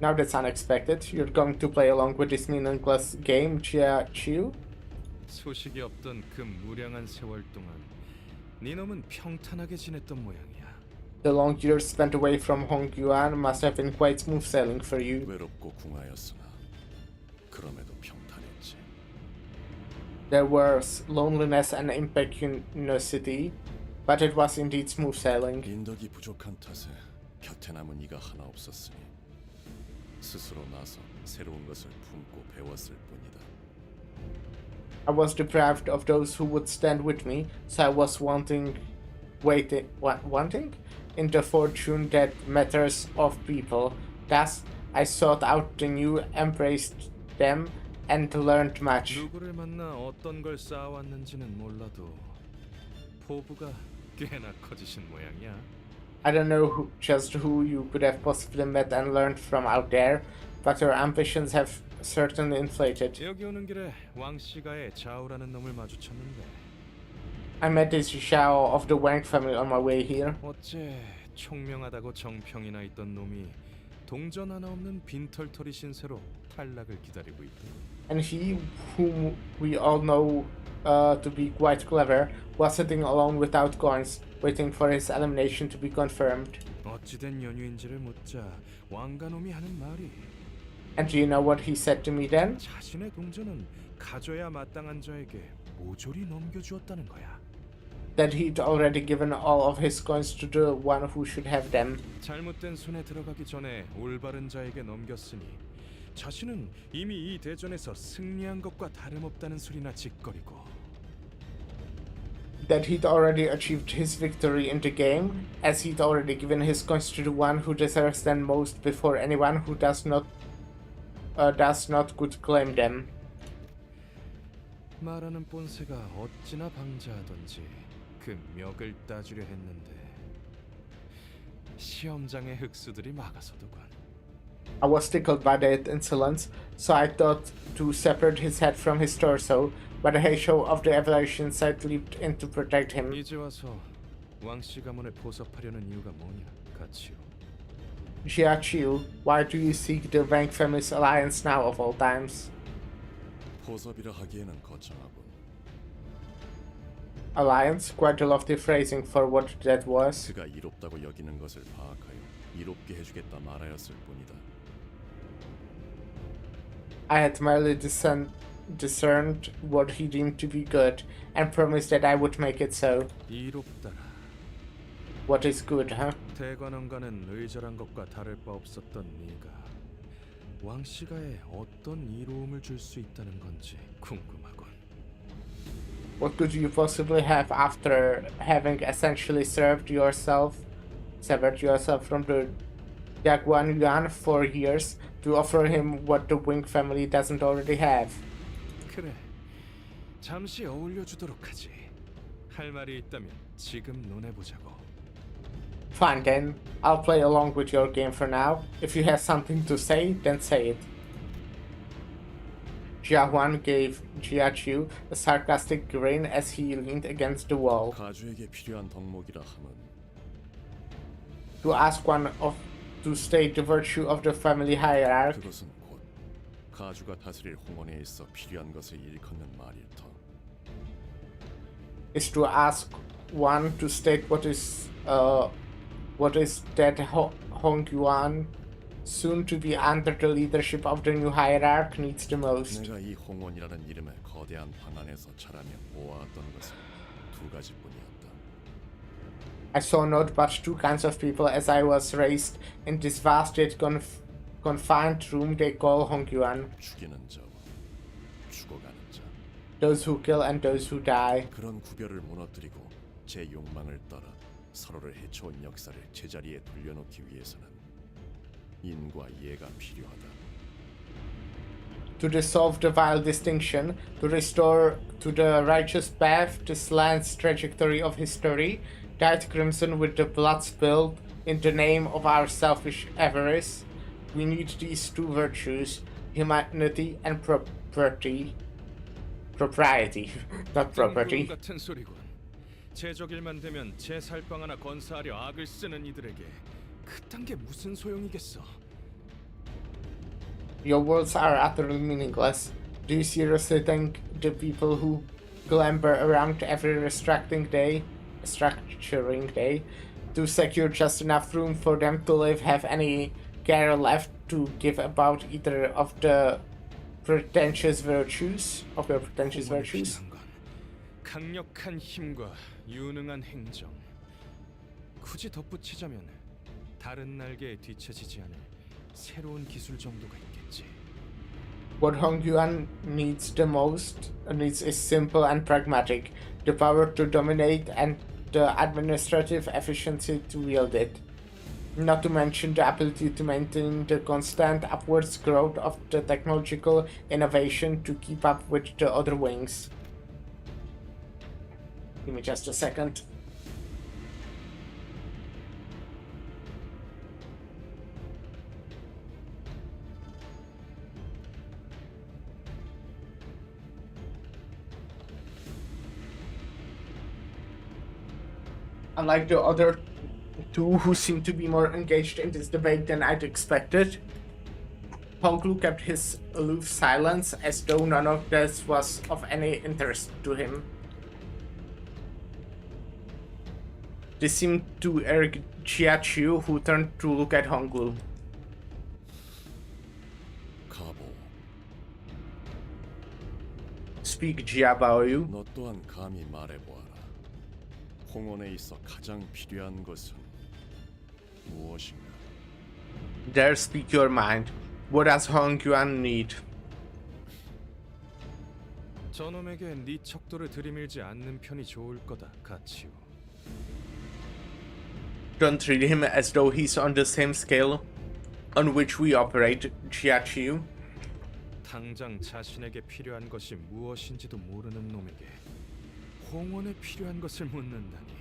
Now that's unexpected. You're going to play along with this meaningless game, Chiachiu? 소식이 없던 그 무량한 세월 동안 네 놈은 평탄하게 지냈던 모양이야. The long years spent away from Hongyuan must have been quite smooth sailing for you. 외롭고 궁하였으나 그럼에도 평탄했지. There was loneliness and impecuniosity, but it was indeed smooth sailing. 인덕이 부족한 탓에 곁에 남은 이가 하나 없었으니 스스로 나서 새로운 것을 품고 배웠을 뿐이다. I was deprived of those who would stand with me, so I was wanting in the fortune that matters of people. Thus, I sought out the new, embraced them, and learned much. 누구를 만나 어떤 걸 쌓아왔는지는 몰라도 포부가 꽤나 커지신 모양이야. I don't know just who you could have possibly met and learned from out there, but your ambitions have certainly inflated. 여기 오는 길에 왕씨가의 자우라는 놈을 마주쳤는데 I met this Xiao of the Wang family on my way here. 어째 총명하다고 정평이나 있던 놈이 동전 하나 없는 빈털터리 신세로 탈락을 기다리고 있다. And he, whom we all know to be quite clever, was sitting alone without coins, waiting for his elimination to be confirmed. 어찌된 연유인지를 묻자 왕가놈이 하는 말이 And do you know what he said to me then? 자신의 동전은 가져야 마땅한 자에게 모조리 넘겨주었다는 거야. That he'd already given all of his coins to the one who should have them. 잘못된 손에 들어가기 전에 올바른 자에게 넘겼으니 자신은 이미 이 대전에서 승리한 것과 다름없다는 소리나 짓거리고. That he'd already achieved his victory in the game, as he'd already given his coins to the one who deserves them most before anyone who does not could claim them. 말하는 본새가 어찌나 방자하던지 그 멱을 따주려 했는데 시험장의 흑수들이 막아서도군. I was tickled by that insolence, so I thought to separate his head from his torso, but the Heisho of the evaluation site leaped in to protect him. 이제 와서 왕씨 가문에 보섭하려는 이유가 뭐냐, 가치요? Jiaqiu, why do you seek the Wang family's alliance now of all times? 보섭이라 하기에는 거창하군. Alliance? Quite a lofty phrasing for what that was. 그가 이롭다고 여기는 것을 파악하여 이롭게 해주겠다 말하였을 뿐이다. I had merely discerned what he deemed to be good, and promised that I would make it so. 이롭다라. What is good, huh? 대관원과는 의절한 것과 다를 바 없었던 네가 왕씨가에 어떤 이로움을 줄 수 있다는 건지 궁금하군. What could you possibly have after having essentially severed yourself from the Jaguan Yuan for years to offer him what the Wing family doesn't already have? 그래, 잠시 어울려주도록 하지. 할 말이 있다면 지금 논해보자고. Fine then, I'll play along with your game for now. If you have something to say, then say it. Jia Huan gave Jia Chu a sarcastic grin as he leaned against the wall. 가주에게 필요한 덕목이라 함은 To ask one to state the virtue of the family hierarchy 그것은 곧 가주가 다스릴 홍원에 있어 필요한 것을 일컫는 말일터. is to ask one to state what is that Hong Yuan, soon to be under the leadership of the new hierarch, needs the most. 내가 이 홍원이라는 이름의 거대한 방 안에서 자라며 보아왔던 것은 두 가지뿐이었다. I saw not but two kinds of people as I was raised in this vast yet confined room they call Hong Yuan. 죽이는 자와 죽어가는 자. Those who kill and those who die. 그런 구별을 무너뜨리고 제 욕망을 따라 서로를 해쳐온 역사를 제자리에 돌려놓기 위해서는 인과 예가 필요하다. To dissolve the vile distinction, to restore to the righteous path this land's trajectory of history, dyed crimson with the blood spilled in the name of our selfish avarice, we need these two virtues, humanity and propriety. Propriety, not property. 같은 소리군. 제적일만 되면 제 살방 하나 건사하려 악을 쓰는 이들에게 그딴 게 무슨 소용이겠어? Your words are utterly meaningless. Do you seriously think the people who clamber around every restructuring day, to secure just enough room for them to live have any care left to give about either of the pretentious virtues? 강력한 힘과 유능한 행정. 굳이 덧붙이자면 다른 날개에 뒤처지지 않을 새로운 기술 정도가 있겠지. What Hong Yuan needs the most is simple and pragmatic, the power to dominate and the administrative efficiency to wield it. Not to mention the ability to maintain the constant upwards growth of the technological innovation to keep up with the other wings. Give me just a second. Unlike the other two who seem to be more engaged in this debate than I'd expected, Hong Lu kept his aloof silence as though none of this was of any interest to him. This seemed to irritate Jia Chu, who turned to look at Hong Lu. 가보. Speak, Jia Baoyu. 너 또한 감히 말해보아라. 홍원에 있어 가장 필요한 것은 무엇인가? Dare speak your mind. What does Hong Yuan need? 저놈에게 네 척도를 들이밀지 않는 편이 좋을 거다, 가치오. Don't treat him as though he's on the same scale on which we operate, Jia Chu. 당장 자신에게 필요한 것이 무엇인지도 모르는 놈에게 홍원에 필요한 것을 묻는다니.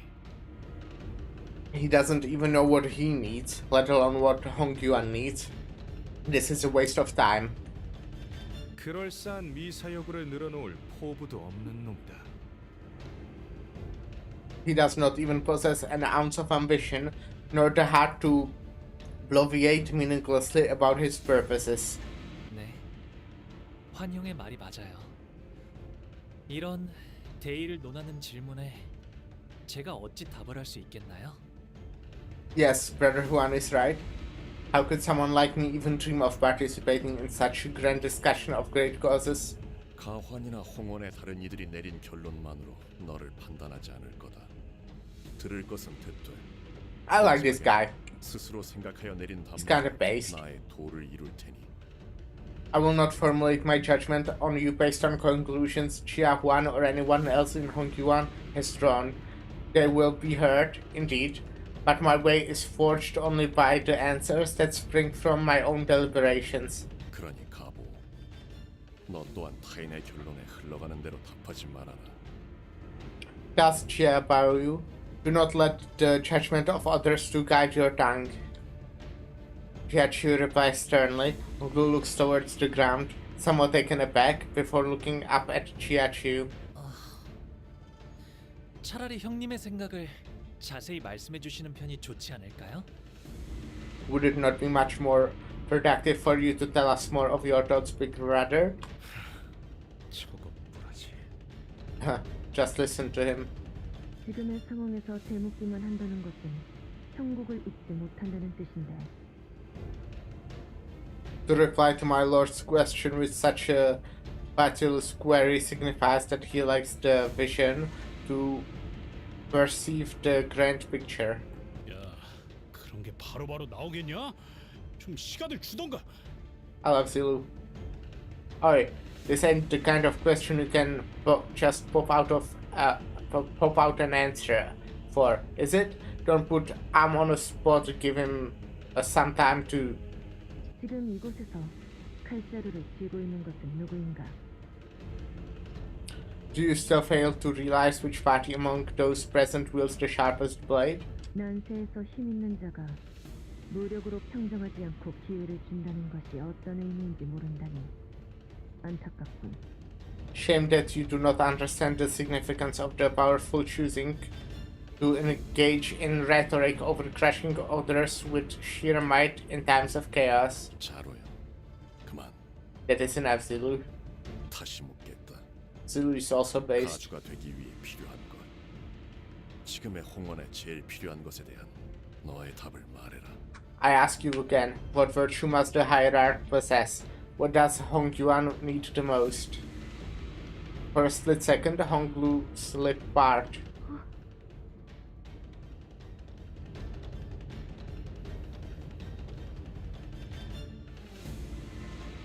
He doesn't even know what he needs, let alone what Hong Yuan needs. This is a waste of time. 그럴싸한 미사여구를 늘어놓을 포부도 없는 놈이다. He does not even possess an ounce of ambition, nor the heart to bloviate meaninglessly about his purposes. 네, 환용의 말이 맞아요. 이런 대의를 논하는 질문에 제가 어찌 답을 할 수 있겠나요? Yes, Brother Huan is right. How could someone like me even dream of participating in such a grand discussion of great causes? 가환이나 홍원의 다른 이들이 내린 결론만으로 너를 판단하지 않을 거다. 들을 것은 듣되 I like this guy. 스스로 생각하여 내린 He's kind of 답만 based. 나의 도를 이룰 테니. I will not formulate my judgment on you based on conclusions Chia Huan or anyone else in Hongyuan has drawn. They will be heard, indeed, but my way is forged only by the answers that spring from my own deliberations. 그러니 가보. 너 또한 타인의 결론에 흘러가는 대로 답하지 말아라. Thus, Chia Baoyu, do not let the judgment of others to guide your tongue. Chia Chu replies sternly. Honglu looks towards the ground, somewhat taken aback, before looking up at Chia Chu. 차라리 형님의 생각을 자세히 말씀해 주시는 편이 좋지 않을까요? Would it not be much more productive for you to tell us more of your thoughts, big brother? Just listen to him. 지금의 상황에서 대묻기만 한다는 것은 형국을 잊지 못한다는 뜻인데. To reply to my lord's question with such a fatuous query signifies that he lacks the vision to perceive the grand picture. 야, 그런 게 바로바로 나오겠냐? 좀 시간을 주던가. I love Zilu. Oi, this ain't the kind of question you can just pop out an answer for, is it? Don't put I'm on a spot to give him some time to. 지금 이곳에서 칼자루를 쥐고 있는 것은 누구인가? Do you still fail to realize which party among those present wields the sharpest blade? 난세에서 힘 있는 자가 무력으로 평정하지 않고 기회를 준다는 것이 어떤 의미인지 모른다니 안타깝군. Shame that you do not understand the significance of the powerful choosing to engage in rhetoric over crushing others with sheer might in times of chaos. 자로야, 그만. That is enough, Zilu. 다시 묻겠다. Zilu is also based. 가주가 되기 위해 필요한 것. 지금의 홍원에 제일 필요한 것에 대한 너의 답을 말해라. I ask you again, what virtue must the hierarch possess? What does Hongyuan need the most? For a split second, Honglu's lip parted.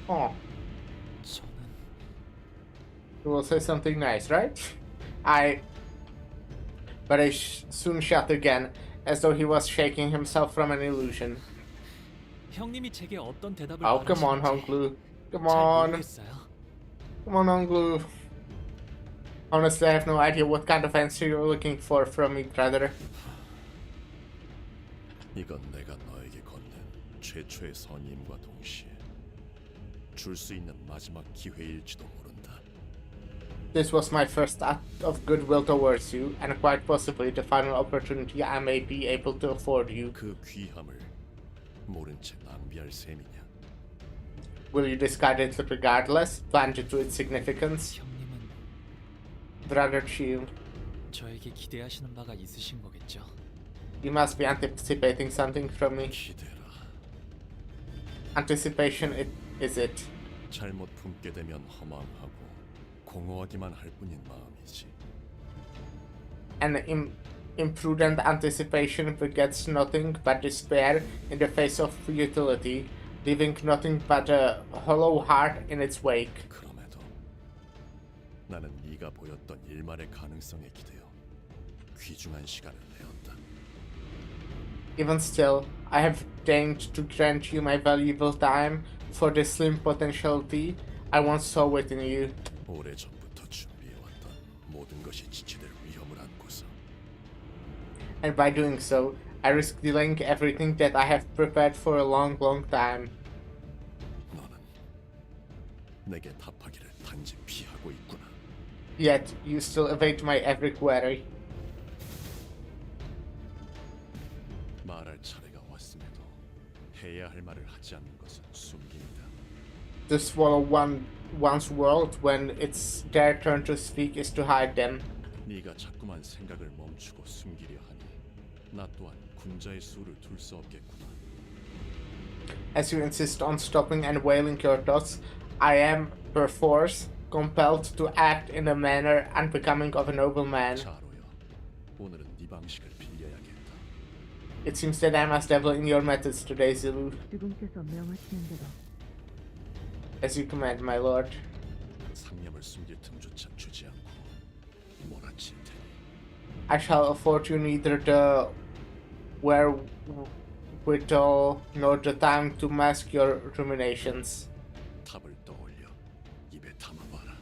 Oh. You will say something nice, right? But I soon shut again, as though he was shaking himself from an illusion. 형님이 제게 어떤 대답을 Oh, come on, Honglu. Come 잘 on. 모르겠어요. Come on, Honglu. Honestly, I have no idea what kind of answer you're looking for from me, brother. 이건 내가 너에게 건넨 최초의 선임과 동시에 줄 수 있는 마지막 기회일지도 모른다. This was my first act of goodwill towards you, and quite possibly the final opportunity I may be able to afford you. 그 귀함을 모른 채 낭비할 셈이냐? Will you discard it regardless, plunge to its significance? Brother Chiu, 저에게 기대하시는 바가 있으신 거겠죠? you must be anticipating something from me. Anticipation is it. 잘못 품게 되면 허망하고 공허하기만 할 뿐인 마음이지. An imprudent anticipation begets nothing but despair in the face of futility, leaving nothing but a hollow heart in its wake. 그럼에도 나는 네가 보였던 일말의 가능성에 기대어 귀중한 시간을 내었다. Even still, I have deigned to grant you my valuable time for the slim potentiality I once saw within you. 오래전부터 준비해왔던 모든 것이 지체될 위험을 안고서 And by doing so, I risk delaying everything that I have prepared for a long, long time. 내게 답하기를 단지 피하고 있구나. Yet, you still evade my every query. 말할 차례가 왔음에도 해야 할 말을 하지 않는 것은 숨김이다. To swallow one's world when it's their turn to speak is to hide them. 네가 자꾸만 생각을 멈추고 숨기려 하니 나 또한 군자의 수를 둘 수 없겠구나. As you insist on stopping and wailing your thoughts, I am, perforce, compelled to act in a manner unbecoming of a noble man. 자로여, 오늘은 네 방식을 빌려야겠다. It seems that I must dabble in your methods today, Zulu. 주군께서 명하시는 대로 As you command, my lord. 상념을 숨길 틈조차 주지 않고 몰아칠 테니 I shall afford you neither the wherewithal nor the time to mask your ruminations. 답을 떠올려 입에 담아봐라.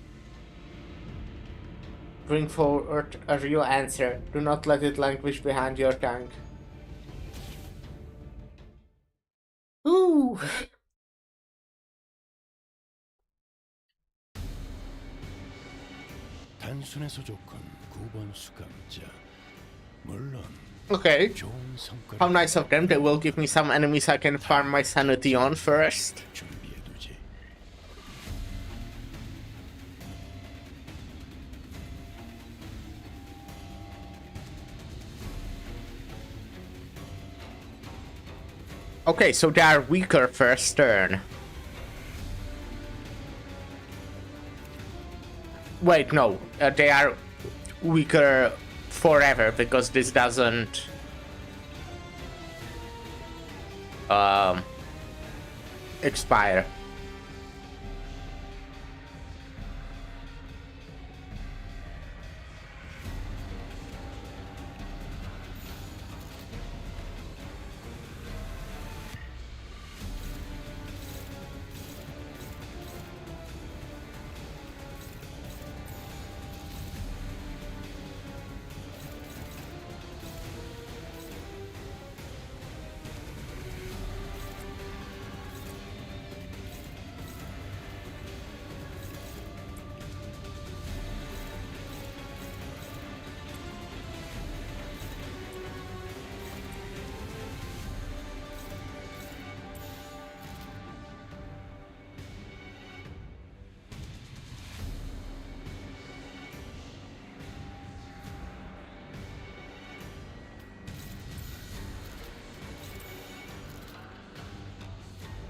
Bring forward a real answer. Do not let it languish behind your tongue. Ooh. 단순해서 좋건 9번 수감자. 물론 Okay. 좋은 성과를 How nice of them. They will give me some enemies I can farm my sanity on first. 준비해두지. Okay, so they are weaker first turn. Wait, no. They are weaker forever because this doesn't expire.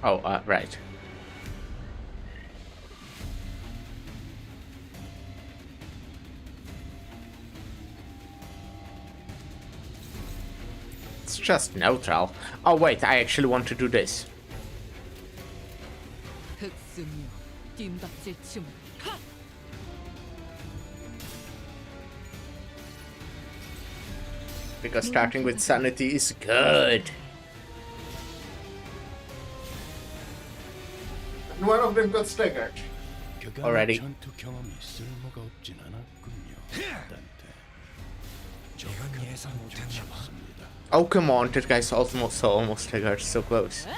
Oh, right. It's just neutral. Oh wait, I actually want to do this. Because starting with sanity is good. And one of them got staggered already. 전투 경험이 쓸모가 없진 않았군요. 단테. 이건 예상 못했나 봐. Oh come on, that guy's almost staggered, so close.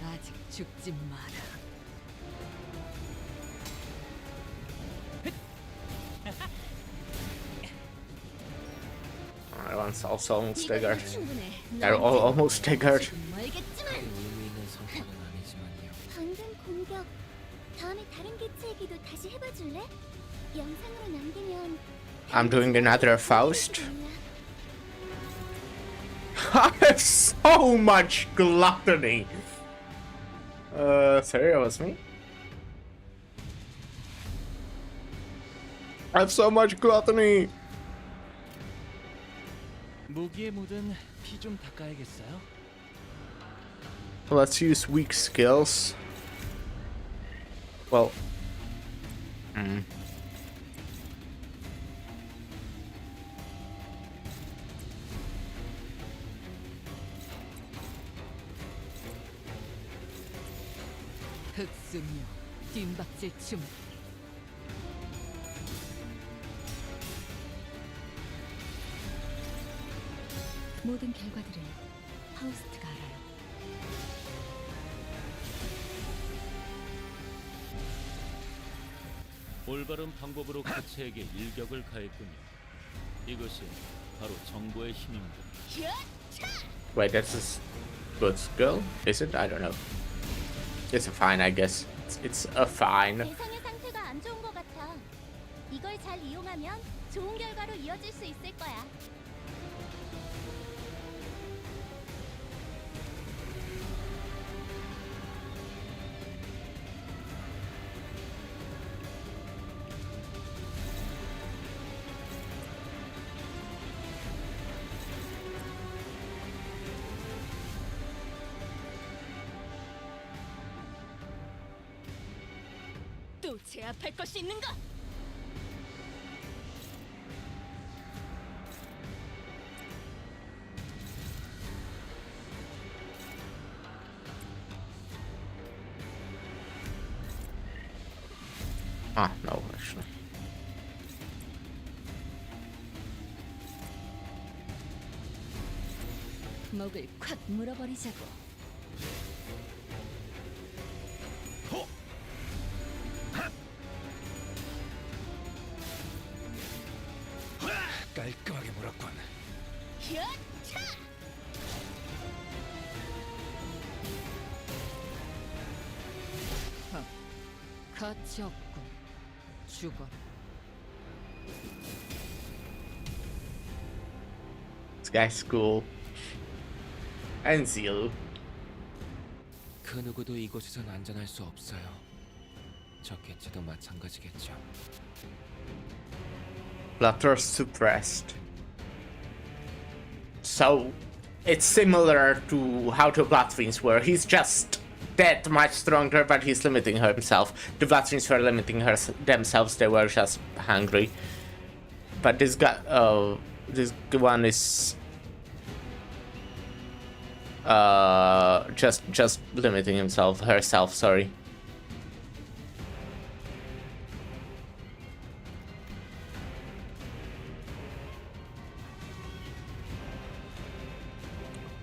아직 죽지 마라. That one's also almost staggered. They're all almost staggered. 의미 있는 성과는 아니지만요. 방금 공격 다음에 다른 개체에게도 다시 해봐줄래? 영상으로 남기면 I'm doing another Faust. I have so much gluttony. Sorry, it was me. I have so much gluttony. 무기에 묻은 피 좀 닦아야겠어요. Let's use weak skills. Well, 흑수묘 뒷박질 춤. 모든 결과들을 파우스트가 알아요. 올바른 방법으로 개체에게 일격을 가했군요. 이것이 바로 정보의 힘입니다. wait, that's a good skill? Is it? I don't know. It's a fine, I guess. It's a fine. 대상의 상태가 안 좋은 것 같아. 이걸 잘 이용하면 좋은 결과로 이어질 수 있을 거야. 또 제압할 것이 있는가? Ah, no, actually. 목을 콱 물어버리자고. 깔끔하게 물었군. 야차! 가치 없군. 죽어라. This guy's cool. And Zeal. 그 누구도 이곳에선 안전할 수 없어요. 저 개체도 마찬가지겠죠. Bloodthirst suppressed. So, it's similar to how the Bloodfiends were. He's just that much stronger, but he's limiting himself. The Bloodfiends were limiting themselves, they were just hungry. But this guy, this one is just limiting herself, sorry.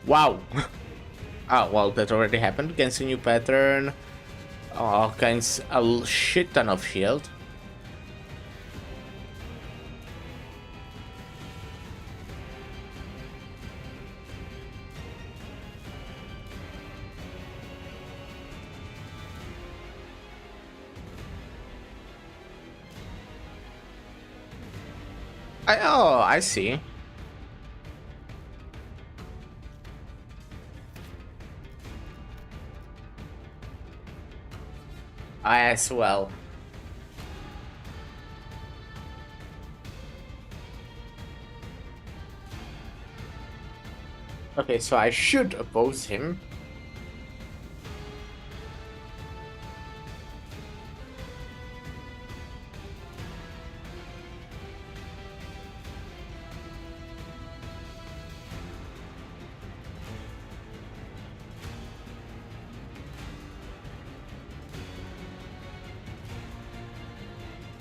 Wow. Oh, well, that already happened. Against a new pattern. All kinds, a shit ton of shield. I see. As well. Okay, so I should oppose him.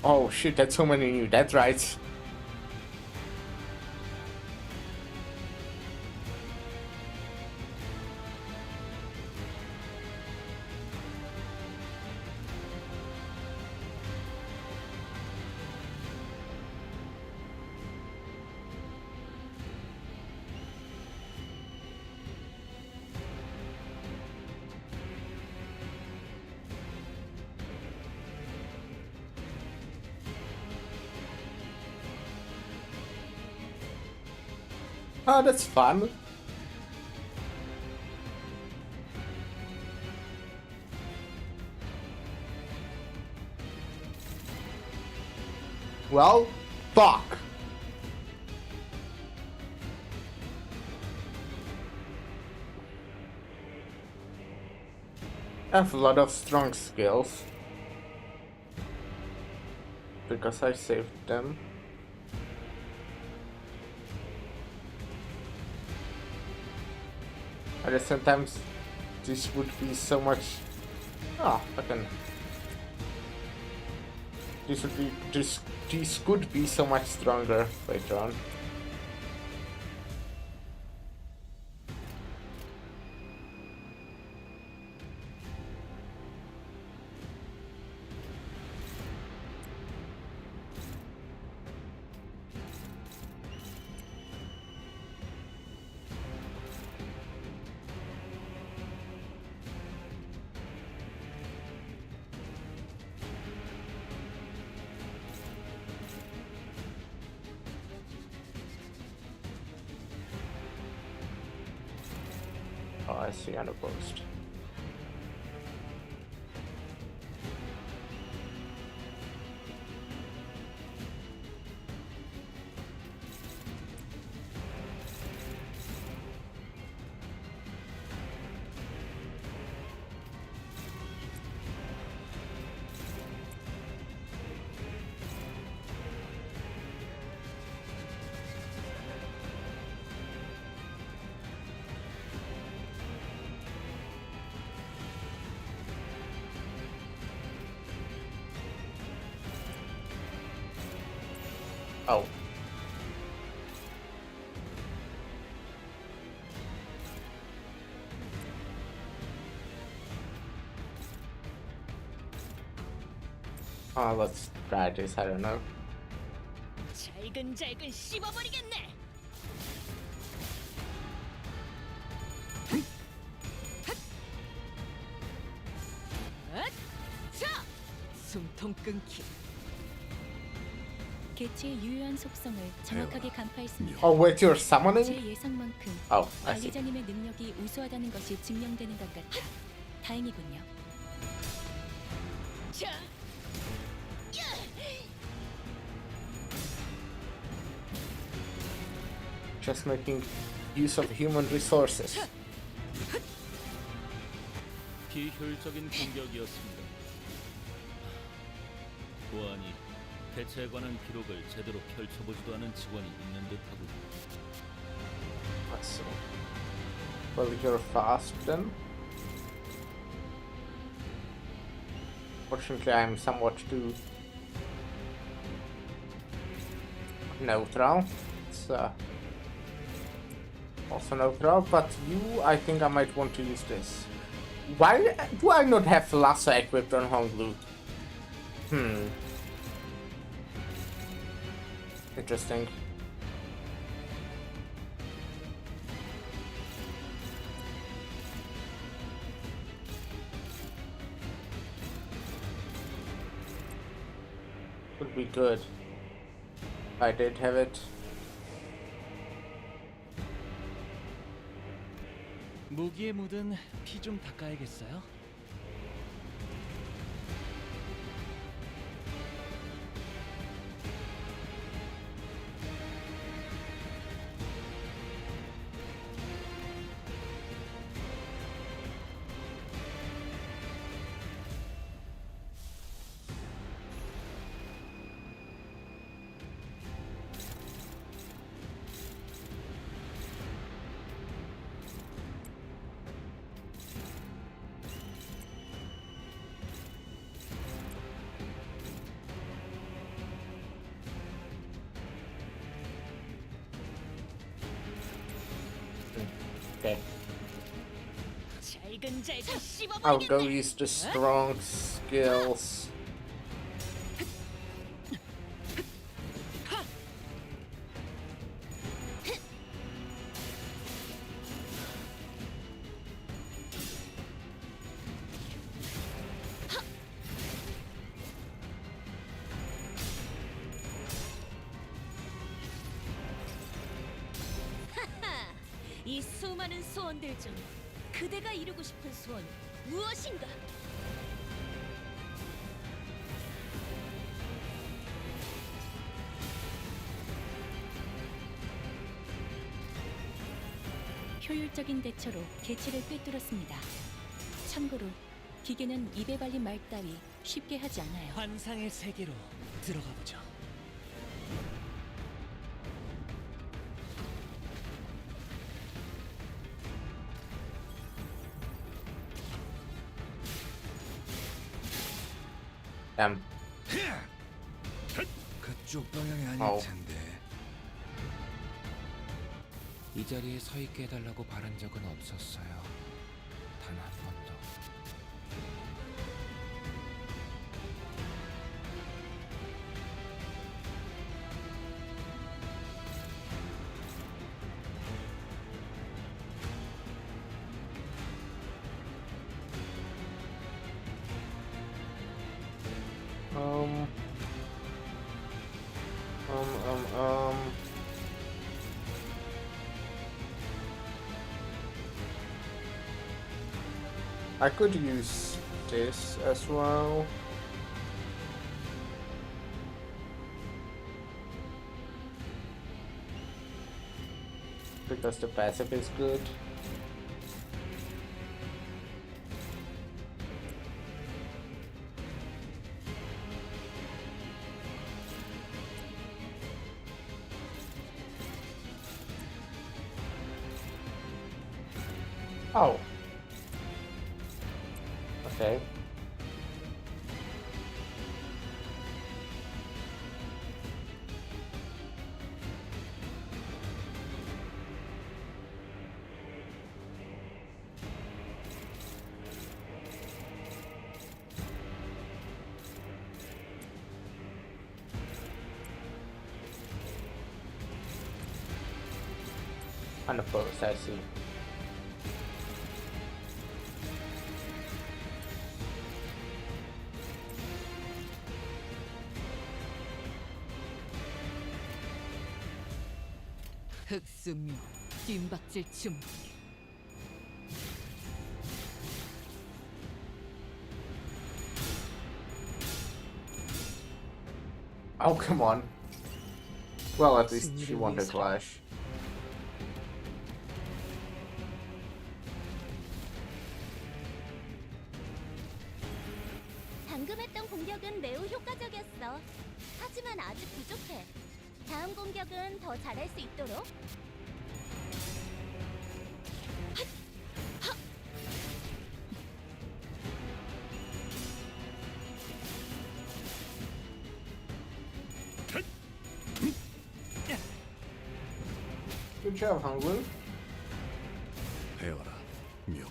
Oh shit, that's so many new death rights. Oh, that's fun. Well, fuck. I have a lot of strong skills. Because I saved them. But sometimes this would be so much. Ah, I can. This would be this could be so much stronger later on. Oh, I see, unopposed. Oh. Let's try this. I don't know. 잘근잘근 씹어버리겠네. 자, 숨통 끊기. 개체의 유효한 속성을 정확하게 간파했습니다. Oh, wait, you're summoning? 제 예상만큼 Oh, I see. 관리자님의 능력이 우수하다는 것이 증명되는 것 같아 다행이군요. 자, Just making use of human resources. 비효율적인 공격이었습니다. 보아하니 대체에 관한 기록을 제대로 펼쳐보지도 않은 직원이 있는 듯하군요. Let's see. Well, you're fast then. Fortunately, I'm somewhat too neutral. It's also neutral, but I think I might want to use this. Why do I not have lasso equipped on Honglu? Interesting. Would be good if I did have it. 무기에 묻은 피 좀 닦아야겠어요. Okay. 잘근잘근 I'll go 씹어버리겠네. use the strong skills. 하하, 이 수많은 소원들 중 그대가 이루고 싶은 소원 무엇인가? 효율적인 대처로 개체를 꿰뚫었습니다. 참고로 기계는 입에 발린 말 따위 쉽게 하지 않아요. 환상의 세계로 들어가 보죠. Damn. 그쪽 방향이 아닐 아우. 텐데. 이 자리에 서 있게 해달라고 바란 적은 없었어요. 단 한 번도. Um. I could use this as well. Because the passive is good. Oh. Okay. Unopposed, I see. 흑수미 뜀박질 춤. Oh, come on. Well, at least she won the clash. 방금 했던 공격은 매우 효과적이었어. 하지만 아직 부족해. 다음 공격은 더 잘할 수 있도록. Good job, Hangul. 배워라, 묘.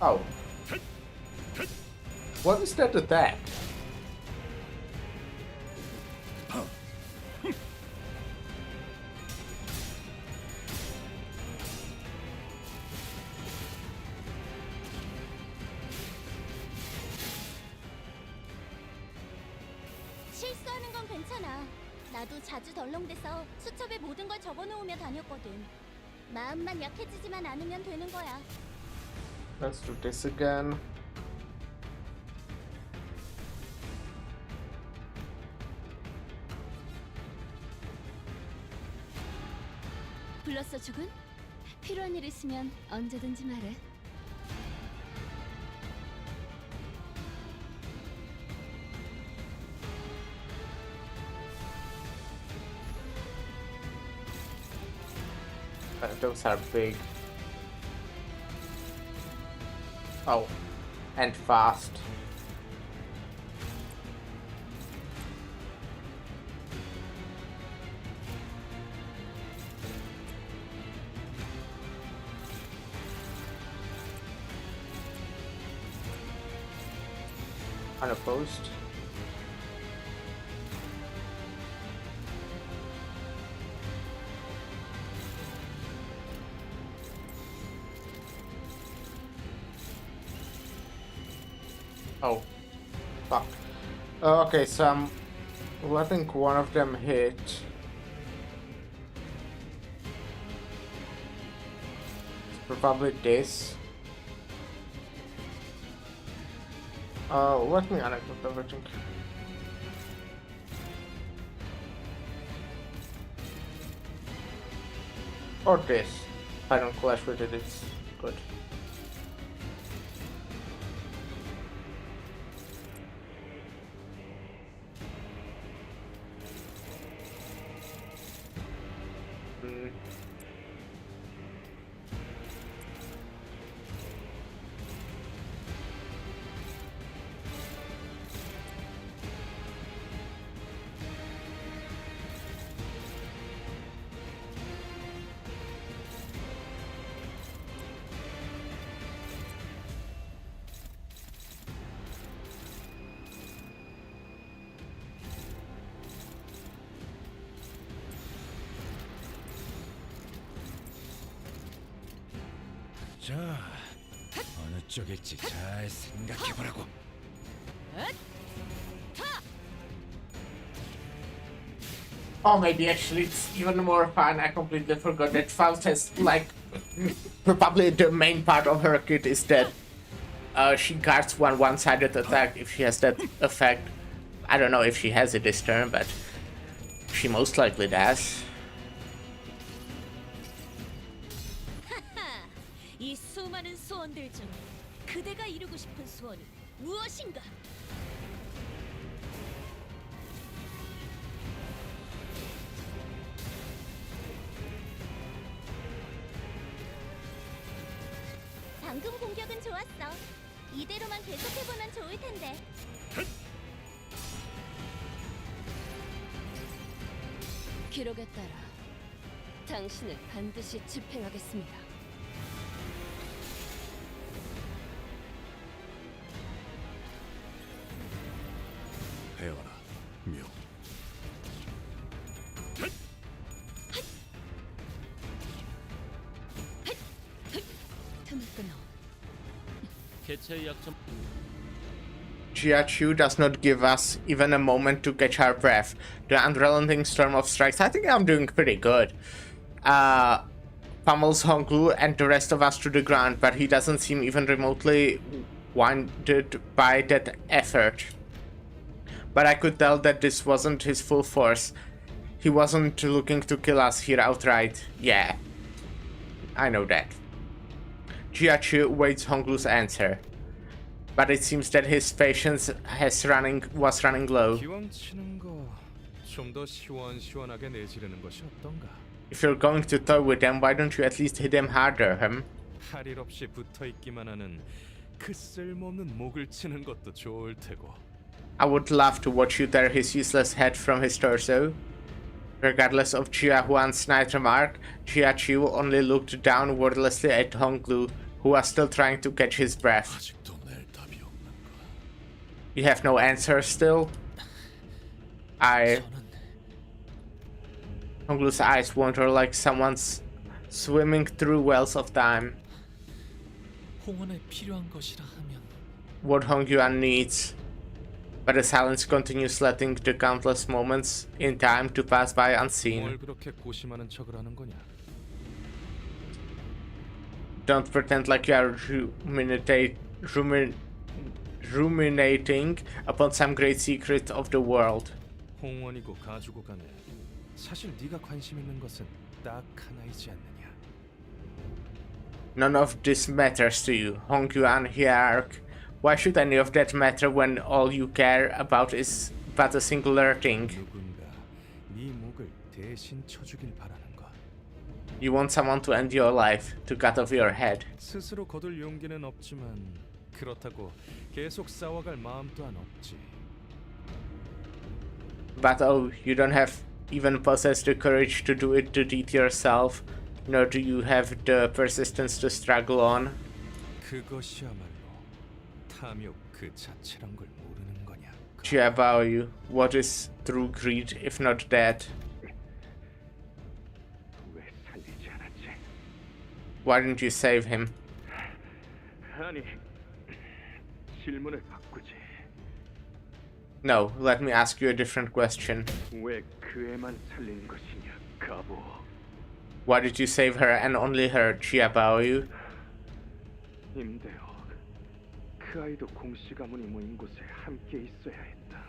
Oh. What is that attack? 실수하는 건 괜찮아. 나도 자주 덜렁대서 수첩에 모든 걸 적어놓으며 다녔거든. 마음만 약해지지만 않으면 되는 거야. Let's do this again. 불렀어, 죽은? 필요한 일 있으면 언제든지 말해. Those are big. Oh, and fast. Unopposed. Oh, fuck. Okay, so I'm letting one of them hit. It's probably this. Let me unequip everything. Or this. If I don't clash with it, it's good. 자, 어느 쪽일지 잘 생각해보라고. Oh, maybe actually it's even more fun. I completely forgot that Faust has, like, probably the main part of her kit is that she guards one-sided attack if she has that effect. I don't know if she has it this turn, but she most likely does. 이 수많은 소원들 중 그대가 이루고 싶은 소원이 무엇인가? 방금 공격은 좋았어. 이대로만 계속해보면 좋을 텐데. 기록에 따라 당신을 반드시 집행하겠습니다. 배워라, 묘. 대체의 약점. Jiachu does not give us even a moment to catch our breath. The unrelenting storm of strikes. I think I'm doing pretty good. Pummels Honglu and the rest of us to the ground, but he doesn't seem even remotely wounded by that effort. But I could tell that this wasn't his full force. He wasn't looking to kill us here outright. Yeah, I know that. Jiachu waits Honglu's answer. But it seems that his patience was running low. 기왕 치는 거 좀 더 시원시원하게 내지르는 것이 어떤가? If you're going to toy with them, why don't you at least hit them harder, 할 일 없이 붙어 있기만 하는 그 쓸모없는 목을 치는 것도 좋을 테고. I would love to watch you tear his useless head from his torso. Regardless of Jia Huan's snide remark, Jia Chu only looked down wordlessly at Honglu, who was still trying to catch his breath. You have no answer still? Honglu's eyes wander like someone's swimming through wells of time. 홍원에 필요한 것이라 하면 What Hongyuan needs. But the silence continues, letting the countless moments in time to pass by unseen. 뭘 그렇게 고심하는 척을 하는 거냐? Don't pretend like you are ruminating upon some great secret of the world. 홍원이고 가주고 가네. 사실 네가 관심 있는 것은 딱 하나이지 않느냐? None of this matters to you, Hongyuan hierarch. Why should any of that matter when all you care about is but a singular thing? 누군가 네 목을 대신 쳐주길 바라는 것. You want someone to end your life, to cut off your head. 스스로 거둘 용기는 없지만 그렇다고 계속 싸워갈 마음 또한 없지. But oh, you don't have even possess the courage to do it, to deed yourself, nor do you have the persistence to struggle on. 그것이야말로 탐욕 그 자체란 걸 모르는 거냐? Jiabaoyu, what is true greed if not that? 왜 살리지 않았지? Why didn't you save him? 아니, 질문을 바꾸지. No, let me ask you a different question. 왜 그 애만 살린 것이냐, 가보. Why did you save her and only her, Jiabaoyu? 임대호, 그 아이도 공씨 가문이 모인 곳에 함께 있어야 했다.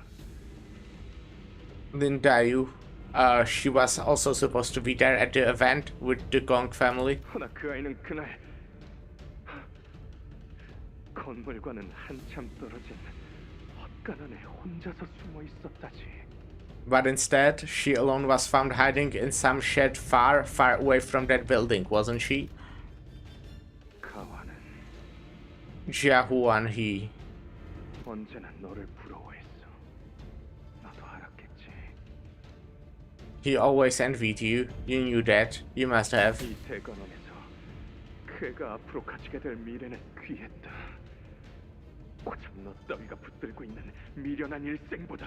Lin Dayu, she was also supposed to be there at the event with the Gong family. 허나 그 아이는 그날 건물과는 한참 떨어진 헛간안에 혼자서 숨어 있었다지. But instead, she alone was found hiding in some shed far, far away from that building, wasn't she? 가와는 Jia Huan he. 언제나 너를 부러워했어. 나도 알았겠지. He always envied you. You knew that. You must have. 이 대관원에서 그가 앞으로 가지게 될 미래는 귀했다. 고작 너 따위가 붙들고 있는 미련한 일생보다.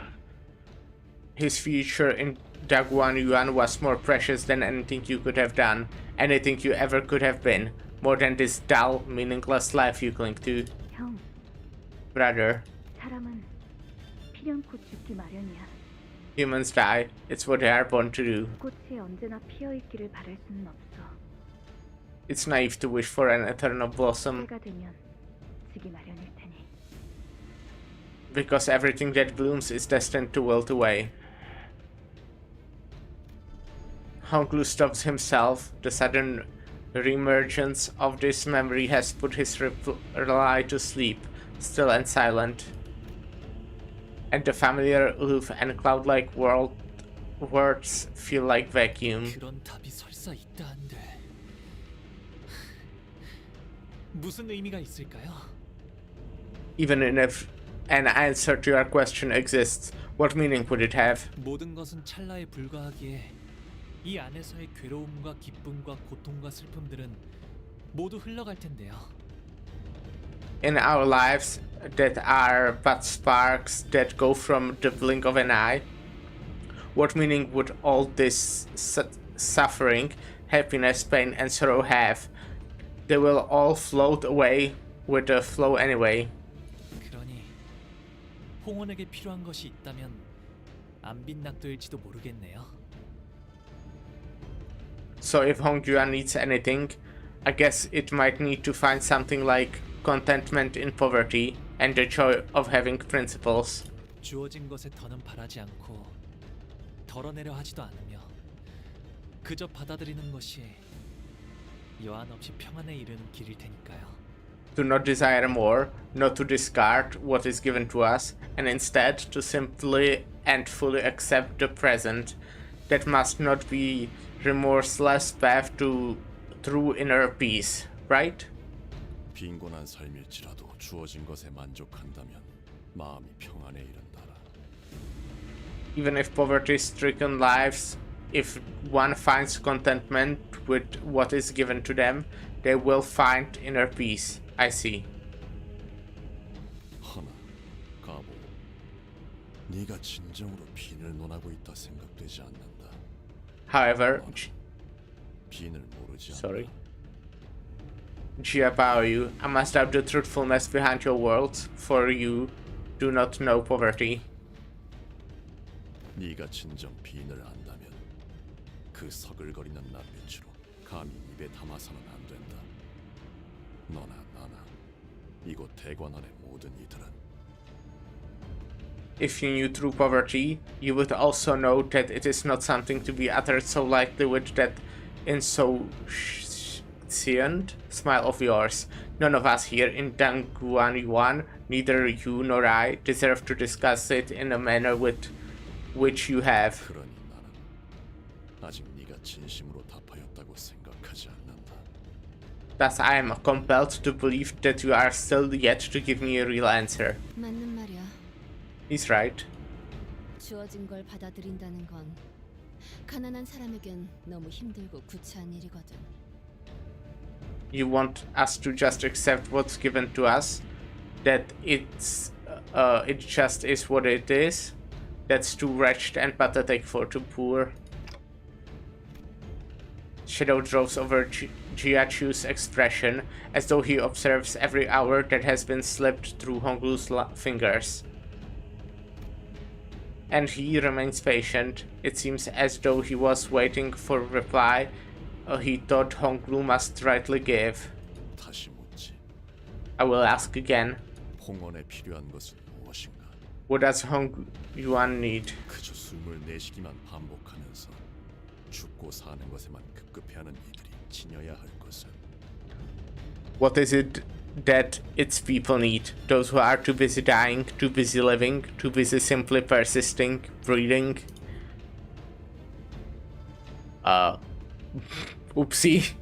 His future in Daguan Yuan was more precious than anything you could have done, anything you ever could have been, more than this dull, meaningless life you cling to. 형, Brother, 사람은 필연코 죽기 마련이야. humans die. It's what they are born to do. 꽃이 언제나 피어 있기를 바랄 수는 없어. It's naive to wish for an eternal blossom, 때가 되면 지기 마련일 테니. because everything that blooms is destined to wilt away. Honglu stops himself. The sudden reemergence of this memory has put his reply to sleep, still and silent. And the familiar, aloof, and cloud-like words feel like vacuum. 그런 답이 설사 있다 한들 무슨 의미가 있을까요? Even if an answer to your question exists, what meaning would it have? 모든 것은 찰나에 불과하기에 이 안에서의 괴로움과 기쁨과 고통과 슬픔들은 모두 흘러갈 텐데요. In our lives that are but sparks that go from the blink of an eye, what meaning would all this suffering, happiness, pain, and sorrow have? They will all float away with the flow anyway. 그러니 홍원에게 필요한 것이 있다면 안 빈낙도일지도 모르겠네요. So if Hongyuan needs anything, I guess it might need to find something like contentment in poverty and the joy of having principles. 주어진 것에 더는 바라지 않고 덜어내려 하지도 않으며 그저 받아들이는 것이 여한 없이 평안에 이르는 길일 테니까요. To not desire more, not to discard what is given to us, and instead to simply and fully accept the present. That must not be remorseless path to true inner peace, right? 빈곤한 삶일지라도 주어진 것에 만족한다면 마음이 평안에 이른다라. Even if poverty-stricken lives, if one finds contentment with what is given to them, they will find inner peace. I see. 허나, 가보, 네가 진정으로 빈을 논하고 있다 생각되지 않는다. However, 빈을 모르지 않나? sorry. Jia Baoyu, I must doubt the truthfulness behind your words, for you do not know poverty. 네가 진정 빈을 안다면 그 서글거리는 낯빛으로 감히 입에 담아서는 안 된다. 너나 나나 이곳 대관원의 모든 이들은 If you knew true poverty, you would also know that it is not something to be uttered so lightly with that insouciant smile of yours. None of us here in Dangguan, neither you nor I, deserve to discuss it in a manner with which you have. 그러니 나는 아직 네가 진심으로 답하였다고 생각하지 않는다. Thus I am compelled to believe that you are still yet to give me a real answer. 맞는 말이야. He's right. 주어진 걸 받아들인다는 건 가난한 사람에겐 너무 힘들고 구차한 일이거든. You want us to just accept what's given to us? That it just is what it is? That's too wretched and pathetic for too poor. Shadow drops over Jiachu's expression, as though he observes every hour that has been slipped through Honglu's fingers. And he remains patient. It seems as though he was waiting for a reply he thought Honglu must rightly give. 다시 묻지. I will ask again. 홍원에 필요한 것은 무엇인가? What does Hong Yuan need? 그저 숨을 내쉬기만 반복하면서 죽고 사는 것에만 급급해하는 이들이 지녀야 할 것은 What is it that its people need? Those who are too busy dying, too busy living, too busy simply persisting, breeding? Oopsie.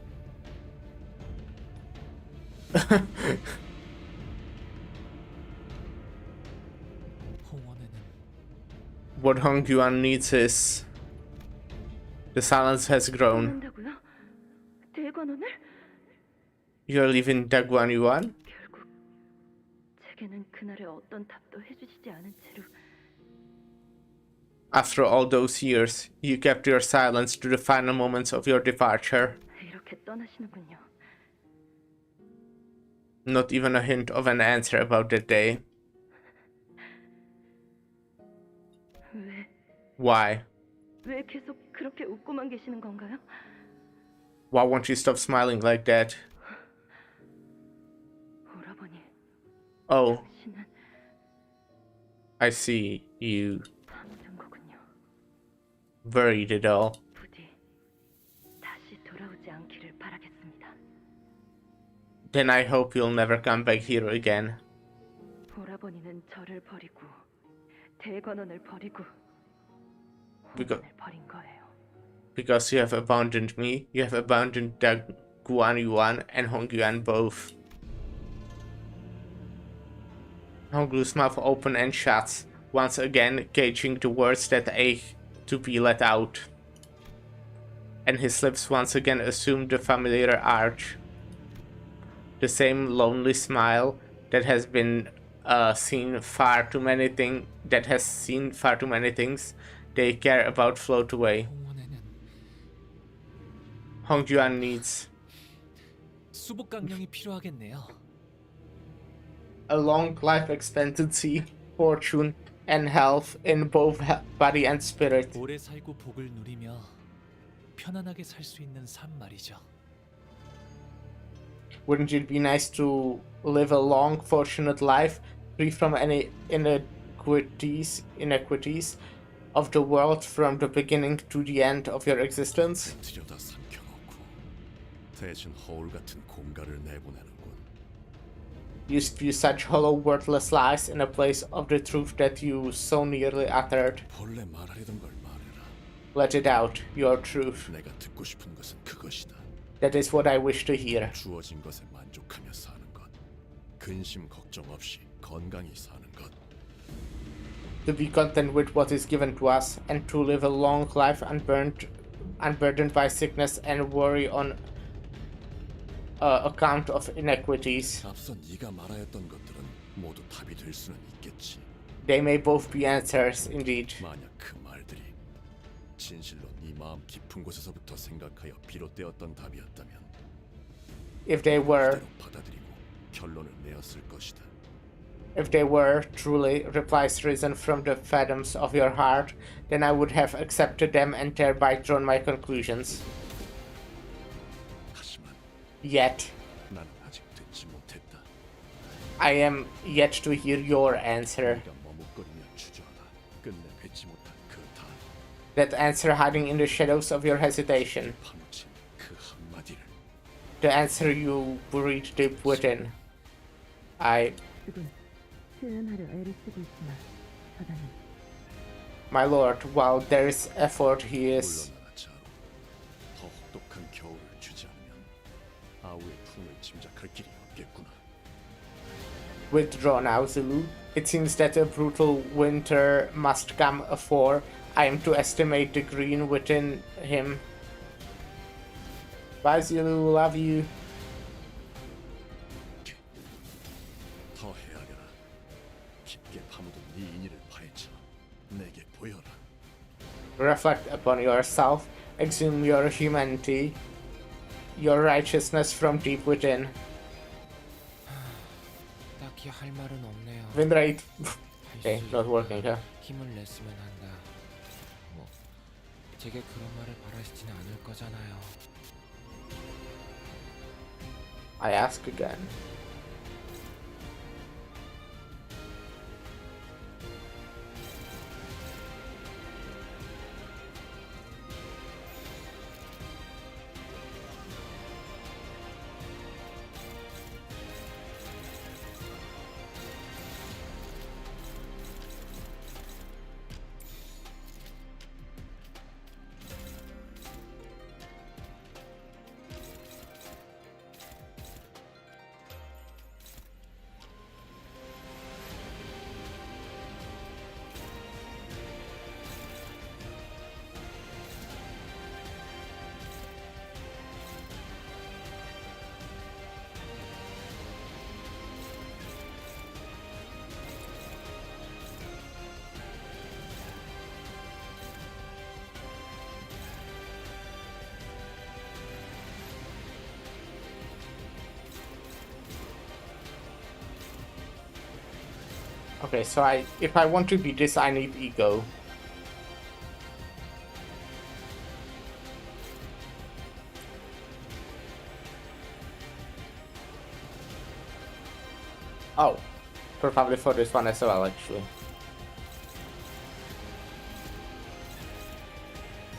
What Hong Yuan needs is... The silence has grown. 그런다고요? 대관원을? You're leaving Daguan Yuan? 결국 제게는 그날의 어떤 답도 해주시지 않은 채로 After all those years, you kept your silence to the final moments of your departure. 이렇게 떠나시는군요. Not even a hint of an answer about that day. 왜? Why? 왜 계속 그렇게 웃고만 계시는 건가요? Why won't you stop smiling like that? 오라버니, Oh, 당신은 I see. You 아무튼 거군요. worried it all. 부디 다시 돌아오지 않기를 바라겠습니다. Then I hope you'll never come back here again. 오라버니는 저를 버리고 대관원을 버리고 Because, 홍원을 버린 거예요. because you have abandoned me, you have abandoned Daguan Yuan and Hong Yuan both. Honglu's mouth opens and shuts, once again gauging the words that ache to be let out. And his lips once again assume the familiar arch. The same lonely smile that has been seen far too many things. They care about float away. Hong Yuan needs 수복 강령이 필요하겠네요. a long life expectancy, fortune, and health in both body and spirit. 오래 살고 복을 누리며 편안하게 살 수 있는 삶 말이죠. Wouldn't it be nice to live a long, fortunate life, free from any inequities of the world from the beginning to the end of your existence? 들여다 삼켜놓고 대신 허울 같은 공갈을 내보내는군. You spew such hollow, worthless lies in a place of the truth that you so nearly uttered. 본래 말하려던 걸 말해라. Let it out, your truth. 내가 듣고 싶은 것은 그것이다. That is what I wish to hear. 주어진 것에 만족하며 사는 것, 근심 걱정 없이 건강히 사는 것. To be content with what is given to us, and to live a long life unburdened by sickness and worry on account of inequities. 앞서 네가 말하였던 것들은 모두 답이 될 수는 있겠지. They may both be answers, indeed. 만약 그 말들이 진실로 네 마음 깊은 곳에서부터 생각하여 비롯되었던 답이었다면, If they were, 그대로 받아들이고 결론을 내었을 것이다. if they were truly replies risen from the fathoms of your heart, then I would have accepted them and thereby drawn my conclusions. Yet, 나는 아직 듣지 못했다. I am yet to hear your answer. 네가 머뭇거리며 주저하다 끝내 뱉지 못한 그 답. That answer hiding in the shadows of your hesitation. 파묻힌 그 한마디를. The answer you buried deep within. I... 표현하려 애를 쓰고 있지만 바다는 My lord, while there is effort, he is... 물러나라 자로. 더 혹독한 겨울을 주지 않으면 아우의 품을 짐작할 길이 없겠구나. Withdraw now, Zulu. It seems that a brutal winter must come afore I am to estimate the green within him. Bye, Zulu. Love you. 더 헤아려라. 깊게 파묻은 네 인의를 파헤쳐 내게 보여라. Reflect upon yourself. Exhume your humanity, your righteousness from deep within. 딱히 할 말은 없네요. Win rate. Okay, not working here. 힘을 냈으면 한다. 뭐 제게 그런 말을 바라시지는 않을 거잖아요. I ask again. Okay, so if I want to be this, I need ego. Oh, probably for this one as well, actually.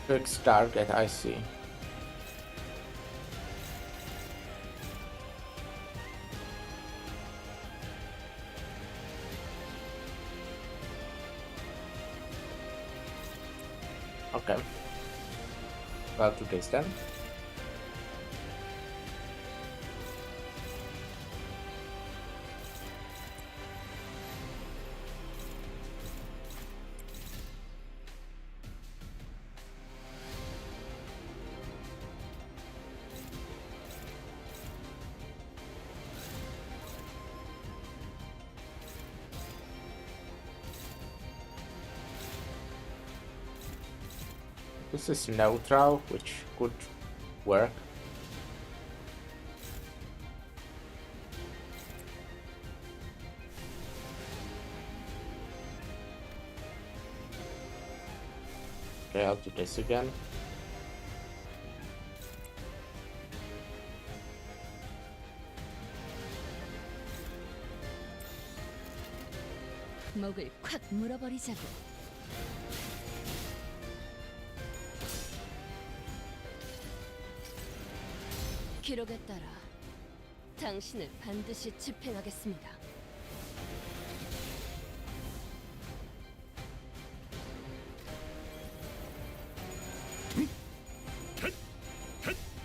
Fixed target, I see. Okay. Well, to this then. This is neutral, which could work. Okay, I'll do this again. 목을 콱 물어버리자고. 기록에 따라 당신을 반드시 집행하겠습니다.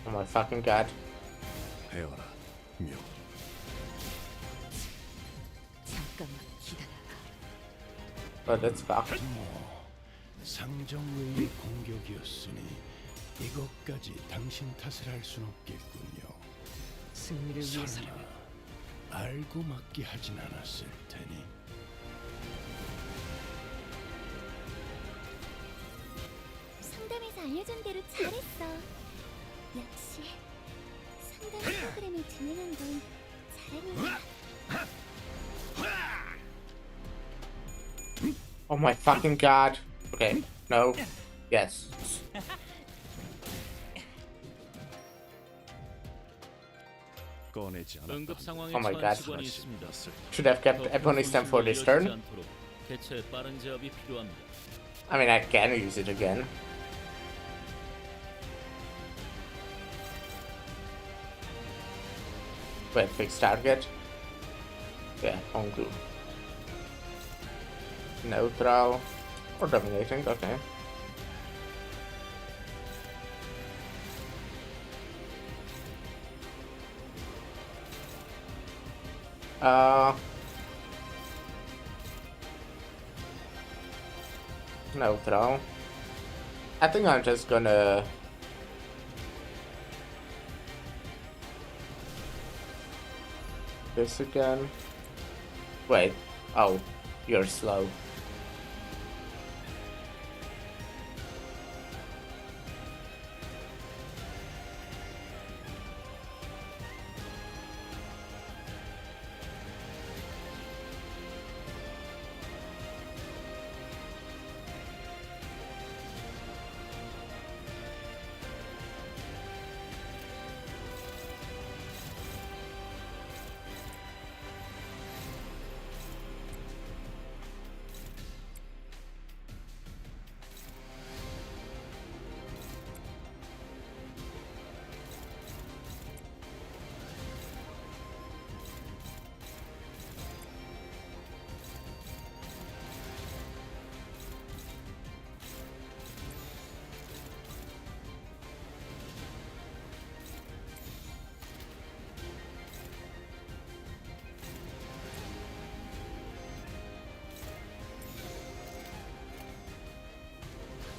Oh my fucking god. 헤어라, 묘. 잠깐만 기다려라. But that's back. 상정의 공격이었으니 이것까지 당신 탓을 할 순 없겠군요. 승리를 위해서라면 설마 알고 맞게 하진 않았을 테니. 상담에서 알려준 대로 잘했어. 역시 상담 프로그램을 진행한 건 잘하는 Oh my fucking god. Okay, no. Yes. 꺼내지 않았다. 응급 상황에 Oh my 처한 god. 직원이 있습니다. Should have kept Eponistem for this turn. 않도록 대체 빠른 제압이 필요합니다. I mean, I can use it again. Wait, fixed target. Yeah, on glue. Neutral. Or dominating, okay. Neutral. I think I'm just gonna this again. Wait. Oh, you're slow.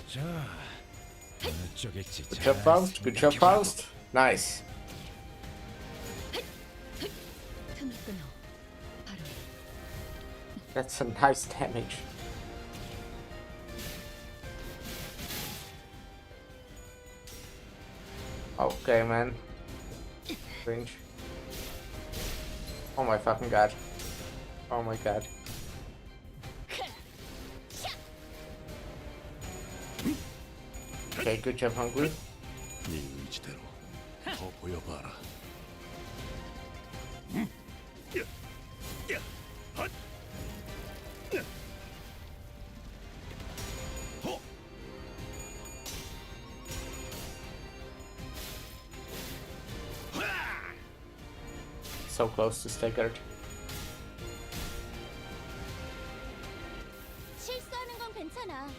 자, 어느 쪽일지 Good job, Faust. Good job, Faust. Nice. 틈을 끊어. 바로 That's some nice damage. Okay, man. Cringe. Oh my fucking god. Oh my god. Okay, good job, Hungry. 네 의지대로 더 보여봐라. So close to staggered. 실수하는 건 괜찮아.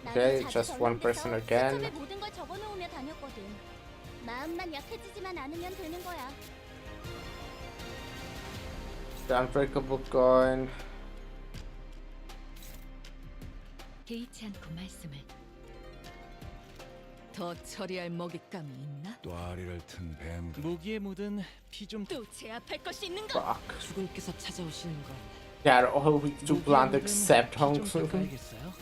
Okay, just one person again. 시점에 모든 걸 적어놓으며 다녔거든. 마음만 약해지지만 않으면 되는 거야. The unbreakable coin. 개의치 않고 말씀을. 더 처리할 먹잇감이 있나? 또아리를 튼 뱀. 모기에 묻은 피 좀 또 제압할 것이 있는가? Fuck. 주군께서 찾아오시는 건 They are all weak to plant except Hong Su. 가야겠어요.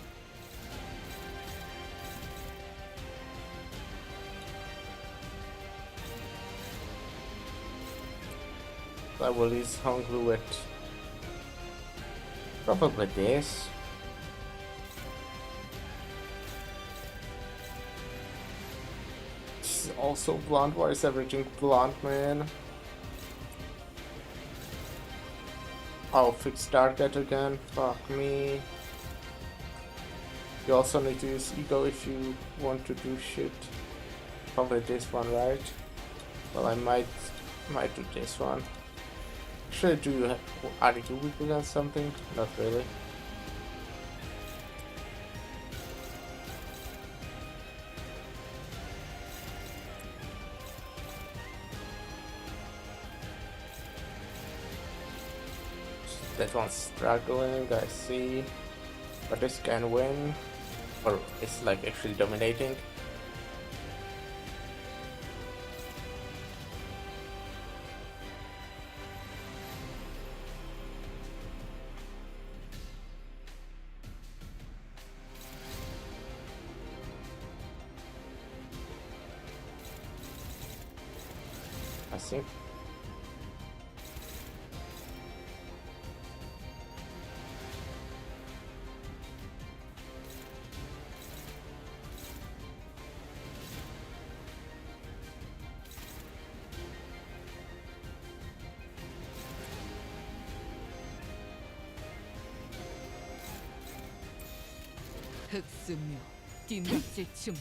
I will use Hong Lu with probably this. is also blonde. Why is everything blonde, man? Oh, fix target again. Fuck me. You also need to use ego if you want to do shit. Probably this one, right? Well, I might do this one. Should I do attitude weak against something? Not really. That one's struggling, I see. But this can win. Or it's like actually dominating. I see. 흑수묘 뒷막질 춤.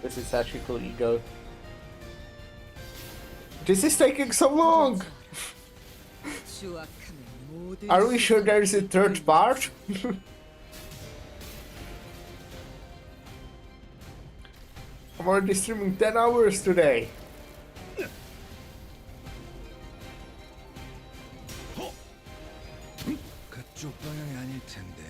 This is actually cool ego. This is taking so long! Are we sure there is a third part? I'm already streaming 10 hours today. 그쪽 방향이 아닐 텐데.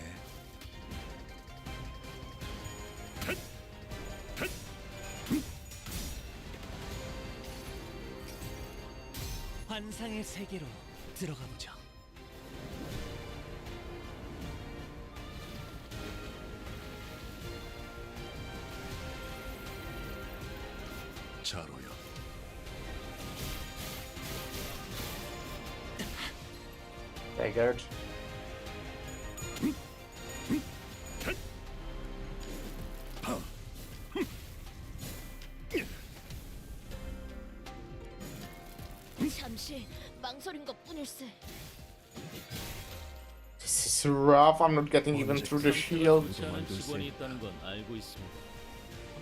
환상의 세계로 들어가 보죠. 자로요. Staggered. 잠시 망설인 것뿐일세. This is rough. I'm not getting even through the shield. 괜찮은 직원이 있다는 건 알고 있습니다.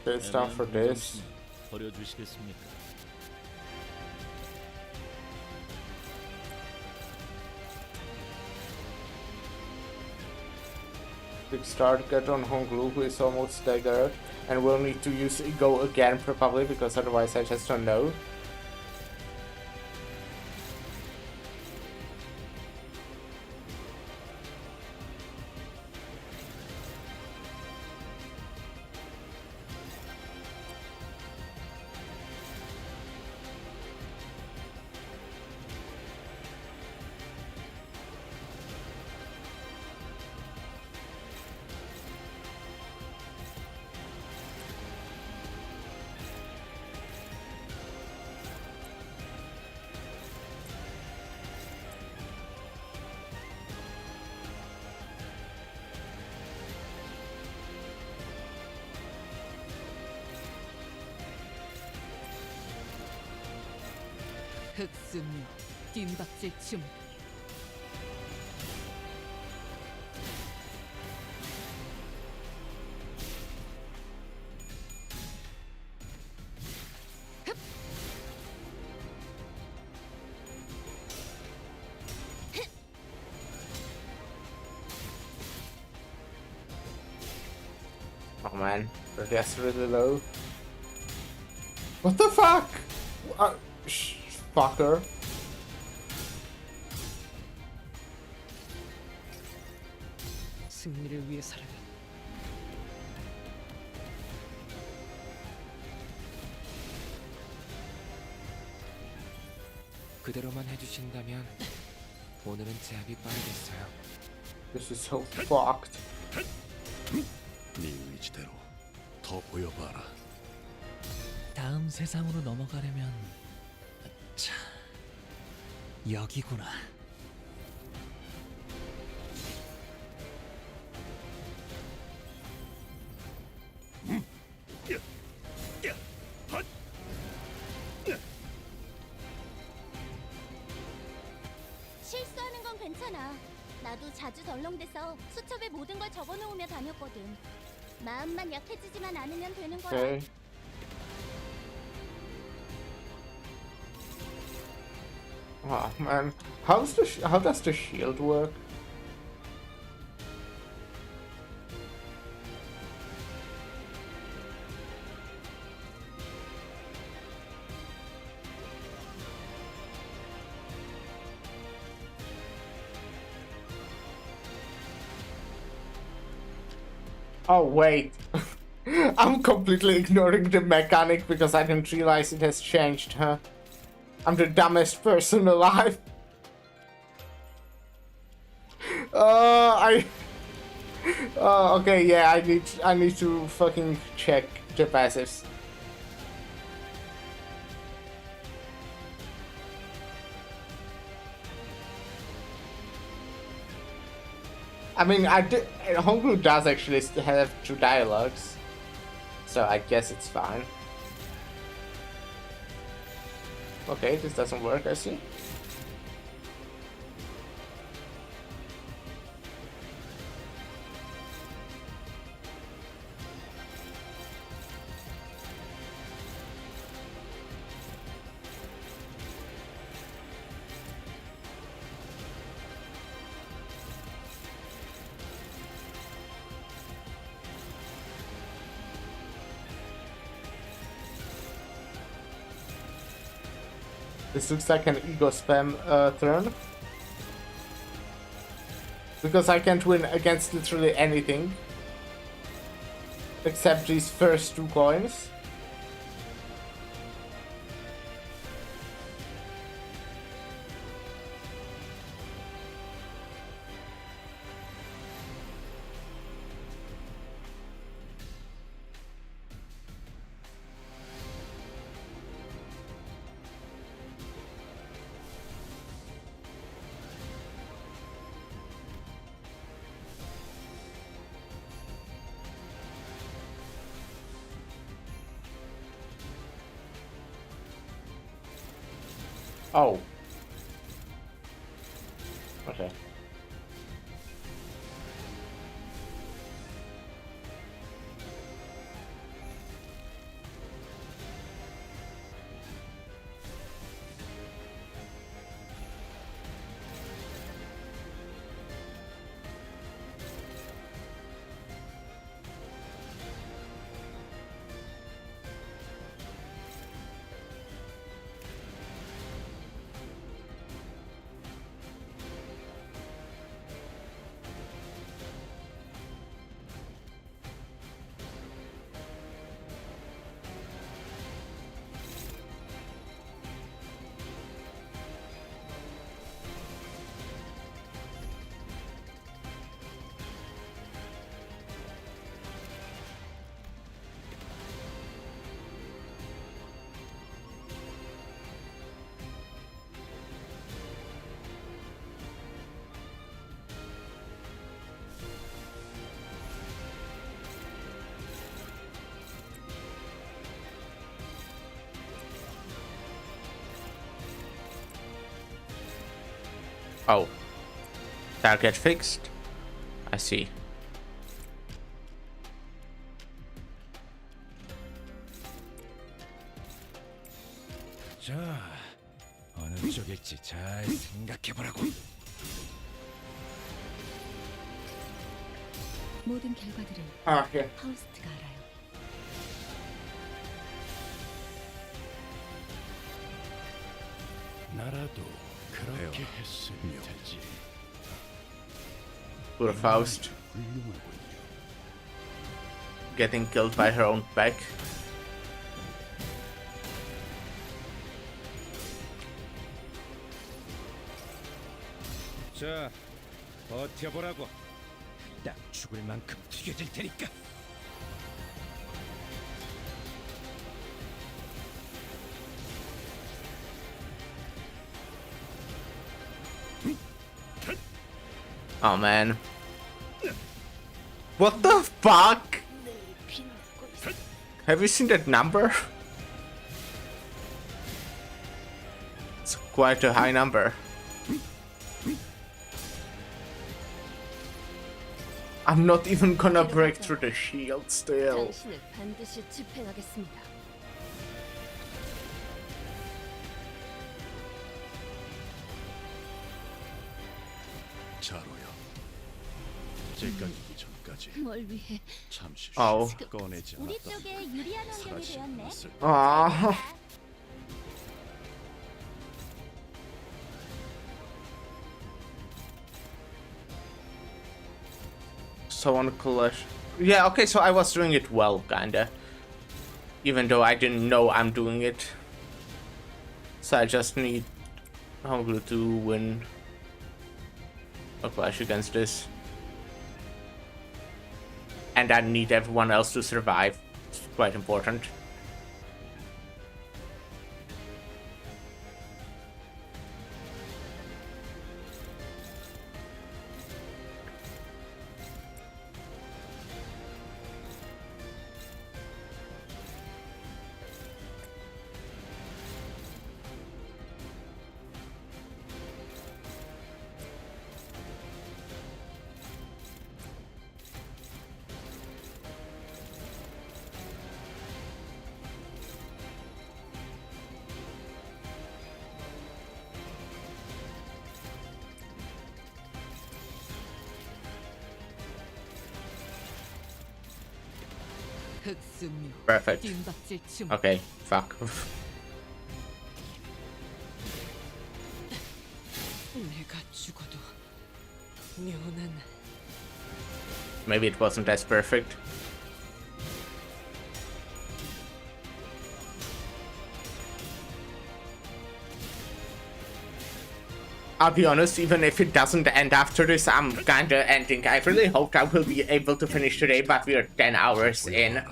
There's time for this. 버려주시겠습니까? Big start get on Honglu, who is almost staggered, and we'll need to use ego again probably because otherwise I just don't know. 흑수묘 뒷박질 춤. Oh man, that's really low. What the fuck? Fucker. 승리를 위해서라면 그대로만 해주신다면 오늘은 제압이 빠르겠어요. This is so fucked. 네 의지대로 더 보여봐라. 다음 세상으로 넘어가려면 자 여기구나. 괜찮아. 나도 자주 덜렁대서 수첩에 모든 걸 적어놓으며 다녔거든. 마음만 약해지지만 않으면 되는 거야. Okay. Oh man, how does the shield work? Oh wait, I'm completely ignoring the mechanic because I didn't realize it has changed, huh? I'm the dumbest person alive. Okay, yeah, I need to fucking check the passives. I mean, Homebrew does actually have 2 dialogues, so I guess it's fine. Okay, this doesn't work, I see. This looks like an ego spam turn. Because I can't win against literally anything. Except these first 2 coins. Oh. Okay. Oh. Target fixed? I see. 자, 어느 쪽일지 잘 생각해보라고. 모든 결과들은 예. 파우스트가 알아요. 나라도 그렇게 했으면 되지. Poor Faust. Getting killed by her own pack. 자, 버텨보라고. 딱 죽을 만큼 튀겨질 테니까. Oh man. What the fuck? Have you seen that number? It's quite a high number. I'm not even gonna break through the shield still. 당신을 반드시 집행하겠습니다. 자로야. 찔깍이기 전까지 뭘 위해? 잠시 아우. 꺼내지 우리 않았다. 쪽에 유리한 환경이 사라지지 되었네. 않았을 아. So on Clash. Yeah, okay, so I was doing it well, kinda. Even though I didn't know I'm doing it. So I just need Honglu to win a clash against this. And I need everyone else to survive. It's quite important. Perfect. Okay, fuck. 내가 죽어도 묘는 Maybe it wasn't as perfect. I'll be honest, even if it doesn't end after this, I'm kinda ending. I really hoped I will be able to finish today, but we are 10 hours in.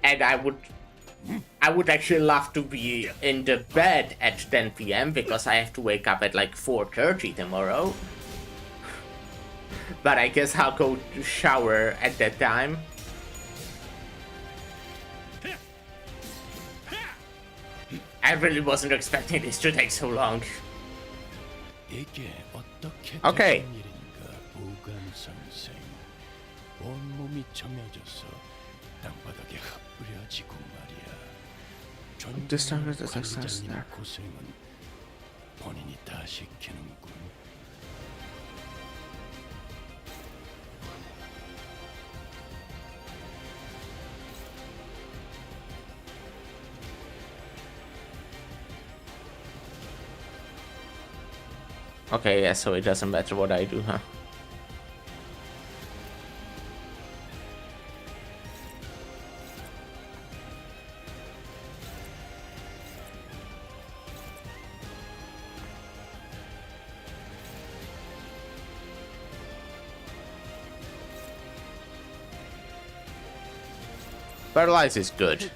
And I would actually love to be in the bed at 10 p.m. because I have to wake up at like 4:30 tomorrow. But I guess I'll go to shower at that time. I really wasn't expecting this to take so long. 이게 어떻게 Okay. 된 일인가, 보관 선생. 온몸이 점여져서 땅바닥에 흩뿌려지고 말이야. This time is a 존경하는 success 관리자님의 there. 고생은 본인이 다 시키는군. Okay, yeah, so it doesn't matter what I do, huh? Paralyze is good.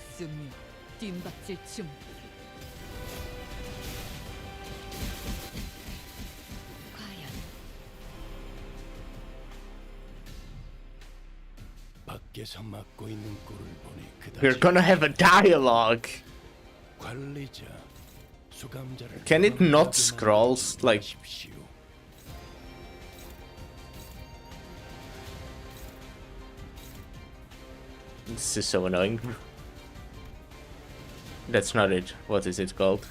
밖에서 맡고 있는 꼴을 보니 We're gonna have a dialogue. 관리자, 수감자를 Can it not scroll like? This is so annoying. That's not it. What is it called?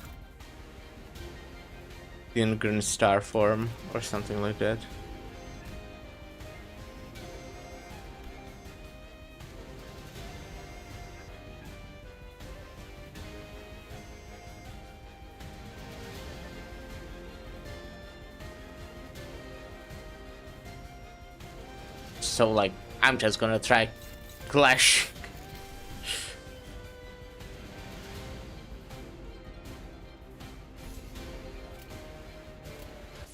The Ingram Star form or something like that. So like, I'm just gonna try Clash.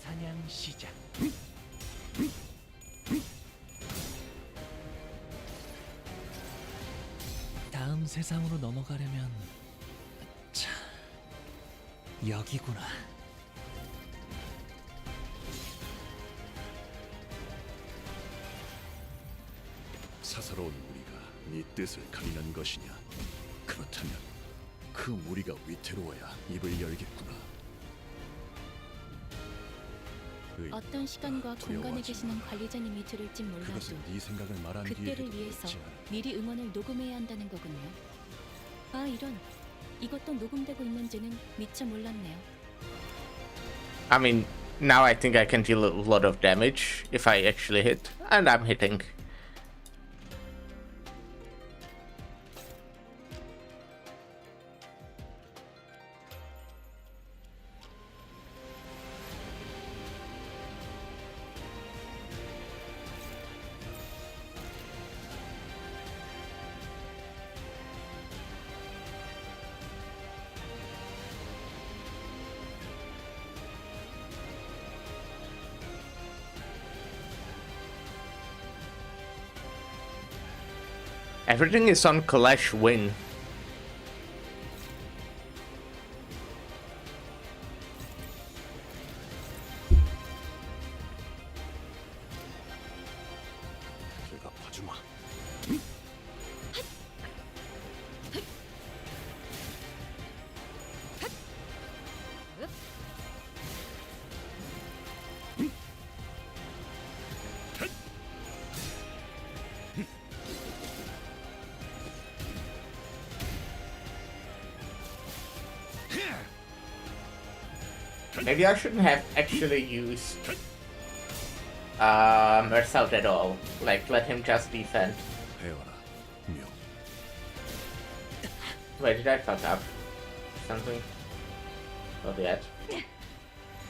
사냥 시작. 다음 세상으로 넘어가려면 자, 여기구나. 사사로운 무리가 네 뜻을 가리는 것이냐? 그렇다면 그 무리가 위태로워야 입을 열겠구나. 어떤 시간과 공간에 두려워하지 계시는 관리자님이 들을진 몰라도 그것은 네 생각을 말한 뒤에 그때를 해도 위해서 늦지 않아. 미리 응원을 녹음해야 한다는 거군요. 아 이런, 이것도 녹음되고 있는지는 미처 몰랐네요. I mean, now I think I can deal a lot of damage if I actually hit, and I'm hitting. Everything is on Clash win. 내가 봐주마. Maybe I shouldn't have actually used Mersault at all. Like, let him just defend. 배워라, 묘. Wait, did I fuck up? Something? Not yet.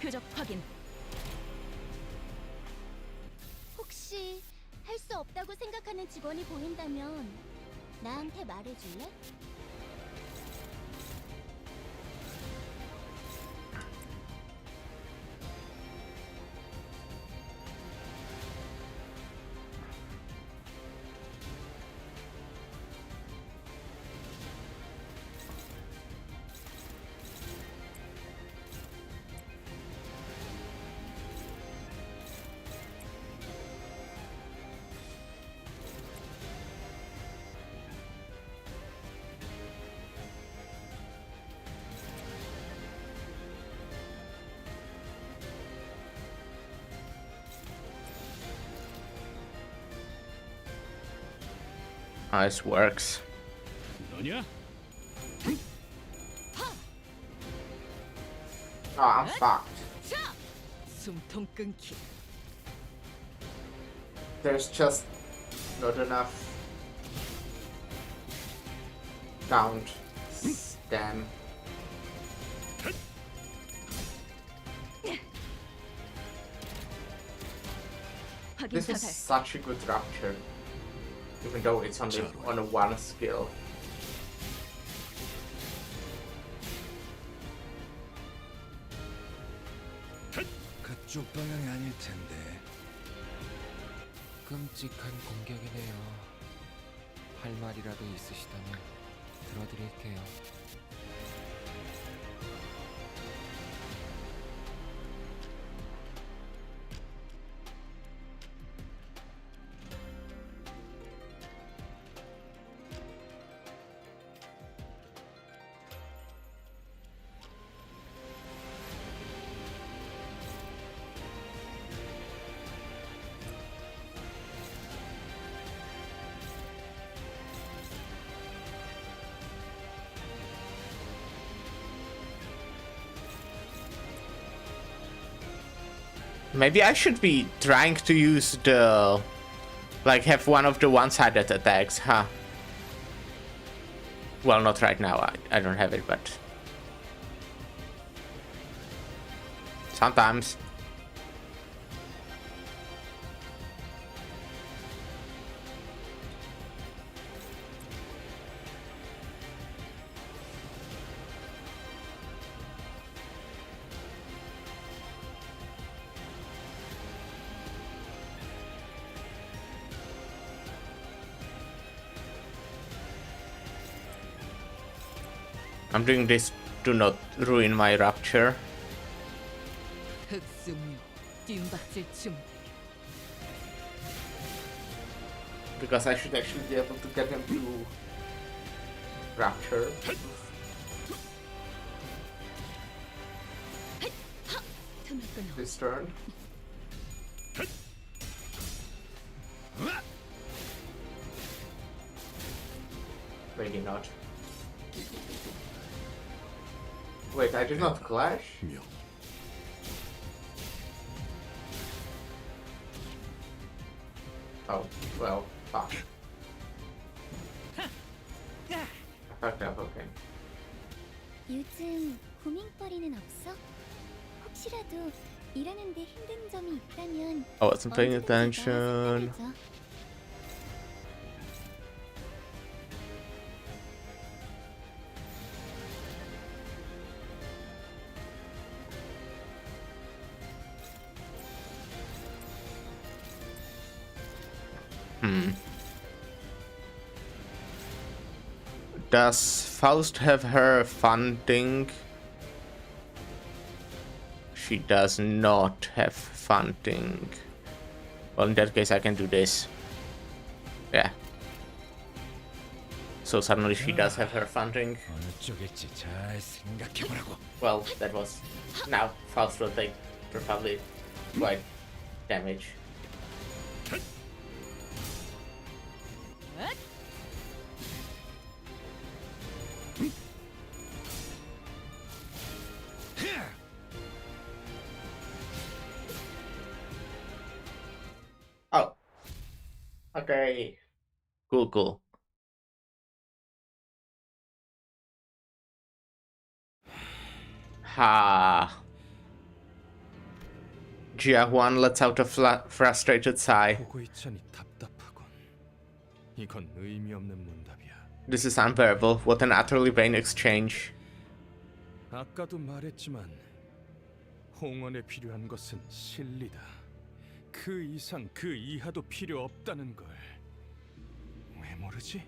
표적 확인. 혹시 할 수 없다고 생각하는 직원이 보인다면 나한테 말해줄래? Oh, this works. 너냐? Oh, I'm fucked. 숨통 끊기. There's just not enough count. Damn. This is such a good rupture. Even though it's only on a one skill. 그쪽 방향이 아닐 텐데. 끔찍한 공격이네요. 할 말이라도 있으시다면 들어드릴게요. Maybe I should be trying to use the... like, have one of the one-sided attacks, huh? Well, not right now, I don't have it, but... sometimes. I'm doing this to not ruin my rupture. Because I should actually be able to get him to rupture. This turn. maybe not. Wait, I did not clash? Oh, well, fuck. Fucked up, okay. 요즘 고민거리는 없어? 혹시라도 일하는데 힘든 점이 있다면 I wasn't paying 언제든지 attention. 나와 상담해줘. Does Faust have her funding? She does not have funding. Well, in that case, I can do this. Yeah. So suddenly she does have her funding. Well, that was... Now Faust will take probably quite damage. Oh. Okay. Cool. Ha. Jia-Huan lets out a frustrated sigh. 보고 있자니 답답하군. 이건 의미 없는 문답이야. This is unbearable. What an utterly vain exchange. 아까도 말했지만 홍원에 필요한 것은 실리다. 그 이상 그 이하도 필요 없다는 걸. 왜 모르지?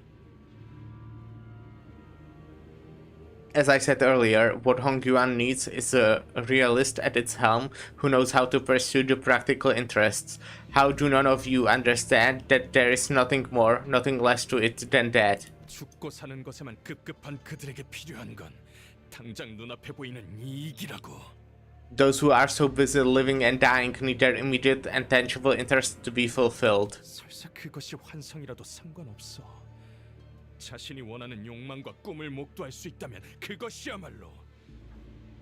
As I said earlier, what Hongyuan needs is a realist at its helm who knows how to pursue the practical interests. How do none of you understand that there is nothing more, nothing less to it than that? 죽고 사는 것에만 급급한 그들에게 필요한 건 당장 눈앞에 보이는 이익이라고. Those who are so busy living and dying need their immediate and tangible interests to be fulfilled. 설사 그것이 환상이라도 상관없어. 자신이 원하는 욕망과 꿈을 목도할 수 있다면 그것이야말로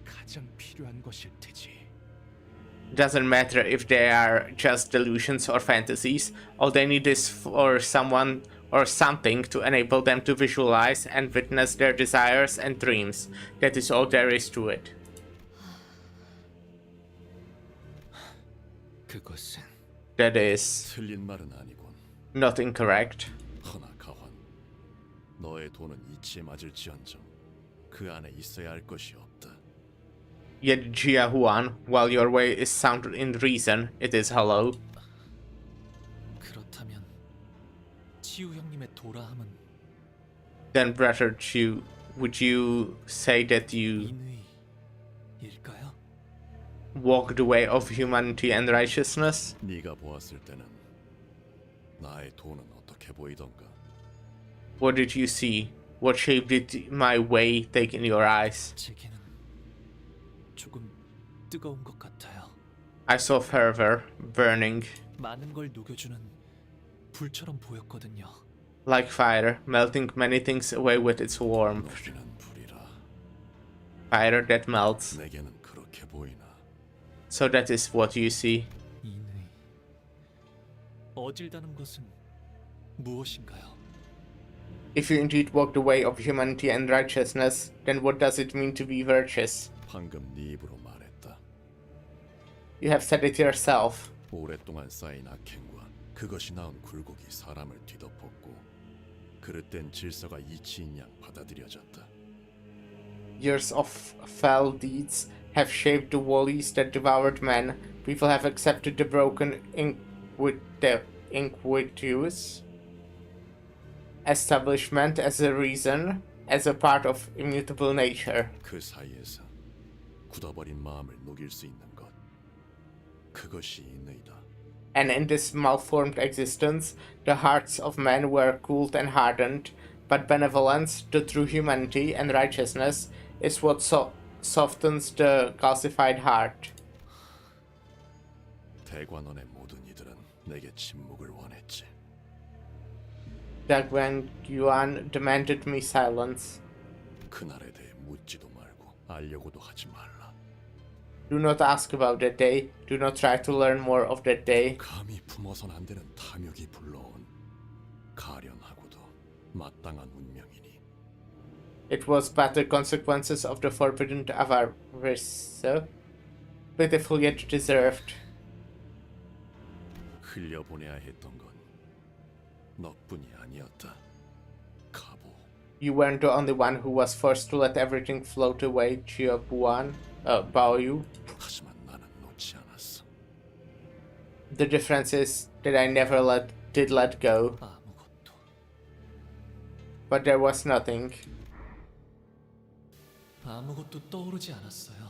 가장 필요한 것일 테지. Doesn't matter if they are just delusions or fantasies. All they need is for someone or something to enable them to visualize and witness their desires and dreams. That is all there is to it. 그것은 That is 틀린 말은 아니군. not incorrect. 허나 가환, 너의 돈은 이치에 맞을지언정 그 안에 있어야 할 것이 없다. Yet Jia-Huan, while your way is sound in reason, it is hollow. 그렇다면 치유 형님의 도라함은 Then, Brother Chu, would you say that you 일까요? walk the way of humanity and righteousness? 네가 보았을 때는 나의 돈은 어떻게 보이던가? What did you see? What shape did my way take in your eyes? 제게는 조금 뜨거운 것 같아요. I saw fervor, burning, 많은 걸 녹여주는 불처럼 보였거든요. like fire, melting many things away with its warmth. Fire that melts. 내게는 그렇게 보이나? So that is what you see. 어질다는 것은 무엇인가요? If you indeed walk the way of humanity and righteousness, then what does it mean to be virtuous? 방금 네 입으로 말했다. You have said it yourself. 오랫동안 쌓인 악행과 그것이 낳은 굴곡이 사람을 뒤덮었고 그릇된 질서가 이치인 양 받아들여졌다. Years of foul deeds have shaped the wallies that devoured men. People have accepted the broken iniquitous establishment as a reason, as a part of immutable nature. 그 사이에서 굳어버린 마음을 녹일 수 있는 것, 그것이 인의다. And in this malformed existence, the hearts of men were cooled and hardened, but benevolence, the true humanity and righteousness, is what softens the calcified heart. 대관원의 모든 이들은 내게 침묵을 원했지. Dagwan Yuan demanded me silence. 그날에 대해 묻지도 말고 알려고도 하지 말라. Do not ask about that day. Do not try to learn more of that day. 감히 품어선 안 되는 탐욕이 불러온 가련하고도 마땅한 운명이니. It was but the consequences of the forbidden avarice, pitiful yet deserved. 흘려보내야 했던 건 너뿐이 아니었다. 가보. You weren't the only one who was forced to let everything float away, Baoyu. 하지만 나는 놓지 않았어. The difference is that I never did let go. But there was nothing. 아무것도 떠오르지 않았어요.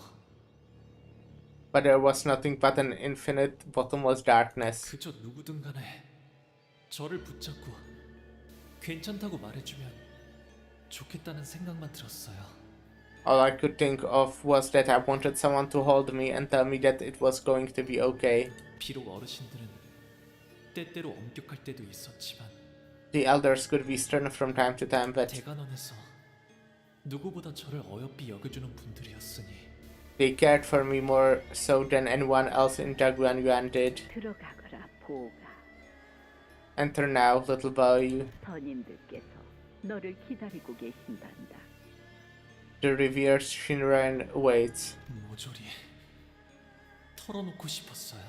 But there was nothing but an infinite bottomless darkness. 그저 누구든 간에 저를 붙잡고 괜찮다고 말해주면 좋겠다는 생각만 들었어요. All I could think of was that I wanted someone to hold me and tell me that it was going to be okay. 비록 어르신들은 때때로 엄격할 때도 있었지만 The elders could be stern from time to time, but 대관원에서 누구보다 저를 어여삐 여겨주는 분들이었으니 they cared for me more so than anyone else in Daguanyuan did. 들어가거라 보가. Enter now, little Baoyu. 선임들께서 너를 기다리고 계신단다. The revered Shinran awaits. 모조리 털어놓고 싶었어요.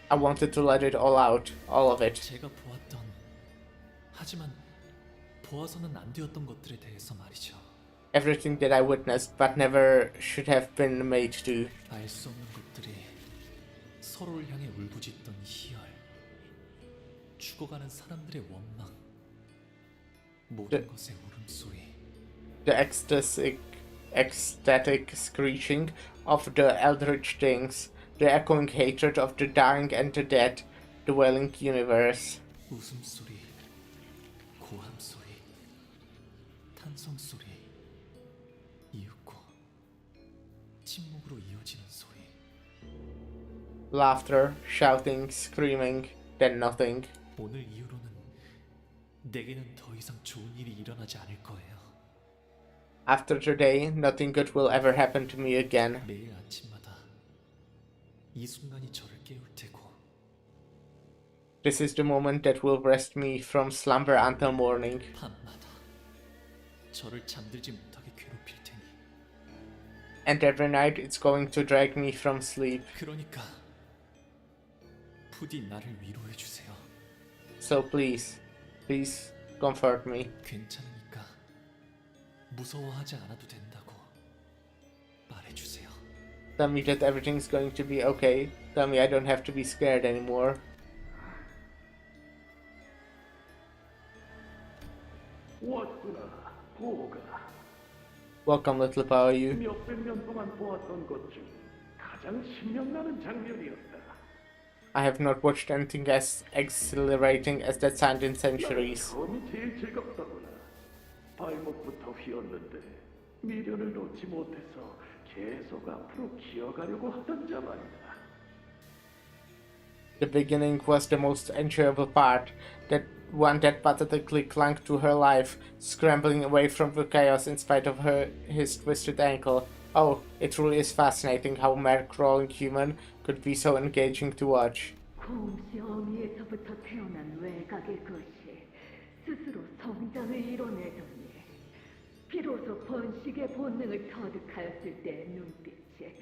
I wanted to let it all out, all of it. 제가 보았던 하지만 보아서는 안 되었던 것들에 대해서 말이죠. Everything that I witnessed but never should have been made to. 알 수 없는 것들이 서로를 향해 울부짖던 희열, 죽어가는 사람들의 원망, 모든 것의 울음소리. The ecstatic screeching of the eldritch things, the echoing hatred of the dying and the dead, the wailing universe. 웃음소리, 고함소리, 탄성소리, 이윽고 침묵으로 이어지는 소리. Laughter, shouting, screaming, then nothing. 오늘 이후로는 내게는 더 이상 좋은 일이 일어나지 않을 거예요. After today, nothing good will ever happen to me again. 매일 아침마다 이 순간이 저를 깨울 테고 This is the moment that will rest me from slumber until morning. 밤마다 저를 잠들지 못하게 괴롭힐 테니. And every night it's going to drag me from sleep. 그러니까 부디 나를 위로해 주세요. So please comfort me. 괜찮으니까 무서워하지 않아도 된다고 말해주세요. Tell me that everything's going to be okay. Tell me I don't have to be scared anymore. 왔구나, 보가. Welcome, little Baoyu. 몇백 년 동안 보았던 것 중 가장 신명나는 장면이었다. I have not watched anything as exhilarating as that sound in centuries. 처음이 제일 즐겁더구나. 발목부터 휘었는데 미련을 놓지 못해서 계속 앞으로 기어가려고 하던 자 말이다. The beginning was the most enjoyable part, that one that pathetically clung to her life, scrambling away from the chaos in spite of his twisted ankle. Oh, it truly is fascinating how a mere crawling human could be so engaging to watch. 공시 어미에서부터 태어난 외곽의 것이 스스로 성장을 이뤄내더니 비로소 번식의 본능을 터득하였을 때의 눈빛에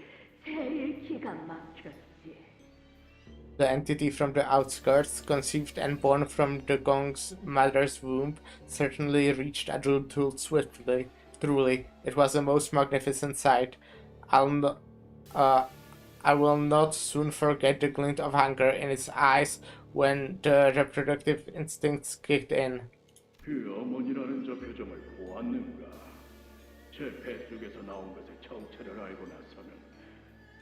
제일 기가 막혔지. The entity from the outskirts, conceived and born from the Gong's mother's womb, certainly reached adulthood swiftly. Truly, it was a most magnificent sight. I will not soon forget the glint of hunger in its eyes when the reproductive instincts kicked in. 그 어머니라는 저 표정을 보았는가? 제 뱃속에서 나온 것의 정체를 알고 나서는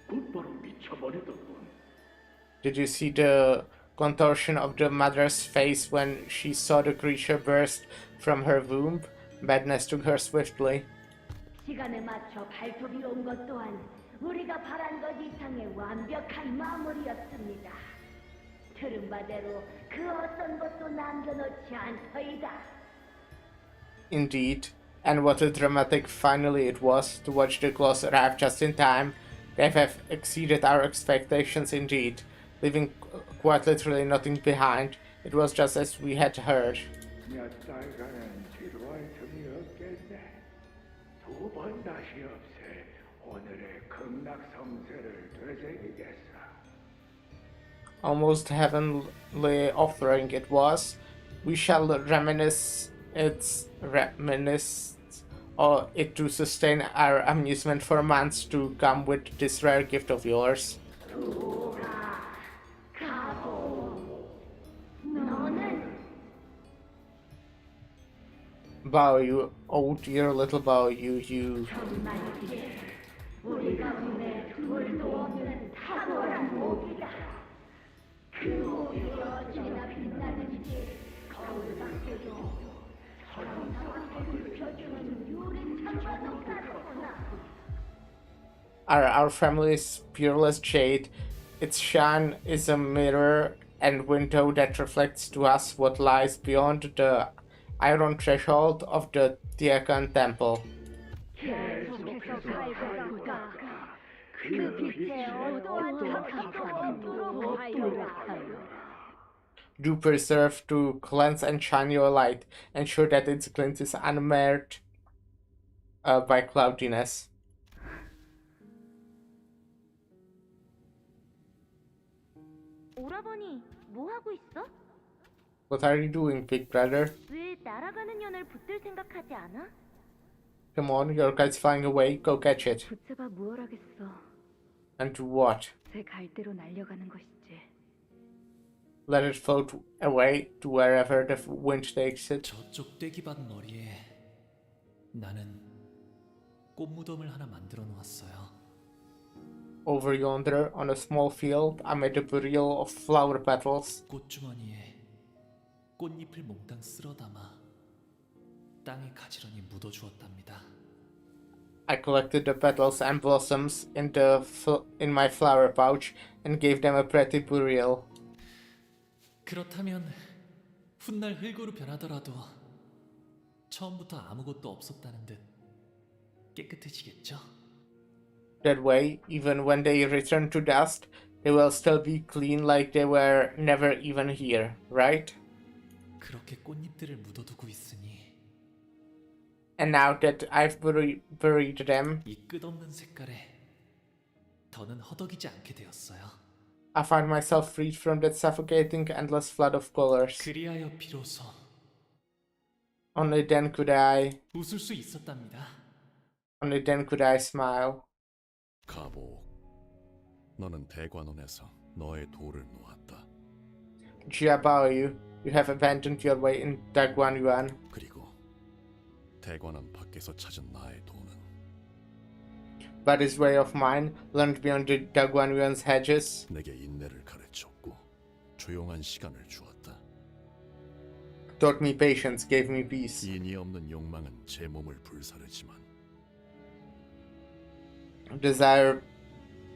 곧바로 미쳐버리더군. Did you see the contortion of the mother's face when she saw the creature burst from her womb? Madness took her swiftly. 시간에 맞춰 발톱이 온 것 또한 우리가 바란 것 이상의 완벽한 마무리였습니다. 들은 바대로 그 어떤 것도 남겨놓지 않더이다. Indeed, and what a dramatic finale it was to watch the clothes arrive just in time. They have exceeded our expectations indeed, leaving quite literally nothing behind. It was just as we had heard. 몇 달간은 지루할 틈이 없겠네. 두 번 다시 없애 오늘의 극락성세를 되새기겠어. Almost heavenly offering it was. We shall reminisce or it to sustain our amusement for months to come with this rare gift of yours. Bao you, oh dear little Bao you. Our family's peerless jade. Its shine is a mirror and window that reflects to us what lies beyond the iron threshold of the Tiakan temple. Do preserve to cleanse and shine your light, ensure that its glint is unmarred by cloudiness. 오라버니, 뭐 하고 있어? What are you doing, big brother? 왜 날아가는 연을 붙들 생각하지 않아? Come on, your kite's flying away, go catch it. 붙잡아 무얼 하겠어? And do what? 새 갈대로 날려가는 것이지. Let it float away to wherever the wind takes it. 저쪽 떼기밭 머리에 나는 꽃무덤을 하나 만들어 놓았어요. Over yonder, on a small field, I made a burial of flower petals. 꽃주머니에 꽃잎을 몽땅 쓸어 담아 땅에 가지런히 묻어 주었답니다. I collected the petals and blossoms in my flower pouch and gave them a pretty burial. 그렇다면 훗날 흙으로 변하더라도 처음부터 아무것도 없었다는 듯 깨끗해지겠죠? That way, even when they return to dust, they will still be clean like they were never even here, right? 그렇게 꽃잎들을 묻어두고 있으니 And now that I've buried them, 이 끝없는 색깔에 더는 허덕이지 않게 되었어요. I find myself freed from that suffocating endless flood of colors. 그리하여 비로소 Only then could I 웃을 수 있었답니다. Only then could I smile. 가보, 너는 대관원에서 너의 돌을 놓았다. Jiabaoyu, you have abandoned your way in Daguanyuan. 그리고 대관원 밖에서 찾은 나의 돈은 But this way of mine, learned beyond the Daguanyuan's hedges, 내게 인내를 가르쳤고 조용한 시간을 주었다. taught me patience, gave me peace. 인이 없는 욕망은 제 몸을 불사르지만 Desire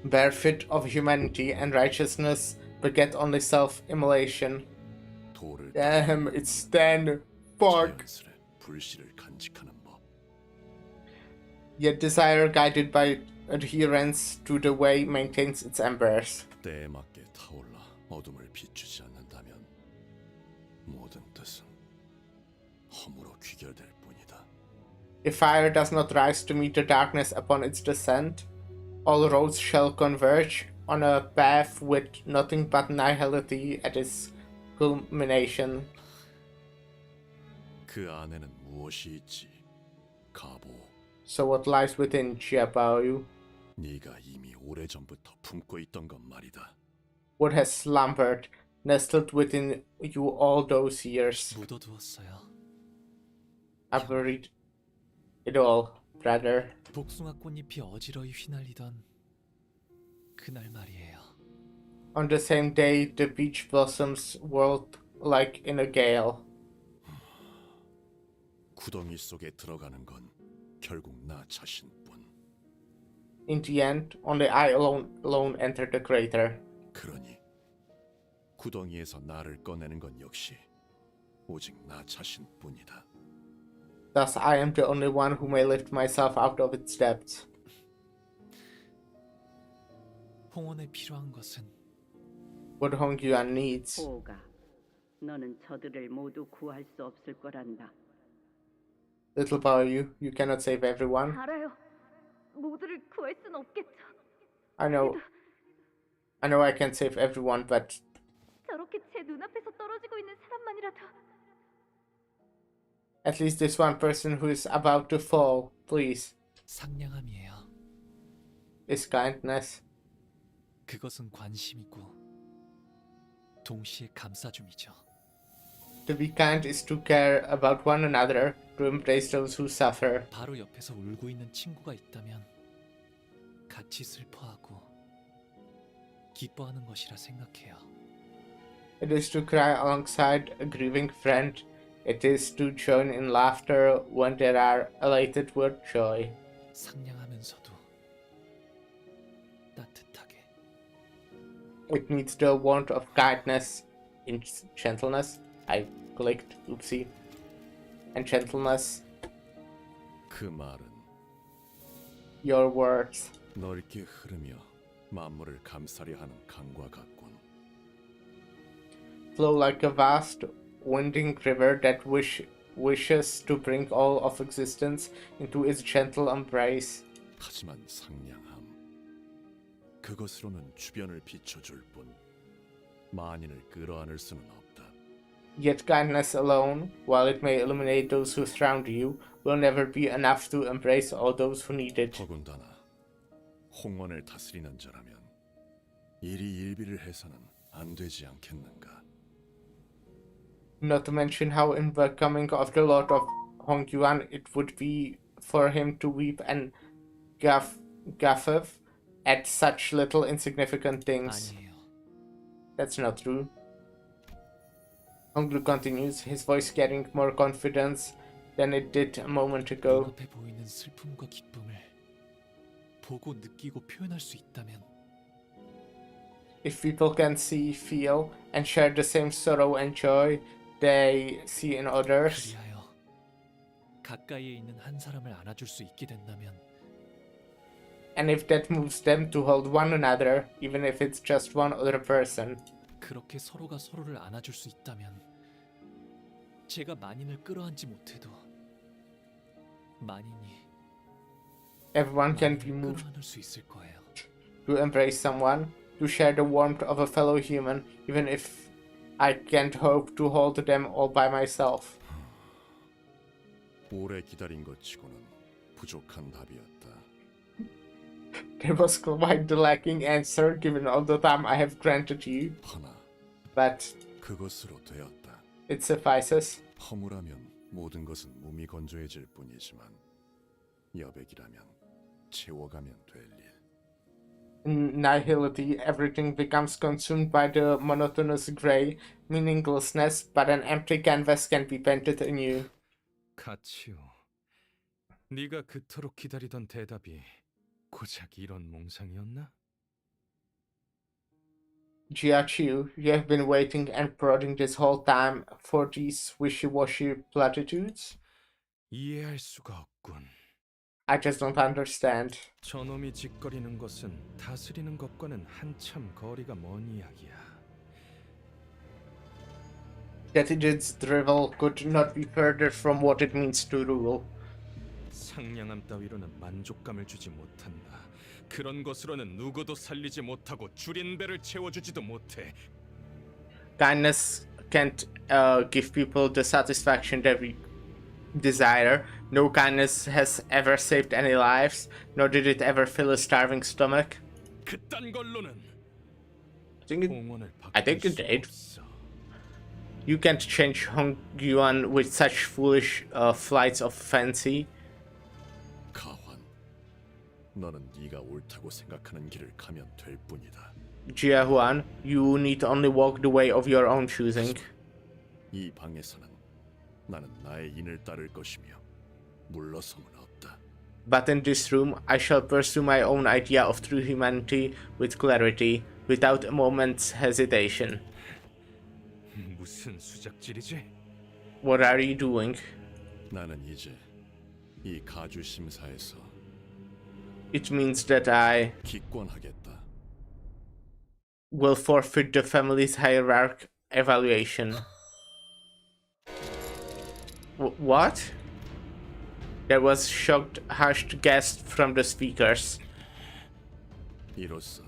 bear fit of humanity and righteousness beget only self-immolation. 돌을 Damn, it's then. Fuck. 자연스레 불씨를 간직하는 법. Yet desire guided by adherence to the way maintains its embers. 때에 맞게 타올라 어둠을 비추지 않는다면 모든 뜻은 허무로 귀결될 뿐이다. If fire does not rise to meet the darkness upon its descent, all roads shall converge on a path with nothing but nihility at its culmination. 그 안에는 무엇이 있지? 가보. So what lies within, Jiabaoyu? 네가 이미 오래전부터 품고 있던 것 말이다. What has slumbered, nestled within you all those years? 묻어두었어요. I buried it all, brother. 복숭아 꽃잎이 어지러이 휘날리던 그날 말이에요. On the same day, the peach blossoms whirled like in a gale. 구덩이 속에 들어가는 건 결국 나 자신뿐. In the end, only I alone entered the crater. 그러니 구덩이에서 나를 꺼내는 건 역시 오직 나 자신뿐이다. Thus, I am the only one who may lift myself out of its depths. 홍원에 필요한 것은 What Hongyuan needs. 보가, 너는 저들을 모두 구할 수 없을 거란다. Little boy, you cannot save everyone. 알아요. 모두를 구할 순 없겠죠. I know I can save everyone, but 저렇게 제 눈앞에서 떨어지고 있는 사람만이라도 at least this one person who is about to fall, please. 상냥함이에요. Is kindness. 그것은 관심이고 동시에 감싸줌이죠. To be kind is to care about one another, to embrace those who suffer. 바로 옆에서 울고 있는 친구가 있다면 같이 슬퍼하고 기뻐하는 것이라 생각해요. It is to cry alongside a grieving friend. It is to join in laughter when they are elated with joy. 상냥하면서도 따뜻하게. It needs the warmth of kindness in gentleness. I clicked, oopsie. And gentleness. 그 말은 Your words. 넓게 흐르며 만물을 감싸려 하는 강과 같군. Flow like a vast, winding river that wishes to bring all of existence into its gentle embrace. 하지만 상냥함, 그것으로는 주변을 비춰줄 뿐 만인을 끌어안을 수는 없다. Yet kindness alone, while it may illuminate those who surround you, will never be enough to embrace all those who need it. 더군다나 홍원을 다스리는 자라면 일이 일비를 해서는 안 되지 않겠는가? Not to mention how unbecoming of the Lord of Hongyuan it would be for him to weep and guffaw at such little insignificant things. 아니에요. That's not true. Honglu continues, his voice getting more confidence than it did a moment ago. 눈앞에 보이는 슬픔과 기쁨을 보고 느끼고 표현할 수 있다면 If people can see, feel, and share the same sorrow and joy they see in others, 그리하여 가까이에 있는 한 사람을 안아줄 수 있게 된다면 and if that moves them to hold one another, even if it's just one other person, 그렇게 서로가 서로를 안아줄 수 있다면 제가 만인을 끌어안지 못해도 만인이 everyone can be moved 끌어안을 수 있을 거예요. to embrace someone, to share the warmth of a fellow human, even if I can't hope to hold them all by myself. 오래 기다린 것 치고는 부족한 답이었다. That was quite the lacking answer given all the time I have granted you, 하나, but 그것으로 되었다. it suffices. 허물하면 모든 것은 몸이 건조해질 뿐이지만 여백이라면 채워가면 될 일. In nihility, everything becomes consumed by the monotonous gray meaninglessness, but an empty canvas can be painted anew. 가치요. 네가 그토록 기다리던 대답이 고작 이런 몽상이었나? Jiaqiu, you have been waiting and prodding this whole time for these wishy-washy platitudes? 이해할 수가 없군. I just don't understand. 저놈이 짓거리는 것은 다스리는 것과는 한참 거리가 먼 이야기야. That its drivel could not be further from what it means to rule. 상냥함 따위로는 만족감을 주지 못한다. 그런 것으로는 누구도 살리지 못하고 줄인 배를 채워주지도 못해. Kindness can't give people the satisfaction that we desire. No kindness has ever saved any lives, nor did it ever fill a starving stomach. 그딴 걸로는 I think it did. You can't change Hongyuan with such foolish flights of fancy. 가환, 너는 네가 옳다고 생각하는 길을 가면 될 뿐이다. Jiahuan, you need only walk the way of your own choosing. 이 방에서는 나는 나의 인을 따를 것이며 물러섬은 없다. But in this room, I shall pursue my own idea of true humanity with clarity, without a moment's hesitation. 무슨 수작질이지? What are you doing? 나는 이제 이 가주 심사에서 It means that I 기권하겠다. will forfeit the family's hierarchy evaluation. What? There was shocked, hushed gasp from the speakers. 이로써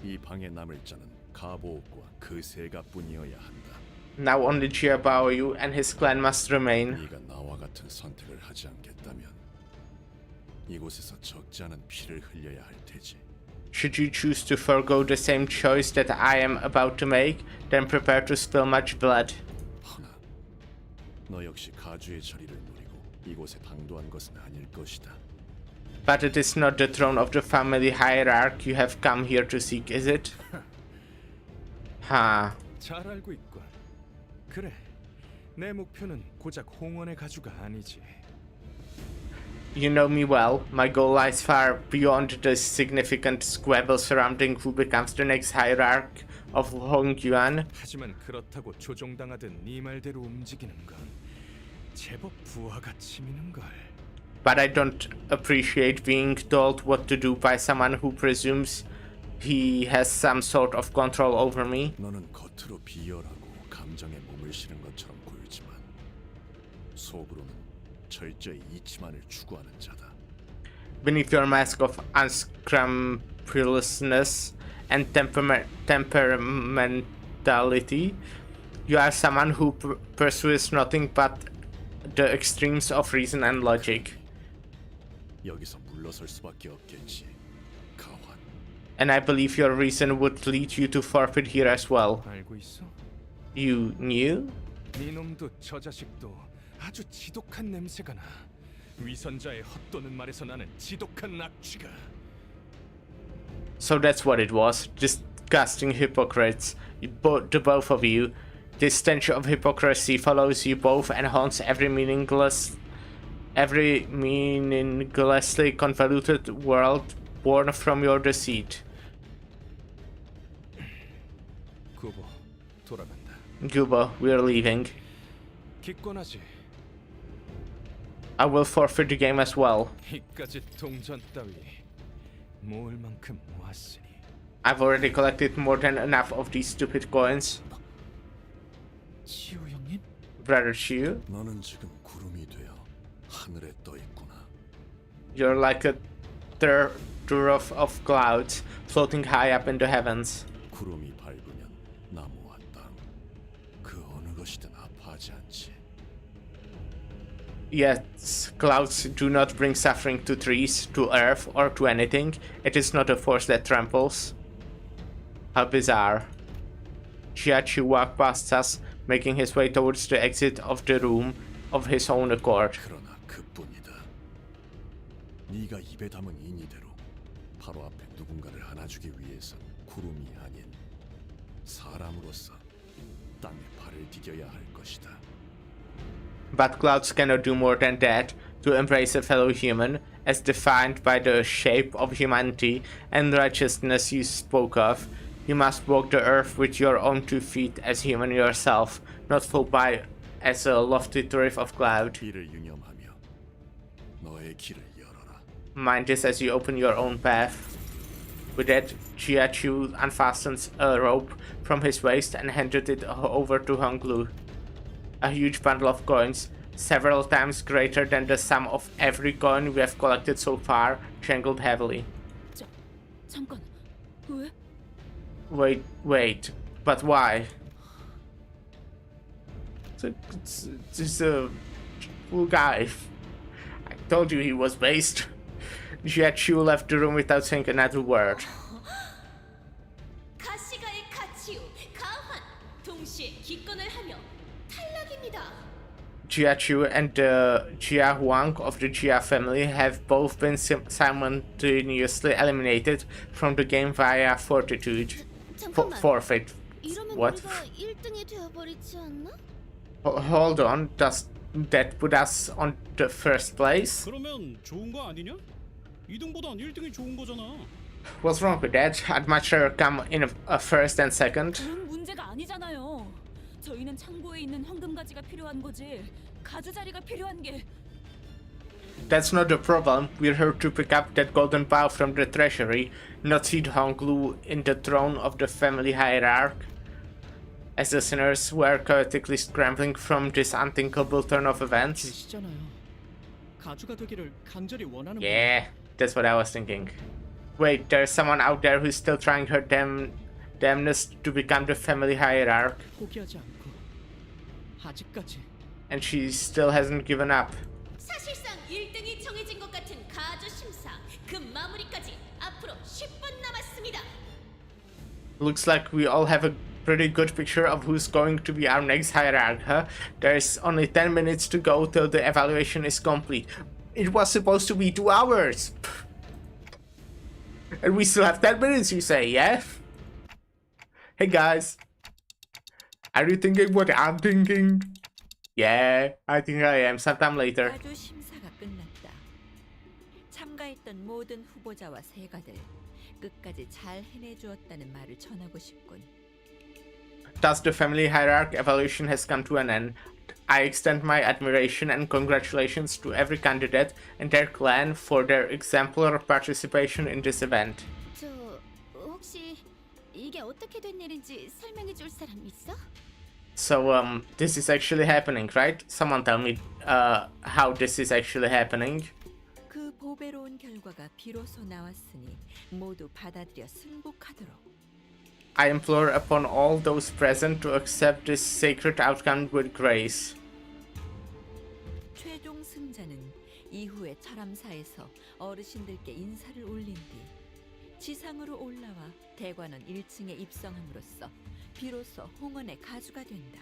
이 방에 남을 자는 가보옥과 그 세가뿐이어야 한다. Now only Jiabaoyu and his clan must remain. 네가 나와 같은 선택을 하지 않겠다면 이곳에서 적지 않은 피를 흘려야 할 테지. Should you choose to forego the same choice that I am about to make, then prepare to spill much blood. 허나 너 역시 가주의 자리를 노리고 이곳에 당도한 것은 아닐 것이다. But it is not the throne of the family hierarchy you have come here to seek, is it? 하. 잘 알고 있군. 그래, 내 목표는 고작 홍원의 가주가 아니지. You know me well. My goal lies far beyond the significant squabble surrounding who becomes the next hierarch of Hongyuan. 하지만 그렇다고 조종당하듯 네 말대로 움직이는 건 제법 부하가 치미는 걸. But I don't appreciate being told what to do by someone who presumes he has some sort of control over me. 너는 겉으로 비열하고 감정에 몸을 실은 것처럼 보이지만 속으로는 철저히 이치만을 추구하는 자다. Beneath your mask of unscrupulousness and temperamentality, you are someone who pursues nothing but the extremes of reason and logic. 여기서 물러설 수밖에 없겠지. 가환. And I believe your reason would lead you to forfeit here as well. 알고 있어? You knew? 네 놈도 저 자식도 아주 지독한 냄새가 나. 위선자의 헛도는 말에서 나는 지독한 악취가. So that's what it was. Disgusting hypocrites. The both of you. This stench of hypocrisy follows you both and haunts every meaninglessly convoluted world born from your deceit. 구보, 돌아간다. Gubo, we're leaving. 기권하지. I will forfeit the game as well. 이까지 동전 따위 모을 만큼 모았으니. I've already collected more than enough of these stupid coins. 치우 형님? Brother Chiu, 너는 지금 구름이 되어 하늘에 떠 있구나. you're like a dwarf of clouds floating high up in the heavens. 구름이 밝으면 나무와 땅, 그 어느 것이든 아파하지 않지. Yes, clouds do not bring suffering to trees, to earth, or to anything. It is not a force that tramples. How bizarre. Chiachi walked past us, making his way towards the exit of the room of his own accord. 그러나 그뿐이다. 네가 입에 담은 인이대로 바로 앞에 누군가를 안아주기 위해선 구름이 아닌 사람으로서 땅에 발을 디뎌야 할 것이다. But clouds cannot do more than that, to embrace a fellow human, as defined by the shape of humanity and righteousness you spoke of. You must walk the earth with your own 2 feet as human yourself, not fall by as a lofty drift of cloud. 길을 유념하며 너의 길을 열어라. Mind this as you open your own path. With that, Chiachu unfastens a rope from his waist and handed it over to Honglu. A huge bundle of coins, several times greater than the sum of every coin we have collected so far, jangled heavily. 잠깐, 왜? Wait, but why? It's a cool guy. I told you he was based. Jiachu left the room without saying another word. 가시가의 가치요, 가환 동시에 기권을 하며 탈락입니다. Jiachu and the Jia Huang of the Jia family have both been simultaneously eliminated from the game via fortitude. Forfeit. What? Hold on, does that put us on the first place? 그러면 좋은 거 아니냐? 2등보단 1등이 좋은 거잖아. What's wrong with that? I'd much rather come in a first and second. 그런 문제가 아니잖아요. 저희는 창고에 있는 황금 가지가 필요한 거지. 가주 자리가 필요한 게. That's not the problem. We're here to pick up that golden bough from the treasury, not seat Honglu in the throne of the family hierarch. As the sinners were chaotically scrambling from this unthinkable turn of events. 계시잖아요. 가주가 되기를 간절히 원하는 Yeah, that's what I was thinking. Wait, there's someone out there who's still trying her damnedest to become the family hierarch. 포기하지 않고 아직까지. And she still hasn't given up. 사실상 1등이 정해진 것 같은 가주 심사. 그 마무리까지 앞으로 10분 남았습니다. Looks like we all have a pretty good picture of who's going to be our next hierarch, huh? There's only 10 minutes to go till the evaluation is complete. It was supposed to be 2 hours. And we still have 10 minutes, you say, yeah? Hey guys. Are you thinking what I'm thinking? Yeah, I think I am. Sometime later. 가주 심사가 끝났다. 참가했던 모든 후보자와 세가들 끝까지 잘 해내주었다는 말을 전하고 싶군. Thus, the family hierarch evaluation has come to an end. I extend my admiration and congratulations to every candidate and their clan for their exemplary participation in this event. 저 혹시 이게 어떻게 된 일인지 설명해 줄 사람 있어? So, this is actually happening, right? Someone tell me, how this is actually happening. 그 보배로운 결과가 비로소 나왔으니 모두 받아들여 승복하도록. I implore upon all those present to accept this sacred outcome with grace. 최종 승자는 이후에 철암사에서 어르신들께 인사를 올린 뒤 지상으로 올라와 대관원 1층에 입성함으로써 비로소 홍원의 가주가 된다.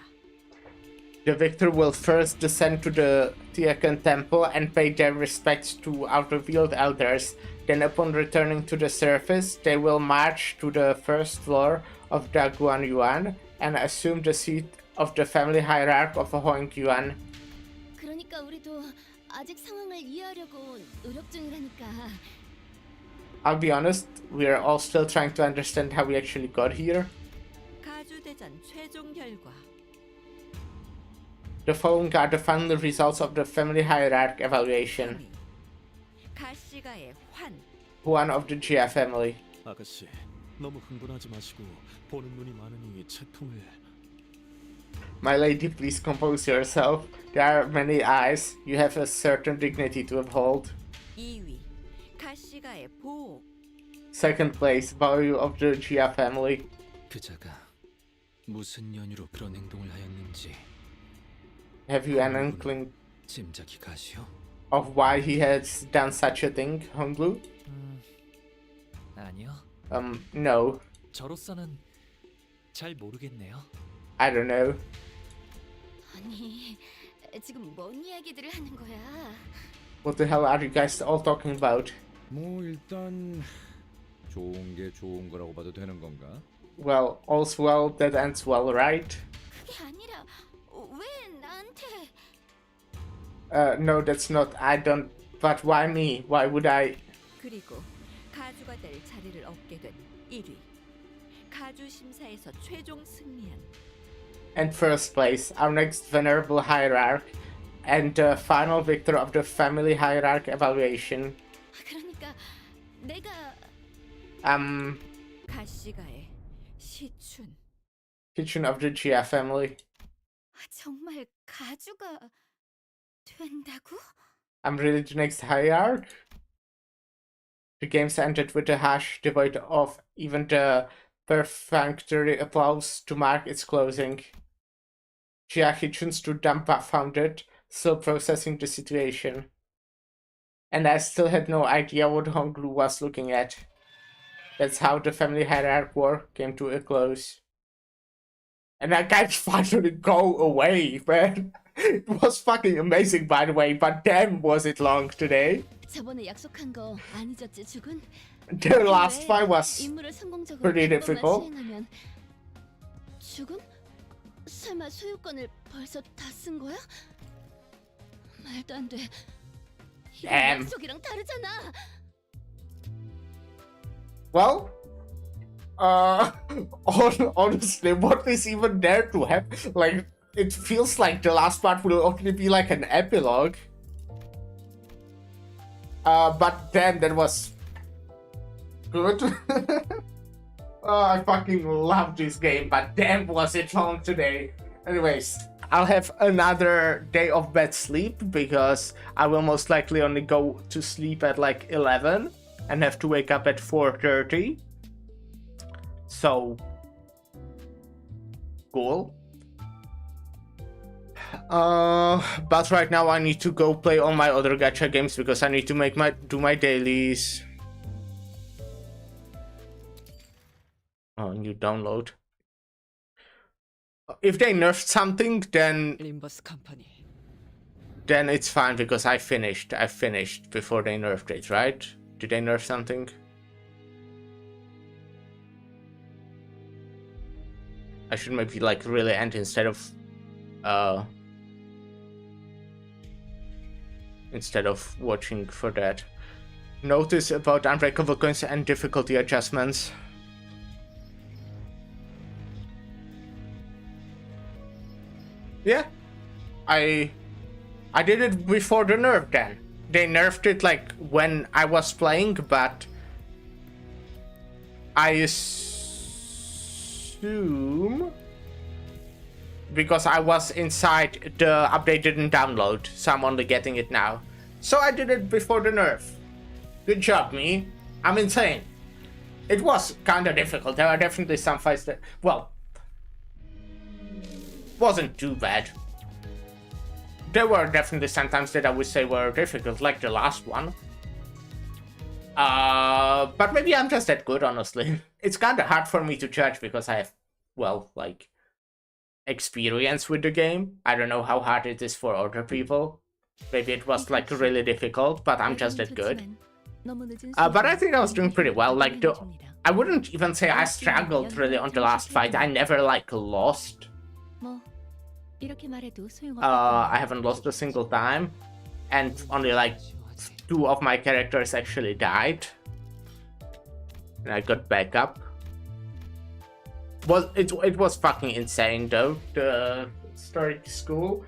The victor will first descend to the Tiakan temple and pay their respects to our revealed elders. Then upon returning to the surface, they will march to the first floor of Daguan Yuan and assume the seat of the family hierarch of Hoang Yuan. 그러니까 우리도 아직 상황을 이해하려고 노력 중이라니까. I'll be honest, we're all still trying to understand how we actually got here. 가주대전 최종 결과. The following are the final results of the family hierarch evaluation. 가시가의 환. One of the Jia family. 아가씨, 너무 흥분하지 마시고 보는 눈이 많으니 채통을. My lady, please compose yourself. There are many eyes. You have a certain dignity to uphold. 2위. 가시가의 보호. Second place, Bao of the Jia family. 그자가 무슨 연유로 그런 행동을 하였는지. Have you an inkling 짐작이 가시오? of why he has done such a thing, Honglu? 아니요. No. 저로서는 잘 모르겠네요. I don't know. 아니, 지금 뭔 이야기들을 하는 거야? What the hell are you guys all talking about? 뭐 일단 좋은 게 좋은 거라고 봐도 되는 건가? Well, all's well that ends well, right? 그게 아니라 왜 나한테? No, that's not. I don't. But why me? Why would I? 그리고 가주가 될 자리를 얻게 된 1위. 가주 심사에서 최종 승리한. And first place, our next venerable hierarch, and the final victor of the family hierarch evaluation. 그러니까 내가 가시가의 시춘. Kitchen of the Jia family. 정말 가주가 된다고? I'm really the next hierarch? The games ended with a hush devoid of even the perfunctory applause to mark its closing. Jia Kitchen stood dumbfounded, still processing the situation. And I still had no idea what Honglu was looking at. That's how the family hierarch war came to a close. And I can't finally go away, man. It was fucking amazing, by the way, but damn was it long today. 저번에 약속한 거 안 잊었지, 죽은? The last fight was 임무를 성공적으로 pretty 한 번만 difficult. 수행하면 죽은? 설마 소유권을 벌써 다 쓴 거야? 말도 안 돼. 이건 Damn. 약속이랑 다르잖아. Well, Honestly, what is even there to have? Like, it feels like the last part will only be like an epilogue. But then that was good. I fucking love this game, but damn was it long today. Anyways, I'll have another day of bad sleep because I will most likely only go to sleep at like 11 and have to wake up at 4:30. So, cool. But right now I need to go play all my other gacha games because I need to do my dailies. Oh, new download. If they nerfed something, then it's fine because I finished before they nerfed it, right? Did they nerf something? I should maybe like really end instead of watching for that. Notice about unbreakable coins and difficulty adjustments. Yeah, I did it before the nerf then. They nerfed it like when I was playing, but I assume because I was inside, the update didn't download, so I'm only getting it now. So I did it before the nerf. Good job, me. I'm insane. It was kinda difficult. There are definitely some fights that, well, wasn't too bad. There were definitely some times that I would say were difficult, like the last one. But maybe I'm just that good, honestly. It's kinda hard for me to judge because I have, well, like, experience with the game. I don't know how hard it is for other people. Maybe it was like really difficult, but I'm just that good. But I think I was doing pretty well. Like, I wouldn't even say I struggled really on the last fight. I never like lost. I haven't lost a single time, and only like 2 of my characters actually died, and I got back up. Well, it was fucking insane though. The historic school.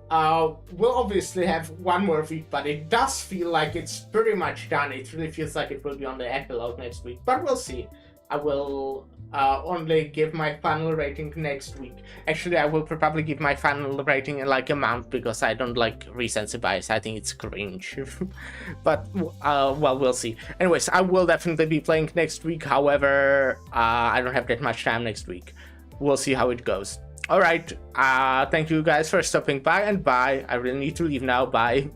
We'll obviously have one more week, but it does feel like it's pretty much done. It really feels like it will be on the epilogue next week, but we'll see. I will only give my final rating next week. Actually, I will probably give my final rating in like a month because I don't like recency bias. I think it's cringe. But, well, we'll see. Anyways, I will definitely be playing next week. However, I don't have that much time next week. We'll see how it goes. Alright, thank you guys for stopping by, and bye. I really need to leave now. Bye.